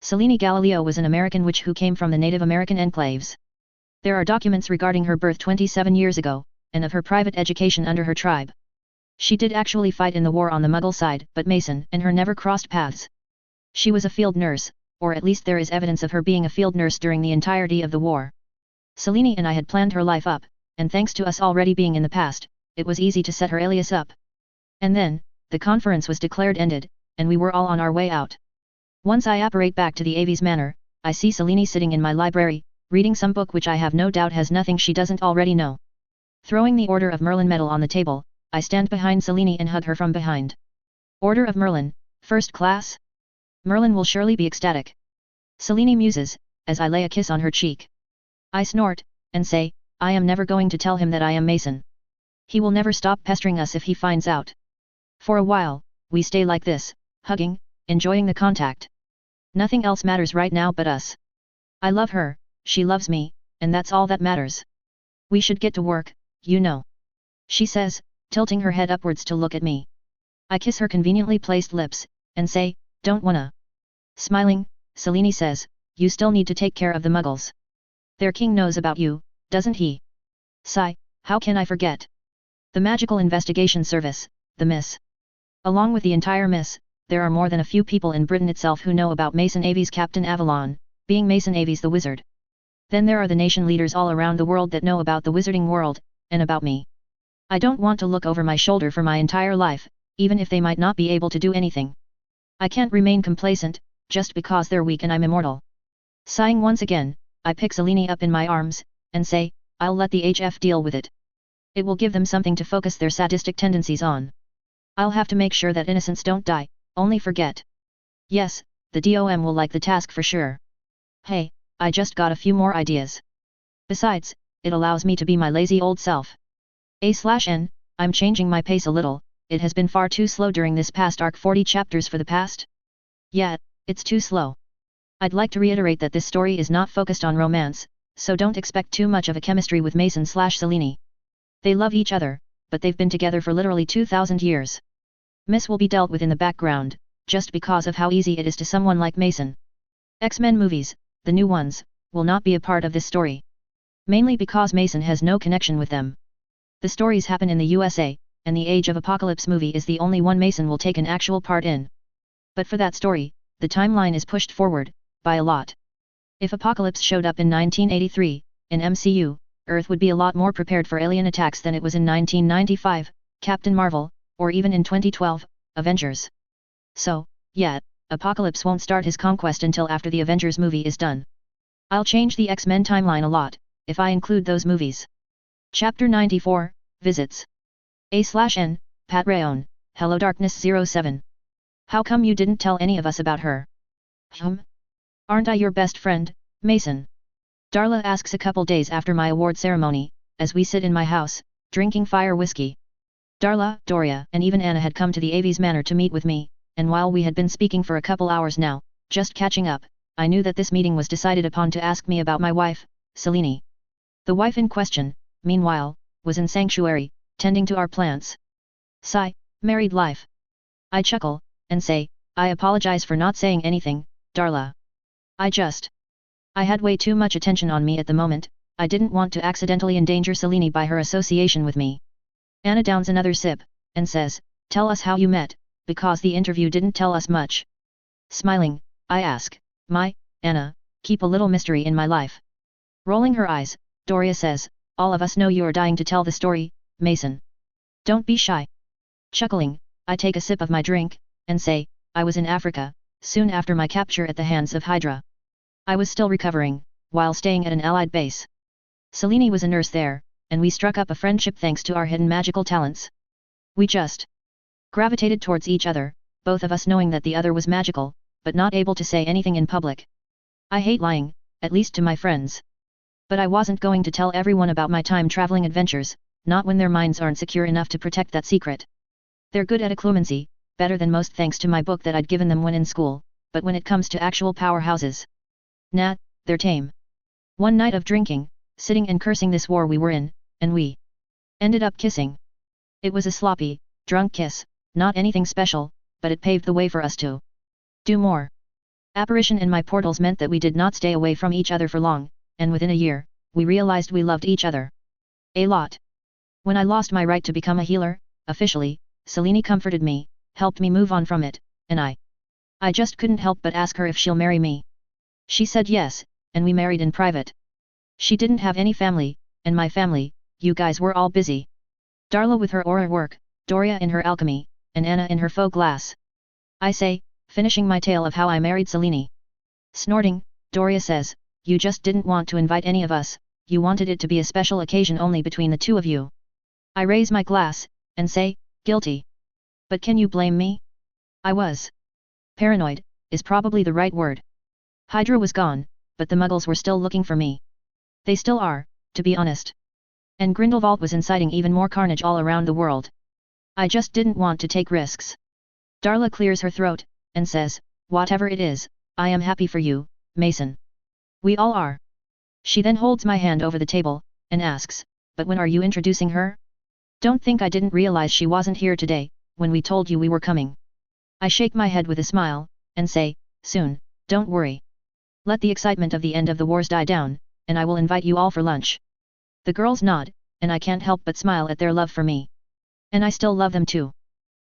Selene Galileo was an American witch who came from the Native American enclaves. There are documents regarding her birth 27 years ago, and of her private education under her tribe. She did actually fight in the war on the Muggle side, but Mason and her never crossed paths. She was a field nurse, or at least there is evidence of her being a field nurse during the entirety of the war. Selene and I had planned her life up, and thanks to us already being in the past, it was easy to set her alias up. And then, the conference was declared ended, and we were all on our way out. Once I apparate back to the Aves Manor, I see Selene sitting in my library, reading some book which I have no doubt has nothing she doesn't already know. Throwing the Order of Merlin medal on the table, I stand behind Selene and hug her from behind. Order of Merlin, first class? Merlin will surely be ecstatic. Selene muses, as I lay a kiss on her cheek. I snort, and say, I am never going to tell him that I am Mason. He will never stop pestering us if he finds out. For a while, we stay like this, hugging, enjoying the contact. Nothing else matters right now but us. I love her, she loves me, and that's all that matters. We should get to work, you know. She says, tilting her head upwards to look at me. I kiss her conveniently placed lips, and say, don't wanna. Smiling, Selene says, you still need to take care of the Muggles. Their king knows about you, doesn't he? Sigh, how can I forget? The Magical Investigation Service, the MIS. Along with the entire MIS, there are more than a few people in Britain itself who know about Mason Aves Captain Avalon, being Mason Aves the wizard. Then there are the nation leaders all around the world that know about the wizarding world, and about me. I don't want to look over my shoulder for my entire life, even if they might not be able to do anything. I can't remain complacent, just because they're weak and I'm immortal. Sighing once again, I pick Selene up in my arms, and say, I'll let the HF deal with it. It will give them something to focus their sadistic tendencies on. I'll have to make sure that innocents don't die, only forget. Yes, the DOM will like the task for sure. Hey, I just got a few more ideas. Besides, it allows me to be my lazy old self. A/N, I'm changing my pace a little, it has been far too slow during this past arc 40 chapters for the past. Yeah, it's too slow. I'd like to reiterate that this story is not focused on romance, so don't expect too much of a chemistry with Mason/Selene. They love each other, but they've been together for literally 2,000 years. Miss will be dealt with in the background, just because of how easy it is to someone like Mason. X-Men movies, the new ones, will not be a part of this story. Mainly because Mason has no connection with them. The stories happen in the USA, and the Age of Apocalypse movie is the only one Mason will take an actual part in. But for that story, the timeline is pushed forward, by a lot. If Apocalypse showed up in 1983, in MCU, Earth would be a lot more prepared for alien attacks than it was in 1995, Captain Marvel, or even in 2012, Avengers. So, yeah, Apocalypse won't start his conquest until after the Avengers movie is done. I'll change the X-Men timeline a lot, if I include those movies. Chapter 94, Visits. A/N, Patreon, HelloDarkness07. How come you didn't tell any of us about her? Aren't I your best friend, Mason? Darla asks a couple days after my award ceremony, as we sit in my house, drinking fire whiskey. Darla, Doria, and even Anna had come to the Aves manor to meet with me, and while we had been speaking for a couple hours now, just catching up, I knew that this meeting was decided upon to ask me about my wife, Selene. The wife in question, meanwhile, was in sanctuary, tending to our plants. Sigh, married life. I chuckle, and say, I apologize for not saying anything, Darla. I had way too much attention on me at the moment, I didn't want to accidentally endanger Selene by her association with me. Anna downs another sip, and says, tell us how you met, because the interview didn't tell us much. Smiling, I ask, Anna, keep a little mystery in my life. Rolling her eyes, Doria says, all of us know you're dying to tell the story, Mason. Don't be shy. Chuckling, I take a sip of my drink, and say, I was in Africa, soon after my capture at the hands of Hydra. I was still recovering, while staying at an allied base. Selene was a nurse there, and we struck up a friendship thanks to our hidden magical talents. We just gravitated towards each other, both of us knowing that the other was magical, but not able to say anything in public. I hate lying, at least to my friends. But I wasn't going to tell everyone about my time-traveling adventures, not when their minds aren't secure enough to protect that secret. They're good at occlumency, better than most thanks to my book that I'd given them when in school, but when it comes to actual powerhouses, nah, they're tame. One night of drinking, sitting and cursing this war we were in, and we ended up kissing. It was a sloppy, drunk kiss, not anything special, but it paved the way for us to do more. Apparition in my portals meant that we did not stay away from each other for long, and within a year, we realized we loved each other a lot. When I lost my right to become a healer, officially, Selene comforted me, helped me move on from it, and I just couldn't help but ask her if she'll marry me. She said yes, and we married in private. She didn't have any family, and my family, you guys were all busy. Darla with her aura work, Doria in her alchemy, and Anna in her faux glass. I say, finishing my tale of how I married Selene. Snorting, Doria says, you just didn't want to invite any of us, you wanted it to be a special occasion only between the two of you. I raise my glass, and say, guilty. But can you blame me? I was paranoid, is probably the right word. Hydra was gone, but the Muggles were still looking for me. They still are, to be honest. And Grindelwald was inciting even more carnage all around the world. I just didn't want to take risks. Darla clears her throat, and says, whatever it is, I am happy for you, Mason. We all are. She then holds my hand over the table, and asks, but when are you introducing her? Don't think I didn't realize she wasn't here today, when we told you we were coming. I shake my head with a smile, and say, soon, don't worry. Let the excitement of the end of the wars die down, and I will invite you all for lunch. The girls nod, and I can't help but smile at their love for me. And I still love them too.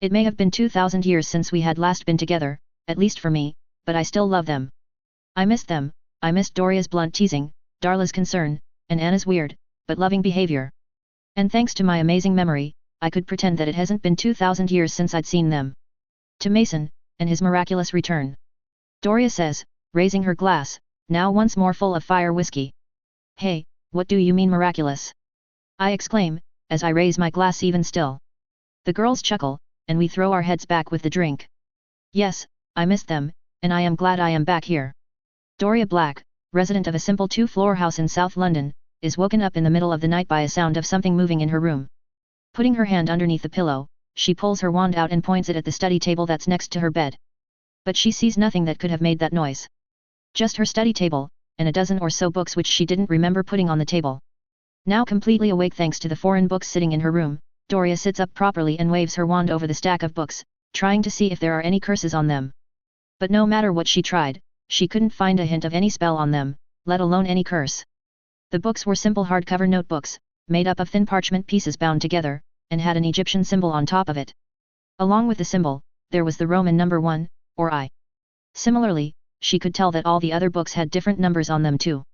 It may have been 2,000 years since we had last been together, at least for me, but I still love them. I missed them, I missed Doria's blunt teasing, Darla's concern, and Anna's weird, but loving behavior. And thanks to my amazing memory, I could pretend that it hasn't been 2,000 years since I'd seen them. To Mason, and his miraculous return. Doria says, raising her glass, now once more full of fire whiskey. Hey, what do you mean miraculous? I exclaim, as I raise my glass even still. The girls chuckle, and we throw our heads back with the drink. Yes, I missed them, and I am glad I am back here. Doria Black, resident of a simple two-floor house in South London, is woken up in the middle of the night by a sound of something moving in her room. Putting her hand underneath the pillow, she pulls her wand out and points it at the study table that's next to her bed. But she sees nothing that could have made that noise. Just her study table, and a dozen or so books which she didn't remember putting on the table. Now completely awake thanks to the foreign books sitting in her room, Doria sits up properly and waves her wand over the stack of books, trying to see if there are any curses on them. But no matter what she tried, she couldn't find a hint of any spell on them, let alone any curse. The books were simple hardcover notebooks, made up of thin parchment pieces bound together, and had an Egyptian symbol on top of it. Along with the symbol, there was the Roman number 1, or I. Similarly, she could tell that all the other books had different numbers on them too.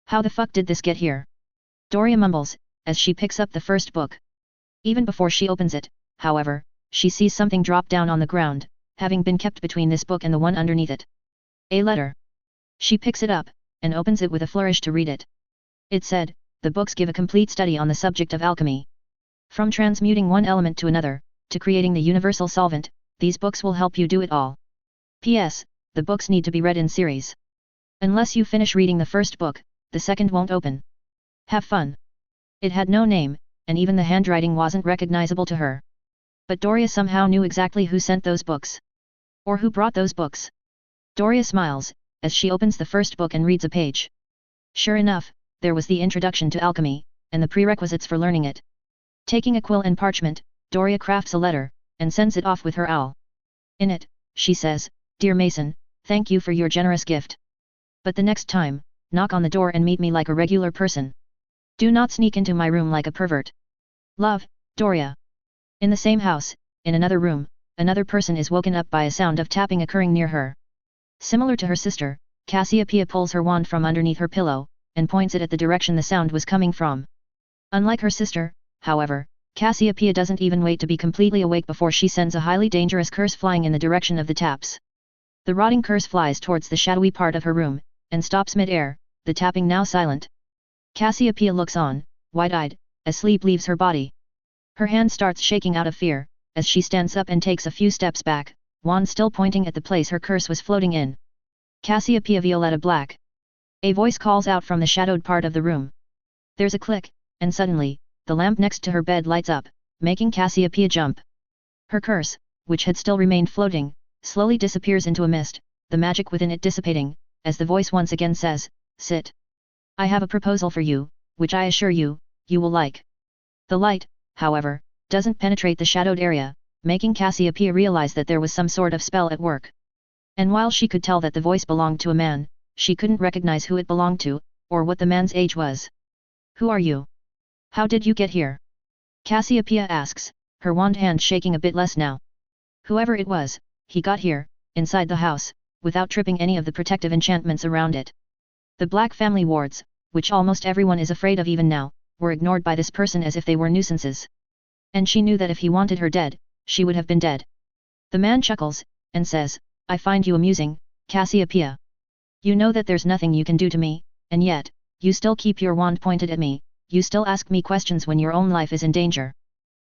How the fuck did this get here? Doria mumbles, as she picks up the first book. Even before she opens it, however, she sees something drop down on the ground, having been kept between this book and the one underneath it. A letter. She picks it up, and opens it with a flourish to read it. It said, the books give a complete study on the subject of alchemy. From transmuting one element to another, to creating the universal solvent, these books will help you do it all. P.S. The books need to be read in series. Unless you finish reading the first book, the second won't open. Have fun. It had no name, and even the handwriting wasn't recognizable to her. But Doria somehow knew exactly who sent those books. Or who brought those books. Doria smiles, as she opens the first book and reads a page. Sure enough, there was the introduction to alchemy, and the prerequisites for learning it. Taking a quill and parchment, Doria crafts a letter, and sends it off with her owl. In it, she says, Dear Mason, thank you for your generous gift. But the next time, knock on the door and meet me like a regular person. Do not sneak into my room like a pervert. Love, Doria. In the same house, in another room, another person is woken up by a sound of tapping occurring near her. Similar to her sister, Cassiopeia pulls her wand from underneath her pillow, and points it at the direction the sound was coming from. Unlike her sister, however, Cassiopeia doesn't even wait to be completely awake before she sends a highly dangerous curse flying in the direction of the taps. The rotting curse flies towards the shadowy part of her room, and stops mid-air, the tapping now silent. Cassiopeia looks on, wide-eyed, as sleep leaves her body. Her hand starts shaking out of fear, as she stands up and takes a few steps back, wand still pointing at the place her curse was floating in. Cassiopeia Violetta Black. A voice calls out from the shadowed part of the room. There's a click, and suddenly, the lamp next to her bed lights up, making Cassiopeia jump. Her curse, which had still remained floating, slowly disappears into a mist, the magic within it dissipating, as the voice once again says, Sit. I have a proposal for you, which I assure you, you will like. The light, however, doesn't penetrate the shadowed area, making Cassiopeia realize that there was some sort of spell at work. And while she could tell that the voice belonged to a man, she couldn't recognize who it belonged to, or what the man's age was. Who are you? How did you get here? Cassiopeia asks, her wand hand shaking a bit less now. Whoever it was, he got here, inside the house, without tripping any of the protective enchantments around it. The Black family wards, which almost everyone is afraid of even now, were ignored by this person as if they were nuisances. And she knew that if he wanted her dead, she would have been dead. The man chuckles, and says, I find you amusing, Cassiopeia. You know that there's nothing you can do to me, and yet, you still keep your wand pointed at me, you still ask me questions when your own life is in danger.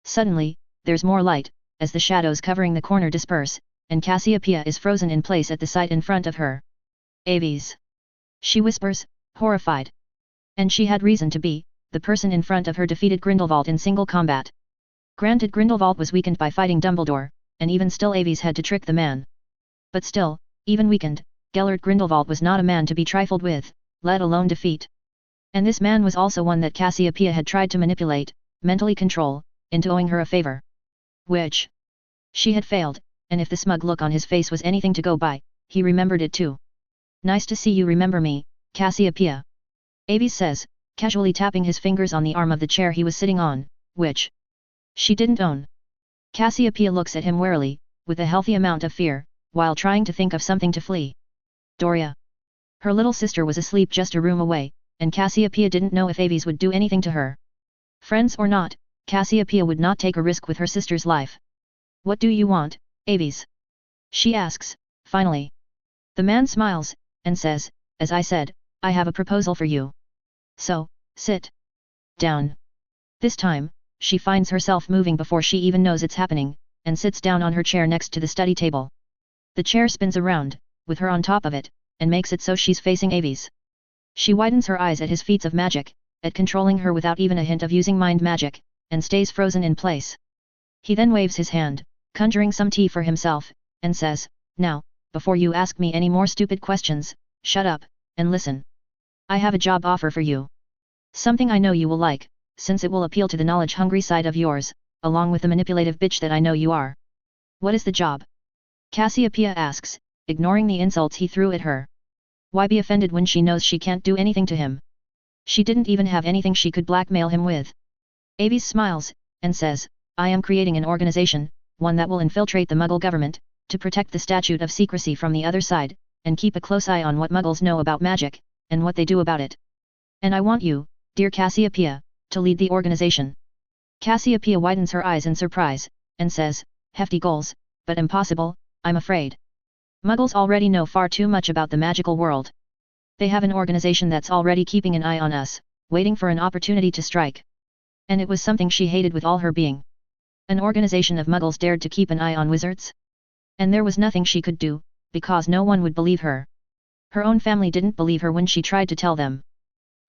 Suddenly, there's more light, as the shadows covering the corner disperse, and Cassiopeia is frozen in place at the sight in front of her. Aves. She whispers, horrified. And she had reason to be, the person in front of her defeated Grindelwald in single combat. Granted, Grindelwald was weakened by fighting Dumbledore, and even still Aves had to trick the man. But still, even weakened, Gellert Grindelwald was not a man to be trifled with, let alone defeat. And this man was also one that Cassiopeia had tried to manipulate, mentally control, into owing her a favor. Which she had failed, and if the smug look on his face was anything to go by, he remembered it too. Nice to see you remember me, Cassiopeia. Aves says, casually tapping his fingers on the arm of the chair he was sitting on, which she didn't own. Cassiopeia looks at him warily, with a healthy amount of fear, while trying to think of something to flee. Doria. Her little sister was asleep just a room away, and Cassiopeia didn't know if Aves would do anything to her. Friends or not, Cassiopeia would not take a risk with her sister's life. What do you want, Aves? She asks, finally. The man smiles, and says, as I said, I have a proposal for you. So, sit down. This time, she finds herself moving before she even knows it's happening, and sits down on her chair next to the study table. The chair spins around, with her on top of it, and makes it so she's facing Aves. She widens her eyes at his feats of magic, at controlling her without even a hint of using mind magic, and stays frozen in place. He then waves his hand, conjuring some tea for himself, and says, Now, before you ask me any more stupid questions, shut up, and listen. I have a job offer for you. Something I know you will like, since it will appeal to the knowledge-hungry side of yours, along with the manipulative bitch that I know you are. What is the job? Cassiopeia asks, ignoring the insults he threw at her. Why be offended when she knows she can't do anything to him? She didn't even have anything she could blackmail him with. Aves smiles, and says, I am creating an organization, one that will infiltrate the Muggle government, to protect the statute of secrecy from the other side, and keep a close eye on what Muggles know about magic, and what they do about it. And I want you, dear Cassiopeia, to lead the organization. Cassiopeia widens her eyes in surprise, and says, hefty goals, but impossible, I'm afraid. Muggles already know far too much about the magical world. They have an organization that's already keeping an eye on us, waiting for an opportunity to strike. And it was something she hated with all her being. An organization of Muggles dared to keep an eye on wizards? And there was nothing she could do, because no one would believe her. Her own family didn't believe her when she tried to tell them.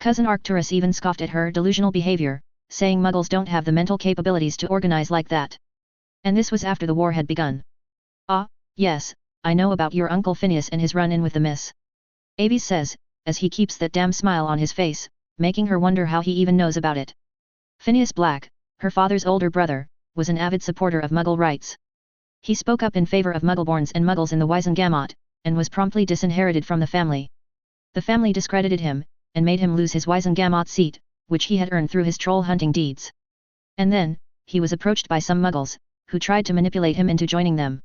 Cousin Arcturus even scoffed at her delusional behavior, saying Muggles don't have the mental capabilities to organize like that. And this was after the war had begun. Ah, yes, I know about your Uncle Phineas and his run-in with the Miss. Aves says, as he keeps that damn smile on his face, making her wonder how he even knows about it. Phineas Black, her father's older brother, was an avid supporter of Muggle rights. He spoke up in favor of Muggleborns and Muggles in the Wizengamot, and was promptly disinherited from the family. The family discredited him, and made him lose his Wizengamot seat, which he had earned through his troll hunting deeds. And then, he was approached by some Muggles, who tried to manipulate him into joining them.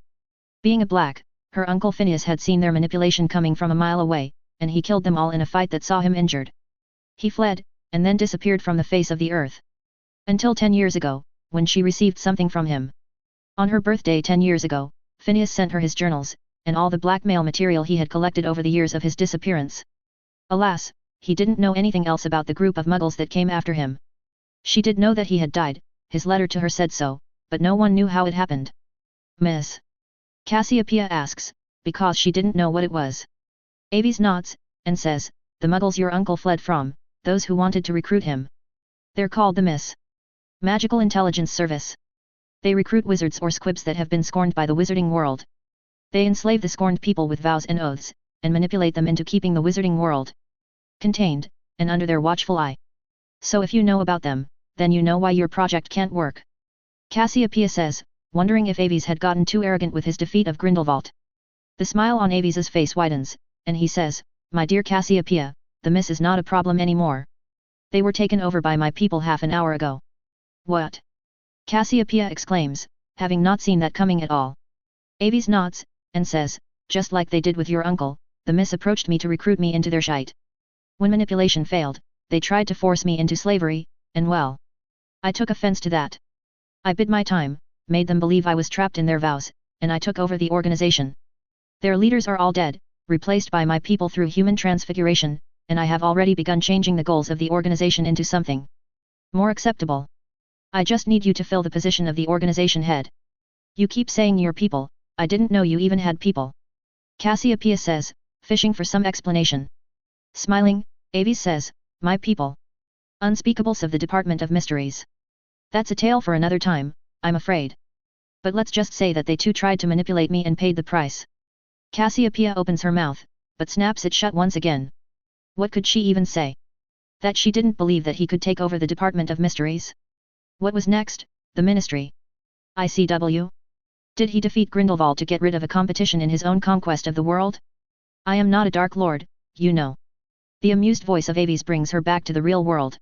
Being a Black, her Uncle Phineas had seen their manipulation coming from a mile away, and he killed them all in a fight that saw him injured. He fled, and then disappeared from the face of the earth. Until 10 years ago, when she received something from him. On her birthday 10 years ago, Phineas sent her his journals, and all the blackmail material he had collected over the years of his disappearance. Alas, he didn't know anything else about the group of Muggles that came after him. She did know that he had died, his letter to her said so, but no one knew how it happened. Miss Cassiopeia asks, because she didn't know what it was. Aves nods, and says, the Muggles your uncle fled from, those who wanted to recruit him. They're called the Miss Magical Intelligence Service. They recruit wizards or squibs that have been scorned by the wizarding world. They enslave the scorned people with vows and oaths, and manipulate them into keeping the wizarding world contained, and under their watchful eye. So if you know about them, then you know why your project can't work. Cassiopeia says, wondering if Aves had gotten too arrogant with his defeat of Grindelwald. The smile on Aves's face widens, and he says, my dear Cassiopeia, the Miss is not a problem anymore. They were taken over by my people half an hour ago. What? Cassiopeia exclaims, having not seen that coming at all. Aves nods, and says, just like they did with your uncle, the Miss approached me to recruit me into their shite. When manipulation failed, they tried to force me into slavery, and well, I took offense to that. I bid my time, made them believe I was trapped in their vows, and I took over the organization. Their leaders are all dead, replaced by my people through human transfiguration, and I have already begun changing the goals of the organization into something more acceptable. I just need you to fill the position of the organization head. You keep saying your people, I didn't know you even had people. Cassiopeia says, fishing for some explanation. Smiling, Aves says, my people. Unspeakables of the Department of Mysteries. That's a tale for another time, I'm afraid. But let's just say that they too tried to manipulate me and paid the price. Cassiopeia opens her mouth, but snaps it shut once again. What could she even say? That she didn't believe that he could take over the Department of Mysteries? What was next? The Ministry. ICW? Did he defeat Grindelwald to get rid of a competition in his own conquest of the world? I am not a Dark Lord, you know. The amused voice of Aves brings her back to the real world.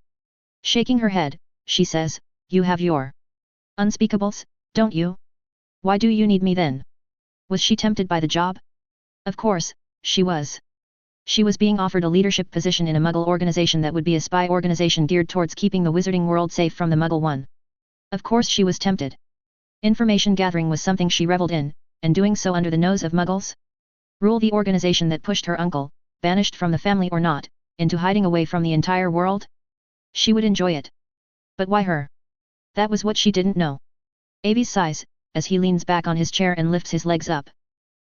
Shaking her head, she says, you have your unspeakables, don't you? Why do you need me then? Was she tempted by the job? Of course, she was. She was being offered a leadership position in a Muggle organization that would be a spy organization geared towards keeping the wizarding world safe from the Muggle One. Of course she was tempted. Information gathering was something she reveled in, and doing so under the nose of Muggles? Rule the organization that pushed her uncle, banished from the family or not, into hiding away from the entire world? She would enjoy it. But why her? That was what she didn't know. Aves sighs, as he leans back on his chair and lifts his legs up.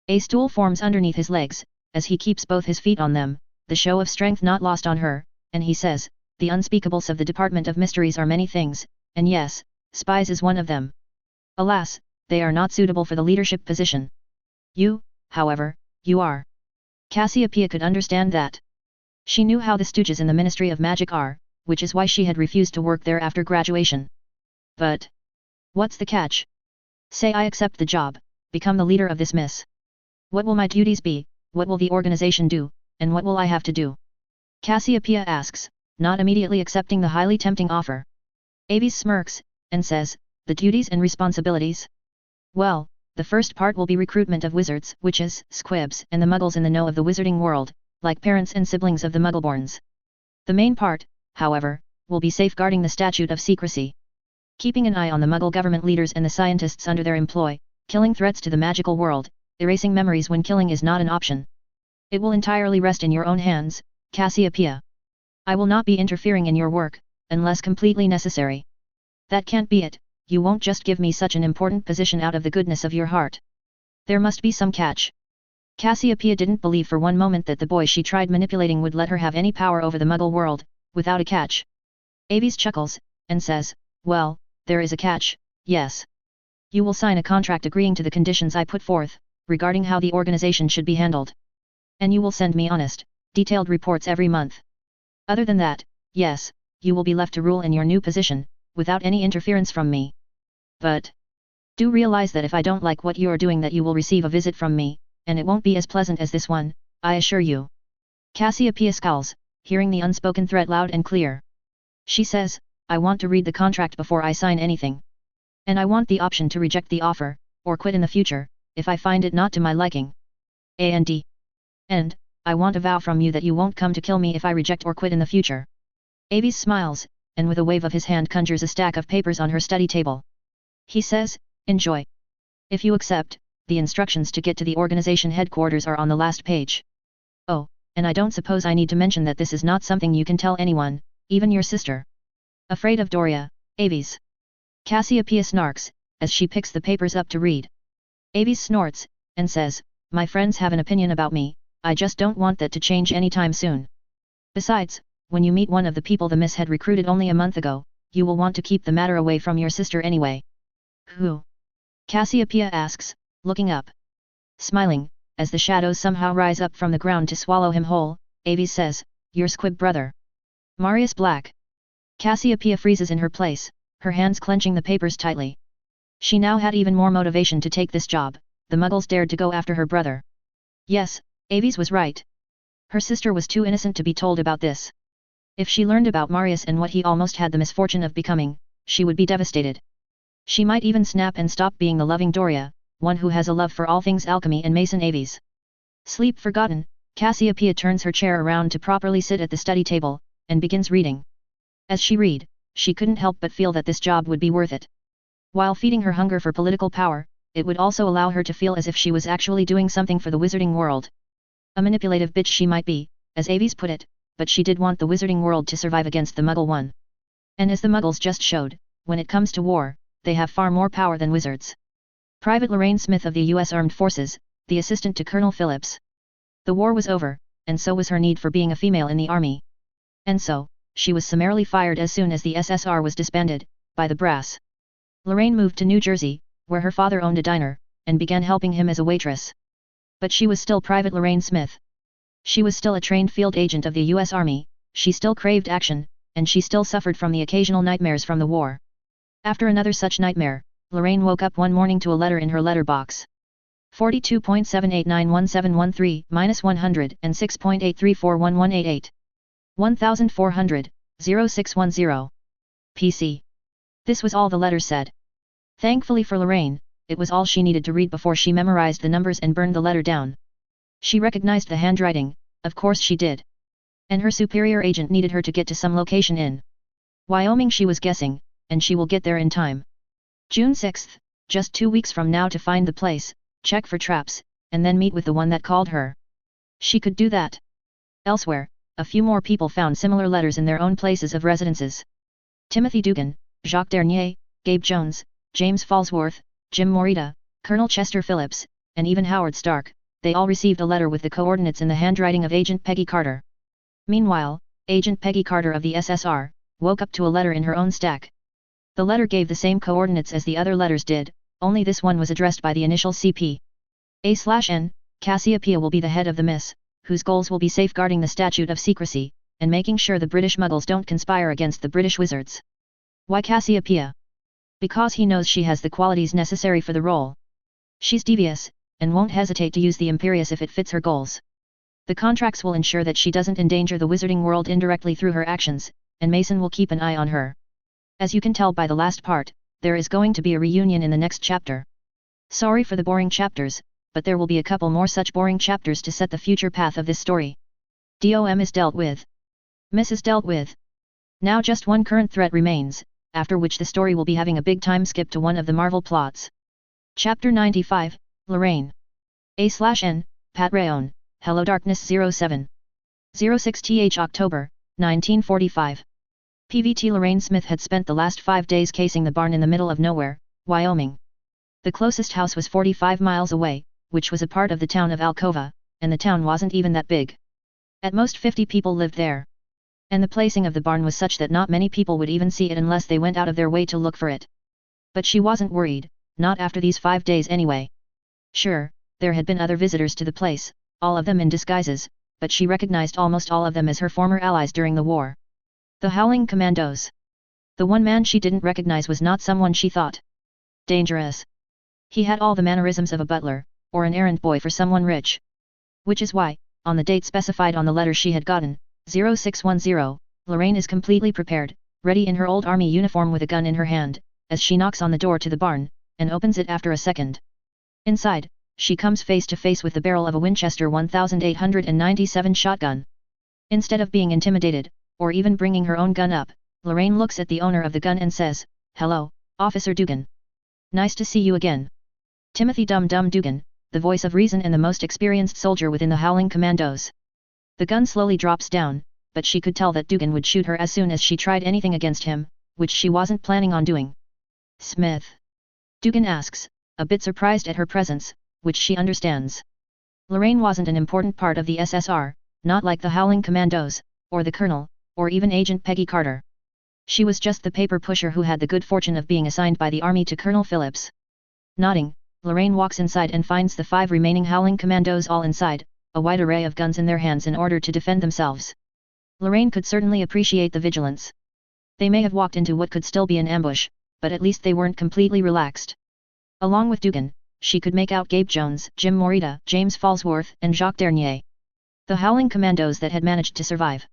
A stool forms underneath his legs, as he keeps both his feet on them, the show of strength not lost on her, and he says, the unspeakables of the Department of Mysteries are many things, and yes, spies is one of them. Alas, they are not suitable for the leadership position. You, however, you are. Cassiopeia could understand that. She knew how the stooges in the Ministry of Magic are, which is why she had refused to work there after graduation. But what's the catch? Say I accept the job, become the leader of this Miss. What will my duties be, what will the organization do, and what will I have to do? Cassiopeia asks, not immediately accepting the highly tempting offer. Aves smirks, and says, the duties and responsibilities? Well, the first part will be recruitment of wizards, witches, squibs, and the Muggles in the know of the wizarding world, like parents and siblings of the Muggleborns. The main part, however, will be safeguarding the statute of secrecy. Keeping an eye on the Muggle government leaders and the scientists under their employ, killing threats to the magical world, erasing memories when killing is not an option. It will entirely rest in your own hands, Cassiopeia. I will not be interfering in your work, unless completely necessary. That can't be it, you won't just give me such an important position out of the goodness of your heart. There must be some catch. Cassiopeia didn't believe for one moment that the boy she tried manipulating would let her have any power over the Muggle world, without a catch. Aves chuckles, and says, well, there is a catch, yes. You will sign a contract agreeing to the conditions I put forth, regarding how the organization should be handled. And you will send me honest, detailed reports every month. Other than that, yes, you will be left to rule in your new position, without any interference from me. But do realize that if I don't like what you are doing that you will receive a visit from me, and it won't be as pleasant as this one, I assure you. Cassiopeia scowls, hearing the unspoken threat loud and clear. She says, I want to read the contract before I sign anything. And I want the option to reject the offer, or quit in the future, if I find it not to my liking. And I want a vow from you that you won't come to kill me if I reject or quit in the future. Aves smiles, and with a wave of his hand conjures a stack of papers on her study table. He says, enjoy. If you accept, the instructions to get to the organization headquarters are on the last page. Oh, and I don't suppose I need to mention that this is not something you can tell anyone, even your sister. Afraid of Doria, Aves? Cassiopeia snarks, as she picks the papers up to read. Aves snorts, and says, my friends have an opinion about me, I just don't want that to change anytime soon. Besides, when you meet one of the people the miss had recruited only a month ago, you will want to keep the matter away from your sister anyway. Who? Cassiopeia asks, looking up. Smiling, as the shadows somehow rise up from the ground to swallow him whole, Aves says, your squib brother. Marius Black. Cassiopeia freezes in her place, her hands clenching the papers tightly. She now had even more motivation to take this job, the Muggles dared to go after her brother. Yes, Aves was right. Her sister was too innocent to be told about this. If she learned about Marius and what he almost had the misfortune of becoming, she would be devastated. She might even snap and stop being the loving Doria, one who has a love for all things alchemy and Mason Aves. Sleep forgotten, Cassiopeia turns her chair around to properly sit at the study table, and begins reading. As she read, she couldn't help but feel that this job would be worth it. While feeding her hunger for political power, it would also allow her to feel as if she was actually doing something for the wizarding world. A manipulative bitch she might be, as Aves put it, but she did want the wizarding world to survive against the Muggle one. And as the Muggles just showed, when it comes to war, they have far more power than wizards. Private Lorraine Smith of the U.S. Armed Forces, the assistant to Colonel Phillips. The war was over, and so was her need for being a female in the army. And so, she was summarily fired as soon as the SSR was disbanded, by the brass. Lorraine moved to New Jersey, where her father owned a diner, and began helping him as a waitress. But she was still Private Lorraine Smith. She was still a trained field agent of the U.S. Army, she still craved action, and she still suffered from the occasional nightmares from the war. After another such nightmare, Lorraine woke up one morning to a letter in her letterbox. 42.78911713, -106.8341188. 1400, 0610. PC. This was all the letter said. Thankfully for Lorraine, it was all she needed to read before she memorized the numbers and burned the letter down. She recognized the handwriting, of course she did. And her superior agent needed her to get to some location in Wyoming she was guessing, and she will get there in time. June 6th, just 2 weeks from now to find the place, check for traps, and then meet with the one that called her. She could do that. Elsewhere, a few more people found similar letters in their own places of residences. Timothy Dugan, Jacques Dernier, Gabe Jones, James Falsworth, Jim Morita, Colonel Chester Phillips, and even Howard Stark, they all received a letter with the coordinates in the handwriting of Agent Peggy Carter. Meanwhile, Agent Peggy Carter of the SSR, woke up to a letter in her own stack. The letter gave the same coordinates as the other letters did, only this one was addressed by the initial CP. A/N, Cassiopeia will be the head of the Miss, whose goals will be safeguarding the statute of secrecy, and making sure the British Muggles don't conspire against the British Wizards. Why Cassiopeia? Because he knows she has the qualities necessary for the role. She's devious, and won't hesitate to use the Imperius if it fits her goals. The contracts will ensure that she doesn't endanger the wizarding world indirectly through her actions, and Mason will keep an eye on her. As you can tell by the last part, there is going to be a reunion in the next chapter. Sorry for the boring chapters, but there will be a couple more such boring chapters to set the future path of this story. DOM is dealt with. Miss is dealt with. Now just one current threat remains, after which the story will be having a big time skip to one of the Marvel plots. Chapter 95, Lorraine. A/N, part4, HelloDarkness07. 06th October, 1945. PVT Lorraine Smith had spent the last 5 days casing the barn in the middle of nowhere, Wyoming. The closest house was 45 miles away, which was a part of the town of Alcova, and the town wasn't even that big. At most 50 people lived there. And the placing of the barn was such that not many people would even see it unless they went out of their way to look for it. But she wasn't worried, not after these 5 days anyway. Sure, there had been other visitors to the place, all of them in disguises, but she recognized almost all of them as her former allies during the war. The Howling Commandos. The one man she didn't recognize was not someone she thought dangerous. He had all the mannerisms of a butler, or an errand boy for someone rich. Which is why, on the date specified on the letter she had gotten, 0610, Lorraine is completely prepared, ready in her old army uniform with a gun in her hand, as she knocks on the door to the barn, and opens it after a second. Inside, she comes face to face with the barrel of a Winchester 1897 shotgun. Instead of being intimidated, or even bringing her own gun up, Lorraine looks at the owner of the gun and says, "Hello, Officer Dugan. Nice to see you again." Timothy Dum Dum Dugan, the voice of reason and the most experienced soldier within the Howling Commandos. The gun slowly drops down, but she could tell that Dugan would shoot her as soon as she tried anything against him, which she wasn't planning on doing. "Smith?" Dugan asks, a bit surprised at her presence, which she understands. Lorraine wasn't an important part of the SSR, not like the Howling Commandos, or the Colonel, or even Agent Peggy Carter. She was just the paper pusher who had the good fortune of being assigned by the Army to Colonel Phillips. Nodding, Lorraine walks inside and finds the 5 remaining Howling Commandos all inside, a wide array of guns in their hands in order to defend themselves. Lorraine could certainly appreciate the vigilance. They may have walked into what could still be an ambush, but at least they weren't completely relaxed. Along with Dugan, she could make out Gabe Jones, Jim Morita, James Falsworth, and Jacques Dernier. The Howling Commandos that had managed to survive.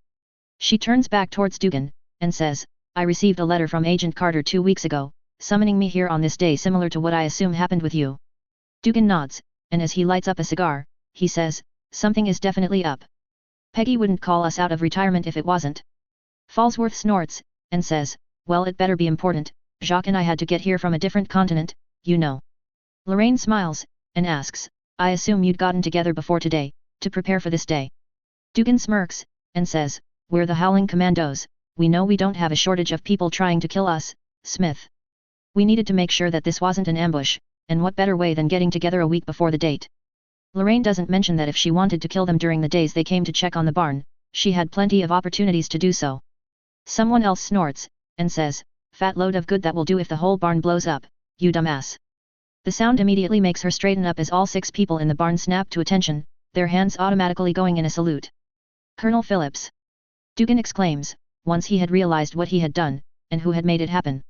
She turns back towards Dugan, and says, "I received a letter from Agent Carter 2 weeks ago, summoning me here on this day similar to what I assume happened with you." Dugan nods, and as he lights up a cigar, he says, "Something is definitely up. Peggy wouldn't call us out of retirement if it wasn't." Falsworth snorts, and says, "Well, it better be important. Jacques and I had to get here from a different continent, you know." Lorraine smiles, and asks, "I assume you'd gotten together before today, to prepare for this day." Dugan smirks, and says, "We're the Howling Commandos, we know we don't have a shortage of people trying to kill us, Smith. We needed to make sure that this wasn't an ambush, and what better way than getting together a week before the date." Lorraine doesn't mention that if she wanted to kill them during the days they came to check on the barn, she had plenty of opportunities to do so. Someone else snorts, and says, "Fat load of good that will do if the whole barn blows up, you dumbass." The sound immediately makes her straighten up as all 6 people in the barn snap to attention, their hands automatically going in a salute. "Colonel Phillips!" Dugan exclaims, once he had realized what he had done, and who had made it happen.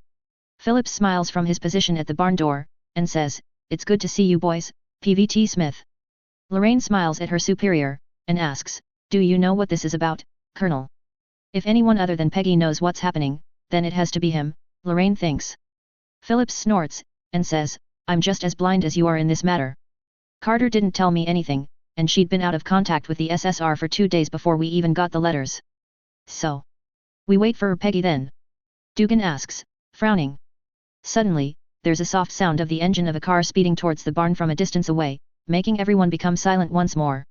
Phillips smiles from his position at the barn door, and says, "It's good to see you boys, PVT Smith." Lorraine smiles at her superior, and asks, "Do you know what this is about, Colonel?" If anyone other than Peggy knows what's happening, then it has to be him, Lorraine thinks. Phillips snorts, and says, "I'm just as blind as you are in this matter. Carter didn't tell me anything, and she'd been out of contact with the SSR for 2 days before we even got the letters. So, we wait for Peggy then?" Dugan asks, frowning. Suddenly, there's a soft sound of the engine of a car speeding towards the barn from a distance away, making everyone become silent once more.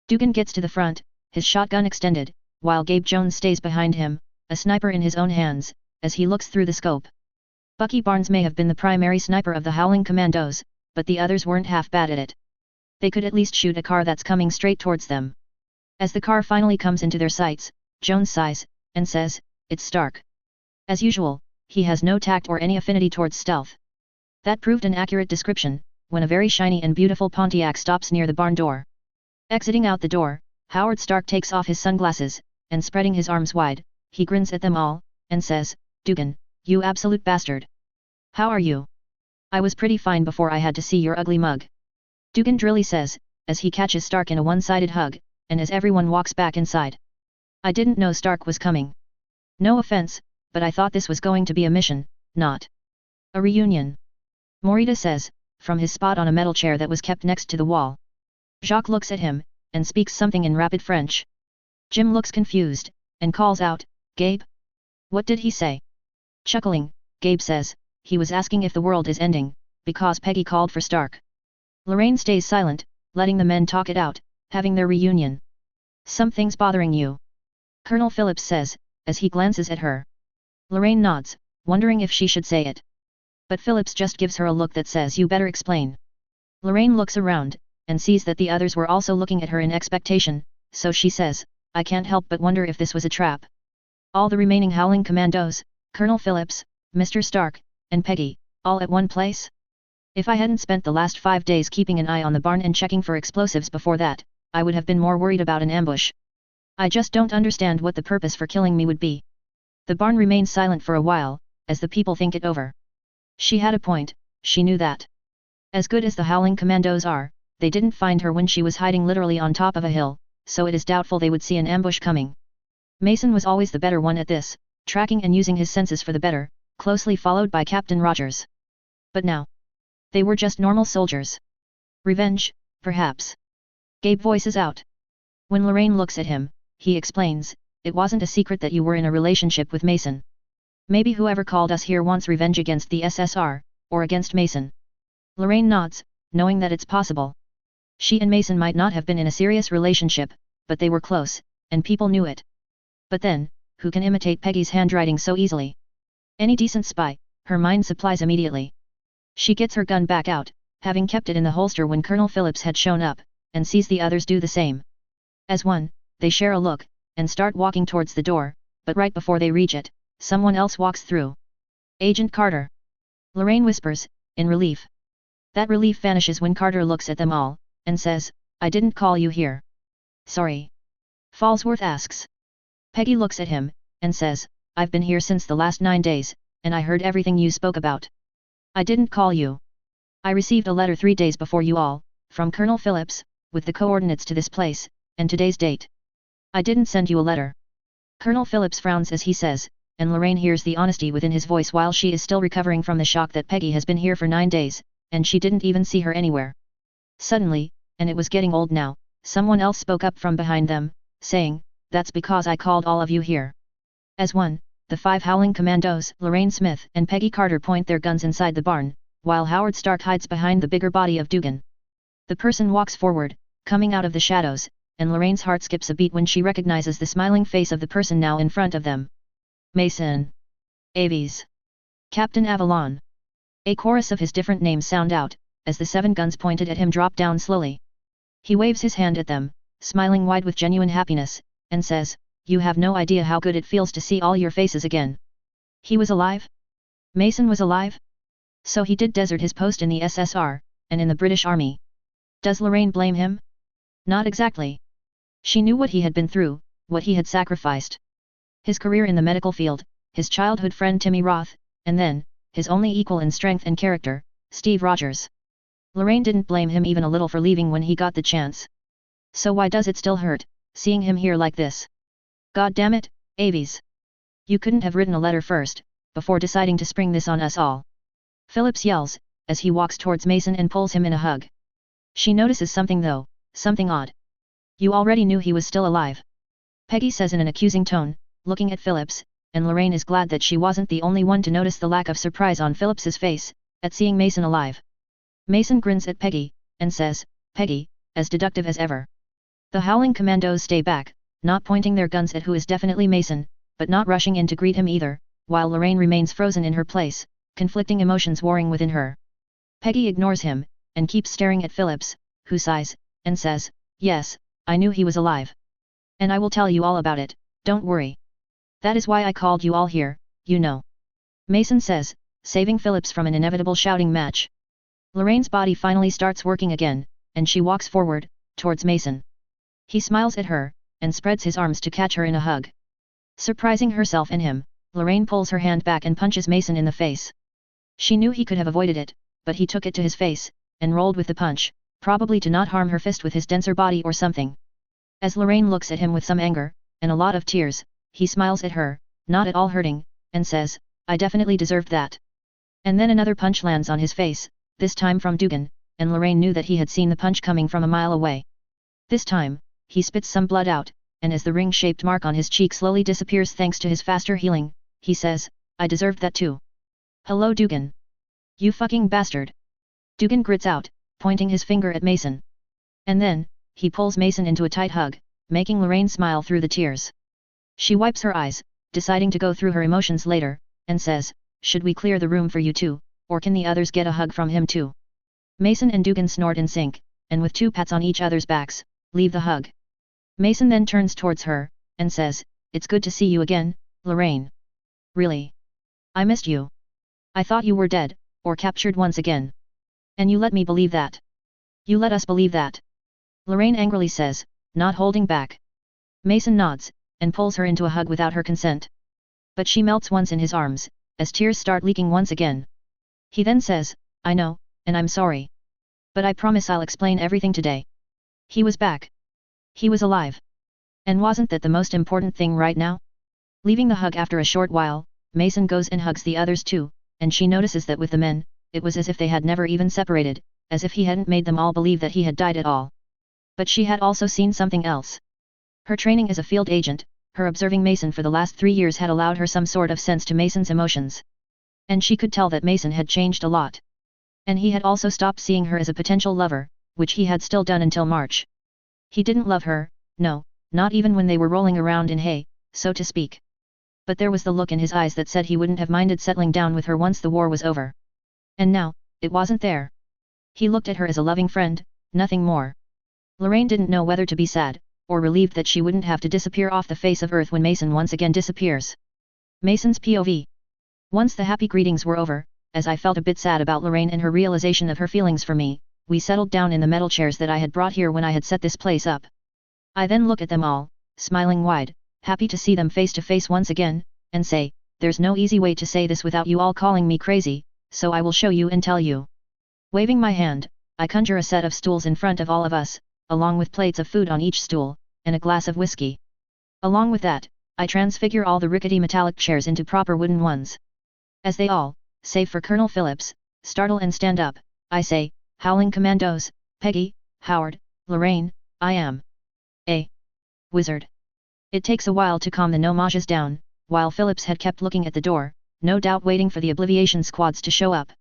Dugan gets to the front, his shotgun extended, while Gabe Jones stays behind him, a sniper in his own hands, as he looks through the scope. Bucky Barnes may have been the primary sniper of the Howling Commandos, but the others weren't half bad at it. They could at least shoot a car that's coming straight towards them. As the car finally comes into their sights, Jones sighs, and says, "It's Stark." As usual, he has no tact or any affinity towards stealth. That proved an accurate description, when a very shiny and beautiful Pontiac stops near the barn door. Exiting out the door, Howard Stark takes off his sunglasses, and spreading his arms wide, he grins at them all, and says, "Dugan, you absolute bastard. How are you? I was pretty fine before I had to see your ugly mug." Dugan drily says, as he catches Stark in a one-sided hug, and as everyone walks back inside. "I didn't know Stark was coming. No offense, but I thought this was going to be a mission, not a reunion." Morita says, from his spot on a metal chair that was kept next to the wall. Jacques looks at him, and speaks something in rapid French. Jim looks confused, and calls out, "Gabe? What did he say?" Chuckling, Gabe says, "He was asking if the world is ending, because Peggy called for Stark." Lorraine stays silent, letting the men talk it out, having their reunion. Something's bothering you. Colonel Phillips says, as he glances at her. Lorraine nods, wondering if she should say it. But Phillips just gives her a look that says you better explain. Lorraine looks around, and sees that the others were also looking at her in expectation, so she says, I can't help but wonder if this was a trap. All the remaining Howling Commandos, Colonel Phillips, Mr. Stark, and Peggy, all at one place? If I hadn't spent the last 5 days keeping an eye on the barn and checking for explosives before that, I would have been more worried about an ambush. I just don't understand what the purpose for killing me would be. The barn remains silent for a while, as the people think it over. She had a point, she knew that. As good as the Howling Commandos are, they didn't find her when she was hiding literally on top of a hill, so it is doubtful they would see an ambush coming. Mason was always the better one at this, tracking and using his senses for the better, closely followed by Captain Rogers. But now, they were just normal soldiers. Revenge, perhaps. Gabe voices out. When Lorraine looks at him, he explains, it wasn't a secret that you were in a relationship with Mason. Maybe whoever called us here wants revenge against the SSR, or against Mason. Lorraine nods, knowing that it's possible. She and Mason might not have been in a serious relationship, but they were close, and people knew it. But then, who can imitate Peggy's handwriting so easily? Any decent spy, her mind supplies immediately. She gets her gun back out, having kept it in the holster when Colonel Phillips had shown up, and sees the others do the same. As one, they share a look, and start walking towards the door, but right before they reach it, someone else walks through. Agent Carter. Lorraine whispers, in relief. That relief vanishes when Carter looks at them all, and says, I didn't call you here. Sorry. Falsworth asks. Peggy looks at him, and says, I've been here since the last 9 days, and I heard everything you spoke about. I didn't call you. I received a letter 3 days before you all, from Colonel Phillips, with the coordinates to this place, and today's date. I didn't send you a letter. Colonel Phillips frowns as he says, and Lorraine hears the honesty within his voice while she is still recovering from the shock that Peggy has been here for 9 days, and she didn't even see her anywhere. Suddenly, and it was getting old now, someone else spoke up from behind them, saying, that's because I called all of you here. As one, the 5 Howling Commandos, Lorraine Smith and Peggy Carter point their guns inside the barn, while Howard Stark hides behind the bigger body of Dugan. The person walks forward, coming out of the shadows, and Lorraine's heart skips a beat when she recognizes the smiling face of the person now in front of them. Mason. Aves. Captain Avalon. A chorus of his different names sound out, as the 7 guns pointed at him drop down slowly. He waves his hand at them, smiling wide with genuine happiness, and says, you have no idea how good it feels to see all your faces again. He was alive? Mason was alive? So he did desert his post in the SSR, and in the British Army. Does Lorraine blame him? Not exactly. She knew what he had been through, what he had sacrificed. His career in the medical field, his childhood friend Timmy Roth, and then, his only equal in strength and character, Steve Rogers. Lorraine didn't blame him even a little for leaving when he got the chance. So why does it still hurt, seeing him here like this? God damn it, Aves. You couldn't have written a letter first, before deciding to spring this on us all. Phillips yells, as he walks towards Mason and pulls him in a hug. She notices something though, something odd. You already knew he was still alive. Peggy says in an accusing tone, looking at Phillips, and Lorraine is glad that she wasn't the only one to notice the lack of surprise on Phillips's face, at seeing Mason alive. Mason grins at Peggy, and says, Peggy, as deductive as ever. The Howling Commandos stay back, not pointing their guns at who is definitely Mason, but not rushing in to greet him either, while Lorraine remains frozen in her place, conflicting emotions warring within her. Peggy ignores him, and keeps staring at Phillips, who sighs, and says, yes, I knew he was alive. And I will tell you all about it, don't worry. That is why I called you all here, you know. Mason says, saving Phillips from an inevitable shouting match. Lorraine's body finally starts working again, and she walks forward, towards Mason. He smiles at her, and spreads his arms to catch her in a hug. Surprising herself and him, Lorraine pulls her hand back and punches Mason in the face. She knew he could have avoided it, but he took it to his face, and rolled with the punch, probably to not harm her fist with his denser body or something. As Lorraine looks at him with some anger, and a lot of tears, he smiles at her, not at all hurting, and says, I definitely deserved that. And then another punch lands on his face, this time from Dugan, and Lorraine knew that he had seen the punch coming from a mile away. This time, he spits some blood out, and as the ring-shaped mark on his cheek slowly disappears thanks to his faster healing, he says, I deserved that too. Hello Dugan. You fucking bastard. Dugan grits out, pointing his finger at Mason. And then, he pulls Mason into a tight hug, making Lorraine smile through the tears. She wipes her eyes, deciding to go through her emotions later, and says, "Should we clear the room for you two, or can the others get a hug from him too?" Mason and Dugan snort in sync, and with 2 pats on each other's backs, leave the hug. Mason then turns towards her, and says, "It's good to see you again, Lorraine. Really? I missed you. I thought you were dead, or captured once again. And you let me believe that. You let us believe that." Lorraine angrily says, not holding back. Mason nods, and pulls her into a hug without her consent. But she melts once in his arms, as tears start leaking once again. He then says, "I know, and I'm sorry. But I promise I'll explain everything today." He was back. He was alive. And wasn't that the most important thing right now? Leaving the hug after a short while, Mason goes and hugs the others too, and she notices that with the men, it was as if they had never even separated, as if he hadn't made them all believe that he had died at all. But she had also seen something else. Her training as a field agent, her observing Mason for the last 3 years had allowed her some sort of sense to Mason's emotions. And she could tell that Mason had changed a lot. And he had also stopped seeing her as a potential lover, which he had still done until March. He didn't love her, no, not even when they were rolling around in hay, so to speak. But there was the look in his eyes that said he wouldn't have minded settling down with her once the war was over. And now, it wasn't there. He looked at her as a loving friend, nothing more. Lorraine didn't know whether to be sad, or relieved that she wouldn't have to disappear off the face of Earth when Mason once again disappears. Mason's POV. Once the happy greetings were over, as I felt a bit sad about Lorraine and her realization of her feelings for me, we settled down in the metal chairs that I had brought here when I had set this place up. I then look at them all, smiling wide, happy to see them face to face once again, and say, "There's no easy way to say this without you all calling me crazy, so I will show you and tell you." Waving my hand, I conjure a set of stools in front of all of us, along with plates of food on each stool, and a glass of whiskey. Along with that, I transfigure all the rickety metallic chairs into proper wooden ones. As they all, save for Colonel Phillips, startle and stand up, I say, "Howling Commandos, Peggy, Howard, Lorraine, I am a wizard." It takes a while to calm the no-mages down, while Phillips had kept looking at the door, no doubt waiting for the Obliviation squads to show up.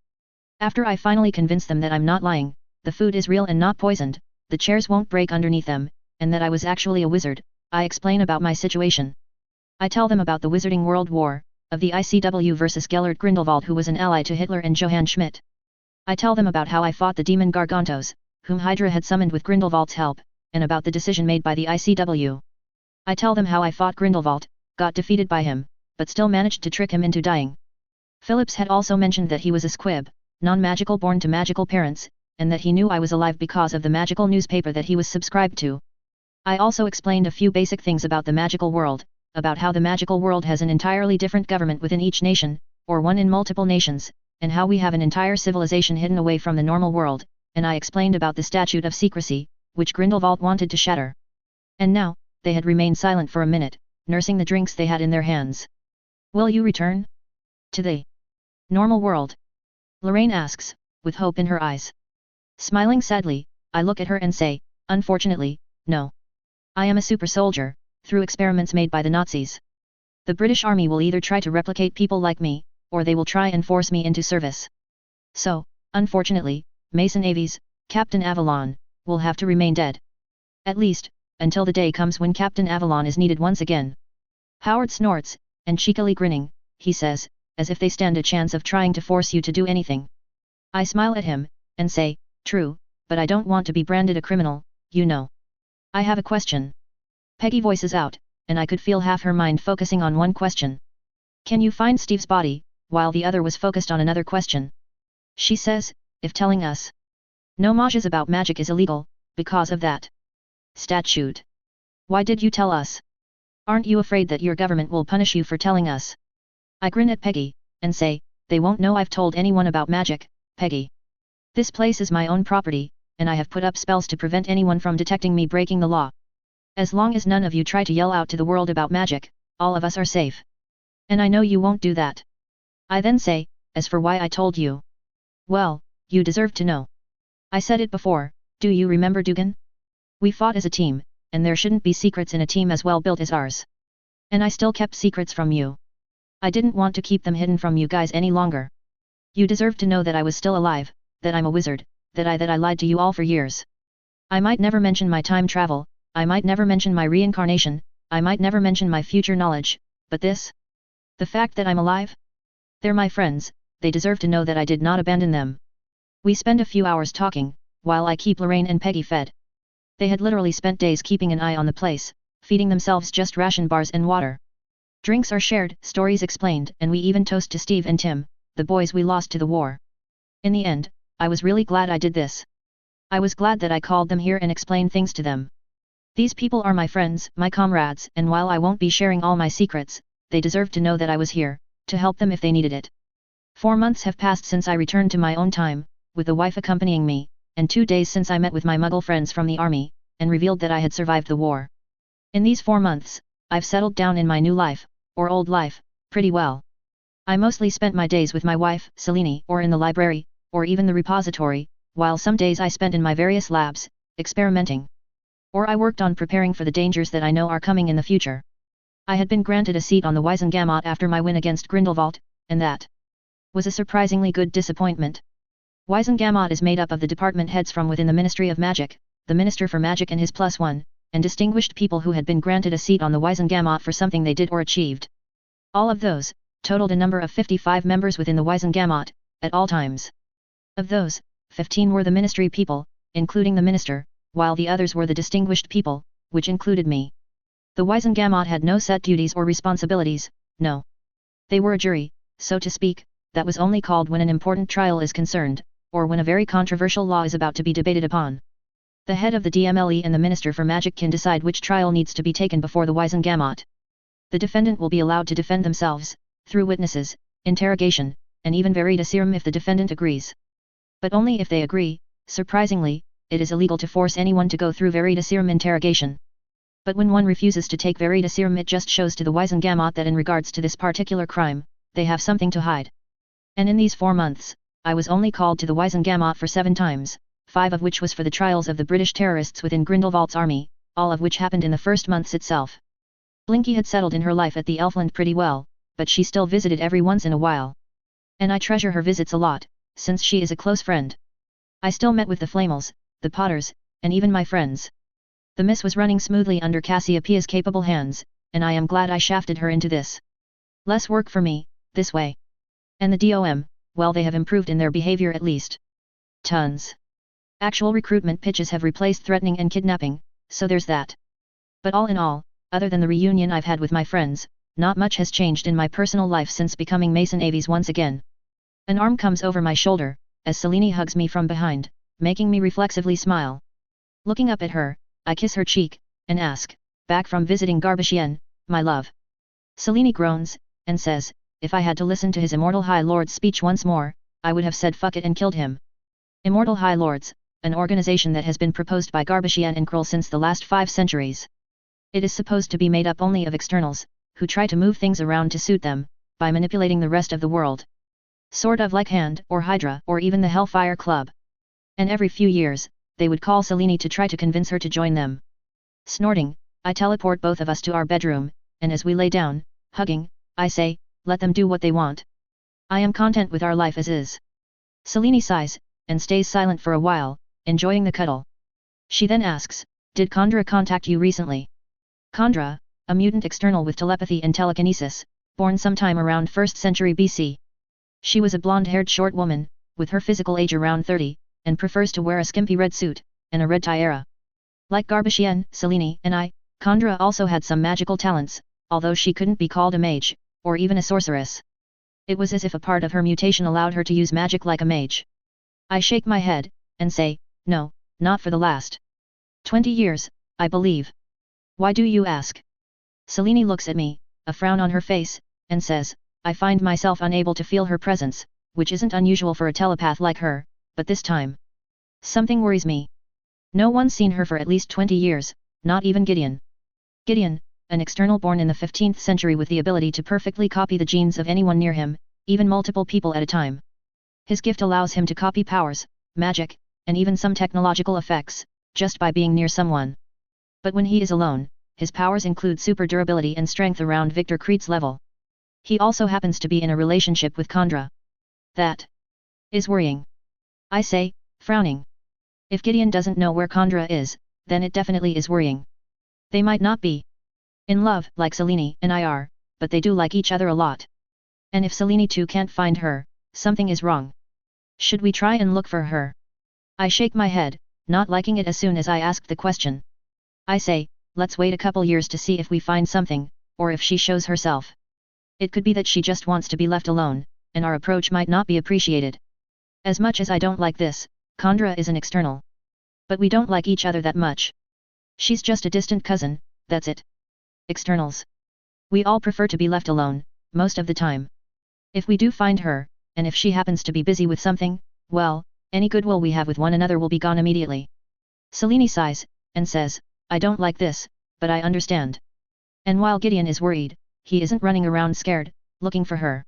After I finally convince them that I'm not lying, the food is real and not poisoned, the chairs won't break underneath them, and that I was actually a wizard, I explain about my situation. I tell them about the Wizarding World War, of the ICW versus Gellert Grindelwald, who was an ally to Hitler and Johann Schmidt. I tell them about how I fought the demon Gargantos, whom Hydra had summoned with Grindelwald's help, and about the decision made by the ICW. I tell them how I fought Grindelwald, got defeated by him, but still managed to trick him into dying. Phillips had also mentioned that he was a squib, non-magical born to magical parents, and that he knew I was alive because of the magical newspaper that he was subscribed to. I also explained a few basic things about the magical world, about how the magical world has an entirely different government within each nation, or one in multiple nations, and how we have an entire civilization hidden away from the normal world, and I explained about the statute of secrecy, which Grindelwald wanted to shatter. And now, they had remained silent for a minute, nursing the drinks they had in their hands. "Will you return to the normal world?" Lorraine asks, with hope in her eyes. Smiling sadly, I look at her and say, "Unfortunately, no. I am a super soldier, through experiments made by the Nazis. The British Army will either try to replicate people like me, or they will try and force me into service. So, unfortunately, Mason Aves, Captain Avalon, will have to remain dead. At least, until the day comes when Captain Avalon is needed once again." Howard snorts, and cheekily grinning, he says, "As if they stand a chance of trying to force you to do anything." I smile at him, and say, "True, but I don't want to be branded a criminal, you know. I have a question." Peggy voices out, and I could feel half her mind focusing on one question. "Can you find Steve's body?" while the other was focused on another question. She says, "If telling us no mages about magic is illegal, because of that statute, why did you tell us? Aren't you afraid that your government will punish you for telling us?" I grin at Peggy, and say, "They won't know I've told anyone about magic, Peggy. This place is my own property, and I have put up spells to prevent anyone from detecting me breaking the law. As long as none of you try to yell out to the world about magic, all of us are safe. And I know you won't do that." I then say, "As for why I told you, well, you deserve to know. I said it before, do you remember, Dugan? We fought as a team, and there shouldn't be secrets in a team as well built as ours. And I still kept secrets from you. I didn't want to keep them hidden from you guys any longer. You deserve to know that I was still alive, that I'm a wizard, that I lied to you all for years. I might never mention my time travel, I might never mention my reincarnation, I might never mention my future knowledge, but this? The fact that I'm alive? They're my friends, they deserve to know that I did not abandon them. We spend a few hours talking, while I keep Lorraine and Peggy fed. They had literally spent days keeping an eye on the place, feeding themselves just ration bars and water. Drinks are shared, stories explained, and we even toast to Steve and Tim, the boys we lost to the war. In the end, I was really glad I did this. I was glad that I called them here and explained things to them. These people are my friends, my comrades, and while I won't be sharing all my secrets, they deserve to know that I was here, to help them if they needed it. 4 months have passed since I returned to my own time, with the wife accompanying me, and 2 days since I met with my Muggle friends from the army, and revealed that I had survived the war. In these 4 months, I've settled down in my new life, or old life, pretty well. I mostly spent my days with my wife, Selene, or in the library, or even the repository, while some days I spent in my various labs, experimenting. Or I worked on preparing for the dangers that I know are coming in the future. I had been granted a seat on the WizardKinda after my win against Grindelwald, and that was a surprisingly good disappointment. WizardKinda is made up of the department heads from within the Ministry of Magic, the Minister for Magic and his +1, and distinguished people who had been granted a seat on the WizardKinda for something they did or achieved. All of those totaled a number of 55 members within the WizardKinda, at all times. Of those, 15 were the Ministry people, including the Minister, while the others were the distinguished people, which included me. The WizardKinda had no set duties or responsibilities, no. They were a jury, so to speak, that was only called when an important trial is concerned, or when a very controversial law is about to be debated upon. The head of the DMLE and the Minister for Magic can decide which trial needs to be taken before the WizardKinda. The defendant will be allowed to defend themselves, through witnesses, interrogation, and even veritaserum if the defendant agrees. But only if they agree. Surprisingly, it is illegal to force anyone to go through veritaserum interrogation. But when one refuses to take veritaserum, it just shows to the WizardKinda that in regards to this particular crime, they have something to hide. And in these 4 months, I was only called to the WizardKinda for 7 times, 5 of which was for the trials of the British terrorists within Grindelwald's army, all of which happened in the first months itself. Blinky had settled in her life at the Elfland pretty well, but she still visited every once in a while. And I treasure her visits a lot, since she is a close friend. I still met with the Flamels, the Potters, and even my friends. The miss was running smoothly under Cassiopeia's capable hands, and I am glad I shafted her into this. Less work for me, this way. And the DOM, well, they have improved in their behavior at least. Tons. Actual recruitment pitches have replaced threatening and kidnapping, so there's that. But all in all, other than the reunion I've had with my friends, not much has changed in my personal life since becoming Mason Aves once again. An arm comes over my shoulder, as Selene hugs me from behind, making me reflexively smile. Looking up at her, I kiss her cheek, and ask, back from visiting Garbashien, my love. Selene groans, and says, if I had to listen to his Immortal High Lord's speech once more, I would have said fuck it and killed him. Immortal High Lords, an organization that has been proposed by Garbashien and Krill since the last 5 centuries. It is supposed to be made up only of externals, who try to move things around to suit them, by manipulating the rest of the world. Sort of like Hand, or Hydra, or even the Hellfire Club. And every few years, they would call Selene to try to convince her to join them. Snorting, I teleport both of us to our bedroom, and as we lay down, hugging, I say, let them do what they want. I am content with our life as is. Selene sighs, and stays silent for a while, enjoying the cuddle. She then asks, did Kandra contact you recently? Kandra, a mutant external with telepathy and telekinesis, born sometime around 1st century BC. She was a blonde-haired short woman, with her physical age around 30, and prefers to wear a skimpy red suit, and a red tiara. Like Garbashien, Selene, and I, Kandra also had some magical talents, although she couldn't be called a mage, or even a sorceress. It was as if a part of her mutation allowed her to use magic like a mage. I shake my head, and say, no, not for the last 20 years, I believe. Why do you ask? Selene looks at me, a frown on her face, and says, I find myself unable to feel her presence, which isn't unusual for a telepath like her, but this time something worries me. No one's seen her for at least 20 years, not even Gideon. Gideon, an external born in the 15th century with the ability to perfectly copy the genes of anyone near him, even multiple people at a time. His gift allows him to copy powers, magic, and even some technological effects, just by being near someone. But when he is alone, his powers include super durability and strength around Victor Creed's level. He also happens to be in a relationship with Kandra. That is worrying. I say, frowning. If Gideon doesn't know where Kandra is, then it definitely is worrying. They might not be in love, like Selene and I are, but they do like each other a lot. And if Selene too can't find her, something is wrong. Should we try and look for her? I shake my head, not liking it as soon as I asked the question. I say, let's wait a couple years to see if we find something, or if she shows herself. It could be that she just wants to be left alone, and our approach might not be appreciated. As much as I don't like this, Kandra is an external. But we don't like each other that much. She's just a distant cousin, that's it. Externals. We all prefer to be left alone, most of the time. If we do find her, and if she happens to be busy with something, well, any goodwill we have with one another will be gone immediately. Selene sighs, and says, I don't like this, but I understand. And while Gideon is worried, he isn't running around scared, looking for her.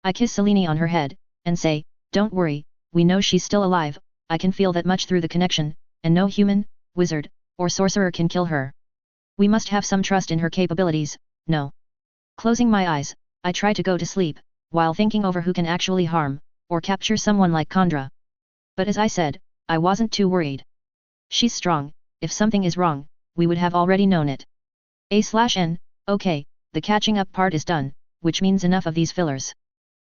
I kiss Selene on her head, and say, don't worry, we know she's still alive, I can feel that much through the connection, and no human, wizard, or sorcerer can kill her. We must have some trust in her capabilities, no. Closing my eyes, I try to go to sleep, while thinking over who can actually harm, or capture someone like Kandra. But as I said, I wasn't too worried. She's strong, if something is wrong, we would have already known it. A/N, okay, the catching up part is done, which means enough of these fillers.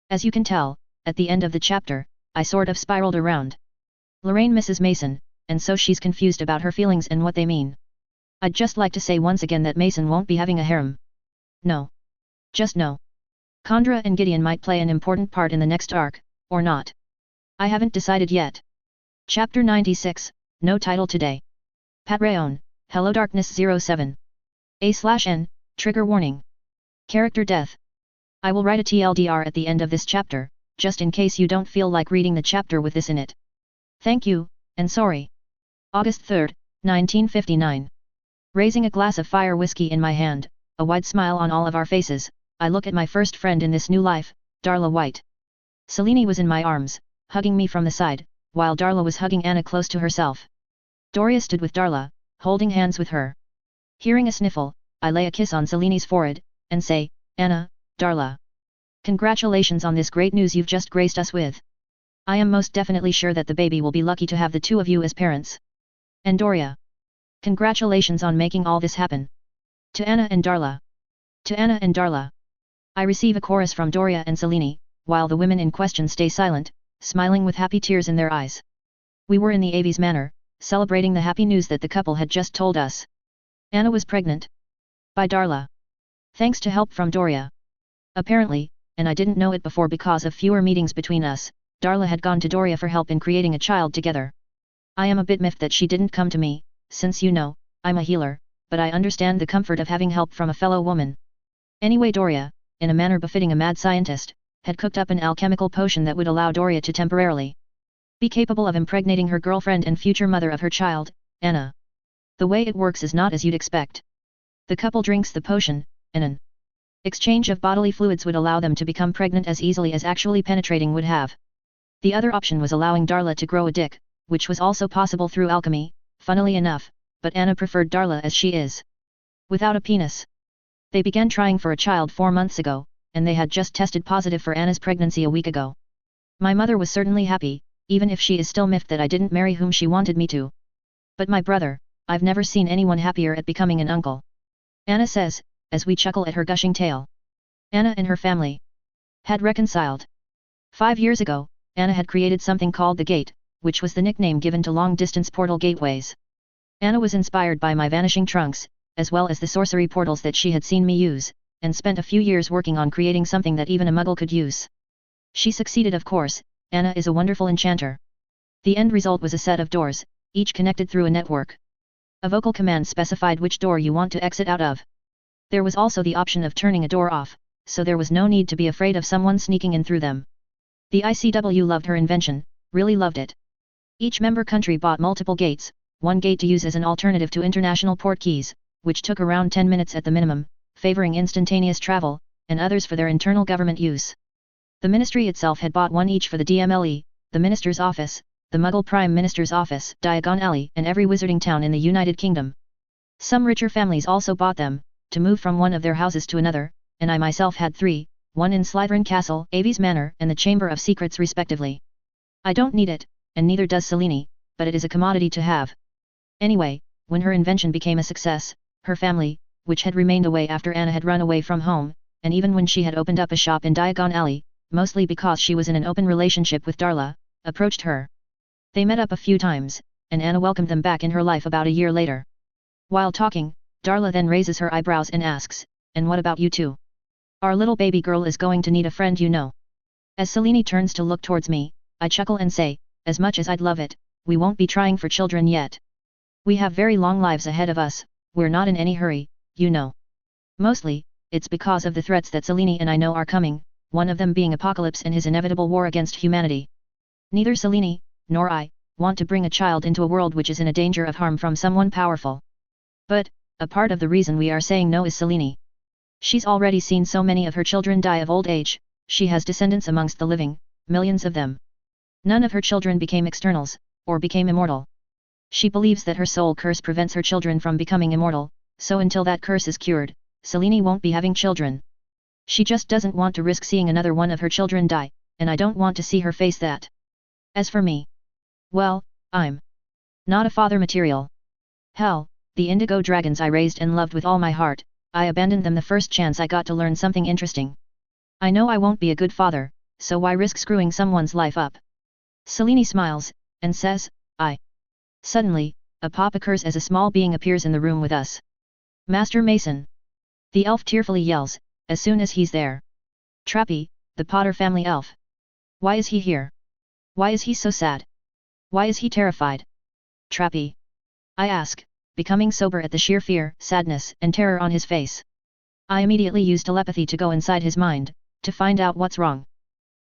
As you can tell, at the end of the chapter, I sort of spiraled around. Lorraine misses Mason, and so she's confused about her feelings and what they mean. I'd just like to say once again that Mason won't be having a harem. No. Just no. Kandra and Gideon might play an important part in the next arc, or not. I haven't decided yet. Chapter 96, no title today. Patreon, HelloDarkness07. A/N, trigger warning. Character death. I will write a TLDR at the end of this chapter, just in case you don't feel like reading the chapter with this in it. Thank you, and sorry. August 3, 1959. Raising a glass of fire whiskey in my hand, a wide smile on all of our faces, I look at my first friend in this new life, Darla White. Selene was in my arms, hugging me from the side, while Darla was hugging Anna close to herself. Doria stood with Darla, holding hands with her. Hearing a sniffle, I lay a kiss on Selene's forehead, and say, Anna, Darla. Congratulations on this great news you've just graced us with. I am most definitely sure that the baby will be lucky to have the two of you as parents. And Doria. Congratulations on making all this happen. To Anna and Darla. To Anna and Darla. I receive a chorus from Doria and Selene, while the women in question stay silent, smiling with happy tears in their eyes. We were in the Aves manor, celebrating the happy news that the couple had just told us. Anna was pregnant. By Darla. Thanks to help from Doria. Apparently, and I didn't know it before because of fewer meetings between us, Darla had gone to Doria for help in creating a child together. I am a bit miffed that she didn't come to me, since you know, I'm a healer, but I understand the comfort of having help from a fellow woman. Anyway, Doria, in a manner befitting a mad scientist, had cooked up an alchemical potion that would allow Doria to temporarily be capable of impregnating her girlfriend and future mother of her child, Anna. The way it works is not as you'd expect. The couple drinks the potion, and an exchange of bodily fluids would allow them to become pregnant as easily as actually penetrating would have. The other option was allowing Darla to grow a dick, which was also possible through alchemy, funnily enough, but Anna preferred Darla as she is. Without a penis. They began trying for a child 4 months ago, and they had just tested positive for Anna's pregnancy a week ago. My mother was certainly happy, even if she is still miffed that I didn't marry whom she wanted me to. But my brother, I've never seen anyone happier at becoming an uncle. Anna says, as we chuckle at her gushing tale. Anna and her family had reconciled. 5 years ago, Anna had created something called the Gate, which was the nickname given to long-distance portal gateways. Anna was inspired by my vanishing trunks, as well as the sorcery portals that she had seen me use, and spent a few years working on creating something that even a muggle could use. She succeeded, of course. Anna is a wonderful enchanter. The end result was a set of doors, each connected through a network. A vocal command specified which door you want to exit out of. There was also the option of turning a door off, so there was no need to be afraid of someone sneaking in through them. The ICW loved her invention, really loved it. Each member country bought multiple gates, one gate to use as an alternative to international port keys, which took around 10 minutes at the minimum, favoring instantaneous travel, and others for their internal government use. The ministry itself had bought one each for the DMLE, the Minister's Office, the Muggle Prime Minister's Office, Diagon Alley, and every wizarding town in the United Kingdom. Some richer families also bought them, to move from one of their houses to another, and I myself had 3, one in Slytherin Castle, Aves Manor, and the Chamber of Secrets respectively. I don't need it, and neither does Selene, but it is a commodity to have. Anyway, when her invention became a success, her family, which had remained away after Anna had run away from home, and even when she had opened up a shop in Diagon Alley, mostly because she was in an open relationship with Darla, approached her. They met up a few times, and Anna welcomed them back in her life about a year later. While talking, Darla then raises her eyebrows and asks, "And what about you two? Our little baby girl is going to need a friend, you know." As Selene turns to look towards me, I chuckle and say, "As much as I'd love it, we won't be trying for children yet. We have very long lives ahead of us, we're not in any hurry, you know." Mostly, it's because of the threats that Selene and I know are coming, one of them being apocalypse and his inevitable war against humanity. Neither Selene, nor I, want to bring a child into a world which is in a danger of harm from someone powerful. But, a part of the reason we are saying no is Selene. She's already seen so many of her children die of old age, she has descendants amongst the living, millions of them. None of her children became externals, or became immortal. She believes that her soul curse prevents her children from becoming immortal, so until that curse is cured, Selene won't be having children. She just doesn't want to risk seeing another one of her children die, and I don't want to see her face that. As for me, well, I'm not a father material. Hell, the indigo dragons I raised and loved with all my heart, I abandoned them the first chance I got to learn something interesting. I know I won't be a good father, so why risk screwing someone's life up? Selene smiles, and says, "I." Suddenly, a pop occurs as a small being appears in the room with us. "Master Mason!" The elf tearfully yells, as soon as he's there. "Trappy, the Potter family elf. Why is he here? Why is he so sad? Why is he terrified?" "Trappy?" I ask, becoming sober at the sheer fear, sadness, and terror on his face. I immediately use telepathy to go inside his mind, to find out what's wrong.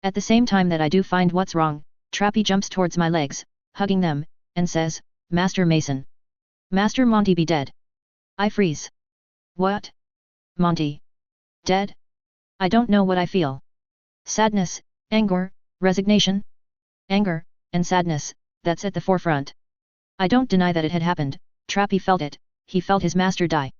At the same time that I do find what's wrong, Trappy jumps towards my legs, hugging them, and says, "Master Mason. Master Monty be dead." I freeze. What? Monty? Dead? I don't know what I feel. Sadness, anger, resignation? Anger, and sadness, that's at the forefront. I don't deny that it had happened, Trappy felt it, he felt his master die.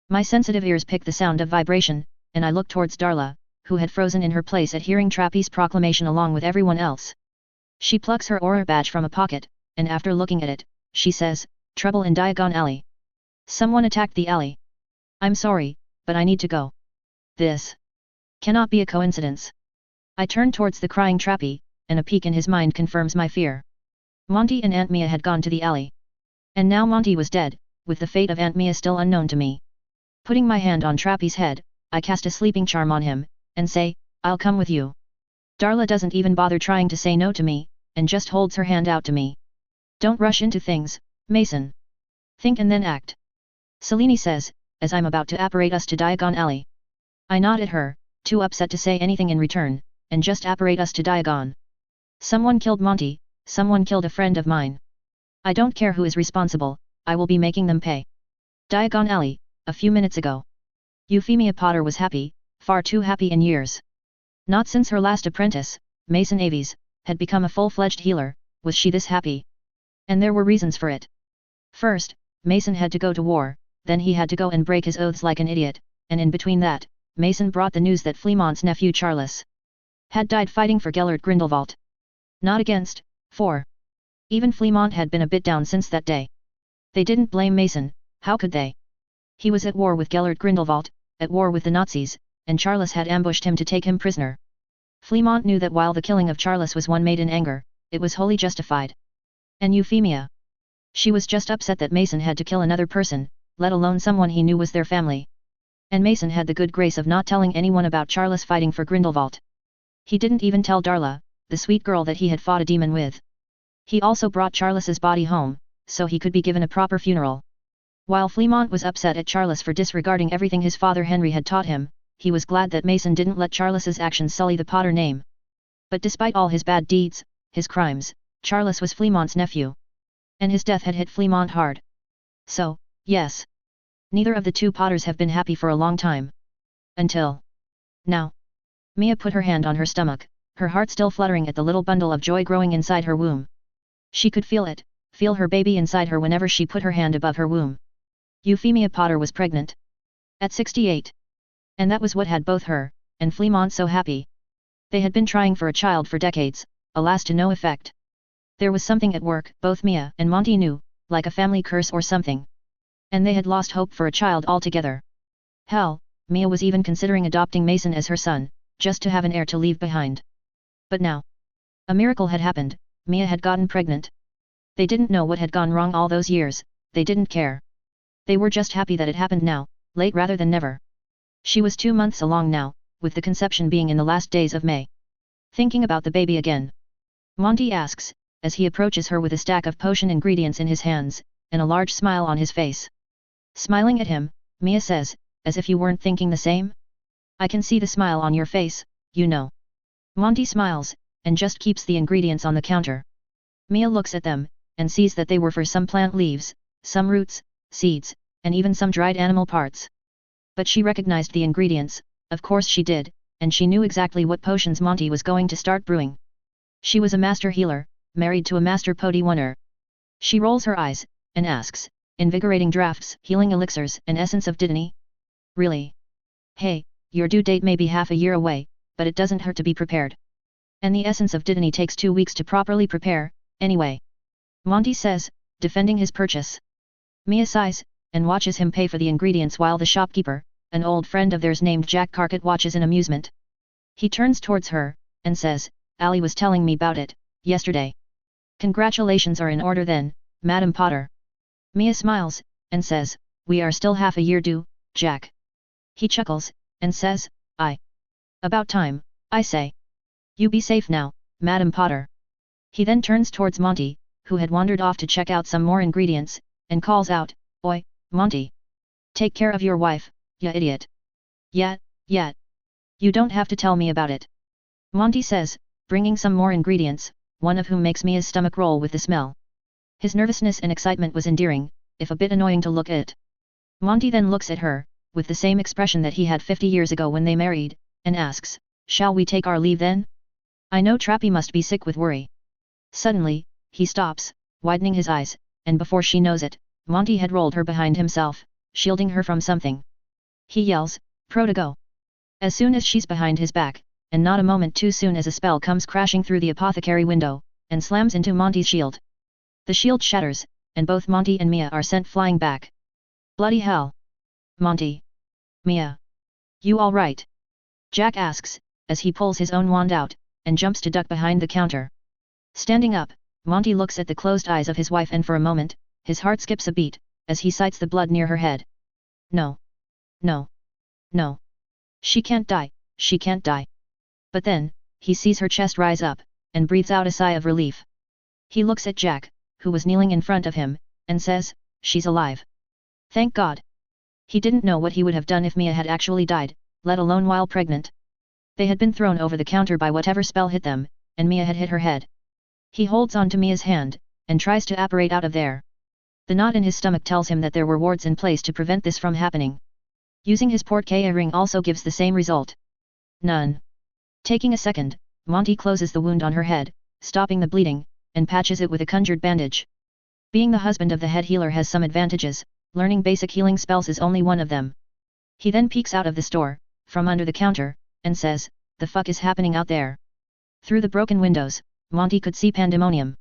My sensitive ears pick the sound of vibration, and I look towards Darla, who had frozen in her place at hearing Trappy's proclamation along with everyone else. She plucks her aura badge from a pocket, and after looking at it, she says, "Trouble in Diagon Alley. Someone attacked the alley. I'm sorry, but I need to go. This cannot be a coincidence." I turn towards the crying Trappy, and a peek in his mind confirms my fear. Monty and Aunt Mia had gone to the alley. And now Monty was dead, with the fate of Aunt Mia still unknown to me. Putting my hand on Trappy's head, I cast a sleeping charm on him, and say, "I'll come with you." Darla doesn't even bother trying to say no to me, and just holds her hand out to me. "Don't rush into things, Mason. Think and then act," Selene says, as I'm about to apparate us to Diagon Alley. I nod at her, too upset to say anything in return, and just apparate us to Diagon. Someone killed Monty, someone killed a friend of mine. I don't care who is responsible, I will be making them pay. Diagon Alley, a few minutes ago. Euphemia Potter was happy, far too happy in years. Not since her last apprentice, Mason Aves, had become a full-fledged healer, was she this happy. And there were reasons for it. First, Mason had to go to war, then he had to go and break his oaths like an idiot, and in between that, Mason brought the news that Fleamont's nephew Charles had died fighting for Gellert Grindelwald. Not against, for. Even Fleamont had been a bit down since that day. They didn't blame Mason, how could they? He was at war with Gellert Grindelwald, at war with the Nazis, and Charles had ambushed him to take him prisoner. Fleamont knew that while the killing of Charles was one made in anger, it was wholly justified. And Euphemia? She was just upset that Mason had to kill another person, let alone someone he knew was their family. And Mason had the good grace of not telling anyone about Charles fighting for Grindelwald. He didn't even tell Darla, the sweet girl that he had fought a demon with. He also brought Charles's body home, so he could be given a proper funeral. While Fleamont was upset at Charles for disregarding everything his father Henry had taught him, he was glad that Mason didn't let Charles's actions sully the Potter name. But despite all his bad deeds, his crimes, Charles was Fleamont's nephew. And his death had hit Fleamont hard. So, yes. Neither of the two Potters have been happy for a long time. Until now. Mia put her hand on her stomach, her heart still fluttering at the little bundle of joy growing inside her womb. She could feel it, feel her baby inside her whenever she put her hand above her womb. Euphemia Potter was pregnant. At 68. And that was what had both her and Fleamont so happy. They had been trying for a child for decades, alas to no effect. There was something at work, both Mia and Monty knew, like a family curse or something. And they had lost hope for a child altogether. Hell, Mia was even considering adopting Mason as her son, just to have an heir to leave behind. But now, a miracle had happened, Mia had gotten pregnant. They didn't know what had gone wrong all those years, they didn't care. They were just happy that it happened now, late rather than never. She was 2 months along now, with the conception being in the last days of May. Thinking about the baby again. Monty asks, as he approaches her with a stack of potion ingredients in his hands, and a large smile on his face. Smiling at him, Mia says, as if you weren't thinking the same? I can see the smile on your face, you know. Monty smiles, and just keeps the ingredients on the counter. Mia looks at them, and sees that they were for some plant leaves, some roots, seeds, and even some dried animal parts. But she recognized the ingredients, of course she did, and she knew exactly what potions Monty was going to start brewing. She was a master healer, married to a master potion. She rolls her eyes, and asks, invigorating drafts, healing elixirs, and essence of Dittany? Really? Hey, your due date may be half a year away, but it doesn't hurt to be prepared. And the essence of Dittany takes 2 weeks to properly prepare, anyway. Monty says, defending his purchase. Mia sighs, and watches him pay for the ingredients while the shopkeeper, an old friend of theirs named Jack Carkett, watches in amusement. He turns towards her, and says, Allie was telling me about it, yesterday. Congratulations are in order then, Madam Potter. Mia smiles, and says, we are still half a year due, Jack. He chuckles, and says, about time, I say. You be safe now, Madam Potter. He then turns towards Monty, who had wandered off to check out some more ingredients, and calls out, Oi, Monty. Take care of your wife, ya idiot. Yet. You don't have to tell me about it. Monty says, bringing some more ingredients, one of whom makes Mia's stomach roll with the smell. His nervousness and excitement was endearing, if a bit annoying to look at. Monty then looks at her, with the same expression that he had 50 years ago when they married, and asks, shall we take our leave then? I know Trappy must be sick with worry. Suddenly, he stops, widening his eyes, and before she knows it, Monty had rolled her behind himself, shielding her from something. He yells, Protego. As soon as she's behind his back, and not a moment too soon as a spell comes crashing through the apothecary window, and slams into Monty's shield. The shield shatters, and both Monty and Mia are sent flying back. Bloody hell! Monty! Mia! You all right? Jack asks, as he pulls his own wand out, and jumps to duck behind the counter. Standing up, Monty looks at the closed eyes of his wife, and for a moment, his heart skips a beat, as he sights the blood near her head. No. She can't die, she can't die. But then, he sees her chest rise up, and breathes out a sigh of relief. He looks at Jack, who was kneeling in front of him, and says, she's alive. Thank God. He didn't know what he would have done if Mia had actually died, let alone while pregnant. They had been thrown over the counter by whatever spell hit them, and Mia had hit her head. He holds on to Mia's hand, and tries to apparate out of there. The knot in his stomach tells him that there were wards in place to prevent this from happening. Using his porte-clés ring also gives the same result. None. Taking a second, Monty closes the wound on her head, stopping the bleeding, and patches it with a conjured bandage. Being the husband of the head healer has some advantages, learning basic healing spells is only one of them. He then peeks out of the store, from under the counter, and says, the fuck is happening out there? Through the broken windows, Monty could see pandemonium.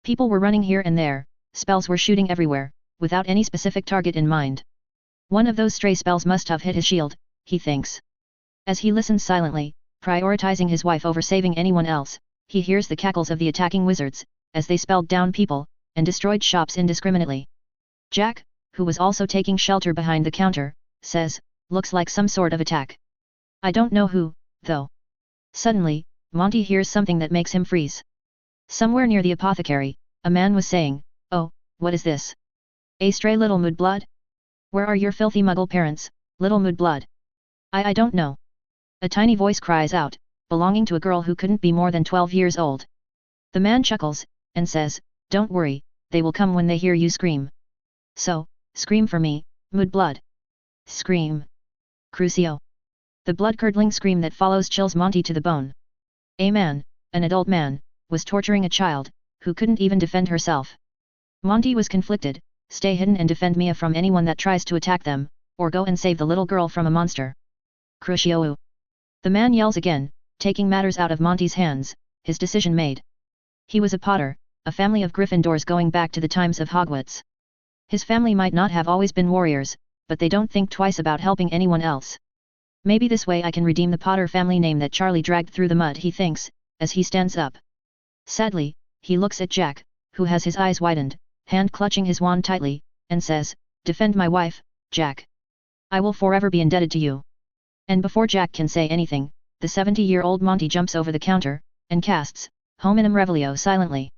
People were running here and there, spells were shooting everywhere, without any specific target in mind. One of those stray spells must have hit his shield, he thinks. As he listens silently, prioritizing his wife over saving anyone else, he hears the cackles of the attacking wizards, as they spelled down people, and destroyed shops indiscriminately. Jack, who was also taking shelter behind the counter, says, looks like some sort of attack. I don't know who, though. Suddenly, Monty hears something that makes him freeze. Somewhere near the apothecary, a man was saying, oh, what is this? A stray little mudblood? Where are your filthy muggle parents, little mudblood? I don't know. A tiny voice cries out, belonging to a girl who couldn't be more than 12 years old. The man chuckles, and says, don't worry, they will come when they hear you scream. So, scream for me, mudblood. Scream. Crucio. The blood-curdling scream that follows chills Monty to the bone. A man, an adult man, was torturing a child, who couldn't even defend herself. Monty was conflicted, stay hidden and defend Mia from anyone that tries to attack them, or go and save the little girl from a monster. Crucio. The man yells again, taking matters out of Monty's hands, his decision made. He was a potter, a family of Gryffindors going back to the times of Hogwarts. His family might not have always been warriors, but they don't think twice about helping anyone else. Maybe this way I can redeem the Potter family name that Charlie dragged through the mud, he thinks, as he stands up. Sadly, he looks at Jack, who has his eyes widened, hand clutching his wand tightly, and says, "Defend my wife, Jack. I will forever be indebted to you." And before Jack can say anything, the 70-year-old Monty jumps over the counter, and casts, Hominum Revelio silently.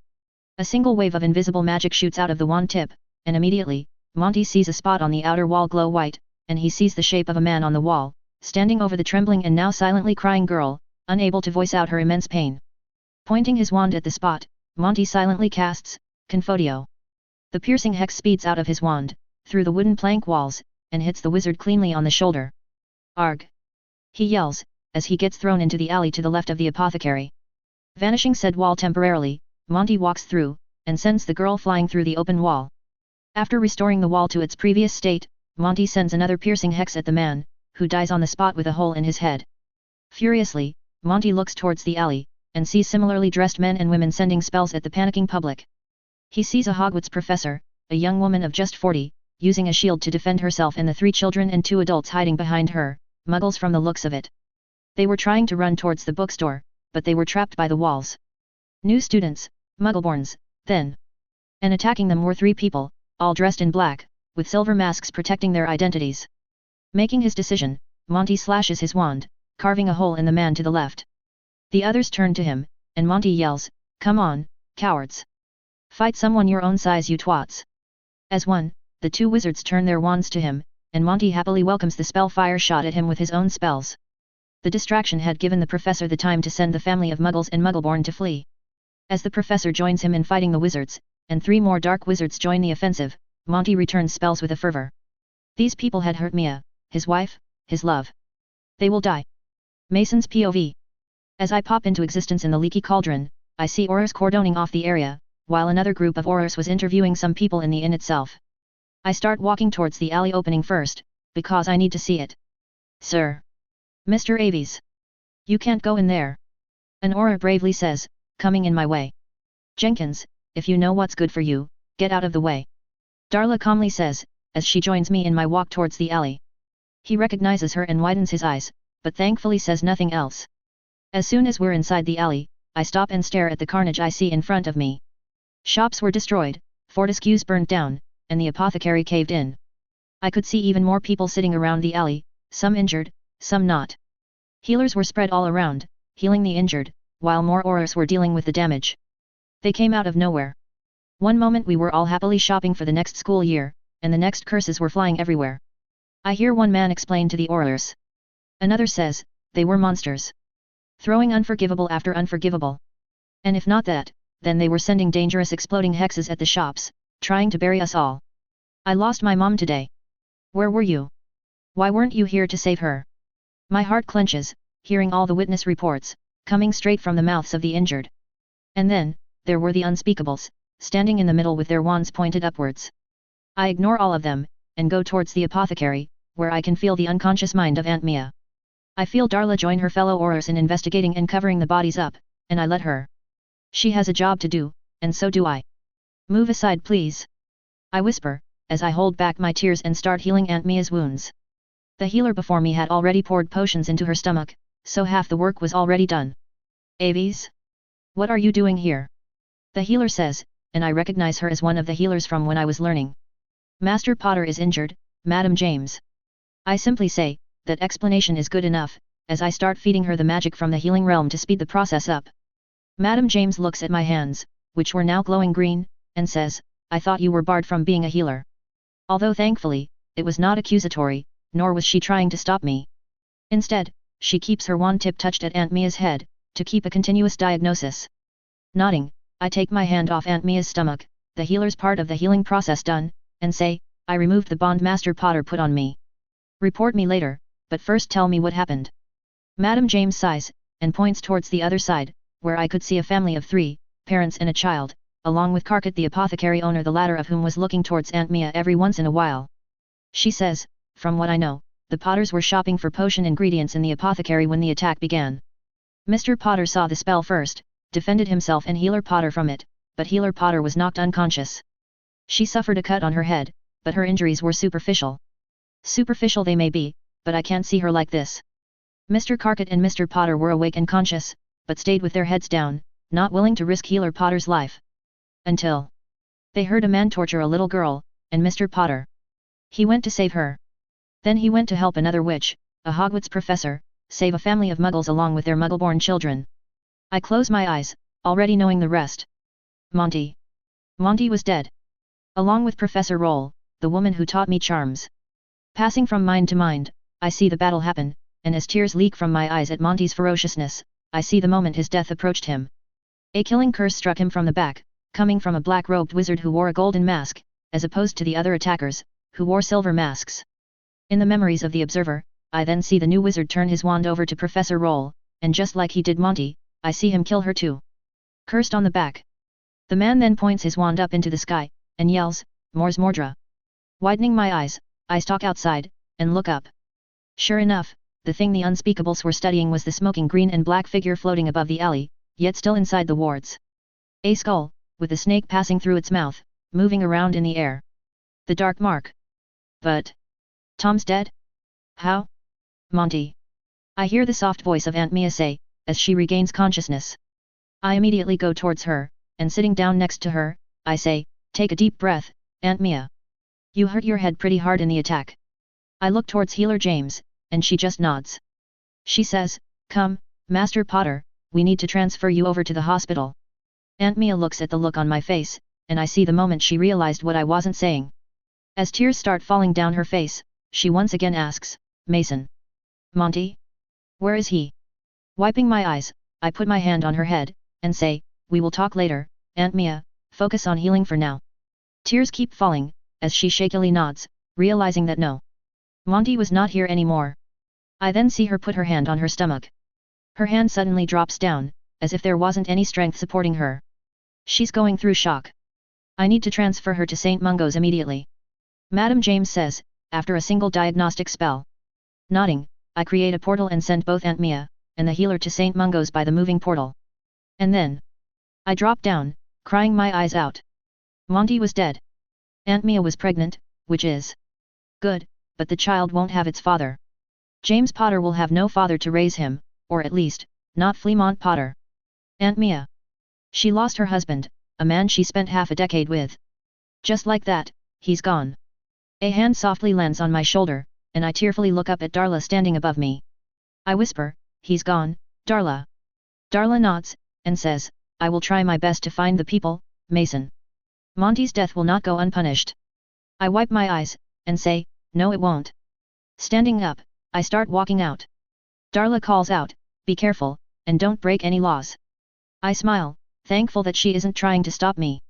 A single wave of invisible magic shoots out of the wand tip, and immediately, Monty sees a spot on the outer wall glow white, and he sees the shape of a man on the wall, standing over the trembling and now silently crying girl, unable to voice out her immense pain. Pointing his wand at the spot, Monty silently casts, Confodio. The piercing hex speeds out of his wand, through the wooden plank walls, and hits the wizard cleanly on the shoulder. Arg! He yells, as he gets thrown into the alley to the left of the apothecary. Vanishing said wall temporarily, Monty walks through, and sends the girl flying through the open wall. After restoring the wall to its previous state, Monty sends another piercing hex at the man, who dies on the spot with a hole in his head. Furiously, Monty looks towards the alley, and sees similarly dressed men and women sending spells at the panicking public. He sees a Hogwarts professor, a young woman of just 40, using a shield to defend herself, and the 3 children and 2 adults hiding behind her, muggles from the looks of it. They were trying to run towards the bookstore, but they were trapped by the walls. New students, muggleborns, then. And attacking them were 3 people, all dressed in black, with silver masks protecting their identities. Making his decision, Monty slashes his wand, carving a hole in the man to the left. The others turn to him, and Monty yells, "Come on, cowards! Fight someone your own size, you twats!" As one, the 2 wizards turn their wands to him, and Monty happily welcomes the spell fire shot at him with his own spells. The distraction had given the professor the time to send the family of muggles and muggleborn to flee. As the professor joins him in fighting the wizards, and 3 more dark wizards join the offensive, Monty returns spells with a fervor. These people had hurt Mia, his wife, his love. They will die. Mason's POV. As I pop into existence in the leaky cauldron, I see Aurors cordoning off the area, while another group of Aurors was interviewing some people in the inn itself. I start walking towards the alley opening first, because I need to see it. "Sir. Mr. Aves. You can't go in there," an Auror bravely says, coming in my way. "Jenkins, if you know what's good for you, get out of the way," Darla calmly says, as she joins me in my walk towards the alley. He recognizes her and widens his eyes, but thankfully says nothing else. As soon as we're inside the alley, I stop and stare at the carnage I see in front of me. Shops were destroyed, fortescues burned down, and the apothecary caved in. I could see even more people sitting around the alley, some injured, some not. Healers were spread all around, healing the injured, while more Aurors were dealing with the damage. They came out of nowhere. One moment we were all happily shopping for the next school year, and the next curses were flying everywhere. I hear one man explain to the Aurors. Another says, they were monsters. Throwing unforgivable after unforgivable. And if not that, then they were sending dangerous exploding hexes at the shops, trying to bury us all. I lost my mom today. Where were you? Why weren't you here to save her? My heart clenches, hearing all the witness reports, coming straight from the mouths of the injured. And then, there were the unspeakables, standing in the middle with their wands pointed upwards. I ignore all of them, and go towards the apothecary, where I can feel the unconscious mind of Aunt Mia. I feel Darla join her fellow Aurors in investigating and covering the bodies up, and I let her. She has a job to do, and so do I. "Move aside please," I whisper, as I hold back my tears and start healing Aunt Mia's wounds. The healer before me had already poured potions into her stomach, so half the work was already done. "Aves? What are you doing here?" the healer says, and I recognize her as one of the healers from when I was learning. "Master Potter is injured, Madam James." I simply say, that explanation is good enough, as I start feeding her the magic from the healing realm to speed the process up. Madam James looks at my hands, which were now glowing green, and says, "I thought you were barred from being a healer." Although thankfully, it was not accusatory, nor was she trying to stop me. Instead, she keeps her wand tip touched at Aunt Mia's head, to keep a continuous diagnosis. Nodding, I take my hand off Aunt Mia's stomach, the healer's part of the healing process done, and say, "I removed the bond Master Potter put on me. Report me later, but first tell me what happened." Madam James sighs, and points towards the other side, where I could see a family of 3, parents and a child, along with Karkat the apothecary owner, the latter of whom was looking towards Aunt Mia every once in a while. She says, "From what I know, the Potters were shopping for potion ingredients in the apothecary when the attack began. Mr. Potter saw the spell first, defended himself and Healer Potter from it, but Healer Potter was knocked unconscious. She suffered a cut on her head, but her injuries were superficial. Superficial they may be, but I can't see her like this. Mr. Carkett and Mr. Potter were awake and conscious, but stayed with their heads down, not willing to risk Healer Potter's life. Until they heard a man torture a little girl, and Mr. Potter. He went to save her. Then he went to help another witch, a Hogwarts professor, save a family of muggles along with their muggle-born children. I close my eyes, already knowing the rest. Monty. Monty was dead. Along with Professor Roll, the woman who taught me charms. Passing from mind to mind, I see the battle happen, and as tears leak from my eyes at Monty's ferociousness, I see the moment his death approached him. A killing curse struck him from the back, coming from a black-robed wizard who wore a golden mask, as opposed to the other attackers, who wore silver masks. In the memories of the observer, I then see the new wizard turn his wand over to Professor Roll, and just like he did Monty, I see him kill her too. Cursed on the back. The man then points his wand up into the sky, and yells, "Mors Mordra." Widening my eyes, I stalk outside, and look up. Sure enough, the thing the unspeakables were studying was the smoking green and black figure floating above the alley, yet still inside the wards. A skull, with a snake passing through its mouth, moving around in the air. The dark mark. But Tom's dead? How? Monty. I hear the soft voice of Aunt Mia say, as she regains consciousness. I immediately go towards her, and sitting down next to her, I say, "Take a deep breath, Aunt Mia. You hurt your head pretty hard in the attack." I look towards Healer James, and she just nods. She says, "Come, Master Potter, we need to transfer you over to the hospital." Aunt Mia looks at the look on my face, and I see the moment she realized what I wasn't saying. As tears start falling down her face, she once again asks, "Mason. Monty? Where is he?" Wiping my eyes, I put my hand on her head, and say, "We will talk later, Aunt Mia, focus on healing for now." Tears keep falling, as she shakily nods, realizing that no. Monty was not here anymore. I then see her put her hand on her stomach. Her hand suddenly drops down, as if there wasn't any strength supporting her. She's going through shock. I need to transfer her to St. Mungo's immediately. Madam James says, after a single diagnostic spell. Nodding, I create a portal and send both Aunt Mia and the healer to St. Mungo's by the moving portal. And then I drop down, crying my eyes out. Monty was dead. Aunt Mia was pregnant, which is good, but the child won't have its father. James Potter will have no father to raise him, or at least, not Fleamont Potter. Aunt Mia. She lost her husband, a man she spent half a decade with. Just like that, he's gone. A hand softly lands on my shoulder, and I tearfully look up at Darla standing above me. I whisper, "He's gone, Darla." Darla nods, and says, "I will try my best to find the people, Mason. Monty's death will not go unpunished." I wipe my eyes, and say, "No it won't." Standing up, I start walking out. Darla calls out, "Be careful, and don't break any laws." I smile, thankful that she isn't trying to stop me.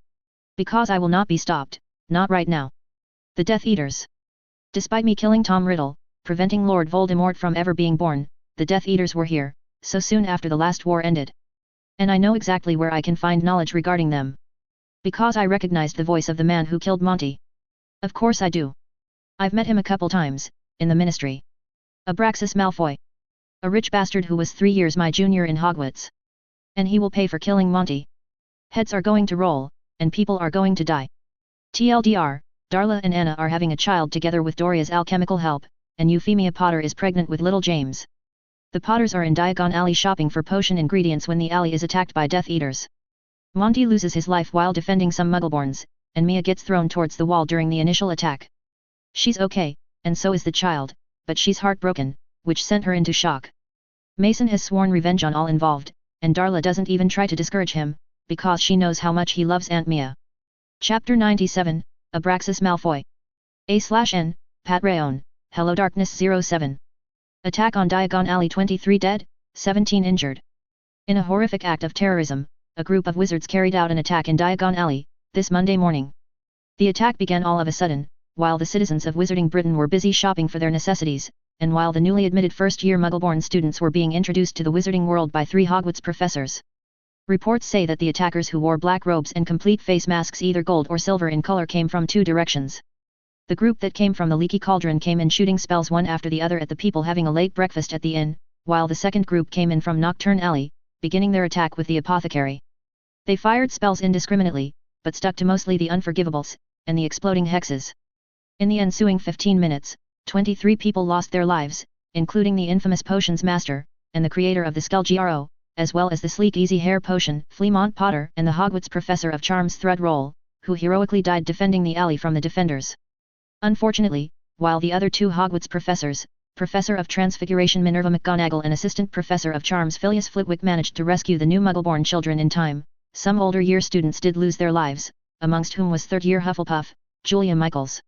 Because I will not be stopped, not right now. The Death Eaters. Despite me killing Tom Riddle, preventing Lord Voldemort from ever being born, the Death Eaters were here, so soon after the last war ended. And I know exactly where I can find knowledge regarding them. Because I recognized the voice of the man who killed Monty. Of course I do. I've met him a couple times, in the Ministry. Abraxas Malfoy. A rich bastard who was 3 years my junior in Hogwarts. And he will pay for killing Monty. Heads are going to roll, and people are going to die. TLDR, Darla and Anna are having a child together with Doria's alchemical help, and Euphemia Potter is pregnant with little James. The Potters are in Diagon Alley shopping for potion ingredients when the alley is attacked by Death Eaters. Monty loses his life while defending some Muggleborns, and Mia gets thrown towards the wall during the initial attack. She's okay, and so is the child, but she's heartbroken, which sent her into shock. Mason has sworn revenge on all involved, and Darla doesn't even try to discourage him, because she knows how much he loves Aunt Mia. Chapter 97, Abraxas Malfoy. A/N, Pat Rayon, HelloDarkness07. Attack on Diagon Alley, 23 dead, 17 injured. In a horrific act of terrorism, a group of wizards carried out an attack in Diagon Alley, this Monday morning. The attack began all of a sudden, while the citizens of Wizarding Britain were busy shopping for their necessities, and while the newly admitted first-year Muggleborn students were being introduced to the wizarding world by 3 Hogwarts professors. Reports say that the attackers who wore black robes and complete face masks either gold or silver in color came from 2 directions. The group that came from the Leaky Cauldron came in shooting spells one after the other at the people having a late breakfast at the inn, while the second group came in from Nocturne Alley, beginning their attack with the apothecary. They fired spells indiscriminately, but stuck to mostly the unforgivables, and the exploding hexes. In the ensuing 15 minutes, 23 people lost their lives, including the infamous potions master, and the creator of the Skull GRO, as well as the sleek easy hair potion, Fleamont Potter, and the Hogwarts professor of charms Thread Roll, who heroically died defending the alley from the defenders. Unfortunately, while the other two Hogwarts professors, Professor of Transfiguration Minerva McGonagall and Assistant Professor of Charms Phileas Flitwick managed to rescue the new Muggleborn children in time, some older year students did lose their lives, amongst whom was third-year Hufflepuff, Julia Michaels.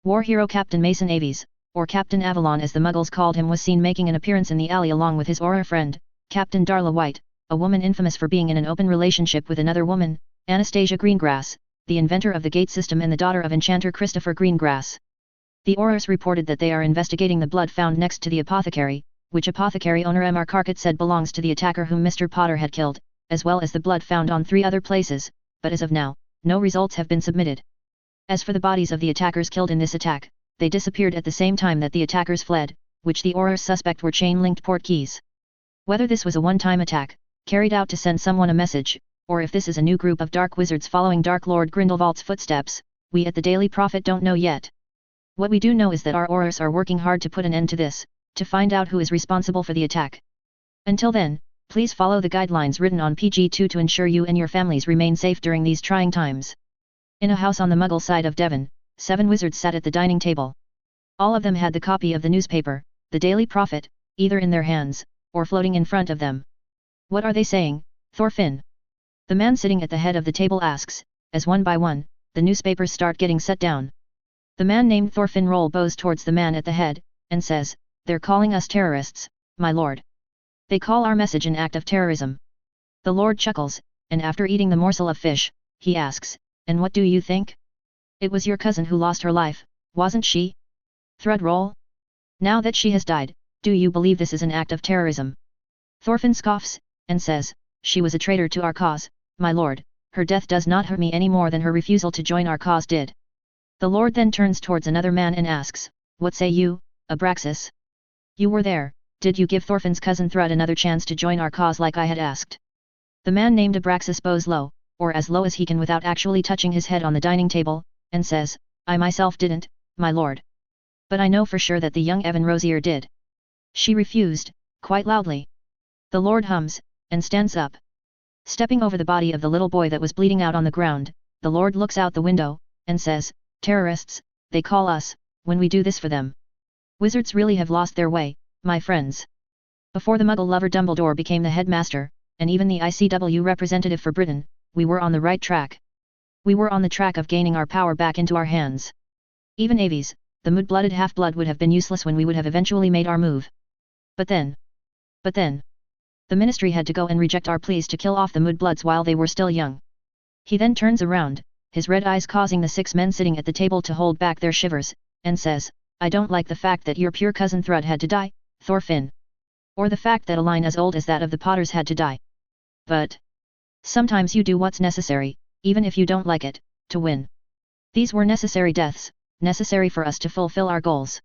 War hero Captain Mason Aves, or Captain Avalon as the Muggles called him, was seen making an appearance in the alley along with his Auror friend, Captain Darla White, a woman infamous for being in an open relationship with another woman, Anastasia Greengrass, the inventor of the gate system and the daughter of Enchanter Christopher Greengrass. The Aurors reported that they are investigating the blood found next to the apothecary, which apothecary owner M.R. Carkett said belongs to the attacker whom Mr. Potter had killed, as well as the blood found on 3 other places, but as of now, no results have been submitted. As for the bodies of the attackers killed in this attack, they disappeared at the same time that the attackers fled, which the Aurors suspect were chain-linked portkeys. Whether this was a one-time attack, carried out to send someone a message, or if this is a new group of dark wizards following Dark Lord Grindelwald's footsteps, we at the Daily Prophet don't know yet. What we do know is that our Aurors are working hard to put an end to this, to find out who is responsible for the attack. Until then, please follow the guidelines written on PG2 to ensure you and your families remain safe during these trying times. In a house on the Muggle side of Devon, 7 wizards sat at the dining table. All of them had the copy of the newspaper, the Daily Prophet, either in their hands, or floating in front of them. What are they saying, Thorfinn? The man sitting at the head of the table asks, as one by one, the newspapers start getting set down. The man named Thorfinn Roll bows towards the man at the head, and says, "They're calling us terrorists, my lord. They call our message an act of terrorism." The lord chuckles, and after eating the morsel of fish, he asks, "And what do you think? It was your cousin who lost her life, wasn't she? Thread Roll? Now that she has died, do you believe this is an act of terrorism?" Thorfinn scoffs, and says, "She was a traitor to our cause, my lord. Her death does not hurt me any more than her refusal to join our cause did." The lord then turns towards another man and asks, "What say you, Abraxas? You were there, did you give Thorfinn's cousin Thread another chance to join our cause like I had asked?" The man named Abraxas bows low, or as low as he can without actually touching his head on the dining table, and says, "I myself didn't, my lord. But I know for sure that the young Evan Rosier did. She refused, quite loudly." The lord hums, and stands up. Stepping over the body of the little boy that was bleeding out on the ground, the lord looks out the window, and says, "Terrorists, they call us, when we do this for them. Wizards really have lost their way, my friends." Before the Muggle lover Dumbledore became the headmaster, and even the ICW representative for Britain, we were on the right track. We were on the track of gaining our power back into our hands. Even Aves, the mood-blooded half-blood, would have been useless when we would have eventually made our move. But then, the ministry had to go and reject our pleas to kill off the mood-bloods while they were still young. He then turns around, his red eyes causing the 6 men sitting at the table to hold back their shivers, and says, "I don't like the fact that your pure cousin Thread had to die, Thorfinn. Or the fact that a line as old as that of the Potters had to die. But sometimes you do what's necessary, even if you don't like it, to win. These were necessary deaths, necessary for us to fulfill our goals.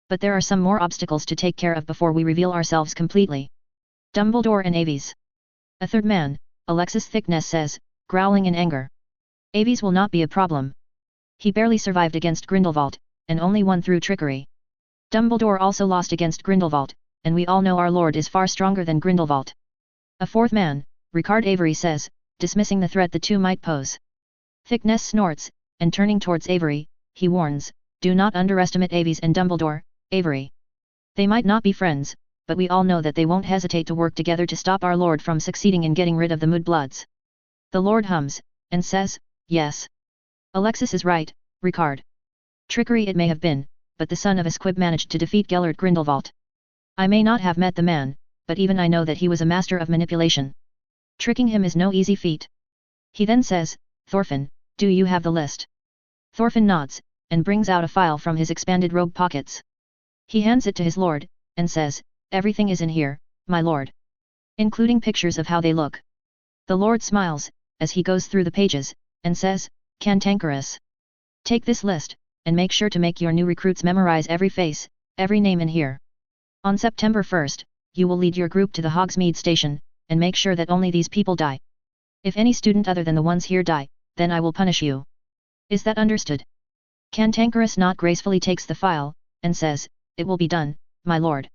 But there are some more obstacles to take care of before we reveal ourselves completely." Dumbledore and Aves. A third man, Alexis Thickness, says, growling in anger. "Aves will not be a problem. He barely survived against Grindelwald, and only won through trickery. Dumbledore also lost against Grindelwald, and we all know our lord is far stronger than Grindelwald." A fourth man, Ricard Avery, says, dismissing the threat the two might pose. Thickness snorts, and turning towards Avery, he warns, "Do not underestimate Aves and Dumbledore, Avery. They might not be friends, but we all know that they won't hesitate to work together to stop our lord from succeeding in getting rid of the Moodbloods." The lord hums, and says, "Yes. Alexis is right, Ricard. Trickery it may have been, but the son of a squib managed to defeat Gellert Grindelwald. I may not have met the man, but even I know that he was a master of manipulation. Tricking him is no easy feat." He then says, "Thorfinn, do you have the list?" Thorfinn nods, and brings out a file from his expanded robe pockets. He hands it to his lord, and says, "Everything is in here, my lord. Including pictures of how they look." The lord smiles, as he goes through the pages, and says, "Cantankerous. Take this list, and make sure to make your new recruits memorize every face, every name in here. On September 1st, you will lead your group to the Hogsmeade station, and make sure that only these people die. If any student other than the ones here die, then I will punish you. Is that understood? Cantankerous not gracefully takes the file, and says, it will be done, my lord.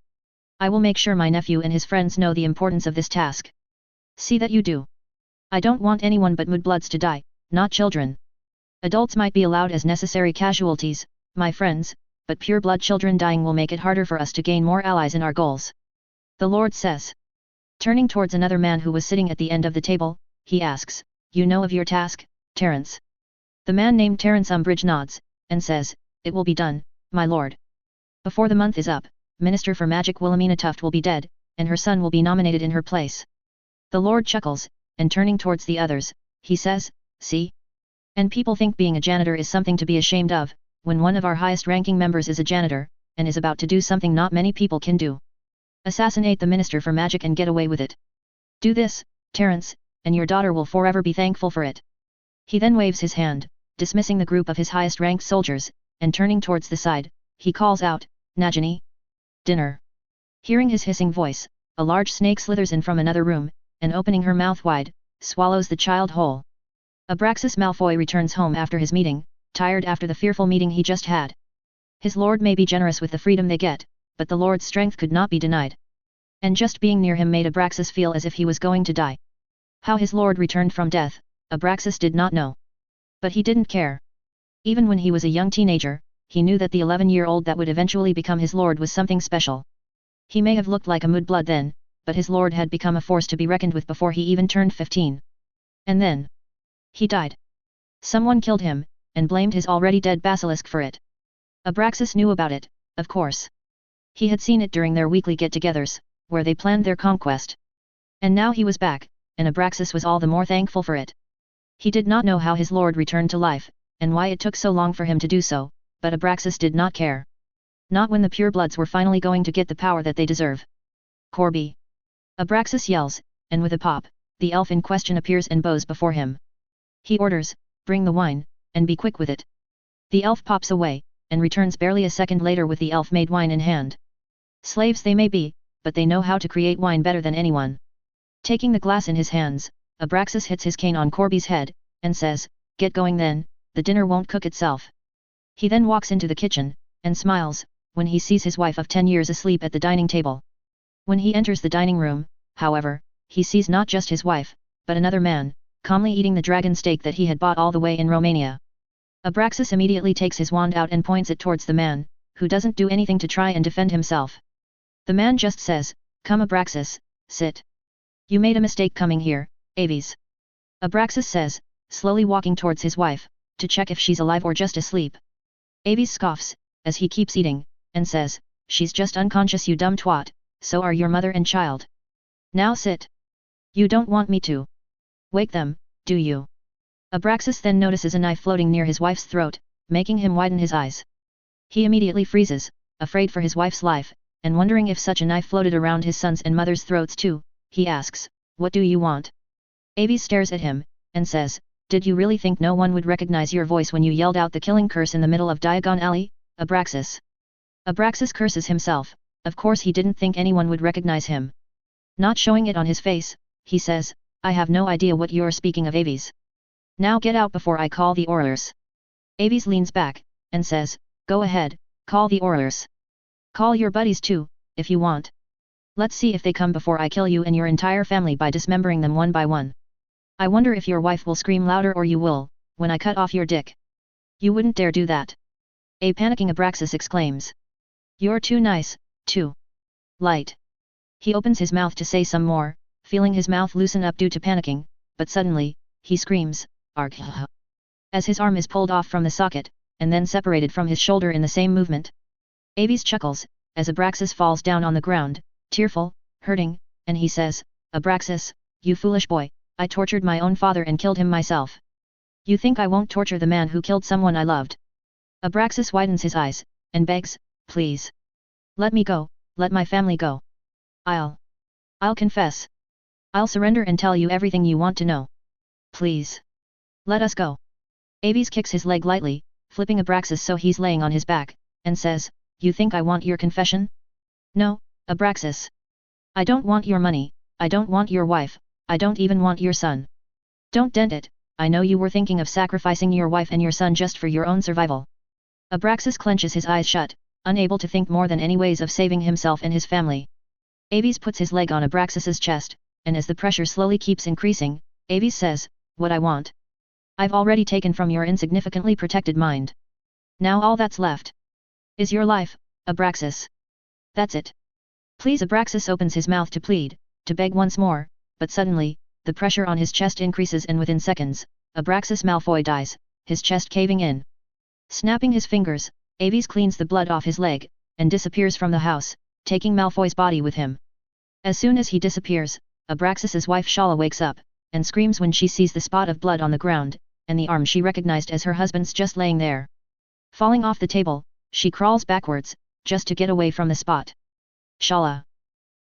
I will make sure my nephew and his friends know the importance of this task. See that you do. I don't want anyone but mudbloods to die, not children. Adults might be allowed as necessary casualties, my friends, but pure-blood children dying will make it harder for us to gain more allies in our goals. The Lord says. Turning towards another man who was sitting at the end of the table, he asks, you know of your task, Terence? The man named Terence Umbridge nods, and says, it will be done, my lord. Before the month is up, Minister for Magic Wilhelmina Tuft will be dead, and her son will be nominated in her place. The Lord chuckles, and turning towards the others, he says, see? And people think being a janitor is something to be ashamed of, when one of our highest-ranking members is a janitor, and is about to do something not many people can do. Assassinate the Minister for Magic and get away with it. Do this, Terence, and your daughter will forever be thankful for it. He then waves his hand, dismissing the group of his highest-ranked soldiers, and turning towards the side, he calls out, Nagini? Dinner. Hearing his hissing voice, a large snake slithers in from another room, and opening her mouth wide, swallows the child whole. Abraxas Malfoy returns home after his meeting, tired after the fearful meeting he just had. His lord may be generous with the freedom they get, but the lord's strength could not be denied. And just being near him made Abraxas feel as if he was going to die. How his lord returned from death, Abraxas did not know. But he didn't care. Even when he was a young teenager, he knew that the 11-year-old that would eventually become his lord was something special. He may have looked like a mudblood then, but his lord had become a force to be reckoned with before he even turned 15. And then he died. Someone killed him, and blamed his already dead basilisk for it. Abraxas knew about it, of course. He had seen it during their weekly get-togethers, where they planned their conquest. And now he was back, and Abraxas was all the more thankful for it. He did not know how his lord returned to life, and why it took so long for him to do so, but Abraxas did not care. Not when the purebloods were finally going to get the power that they deserve. Corby! Abraxas yells, and with a pop, the elf in question appears and bows before him. He orders, bring the wine, and be quick with it. The elf pops away, and returns barely a second later with the elf-made wine in hand. Slaves they may be, but they know how to create wine better than anyone. Taking the glass in his hands, Abraxas hits his cane on Corby's head, and says, get going then, the dinner won't cook itself. He then walks into the kitchen, and smiles, when he sees his wife of 10 years asleep at the dining table. When he enters the dining room, however, he sees not just his wife, but another man, calmly eating the dragon steak that he had bought all the way in Romania. Abraxas immediately takes his wand out and points it towards the man, who doesn't do anything to try and defend himself. The man just says, come Abraxas, sit. You made a mistake coming here, Aves. Abraxas says, slowly walking towards his wife, to check if she's alive or just asleep. Aves scoffs, as he keeps eating, and says, she's just unconscious you dumb twat, so are your mother and child. Now sit. You don't want me to wake them, do you? Abraxas then notices a knife floating near his wife's throat, making him widen his eyes. He immediately freezes, afraid for his wife's life, and wondering if such a knife floated around his son's and mother's throats too, he asks, what do you want? Aves stares at him, and says, did you really think no one would recognize your voice when you yelled out the killing curse in the middle of Diagon Alley, Abraxas? Abraxas curses himself, of course he didn't think anyone would recognize him. Not showing it on his face, he says, I have no idea what you're speaking of Aves. Now get out before I call the Aurors. Aves leans back, and says, go ahead, call the Aurors. Call your buddies too, if you want. Let's see if they come before I kill you and your entire family by dismembering them one by one. I wonder if your wife will scream louder or you will, when I cut off your dick. You wouldn't dare do that. A panicking Abraxas exclaims. You're too nice, too light. He opens his mouth to say some more, feeling his mouth loosen up due to panicking, but suddenly, he screams, Argh! As his arm is pulled off from the socket, and then separated from his shoulder in the same movement. Aves chuckles, as Abraxas falls down on the ground, tearful, hurting, and he says, Abraxas, you foolish boy, I tortured my own father and killed him myself. You think I won't torture the man who killed someone I loved? Abraxas widens his eyes, and begs, please. Let me go, let my family go. I'll confess. I'll surrender and tell you everything you want to know. Please. Let us go. Aves kicks his leg lightly, flipping Abraxas so he's laying on his back, and says, you think I want your confession? No, Abraxas. I don't want your money, I don't want your wife, I don't even want your son. Don't dent it, I know you were thinking of sacrificing your wife and your son just for your own survival. Abraxas clenches his eyes shut, unable to think more than any ways of saving himself and his family. Aves puts his leg on Abraxas's chest, and as the pressure slowly keeps increasing, Aves says, "What I want. I've already taken from your insignificantly protected mind. Now all that's left is your life, Abraxas. That's it." Please. Abraxas opens his mouth to plead, to beg once more, but suddenly, the pressure on his chest increases and within seconds, Abraxas Malfoy dies, his chest caving in. Snapping his fingers, Aves cleans the blood off his leg, and disappears from the house, taking Malfoy's body with him. As soon as he disappears, Abraxas's wife Shala wakes up, and screams when she sees the spot of blood on the ground, and the arm she recognized as her husband's just laying there. Falling off the table, she crawls backwards, just to get away from the spot. "Shala!"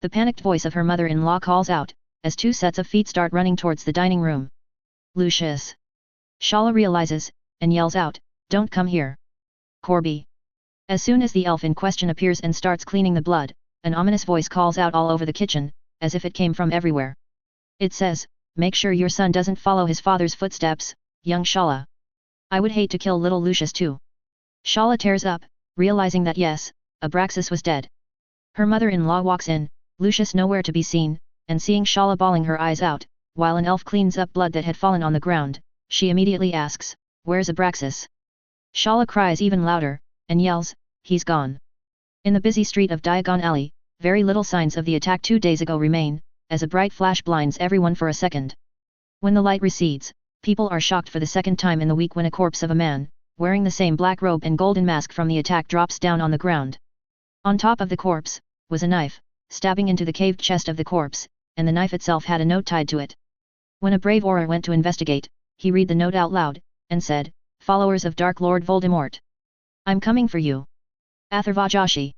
The panicked voice of her mother-in-law calls out, as two sets of feet start running towards the dining room. "Lucius!" Shala realizes, and yells out, "Don't come here. Corby!" As soon as the elf in question appears and starts cleaning the blood, an ominous voice calls out all over the kitchen, as if it came from everywhere. It says, "Make sure your son doesn't follow his father's footsteps, young Shala. I would hate to kill little Lucius too." Shala tears up, realizing that yes, Abraxas was dead. Her mother-in-law walks in, Lucius nowhere to be seen, and seeing Shala bawling her eyes out, while an elf cleans up blood that had fallen on the ground, she immediately asks, "Where's Abraxas?" Shala cries even louder, and yells, "He's gone." In the busy street of Diagon Alley, very little signs of the attack 2 days ago remain, as a bright flash blinds everyone for a second. When the light recedes, people are shocked for the second time in the week when a corpse of a man, wearing the same black robe and golden mask from the attack drops down on the ground. On top of the corpse, was a knife, stabbing into the caved chest of the corpse, and the knife itself had a note tied to it. When a brave Auror went to investigate, he read the note out loud, and said, "Followers of Dark Lord Voldemort. I'm coming for you. Atharvajashi.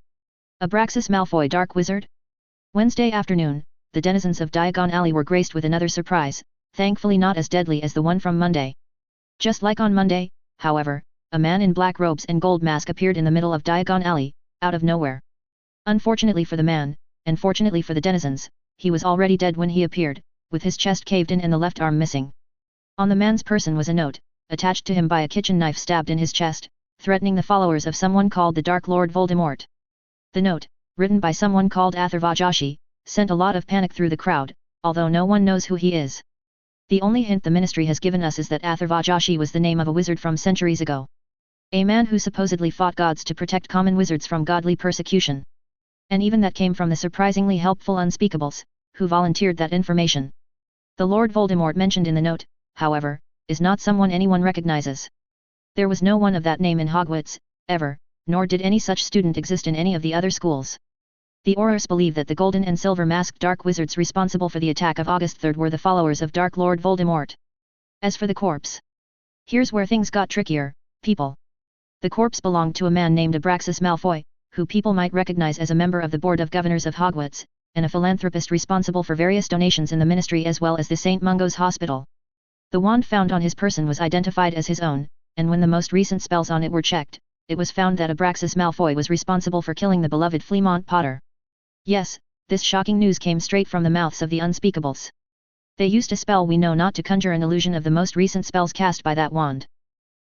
Abraxas Malfoy Dark Wizard?" Wednesday afternoon, the denizens of Diagon Alley were graced with another surprise, thankfully not as deadly as the one from Monday. Just like on Monday, however, a man in black robes and gold mask appeared in the middle of Diagon Alley, out of nowhere. Unfortunately for the man, and fortunately for the denizens, he was already dead when he appeared, with his chest caved in and the left arm missing. On the man's person was a note, attached to him by a kitchen knife stabbed in his chest, threatening the followers of someone called the Dark Lord Voldemort. The note, written by someone called Atharvajashi, sent a lot of panic through the crowd, although no one knows who he is. The only hint the ministry has given us is that Atharvajashi was the name of a wizard from centuries ago. A man who supposedly fought gods to protect common wizards from godly persecution. And even that came from the surprisingly helpful Unspeakables, who volunteered that information. The Lord Voldemort mentioned in the note, however, is not someone anyone recognizes. There was no one of that name in Hogwarts, ever, nor did any such student exist in any of the other schools. The Aurors believe that the golden and silver masked dark wizards responsible for the attack of August 3rd were the followers of Dark Lord Voldemort. As for the corpse, here's where things got trickier, people. The corpse belonged to a man named Abraxas Malfoy, who people might recognize as a member of the Board of Governors of Hogwarts, and a philanthropist responsible for various donations in the ministry as well as the St. Mungo's Hospital. The wand found on his person was identified as his own, and when the most recent spells on it were checked, it was found that Abraxas Malfoy was responsible for killing the beloved Fleamont Potter. Yes, this shocking news came straight from the mouths of the Unspeakables. They used a spell we know not to conjure an illusion of the most recent spells cast by that wand.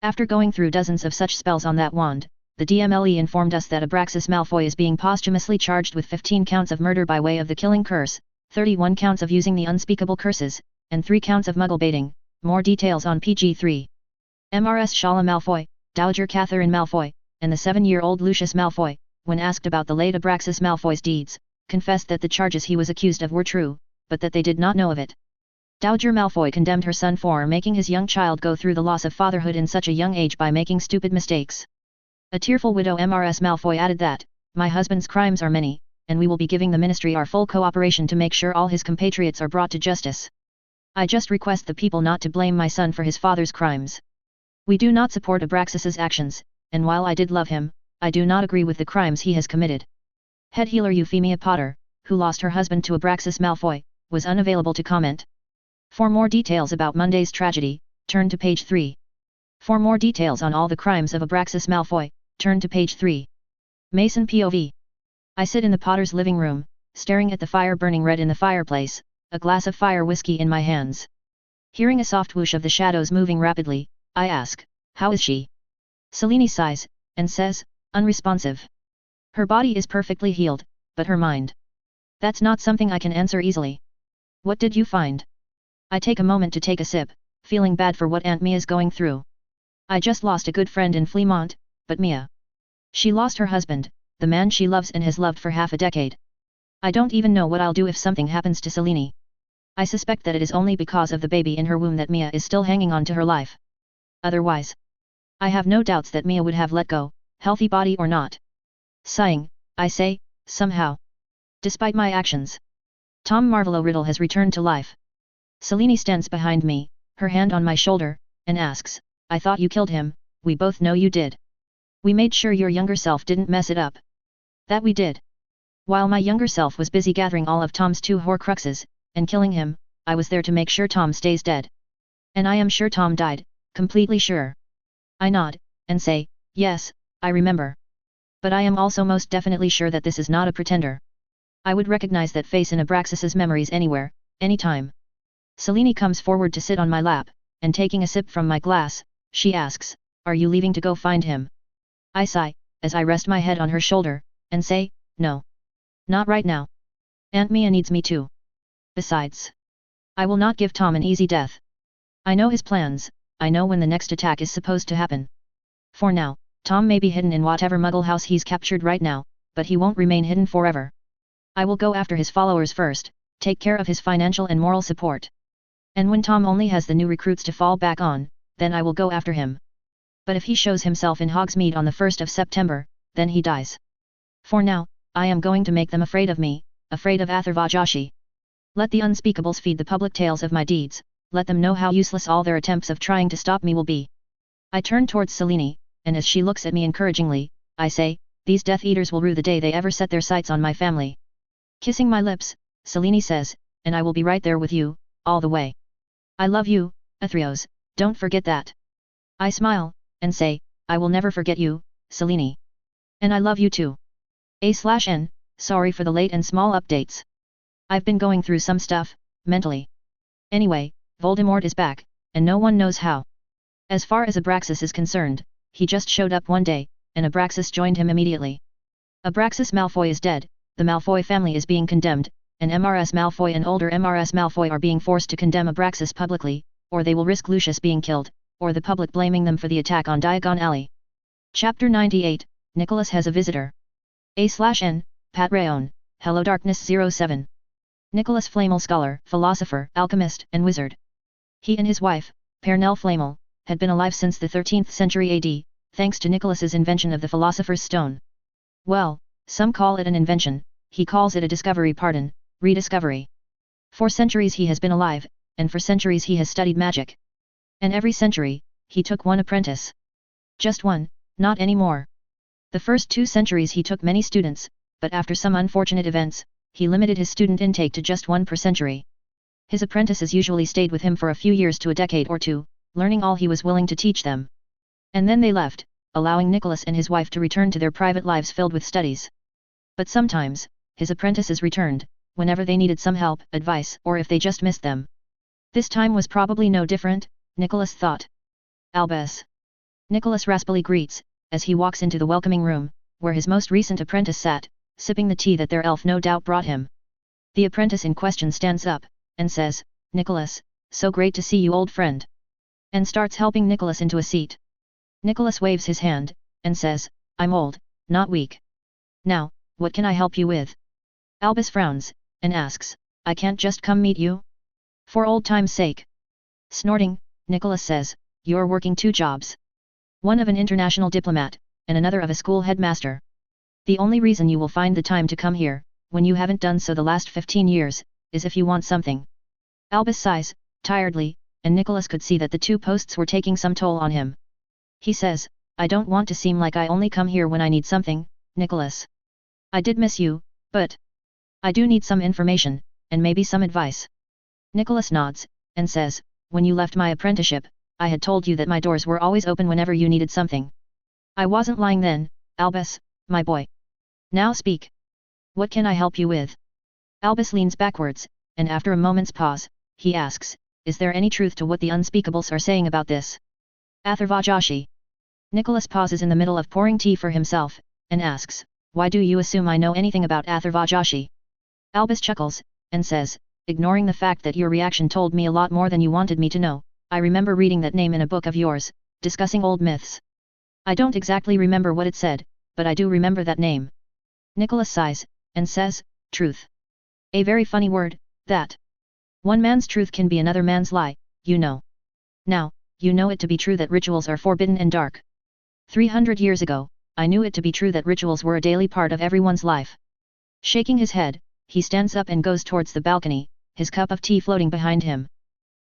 After going through dozens of such spells on that wand, the DMLE informed us that Abraxas Malfoy is being posthumously charged with 15 counts of murder by way of the killing curse, 31 counts of using the unspeakable curses, and 3 counts of muggle baiting. More details on PG3. MRS Shala Malfoy, Dowager Catherine Malfoy, and the 7-year-old Lucius Malfoy, when asked about the late Abraxas Malfoy's deeds, confessed that the charges he was accused of were true, but that they did not know of it. Dowager Malfoy condemned her son for making his young child go through the loss of fatherhood in such a young age by making stupid mistakes. A tearful widow MRS Malfoy added that, "My husband's crimes are many, and we will be giving the ministry our full cooperation to make sure all his compatriots are brought to justice. I just request the people not to blame my son for his father's crimes. We do not support Abraxas's actions, and while I did love him, I do not agree with the crimes he has committed." Head healer Euphemia Potter, who lost her husband to Abraxas Malfoy, was unavailable to comment. For more details about Monday's tragedy, turn to page 3. For more details on all the crimes of Abraxas Malfoy, turn to page 3. Mason POV. I sit in the Potter's living room, staring at the fire burning red in the fireplace, a glass of fire whiskey in my hands. Hearing a soft whoosh of the shadows moving rapidly, I ask, how is she? Selene sighs, and says, unresponsive. Her body is perfectly healed, but her mind. That's not something I can answer easily. What did you find? I take a moment to take a sip, feeling bad for what Aunt Mia's going through. I just lost a good friend in Fremont, but Mia. She lost her husband, the man she loves and has loved for half a decade. I don't even know what I'll do if something happens to Selene. I suspect that it is only because of the baby in her womb that Mia is still hanging on to her life. Otherwise, I have no doubts that Mia would have let go, healthy body or not. Sighing, I say, somehow. Despite my actions. Tom Marvolo Riddle has returned to life. Selene stands behind me, her hand on my shoulder, and asks, I thought you killed him, we both know you did. We made sure your younger self didn't mess it up. That we did. While my younger self was busy gathering all of Tom's 2 Horcruxes, and killing him, I was there to make sure Tom stays dead. And I am sure Tom died, completely sure. I nod, and say, yes, I remember. But I am also most definitely sure that this is not a pretender. I would recognize that face in Abraxas's memories anywhere, anytime. Selene comes forward to sit on my lap, and taking a sip from my glass, she asks, are you leaving to go find him? I sigh, as I rest my head on her shoulder, and say, no. Not right now. Aunt Mia needs me too. Besides, I will not give Tom an easy death. I know his plans, I know when the next attack is supposed to happen. For now, Tom may be hidden in whatever Muggle house he's captured right now, but he won't remain hidden forever. I will go after his followers first, take care of his financial and moral support. And when Tom only has the new recruits to fall back on, then I will go after him. But if he shows himself in Hogsmeade on the 1st of September, then he dies. For now, I am going to make them afraid of me, afraid of Atharvajashi. Let the unspeakables feed the public tales of my deeds, let them know how useless all their attempts of trying to stop me will be. I turn towards Selene, and as she looks at me encouragingly, I say, these Death Eaters will rue the day they ever set their sights on my family. Kissing my lips, Selene says, and I will be right there with you, all the way. I love you, Athreos, don't forget that. I smile, and say, I will never forget you, Selene. And I love you too. A/N, sorry for the late and small updates. I've been going through some stuff, mentally. Anyway, Voldemort is back, and no one knows how. As far as Abraxas is concerned, he just showed up one day, and Abraxas joined him immediately. Abraxas Malfoy is dead, the Malfoy family is being condemned, and Mrs. Malfoy and older Mrs. Malfoy are being forced to condemn Abraxas publicly, or they will risk Lucius being killed, or the public blaming them for the attack on Diagon Alley. Chapter 98, Nicholas has a visitor. A/N, part4, HelloDarkness07. Nicholas Flamel, scholar, philosopher, alchemist, and wizard. He and his wife, Pernell Flamel, had been alive since the 13th century AD, thanks to Nicholas's invention of the Philosopher's Stone. Well, some call it an invention, he calls it a discovery, rediscovery. For centuries he has been alive, and for centuries he has studied magic. And every century, he took one apprentice. Just one, not any more. The first 2 centuries he took many students, but after some unfortunate events, he limited his student intake to just 1 per century. His apprentices usually stayed with him for a few years to a decade or two, learning all he was willing to teach them. And then they left, allowing Nicholas and his wife to return to their private lives filled with studies. But sometimes, his apprentices returned, whenever they needed some help, advice, or if they just missed them. This time was probably no different, Nicholas thought. Albus. Nicholas raspily greets, as he walks into the welcoming room, where his most recent apprentice sat, sipping the tea that their elf no doubt brought him. The apprentice in question stands up, and says, Nicholas, so great to see you, old friend. And starts helping Nicholas into a seat. Nicholas waves his hand, and says, I'm old, not weak. Now, what can I help you with? Albus frowns, and asks, I can't just come meet you? For old time's sake. Snorting, Nicholas says, you're working 2 jobs. One of an international diplomat, and another of a school headmaster. The only reason you will find the time to come here, when you haven't done so the last 15 years, is if you want something. Albus sighs, tiredly, and Nicholas could see that the 2 posts were taking some toll on him. He says, I don't want to seem like I only come here when I need something, Nicholas. I did miss you, but I do need some information, and maybe some advice. Nicholas nods, and says, when you left my apprenticeship, I had told you that my doors were always open whenever you needed something. I wasn't lying then, Albus, my boy. Now speak. What can I help you with? Albus leans backwards, and after a moment's pause, he asks, is there any truth to what the unspeakables are saying about this? Atharva Joshi. Nicholas pauses in the middle of pouring tea for himself, and asks, why do you assume I know anything about Atharva Joshi? Albus chuckles, and says, ignoring the fact that your reaction told me a lot more than you wanted me to know, I remember reading that name in a book of yours, discussing old myths. I don't exactly remember what it said, but I do remember that name. Nicholas sighs, and says, truth. A very funny word, that. One man's truth can be another man's lie, you know. Now, you know it to be true that rituals are forbidden and dark. 300 years ago, I knew it to be true that rituals were a daily part of everyone's life. Shaking his head, he stands up and goes towards the balcony, his cup of tea floating behind him.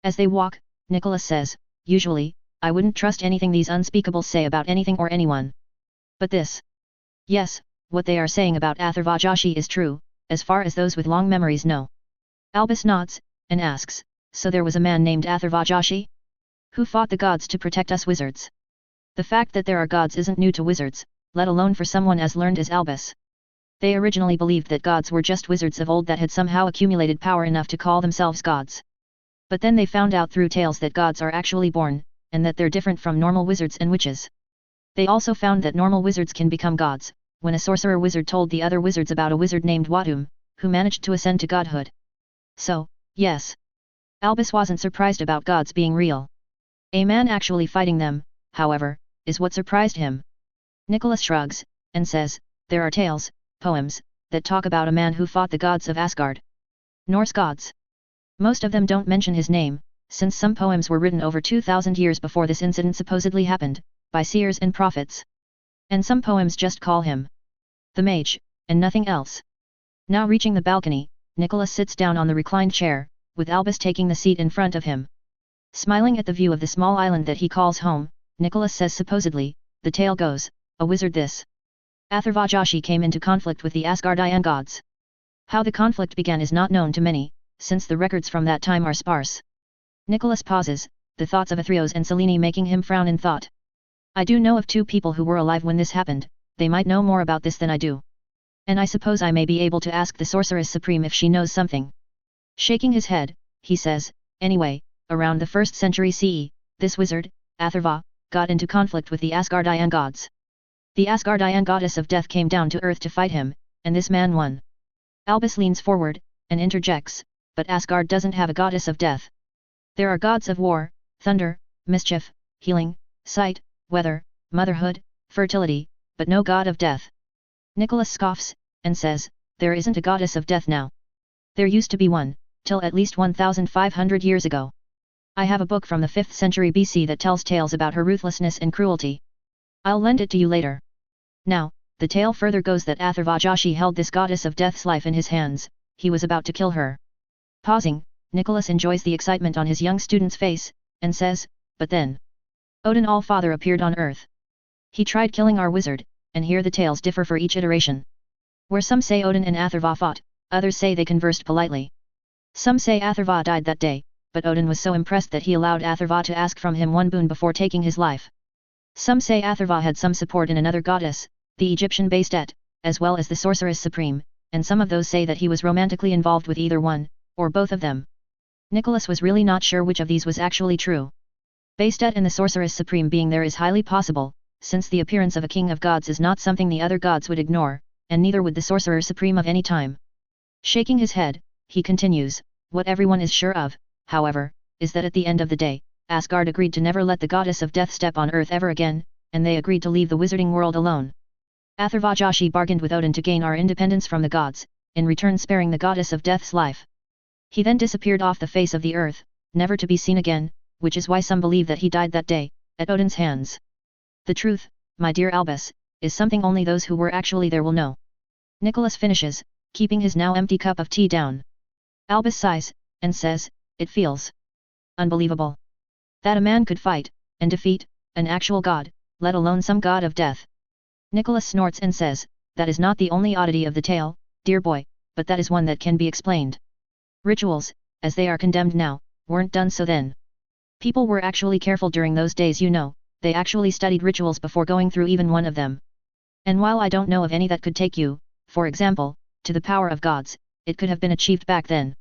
As they walk, Nicholas says, usually, I wouldn't trust anything these unspeakables say about anything or anyone. But this. Yes, what they are saying about Atharva Joshi is true, as far as those with long memories know. Albus nods, and asks, so there was a man named Atharva Joshi? Who fought the gods to protect us wizards? The fact that there are gods isn't new to wizards, let alone for someone as learned as Albus. They originally believed that gods were just wizards of old that had somehow accumulated power enough to call themselves gods. But then they found out through tales that gods are actually born, and that they're different from normal wizards and witches. They also found that normal wizards can become gods, when a sorcerer wizard told the other wizards about a wizard named Watum, who managed to ascend to godhood. So, yes. Albus wasn't surprised about gods being real. A man actually fighting them, however, is what surprised him. Nicholas shrugs, and says, there are tales, poems, that talk about a man who fought the gods of Asgard. Norse gods. Most of them don't mention his name, since some poems were written over 2,000 years before this incident supposedly happened, by seers and prophets. And some poems just call him the mage, and nothing else. Now reaching the balcony, Nicholas sits down on the reclined chair, with Albus taking the seat in front of him. Smiling at the view of the small island that he calls home, Nicholas says supposedly, the tale goes, a wizard this. Atharva Joshi came into conflict with the Asgardian gods. How the conflict began is not known to many, since the records from that time are sparse. Nicholas pauses, the thoughts of Athreos and Selene making him frown in thought. I do know of 2 people who were alive when this happened, they might know more about this than I do. And I suppose I may be able to ask the Sorceress Supreme if she knows something. Shaking his head, he says, anyway, around the 1st century CE, this wizard, Atharva, got into conflict with the Asgardian gods. The Asgardian goddess of death came down to earth to fight him, and this man won. Albus leans forward, and interjects, but Asgard doesn't have a goddess of death. There are gods of war, thunder, mischief, healing, sight, weather, motherhood, fertility, but no god of death. Nicholas scoffs, and says, there isn't a goddess of death now. There used to be one, till at least 1,500 years ago. I have a book from the 5th century BC that tells tales about her ruthlessness and cruelty. I'll lend it to you later. Now, the tale further goes that Atharva Joshi held this goddess of death's life in his hands, he was about to kill her. Pausing, Nicholas enjoys the excitement on his young student's face, and says, but then. Odin Allfather appeared on earth. He tried killing our wizard, and here the tales differ for each iteration. Where some say Odin and Atharva fought, others say they conversed politely. Some say Atharva died that day, but Odin was so impressed that he allowed Atharva to ask from him one boon before taking his life. Some say Atharva had some support in another goddess, the Egyptian Bastet, as well as the Sorceress Supreme, and some of those say that he was romantically involved with either one, or both of them. Nicholas was really not sure which of these was actually true. Bastet and the Sorceress Supreme being there is highly possible, since the appearance of a king of gods is not something the other gods would ignore, and neither would the Sorcerer Supreme of any time. Shaking his head, he continues, what everyone is sure of, however, is that at the end of the day, Asgard agreed to never let the goddess of death step on earth ever again, and they agreed to leave the wizarding world alone. Atharva Joshi bargained with Odin to gain our independence from the gods, in return sparing the goddess of death's life. He then disappeared off the face of the earth, never to be seen again, which is why some believe that he died that day, at Odin's hands. The truth, my dear Albus, is something only those who were actually there will know. Nicholas finishes, keeping his now empty cup of tea down. Albus sighs, and says, it feels unbelievable. That a man could fight, and defeat, an actual god, let alone some god of death. Nicholas snorts and says, that is not the only oddity of the tale, dear boy, but that is one that can be explained. Rituals, as they are condemned now, weren't done so then. People were actually careful during those days, you know, they actually studied rituals before going through even one of them. And while I don't know of any that could take you, for example, to the power of gods, it could have been achieved back then.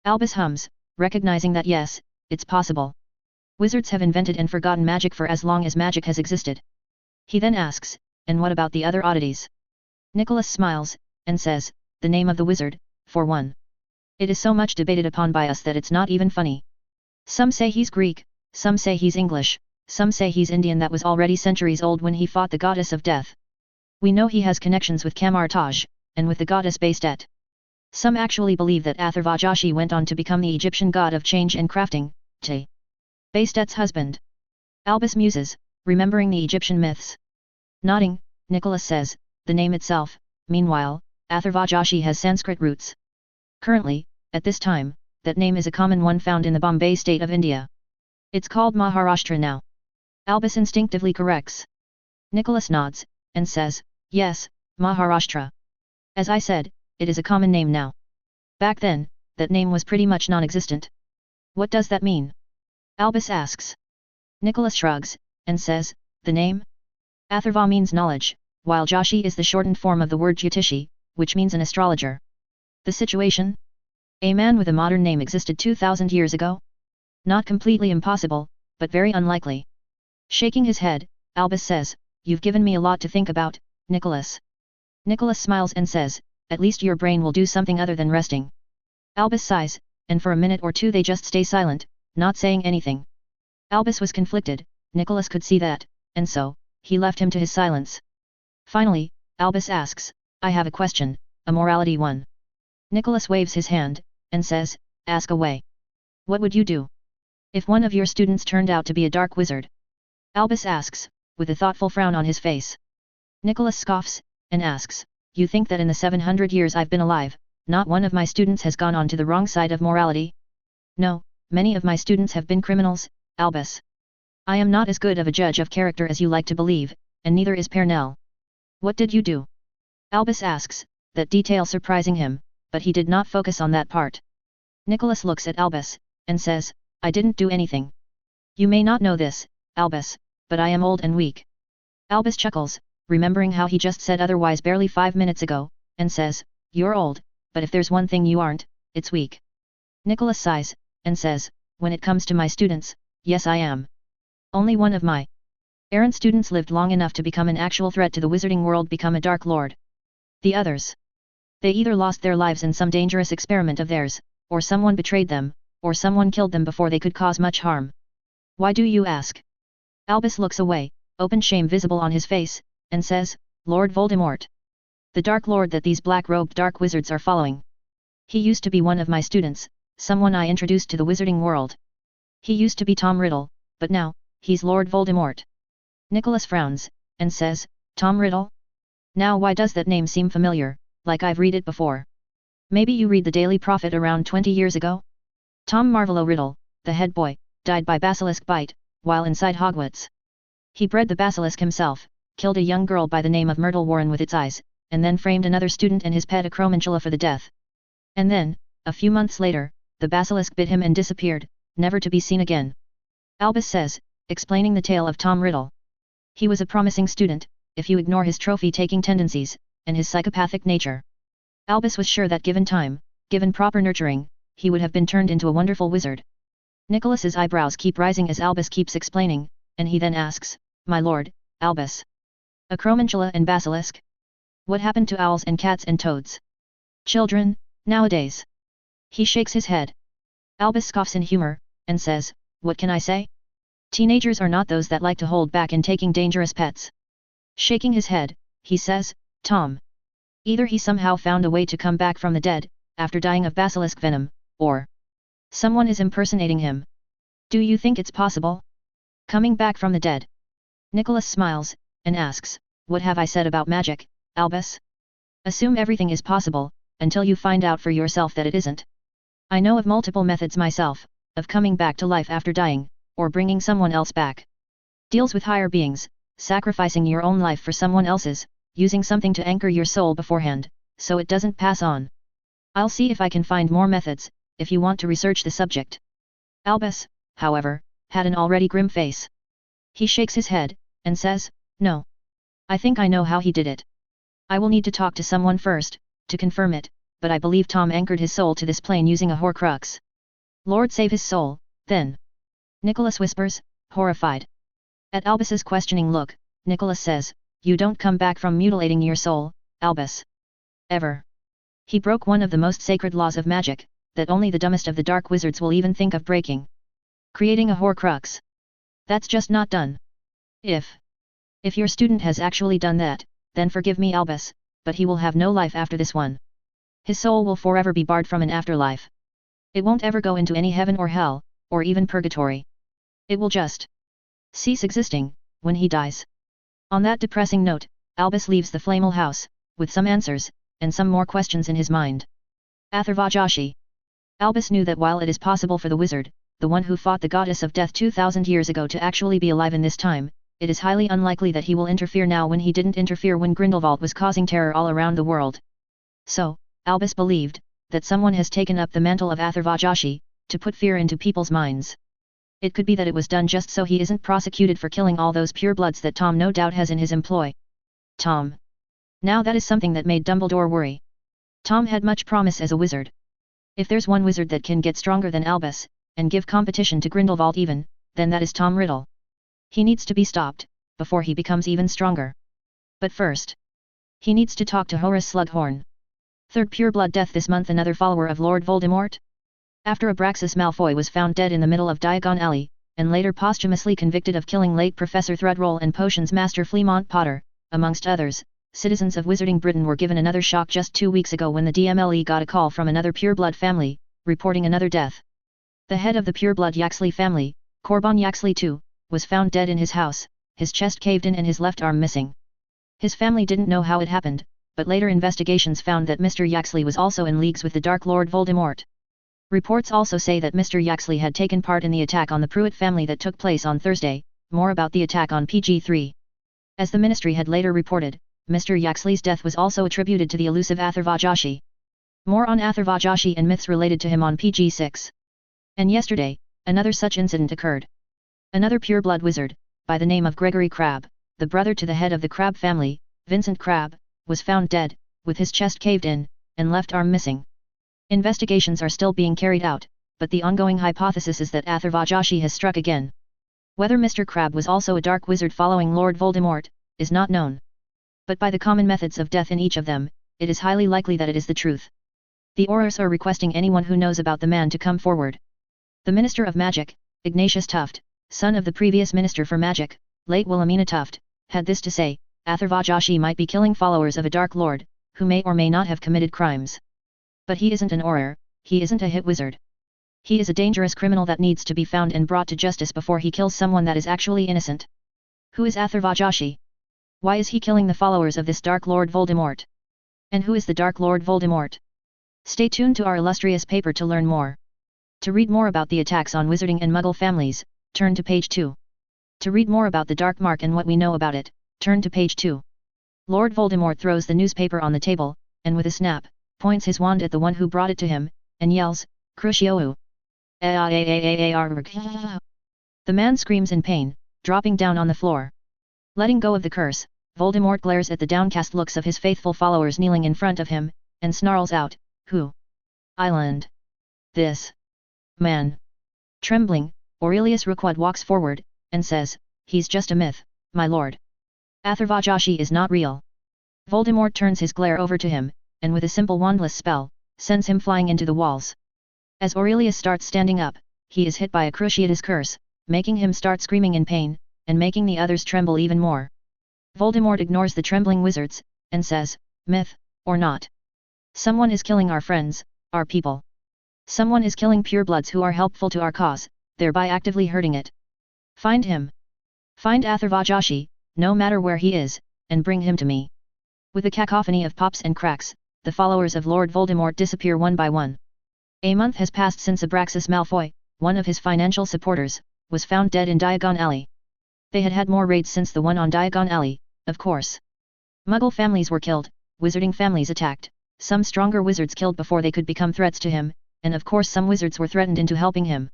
Albus hums, recognizing that yes, it's possible. Wizards have invented and forgotten magic for as long as magic has existed. He then asks, and what about the other oddities? Nicholas smiles, and says, the name of the wizard, for one. It is so much debated upon by us that it's not even funny. Some say he's Greek, some say he's English, some say he's Indian that was already centuries old when he fought the goddess of death. We know he has connections with Kamar-Taj, and with the goddess Bastet. Some actually believe that Atharvajashi went on to become the Egyptian god of change and crafting, Te. Bastet's husband. Albus muses, remembering the Egyptian myths. Nodding, Nicholas says, the name itself, meanwhile, Atharvajashi has Sanskrit roots. Currently, at this time, that name is a common one found in the Bombay state of India. It's called Maharashtra now. Albus instinctively corrects. Nicholas nods, and says, yes, Maharashtra. As I said, it is a common name now. Back then, that name was pretty much non-existent. What does that mean? Albus asks. Nicholas shrugs, and says, the name? Atharva means knowledge, while Joshi is the shortened form of the word Jyotishi, which means an astrologer. The situation? A man with a modern name existed 2000 years ago? Not completely impossible, but very unlikely. Shaking his head, Albus says, you've given me a lot to think about, Nicholas. Nicholas smiles and says, at least your brain will do something other than resting. Albus sighs, and for a minute or two they just stay silent, not saying anything. Albus was conflicted, Nicholas could see that, and so, he left him to his silence. Finally, Albus asks, I have a question, a morality one. Nicholas waves his hand, and says, ask away. What would you do? If one of your students turned out to be a dark wizard? Albus asks, with a thoughtful frown on his face. Nicholas scoffs, and asks, you think that in the 700 years I've been alive, not one of my students has gone on to the wrong side of morality? No, many of my students have been criminals, Albus. I am not as good of a judge of character as you like to believe, and neither is Pernell. What did you do? Albus asks, that detail surprising him, but he did not focus on that part. Nicholas looks at Albus, and says, I didn't do anything. You may not know this, Albus, but I am old and weak. Albus chuckles, remembering how he just said otherwise barely 5 minutes ago, and says, you're old, but if there's one thing you aren't, it's weak. Nicholas sighs, and says, when it comes to my students, yes I am. Only one of my errant students lived long enough to become an actual threat to the wizarding world, become a Dark Lord. The others. They either lost their lives in some dangerous experiment of theirs, or someone betrayed them, or someone killed them before they could cause much harm. Why do you ask? Albus looks away, open shame visible on his face, and says, Lord Voldemort. The Dark Lord that these black-robed dark wizards are following. He used to be one of my students, someone I introduced to the wizarding world. He used to be Tom Riddle, but now, he's Lord Voldemort. Nicholas frowns, and says, Tom Riddle? Now why does that name seem familiar, like I've read it before? Maybe you read the Daily Prophet around 20 years ago? Tom Marvolo Riddle, the head boy, died by basilisk bite, while inside Hogwarts. He bred the basilisk himself, killed a young girl by the name of Myrtle Warren with its eyes, and then framed another student and his pet Acromantula for the death. And then, a few months later, the basilisk bit him and disappeared, never to be seen again. Albus says, explaining the tale of Tom Riddle. He was a promising student, if you ignore his trophy-taking tendencies, and his psychopathic nature. Albus was sure that given time, given proper nurturing, he would have been turned into a wonderful wizard. Nicholas's eyebrows keep rising as Albus keeps explaining, and he then asks, my lord, Albus. Acromantula and basilisk? What happened to owls and cats and toads? Children, nowadays. He shakes his head. Albus scoffs in humor, and says, what can I say? Teenagers are not those that like to hold back in taking dangerous pets. Shaking his head, he says, Tom. Either he somehow found a way to come back from the dead, after dying of basilisk venom, or someone is impersonating him. Do you think it's possible? Coming back from the dead. Nicholas smiles, and asks, what have I said about magic, Albus? Assume everything is possible, until you find out for yourself that it isn't. I know of multiple methods myself, of coming back to life after dying, or bringing someone else back. Deals with higher beings, sacrificing your own life for someone else's, using something to anchor your soul beforehand, so it doesn't pass on. I'll see if I can find more methods, if you want to research the subject. Albus, however, had an already grim face. He shakes his head, and says, no. I think I know how he did it. I will need to talk to someone first, to confirm it, but I believe Tom anchored his soul to this plane using a Horcrux. Lord save his soul, then. Nicholas whispers, horrified. At Albus's questioning look, Nicholas says, "You don't come back from mutilating your soul, Albus. Ever. He broke one of the most sacred laws of magic, that only the dumbest of the dark wizards will even think of breaking. Creating a Horcrux. That's just not done. If your student has actually done that, then forgive me Albus, but he will have no life after this one. His soul will forever be barred from an afterlife. It won't ever go into any heaven or hell, or even purgatory. It will just cease existing, when he dies." On that depressing note, Albus leaves the Flamel house, with some answers, and some more questions in his mind. Atharvajashi. Albus knew that while it is possible for the wizard, the one who fought the goddess of death 2000 years ago to actually be alive in this time, it is highly unlikely that he will interfere now when he didn't interfere when Grindelwald was causing terror all around the world. So, Albus believed, that someone has taken up the mantle of Atharvajashi, to put fear into people's minds. It could be that it was done just so he isn't prosecuted for killing all those purebloods that Tom no doubt has in his employ. Tom. Now that is something that made Dumbledore worry. Tom had much promise as a wizard. If there's one wizard that can get stronger than Albus, and give competition to Grindelwald even, then that is Tom Riddle. He needs to be stopped, before he becomes even stronger. But first, he needs to talk to Horace Slughorn. Third pureblood death this month. Another follower of Lord Voldemort? After Abraxas Malfoy was found dead in the middle of Diagon Alley, and later posthumously convicted of killing late Professor Threadroll and Potions Master Fleamont Potter, amongst others, citizens of Wizarding Britain were given another shock just 2 weeks ago when the DMLE got a call from another pureblood family, reporting another death. The head of the pureblood Yaxley family, Corban Yaxley II, was found dead in his house, his chest caved in and his left arm missing. His family didn't know how it happened, but later investigations found that Mr. Yaxley was also in leagues with the Dark Lord Voldemort. Reports also say that Mr. Yaxley had taken part in the attack on the Pruitt family that took place on Thursday. More about the attack on PG3. As the Ministry had later reported, Mr. Yaxley's death was also attributed to the elusive Atharvajashi. More on Atharvajashi and myths related to him on PG6. And yesterday, another such incident occurred. Another pureblood wizard, by the name of Gregory Crabbe, the brother to the head of the Crabbe family, Vincent Crabbe, was found dead, with his chest caved in, and left arm missing. Investigations are still being carried out, but the ongoing hypothesis is that Atharvajashi has struck again. Whether Mr. Crabbe was also a dark wizard following Lord Voldemort, is not known. But by the common methods of death in each of them, it is highly likely that it is the truth. The Aurors are requesting anyone who knows about the man to come forward. The Minister of Magic, Ignatius Tuft, son of the previous Minister for Magic, late Wilhelmina Tuft, had this to say: Atharvajashi might be killing followers of a Dark Lord, who may or may not have committed crimes. But he isn't an Auror, he isn't a hit wizard. He is a dangerous criminal that needs to be found and brought to justice before he kills someone that is actually innocent. Who is Atharvajashi? Why is he killing the followers of this Dark Lord Voldemort? And who is the Dark Lord Voldemort? Stay tuned to our illustrious paper to learn more. To read more about the attacks on Wizarding and Muggle families, turn to page 2. To read more about the Dark Mark and what we know about it, turn to page 2. Lord Voldemort throws the newspaper on the table, and with a snap, points his wand at the one who brought it to him, and yells, Crucio! The man screams in pain, dropping down on the floor. Letting go of the curse, Voldemort glares at the downcast looks of his faithful followers kneeling in front of him, and snarls out, Who? Island. This man. Trembling, Aurelius Rookwood walks forward, and says, He's just a myth, my lord. Atharvajashi is not real. Voldemort turns his glare over to him, and with a simple wandless spell, sends him flying into the walls. As Aurelius starts standing up, he is hit by a Cruciatus curse, making him start screaming in pain, and making the others tremble even more. Voldemort ignores the trembling wizards, and says, Myth, or not. Someone is killing our friends, our people. Someone is killing purebloods who are helpful to our cause, thereby actively hurting it. Find him. Find Atharvajashi, no matter where he is, and bring him to me. With a cacophony of pops and cracks, the followers of Lord Voldemort disappear one by one. A month has passed since Abraxas Malfoy, one of his financial supporters, was found dead in Diagon Alley. They had had more raids since the one on Diagon Alley, of course. Muggle families were killed, wizarding families attacked, some stronger wizards killed before they could become threats to him, and of course some wizards were threatened into helping him.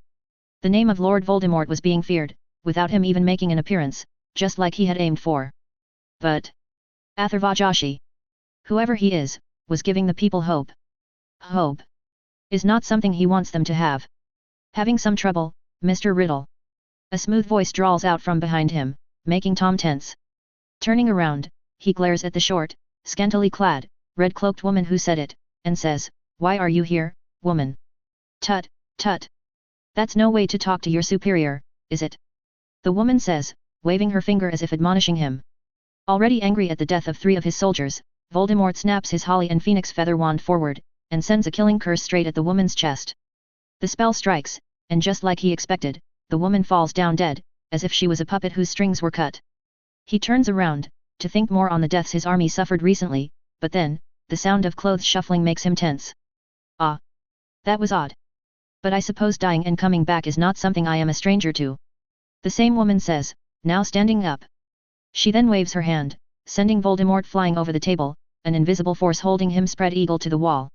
The name of Lord Voldemort was being feared, without him even making an appearance, just like he had aimed for. But Atharvajashi, whoever he is, was giving the people hope. Hope is not something he wants them to have. Having some trouble, Mr. Riddle. A smooth voice drawls out from behind him, making Tom tense. Turning around, he glares at the short, scantily clad, red-cloaked woman who said it, and says, "Why are you here, woman?" "Tut, tut. That's no way to talk to your superior, is it?" the woman says, waving her finger as if admonishing him. Already angry at the death of 3 of his soldiers, Voldemort snaps his holly and phoenix feather wand forward, and sends a killing curse straight at the woman's chest. The spell strikes, and just like he expected, the woman falls down dead, as if she was a puppet whose strings were cut. He turns around, to think more on the deaths his army suffered recently, but then, the sound of clothes shuffling makes him tense. Ah! That was odd. But I suppose dying and coming back is not something I am a stranger to. The same woman says, now standing up. She then waves her hand, sending Voldemort flying over the table, an invisible force holding him spread eagle to the wall.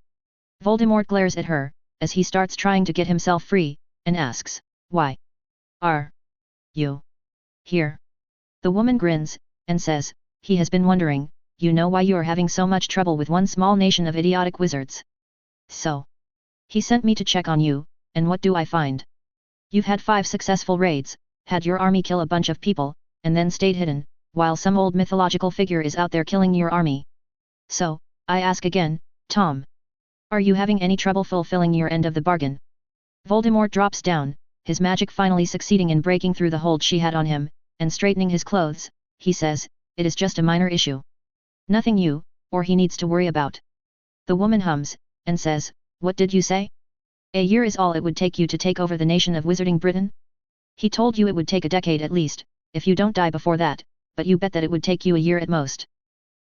Voldemort glares at her, as he starts trying to get himself free, and asks, "Why are you here?" The woman grins, and says, "He has been wondering, you know why you are having so much trouble with one small nation of idiotic wizards. So he sent me to check on you, and what do I find? You've had 5 successful raids, had your army kill a bunch of people, and then stayed hidden, while some old mythological figure is out there killing your army. So, I ask again, Tom. Are you having any trouble fulfilling your end of the bargain?" Voldemort drops down, his magic finally succeeding in breaking through the hold she had on him, and straightening his clothes, he says, "It is just a minor issue. Nothing you, or he needs to worry about." The woman hums, and says, "What did you say? A year is all it would take you to take over the nation of Wizarding Britain? He told you it would take a decade at least, if you don't die before that, but you bet that it would take you a year at most.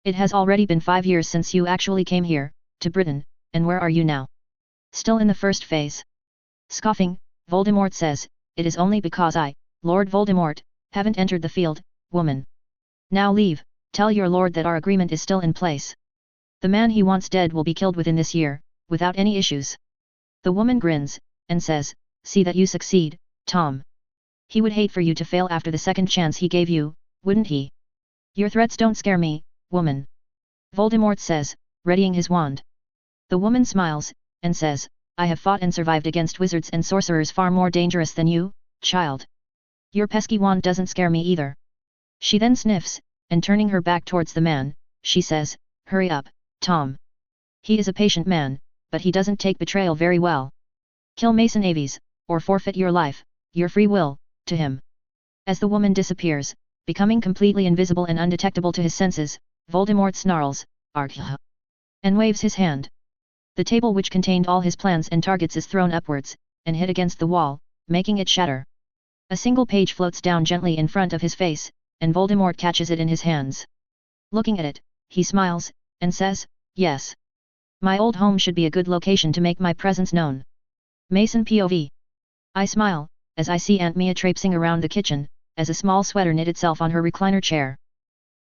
It has already been 5 years since you actually came here, to Britain, and where are you now? Still in the first phase?" Scoffing, Voldemort says, "It is only because I, Lord Voldemort, haven't entered the field, woman. Now leave, tell your lord that our agreement is still in place. The man he wants dead will be killed within this year, without any issues." The woman grins, and says, "See that you succeed, Tom. He would hate for you to fail after the second chance he gave you, wouldn't he? Your threats don't scare me, woman." Voldemort says, readying his wand. The woman smiles, and says, "I have fought and survived against wizards and sorcerers far more dangerous than you, child. Your pesky wand doesn't scare me either." She then sniffs, and turning her back towards the man, she says, "Hurry up, Tom. He is a patient man, but he doesn't take betrayal very well. Kill Mason Aves, or forfeit your life, your free will, to him." As the woman disappears, becoming completely invisible and undetectable to his senses, Voldemort snarls, "Argh!" and waves his hand. The table which contained all his plans and targets is thrown upwards, and hit against the wall, making it shatter. A single page floats down gently in front of his face, and Voldemort catches it in his hands. Looking at it, he smiles, and says, "Yes. My old home should be a good location to make my presence known." Mason POV. I smile, as I see Aunt Mia traipsing around the kitchen, as a small sweater knit itself on her recliner chair.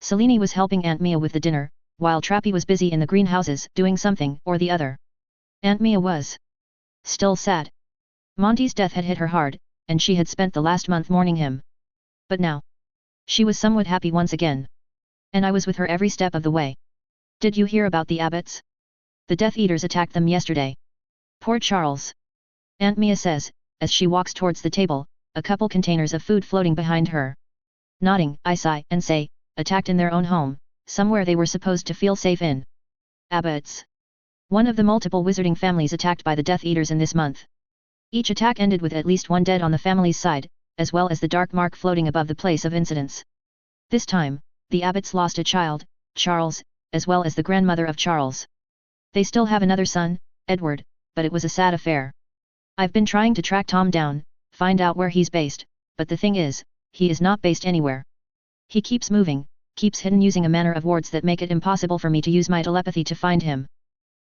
Selene was helping Aunt Mia with the dinner, while Trappy was busy in the greenhouses doing something or the other. Aunt Mia was still sad. Monty's death had hit her hard, and she had spent the last month mourning him. But now, she was somewhat happy once again. And I was with her every step of the way. "Did you hear about the Abbotts? The Death Eaters attacked them yesterday. Poor Charles," Aunt Mia says, as she walks towards the table, a couple containers of food floating behind her. Nodding, I sigh and say, "Attacked in their own home, somewhere they were supposed to feel safe in." Abbotts. One of the multiple wizarding families attacked by the Death Eaters in this month. Each attack ended with at least one dead on the family's side, as well as the dark mark floating above the place of incidents. This time, the Abbotts lost a child, Charles, as well as the grandmother of Charles. They still have another son, Edward, but it was a sad affair. I've been trying to track Tom down, find out where he's based, but the thing is, he is not based anywhere. He keeps moving, keeps hidden using a manner of wards that make it impossible for me to use my telepathy to find him.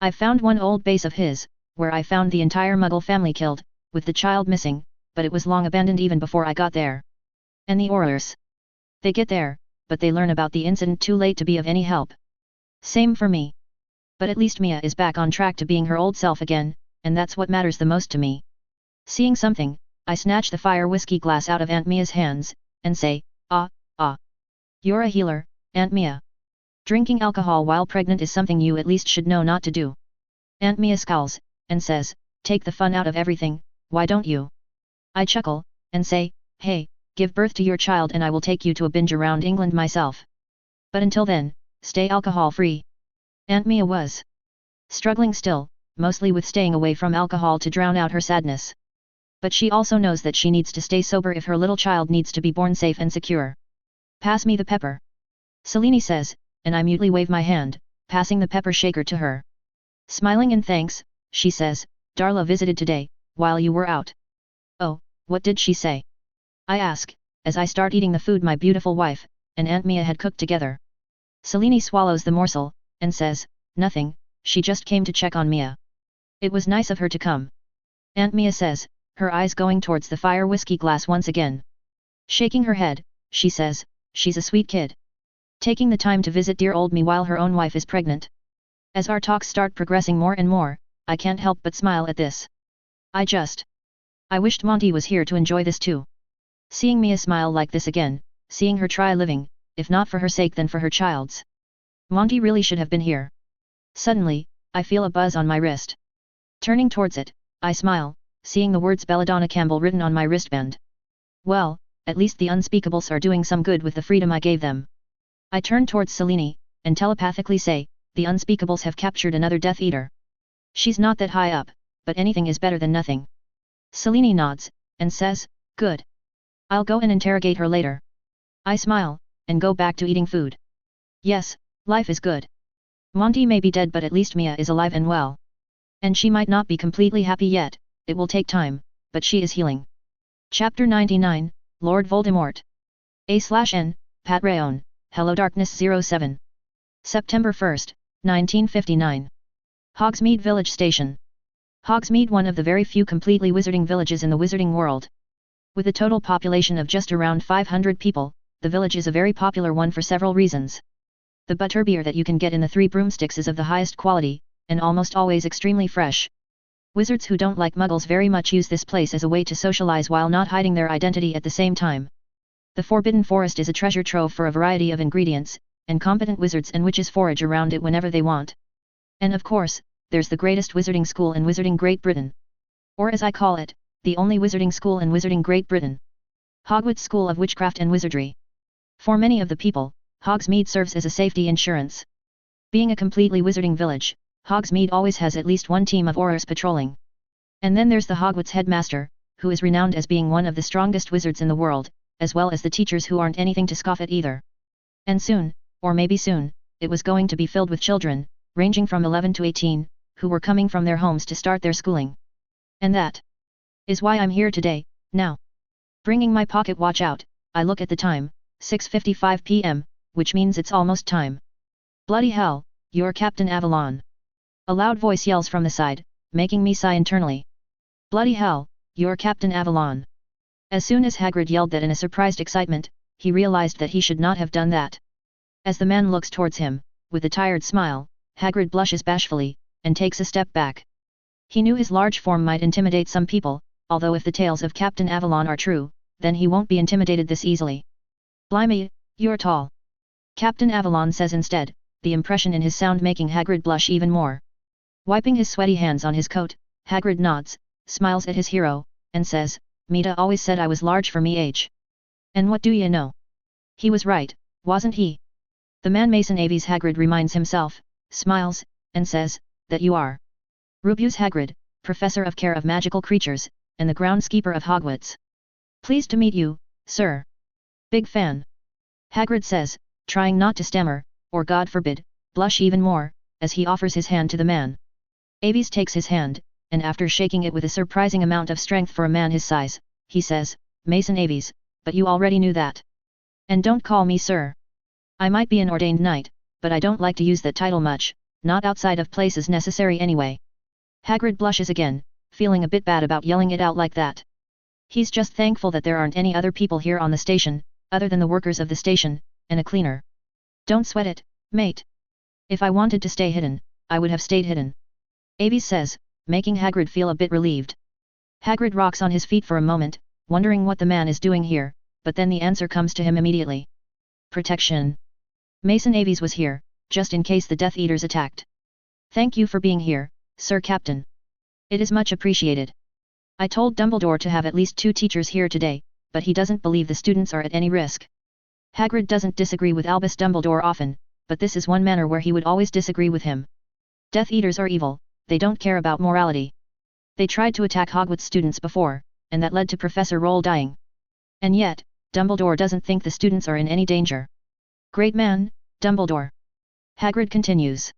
I've found one old base of his, where I found the entire Muggle family killed, with the child missing, but it was long abandoned even before I got there. And the Aurors. They get there, but they learn about the incident too late to be of any help. Same for me. But at least Mia is back on track to being her old self again, and that's what matters the most to me. Seeing something, I snatch the fire whiskey glass out of Aunt Mia's hands, and say, "Ah, ah. You're a healer, Aunt Mia. Drinking alcohol while pregnant is something you at least should know not to do." Aunt Mia scowls, and says, "Take the fun out of everything, why don't you?" I chuckle, and say, "Hey, give birth to your child and I will take you to a binge around England myself. But until then, stay alcohol-free. Aunt Mia was struggling still, mostly with staying away from alcohol to drown out her sadness. But she also knows that she needs to stay sober if her little child needs to be born safe and secure. Pass me the pepper. Selene says, and I mutely wave my hand, passing the pepper shaker to her. Smiling in thanks, she says, Darla visited today, while you were out. Oh, what did she say? I ask, as I start eating the food my beautiful wife and Aunt Mia had cooked together. Selene swallows the morsel, and says, nothing, she just came to check on Mia. It was nice of her to come. Aunt Mia says, her eyes going towards the fire whiskey glass once again. Shaking her head, she says, she's a sweet kid. Taking the time to visit dear old me while her own wife is pregnant. As our talks start progressing more and more, I can't help but smile at this. I wished Monty was here to enjoy this too. Seeing Mia smile like this again, seeing her try living, if not for her sake then for her child's. Monty really should have been here. Suddenly, I feel a buzz on my wrist. Turning towards it, I smile, seeing the words Belladonna Campbell written on my wristband. Well, at least the unspeakables are doing some good with the freedom I gave them. I turn towards Selene, and telepathically say, the unspeakables have captured another Death Eater. She's not that high up, but anything is better than nothing. Selene nods, and says, good. I'll go and interrogate her later. I smile, and go back to eating food. Yes, life is good. Monty may be dead but at least Mia is alive and well. And she might not be completely happy yet, it will take time, but she is healing. Chapter 99, Lord Voldemort. A/N, Patreon, HelloDarkness07. September 1st, 1959. Hogsmeade Village Station. Hogsmeade, one of the very few completely wizarding villages in the wizarding world. With a total population of just around 500 people, the village is a very popular one for several reasons. The butterbeer that you can get in the Three Broomsticks is of the highest quality, and almost always extremely fresh. Wizards who don't like muggles very much use this place as a way to socialize while not hiding their identity at the same time. The Forbidden Forest is a treasure trove for a variety of ingredients, and competent wizards and witches forage around it whenever they want. And of course, there's the greatest wizarding school in Wizarding Great Britain. Or as I call it, the only wizarding school in Wizarding Great Britain. Hogwarts School of Witchcraft and Wizardry. For many of the people, Hogsmeade serves as a safety insurance. Being a completely wizarding village, Hogsmeade always has at least one team of Aurors patrolling. And then there's the Hogwarts headmaster, who is renowned as being one of the strongest wizards in the world, as well as the teachers who aren't anything to scoff at either. And soon, or maybe soon, it was going to be filled with children, ranging from 11 to 18, who were coming from their homes to start their schooling. And that is why I'm here today, now. Bringing my pocket watch out, I look at the time, 6:55 p.m., which means it's almost time. Bloody hell, you're Captain Avalon. A loud voice yells from the side, making me sigh internally. Bloody hell, you're Captain Avalon. As soon as Hagrid yelled that in a surprised excitement, he realized that he should not have done that. As the man looks towards him, with a tired smile, Hagrid blushes bashfully, and takes a step back. He knew his large form might intimidate some people, although if the tales of Captain Avalon are true, then he won't be intimidated this easily. Blimey, you're tall. Captain Avalon says instead, the impression in his sound making Hagrid blush even more. Wiping his sweaty hands on his coat, Hagrid nods, smiles at his hero, and says, Mita always said I was large for me age. And what do you know? He was right, wasn't he? The man Mason Aves Hagrid reminds himself, smiles, and says, that you are. Rubius Hagrid, Professor of Care of Magical Creatures, and the groundskeeper of Hogwarts. Pleased to meet you, sir. Big fan. Hagrid says, trying not to stammer, or God forbid, blush even more, as he offers his hand to the man. Aves takes his hand, and after shaking it with a surprising amount of strength for a man his size, he says, Mason Aves, but you already knew that. And don't call me sir. I might be an ordained knight, but I don't like to use that title much, not outside of places necessary anyway. Hagrid blushes again, feeling a bit bad about yelling it out like that. He's just thankful that there aren't any other people here on the station, other than the workers of the station, and a cleaner. Don't sweat it, mate. If I wanted to stay hidden, I would have stayed hidden. Aves says, making Hagrid feel a bit relieved. Hagrid rocks on his feet for a moment, wondering what the man is doing here, but then the answer comes to him immediately. Protection. Mason Aves was here, just in case the Death Eaters attacked. Thank you for being here, Sir Captain. It is much appreciated. I told Dumbledore to have at least 2 teachers here today, but he doesn't believe the students are at any risk. Hagrid doesn't disagree with Albus Dumbledore often, but this is one manner where he would always disagree with him. Death Eaters are evil, they don't care about morality. They tried to attack Hogwarts students before, and that led to Professor Roll dying. And yet, Dumbledore doesn't think the students are in any danger. Great man, Dumbledore. Hagrid continues.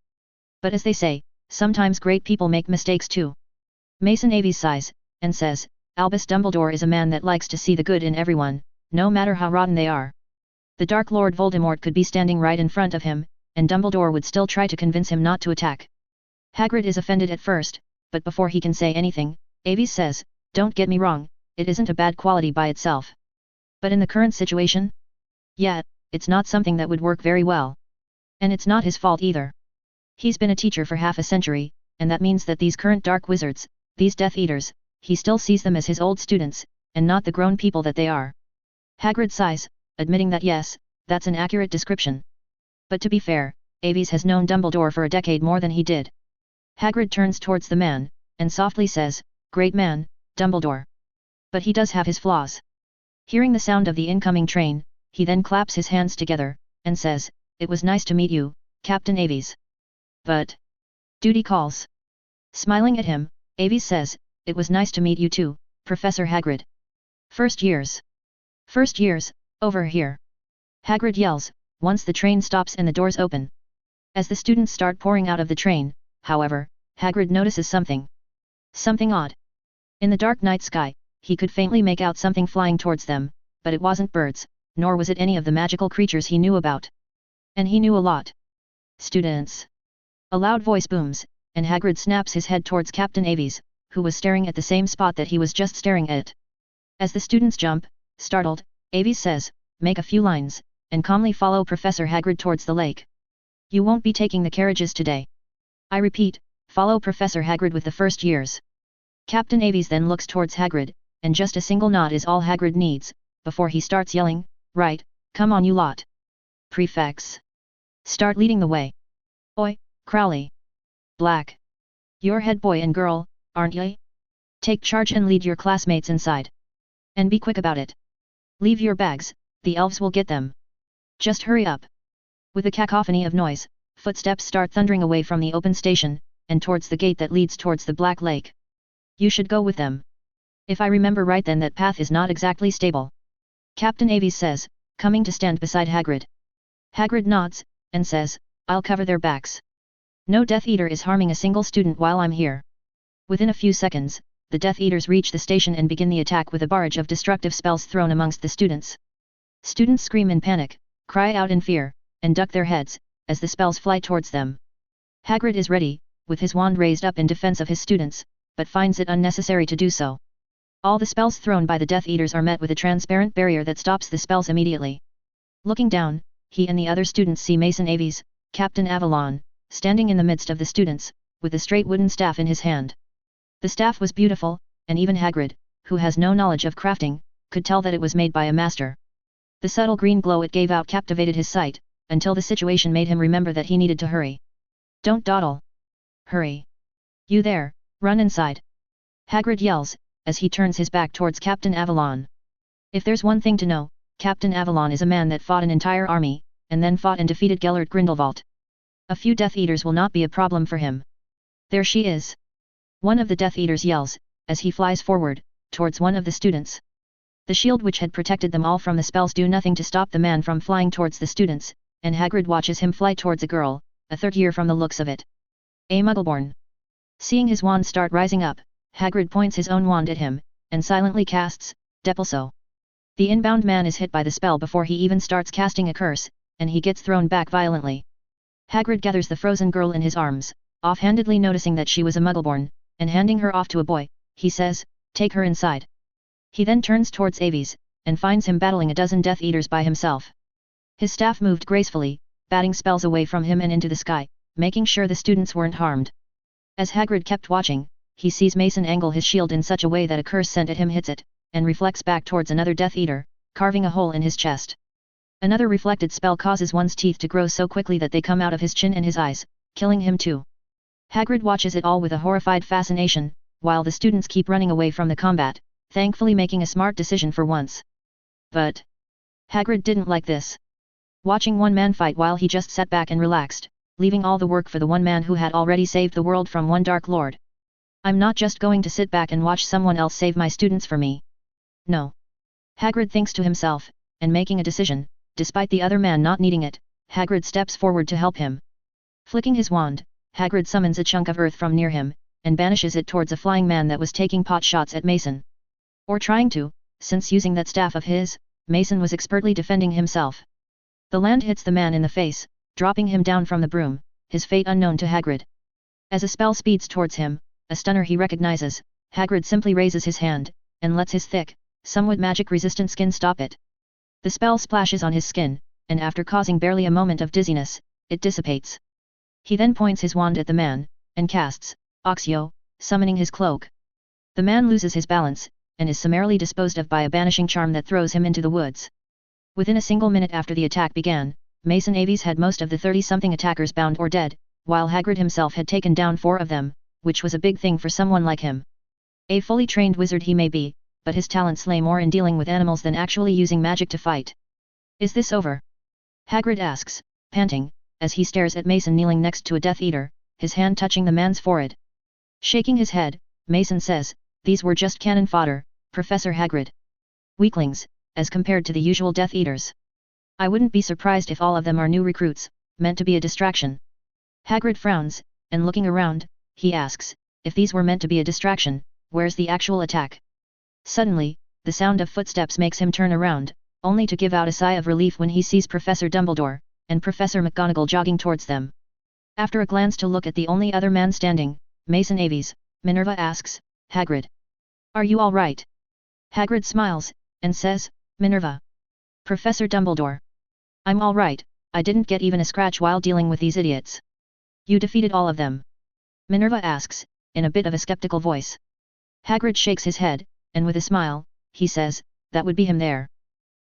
But as they say, sometimes great people make mistakes too. Mason Aves sighs, and says, Albus Dumbledore is a man that likes to see the good in everyone, no matter how rotten they are. The Dark Lord Voldemort could be standing right in front of him, and Dumbledore would still try to convince him not to attack. Hagrid is offended at first, but before he can say anything, Aves says, don't get me wrong, it isn't a bad quality by itself. But in the current situation? Yeah, it's not something that would work very well. And it's not his fault either. He's been a teacher for half a century, and that means that these current dark wizards, these Death Eaters, he still sees them as his old students, and not the grown people that they are. Hagrid sighs, admitting that yes, that's an accurate description. But to be fair, Aves has known Dumbledore for a decade more than he did. Hagrid turns towards the man, and softly says, Great man, Dumbledore. But he does have his flaws. Hearing the sound of the incoming train, he then claps his hands together, and says, It was nice to meet you, Captain Aves. But duty calls. Smiling at him, Aves says, It was nice to meet you too, Professor Hagrid. First years, over here. Hagrid yells, once the train stops and the doors open. As the students start pouring out of the train, however, Hagrid notices something. Something odd. In the dark night sky, he could faintly make out something flying towards them, but it wasn't birds, nor was it any of the magical creatures he knew about. And he knew a lot. Students. A loud voice booms, and Hagrid snaps his head towards Captain Aves, who was staring at the same spot that he was just staring at. As the students jump, startled, Aves says, Make a few lines, and calmly follow Professor Hagrid towards the lake. You won't be taking the carriages today. I repeat, follow Professor Hagrid with the first years. Captain Aves then looks towards Hagrid, and just a single nod is all Hagrid needs, before he starts yelling, Right, come on you lot. Prefects. Start leading the way. Oi, Crowley. Black. You're head boy and girl, aren't ye? Take charge and lead your classmates inside. And be quick about it. Leave your bags, the elves will get them. Just hurry up. With a cacophony of noise, footsteps start thundering away from the open station, and towards the gate that leads towards the Black Lake. You should go with them. If I remember right then that path is not exactly stable. Captain Aves says, coming to stand beside Hagrid. Hagrid nods, and says, I'll cover their backs. No Death Eater is harming a single student while I'm here. Within a few seconds, the Death Eaters reach the station and begin the attack with a barrage of destructive spells thrown amongst the students. Students scream in panic, cry out in fear, and duck their heads, as the spells fly towards them. Hagrid is ready, with his wand raised up in defense of his students, but finds it unnecessary to do so. All the spells thrown by the Death Eaters are met with a transparent barrier that stops the spells immediately. Looking down, he and the other students see Mason Aves, Captain Avalon, standing in the midst of the students, with a straight wooden staff in his hand. The staff was beautiful, and even Hagrid, who has no knowledge of crafting, could tell that it was made by a master. The subtle green glow it gave out captivated his sight, until the situation made him remember that he needed to hurry. Don't dawdle. Hurry. You there, run inside. Hagrid yells, as he turns his back towards Captain Avalon. If there's one thing to know, Captain Avalon is a man that fought an entire army, and then fought and defeated Gellert Grindelwald. A few Death Eaters will not be a problem for him. There she is. One of the Death Eaters yells, as he flies forward, towards one of the students. The shield which had protected them all from the spells do nothing to stop the man from flying towards the students, and Hagrid watches him fly towards a girl, a third year from the looks of it. A Muggleborn. Seeing his wand start rising up, Hagrid points his own wand at him, and silently casts, Depulso. The inbound man is hit by the spell before he even starts casting a curse, and he gets thrown back violently. Hagrid gathers the frozen girl in his arms, offhandedly noticing that she was a Muggleborn, and handing her off to a boy, he says, Take her inside. He then turns towards Aves, and finds him battling a dozen Death Eaters by himself. His staff moved gracefully, batting spells away from him and into the sky, making sure the students weren't harmed. As Hagrid kept watching, he sees Mason angle his shield in such a way that a curse sent at him hits it, and reflects back towards another Death Eater, carving a hole in his chest. Another reflected spell causes one's teeth to grow so quickly that they come out of his chin and his eyes, killing him too. Hagrid watches it all with a horrified fascination, while the students keep running away from the combat, thankfully making a smart decision for once. But Hagrid didn't like this. Watching one man fight while he just sat back and relaxed, leaving all the work for the one man who had already saved the world from one Dark Lord. I'm not just going to sit back and watch someone else save my students for me. No. Hagrid thinks to himself, and making a decision, despite the other man not needing it, Hagrid steps forward to help him. Flicking his wand, Hagrid summons a chunk of earth from near him, and banishes it towards a flying man that was taking pot shots at Mason. Or trying to, since using that staff of his, Mason was expertly defending himself. The land hits the man in the face, dropping him down from the broom, his fate unknown to Hagrid. As a spell speeds towards him, a stunner he recognizes, Hagrid simply raises his hand, and lets his thick, somewhat magic-resistant skin stop it. The spell splashes on his skin, and after causing barely a moment of dizziness, it dissipates. He then points his wand at the man, and casts, Oxio, summoning his cloak. The man loses his balance, and is summarily disposed of by a banishing charm that throws him into the woods. Within a single minute after the attack began, Mason Aves had most of the 30-something attackers bound or dead, while Hagrid himself had taken down 4 of them, which was a big thing for someone like him. A fully trained wizard he may be, but his talents lay more in dealing with animals than actually using magic to fight. Is this over? Hagrid asks, panting, as he stares at Mason kneeling next to a Death Eater, his hand touching the man's forehead. Shaking his head, Mason says, "These were just cannon fodder, Professor Hagrid. Weaklings, as compared to the usual Death Eaters. I wouldn't be surprised if all of them are new recruits, meant to be a distraction." Hagrid frowns, and looking around, he asks, if these were meant to be a distraction, where's the actual attack? Suddenly, the sound of footsteps makes him turn around, only to give out a sigh of relief when he sees Professor Dumbledore, and Professor McGonagall jogging towards them. After a glance to look at the only other man standing, Mason Aves, Minerva asks, "Hagrid, are you all right?" Hagrid smiles, and says, "Minerva. Professor Dumbledore. I'm all right, I didn't get even a scratch while dealing with these idiots." "You defeated all of them?" Minerva asks, in a bit of a skeptical voice. Hagrid shakes his head, and with a smile, he says, "That would be him there."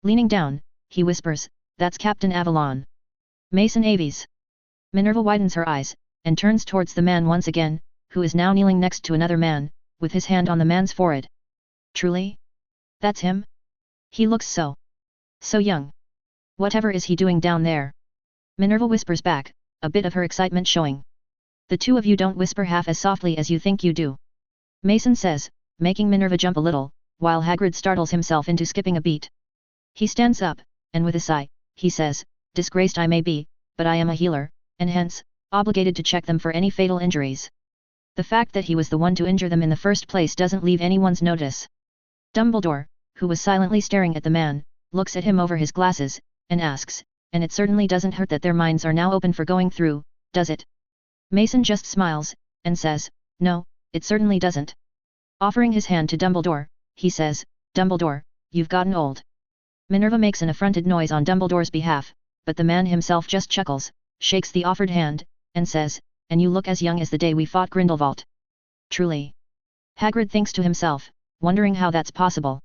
Leaning down, he whispers, "That's Captain Avalon." Mason Aves. Minerva widens her eyes, and turns towards the man once again, who is now kneeling next to another man, with his hand on the man's forehead. "Truly? That's him? He looks so young. Whatever is he doing down there?" Minerva whispers back, a bit of her excitement showing. "The two of you don't whisper half as softly as you think you do," Mason says, making Minerva jump a little, while Hagrid startles himself into skipping a beat. He stands up, and with a sigh, he says, "Disgraced I may be, but I am a healer, and hence, obligated to check them for any fatal injuries." The fact that he was the one to injure them in the first place doesn't leave anyone's notice. Dumbledore, who was silently staring at the man, looks at him over his glasses, and asks, "And it certainly doesn't hurt that their minds are now open for going through, does it?" Mason just smiles, and says, "No, it certainly doesn't." Offering his hand to Dumbledore, he says, "Dumbledore, you've gotten old." Minerva makes an affronted noise on Dumbledore's behalf, but the man himself just chuckles, shakes the offered hand, and says, "And you look as young as the day we fought Grindelwald." "Truly?" Hagrid thinks to himself, wondering how that's possible.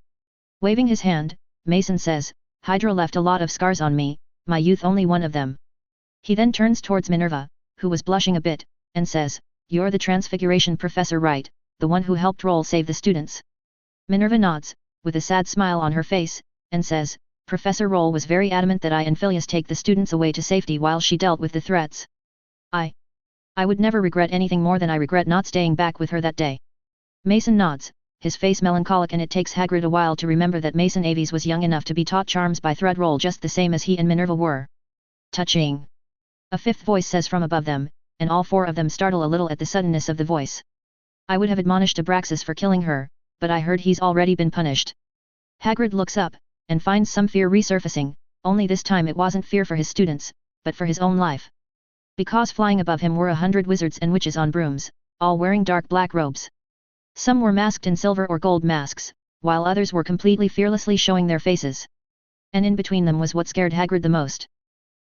Waving his hand, Mason says, "Hydra left a lot of scars on me, my youth only one of them." He then turns towards Minerva, who was blushing a bit, and says, "You're the Transfiguration Professor, right, the one who helped Roll save the students?" Minerva nods, with a sad smile on her face, and says, "Professor Roll was very adamant that I and Phileas take the students away to safety while she dealt with the threats. I would never regret anything more than I regret not staying back with her that day." Mason nods, his face melancholic, and it takes Hagrid a while to remember that Mason Aves was young enough to be taught charms by Threadroll just the same as he and Minerva were. "Touching," a fifth voice says from above them, and all 4 of them startle a little at the suddenness of the voice. "I would have admonished Abraxas for killing her, but I heard he's already been punished." Hagrid looks up, and finds some fear resurfacing, only this time it wasn't fear for his students, but for his own life. Because flying above him were 100 wizards and witches on brooms, all wearing dark black robes. Some were masked in silver or gold masks, while others were completely fearlessly showing their faces. And in between them was what scared Hagrid the most.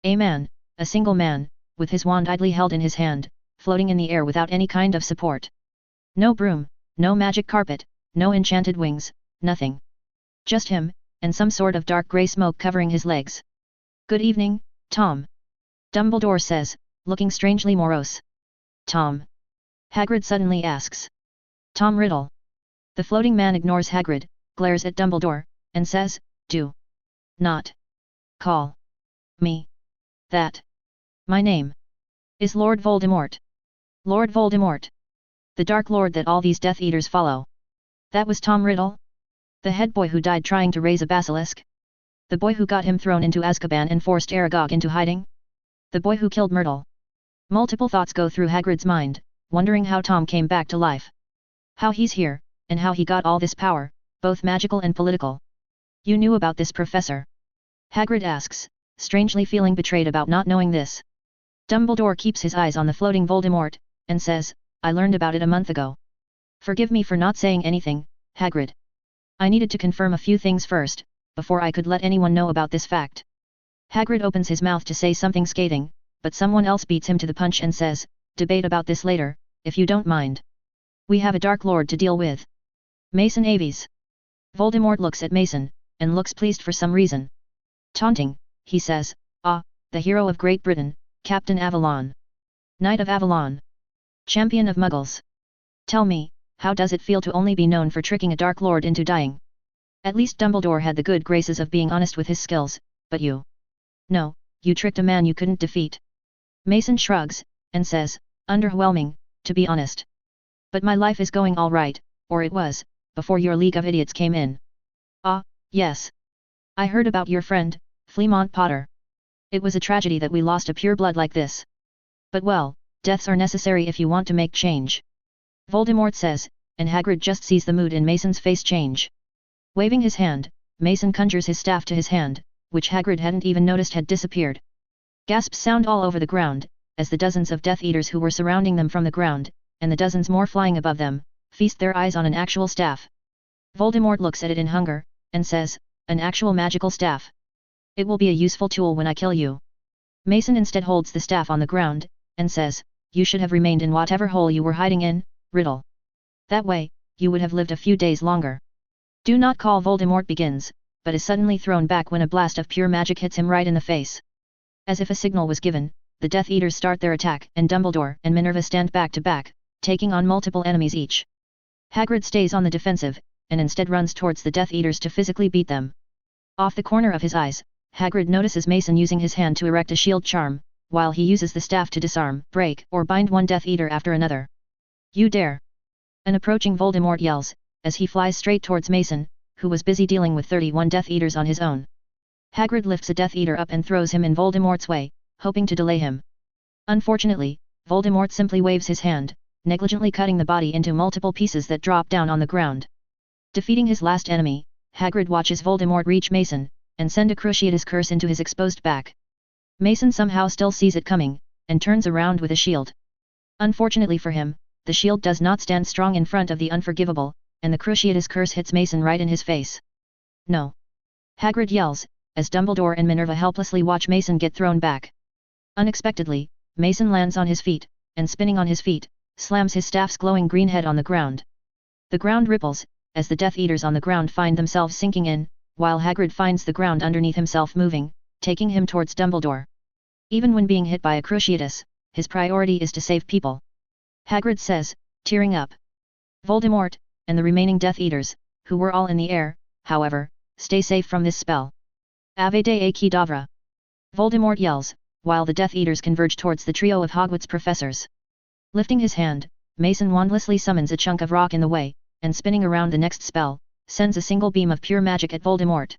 A man, a single man, with his wand idly held in his hand, floating in the air without any kind of support. No broom, no magic carpet, no enchanted wings, nothing. Just him, and some sort of dark grey smoke covering his legs. "Good evening, Tom," Dumbledore says, looking strangely morose. "Tom?" Hagrid suddenly asks. "Tom Riddle." The floating man ignores Hagrid, glares at Dumbledore, and says, "Do Not. Call. Me. That. My name. Is Lord Voldemort. Lord Voldemort. The Dark Lord that all these Death Eaters follow. That was Tom Riddle? The head boy who died trying to raise a basilisk? The boy who got him thrown into Azkaban and forced Aragog into hiding? The boy who killed Myrtle? Multiple thoughts go through Hagrid's mind, wondering how Tom came back to life. How he's here, and how he got all this power, both magical and political. You knew about this, Professor? Hagrid asks, strangely feeling betrayed about not knowing this. Dumbledore keeps his eyes on the floating Voldemort, and says, I learned about it a month ago. Forgive me for not saying anything, Hagrid. I needed to confirm a few things first, before I could let anyone know about this fact. Hagrid opens his mouth to say something scathing, but someone else beats him to the punch and says, debate about this later, if you don't mind. We have a Dark Lord to deal with. Mason Aves. Voldemort looks at Mason, and looks pleased for some reason. Taunting, he says, ah, the hero of Great Britain, Captain Avalon. Knight of Avalon. Champion of Muggles. Tell me, how does it feel to only be known for tricking a Dark Lord into dying? At least Dumbledore had the good graces of being honest with his skills, but you. No, you tricked a man you couldn't defeat. Mason shrugs, and says, underwhelming, to be honest. But my life is going all right, or it was, before your League of Idiots came in. Ah, yes. I heard about your friend, Fleamont Potter. It was a tragedy that we lost a pure blood like this. But well, deaths are necessary if you want to make change. Voldemort says, and Hagrid just sees the mood in Mason's face change. Waving his hand, Mason conjures his staff to his hand, which Hagrid hadn't even noticed had disappeared. Gasps sound all over the ground, as the dozens of Death Eaters who were surrounding them from the ground, and the dozens more flying above them, feast their eyes on an actual staff. Voldemort looks at it in hunger, and says, an actual magical staff. It will be a useful tool when I kill you. Mason instead holds the staff on the ground, and says, you should have remained in whatever hole you were hiding in, Riddle. That way, you would have lived a few days longer. Do not call Voldemort begins, but is suddenly thrown back when a blast of pure magic hits him right in the face. As if a signal was given, the Death Eaters start their attack and Dumbledore and Minerva stand back to back, taking on multiple enemies each. Hagrid stays on the defensive, and instead runs towards the Death Eaters to physically beat them. Off the corner of his eyes, Hagrid notices Mason using his hand to erect a shield charm, while he uses the staff to disarm, break, or bind one Death Eater after another. You dare! An approaching Voldemort yells, as he flies straight towards Mason, who was busy dealing with 31 Death Eaters on his own. Hagrid lifts a Death Eater up and throws him in Voldemort's way, hoping to delay him. Unfortunately, Voldemort simply waves his hand, negligently cutting the body into multiple pieces that drop down on the ground. Defeating his last enemy, Hagrid watches Voldemort reach Mason, and send a Cruciatus curse into his exposed back. Mason somehow still sees it coming, and turns around with a shield. Unfortunately for him, the shield does not stand strong in front of the unforgivable, and the Cruciatus curse hits Mason right in his face. No! Hagrid yells, as Dumbledore and Minerva helplessly watch Mason get thrown back. Unexpectedly, Mason lands on his feet, and spinning on his feet, slams his staff's glowing green head on the ground. The ground ripples, as the Death Eaters on the ground find themselves sinking in, while Hagrid finds the ground underneath himself moving, taking him towards Dumbledore. Even when being hit by a Cruciatus, his priority is to save people. Hagrid says, tearing up. Voldemort, and the remaining Death Eaters, who were all in the air, however, stay safe from this spell. Ave de Kedavra! Voldemort yells, while the Death Eaters converge towards the trio of Hogwarts professors. Lifting his hand, Mason wandlessly summons a chunk of rock in the way, and spinning around the next spell, sends a single beam of pure magic at Voldemort.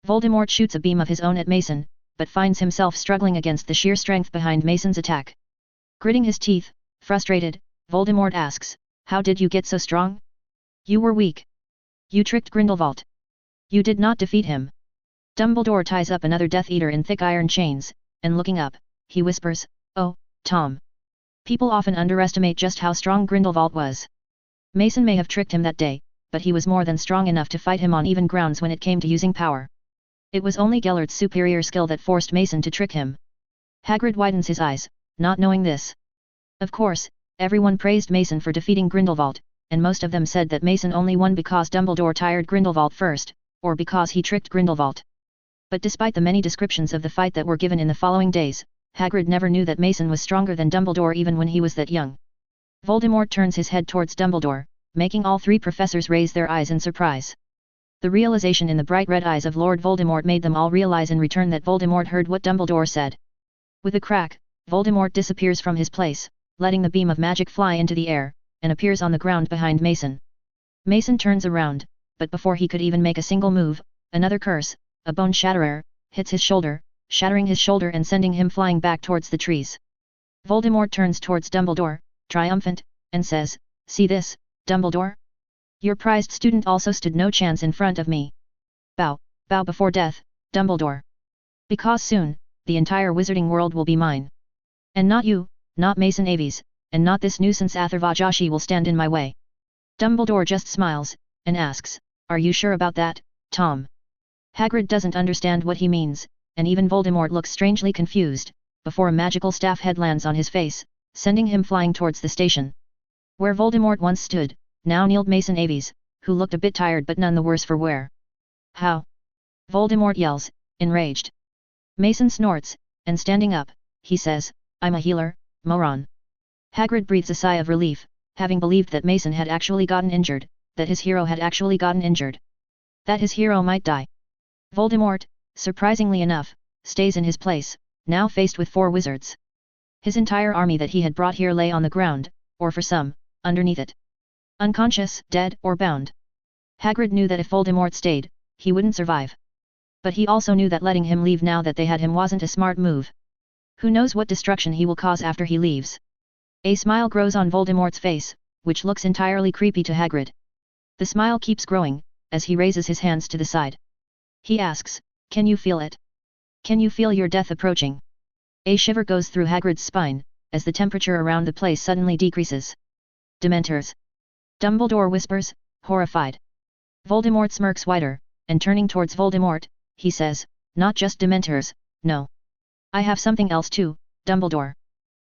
Voldemort shoots a beam of his own at Mason, but finds himself struggling against the sheer strength behind Mason's attack. Gritting his teeth, frustrated, Voldemort asks, how did you get so strong? You were weak. You tricked Grindelwald. You did not defeat him. Dumbledore ties up another Death Eater in thick iron chains, and looking up, he whispers, oh, Tom. People often underestimate just how strong Grindelwald was. Mason may have tricked him that day, but he was more than strong enough to fight him on even grounds when it came to using power. It was only Gellert's superior skill that forced Mason to trick him. Hagrid widens his eyes, not knowing this. Of course, everyone praised Mason for defeating Grindelwald, and most of them said that Mason only won because Dumbledore tired Grindelwald first, or because he tricked Grindelwald. But despite the many descriptions of the fight that were given in the following days, Hagrid never knew that Mason was stronger than Dumbledore even when he was that young. Voldemort turns his head towards Dumbledore, making all three professors raise their eyes in surprise. The realization in the bright red eyes of Lord Voldemort made them all realize in return that Voldemort heard what Dumbledore said. With a crack, Voldemort disappears from his place, letting the beam of magic fly into the air, and appears on the ground behind Mason. Mason turns around, but before he could even make a single move, another curse, a bone shatterer, hits his shoulder, shattering his shoulder and sending him flying back towards the trees. Voldemort turns towards Dumbledore, triumphant, and says, "See this, Dumbledore? Your prized student also stood no chance in front of me. Bow, bow before death, Dumbledore. Because soon, the entire wizarding world will be mine. And not you, not Mason Aves, and not this nuisance Atharvajashi will stand in my way." Dumbledore just smiles, and asks, "Are you sure about that, Tom?" Hagrid doesn't understand what he means, and even Voldemort looks strangely confused, before a magical staff head lands on his face, sending him flying towards the station. Where Voldemort once stood, now kneeled Mason Aves, who looked a bit tired but none the worse for wear. "How?" Voldemort yells, enraged. Mason snorts, and standing up, he says, "I'm a healer, moron." Hagrid breathes a sigh of relief, having believed that Mason had actually gotten injured, that his hero had actually gotten injured. That his hero might die. Voldemort, surprisingly enough, stays in his place, now faced with 4 wizards. His entire army that he had brought here lay on the ground, or for some, underneath it. Unconscious, dead, or bound. Hagrid knew that if Voldemort stayed, he wouldn't survive. But he also knew that letting him leave now that they had him wasn't a smart move. Who knows what destruction he will cause after he leaves. A smile grows on Voldemort's face, which looks entirely creepy to Hagrid. The smile keeps growing, as he raises his hands to the side. He asks, "Can you feel it? Can you feel your death approaching?" A shiver goes through Hagrid's spine, as the temperature around the place suddenly decreases. "Dementors!" Dumbledore whispers, horrified. Voldemort smirks wider, and turning towards Voldemort, he says, "Not just Dementors, no. I have something else too, Dumbledore."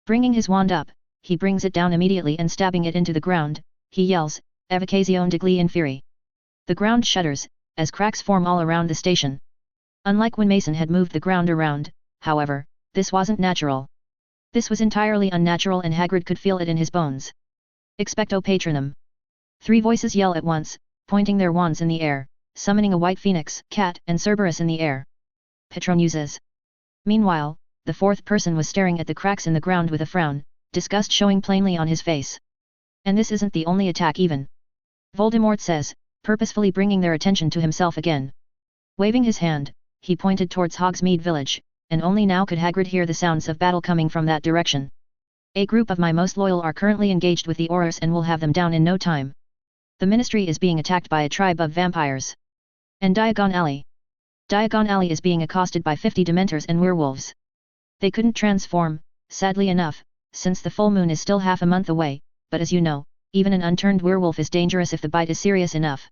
Bringing his wand up, he brings it down immediately and stabbing it into the ground, he yells, "Evocazione degli inferi." The ground shudders, as cracks form all around the station. Unlike when Mason had moved the ground around, however, this wasn't natural. This was entirely unnatural and Hagrid could feel it in his bones. "Expecto Patronum." 3 voices yell at once, pointing their wands in the air, summoning a white phoenix, cat, and Cerberus in the air. Patronuses. Meanwhile, the 4th person was staring at the cracks in the ground with a frown, disgust showing plainly on his face. "And this isn't the only attack even," Voldemort says, purposefully bringing their attention to himself again. Waving his hand, he pointed towards Hogsmeade Village, and only now could Hagrid hear the sounds of battle coming from that direction. "A group of my most loyal are currently engaged with the Aurors and will have them down in no time. The Ministry is being attacked by a tribe of vampires. And Diagon Alley. Diagon Alley is being accosted by 50 Dementors and werewolves. They couldn't transform, sadly enough, since the full moon is still half a month away, but as you know, even an unturned werewolf is dangerous if the bite is serious enough."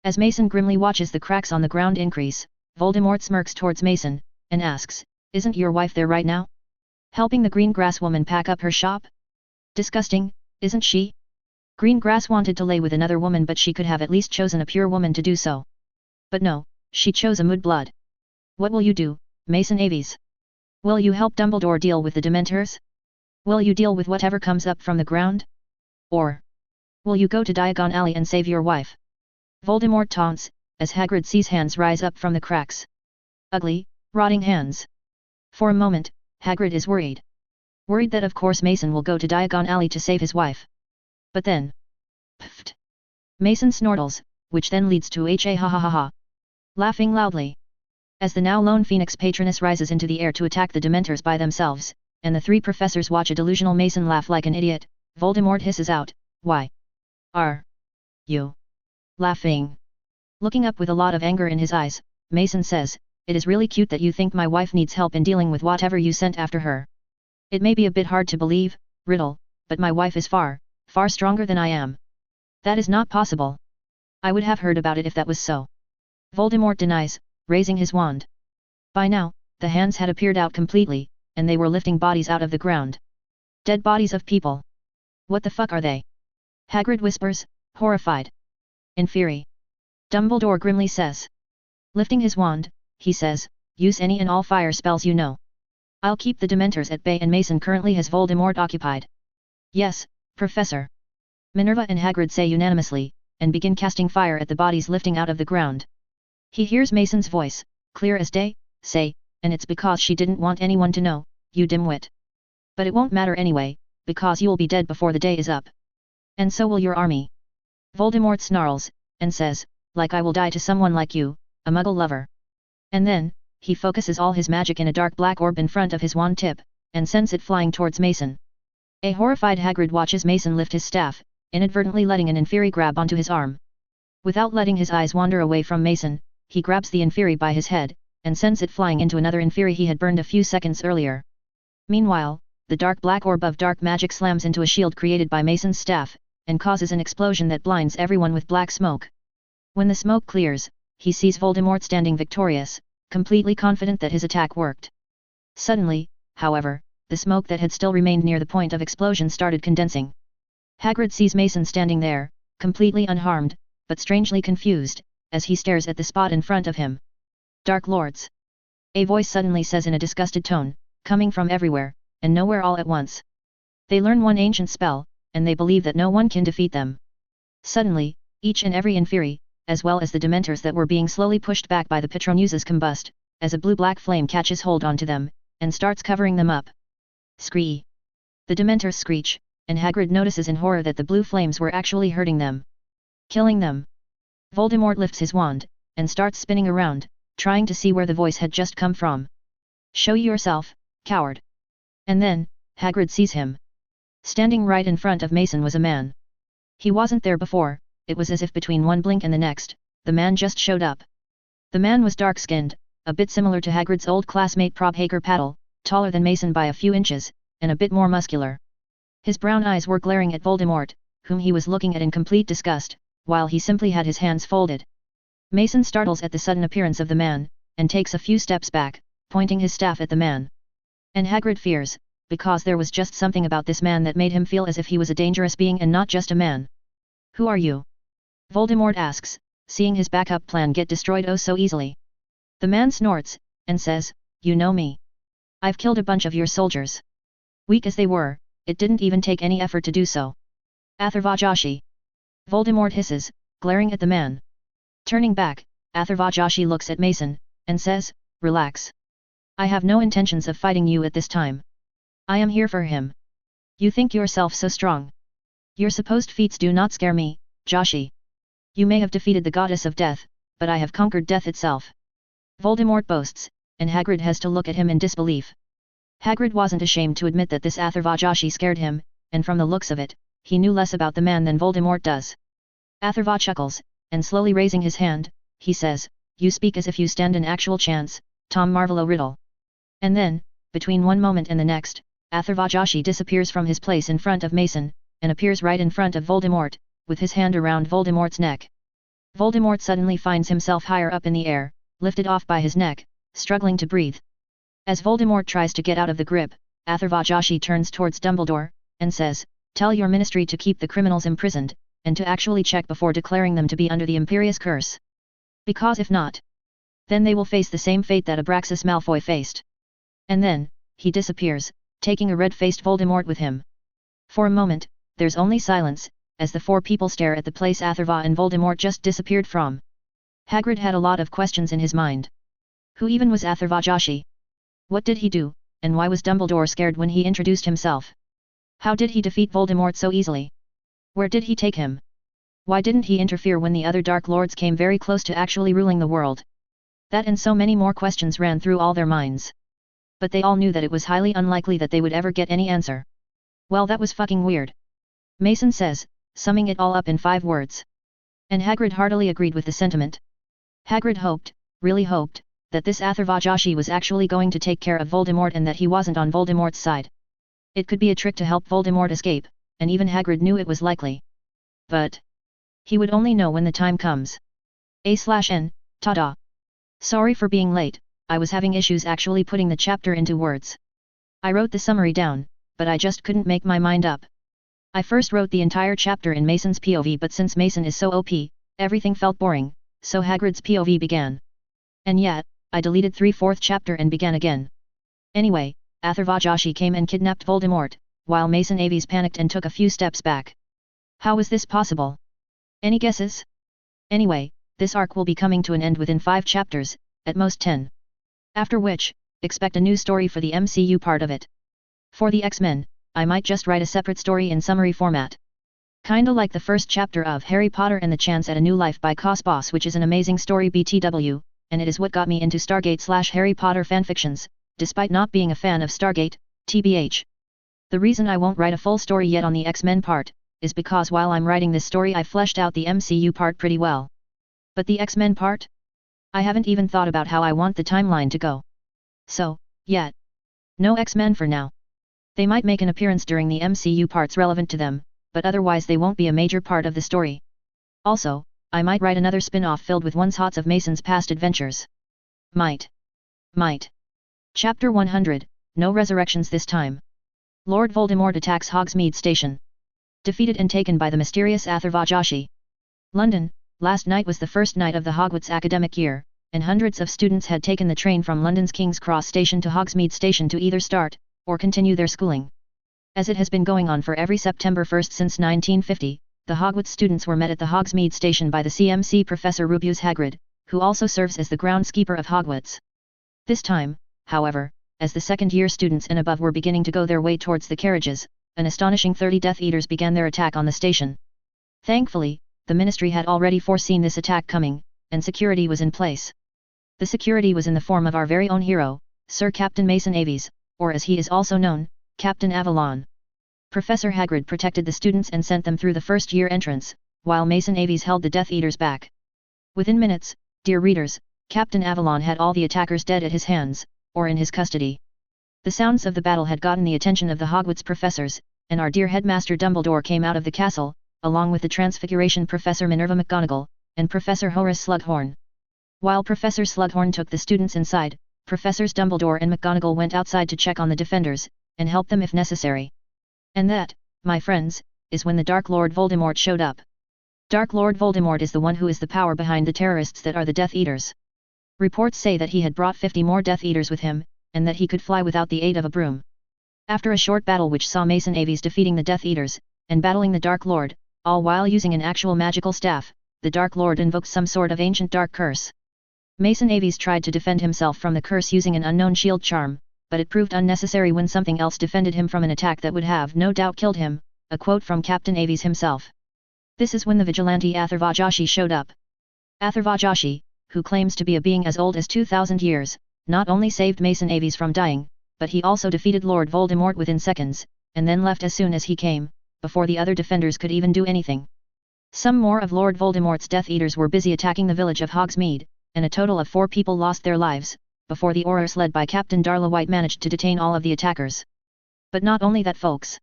As Mason grimly watches the cracks on the ground increase, Voldemort smirks towards Mason, and asks, "Isn't your wife there right now? Helping the green grass woman pack up her shop? Disgusting, isn't she? Green grass wanted to lay with another woman but she could have at least chosen a pure woman to do so. But no, she chose a mudblood. What will you do, Mason Aves? Will you help Dumbledore deal with the Dementors? Will you deal with whatever comes up from the ground? Or will you go to Diagon Alley and save your wife?" Voldemort taunts, as Hagrid sees hands rise up from the cracks. Ugly, rotting hands. For a moment, Hagrid is worried. Worried that of course Mason will go to Diagon Alley to save his wife. But then... Pfft! Mason snortles, which then leads to ha ha ha ha ha. Laughing loudly. As the now lone Phoenix Patroness rises into the air to attack the Dementors by themselves, and the 3 professors watch a delusional Mason laugh like an idiot, Voldemort hisses out, "Why are you laughing?" Looking up with a lot of anger in his eyes, Mason says, "It is really cute that you think my wife needs help in dealing with whatever you sent after her. It may be a bit hard to believe, Riddle, but my wife is far, far stronger than I am. That is not possible. I would have heard about it if that was so." Voldemort denies, raising his wand. By now, the hands had appeared out completely, and they were lifting bodies out of the ground. Dead bodies of people. "What the fuck are they?" Hagrid whispers, horrified. "Inferi." Dumbledore grimly says. Lifting his wand, he says, "Use any and all fire spells you know. I'll keep the Dementors at bay and Mason currently has Voldemort occupied." "Yes, Professor." Minerva and Hagrid say unanimously, and begin casting fire at the bodies lifting out of the ground. He hears Mason's voice, clear as day, say, and it's because she didn't want anyone to know, you dimwit. But it won't matter anyway, because you'll be dead before the day is up. And so will your army. Voldemort snarls, and says, like I will die to someone like you, a muggle lover. And then, he focuses all his magic in a dark black orb in front of his wand tip, and sends it flying towards Mason. A horrified Hagrid watches Mason lift his staff, inadvertently letting an Inferi grab onto his arm. Without letting his eyes wander away from Mason, he grabs the Inferi by his head, and sends it flying into another Inferi he had burned a few seconds earlier. Meanwhile, the dark black orb of dark magic slams into a shield created by Mason's staff, and causes an explosion that blinds everyone with black smoke. When the smoke clears, he sees Voldemort standing victorious, completely confident that his attack worked. Suddenly, however, the smoke that had still remained near the point of explosion started condensing. Hagrid sees Mason standing there, completely unharmed, but strangely confused, as he stares at the spot in front of him. Dark Lords. A voice suddenly says in a disgusted tone, coming from everywhere, and nowhere all at once. They learn one ancient spell, and they believe that no one can defeat them. Suddenly, each and every Inferi, as well as the Dementors that were being slowly pushed back by the Patronuses combust, as a blue-black flame catches hold onto them, and starts covering them up. Scree! The Dementors screech, and Hagrid notices in horror that the blue flames were actually hurting them. Killing them. Voldemort lifts his wand, and starts spinning around, trying to see where the voice had just come from. Show yourself, coward! And then, Hagrid sees him. Standing right in front of Mason was a man. He wasn't there before, it was as if between one blink and the next, the man just showed up. The man was dark-skinned, a bit similar to Hagrid's old classmate Probhaker Paddle, taller than Mason by a few inches, and a bit more muscular. His brown eyes were glaring at Voldemort, whom he was looking at in complete disgust, while he simply had his hands folded. Mason startles at the sudden appearance of the man, and takes a few steps back, pointing his staff at the man. And Hagrid fears, because there was just something about this man that made him feel as if he was a dangerous being and not just a man. Who are you? Voldemort asks, seeing his backup plan get destroyed oh so easily. The man snorts, and says, you know me. I've killed a bunch of your soldiers. Weak as they were, it didn't even take any effort to do so. Atharvajashi. Voldemort hisses, glaring at the man. Turning back, Atharvajashi looks at Mason, and says, relax. I have no intentions of fighting you at this time. I am here for him. You think yourself so strong. Your supposed feats do not scare me, Joshi. You may have defeated the goddess of death, but I have conquered death itself. Voldemort boasts, and Hagrid has to look at him in disbelief. Hagrid wasn't ashamed to admit that this Atharvajashi scared him, and from the looks of it, he knew less about the man than Voldemort does. Atharva chuckles, and slowly raising his hand, he says, you speak as if you stand an actual chance, Tom Marvolo Riddle. And then, between one moment and the next, Atharvajashi disappears from his place in front of Mason, and appears right in front of Voldemort, with his hand around Voldemort's neck. Voldemort suddenly finds himself higher up in the air, lifted off by his neck, struggling to breathe. As Voldemort tries to get out of the grip, Atharvajashi turns towards Dumbledore, and says, tell your ministry to keep the criminals imprisoned, and to actually check before declaring them to be under the Imperious Curse. Because if not, then they will face the same fate that Abraxas Malfoy faced. And then, he disappears, taking a red-faced Voldemort with him. For a moment, there's only silence, as the four people stare at the place Atharva and Voldemort just disappeared from. Hagrid had a lot of questions in his mind. Who even was Atharvajashi? What did he do, and why was Dumbledore scared when he introduced himself? How did he defeat Voldemort so easily? Where did he take him? Why didn't he interfere when the other Dark Lords came very close to actually ruling the world? That and so many more questions ran through all their minds. But they all knew that it was highly unlikely that they would ever get any answer. Well, that was fucking weird. Mason says, summing it all up in 5 words. And Hagrid heartily agreed with the sentiment. Hagrid hoped, really hoped, that this Atharvajashi was actually going to take care of Voldemort and that he wasn't on Voldemort's side. It could be a trick to help Voldemort escape, and even Hagrid knew it was likely. But he would only know when the time comes. A/N, ta-da. Sorry for being late, I was having issues actually putting the chapter into words. I wrote the summary down, but I just couldn't make my mind up. I first wrote the entire chapter in Mason's POV, but since Mason is so OP, everything felt boring, so Hagrid's POV began. And yet, I deleted 3/4 chapter and began again. Anyway, Atharvajashi came and kidnapped Voldemort, while Mason Aves panicked and took a few steps back. How was this possible? Any guesses? Anyway, this arc will be coming to an end within 5 chapters, at most 10. After which, expect a new story for the MCU part of it. For the X-Men, I might just write a separate story in summary format. Kinda like the first chapter of Harry Potter and the Chance at a New Life by Cosbos, which is an amazing story BTW, and it is what got me into Stargate/Harry Potter fanfictions, despite not being a fan of Stargate, TBH. The reason I won't write a full story yet on the X-Men part, is because while I'm writing this story I fleshed out the MCU part pretty well. But the X-Men part? I haven't even thought about how I want the timeline to go. So, yeah. No X-Men for now. They might make an appearance during the MCU parts relevant to them, but otherwise they won't be a major part of the story. Also, I might write another spin-off filled with one-shots of Mason's past adventures. Might. Chapter 100, No Resurrections this time. Lord Voldemort attacks Hogsmeade Station. Defeated and taken by the mysterious Atharvajashi. London, last night was the first night of the Hogwarts academic year, and hundreds of students had taken the train from London's King's Cross Station to Hogsmeade Station to either start, or continue their schooling. As it has been going on for every September 1st since 1950, the Hogwarts students were met at the Hogsmeade Station by the CMC Professor Rubeus Hagrid, who also serves as the groundskeeper of Hogwarts. This time, however, as the second-year students and above were beginning to go their way towards the carriages, an astonishing 30 Death Eaters began their attack on the station. Thankfully, the Ministry had already foreseen this attack coming, and security was in place. The security was in the form of our very own hero, Sir Captain Mason Aves, or as he is also known, Captain Avalon. Professor Hagrid protected the students and sent them through the first-year entrance, while Mason Aves held the Death Eaters back. Within minutes, dear readers, Captain Avalon had all the attackers dead at his hands, or in his custody. The sounds of the battle had gotten the attention of the Hogwarts professors, and our dear Headmaster Dumbledore came out of the castle, along with the Transfiguration Professor Minerva McGonagall, and Professor Horace Slughorn. While Professor Slughorn took the students inside, Professors Dumbledore and McGonagall went outside to check on the defenders, and help them if necessary. And that, my friends, is when the Dark Lord Voldemort showed up. Dark Lord Voldemort is the one who is the power behind the terrorists that are the Death Eaters. Reports say that he had brought 50 more Death Eaters with him, and that he could fly without the aid of a broom. After a short battle which saw Mason Aves defeating the Death Eaters, and battling the Dark Lord, all while using an actual magical staff, the Dark Lord invoked some sort of ancient dark curse. Mason Aves tried to defend himself from the curse using an unknown shield charm, but it proved unnecessary when something else defended him from an attack that would have no doubt killed him, a quote from Captain Aves himself. This is when the vigilante Atharvajashi showed up. Atharvajashi, who claims to be a being as old as 2,000 years, not only saved Mason Aves from dying, but he also defeated Lord Voldemort within seconds, and then left as soon as he came, before the other defenders could even do anything. Some more of Lord Voldemort's Death Eaters were busy attacking the village of Hogsmeade, and a total of 4 people lost their lives, before the Aurors led by Captain Darla White managed to detain all of the attackers. But not only that, folks.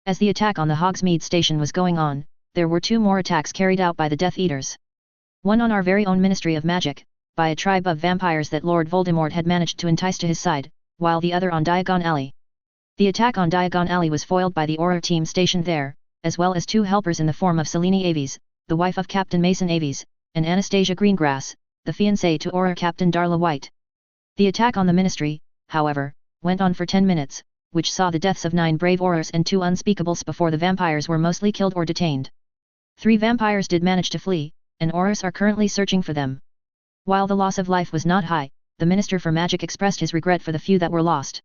As the attack on the Hogsmeade station was going on, there were 2 more attacks carried out by the Death Eaters. One on our very own Ministry of Magic, by a tribe of vampires that Lord Voldemort had managed to entice to his side, while the other on Diagon Alley. The attack on Diagon Alley was foiled by the Auror team stationed there, as well as 2 helpers in the form of Selene Aves, the wife of Captain Mason Aves, and Anastasia Greengrass, the fiancée to Auror Captain Darla White. The attack on the Ministry, however, went on for 10 minutes, which saw the deaths of 9 brave Aurors and 2 unspeakables before the vampires were mostly killed or detained. 3 vampires did manage to flee, and Aurors are currently searching for them. While the loss of life was not high, the Minister for Magic expressed his regret for the few that were lost.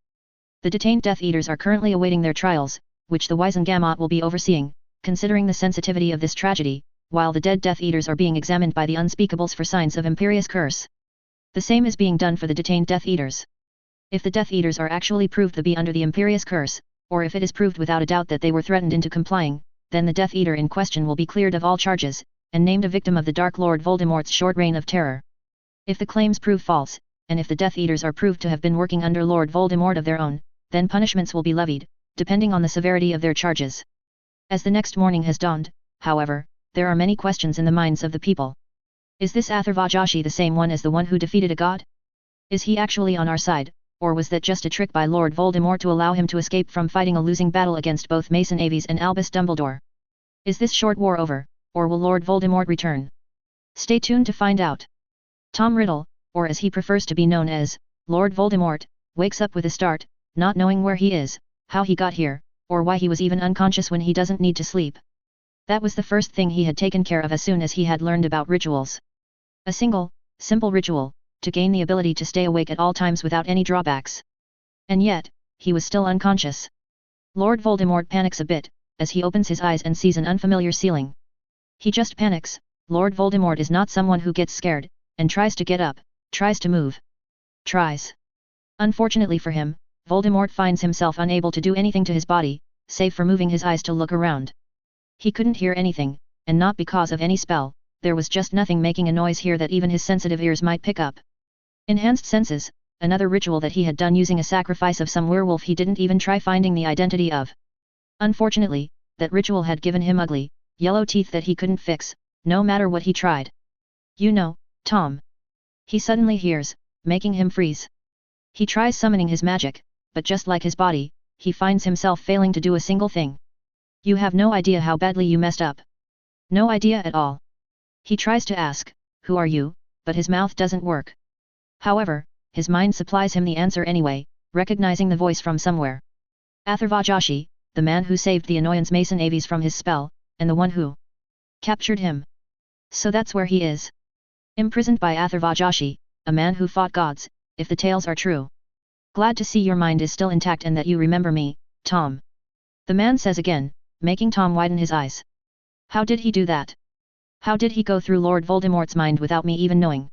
The detained Death Eaters are currently awaiting their trials, which the Wizengamot will be overseeing, considering the sensitivity of this tragedy, while the dead Death Eaters are being examined by the Unspeakables for signs of Imperious Curse. The same is being done for the detained Death Eaters. If the Death Eaters are actually proved to be under the Imperious Curse, or if it is proved without a doubt that they were threatened into complying, then the Death Eater in question will be cleared of all charges, and named a victim of the Dark Lord Voldemort's short reign of terror. If the claims prove false, and if the Death Eaters are proved to have been working under Lord Voldemort of their own, then punishments will be levied, depending on the severity of their charges. As the next morning has dawned, however, there are many questions in the minds of the people. Is this Atharvajashi the same one as the one who defeated a god? Is he actually on our side, or was that just a trick by Lord Voldemort to allow him to escape from fighting a losing battle against both Mason Aves and Albus Dumbledore? Is this short war over, or will Lord Voldemort return? Stay tuned to find out. Tom Riddle, or as he prefers to be known as, Lord Voldemort, wakes up with a start, not knowing where he is, how he got here, or why he was even unconscious when he doesn't need to sleep. That was the first thing he had taken care of as soon as he had learned about rituals. A single, simple ritual, to gain the ability to stay awake at all times without any drawbacks. And yet, he was still unconscious. Lord Voldemort panics a bit, as he opens his eyes and sees an unfamiliar ceiling. He just panics. Lord Voldemort is not someone who gets scared, and tries to get up, tries to move. Tries. Unfortunately for him, Voldemort finds himself unable to do anything to his body, save for moving his eyes to look around. He couldn't hear anything, and not because of any spell, there was just nothing making a noise here that even his sensitive ears might pick up. Enhanced senses, another ritual that he had done using a sacrifice of some werewolf he didn't even try finding the identity of. Unfortunately, that ritual had given him ugly, yellow teeth that he couldn't fix, no matter what he tried. You know, Tom. He suddenly hears, making him freeze. He tries summoning his magic, but just like his body, he finds himself failing to do a single thing. You have no idea how badly you messed up. No idea at all. He tries to ask, who are you, but his mouth doesn't work. However, his mind supplies him the answer anyway, recognizing the voice from somewhere. Atharvajashi, the man who saved the annoyance Mason Aves from his spell, and the one who captured him. So that's where he is. Imprisoned by Atharvajashi, a man who fought gods, if the tales are true. Glad to see your mind is still intact and that you remember me, Tom. The man says again, making Tom widen his eyes. How did he do that? How did he go through Lord Voldemort's mind without me even knowing?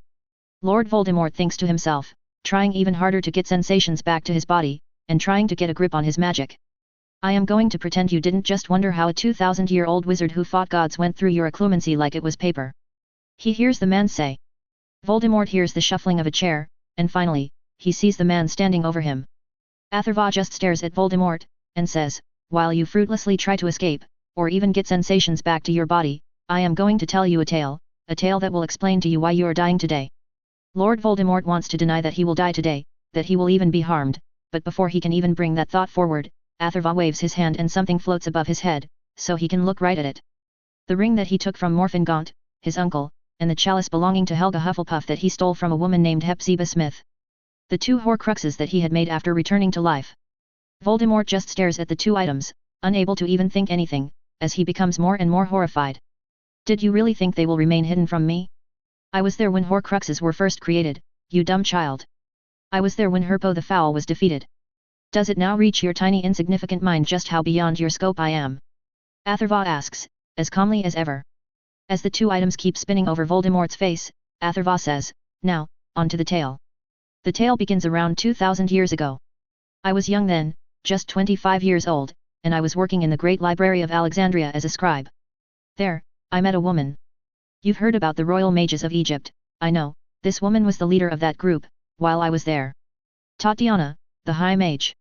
Lord Voldemort thinks to himself, trying even harder to get sensations back to his body, and trying to get a grip on his magic. I am going to pretend you didn't just wonder how a 2,000-year-old wizard who fought gods went through your occlumency like it was paper. He hears the man say. Voldemort hears the shuffling of a chair, and finally, he sees the man standing over him. Atharva just stares at Voldemort, and says, while you fruitlessly try to escape, or even get sensations back to your body, I am going to tell you a tale that will explain to you why you are dying today. Lord Voldemort wants to deny that he will die today, that he will even be harmed, but before he can even bring that thought forward, Atharva waves his hand and something floats above his head, so he can look right at it. The ring that he took from Morfingaunt, his uncle, and the chalice belonging to Helga Hufflepuff that he stole from a woman named Hepzibah Smith. The two Horcruxes that he had made after returning to life. Voldemort just stares at the two items, unable to even think anything, as he becomes more and more horrified. Did you really think they will remain hidden from me? I was there when Horcruxes were first created, you dumb child. I was there when Herpo the Foul was defeated. Does it now reach your tiny insignificant mind just how beyond your scope I am? Atharva asks, as calmly as ever. As the two items keep spinning over Voldemort's face, Atharva says, now, on to the tale. The tale begins around 2,000 years ago. I was young then, just 25 years old, and I was working in the Great Library of Alexandria as a scribe. There, I met a woman. You've heard about the royal mages of Egypt, I know, this woman was the leader of that group, while I was there. Tatiana, the High Mage.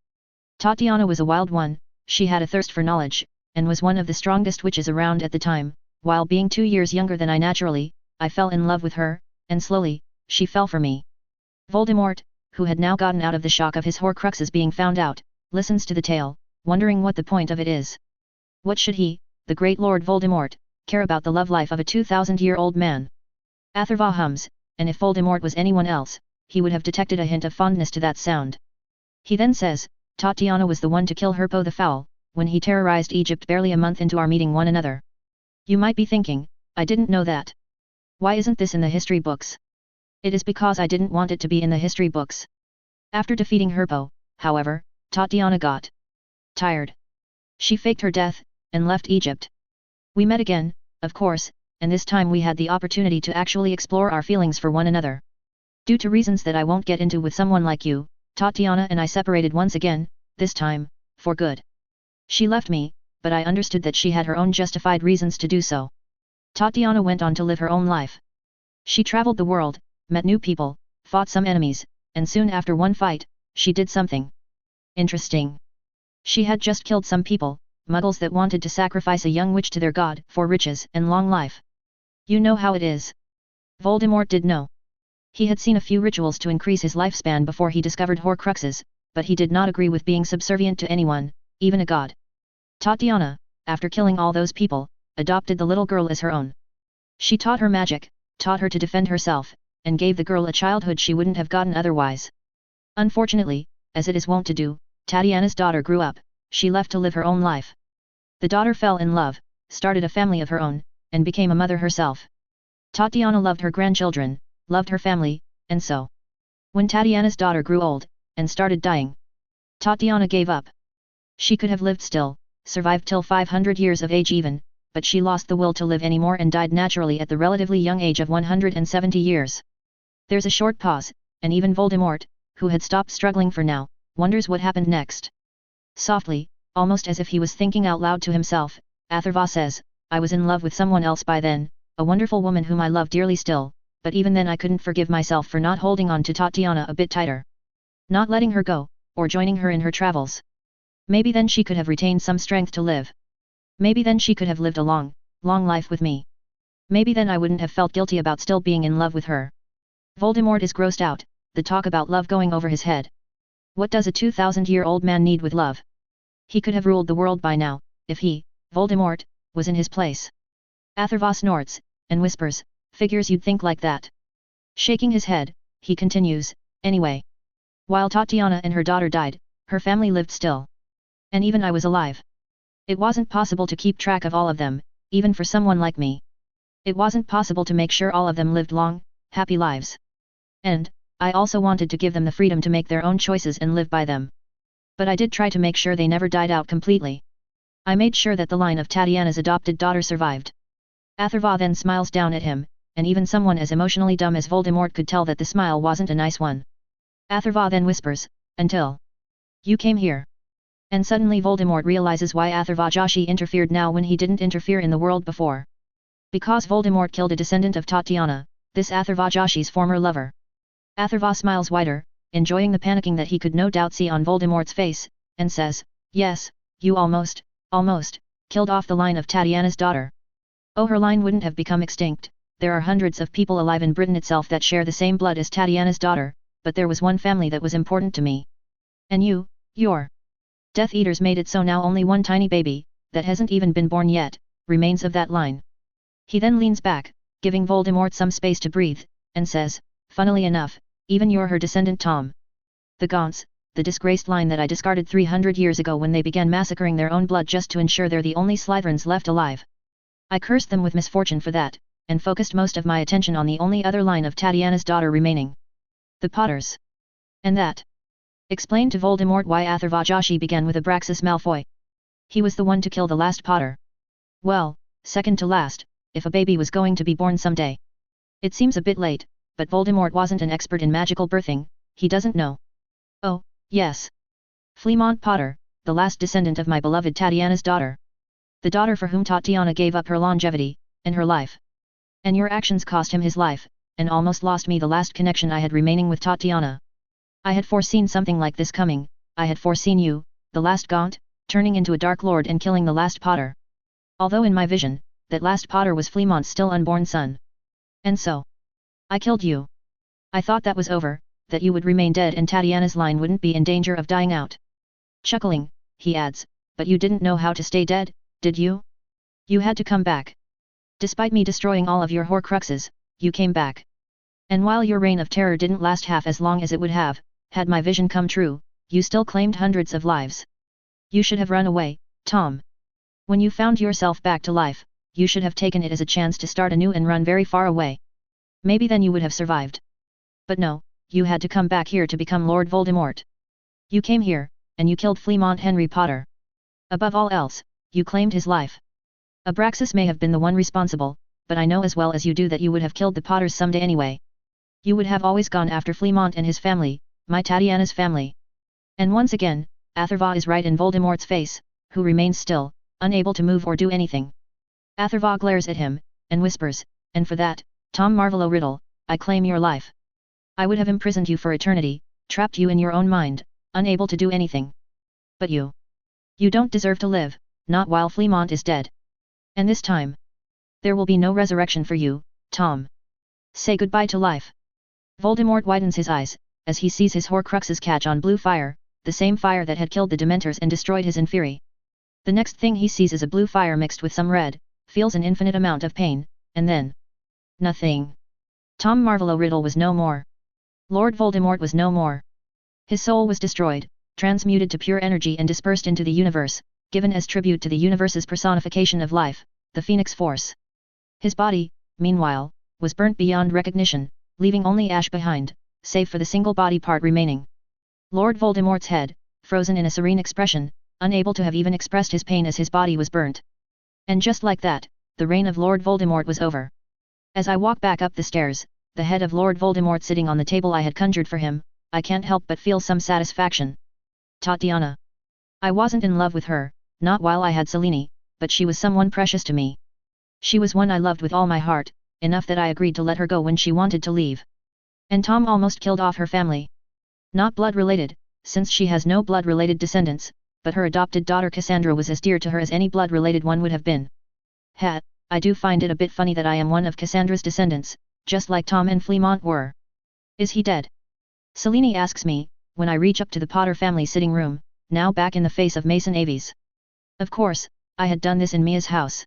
Tatiana was a wild one, she had a thirst for knowledge, and was one of the strongest witches around at the time, while being 2 years younger than I naturally, I fell in love with her, and slowly, she fell for me. Voldemort, who had now gotten out of the shock of his Horcruxes being found out, listens to the tale, wondering what the point of it is. What should he, the great Lord Voldemort, care about the love life of a 2,000-year-old man? Atharva hums, and if Voldemort was anyone else, he would have detected a hint of fondness to that sound. He then says, Tatiana was the one to kill Herpo the Foul, when he terrorized Egypt barely a month into our meeting one another. You might be thinking, I didn't know that. Why isn't this in the history books? It is because I didn't want it to be in the history books. After defeating Herpo, however, Tatiana got tired. She faked her death, and left Egypt. We met again, of course, and this time we had the opportunity to actually explore our feelings for one another. Due to reasons that I won't get into with someone like you, Tatiana and I separated once again, this time, for good. She left me, but I understood that she had her own justified reasons to do so. Tatiana went on to live her own life. She traveled the world, met new people, fought some enemies, and soon after one fight, she did something interesting. She had just killed some people, muggles that wanted to sacrifice a young witch to their god for riches and long life. You know how it is. Voldemort did know. He had seen a few rituals to increase his lifespan before he discovered Horcruxes, but he did not agree with being subservient to anyone, even a god. Tatiana, after killing all those people, adopted the little girl as her own. She taught her magic, taught her to defend herself, and gave the girl a childhood she wouldn't have gotten otherwise. Unfortunately, as it is wont to do, Tatiana's daughter grew up, she left to live her own life. The daughter fell in love, started a family of her own, and became a mother herself. Tatiana loved her grandchildren, loved her family, and so. When Tatiana's daughter grew old, and started dying, Tatiana gave up. She could have lived still, survived till 500 years of age even, but she lost the will to live anymore and died naturally at the relatively young age of 170 years. There's a short pause, and even Voldemort, who had stopped struggling for now, wonders what happened next. Softly, almost as if he was thinking out loud to himself, Atharva says, I was in love with someone else by then, a wonderful woman whom I love dearly still, but even then I couldn't forgive myself for not holding on to Tatiana a bit tighter. Not letting her go, or joining her in her travels. Maybe then she could have retained some strength to live. Maybe then she could have lived a long, long life with me. Maybe then I wouldn't have felt guilty about still being in love with her. Voldemort is grossed out, the talk about love going over his head. What does a 2,000-year-old man need with love? He could have ruled the world by now, if he, Voldemort, was in his place. Atharva snorts, and whispers, figures you'd think like that. Shaking his head, he continues, anyway. While Tatiana and her daughter died, her family lived still. And even I was alive. It wasn't possible to keep track of all of them, even for someone like me. It wasn't possible to make sure all of them lived long, happy lives. And, I also wanted to give them the freedom to make their own choices and live by them. But I did try to make sure they never died out completely. I made sure that the line of Tatiana's adopted daughter survived. Atharva then smiles down at him, and even someone as emotionally dumb as Voldemort could tell that the smile wasn't a nice one. Atharva then whispers, until you came here. And suddenly Voldemort realizes why Atharva Joshi interfered now when he didn't interfere in the world before. Because Voldemort killed a descendant of Tatiana, this Atharva Joshi's former lover. Atharva smiles wider, enjoying the panicking that he could no doubt see on Voldemort's face, and says, yes, you almost, killed off the line of Tatiana's daughter. Oh, her line wouldn't have become extinct, there are hundreds of people alive in Britain itself that share the same blood as Tatiana's daughter, but there was one family that was important to me. And your Death Eaters made it so now only one tiny baby, that hasn't even been born yet, remains of that line. He then leans back, giving Voldemort some space to breathe, and says, funnily enough, even you're her descendant Tom. The Gaunts, the disgraced line that I discarded 300 years ago when they began massacring their own blood just to ensure they're the only Slytherins left alive. I cursed them with misfortune for that, and focused most of my attention on the only other line of Tatiana's daughter remaining. The Potters. And that explained to Voldemort why Atharva Joshi began with Abraxas Malfoy. He was the one to kill the last Potter. Well, second to last, if a baby was going to be born someday. It seems a bit late, but Voldemort wasn't an expert in magical birthing, he doesn't know. Oh, yes. Fleamont Potter, the last descendant of my beloved Tatiana's daughter. The daughter for whom Tatiana gave up her longevity, and her life. And your actions cost him his life, and almost lost me the last connection I had remaining with Tatiana. I had foreseen something like this coming, I had foreseen you, the last Gaunt, turning into a Dark Lord and killing the last Potter. Although in my vision, that last Potter was Fleamont's still unborn son. And so, I killed you. I thought that was over, that you would remain dead and Tatiana's line wouldn't be in danger of dying out. Chuckling, he adds, but you didn't know how to stay dead, did you? You had to come back. Despite me destroying all of your Horcruxes, you came back. And while your reign of terror didn't last half as long as it would have, had my vision come true, you still claimed hundreds of lives. You should have run away, Tom. When you found yourself back to life, you should have taken it as a chance to start anew and run very far away. Maybe then you would have survived. But no, you had to come back here to become Lord Voldemort. You came here, and you killed Fleamont Henry Potter. Above all else, you claimed his life. Abraxas may have been the one responsible, but I know as well as you do that you would have killed the Potters someday anyway. You would have always gone after Fleamont and his family, my Tatiana's family. And once again, Atharva is right in Voldemort's face, who remains still, unable to move or do anything. Atharva glares at him, and whispers, and for that, Tom Marvolo Riddle, I claim your life. I would have imprisoned you for eternity, trapped you in your own mind, unable to do anything. But you don't deserve to live, not while Fleamont is dead. And this time, there will be no resurrection for you, Tom. Say goodbye to life. Voldemort widens his eyes, as he sees his Horcruxes catch on blue fire, the same fire that had killed the Dementors and destroyed his Inferi. The next thing he sees is a blue fire mixed with some red, feels an infinite amount of pain, and then nothing. Tom Marvolo Riddle was no more. Lord Voldemort was no more. His soul was destroyed, transmuted to pure energy and dispersed into the universe, given as tribute to the universe's personification of life, the Phoenix Force. His body, meanwhile, was burnt beyond recognition, leaving only ash behind, save for the single body part remaining. Lord Voldemort's head, frozen in a serene expression, unable to have even expressed his pain as his body was burnt. And just like that, the reign of Lord Voldemort was over. As I walk back up the stairs, the head of Lord Voldemort sitting on the table I had conjured for him, I can't help but feel some satisfaction. Tatiana. I wasn't in love with her, not while I had Selene, but she was someone precious to me. She was one I loved with all my heart, enough that I agreed to let her go when she wanted to leave. And Tom almost killed off her family. Not blood-related, since she has no blood-related descendants, but her adopted daughter Cassandra was as dear to her as any blood-related one would have been. I do find it a bit funny that I am one of Cassandra's descendants, just like Tom and Fleamont were. Is he dead? Selene asks me, when I reach up to the Potter family sitting room, now back in the face of Mason Aves. Of course, I had done this in Mia's house.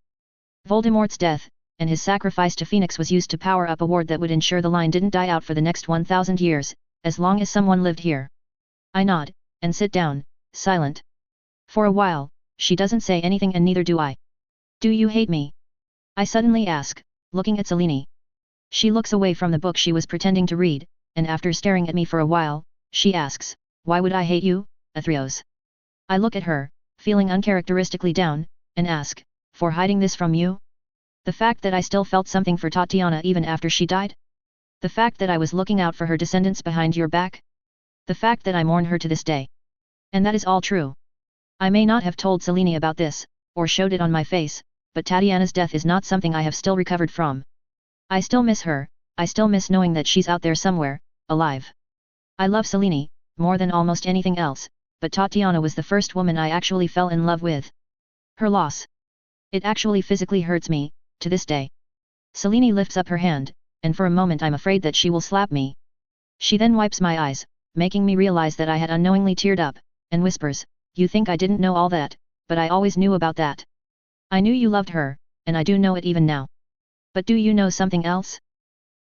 Voldemort's death, and his sacrifice to Phoenix was used to power up a ward that would ensure the line didn't die out for the next 1,000 years, as long as someone lived here. I nod, and sit down, silent. For a while, she doesn't say anything and neither do I. Do you hate me? I suddenly ask, looking at Selene. She looks away from the book she was pretending to read, and after staring at me for a while, she asks, why would I hate you, Athreos? I look at her, feeling uncharacteristically down, and ask, for hiding this from you? The fact that I still felt something for Tatiana even after she died? The fact that I was looking out for her descendants behind your back? The fact that I mourn her to this day? And that is all true. I may not have told Selene about this, or showed it on my face, but Tatiana's death is not something I have still recovered from. I still miss her, I still miss knowing that she's out there somewhere, alive. I love Selene, more than almost anything else, but Tatiana was the first woman I actually fell in love with. Her loss. It actually physically hurts me, to this day. Selene lifts up her hand, and for a moment I'm afraid that she will slap me. She then wipes my eyes, making me realize that I had unknowingly teared up, and whispers, you think I didn't know all that, but I always knew about that. I knew you loved her, and I do know it even now. But do you know something else?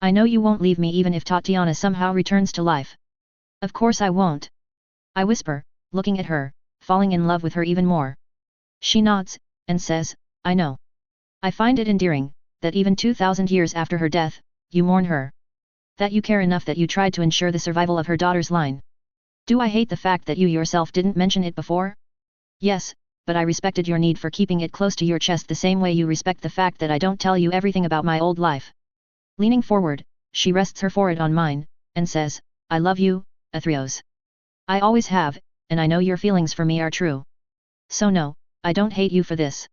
I know you won't leave me even if Tatiana somehow returns to life. Of course I won't. I whisper, looking at her, falling in love with her even more. She nods, and says, I know. I find it endearing, that even 2,000 years after her death, you mourn her. That you care enough that you tried to ensure the survival of her daughter's line. Do I hate the fact that you yourself didn't mention it before? Yes, but I respected your need for keeping it close to your chest the same way you respect the fact that I don't tell you everything about my old life. Leaning forward, she rests her forehead on mine, and says, I love you, Athreos. I always have, and I know your feelings for me are true. So no, I don't hate you for this.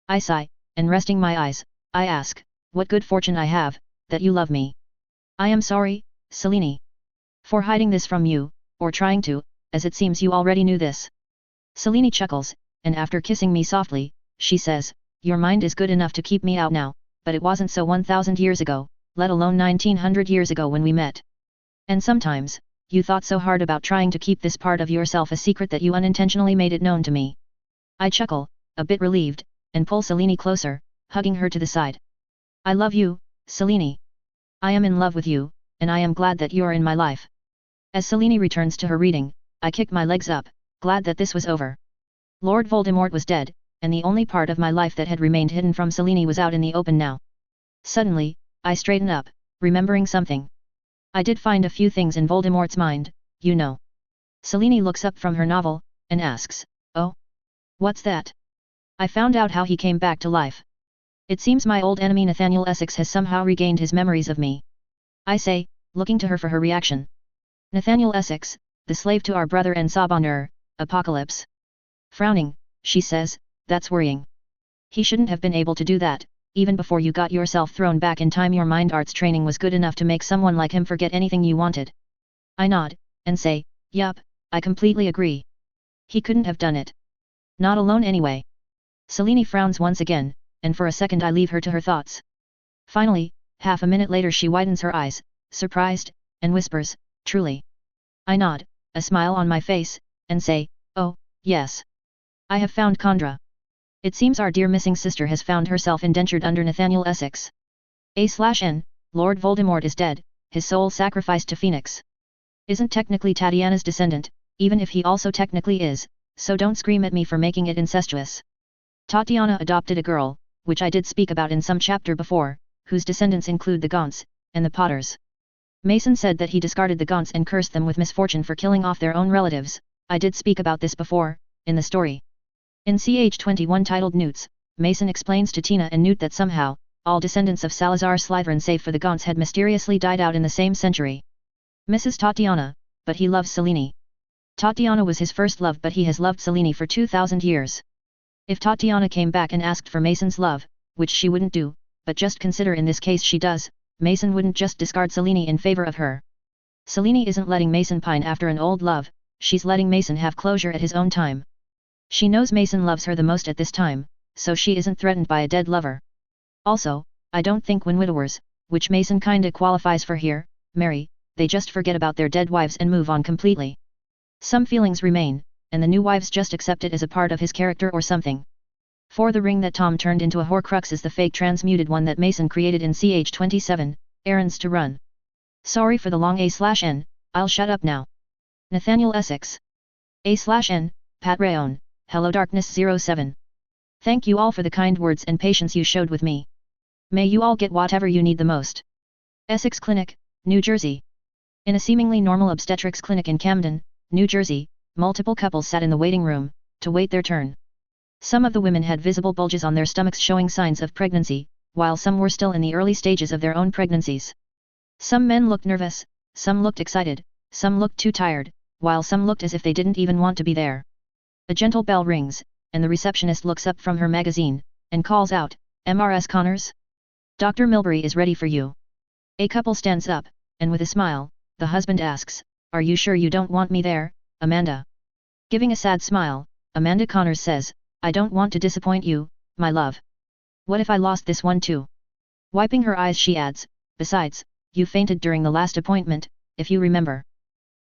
I sigh, and resting my eyes, I ask, what good fortune I have, that you love me. I am sorry, Selene. For hiding this from you, or trying to, as it seems you already knew this. Selene chuckles, and after kissing me softly, she says, your mind is good enough to keep me out now, but it wasn't so 1,000 years ago, let alone 1,900 years ago when we met. And sometimes, you thought so hard about trying to keep this part of yourself a secret that you unintentionally made it known to me. I chuckle, a bit relieved, and pull Selene closer, hugging her to the side. I love you, Selene. I am in love with you, and I am glad that you are in my life. As Selene returns to her reading, I kick my legs up, glad that this was over. Lord Voldemort was dead, and the only part of my life that had remained hidden from Selene was out in the open now. Suddenly, I straighten up, remembering something. I did find a few things in Voldemort's mind, you know. Selene looks up from her novel, and asks, oh? What's that? I found out how he came back to life. It seems my old enemy Nathaniel Essex has somehow regained his memories of me. I say, looking to her for her reaction. Nathaniel Essex, the slave to our brother and Sabanur, Apocalypse. Frowning, she says, that's worrying. He shouldn't have been able to do that, even before you got yourself thrown back in time. Your mind arts training was good enough to make someone like him forget anything you wanted. I nod, and say, yup, I completely agree. He couldn't have done it. Not alone anyway. Selene frowns once again, and for a second I leave her to her thoughts. Finally, half a minute later she widens her eyes, surprised, and whispers, truly. I nod, a smile on my face, and say, oh, yes. I have found Kandra. It seems our dear missing sister has found herself indentured under Nathaniel Essex. A/N, Lord Voldemort is dead, his soul sacrificed to Phoenix. Isn't technically Tatiana's descendant, even if he also technically is, so don't scream at me for making it incestuous. Tatiana adopted a girl, which I did speak about in some chapter before, whose descendants include the Gaunts, and the Potters. Mason said that he discarded the Gaunts and cursed them with misfortune for killing off their own relatives. I did speak about this before, in the story. In CH21 titled Newts, Mason explains to Tina and Newt that somehow, all descendants of Salazar Slytherin save for the Gaunts had mysteriously died out in the same century. Mrs. Tatiana, but he loves Selene. Tatiana was his first love, but he has loved Selene for 2000 years. If Tatiana came back and asked for Mason's love, which she wouldn't do, but just consider in this case she does, Mason wouldn't just discard Selene in favor of her. Selene isn't letting Mason pine after an old love, she's letting Mason have closure at his own time. She knows Mason loves her the most at this time, so she isn't threatened by a dead lover. Also, I don't think when widowers, which Mason kinda qualifies for here, marry, they just forget about their dead wives and move on completely. Some feelings remain, and the new wives just accept it as a part of his character or something. For the ring that Tom turned into a Horcrux is the fake transmuted one that Mason created in CH27, errands to run. Sorry for the long A/N, I'll shut up now. Nathaniel Essex. A/N, Pat Rayon, HelloDarkness07. Thank you all for the kind words and patience you showed with me. May you all get whatever you need the most. Essex Clinic, New Jersey. In a seemingly normal obstetrics clinic in Camden, New Jersey, multiple couples sat in the waiting room, to wait their turn. Some of the women had visible bulges on their stomachs showing signs of pregnancy, while some were still in the early stages of their own pregnancies. Some men looked nervous, some looked excited, some looked too tired, while some looked as if they didn't even want to be there. A gentle bell rings, and the receptionist looks up from her magazine, and calls out, "Mrs. Connors? Dr. Milbury is ready for you." A couple stands up, and with a smile, the husband asks, "Are you sure you don't want me there, Amanda?" Giving a sad smile, Amanda Connors says, "I don't want to disappoint you, my love. What if I lost this one too?" Wiping her eyes she adds, "Besides, you fainted during the last appointment, if you remember.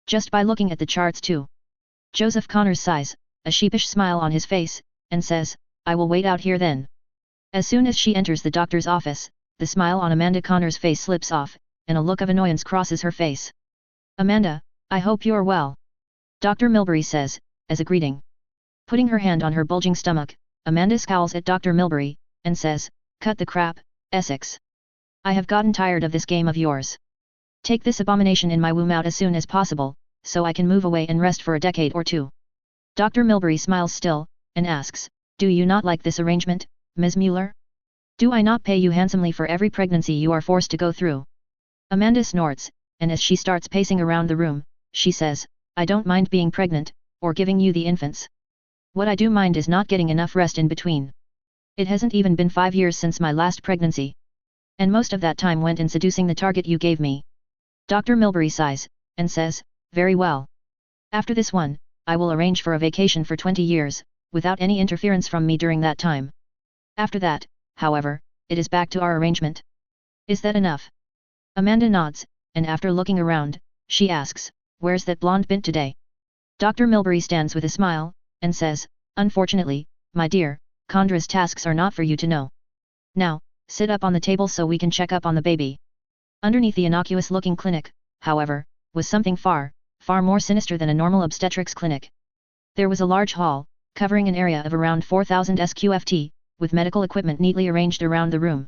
Just by looking at the charts too." Joseph Connors sighs, a sheepish smile on his face, and says, "I will wait out here then." As soon as she enters the doctor's office, the smile on Amanda Connors' face slips off, and a look of annoyance crosses her face. "Amanda, I hope you're well," Dr. Milbury says, as a greeting. Putting her hand on her bulging stomach, Amanda scowls at Dr. Milbury, and says, "Cut the crap, Essex. I have gotten tired of this game of yours. Take this abomination in my womb out as soon as possible, so I can move away and rest for a decade or two." Dr. Milbury smiles still, and asks, "Do you not like this arrangement, Ms. Mueller? Do I not pay you handsomely for every pregnancy you are forced to go through?" Amanda snorts, and as she starts pacing around the room, she says, "I don't mind being pregnant, or giving you the infants. What I do mind is not getting enough rest in between. It hasn't even been 5 years since my last pregnancy. And most of that time went in seducing the target you gave me." Dr. Milbury sighs, and says, "Very well. After this one, I will arrange for a vacation for 20 years, without any interference from me during that time. After that, however, it is back to our arrangement. Is that enough?" Amanda nods, and after looking around, she asks, "Where's that blonde bint today?" Dr. Milbury stands with a smile, and says, "Unfortunately, my dear, Condra's tasks are not for you to know. Now, sit up on the table so we can check up on the baby." Underneath the innocuous-looking clinic, however, was something far, far more sinister than a normal obstetrics clinic. There was a large hall, covering an area of around 4,000 sqft, with medical equipment neatly arranged around the room.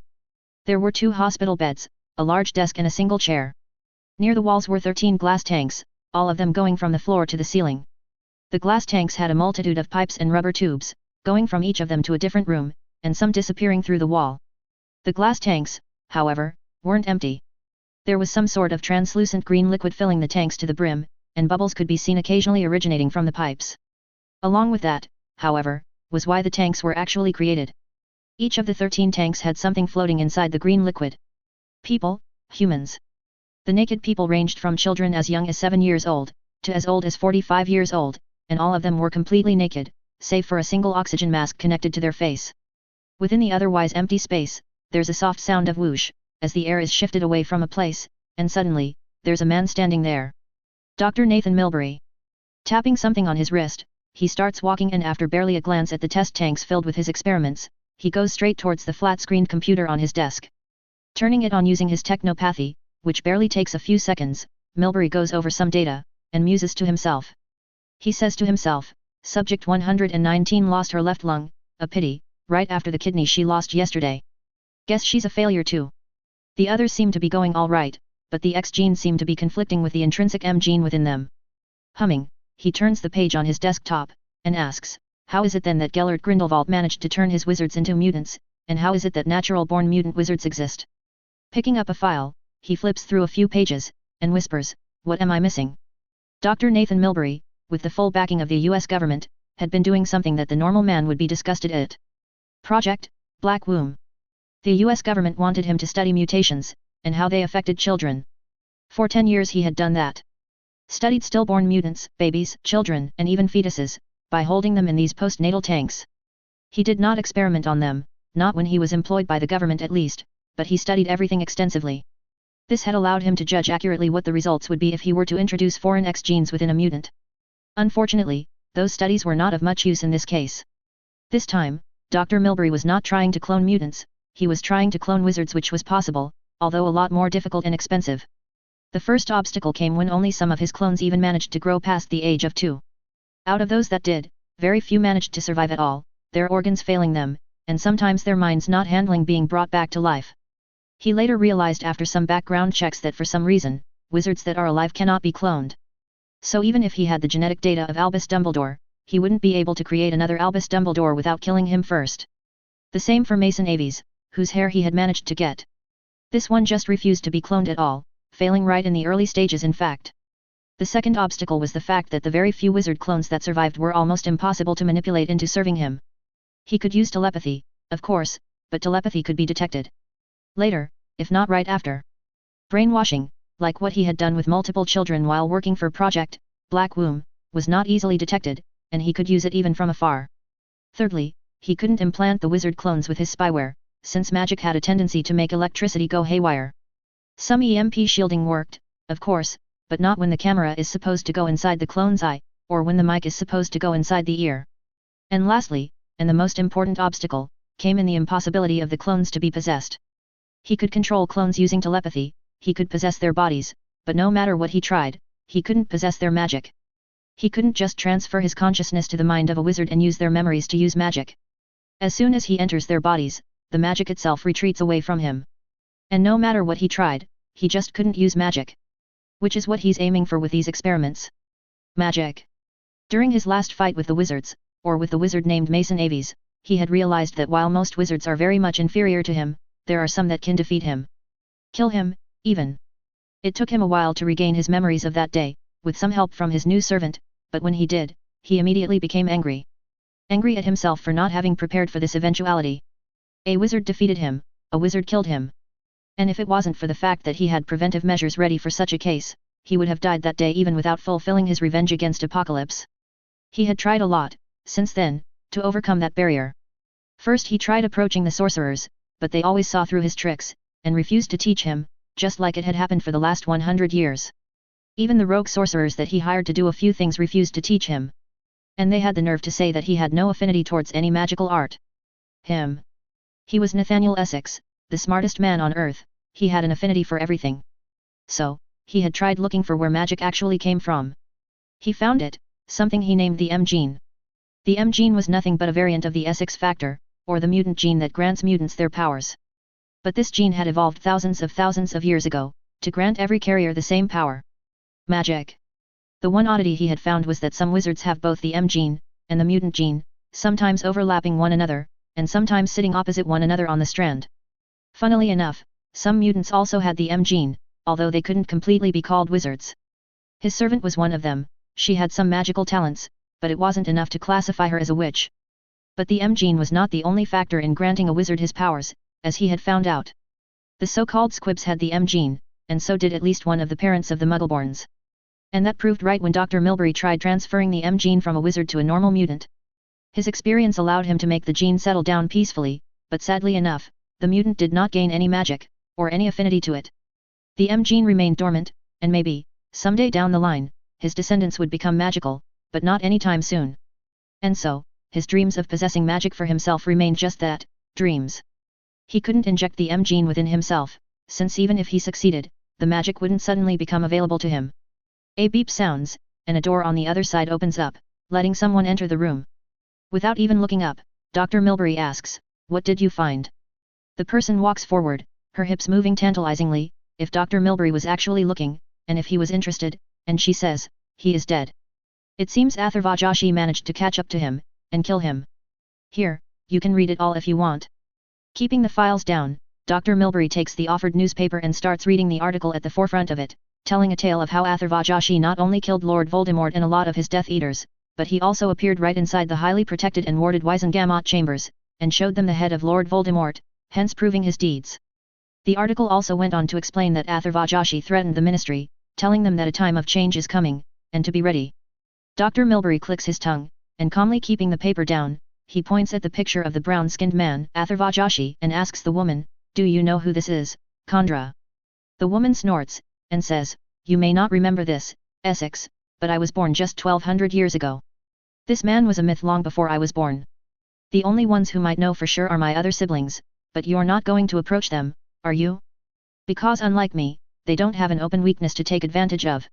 There were 2 hospital beds, a large desk and a single chair. Near the walls were 13 glass tanks, all of them going from the floor to the ceiling. The glass tanks had a multitude of pipes and rubber tubes, going from each of them to a different room, and some disappearing through the wall. The glass tanks, however, weren't empty. There was some sort of translucent green liquid filling the tanks to the brim, and bubbles could be seen occasionally originating from the pipes. Along with that, however, was why the tanks were actually created. Each of the 13 tanks had something floating inside the green liquid. People, humans. The naked people ranged from children as young as 7 years old, to as old as 45 years old, and all of them were completely naked, save for a single oxygen mask connected to their face. Within the otherwise empty space, there's a soft sound of whoosh, as the air is shifted away from a place, and suddenly, there's a man standing there. Dr. Nathan Milbury. Tapping something on his wrist, he starts walking, and after barely a glance at the test tanks filled with his experiments, he goes straight towards the flat-screened computer on his desk. Turning it on using his technopathy, which barely takes a few seconds, Milbury goes over some data, and muses to himself. He says to himself, "Subject 119 lost her left lung, a pity, right after the kidney she lost yesterday. Guess she's a failure too. The others seem to be going all right, but the X gene seemed to be conflicting with the intrinsic M gene within them. Humming, he turns the page on his desktop, and asks, how is it then that Gellert Grindelwald managed to turn his wizards into mutants, and how is it that natural-born mutant wizards exist? Picking up a file, he flips through a few pages, and whispers, what am I missing? Dr. Nathan Milbury, with the full backing of the US government, had been doing something that the normal man would be disgusted at. Project Black Womb. The US government wanted him to study mutations, and how they affected children. For 10 years he had done that. Studied stillborn mutants, babies, children, and even fetuses, by holding them in these postnatal tanks. He did not experiment on them, not when he was employed by the government at least, but he studied everything extensively. This had allowed him to judge accurately what the results would be if he were to introduce foreign X genes within a mutant. Unfortunately, those studies were not of much use in this case. This time, Dr. Milbury was not trying to clone mutants, he was trying to clone wizards, which was possible, although a lot more difficult and expensive. The first obstacle came when only some of his clones even managed to grow past the age of 2. Out of those that did, very few managed to survive at all, their organs failing them, and sometimes their minds not handling being brought back to life. He later realized after some background checks that for some reason, wizards that are alive cannot be cloned. So even if he had the genetic data of Albus Dumbledore, he wouldn't be able to create another Albus Dumbledore without killing him first. The same for Mason Aves, whose hair he had managed to get. This one just refused to be cloned at all, failing right in the early stages in fact. The second obstacle was the fact that the very few wizard clones that survived were almost impossible to manipulate into serving him. He could use telepathy, of course, but telepathy could be detected later, if not right after. Brainwashing, like what he had done with multiple children while working for Project Black Womb, was not easily detected, and he could use it even from afar. Thirdly, he couldn't implant the wizard clones with his spyware, since magic had a tendency to make electricity go haywire. Some EMP shielding worked, of course, but not when the camera is supposed to go inside the clone's eye, or when the mic is supposed to go inside the ear. And lastly, and the most important obstacle, came in the impossibility of the clones to be possessed. He could control clones using telepathy, he could possess their bodies, but no matter what he tried, he couldn't possess their magic. He couldn't just transfer his consciousness to the mind of a wizard and use their memories to use magic. As soon as he enters their bodies, the magic itself retreats away from him. And no matter what he tried, he just couldn't use magic. Which is what he's aiming for with these experiments. Magic. During his last fight with the wizards, or with the wizard named Mason Aves, he had realized that while most wizards are very much inferior to him, there are some that can defeat him. Kill him, even. It took him a while to regain his memories of that day, with some help from his new servant, but when he did, he immediately became angry. Angry at himself for not having prepared for this eventuality. A wizard defeated him, a wizard killed him. And if it wasn't for the fact that he had preventive measures ready for such a case, he would have died that day even without fulfilling his revenge against Apocalypse. He had tried a lot, since then, to overcome that barrier. First he tried approaching the sorcerers, but they always saw through his tricks, and refused to teach him, just like it had happened for the last 100 years. Even the rogue sorcerers that he hired to do a few things refused to teach him. And they had the nerve to say that he had no affinity towards any magical art. He was Nathaniel Essex, the smartest man on earth, he had an affinity for everything. So, he had tried looking for where magic actually came from. He found it, something he named the M gene. The M gene was nothing but a variant of the Essex factor, or the mutant gene that grants mutants their powers. But this gene had evolved thousands of years ago, to grant every carrier the same power. Magic. The one oddity he had found was that some wizards have both the M gene, and the mutant gene, sometimes overlapping one another, and sometimes sitting opposite one another on the strand. Funnily enough, some mutants also had the M gene, although they couldn't completely be called wizards. His servant was one of them, she had some magical talents, but it wasn't enough to classify her as a witch. But the M gene was not the only factor in granting a wizard his powers, as he had found out. The so-called squibs had the M gene, and so did at least one of the parents of the Muggleborns. And that proved right when Dr. Milbury tried transferring the M gene from a wizard to a normal mutant. His experience allowed him to make the gene settle down peacefully, but sadly enough, the mutant did not gain any magic, or any affinity to it. The M gene remained dormant, and maybe, someday down the line, his descendants would become magical, but not anytime soon. And so, his dreams of possessing magic for himself remained just that, dreams. He couldn't inject the M gene within himself, since even if he succeeded, the magic wouldn't suddenly become available to him. A beep sounds, and a door on the other side opens up, letting someone enter the room. Without even looking up, Dr. Milbury asks, "What did you find?" The person walks forward, her hips moving tantalizingly, if Dr. Milbury was actually looking, and if he was interested, and she says, "He is dead." It seems Atharvajashi managed to catch up to him, and kill him. Here, you can read it all if you want. Keeping the files down, Dr. Milbury takes the offered newspaper and starts reading the article at the forefront of it, telling a tale of how Atharvajashi not only killed Lord Voldemort and a lot of his Death Eaters, but he also appeared right inside the highly protected and warded Wizengamot chambers, and showed them the head of Lord Voldemort, hence proving his deeds. The article also went on to explain that Atharvajashi threatened the ministry, telling them that a time of change is coming, and to be ready. Dr. Milbury clicks his tongue, and calmly keeping the paper down, he points at the picture of the brown-skinned man, Atharvajashi, and asks the woman, "Do you know who this is, Kandra?" The woman snorts, and says, "You may not remember this, Essex, but I was born just 1200 years ago. This man was a myth long before I was born. The only ones who might know for sure are my other siblings, but you're not going to approach them, are you? Because unlike me, they don't have an open weakness to take advantage of."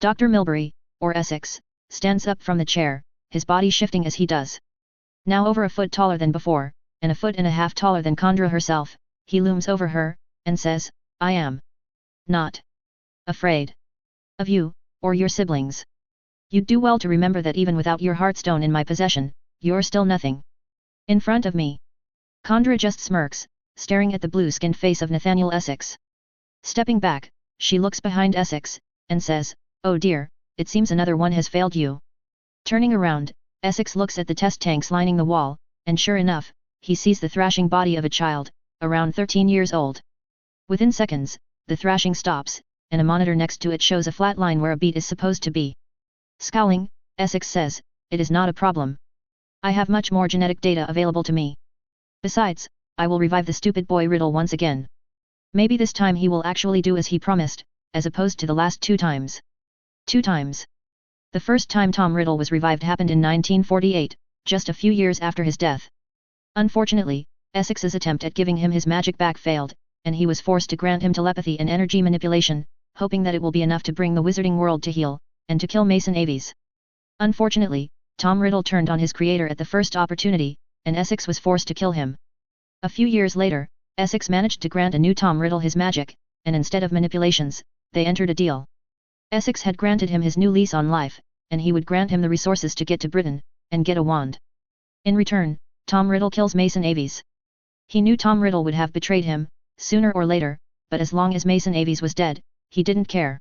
Dr. Milbury, or Essex, stands up from the chair, his body shifting as he does. Now over a foot taller than before, and a foot and a half taller than Kandra herself, he looms over her, and says, "I am not afraid of you, or your siblings. You'd do well to remember that even without your Heartstone in my possession, you're still nothing in front of me." Kandra just smirks, staring at the blue-skinned face of Nathaniel Essex. Stepping back, she looks behind Essex, and says, "Oh dear, it seems another one has failed you." Turning around, Essex looks at the test tanks lining the wall, and sure enough, he sees the thrashing body of a child, around 13 years old. Within seconds, the thrashing stops, and a monitor next to it shows a flat line where a beat is supposed to be. Scowling, Essex says, "It is not a problem. I have much more genetic data available to me. Besides, I will revive the stupid boy Riddle once again. Maybe this time he will actually do as he promised, as opposed to the last 2 times. 2 times. The first time Tom Riddle was revived happened in 1948, just a few years after his death. Unfortunately, Essex's attempt at giving him his magic back failed, and he was forced to grant him telepathy and energy manipulation, hoping that it will be enough to bring the wizarding world to heal, and to kill Mason Aves. Unfortunately, Tom Riddle turned on his creator at the first opportunity, and Essex was forced to kill him. A few years later, Essex managed to grant a new Tom Riddle his magic, and instead of manipulations, they entered a deal. Essex had granted him his new lease on life, and he would grant him the resources to get to Britain, and get a wand. In return, Tom Riddle kills Mason Aves. He knew Tom Riddle would have betrayed him, sooner or later, but as long as Mason Aves was dead, he didn't care.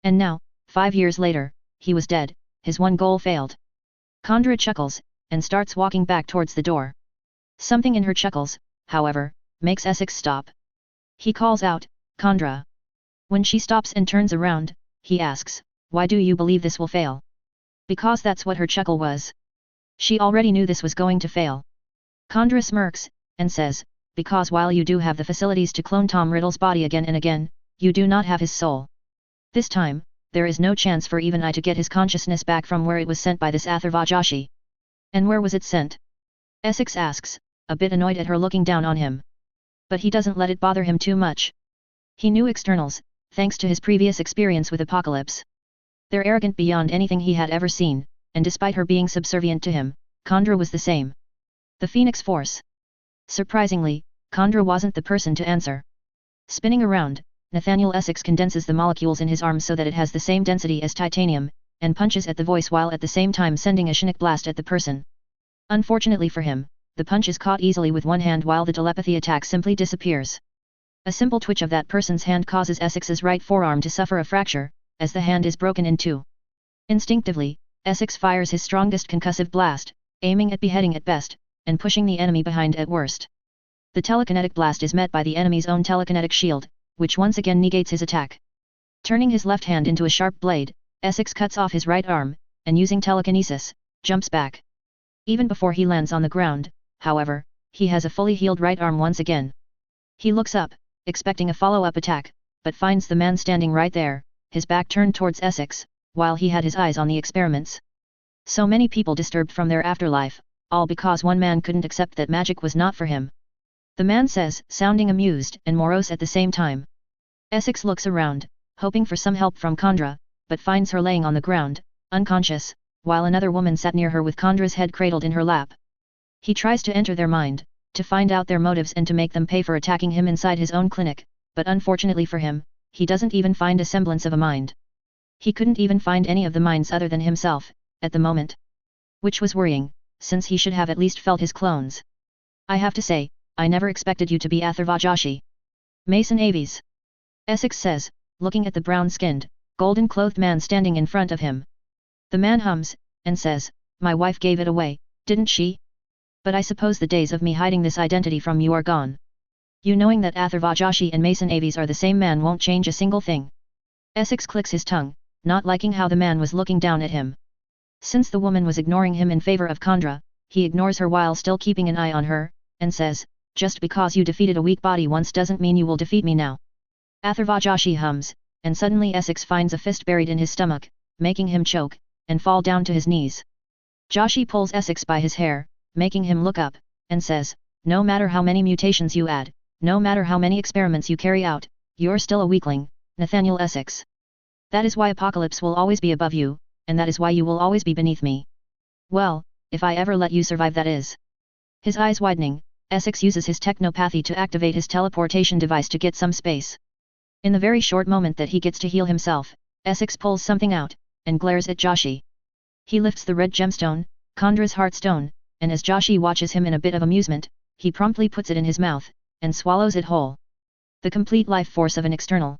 And now, 5 years later, he was dead, his one goal failed. Kandra chuckles, and starts walking back towards the door. Something in her chuckles, however, makes Essex stop. He calls out, "Kandra." When she stops and turns around, he asks, "Why do you believe this will fail?" Because that's what her chuckle was. She already knew this was going to fail. Kandra smirks, and says, "Because while you do have the facilities to clone Tom Riddle's body again and again, you do not have his soul. This time, there is no chance for even I to get his consciousness back from where it was sent by this Atharvajashi." "And where was it sent?" Essex asks, a bit annoyed at her looking down on him. But he doesn't let it bother him too much. He knew externals, thanks to his previous experience with Apocalypse. They're arrogant beyond anything he had ever seen, and despite her being subservient to him, Kandra was the same. The Phoenix Force. Surprisingly, Kandra wasn't the person to answer. Spinning around, Nathaniel Essex condenses the molecules in his arm so that it has the same density as titanium, and punches at the voice while at the same time sending a sonic blast at the person. Unfortunately for him, the punch is caught easily with one hand while the telepathy attack simply disappears. A simple twitch of that person's hand causes Essex's right forearm to suffer a fracture, as the hand is broken in 2. Instinctively, Essex fires his strongest concussive blast, aiming at beheading at best, and pushing the enemy behind at worst. The telekinetic blast is met by the enemy's own telekinetic shield, which once again negates his attack. Turning his left hand into a sharp blade, Essex cuts off his right arm, and using telekinesis, jumps back. Even before he lands on the ground, however, he has a fully healed right arm once again. He looks up, expecting a follow-up attack, but finds the man standing right there, his back turned towards Essex, while he had his eyes on the experiments. So many people disturbed from their afterlife, all because one man couldn't accept that magic was not for him. The man says, sounding amused and morose at the same time. Essex looks around, hoping for some help from Kandra, but finds her laying on the ground, unconscious, while another woman sat near her with Kandra's head cradled in her lap. He tries to enter their mind, to find out their motives and to make them pay for attacking him inside his own clinic, but unfortunately for him, he doesn't even find a semblance of a mind. He couldn't even find any of the minds other than himself, at the moment. Which was worrying, since he should have at least felt his clones. I have to say, I never expected you to be Atharvajashi. Mason Aves. Essex says, looking at the brown-skinned, golden-clothed man standing in front of him. The man hums, and says, my wife gave it away, didn't she? But I suppose the days of me hiding this identity from you are gone. You knowing that Atharvajashi and Mason Aves are the same man won't change a single thing. Essex clicks his tongue, not liking how the man was looking down at him. Since the woman was ignoring him in favor of Khandra, he ignores her while still keeping an eye on her, and says, just because you defeated a weak body once doesn't mean you will defeat me now. Atharvajashi hums, and suddenly Essex finds a fist buried in his stomach, making him choke, and fall down to his knees. Joshi pulls Essex by his hair, making him look up, and says, no matter how many mutations you add, no matter how many experiments you carry out, you're still a weakling, Nathaniel Essex. That is why Apocalypse will always be above you, and that is why you will always be beneath me. Well, if I ever let you survive, that is. His eyes widening, Essex uses his technopathy to activate his teleportation device to get some space. In the very short moment that he gets to heal himself, Essex pulls something out, and glares at Joshi. He lifts the red gemstone, Khandra's heartstone, and as Joshi watches him in a bit of amusement, he promptly puts it in his mouth, and swallows it whole. The complete life force of an external.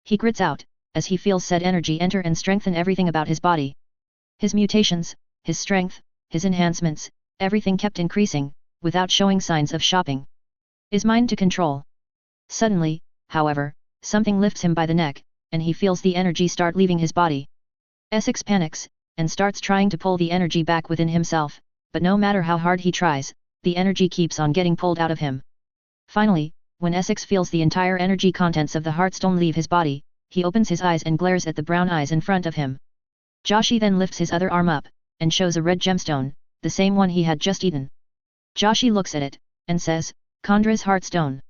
He grits out, as he feels said energy enter and strengthen everything about his body. His mutations, his strength, his enhancements, everything kept increasing, without showing signs of shopping. Is mine to control. Suddenly, however, something lifts him by the neck, and he feels the energy start leaving his body. Essex panics, and starts trying to pull the energy back within himself, but no matter how hard he tries, the energy keeps on getting pulled out of him. Finally, when Essex feels the entire energy contents of the heartstone leave his body, he opens his eyes and glares at the brown eyes in front of him. Joshi then lifts his other arm up, and shows a red gemstone, the same one he had just eaten. Joshi looks at it, and says, Khandra's heartstone.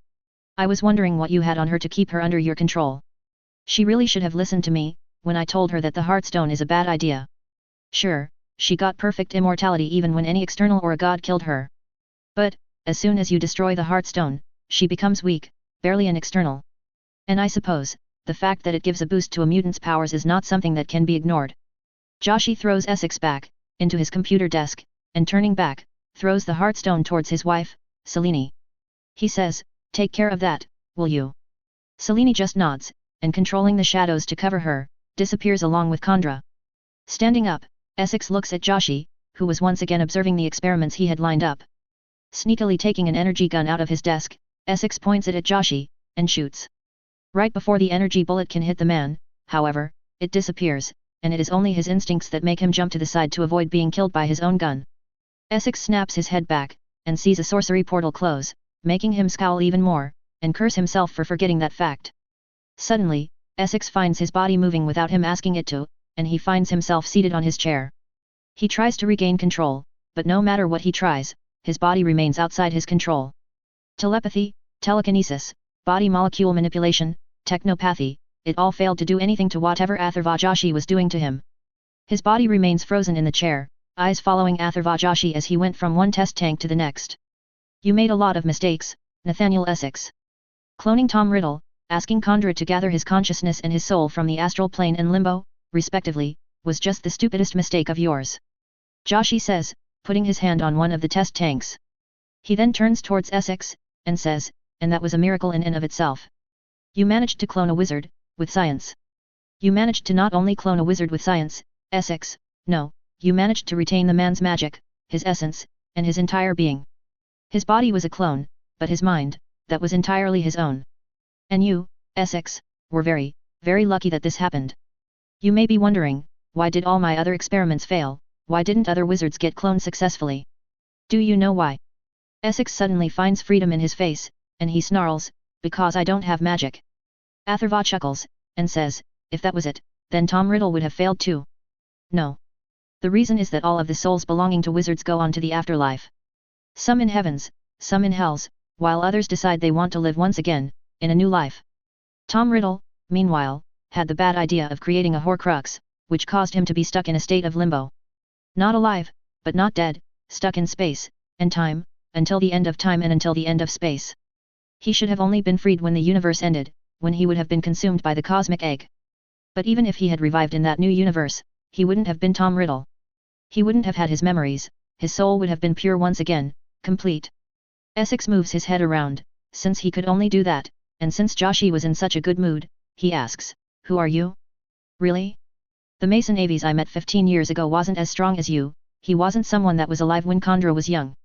I was wondering what you had on her to keep her under your control. She really should have listened to me, when I told her that the heartstone is a bad idea. Sure, she got perfect immortality even when any external or a god killed her. But, as soon as you destroy the heartstone, she becomes weak, barely an external. And I suppose, the fact that it gives a boost to a mutant's powers is not something that can be ignored. Joshi throws Essex back, into his computer desk, and turning back, throws the heartstone towards his wife, Selene. He says, take care of that, will you? Selene just nods, and controlling the shadows to cover her, disappears along with Khandra. Standing up, Essex looks at Joshi, who was once again observing the experiments he had lined up. Sneakily taking an energy gun out of his desk, Essex points it at Joshi, and shoots. Right before the energy bullet can hit the man, however, it disappears, and it is only his instincts that make him jump to the side to avoid being killed by his own gun. Essex snaps his head back, and sees a sorcery portal close, making him scowl even more, and curse himself for forgetting that fact. Suddenly, Essex finds his body moving without him asking it to, and he finds himself seated on his chair. He tries to regain control, but no matter what he tries, his body remains outside his control. Telepathy, telekinesis, body molecule manipulation, technopathy, it all failed to do anything to whatever Atharvajashi was doing to him. His body remains frozen in the chair, eyes following Atharvajashi as he went from one test tank to the next. You made a lot of mistakes, Nathaniel Essex. Cloning Tom Riddle, asking Khandra to gather his consciousness and his soul from the astral plane and limbo, respectively, was just the stupidest mistake of yours. Joshi says, putting his hand on one of the test tanks. He then turns towards Essex, and says, and that was a miracle in and of itself. You managed to clone a wizard, with science. You managed to not only clone a wizard with science, Essex, no, you managed to retain the man's magic, his essence, and his entire being. His body was a clone, but his mind, that was entirely his own. And you, Essex, were very, very lucky that this happened. You may be wondering, why did all my other experiments fail, why didn't other wizards get cloned successfully? Do you know why? Essex suddenly finds freedom in his face, and he snarls, because I don't have magic. Atharva chuckles, and says, if that was it, then Tom Riddle would have failed too. No. The reason is that all of the souls belonging to wizards go on to the afterlife. Some in heavens, some in hells, while others decide they want to live once again, in a new life. Tom Riddle, meanwhile, had the bad idea of creating a Horcrux, which caused him to be stuck in a state of limbo. Not alive, but not dead, stuck in space, and time, until the end of time and until the end of space. He should have only been freed when the universe ended, when he would have been consumed by the cosmic egg. But even if he had revived in that new universe, he wouldn't have been Tom Riddle. He wouldn't have had his memories, his soul would have been pure once again, complete. Essex moves his head around, since he could only do that, and since Joshi was in such a good mood, he asks, "Who are you? Really? The Mason Aves I met 15 years ago wasn't as strong as you, he wasn't someone that was alive when Kandra was young.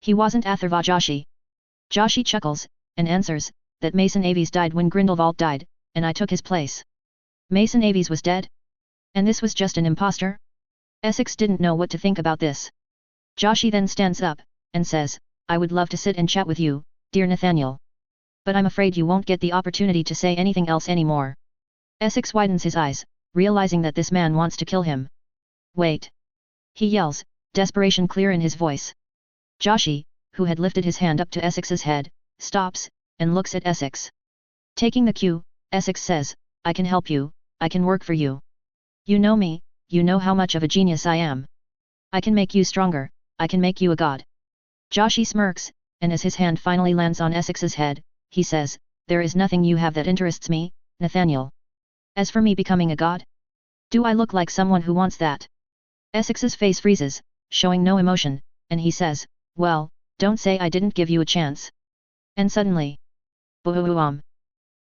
He wasn't Atharva Joshi." Joshi chuckles, and answers, that Mason Aves died when Grindelwald died, and I took his place. Mason Aves was dead? And this was just an impostor? Essex didn't know what to think about this. Joshi then stands up, and says, "I would love to sit and chat with you, dear Nathaniel. But I'm afraid you won't get the opportunity to say anything else anymore." Essex widens his eyes, realizing that this man wants to kill him. "Wait!" he yells, desperation clear in his voice. Joshi, who had lifted his hand up to Essex's head, stops, and looks at Essex. Taking the cue, Essex says, "I can help you, I can work for you. You know me, you know how much of a genius I am. I can make you stronger, I can make you a god." Joshi smirks, and as his hand finally lands on Essex's head, he says, "There is nothing you have that interests me, Nathaniel. As for me becoming a god? Do I look like someone who wants that?" Essex's face freezes, showing no emotion, and he says, "Well, don't say I didn't give you a chance." And suddenly, boom!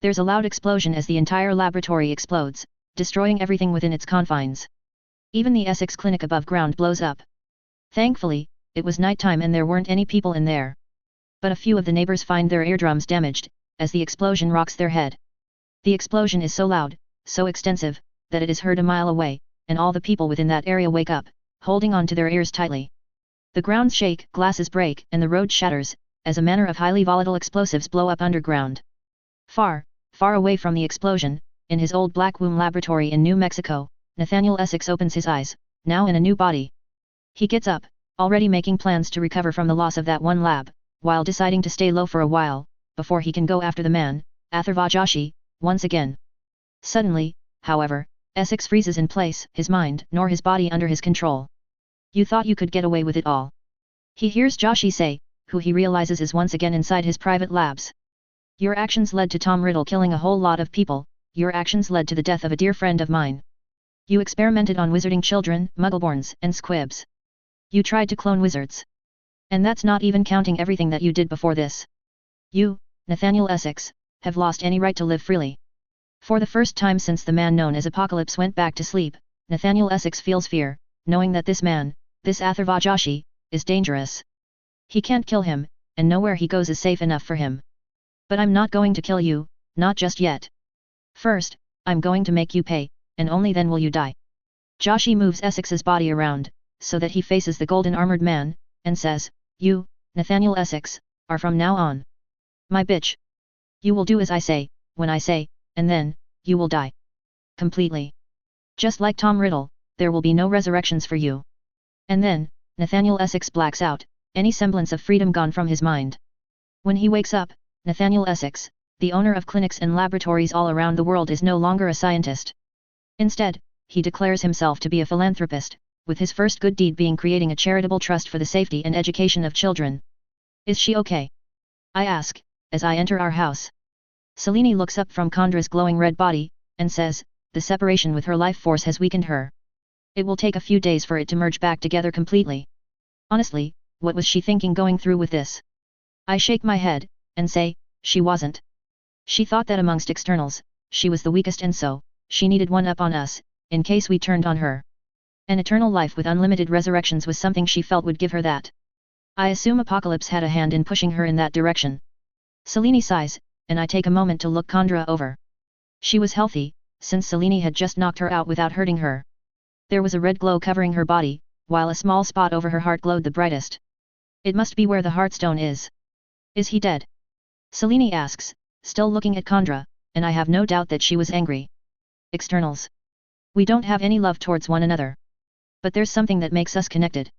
There's a loud explosion as the entire laboratory explodes, destroying everything within its confines. Even the Essex clinic above ground blows up. Thankfully, it was nighttime and there weren't any people in there. But a few of the neighbors find their eardrums damaged, as the explosion rocks their head. The explosion is so loud, so extensive, that it is heard a mile away, and all the people within that area wake up, holding on to their ears tightly. The grounds shake, glasses break, and the road shatters, as a manner of highly volatile explosives blow up underground. Far, far away from the explosion, in his old Black Womb laboratory in New Mexico, Nathaniel Essex opens his eyes, now in a new body. He gets up, already making plans to recover from the loss of that one lab, while deciding to stay low for a while, before he can go after the man, Atharva Joshi, once again. Suddenly, however, Essex freezes in place, his mind nor his body under his control. "You thought you could get away with it all?" he hears Joshi say, who he realizes is once again inside his private labs. "Your actions led to Tom Riddle killing a whole lot of people, your actions led to the death of a dear friend of mine. You experimented on wizarding children, muggleborns, and squibs. You tried to clone wizards. And that's not even counting everything that you did before this. You, Nathaniel Essex, have lost any right to live freely." For the first time since the man known as Apocalypse went back to sleep, Nathaniel Essex feels fear, knowing that this man, this Atharva Joshi, is dangerous. He can't kill him, and nowhere he goes is safe enough for him. "But I'm not going to kill you, not just yet. First, I'm going to make you pay, and only then will you die." Joshi moves Essex's body around, so that he faces the golden armored man, and says, "You, Nathaniel Essex, are from now on my bitch. You will do as I say, when I say, and then, you will die. Completely. Just like Tom Riddle, there will be no resurrections for you." And then, Nathaniel Essex blacks out, any semblance of freedom gone from his mind. When he wakes up, Nathaniel Essex, the owner of clinics and laboratories all around the world, is no longer a scientist. Instead, he declares himself to be a philanthropist, with his first good deed being creating a charitable trust for the safety and education of children. "Is she okay?" I ask, as I enter our house. Selene looks up from Kandra's glowing red body, and says, "The separation with her life force has weakened her. It will take a few days for it to merge back together completely." Honestly, what was she thinking going through with this? I shake my head, and say, she wasn't. She thought that amongst externals, she was the weakest, and so, she needed one up on us, in case we turned on her. An eternal life with unlimited resurrections was something she felt would give her that. I assume Apocalypse had a hand in pushing her in that direction. Selene sighs, and I take a moment to look Kandra over. She was healthy, since Selene had just knocked her out without hurting her. There was a red glow covering her body, while a small spot over her heart glowed the brightest. "It must be where the Heartstone is. Is he dead?" Selene asks, still looking at Kandra, and I have no doubt that she was angry. "Externals. We don't have any love towards one another. But there's something that makes us connected."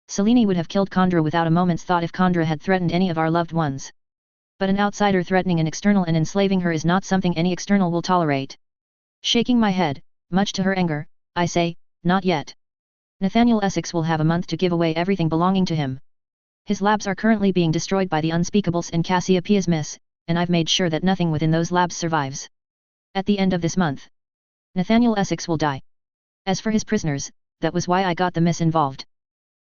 Selene would have killed Kandra without a moment's thought if Kandra had threatened any of our loved ones. But an outsider threatening an external and enslaving her is not something any external will tolerate. Shaking my head, much to her anger, I say, "Not yet. Nathaniel Essex will have a month to give away everything belonging to him. His labs are currently being destroyed by the unspeakables in Cassiopeia's miss, and I've made sure that nothing within those labs survives. At the end of this month, Nathaniel Essex will die. As for his prisoners, that was why I got the miss involved.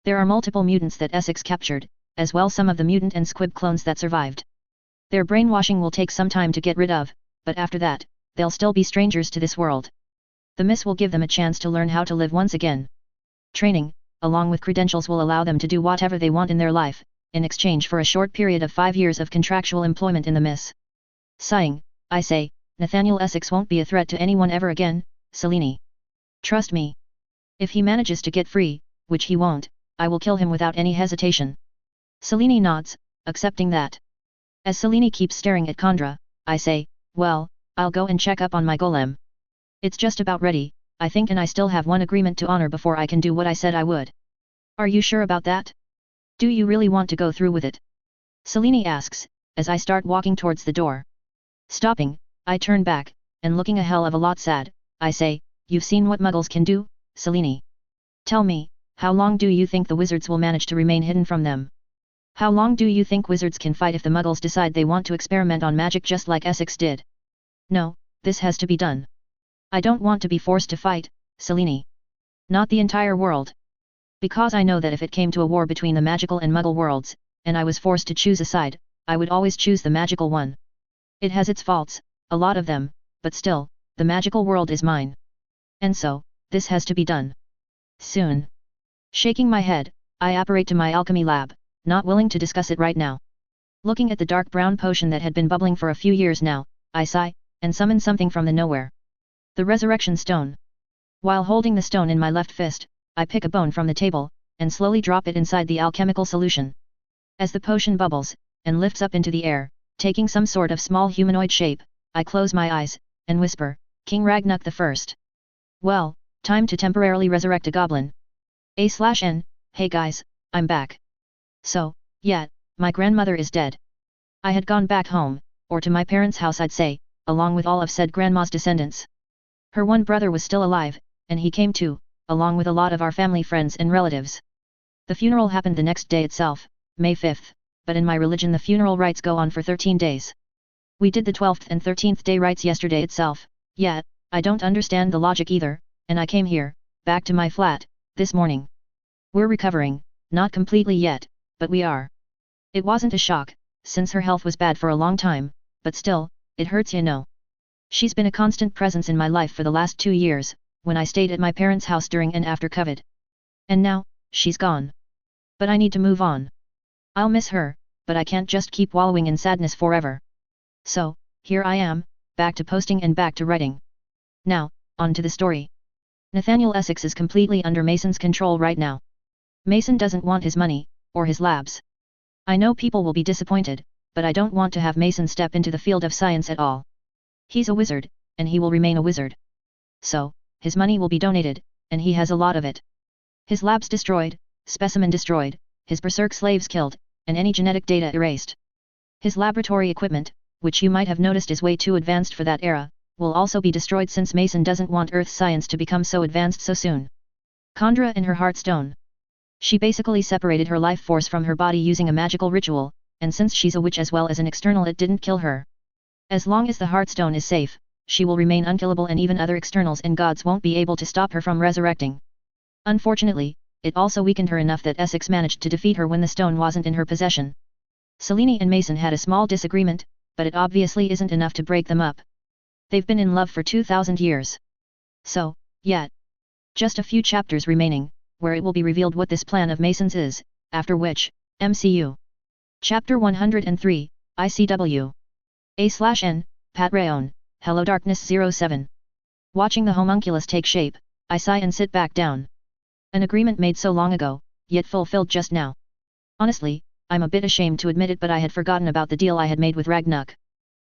There are multiple mutants that Essex captured, as well some of the mutant and squib clones that survived. Their brainwashing will take some time to get rid of, but after that, they'll still be strangers to this world. The miss will give them a chance to learn how to live once again. Training, along with credentials, will allow them to do whatever they want in their life, in exchange for a short period of 5 years of contractual employment in the miss. Sighing, I say, Nathaniel Essex won't be a threat to anyone ever again, Selene. Trust me. If he manages to get free, which he won't, I will kill him without any hesitation. Selene nods, accepting that. As Selene keeps staring at Kandra, I say, well, I'll go and check up on my golem. It's just about ready, I think, and I still have one agreement to honor before I can do what I said I would. Are you sure about that? Do you really want to go through with it? Selene asks, as I start walking towards the door. Stopping, I turn back, and looking a hell of a lot sad, I say, you've seen what muggles can do, Selene. Tell me, how long do you think the wizards will manage to remain hidden from them? How long do you think wizards can fight if the muggles decide they want to experiment on magic just like Essex did? No, this has to be done. I don't want to be forced to fight, Selene. Not the entire world. Because I know that if it came to a war between the magical and muggle worlds, and I was forced to choose a side, I would always choose the magical one. It has its faults, a lot of them, but still, the magical world is mine. And so, this has to be done. Soon. Shaking my head, I apparate to my alchemy lab, not willing to discuss it right now. Looking at the dark brown potion that had been bubbling for a few years now, I sigh, and summon something from the nowhere. The resurrection stone. While holding the stone in my left fist, I pick a bone from the table, and slowly drop it inside the alchemical solution. As the potion bubbles, and lifts up into the air, taking some sort of small humanoid shape, I close my eyes, and whisper, King Ragnarok the First. Well, time to temporarily resurrect a goblin. A/N, hey guys, I'm back. So, yeah, my grandmother is dead. I had gone back home, or to my parents' house I'd say, along with all of said grandma's descendants. Her one brother was still alive, and he came too, along with a lot of our family friends and relatives. The funeral happened the next day itself, May 5th, but in my religion the funeral rites go on for 13 days. We did the 12th and 13th day rites yesterday itself, yet, I don't understand the logic either, and I came here, back to my flat, this morning. We're recovering, not completely yet, but we are. It wasn't a shock, since her health was bad for a long time, but still, it hurts, you know. She's been a constant presence in my life for the last 2 years, when I stayed at my parents' house during and after COVID. And now, she's gone. But I need to move on. I'll miss her, but I can't just keep wallowing in sadness forever. So, here I am, back to posting and back to writing. Now, on to the story. Nathaniel Essex is completely under Mason's control right now. Mason doesn't want his money, or his labs. I know people will be disappointed, but I don't want to have Mason step into the field of science at all. He's a wizard, and he will remain a wizard. So, his money will be donated, and he has a lot of it. His labs destroyed, specimen destroyed, his berserk slaves killed, and any genetic data erased. His laboratory equipment, which you might have noticed is way too advanced for that era, will also be destroyed since Mason doesn't want Earth science to become so advanced so soon. Kandra in her heartstone. She basically separated her life force from her body using a magical ritual, and since she's a witch as well as an external, it didn't kill her. As long as the heartstone is safe, she will remain unkillable, and even other externals and gods won't be able to stop her from resurrecting. Unfortunately, it also weakened her enough that Essex managed to defeat her when the stone wasn't in her possession. Selene and Mason had a small disagreement, but it obviously isn't enough to break them up. They've been in love for 2,000 years. So, yeah. Just a few chapters remaining, where it will be revealed what this plan of Mason's is, after which, MCU. Chapter 103, ICW. A/N, Patreon, HelloDarkness07. Watching the homunculus take shape, I sigh and sit back down. An agreement made so long ago, yet fulfilled just now. Honestly, I'm a bit ashamed to admit it, but I had forgotten about the deal I had made with Ragnarok.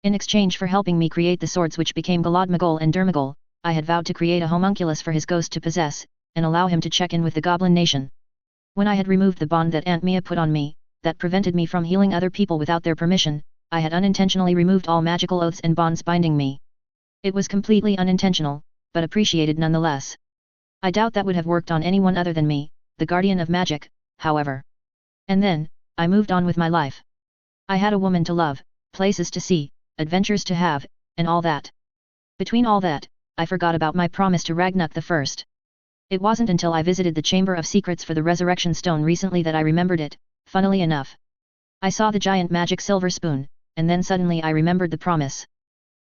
In exchange for helping me create the swords which became Galad Magol and Dermagol, I had vowed to create a homunculus for his ghost to possess, and allow him to check in with the Goblin Nation. When I had removed the bond that Aunt Mia put on me, that prevented me from healing other people without their permission, I had unintentionally removed all magical oaths and bonds binding me. It was completely unintentional, but appreciated nonetheless. I doubt that would have worked on anyone other than me, the guardian of magic, however. And then, I moved on with my life. I had a woman to love, places to see, adventures to have, and all that. Between all that, I forgot about my promise to Ragnarok the First. It wasn't until I visited the Chamber of Secrets for the Resurrection Stone recently that I remembered it, funnily enough. I saw the giant magic silver spoon, and then suddenly I remembered the promise.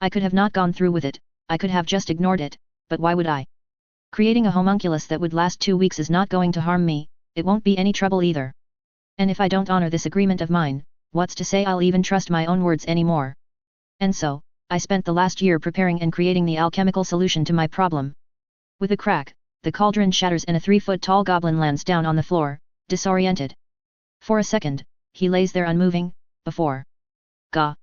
I could have not gone through with it, I could have just ignored it, but why would I? Creating a homunculus that would last 2 weeks is not going to harm me, it won't be any trouble either. And if I don't honor this agreement of mine, what's to say I'll even trust my own words anymore? And so, I spent the last year preparing and creating the alchemical solution to my problem. With a crack, the cauldron shatters and a 3-foot-tall goblin lands down on the floor, disoriented. For a second, he lays there unmoving, before. Gah!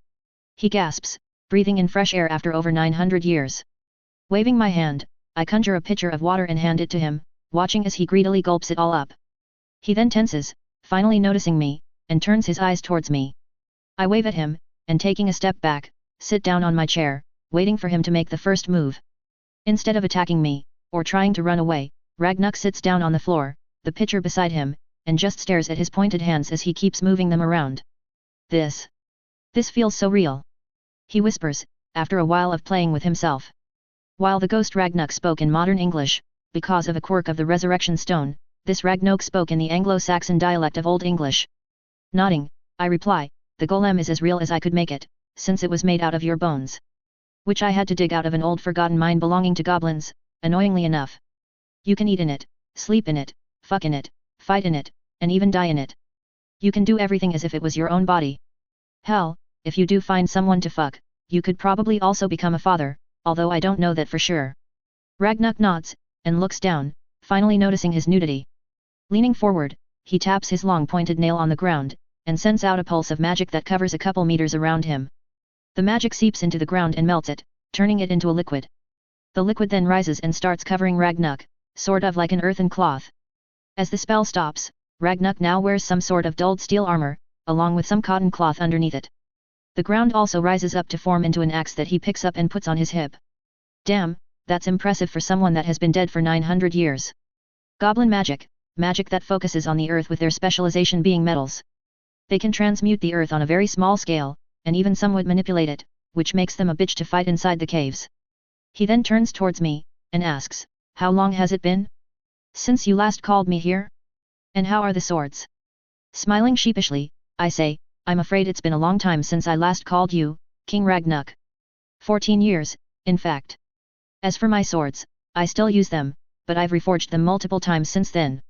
He gasps, breathing in fresh air after over 900 years. Waving my hand, I conjure a pitcher of water and hand it to him, watching as he greedily gulps it all up. He then tenses, finally noticing me, and turns his eyes towards me. I wave at him, and taking a step back, sit down on my chair, waiting for him to make the first move. Instead of attacking me, or trying to run away, Ragnarok sits down on the floor, the pitcher beside him, and just stares at his pointed hands as he keeps moving them around. This feels so real. He whispers, after a while of playing with himself. While the ghost Ragnarok spoke in modern English, because of a quirk of the Resurrection Stone, this Ragnarok spoke in the Anglo-Saxon dialect of Old English. Nodding, I reply, the golem is as real as I could make it, since it was made out of your bones. Which I had to dig out of an old forgotten mine belonging to goblins, annoyingly enough. You can eat in it, sleep in it, fuck in it, fight in it, and even die in it. You can do everything as if it was your own body. Hell, if you do find someone to fuck, you could probably also become a father, although I don't know that for sure. Ragnarok nods, and looks down, finally noticing his nudity. Leaning forward, he taps his long pointed nail on the ground, and sends out a pulse of magic that covers a couple meters around him. The magic seeps into the ground and melts it, turning it into a liquid. The liquid then rises and starts covering Ragnarok, sort of like an earthen cloth. As the spell stops, Ragnarok now wears some sort of dulled steel armor, along with some cotton cloth underneath it. The ground also rises up to form into an axe that he picks up and puts on his hip. Damn, that's impressive for someone that has been dead for 900 years. Goblin magic, magic that focuses on the earth with their specialization being metals. They can transmute the earth on a very small scale, and even some would manipulate it, which makes them a bitch to fight inside the caves. He then turns towards me, and asks, how long has it been? Since you last called me here? And how are the swords? Smiling sheepishly, I say, I'm afraid it's been a long time since I last called you, King Ragnarok. 14 years, in fact. As for my swords, I still use them, but I've reforged them multiple times since then.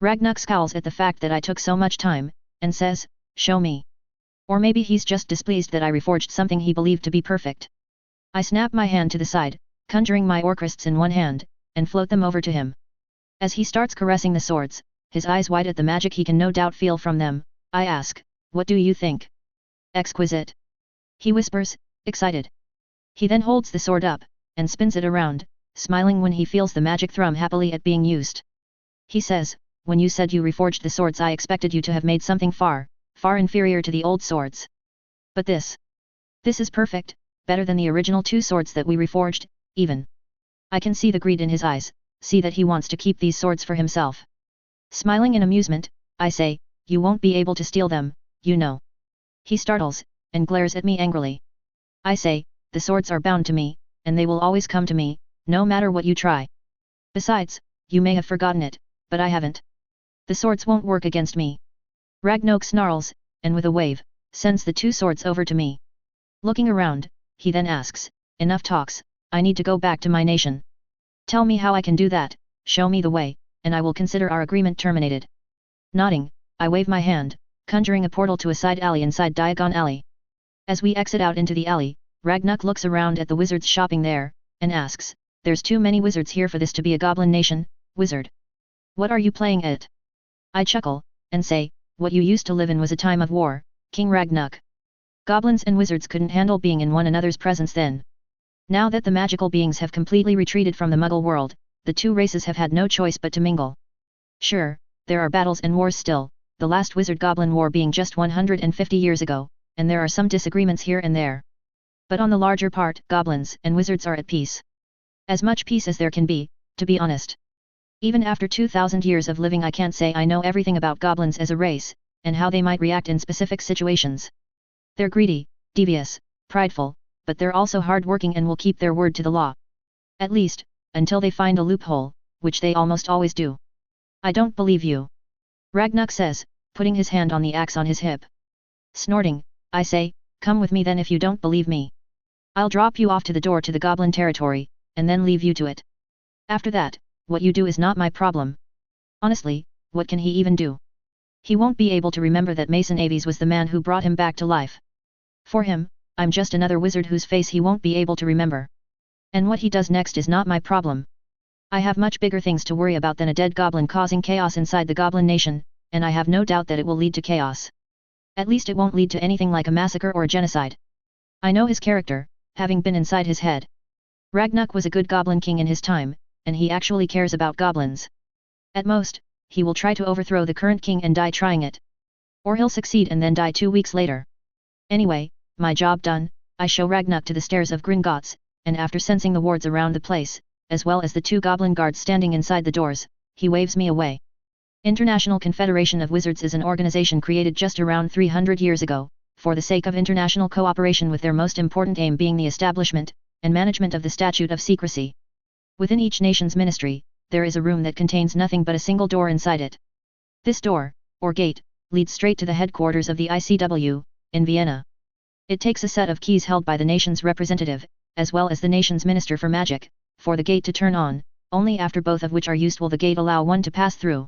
Ragnarok scowls at the fact that I took so much time, and says, show me. Or maybe he's just displeased that I reforged something he believed to be perfect. I snap my hand to the side, conjuring my orcrists in one hand, and float them over to him. As he starts caressing the swords, his eyes wide at the magic he can no doubt feel from them, I ask, what do you think? Exquisite. He whispers, excited. He then holds the sword up, and spins it around, smiling when he feels the magic thrum happily at being used. He says, when you said you reforged the swords I expected you to have made something far, far inferior to the old swords. But this is perfect, better than the original 2 swords that we reforged, even. I can see the greed in his eyes, see that he wants to keep these swords for himself. Smiling in amusement, I say, you won't be able to steal them, you know. He startles, and glares at me angrily. I say, the swords are bound to me, and they will always come to me, no matter what you try. Besides, you may have forgotten it, but I haven't. The swords won't work against me. Ragnarok snarls, and with a wave, sends the 2 swords over to me. Looking around, he then asks, enough talks, I need to go back to my nation. Tell me how I can do that, show me the way, and I will consider our agreement terminated. Nodding, I wave my hand, conjuring a portal to a side alley inside Diagon Alley. As we exit out into the alley, Ragnarok looks around at the wizards shopping there, and asks, there's too many wizards here for this to be a goblin nation, wizard. What are you playing at? I chuckle, and say, what you used to live in was a time of war, King Ragnarok. Goblins and wizards couldn't handle being in one another's presence then. Now that the magical beings have completely retreated from the Muggle world, the 2 races have had no choice but to mingle. Sure, there are battles and wars still, the last Wizard-Goblin War being just 150 years ago, and there are some disagreements here and there. But on the larger part, goblins and wizards are at peace. As much peace as there can be, to be honest. Even after 2,000 years of living I can't say I know everything about goblins as a race, and how they might react in specific situations. They're greedy, devious, prideful, but they're also hard-working and will keep their word to the law. At least, until they find a loophole, which they almost always do. I don't believe you. Ragnuk says, putting his hand on the axe on his hip. Snorting, I say, come with me then if you don't believe me. I'll drop you off to the door to the goblin territory, and then leave you to it. After that, what you do is not my problem. Honestly, what can he even do? He won't be able to remember that Mason Aves was the man who brought him back to life. For him, I'm just another wizard whose face he won't be able to remember. And what he does next is not my problem. I have much bigger things to worry about than a dead goblin causing chaos inside the goblin nation, and I have no doubt that it will lead to chaos. At least it won't lead to anything like a massacre or a genocide. I know his character, having been inside his head. Ragnuk was a good goblin king in his time, and he actually cares about goblins. At most, he will try to overthrow the current king and die trying it. Or he'll succeed and then die 2 weeks later. Anyway, my job done, I show Ragnuk to the stairs of Gringotts, and after sensing the wards around the place, as well as the 2 goblin guards standing inside the doors, he waves me away. International Confederation of Wizards is an organization created just around 300 years ago, for the sake of international cooperation, with their most important aim being the establishment and management of the Statute of Secrecy. Within each nation's ministry, there is a room that contains nothing but a single door inside it. This door, or gate, leads straight to the headquarters of the ICW, in Vienna. It takes a set of keys held by the nation's representative, as well as the nation's Minister for Magic, for the gate to turn on, only after both of which are used will the gate allow one to pass through.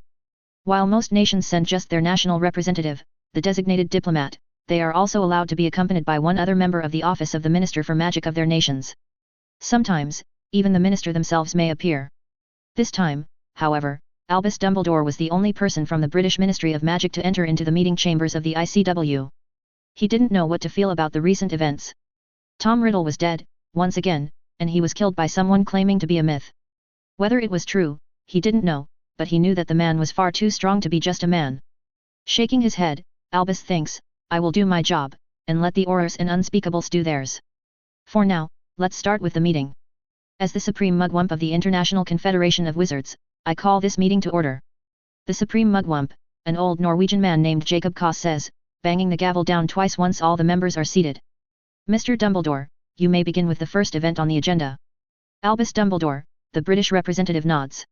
While most nations send just their national representative, the designated diplomat, they are also allowed to be accompanied by one other member of the office of the Minister for Magic of their nations. Sometimes, even the minister themselves may appear. This time, however, Albus Dumbledore was the only person from the British Ministry of Magic to enter into the meeting chambers of the ICW. He didn't know what to feel about the recent events. Tom Riddle was dead, once again, and he was killed by someone claiming to be a myth. Whether it was true, he didn't know, but he knew that the man was far too strong to be just a man. Shaking his head, Albus thinks, I will do my job, and let the Aurors and Unspeakables do theirs. For now, let's start with the meeting. As the Supreme Mugwump of the International Confederation of Wizards, I call this meeting to order. The Supreme Mugwump, an old Norwegian man named Jacob Koss, says, banging the gavel down twice once all the members are seated. Mr. Dumbledore, you may begin with the first event on the agenda. Albus Dumbledore, the British representative, nods.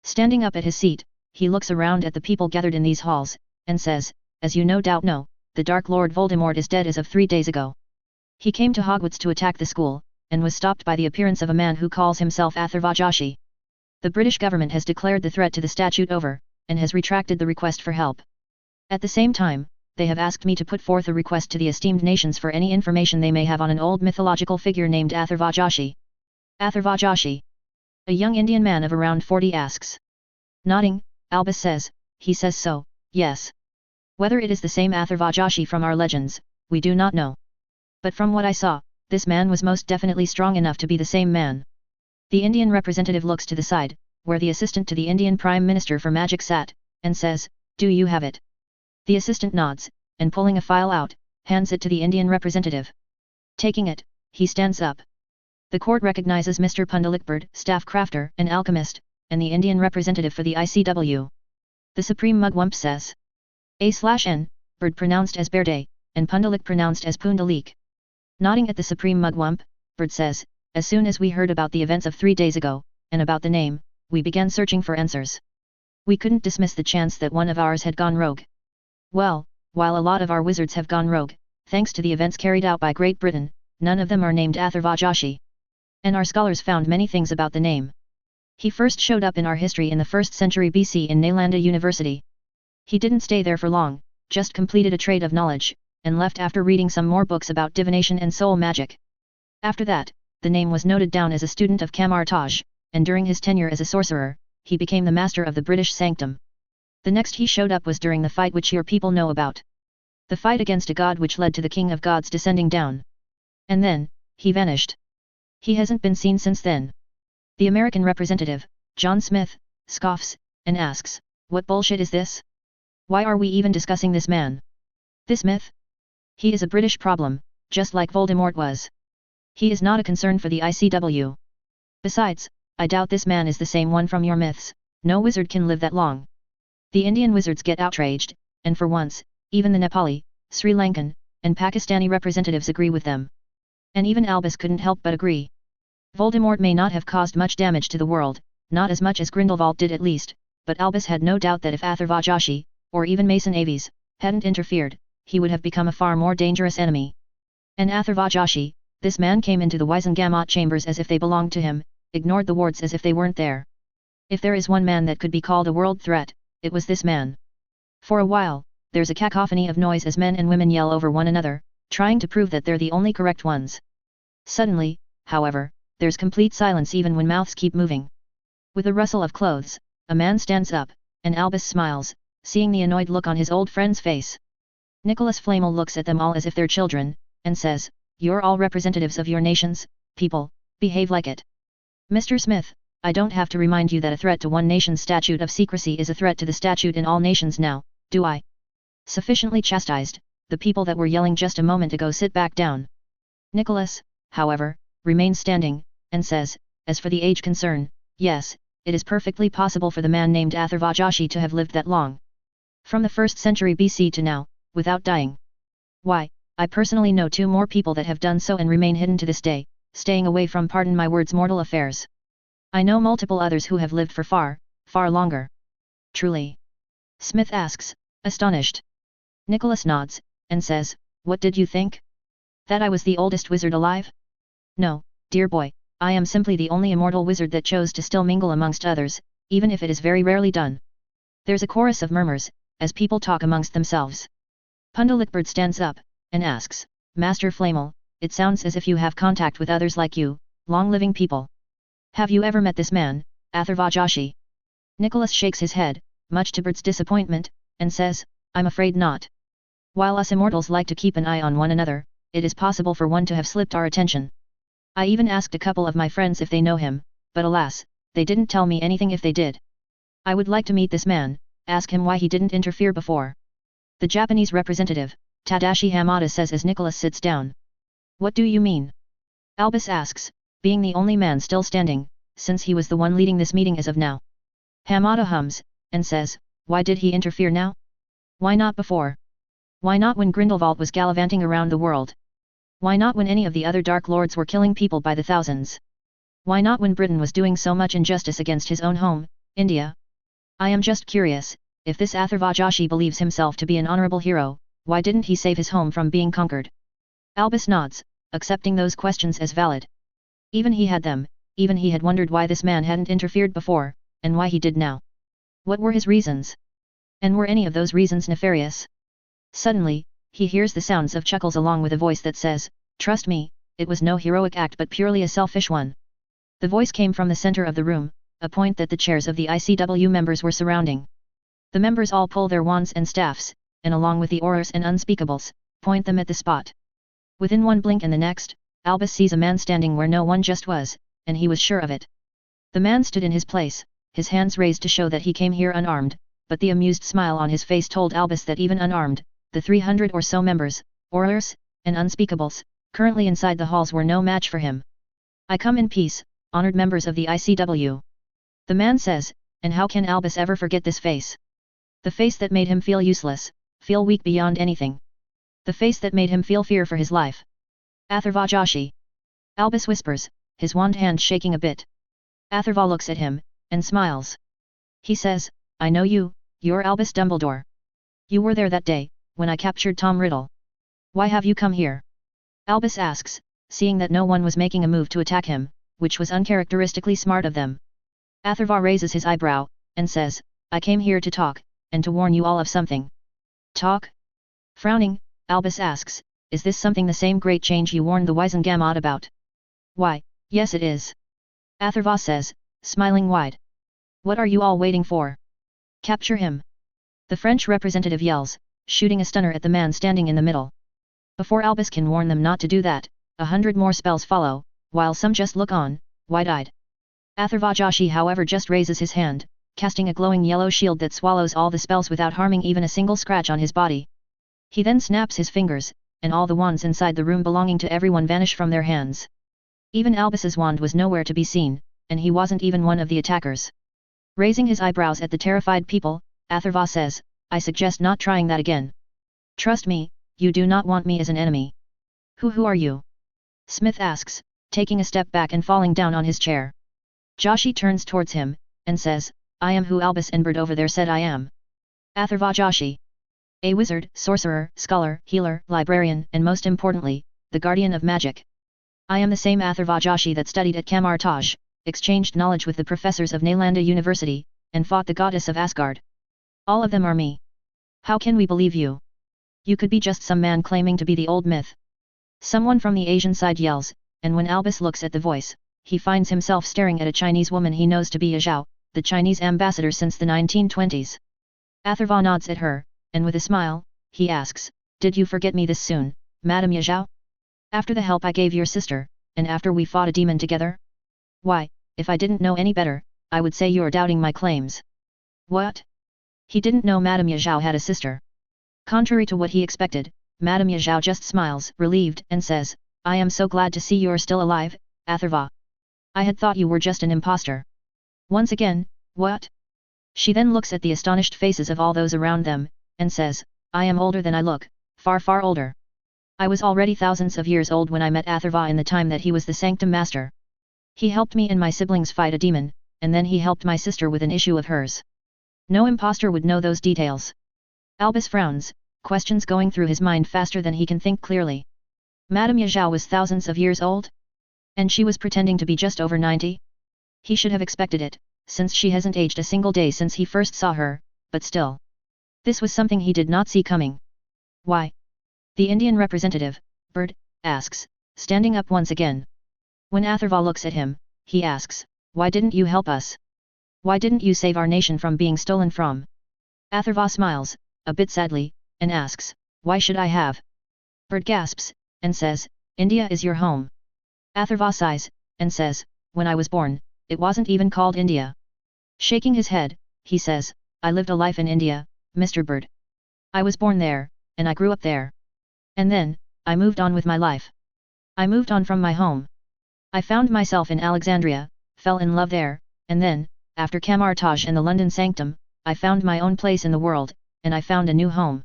Standing up at his seat, he looks around at the people gathered in these halls, and says, as you no doubt know, the Dark Lord Voldemort is dead as of 3 days ago. He came to Hogwarts to attack the school, and was stopped by the appearance of a man who calls himself Atharvajashi. The British government has declared the threat to the statute over, and has retracted the request for help. At the same time, they have asked me to put forth a request to the esteemed nations for any information they may have on an old mythological figure named Atharvajashi. Atharvajashi. A young Indian man of around 40 asks. Nodding, Albus says, he says so, yes. Whether it is the same Atharvajashi from our legends, we do not know. But from what I saw, this man was most definitely strong enough to be the same man. The Indian representative looks to the side, where the assistant to the Indian Prime Minister for Magic sat, and says, do you have it? The assistant nods, and pulling a file out, hands it to the Indian representative. Taking it, he stands up. The court recognizes Mr. Pundalikbird, staff crafter and alchemist, and the Indian representative for the ICW. The Supreme Mugwump says. A/N, Bird pronounced as Berde, and Pundalik pronounced as Pundalik. Nodding at the Supreme Mugwump, Bird says, as soon as we heard about the events of 3 days ago, and about the name, we began searching for answers. We couldn't dismiss the chance that one of ours had gone rogue. Well, while a lot of our wizards have gone rogue, thanks to the events carried out by Great Britain, none of them are named Atharvajashi. And our scholars found many things about the name. He first showed up in our history in the 1st century BC in Nalanda University. He didn't stay there for long, just completed a trade of knowledge, and left after reading some more books about divination and soul magic. After that, the name was noted down as a student of Kamar-Taj, and during his tenure as a sorcerer, he became the master of the British Sanctum. The next he showed up was during the fight which your people know about. The fight against a god which led to the King of Gods descending down. And then, he vanished. He hasn't been seen since then. The American representative, John Smith, scoffs, and asks, what bullshit is this? Why are we even discussing this man? This myth? He is a British problem, just like Voldemort was. He is not a concern for the ICW. Besides, I doubt this man is the same one from your myths. No wizard can live that long. The Indian wizards get outraged, and for once, Even the Nepali, Sri Lankan, and Pakistani representatives agree with them. And even Albus couldn't help but agree. Voldemort may not have caused much damage to the world, not as much as Grindelwald did at least, but Albus had no doubt that if Atharvajashi, or even Mason Aves, hadn't interfered, he would have become a far more dangerous enemy. And Atharvajashi, this man came into the Wizengamot chambers as if they belonged to him, ignored the wards as if they weren't there. If there is one man that could be called a world threat, it was this man. For a while, there's a cacophony of noise as men and women yell over one another, trying to prove that they're the only correct ones. Suddenly, however, there's complete silence even when mouths keep moving. With a rustle of clothes, a man stands up, and Albus smiles, seeing the annoyed look on his old friend's face. Nicholas Flamel looks at them all as if they're children, and says, "You're all representatives of your nations, people, behave like it." Mr. Smith, I don't have to remind you that a threat to one nation's statute of secrecy is a threat to the statute in all nations now, do I? Sufficiently chastised, the people that were yelling just a moment ago sit back down. Nicholas, however, remains standing, and says, as for the age concern, yes, it is perfectly possible for the man named Atharvajashi to have lived that long. From the 1st century BC to now, without dying. Why, I personally know 2 more people that have done so and remain hidden to this day, staying away from, pardon my words, mortal affairs. I know multiple others who have lived for far, far longer. Truly? Smith asks, astonished. Nicholas nods, and says, what did you think? That I was the oldest wizard alive? No, dear boy, I am simply the only immortal wizard that chose to still mingle amongst others, even if it is very rarely done. There's a chorus of murmurs, as people talk amongst themselves. Pundalitbird stands up, and asks, Master Flamel, it sounds as if you have contact with others like you, long-living people. Have you ever met this man, Atharvajashi? Nicholas shakes his head, much to Bird's disappointment, and says, I'm afraid not. While us immortals like to keep an eye on one another, it is possible for one to have slipped our attention. I even asked a couple of my friends if they know him, but alas, they didn't tell me anything if they did. I would like to meet this man, ask him why he didn't interfere before. The Japanese representative, Tadashi Hamada, says as Nicholas sits down. What do you mean? Albus asks, being the only man still standing, since he was the one leading this meeting as of now. Hamada hums, and says, why did he interfere now? Why not before? Why not when Grindelwald was gallivanting around the world? Why not when any of the other Dark Lords were killing people by the thousands? Why not when Britain was doing so much injustice against his own home, India? I am just curious, if this Atharvajashi believes himself to be an honorable hero, why didn't he save his home from being conquered? Albus nods, accepting those questions as valid. Even he had them, even he had wondered why this man hadn't interfered before, and why he did now. What were his reasons? And were any of those reasons nefarious? Suddenly, he hears the sounds of chuckles along with a voice that says, trust me, it was no heroic act but purely a selfish one. The voice came from the center of the room, a point that the chairs of the ICW members were surrounding. The members all pull their wands and staffs, and along with the auras and unspeakables, point them at the spot. Within one blink and the next, Albus sees a man standing where no one just was, and he was sure of it. The man stood in his place, his hands raised to show that he came here unarmed, but the amused smile on his face told Albus that even unarmed, the 300 or so members, auras, and unspeakables, currently inside the halls were no match for him. I come in peace, honored members of the ICW. The man says, and how can Albus ever forget this face? The face that made him feel useless, feel weak beyond anything. The face that made him feel fear for his life. Atharvajashi. Albus whispers, his wand hand shaking a bit. Atharva looks at him, and smiles. He says, I know you, you're Albus Dumbledore. You were there that day, when I captured Tom Riddle. Why have you come here? Albus asks, seeing that no one was making a move to attack him, which was uncharacteristically smart of them. Atharva raises his eyebrow, and says, I came here to talk, and to warn you all of something. Talk? Frowning, Albus asks, is this something the same great change you warned the Wizengamot about? Why, yes it is. Atharva says, smiling wide. What are you all waiting for? Capture him. The French representative yells, shooting a stunner at the man standing in the middle. Before Albus can warn them not to do that, 100 more spells follow, while some just look on, wide-eyed. Atharvajashi however just raises his hand, casting a glowing yellow shield that swallows all the spells without harming even a single scratch on his body. He then snaps his fingers, and all the wands inside the room belonging to everyone vanish from their hands. Even Albus's wand was nowhere to be seen, and he wasn't even one of the attackers. Raising his eyebrows at the terrified people, Atharva says, I suggest not trying that again. Trust me, you do not want me as an enemy. Who are you? Smith asks, taking a step back and falling down on his chair. Joshi turns towards him, and says, I am who Albus and Bird over there said I am. Atharva Joshi. A wizard, sorcerer, scholar, healer, librarian, and most importantly, the guardian of magic. I am the same Atharva Joshi that studied at Kamartaj, exchanged knowledge with the professors of Nalanda University, and fought the goddess of Asgard. All of them are me. How can we believe you? You could be just some man claiming to be the old myth. Someone from the Asian side yells, and when Albus looks at the voice, he finds himself staring at a Chinese woman he knows to be Yazhao, the Chinese ambassador since the 1920s. Atharva nods at her, and with a smile, he asks, Did you forget me this soon, Madame Yazhao? After the help I gave your sister, and after we fought a demon together? Why, if I didn't know any better, I would say you're doubting my claims. What? He didn't know Madame Yazhao had a sister. Contrary to what he expected, Madame Yazhao just smiles, relieved, and says, I am so glad to see you're still alive, Atharva. I had thought you were just an imposter. Once again, what? She then looks at the astonished faces of all those around them, and says, I am older than I look, far older. I was already thousands of years old when I met Atharva in the time that he was the Sanctum Master. He helped me and my siblings fight a demon, and then he helped my sister with an issue of hers. No imposter would know those details. Albus frowns, questions going through his mind faster than he can think clearly. Madame Yazhao was thousands of years old? And she was pretending to be just over 90? He should have expected it, since she hasn't aged a single day since he first saw her, but still. This was something he did not see coming. Why? The Indian representative, Bird, asks, standing up once again. When Atharva looks at him, he asks, Why didn't you help us? Why didn't you save our nation from being stolen from? Atharva smiles, a bit sadly, and asks, Why should I have? Bird gasps, and says, India is your home. Atharva sighs, and says, When I was born, it wasn't even called India. Shaking his head, he says, I lived a life in India, Mr. Bird. I was born there, and I grew up there. And then, I moved on with my life. I moved on from my home. I found myself in Alexandria, fell in love there, and then, after Kamartaj and the London Sanctum, I found my own place in the world, and I found a new home.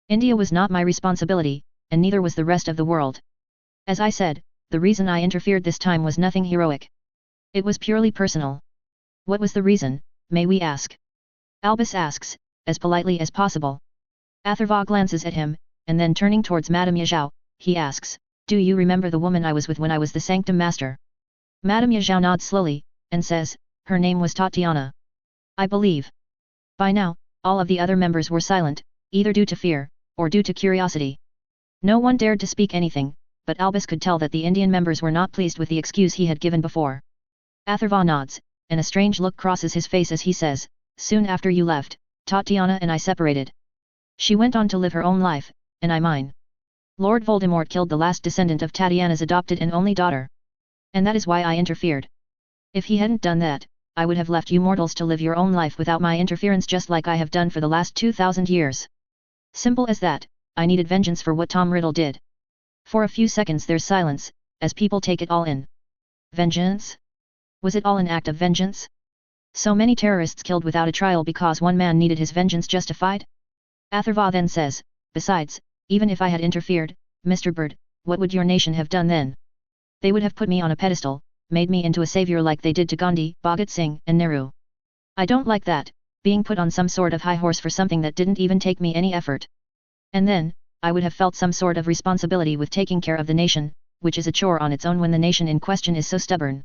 India was not my responsibility, and neither was the rest of the world. As I said, the reason I interfered this time was nothing heroic. It was purely personal. What was the reason, may we ask? Albus asks, as politely as possible. Atharva glances at him, and then turning towards Madame Yazhao, he asks, Do you remember the woman I was with when I was the Sanctum Master? Madame Yazhao nods slowly, and says, Her name was Tatiana. I believe. By now, all of the other members were silent, either due to fear, or due to curiosity. No one dared to speak anything, but Albus could tell that the Indian members were not pleased with the excuse he had given before. Atharva nods, and a strange look crosses his face as he says, Soon after you left, Tatiana and I separated. She went on to live her own life, and I mine. Lord Voldemort killed the last descendant of Tatiana's adopted and only daughter. And that is why I interfered. If he hadn't done that, I would have left you mortals to live your own life without my interference just like I have done for the last 2,000 years. Simple as that, I needed vengeance for what Tom Riddle did. For a few seconds there's silence, as people take it all in. Vengeance? Was it all an act of vengeance? So many terrorists killed without a trial because one man needed his vengeance justified? Atharva then says, Besides, even if I had interfered, Mr. Bird, what would your nation have done then? They would have put me on a pedestal, made me into a savior like they did to Gandhi, Bhagat Singh, and Nehru. I don't like that, being put on some sort of high horse for something that didn't even take me any effort. And then, I would have felt some sort of responsibility with taking care of the nation, which is a chore on its own when the nation in question is so stubborn.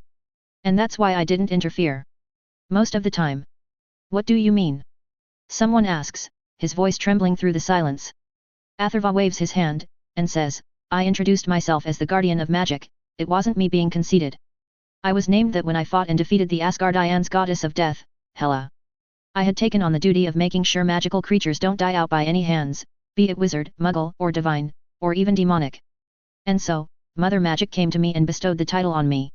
And that's why I didn't interfere. Most of the time. What do you mean? Someone asks, his voice trembling through the silence. Atharva waves his hand, and says, I introduced myself as the guardian of magic, it wasn't me being conceited. I was named that when I fought and defeated the Asgardians goddess of death, Hela. I had taken on the duty of making sure magical creatures don't die out by any hands, be it wizard, muggle, or divine, or even demonic. And so, Mother Magic came to me and bestowed the title on me.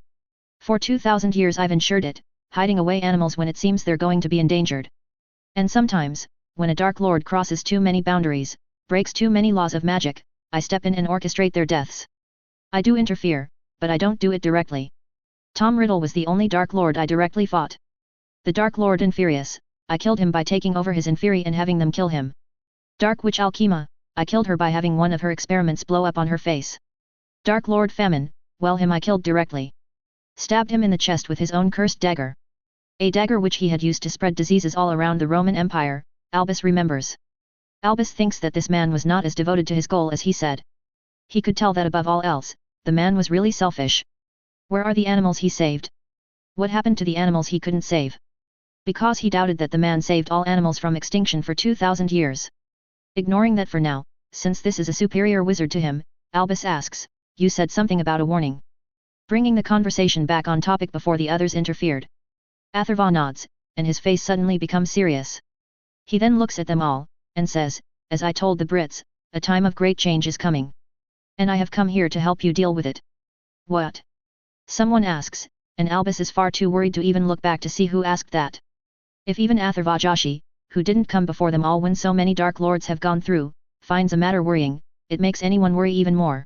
For 2,000 years I've ensured it, hiding away animals when it seems they're going to be endangered. And sometimes, when a Dark Lord crosses too many boundaries, breaks too many laws of magic, I step in and orchestrate their deaths. I do interfere, but I don't do it directly. Tom Riddle was the only Dark Lord I directly fought. The Dark Lord Inferius, I killed him by taking over his Inferi and having them kill him. Dark Witch Alkema, I killed her by having one of her experiments blow up on her face. Dark Lord Famine, well him I killed directly. Stabbed him in the chest with his own cursed dagger. A dagger which he had used to spread diseases all around the Roman Empire, Albus remembers. Albus thinks that this man was not as devoted to his goal as he said. He could tell that above all else, the man was really selfish. Where are the animals he saved? What happened to the animals he couldn't save? Because he doubted that the man saved all animals from extinction for 2000 years. Ignoring that for now, since this is a superior wizard to him, Albus asks, you said something about a warning. Bringing the conversation back on topic before the others interfered. Atharva nods, and his face suddenly becomes serious. He then looks at them all, and says, as I told the Brits, a time of great change is coming. And I have come here to help you deal with it. What? Someone asks, and Albus is far too worried to even look back to see who asked that. If even Atharva Joshi, who didn't come before them all when so many Dark Lords have gone through, finds a matter worrying, it makes anyone worry even more.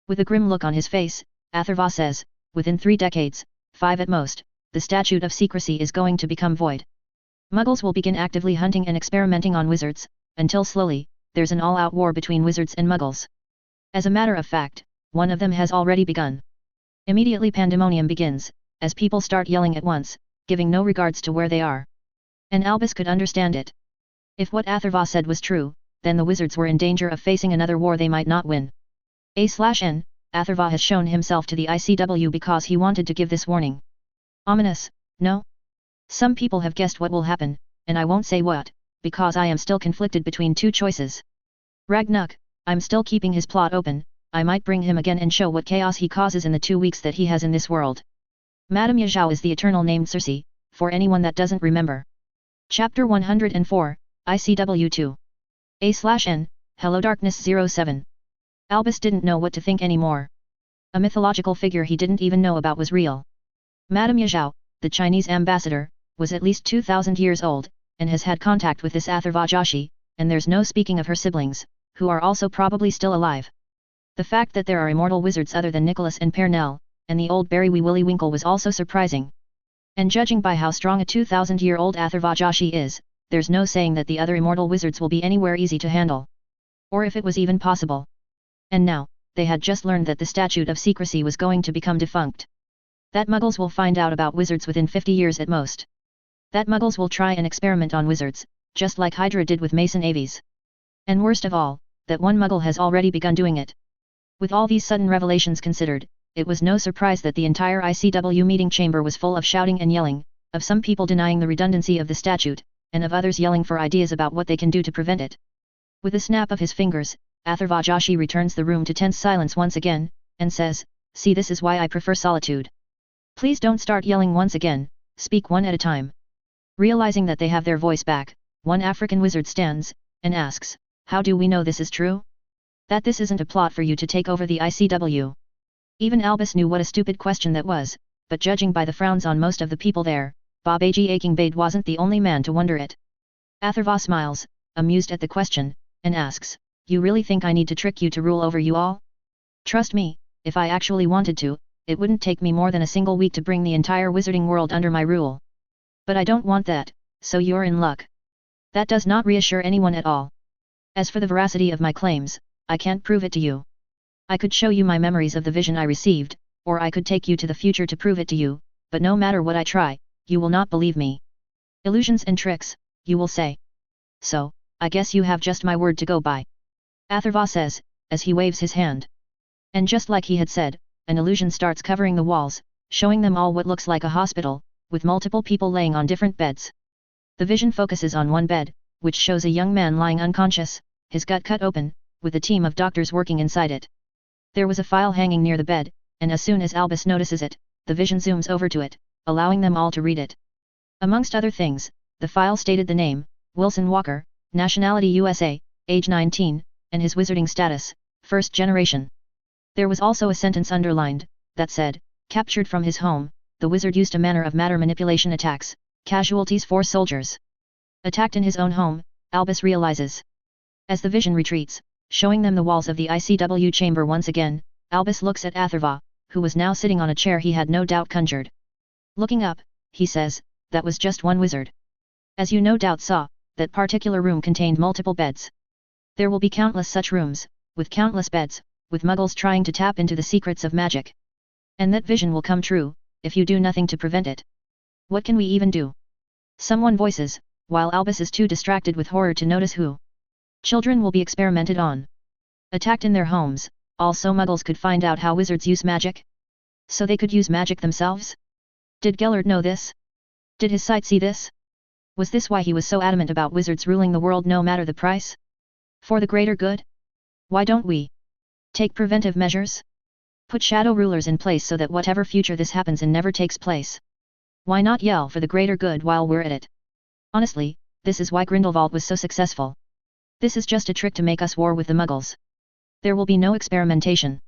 With a grim look on his face, Atharva says, within 3 decades, 5 at most, the statute of secrecy is going to become void. Muggles will begin actively hunting and experimenting on wizards, until slowly, there's an all-out war between wizards and Muggles. As a matter of fact, one of them has already begun. Immediately pandemonium begins, as people start yelling at once, giving no regards to where they are. And Albus could understand it. If what Atharva said was true, then the wizards were in danger of facing another war they might not win. A/N, Atharva has shown himself to the ICW because he wanted to give this warning. Ominous, no? Some people have guessed what will happen, and I won't say what, because I am still conflicted between 2 choices. Ragnuk, I'm still keeping his plot open, I might bring him again and show what chaos he causes in the 2 weeks that he has in this world. Madame Yajao is the eternal named Circe, for anyone that doesn't remember. Chapter 104, ICW 2. A/N, HelloDarkness07. Albus didn't know what to think anymore. A mythological figure he didn't even know about was real. Madame Yajao, the Chinese ambassador, was at least 2000 years old, and has had contact with this Atharva Joshi, and there's no speaking of her siblings, who are also probably still alive. The fact that there are immortal wizards other than Nicholas and Pernell, and the old Barry Wee Willy Winkle was also surprising. And judging by how strong a 2000-year-old Atharva Joshi is, there's no saying that the other immortal wizards will be anywhere easy to handle. Or if it was even possible. And now, they had just learned that the statute of secrecy was going to become defunct. That Muggles will find out about wizards within 50 years at most. That Muggles will try an experiment on wizards, just like Hydra did with Mason Aves. And worst of all, that one Muggle has already begun doing it. With all these sudden revelations considered, it was no surprise that the entire ICW meeting chamber was full of shouting and yelling, of some people denying the redundancy of the statute, and of others yelling for ideas about what they can do to prevent it. With a snap of his fingers, Atharva Joshi returns the room to tense silence once again, and says, "See, this is why I prefer solitude. Please don't start yelling once again, speak one at a time." Realizing that they have their voice back, one African wizard stands, and asks, "How do we know this is true? That this isn't a plot for you to take over the ICW?" Even Albus knew what a stupid question that was, but judging by the frowns on most of the people there, Babaji Akingbade wasn't the only man to wonder it. Atharva smiles, amused at the question, and asks, "You really think I need to trick you to rule over you all? Trust me, if I actually wanted to, it wouldn't take me more than a single week to bring the entire wizarding world under my rule. But I don't want that, so you're in luck." That does not reassure anyone at all. As for the veracity of my claims, I can't prove it to you. I could show you my memories of the vision I received, or I could take you to the future to prove it to you, but no matter what I try, you will not believe me. Illusions and tricks, you will say. So, I guess you have just my word to go by. Atharva says, as he waves his hand. And just like he had said, an illusion starts covering the walls, showing them all what looks like a hospital, with multiple people laying on different beds. The vision focuses on one bed, which shows a young man lying unconscious, his gut cut open, with a team of doctors working inside it. There was a file hanging near the bed, and as soon as Albus notices it, the vision zooms over to it, allowing them all to read it. Amongst other things, the file stated the name, Wilson Walker, nationality USA, age 19, and his wizarding status, first generation. There was also a sentence underlined, that said, "Captured from his home, the wizard used a manner of matter manipulation attacks, casualties 4 soldiers. Attacked in his own home, Albus realizes. As the vision retreats, showing them the walls of the ICW chamber once again, Albus looks at Atharva, who was now sitting on a chair he had no doubt conjured. Looking up, he says, "That was just one wizard. As you no doubt saw, that particular room contained multiple beds. There will be countless such rooms, with countless beds, with muggles trying to tap into the secrets of magic. And that vision will come true, if you do nothing to prevent it. What can we even do? Someone voices, while Albus is too distracted with horror to notice who. Children will be experimented on. Attacked in their homes, also muggles could find out how wizards use magic. So they could use magic themselves? Did Gellert know this? Did his sight see this? Was this why he was so adamant about wizards ruling the world no matter the price? For the greater good? Why don't we take preventive measures? Put shadow rulers in place so that whatever future this happens in never takes place. Why not yell for the greater good while we're at it? Honestly, this is why Grindelwald was so successful. This is just a trick to make us war with the muggles. There will be no experimentation.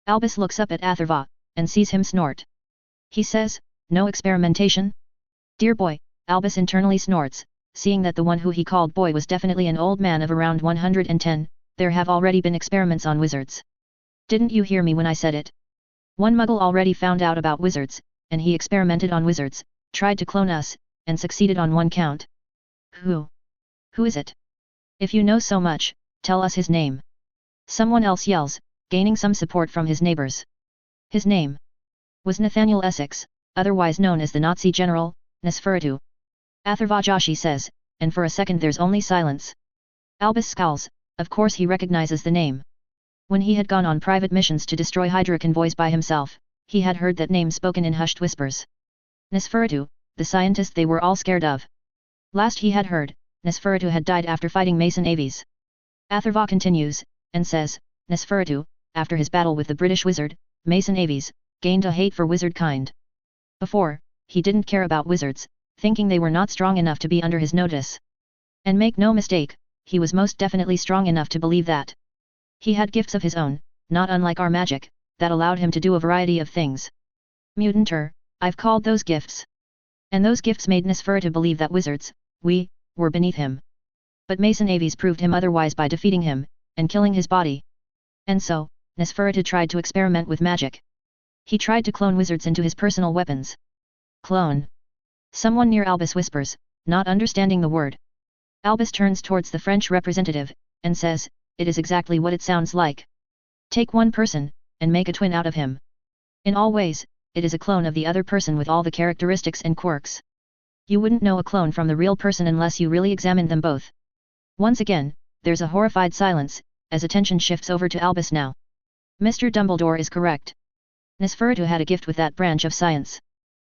Albus looks up at Atherva, and sees him snort. He says, no experimentation? Dear boy, Albus internally snorts, seeing that the one who he called boy was definitely an old man of around 110, there have already been experiments on wizards. Didn't you hear me when I said it? One muggle already found out about wizards, and he experimented on wizards, tried to clone us, and succeeded on one count. Who? Who is it? If you know so much, tell us his name. Someone else yells, gaining some support from his neighbors. His name was Nathaniel Essex, otherwise known as the Nazi general, Nosferatu. Atherva Joshi says, and for a second there's only silence. Albus scowls, of course he recognizes the name. When he had gone on private missions to destroy Hydra convoys by himself, he had heard that name spoken in hushed whispers. Nosferatu, the scientist they were all scared of. Last he had heard, Nosferatu had died after fighting Mason Aves. Atherva continues, and says, Nosferatu, after his battle with the British wizard, Mason Aves, gained a hate for wizard kind. Before, he didn't care about wizards, thinking they were not strong enough to be under his notice. And make no mistake, he was most definitely strong enough to believe that. He had gifts of his own, not unlike our magic, that allowed him to do a variety of things. Mutanter, I've called those gifts. And those gifts made Nosferatu believe that wizards, were beneath him. But Mason Aves proved him otherwise by defeating him, and killing his body. And so, Nosferatu tried to experiment with magic. He tried to clone wizards into his personal weapons. Clone. Someone near Albus whispers, not understanding the word. Albus turns towards the French representative, and says, it is exactly what it sounds like. Take one person, and make a twin out of him. In all ways, it is a clone of the other person with all the characteristics and quirks. You wouldn't know a clone from the real person unless you really examined them both. Once again, there's a horrified silence, as attention shifts over to Albus now. Mr. Dumbledore is correct. Nosferatu had a gift with that branch of science.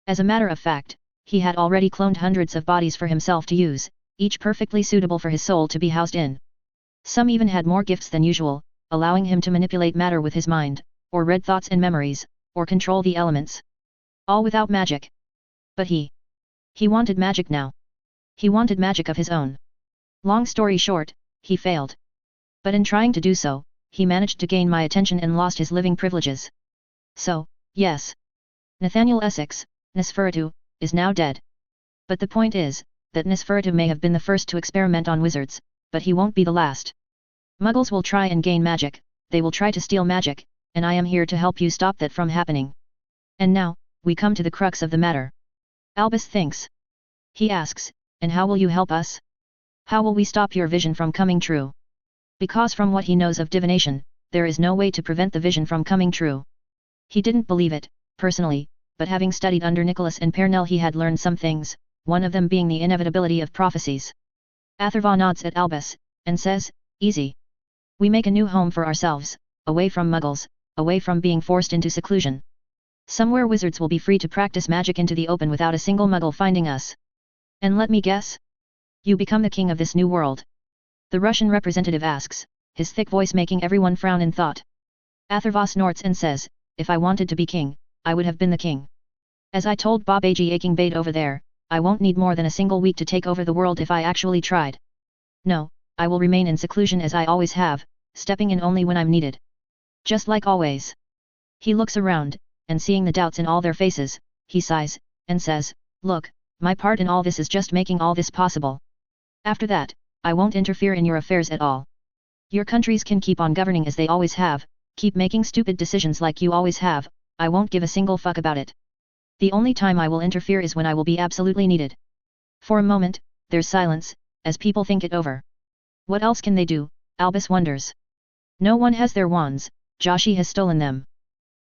As a matter of fact, he had already cloned hundreds of bodies for himself to use, each perfectly suitable for his soul to be housed in. Some even had more gifts than usual, allowing him to manipulate matter with his mind, or read thoughts and memories, or control the elements. All without magic. But he wanted magic now. He wanted magic of his own. Long story short, he failed. But in trying to do so, he managed to gain my attention and lost his living privileges. So, yes. Nathaniel Essex, Nosferatu, is now dead. But the point is, that Nosferatu may have been the first to experiment on wizards, but he won't be the last. Muggles will try and gain magic, they will try to steal magic, and I am here to help you stop that from happening. And now, we come to the crux of the matter. Albus thinks. He asks, and how will you help us? How will we stop your vision from coming true? Because from what he knows of divination, there is no way to prevent the vision from coming true. He didn't believe it, personally, but having studied under Nicholas and Pernell he had learned some things, one of them being the inevitability of prophecies. Atherva nods at Albus, and says, easy. We make a new home for ourselves, away from muggles, away from being forced into seclusion. Somewhere wizards will be free to practice magic into the open without a single muggle finding us. And let me guess? You become the king of this new world. The Russian representative asks, his thick voice making everyone frown in thought. Atherva snorts and says, if I wanted to be king, I would have been the king. As I told Bob Ag Aching Bait over there, I won't need more than a single week to take over the world if I actually tried. No, I will remain in seclusion as I always have, stepping in only when I'm needed. Just like always. He looks around, and seeing the doubts in all their faces, he sighs, and says, look, my part in all this is just making all this possible. After that, I won't interfere in your affairs at all. Your countries can keep on governing as they always have, keep making stupid decisions like you always have, I won't give a single fuck about it. The only time I will interfere is when I will be absolutely needed. For a moment, there's silence, as people think it over. What else can they do, Albus wonders. No one has their wands, Joshi has stolen them.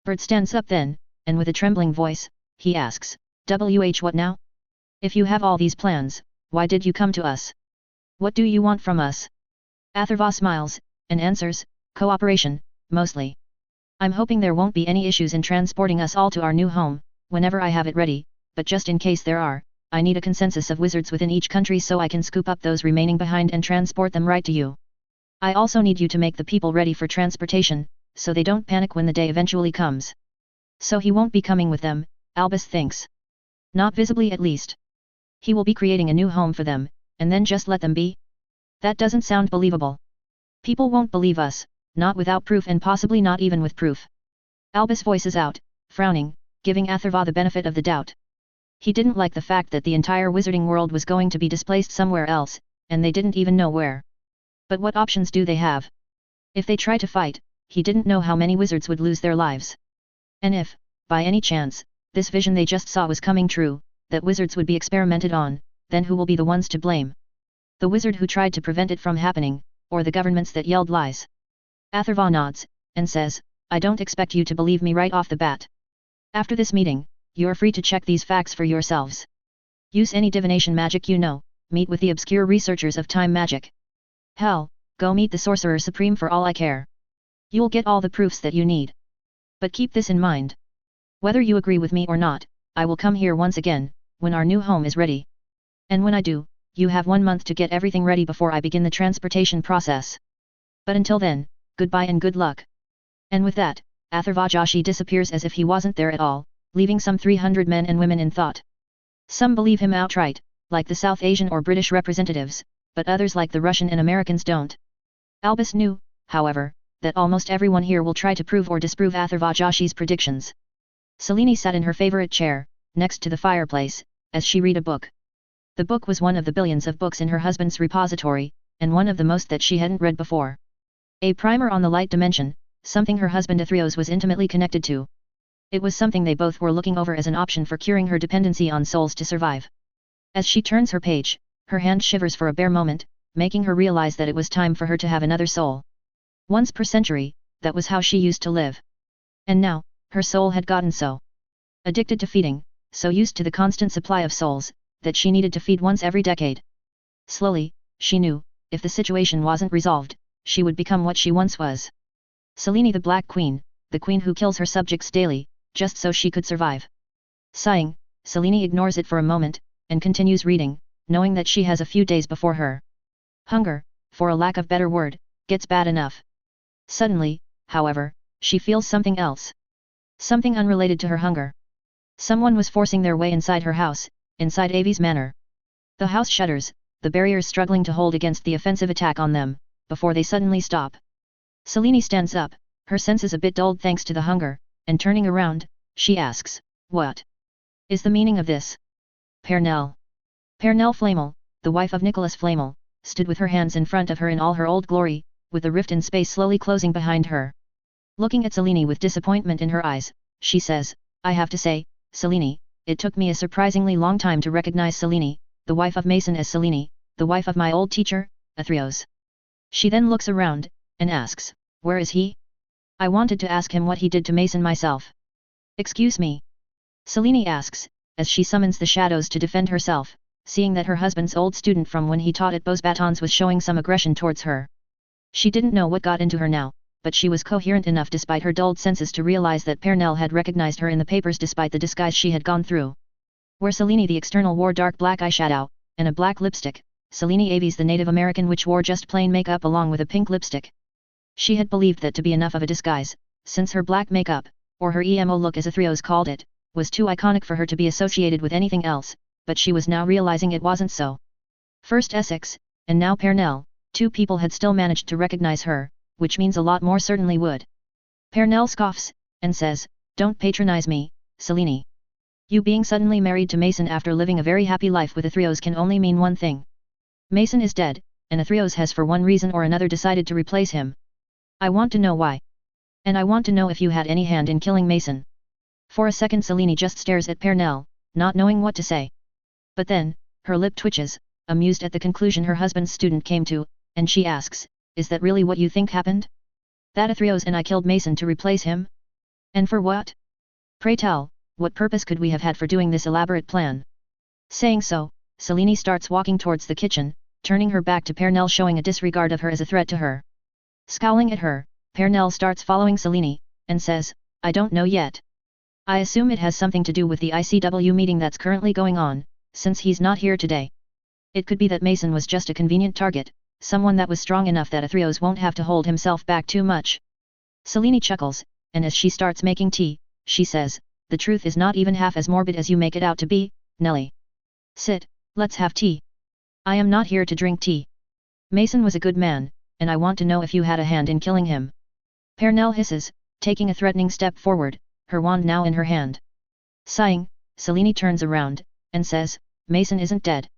Bert stands up then, and with a trembling voice, he asks, what now? If you have all these plans, why did you come to us? What do you want from us? Atharva smiles, and answers, cooperation, mostly. I'm hoping there won't be any issues in transporting us all to our new home, whenever I have it ready, but just in case there are, I need a consensus of wizards within each country so I can scoop up those remaining behind and transport them right to you. I also need you to make the people ready for transportation, so they don't panic when the day eventually comes. So he won't be coming with them, Albus thinks. Not visibly at least. He will be creating a new home for them, and then just let them be? That doesn't sound believable. People won't believe us, not without proof and possibly not even with proof. Albus voices out, frowning, giving Atharva the benefit of the doubt. He didn't like the fact that the entire wizarding world was going to be displaced somewhere else, and they didn't even know where. But what options do they have? If they try to fight, he didn't know how many wizards would lose their lives. And if, by any chance, this vision they just saw was coming true, that wizards would be experimented on, then who will be the ones to blame? The wizard who tried to prevent it from happening, or the governments that yelled lies? Atharva nods, and says, I don't expect you to believe me right off the bat. After this meeting, you're free to check these facts for yourselves. Use any divination magic you know, meet with the obscure researchers of time magic. Hell, go meet the Sorcerer Supreme for all I care. You'll get all the proofs that you need. But keep this in mind. Whether you agree with me or not, I will come here once again, when our new home is ready. And when I do, you have 1 month to get everything ready before I begin the transportation process. But until then, goodbye and good luck. And with that, Atharva Joshi disappears as if he wasn't there at all, leaving some 300 men and women in thought. Some believe him outright, like the South Asian or British representatives, but others like the Russian and Americans don't. Albus knew, however, that almost everyone here will try to prove or disprove Atharva Joshi's predictions. Selene sat in her favorite chair, next to the fireplace, as she read a book. The book was one of the billions of books in her husband's repository, and one of the most that she hadn't read before. A primer on the light dimension, something her husband Athreos was intimately connected to. It was something they both were looking over as an option for curing her dependency on souls to survive. As she turns her page, her hand shivers for a bare moment, making her realize that it was time for her to have another soul. Once per century, that was how she used to live. And now, her soul had gotten so addicted to feeding, so used to the constant supply of souls, that she needed to feed once every decade. Slowly, she knew, if the situation wasn't resolved, she would become what she once was. Selene the Black Queen, the queen who kills her subjects daily, just so she could survive. Sighing, Selene ignores it for a moment, and continues reading, knowing that she has a few days before her. Hunger, for a lack of better word, gets bad enough. Suddenly, however, she feels something else. Something unrelated to her hunger. Someone was forcing their way inside her house, inside Aves Manor. The house shudders, the barriers struggling to hold against the offensive attack on them, before they suddenly stop. Selene stands up, her senses a bit dulled thanks to the hunger, and turning around, she asks, what is the meaning of this? Pernell. Pernell Flamel, the wife of Nicholas Flamel, stood with her hands in front of her in all her old glory, with the rift in space slowly closing behind her. Looking at Selene with disappointment in her eyes, she says, I have to say, Selene, it took me a surprisingly long time to recognize Selene, the wife of Mason as Selene, the wife of my old teacher, Athreos. She then looks around, and asks, where is he? I wanted to ask him what he did to Mason myself. Excuse me? Selene asks, as she summons the shadows to defend herself, seeing that her husband's old student from when he taught at Beauxbatons was showing some aggression towards her. She didn't know what got into her now, but she was coherent enough despite her dulled senses to realize that Pernell had recognized her in the papers despite the disguise she had gone through. Where Selene the external wore dark black eyeshadow, and a black lipstick, Selene Aves the Native American witch wore just plain makeup along with a pink lipstick. She had believed that to be enough of a disguise, since her black makeup, or her emo look as Athreos called it, was too iconic for her to be associated with anything else, but she was now realizing it wasn't so. First Essex, and now Pernell, two people had still managed to recognize her, which means a lot more certainly would. Pernell scoffs, and says, don't patronize me, Selene. You being suddenly married to Mason after living a very happy life with Athreos can only mean one thing. Mason is dead, and Athreos has for one reason or another decided to replace him. I want to know why. And I want to know if you had any hand in killing Mason. For a second Selene just stares at Pernell, not knowing what to say. But then, her lip twitches, amused at the conclusion her husband's student came to, and she asks, is that really what you think happened? That Athreos and I killed Mason to replace him? And for what? Pray tell, what purpose could we have had for doing this elaborate plan? Saying so, Selene starts walking towards the kitchen, turning her back to Pernell, showing a disregard of her as a threat to her. Scowling at her, Pernell starts following Selene, and says, I don't know yet. I assume it has something to do with the ICW meeting that's currently going on, since he's not here today. It could be that Mason was just a convenient target, someone that was strong enough that Athreos won't have to hold himself back too much. Selene chuckles, and as she starts making tea, she says, the truth is not even half as morbid as you make it out to be, Nelly. Sit, let's have tea. I am not here to drink tea. Mason was a good man, and I want to know if you had a hand in killing him. Pernell hisses, taking a threatening step forward, her wand now in her hand. Sighing, Selene turns around, and says, Mason isn't dead.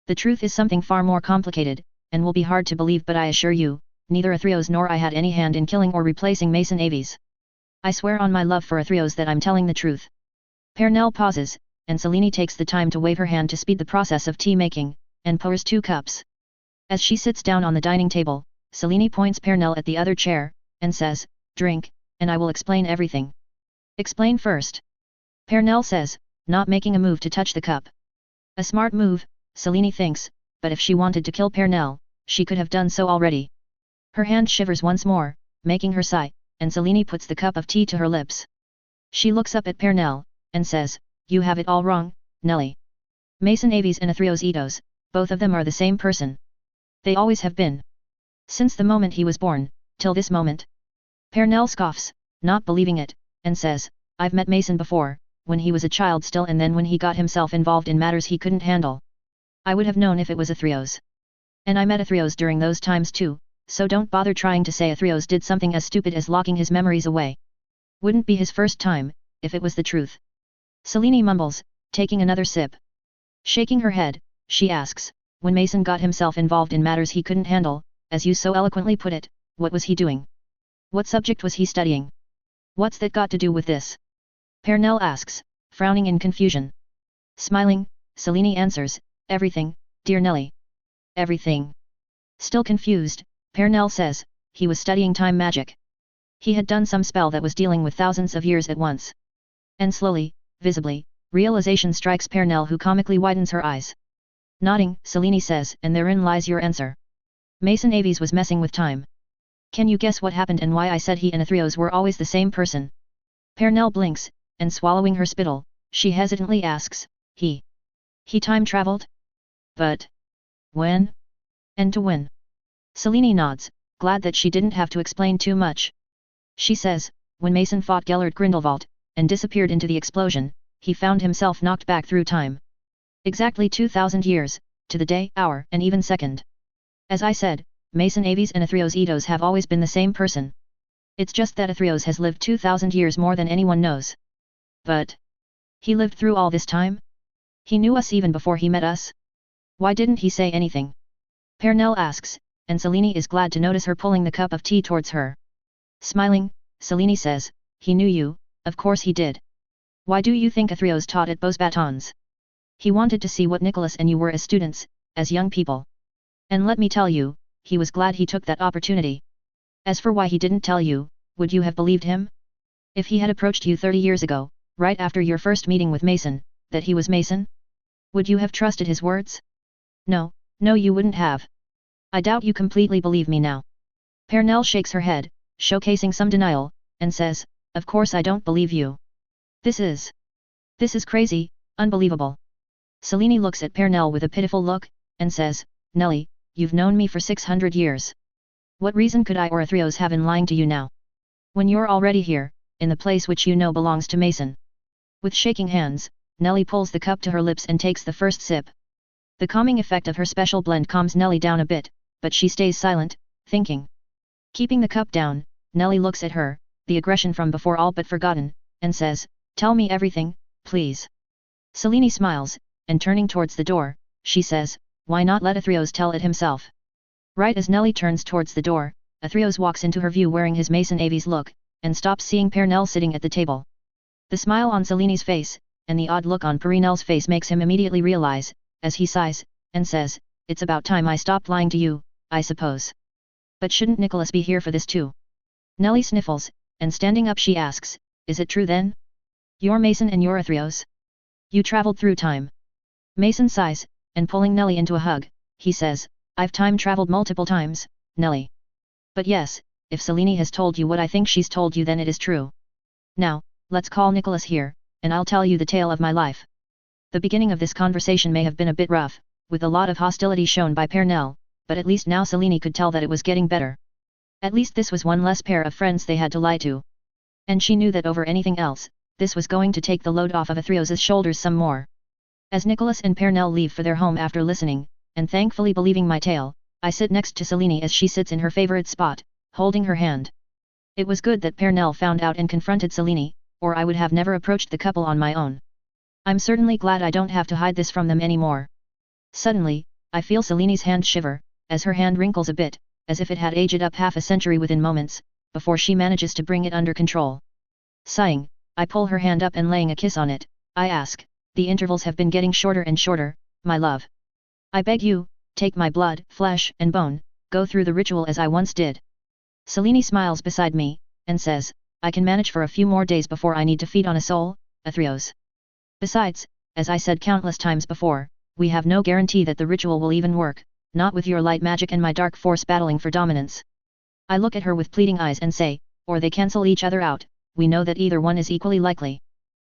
The truth is something far more complicated, and will be hard to believe, but I assure you, neither Athreos nor I had any hand in killing or replacing Mason Aves. I swear on my love for Athreos that I'm telling the truth. Pernell pauses, and Selene takes the time to wave her hand to speed the process of tea making, and pours 2 cups. As she sits down on the dining table, Selene points Pernell at the other chair, and says, drink, and I will explain everything. Explain first. Pernell says, not making a move to touch the cup. A smart move, Selene thinks, but if she wanted to kill Pernell, she could have done so already. Her hand shivers once more, making her sigh, and Selene puts the cup of tea to her lips. She looks up at Pernell, and says, you have it all wrong, Nelly. Mason Aves and Athreos Etos, both of them are the same person. They always have been. Since the moment he was born, till this moment. Pernell scoffs, not believing it, and says, I've met Mason before, when he was a child still, and then when he got himself involved in matters he couldn't handle. I would have known if it was Athreos. And I met Athreos during those times too, so don't bother trying to say Athreos did something as stupid as locking his memories away. Wouldn't be his first time, if it was the truth. Selene mumbles, taking another sip. Shaking her head, she asks, when Mason got himself involved in matters he couldn't handle, as you so eloquently put it, what was he doing? What subject was he studying? What's that got to do with this? Pernell asks, frowning in confusion. Smiling, Selene answers, everything, dear Nelly. Everything. Still confused, Pernell says, he was studying time magic. He had done some spell that was dealing with thousands of years at once. And slowly, visibly, realization strikes Pernell, who comically widens her eyes. Nodding, Selene says, and therein lies your answer. Mason Aves was messing with time. Can you guess what happened and why I said he and Athreos were always the same person? Pernell blinks, and swallowing her spittle, she hesitantly asks, he time traveled? But when? And to when? Selene nods, glad that she didn't have to explain too much. She says, when Mason fought Gellert Grindelwald, and disappeared into the explosion, he found himself knocked back through time. Exactly 2,000 years, to the day, hour, and even second. As I said, Mason Aves and Athreos Etos have always been the same person. It's just that Athreos has lived 2,000 years more than anyone knows. But he lived through all this time? He knew us even before he met us? Why didn't he say anything? Pernell asks, and Selene is glad to notice her pulling the cup of tea towards her. Smiling, Selene says, he knew you, of course he did. Why do you think Athreos taught at Beaux Batons? He wanted to see what Nicholas and you were as students, as young people. And let me tell you, he was glad he took that opportunity. As for why he didn't tell you, would you have believed him? If he had approached you 30 years ago, right after your first meeting with Mason, that he was Mason? Would you have trusted his words? No, you wouldn't have. I doubt you completely believe me now. Pernell shakes her head, showcasing some denial, and says, of course I don't believe you. This is crazy, unbelievable. Selene looks at Pernell with a pitiful look, and says, Nelly, you've known me for 600 years. What reason could I or Athreos have in lying to you now? When you're already here, in the place which you know belongs to Mason. With shaking hands, Nelly pulls the cup to her lips and takes the first sip. The calming effect of her special blend calms Nelly down a bit, but she stays silent, thinking. Keeping the cup down, Nelly looks at her, the aggression from before all but forgotten, and says, tell me everything, please. Selene smiles, and turning towards the door, she says, why not let Athreos tell it himself? Right as Nelly turns towards the door, Athreos walks into her view wearing his Mason Aves look, and stops seeing Pernell sitting at the table. The smile on Selene's face, and the odd look on Pernell's face makes him immediately realize, as he sighs, and says, it's about time I stopped lying to you, I suppose. But shouldn't Nicholas be here for this too? Nellie sniffles, and standing up she asks, is it true then? You're Mason and you're Athreos? You traveled through time. Mason sighs, and pulling Nellie into a hug, he says, I've time traveled multiple times, Nellie. But yes, if Selene has told you what I think she's told you then it is true. Now, let's call Nicholas here, and I'll tell you the tale of my life. The beginning of this conversation may have been a bit rough, with a lot of hostility shown by Pernell, but at least now Selene could tell that it was getting better. At least this was one less pair of friends they had to lie to. And she knew that over anything else, this was going to take the load off of Athreos' shoulders some more. As Nicholas and Pernell leave for their home after listening, and thankfully believing my tale, I sit next to Selene as she sits in her favorite spot, holding her hand. It was good that Pernell found out and confronted Selene, or I would have never approached the couple on my own. I'm certainly glad I don't have to hide this from them anymore. Suddenly, I feel Selene's hand shiver, as her hand wrinkles a bit, as if it had aged up half a century within moments, before she manages to bring it under control. Sighing, I pull her hand up and laying a kiss on it, I ask, the intervals have been getting shorter and shorter, my love. I beg you, take my blood, flesh and bone, go through the ritual as I once did. Selene smiles beside me, and says, I can manage for a few more days before I need to feed on a soul, Athreos. Besides, as I said countless times before, we have no guarantee that the ritual will even work, not with your light magic and my dark force battling for dominance. I look at her with pleading eyes and say, or they cancel each other out, we know that either one is equally likely.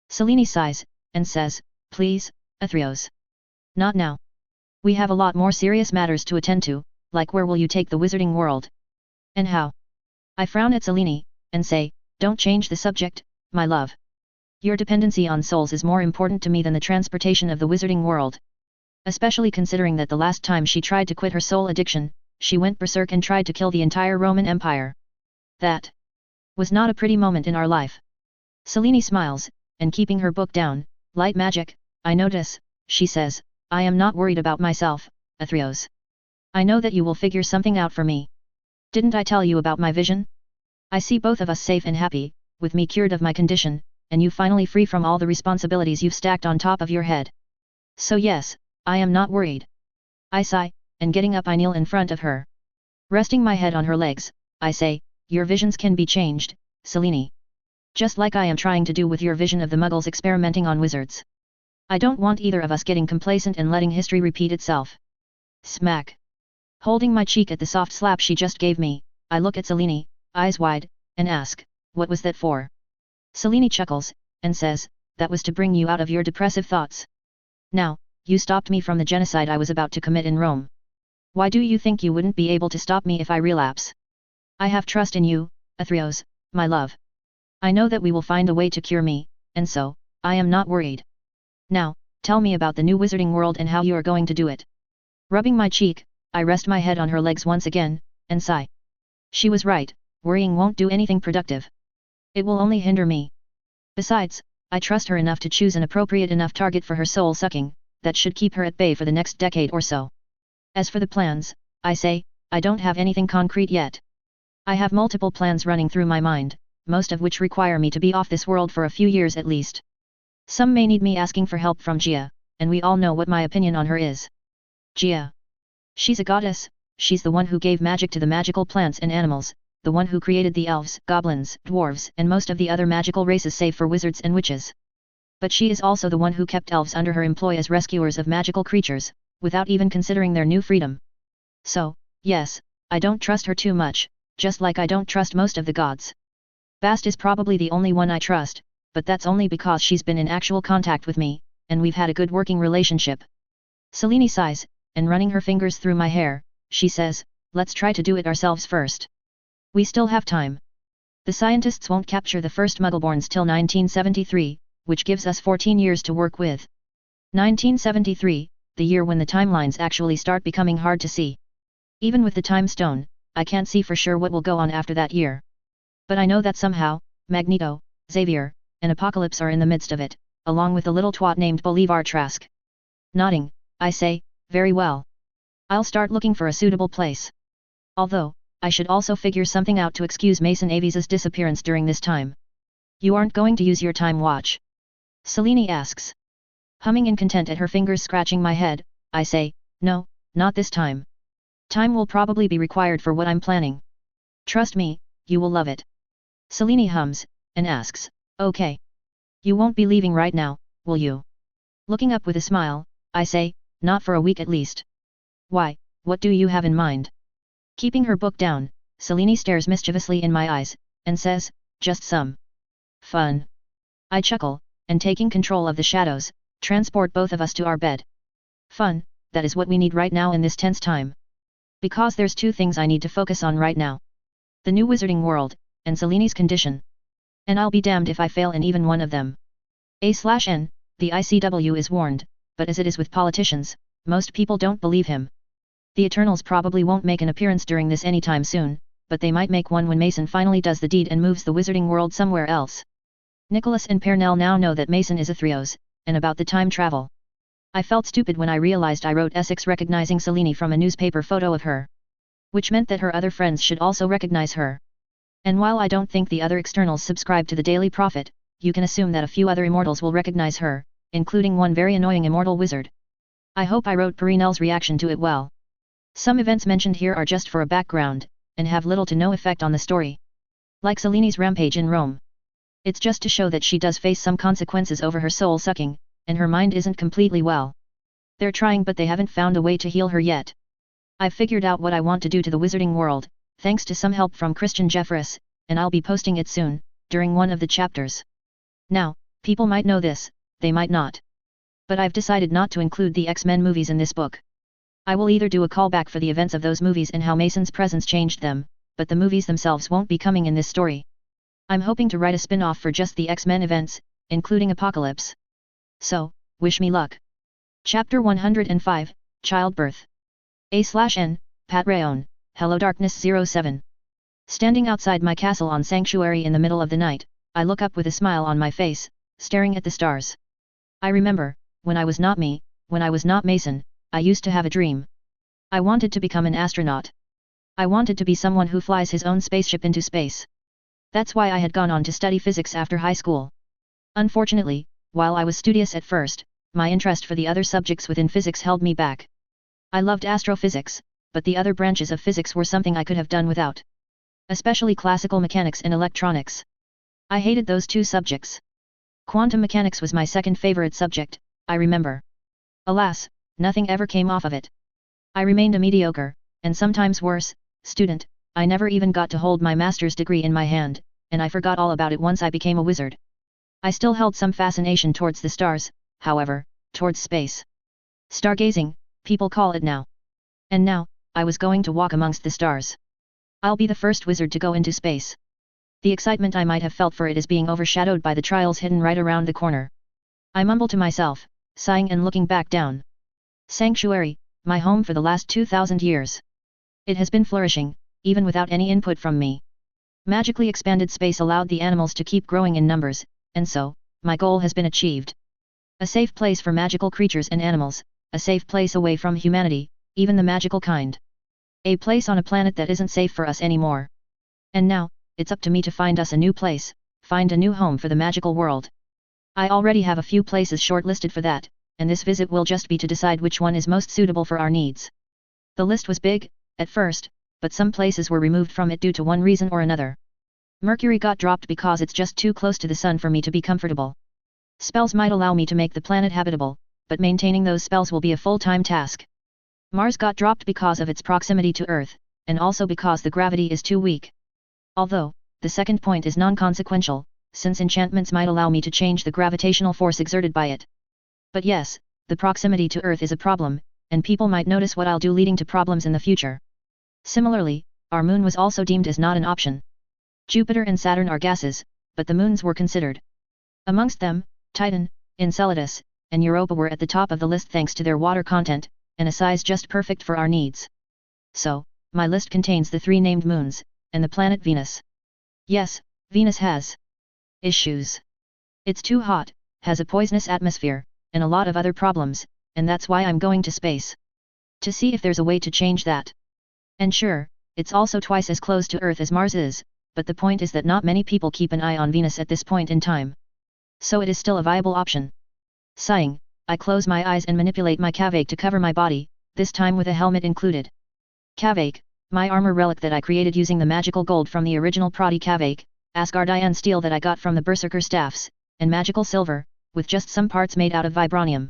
Selene sighs, and says, please, Athreos. Not now. We have a lot more serious matters to attend to, like where will you take the wizarding world? And how? I frown at Selene, and say, don't change the subject, my love. Your dependency on souls is more important to me than the transportation of the wizarding world. Especially considering that the last time she tried to quit her soul addiction, she went berserk and tried to kill the entire Roman Empire. That was not a pretty moment in our life. Selene smiles, and keeping her book down, light magic, I notice, she says, I am not worried about myself, Athreos. I know that you will figure something out for me. Didn't I tell you about my vision? I see both of us safe and happy, with me cured of my condition, and you finally free from all the responsibilities you've stacked on top of your head. So yes, I am not worried. I sigh, and getting up I kneel in front of her. Resting my head on her legs, I say, your visions can be changed, Selene. Just like I am trying to do with your vision of the Muggles experimenting on wizards. I don't want either of us getting complacent and letting history repeat itself. Smack. Holding my cheek at the soft slap she just gave me, I look at Selene, eyes wide, and ask, what was that for? Selene chuckles, and says, that was to bring you out of your depressive thoughts. Now, you stopped me from the genocide I was about to commit in Rome. Why do you think you wouldn't be able to stop me if I relapse? I have trust in you, Athreos, my love. I know that we will find a way to cure me, and so, I am not worried. Now, tell me about the new wizarding world and how you are going to do it. Rubbing my cheek, I rest my head on her legs once again, and sigh. She was right, worrying won't do anything productive. It will only hinder me. Besides, I trust her enough to choose an appropriate enough target for her soul sucking, that should keep her at bay for the next decade or so. As for the plans, I say, I don't have anything concrete yet. I have multiple plans running through my mind, most of which require me to be off this world for a few years at least. Some may need me asking for help from Gia, and we all know what my opinion on her is. Gia. She's a goddess, she's the one who gave magic to the magical plants and animals, the one who created the elves, goblins, dwarves and most of the other magical races save for wizards and witches. But she is also the one who kept elves under her employ as rescuers of magical creatures, without even considering their new freedom. So, yes, I don't trust her too much, just like I don't trust most of the gods. Bast is probably the only one I trust, but that's only because she's been in actual contact with me, and we've had a good working relationship. Selene sighs, and running her fingers through my hair, she says, let's try to do it ourselves first. We still have time. The scientists won't capture the first Muggleborns till 1973, which gives us 14 years to work with. 1973, the year when the timelines actually start becoming hard to see. Even with the time stone, I can't see for sure what will go on after that year. But I know that somehow, Magneto, Xavier, and Apocalypse are in the midst of it, along with a little twat named Bolivar Trask. Nodding, I say, very well. I'll start looking for a suitable place. Although, I should also figure something out to excuse Mason Aves's disappearance during this time. You aren't going to use your time watch? Selene asks. Humming in content at her fingers scratching my head, I say, no, not this time. Time will probably be required for what I'm planning. Trust me, you will love it. Selene hums, and asks, okay. You won't be leaving right now, will you? Looking up with a smile, I say, not for a week at least. Why, what do you have in mind? Keeping her book down, Selene stares mischievously in my eyes, and says, just some fun. I chuckle, and taking control of the shadows, transport both of us to our bed. Fun, that is what we need right now in this tense time. Because there's two things I need to focus on right now. The new wizarding world, and Selene's condition. And I'll be damned if I fail in even one of them. A/N, the ICW is warned, but as it is with politicians, most people don't believe him. The Eternals probably won't make an appearance during this anytime soon, but they might make one when Mason finally does the deed and moves the wizarding world somewhere else. Nicholas and Pernell now know that Mason is a Threos, and about the time travel. I felt stupid when I realized I wrote Essex recognizing Selene from a newspaper photo of her. Which meant that her other friends should also recognize her. And while I don't think the other externals subscribe to the Daily Prophet, you can assume that a few other immortals will recognize her, including one very annoying immortal wizard. I hope I wrote Perinel's reaction to it well. Some events mentioned here are just for a background, and have little to no effect on the story. Like Selene's rampage in Rome. It's just to show that she does face some consequences over her soul sucking, and her mind isn't completely well. They're trying but they haven't found a way to heal her yet. I've figured out what I want to do to the wizarding world, thanks to some help from Christian Jeffress, and I'll be posting it soon, during one of the chapters. Now, people might know this, they might not. But I've decided not to include the X-Men movies in this book. I will either do a callback for the events of those movies and how Mason's presence changed them, but the movies themselves won't be coming in this story. I'm hoping to write a spin-off for just the X-Men events, including Apocalypse. So, wish me luck. Chapter 105, Childbirth. A/N, part4, HelloDarkness07. Standing outside my castle on Sanctuary in the middle of the night, I look up with a smile on my face, staring at the stars. I remember, when I was not me, when I was not Mason, I used to have a dream. I wanted to become an astronaut. I wanted to be someone who flies his own spaceship into space. That's why I had gone on to study physics after high school. Unfortunately, while I was studious at first, my interest for the other subjects within physics held me back. I loved astrophysics, but the other branches of physics were something I could have done without. Especially classical mechanics and electronics. I hated those two subjects. Quantum mechanics was my second favorite subject, I remember. Alas, nothing ever came off of it. I remained a mediocre, and sometimes worse, student. I never even got to hold my master's degree in my hand, and I forgot all about it once I became a wizard. I still held some fascination towards the stars, however, towards space. Stargazing, people call it now. And now, I was going to walk amongst the stars. I'll be the first wizard to go into space. The excitement I might have felt for it is being overshadowed by the trials hidden right around the corner. I mumble to myself, sighing and looking back down. Sanctuary, my home for the last 2,000 years. It has been flourishing, even without any input from me. Magically expanded space allowed the animals to keep growing in numbers, and so, my goal has been achieved. A safe place for magical creatures and animals, a safe place away from humanity, even the magical kind. A place on a planet that isn't safe for us anymore. And now, it's up to me to find us a new place, find a new home for the magical world. I already have a few places shortlisted for that, and this visit will just be to decide which one is most suitable for our needs. The list was big, at first, but some places were removed from it due to one reason or another. Mercury got dropped because it's just too close to the sun for me to be comfortable. Spells might allow me to make the planet habitable, but maintaining those spells will be a full-time task. Mars got dropped because of its proximity to Earth, and also because the gravity is too weak. Although, the second point is non-consequential, since enchantments might allow me to change the gravitational force exerted by it. But yes, the proximity to Earth is a problem, and people might notice what I'll do leading to problems in the future. Similarly, our moon was also deemed as not an option. Jupiter and Saturn are gases, but the moons were considered. Amongst them, Titan, Enceladus, and Europa were at the top of the list thanks to their water content, and a size just perfect for our needs. So, my list contains the three named moons, and the planet Venus. Yes, Venus has issues. It's too hot, has a poisonous atmosphere, and a lot of other problems, and that's why I'm going to space. To see if there's a way to change that. And sure, it's also twice as close to Earth as Mars is, but the point is that not many people keep an eye on Venus at this point in time. So it is still a viable option. Sighing, I close my eyes and manipulate my cavake to cover my body, this time with a helmet included. Kavake, my armor relic that I created using the magical gold from the original Prati Kavake, Asgardian steel that I got from the Berserker staffs, and magical silver, with just some parts made out of vibranium.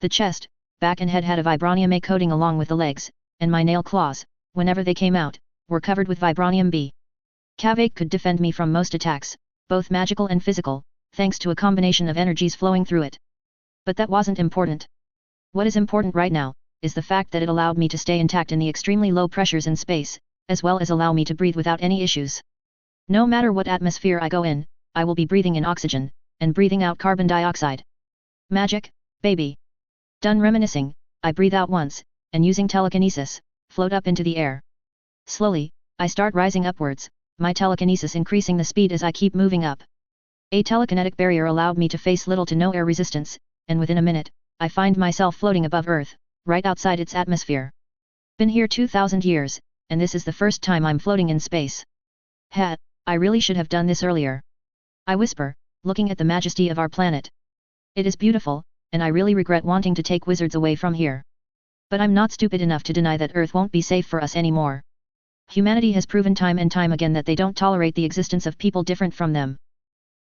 The chest, back and head had a vibranium A coating along with the legs, and my nail claws, whenever they came out, were covered with vibranium B. Kavake could defend me from most attacks, both magical and physical, thanks to a combination of energies flowing through it. But that wasn't important. What is important right now, is the fact that it allowed me to stay intact in the extremely low pressures in space, as well as allow me to breathe without any issues. No matter what atmosphere I go in, I will be breathing in oxygen, and breathing out carbon dioxide. Magic, baby. Done reminiscing, I breathe out once, and using telekinesis, float up into the air. Slowly, I start rising upwards, my telekinesis increasing the speed as I keep moving up. A telekinetic barrier allowed me to face little to no air resistance, and within a minute, I find myself floating above Earth, right outside its atmosphere. Been here 2000 years, and this is the first time I'm floating in space. I really should have done this earlier. I whisper, looking at the majesty of our planet. It is beautiful, and I really regret wanting to take wizards away from here. But I'm not stupid enough to deny that Earth won't be safe for us anymore. Humanity has proven time and time again that they don't tolerate the existence of people different from them.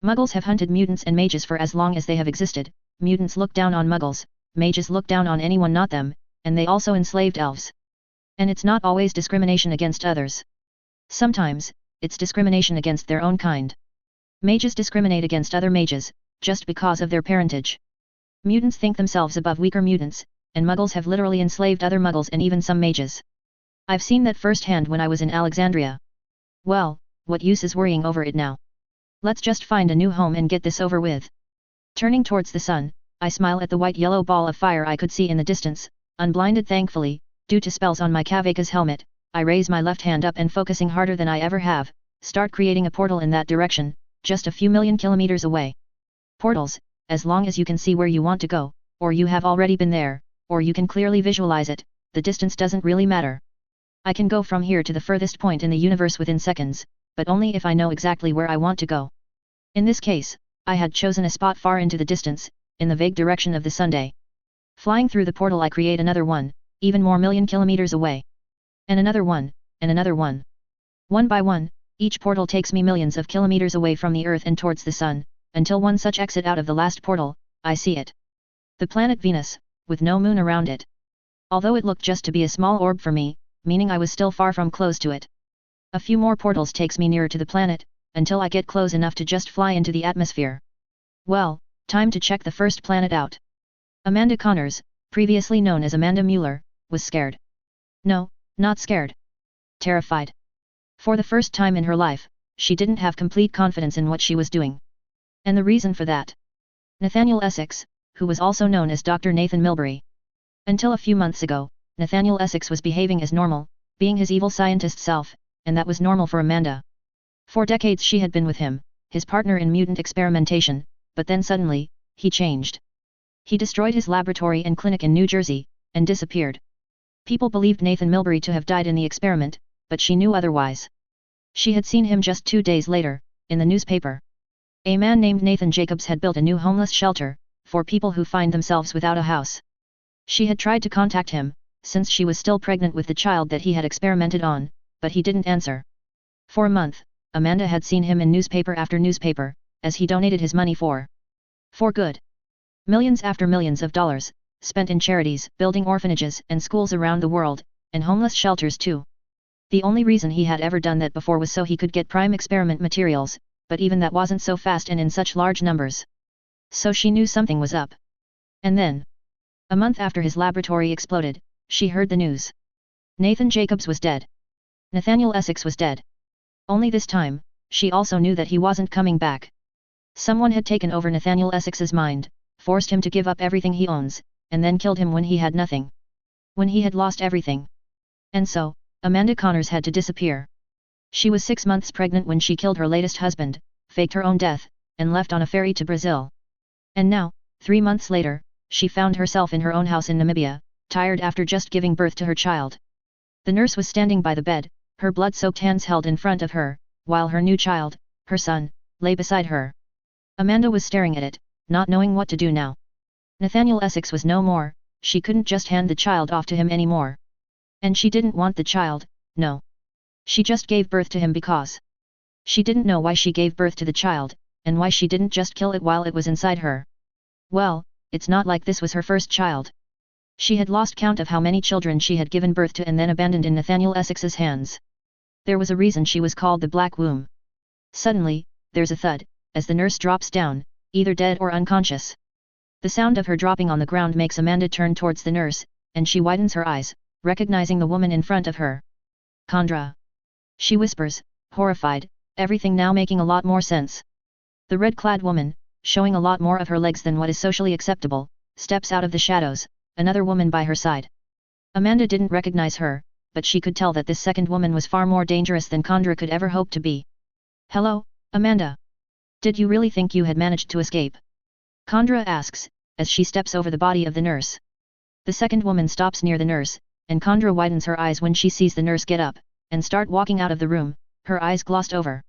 Muggles have hunted mutants and mages for as long as they have existed, mutants look down on Muggles, mages look down on anyone not them, and they also enslaved elves. And it's not always discrimination against others. Sometimes, it's discrimination against their own kind. Mages discriminate against other mages, just because of their parentage. Mutants think themselves above weaker mutants, and Muggles have literally enslaved other Muggles and even some mages. I've seen that firsthand when I was in Alexandria. Well, what use is worrying over it now? Let's just find a new home and get this over with. Turning towards the sun, I smile at the white-yellow ball of fire I could see in the distance, unblinded thankfully, due to spells on my Kavaka's helmet. I raise my left hand up and focusing harder than I ever have, start creating a portal in that direction, just a few million kilometers away. Portals, as long as you can see where you want to go, or you have already been there, or you can clearly visualize it, the distance doesn't really matter. I can go from here to the furthest point in the universe within seconds, but only if I know exactly where I want to go. In this case, I had chosen a spot far into the distance, in the vague direction of the Sunday. Flying through the portal I create another one, even more million kilometers away. And another one, and another one. One by one, each portal takes me millions of kilometers away from the Earth and towards the Sun, until one such exit out of the last portal, I see it. The planet Venus, with no moon around it. Although it looked just to be a small orb for me, meaning I was still far from close to it. A few more portals takes me nearer to the planet, until I get close enough to just fly into the atmosphere. Well, time to check the first planet out. Amanda Connors, previously known as Amanda Mueller, was scared. No, not scared. Terrified. For the first time in her life, she didn't have complete confidence in what she was doing. And the reason for that? Nathaniel Essex, who was also known as Dr. Nathan Milbury. Until a few months ago, Nathaniel Essex was behaving as normal, being his evil scientist self, and that was normal for Amanda. For decades she had been with him, his partner in mutant experimentation, but then suddenly, he changed. He destroyed his laboratory and clinic in New Jersey, and disappeared. People believed Nathan Milbury to have died in the experiment, but she knew otherwise. She had seen him just 2 days later, in the newspaper. A man named Nathan Jacobs had built a new homeless shelter, for people who find themselves without a house. She had tried to contact him, since she was still pregnant with the child that he had experimented on, but he didn't answer. For a month, Amanda had seen him in newspaper after newspaper, as he donated his money for good. Millions after millions of dollars, spent in charities, building orphanages and schools around the world, and homeless shelters too. The only reason he had ever done that before was so he could get prime experiment materials, but even that wasn't so fast and in such large numbers. So she knew something was up. And then, a month after his laboratory exploded, she heard the news. Nathan Jacobs was dead. Nathaniel Essex was dead. Only this time, she also knew that he wasn't coming back. Someone had taken over Nathaniel Essex's mind, forced him to give up everything he owns, and then killed him when he had nothing. When he had lost everything. And so, Amanda Connors had to disappear. She was 6 months pregnant when she killed her latest husband, faked her own death, and left on a ferry to Brazil. And now, 3 months later, she found herself in her own house in Namibia, tired after just giving birth to her child. The nurse was standing by the bed, her blood-soaked hands held in front of her, while her new child, her son, lay beside her. Amanda was staring at it, not knowing what to do now. Nathaniel Essex was no more, she couldn't just hand the child off to him anymore. And she didn't want the child, no. She just gave birth to him because she didn't know why she gave birth to the child, and why she didn't just kill it while it was inside her. Well, it's not like this was her first child. She had lost count of how many children she had given birth to and then abandoned in Nathaniel Essex's hands. There was a reason she was called the Black Womb. Suddenly, there's a thud, as the nurse drops down, either dead or unconscious. The sound of her dropping on the ground makes Amanda turn towards the nurse, and she widens her eyes, recognizing the woman in front of her. Kandra. She whispers, horrified, everything now making a lot more sense. The red-clad woman, showing a lot more of her legs than what is socially acceptable, steps out of the shadows, another woman by her side. Amanda didn't recognize her, but she could tell that this second woman was far more dangerous than Kandra could ever hope to be. Hello, Amanda. Did you really think you had managed to escape? Kandra asks, as she steps over the body of the nurse. The second woman stops near the nurse, and Kandra widens her eyes when she sees the nurse get up, and start walking out of the room, her eyes glossed over.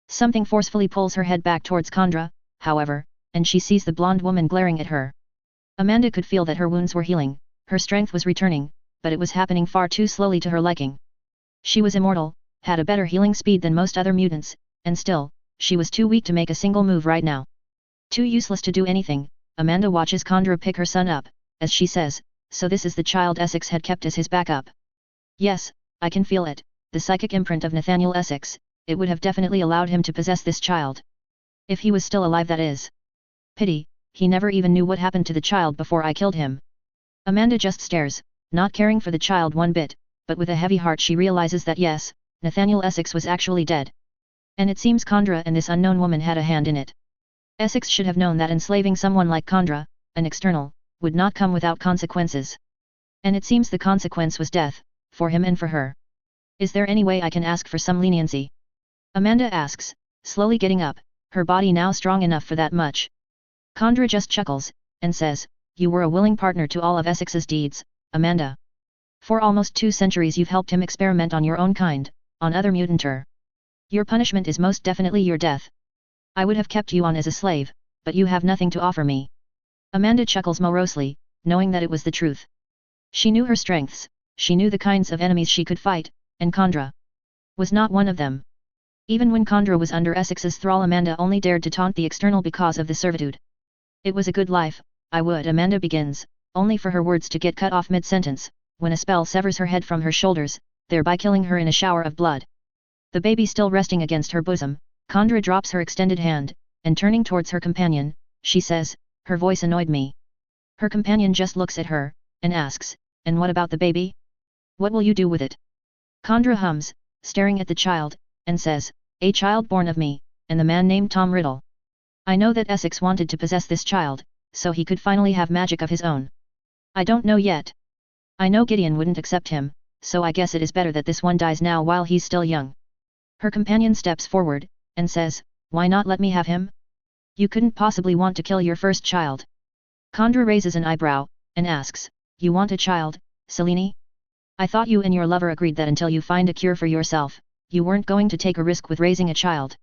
Something forcefully pulls her head back towards Kandra, however, and she sees the blonde woman glaring at her. Amanda could feel that her wounds were healing, her strength was returning, but it was happening far too slowly to her liking. She was immortal, had a better healing speed than most other mutants, and still, she was too weak to make a single move right now. Too useless to do anything, Amanda watches Kandra pick her son up, as she says, so this is the child Essex had kept as his backup. Yes, I can feel it, the psychic imprint of Nathaniel Essex, it would have definitely allowed him to possess this child. If he was still alive, that is. Pity, he never even knew what happened to the child before I killed him. Amanda just stares, not caring for the child one bit, but with a heavy heart she realizes that yes, Nathaniel Essex was actually dead. And it seems Kandra and this unknown woman had a hand in it. Essex should have known that enslaving someone like Kandra, an external, would not come without consequences. And it seems the consequence was death, for him and for her. Is there any way I can ask for some leniency? Amanda asks, slowly getting up, her body now strong enough for that much. Kandra just chuckles, and says, you were a willing partner to all of Essex's deeds, Amanda. For almost 2 centuries you've helped him experiment on your own kind, on other mutanter. Your punishment is most definitely your death. I would have kept you on as a slave, but you have nothing to offer me. Amanda chuckles morosely, knowing that it was the truth. She knew her strengths, she knew the kinds of enemies she could fight, and Kandra was not one of them. Even when Kandra was under Essex's thrall, Amanda only dared to taunt the external because of the servitude. It was a good life, I would. Amanda begins, only for her words to get cut off mid-sentence, when a spell severs her head from her shoulders, thereby killing her in a shower of blood. The baby still resting against her bosom, Kandra drops her extended hand, and turning towards her companion, she says, her voice annoyed me. Her companion just looks at her, and asks, and what about the baby? What will you do with it? Kandra hums, staring at the child, and says, a child born of me, and the man named Tom Riddle. I know that Essex wanted to possess this child, so he could finally have magic of his own. I don't know yet. I know Gideon wouldn't accept him, so I guess it is better that this one dies now while he's still young. Her companion steps forward, and says, why not let me have him? You couldn't possibly want to kill your first child. Kandra raises an eyebrow, and asks, you want a child, Selene? I thought you and your lover agreed that until you find a cure for yourself, you weren't going to take a risk with raising a child.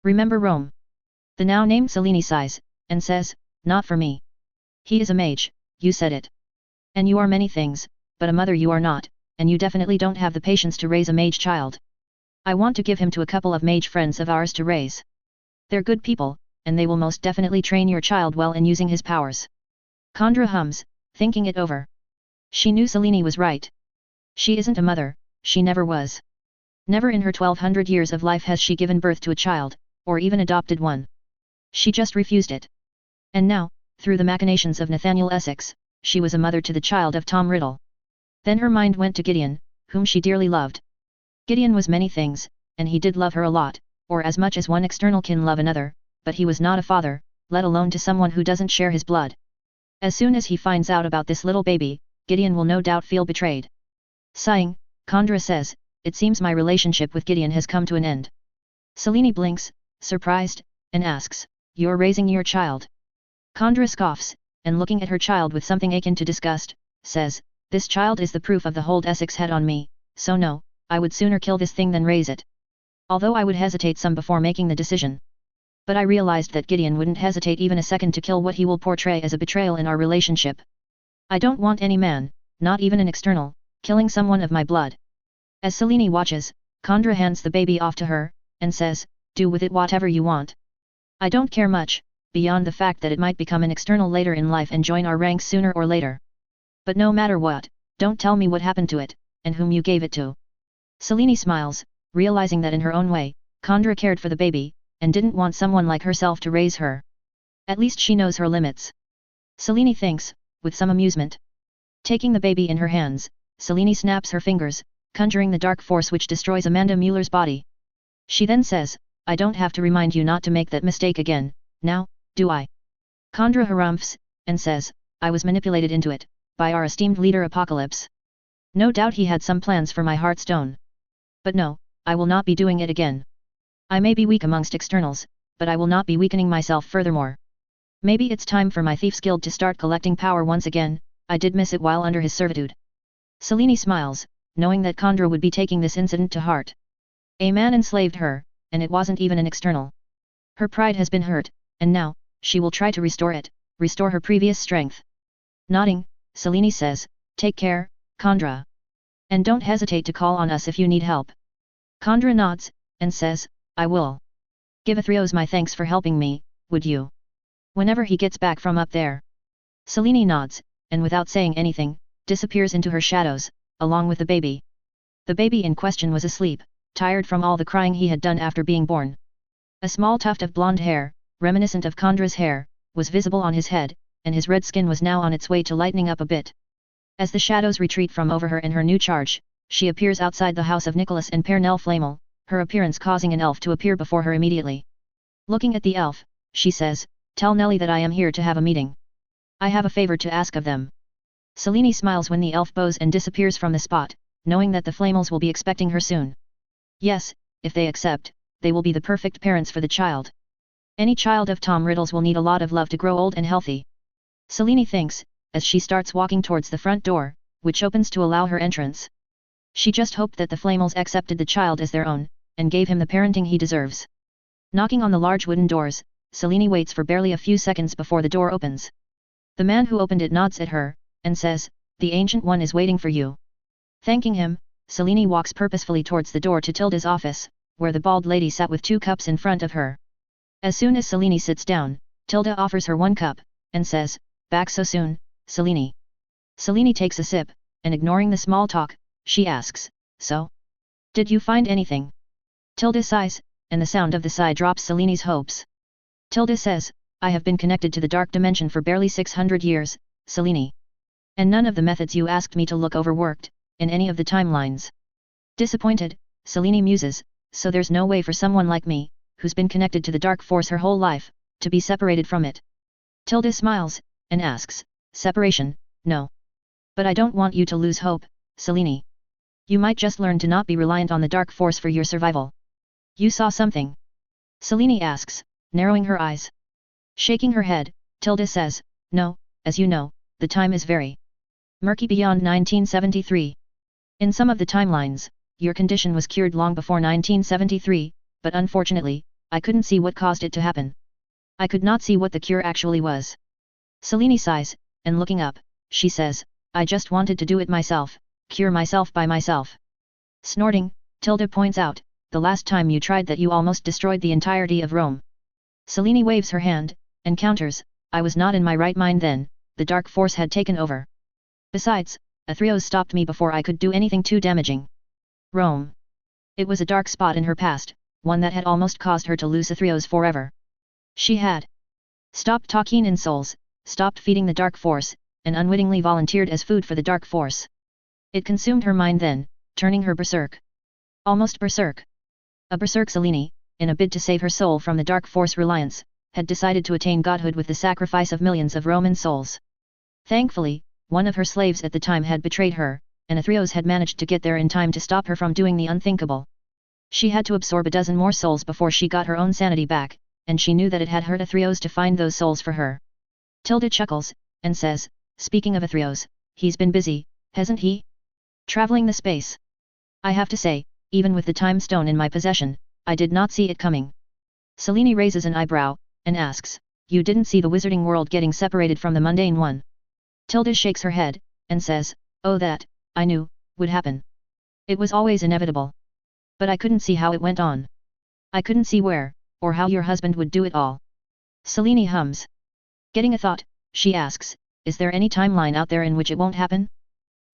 Remember Rome? The now named Selene sighs, and says, not for me. He is a mage, you said it. And you are many things, but a mother you are not, and you definitely don't have the patience to raise a mage child. I want to give him to a couple of mage friends of ours to raise. They're good people, and they will most definitely train your child well in using his powers. Kandra hums, thinking it over. She knew Selene was right. She isn't a mother, she never was. Never in her 1200 years of life has she given birth to a child, or even adopted one. She just refused it. And now, through the machinations of Nathaniel Essex, she was a mother to the child of Tom Riddle. Then her mind went to Gideon, whom she dearly loved. Gideon was many things, and he did love her a lot, or as much as one external can love another, but he was not a father, let alone to someone who doesn't share his blood. As soon as he finds out about this little baby, Gideon will no doubt feel betrayed. Sighing, Kandra says, it seems my relationship with Gideon has come to an end. Selene blinks, surprised, and asks, you're raising your child? Kandra scoffs, and looking at her child with something akin to disgust, says, this child is the proof of the hold Essex had on me, so no, I would sooner kill this thing than raise it. Although I would hesitate some before making the decision. But I realized that Gideon wouldn't hesitate even a second to kill what he will portray as a betrayal in our relationship. I don't want any man, not even an external, killing someone of my blood. As Selene watches, Kandra hands the baby off to her, and says, do with it whatever you want. I don't care much, beyond the fact that it might become an external later in life and join our ranks sooner or later. But no matter what, don't tell me what happened to it, and whom you gave it to. Selene smiles, realizing that in her own way, Kandra cared for the baby, and didn't want someone like herself to raise her. At least she knows her limits. Selene thinks, with some amusement. Taking the baby in her hands, Selene snaps her fingers, conjuring the dark force which destroys Amanda Mueller's body. She then says, I don't have to remind you not to make that mistake again, now, do I? Kandra harumphs, and says, I was manipulated into it, by our esteemed leader Apocalypse. No doubt he had some plans for my heartstone. But no, I will not be doing it again. I may be weak amongst externals, but I will not be weakening myself furthermore. Maybe it's time for my Thieves Guild to start collecting power once again, I did miss it while under his servitude. Selene smiles, knowing that Kandra would be taking this incident to heart. A man enslaved her, and it wasn't even an external. Her pride has been hurt, and now, she will try to restore it, restore her previous strength. Nodding, Selene says, take care, Kandra. And don't hesitate to call on us if you need help. Kandra nods, and says, I will. Give Athreos my thanks for helping me, would you? Whenever he gets back from up there. Selene nods, and without saying anything, disappears into her shadows, along with the baby. The baby in question was asleep, tired from all the crying he had done after being born. A small tuft of blonde hair, reminiscent of Kandra's hair, was visible on his head, and his red skin was now on its way to lightening up a bit. As the shadows retreat from over her and her new charge, she appears outside the house of Nicholas and Père Nell Flamel, her appearance causing an elf to appear before her immediately. Looking at the elf, she says, tell Nelly that I am here to have a meeting. I have a favor to ask of them. Selene smiles when the elf bows and disappears from the spot, knowing that the Flamels will be expecting her soon. Yes, if they accept, they will be the perfect parents for the child. Any child of Tom Riddle's will need a lot of love to grow old and healthy. Selene thinks, as she starts walking towards the front door, which opens to allow her entrance. She just hoped that the Flamels accepted the child as their own, and gave him the parenting he deserves. Knocking on the large wooden doors, Selene waits for barely a few seconds before the door opens. The man who opened it nods at her, and says, the Ancient One is waiting for you. Thanking him, Selene walks purposefully towards the door to Tilda's office, where the bald lady sat with 2 cups in front of her. As soon as Selene sits down, Tilda offers her 1 cup, and says, back so soon, Selene. Selene takes a sip, and ignoring the small talk, she asks, so? Did you find anything? Tilda sighs, and the sound of the sigh drops Selene's hopes. Tilda says, I have been connected to the dark dimension for barely 600 years, Selene. And none of the methods you asked me to look over worked, in any of the timelines. Disappointed, Selene muses, so there's no way for someone like me, who's been connected to the dark force her whole life, to be separated from it. Tilda smiles, and asks, separation, no. But I don't want you to lose hope, Selene. You might just learn to not be reliant on the dark force for your survival. You saw something? Selene asks, narrowing her eyes. Shaking her head, Tilda says, no, as you know, the time is very murky beyond 1973. In some of the timelines, your condition was cured long before 1973, but unfortunately, I couldn't see what caused it to happen. I could not see what the cure actually was. Selene sighs, and looking up, she says, I just wanted to do it myself, cure myself by myself. Snorting, Tilda points out, the last time you tried that you almost destroyed the entirety of Rome. Selene waves her hand, and counters, I was not in my right mind then, the dark force had taken over. Besides, Athreos stopped me before I could do anything too damaging. Rome. It was a dark spot in her past, one that had almost caused her to lose Athreos forever. She had stopped talking in souls, stopped feeding the dark force, and unwittingly volunteered as food for the dark force. It consumed her mind then, turning her berserk. Almost berserk. A berserk Selene, in a bid to save her soul from the dark force reliance, had decided to attain godhood with the sacrifice of millions of Roman souls. Thankfully, one of her slaves at the time had betrayed her, and Athreos had managed to get there in time to stop her from doing the unthinkable. She had to absorb a dozen more souls before she got her own sanity back, and she knew that it had hurt Athreos to find those souls for her. Tilda chuckles, and says, speaking of Athreos, he's been busy, hasn't he? Traveling the space. I have to say, even with the time stone in my possession, I did not see it coming. Selene raises an eyebrow, and asks, you didn't see the wizarding world getting separated from the mundane one? Tilda shakes her head, and says, oh that, I knew, would happen. It was always inevitable. But I couldn't see how it went on. I couldn't see where, or how your husband would do it all. Selene hums. Getting a thought, she asks, is there any timeline out there in which it won't happen?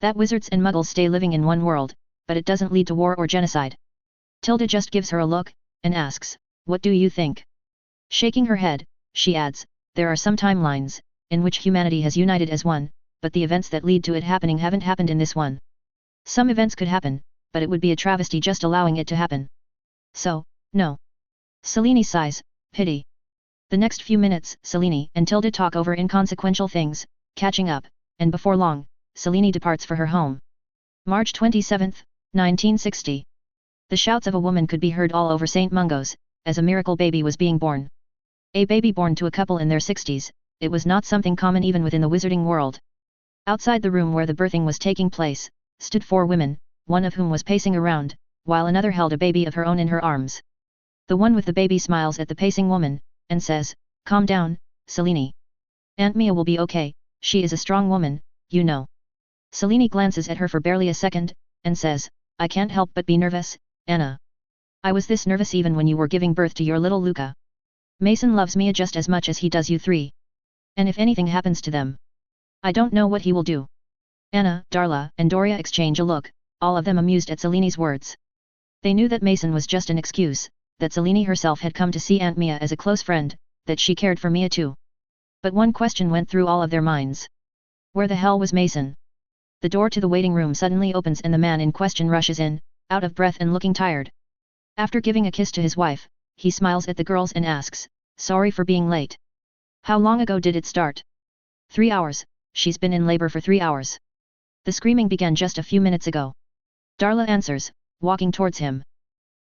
That wizards and muggles stay living in one world, but it doesn't lead to war or genocide. Tilda just gives her a look, and asks, what do you think? Shaking her head, she adds, there are some timelines, in which humanity has united as one, but the events that lead to it happening haven't happened in this one. Some events could happen, but it would be a travesty just allowing it to happen. So, no. Selene sighs, pity. The next few minutes, Selene and Tilda talk over inconsequential things, catching up, and before long, Selene departs for her home. March 27, 1960. The shouts of a woman could be heard all over St. Mungo's, as a miracle baby was being born. A baby born to a couple in their 60s, it was not something common even within the wizarding world. Outside the room where the birthing was taking place, stood 4 women, one of whom was pacing around, while another held a baby of her own in her arms. The one with the baby smiles at the pacing woman, and says, calm down, Selene. Aunt Mia will be okay, she is a strong woman, you know. Selene glances at her for barely a second, and says, I can't help but be nervous, Anna. I was this nervous even when you were giving birth to your little Luca. Mason loves Mia just as much as he does you 3. And if anything happens to them, I don't know what he will do. Anna, Darla, and Doria exchange a look, all of them amused at Selene's words. They knew that Mason was just an excuse, that Selene herself had come to see Aunt Mia as a close friend, that she cared for Mia too. But one question went through all of their minds. Where the hell was Mason? The door to the waiting room suddenly opens and the man in question rushes in, out of breath and looking tired. After giving a kiss to his wife, he smiles at the girls and asks, sorry for being late. How long ago did it start? 3 hours, she's been in labor for 3 hours. The screaming began just a few minutes ago. Darla answers, walking towards him.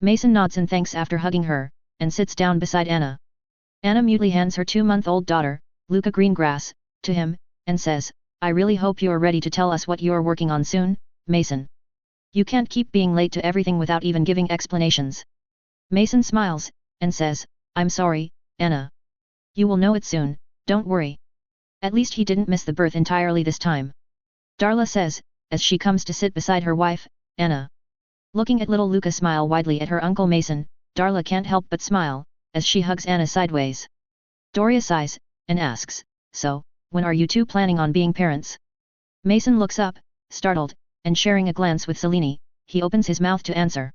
Mason nods and thanks after hugging her, and sits down beside Anna. Anna mutely hands her 2-month-old daughter, Luca Greengrass, to him, and says, I really hope you're ready to tell us what you're working on soon, Mason. You can't keep being late to everything without even giving explanations. Mason smiles, and says, I'm sorry, Anna. You will know it soon, don't worry. At least he didn't miss the birth entirely this time. Darla says, as she comes to sit beside her wife, Anna. Looking at little Luca smile widely at her Uncle Mason, Darla can't help but smile, as she hugs Anna sideways. Doria sighs, and asks, so, when are you two planning on being parents? Mason looks up, startled, and sharing a glance with Selene, he opens his mouth to answer.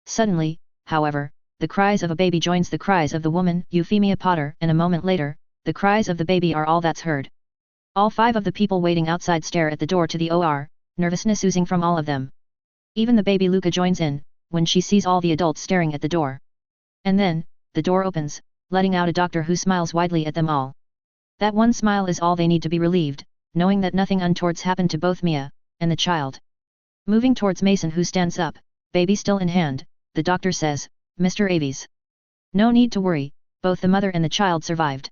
Suddenly, however, the cries of a baby joins the cries of the woman, Euphemia Potter, and a moment later, the cries of the baby are all that's heard. All 5 of the people waiting outside stare at the door to the OR, nervousness oozing from all of them. Even the baby Luca joins in, when she sees all the adults staring at the door. And then, the door opens, letting out a doctor who smiles widely at them all. That one smile is all they need to be relieved, knowing that nothing untoward's happened to both Mia and the child. Moving towards Mason who stands up, baby still in hand, the doctor says, Mr. Aves. No need to worry, both the mother and the child survived.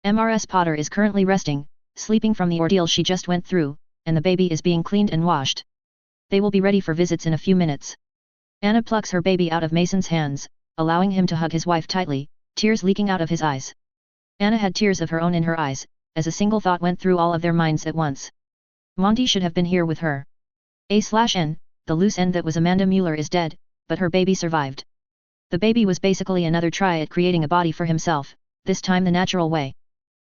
Mrs. Potter is currently resting, sleeping from the ordeal she just went through, and the baby is being cleaned and washed. They will be ready for visits in a few minutes. Anna plucks her baby out of Mason's hands, allowing him to hug his wife tightly, tears leaking out of his eyes. Anna had tears of her own in her eyes, as a single thought went through all of their minds at once. Monty should have been here with her. A/N, the loose end that was Amanda Mueller is dead, but her baby survived. The baby was basically another try at creating a body for himself, this time the natural way.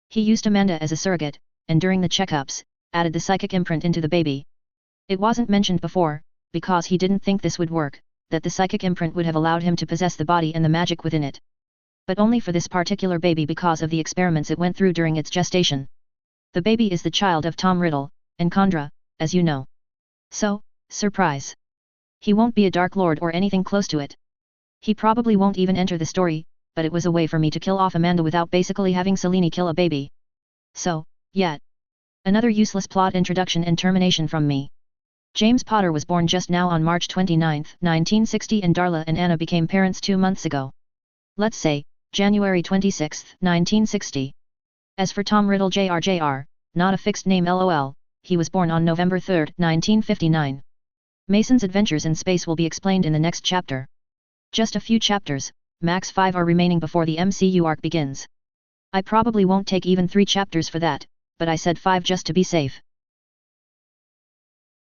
He used Amanda as a surrogate, and during the checkups, added the psychic imprint into the baby. It wasn't mentioned before, because he didn't think this would work, that the psychic imprint would have allowed him to possess the body and the magic within it. But only for this particular baby because of the experiments it went through during its gestation. The baby is the child of Tom Riddle, and Condra, as you know. So, surprise. He won't be a Dark Lord or anything close to it. He probably won't even enter the story, but it was a way for me to kill off Amanda without basically having Selene kill a baby. So, yet. Another useless plot introduction and termination from me. James Potter was born just now on March 29, 1960 and Darla and Anna became parents 2 months ago. Let's say, January 26, 1960. As for Tom Riddle Jr., not a fixed name LOL, he was born on November 3, 1959. Mason's adventures in space will be explained in the next chapter. Just a few chapters, max 5 are remaining before the MCU arc begins. I probably won't take even 3 chapters for that, but I said 5 just to be safe.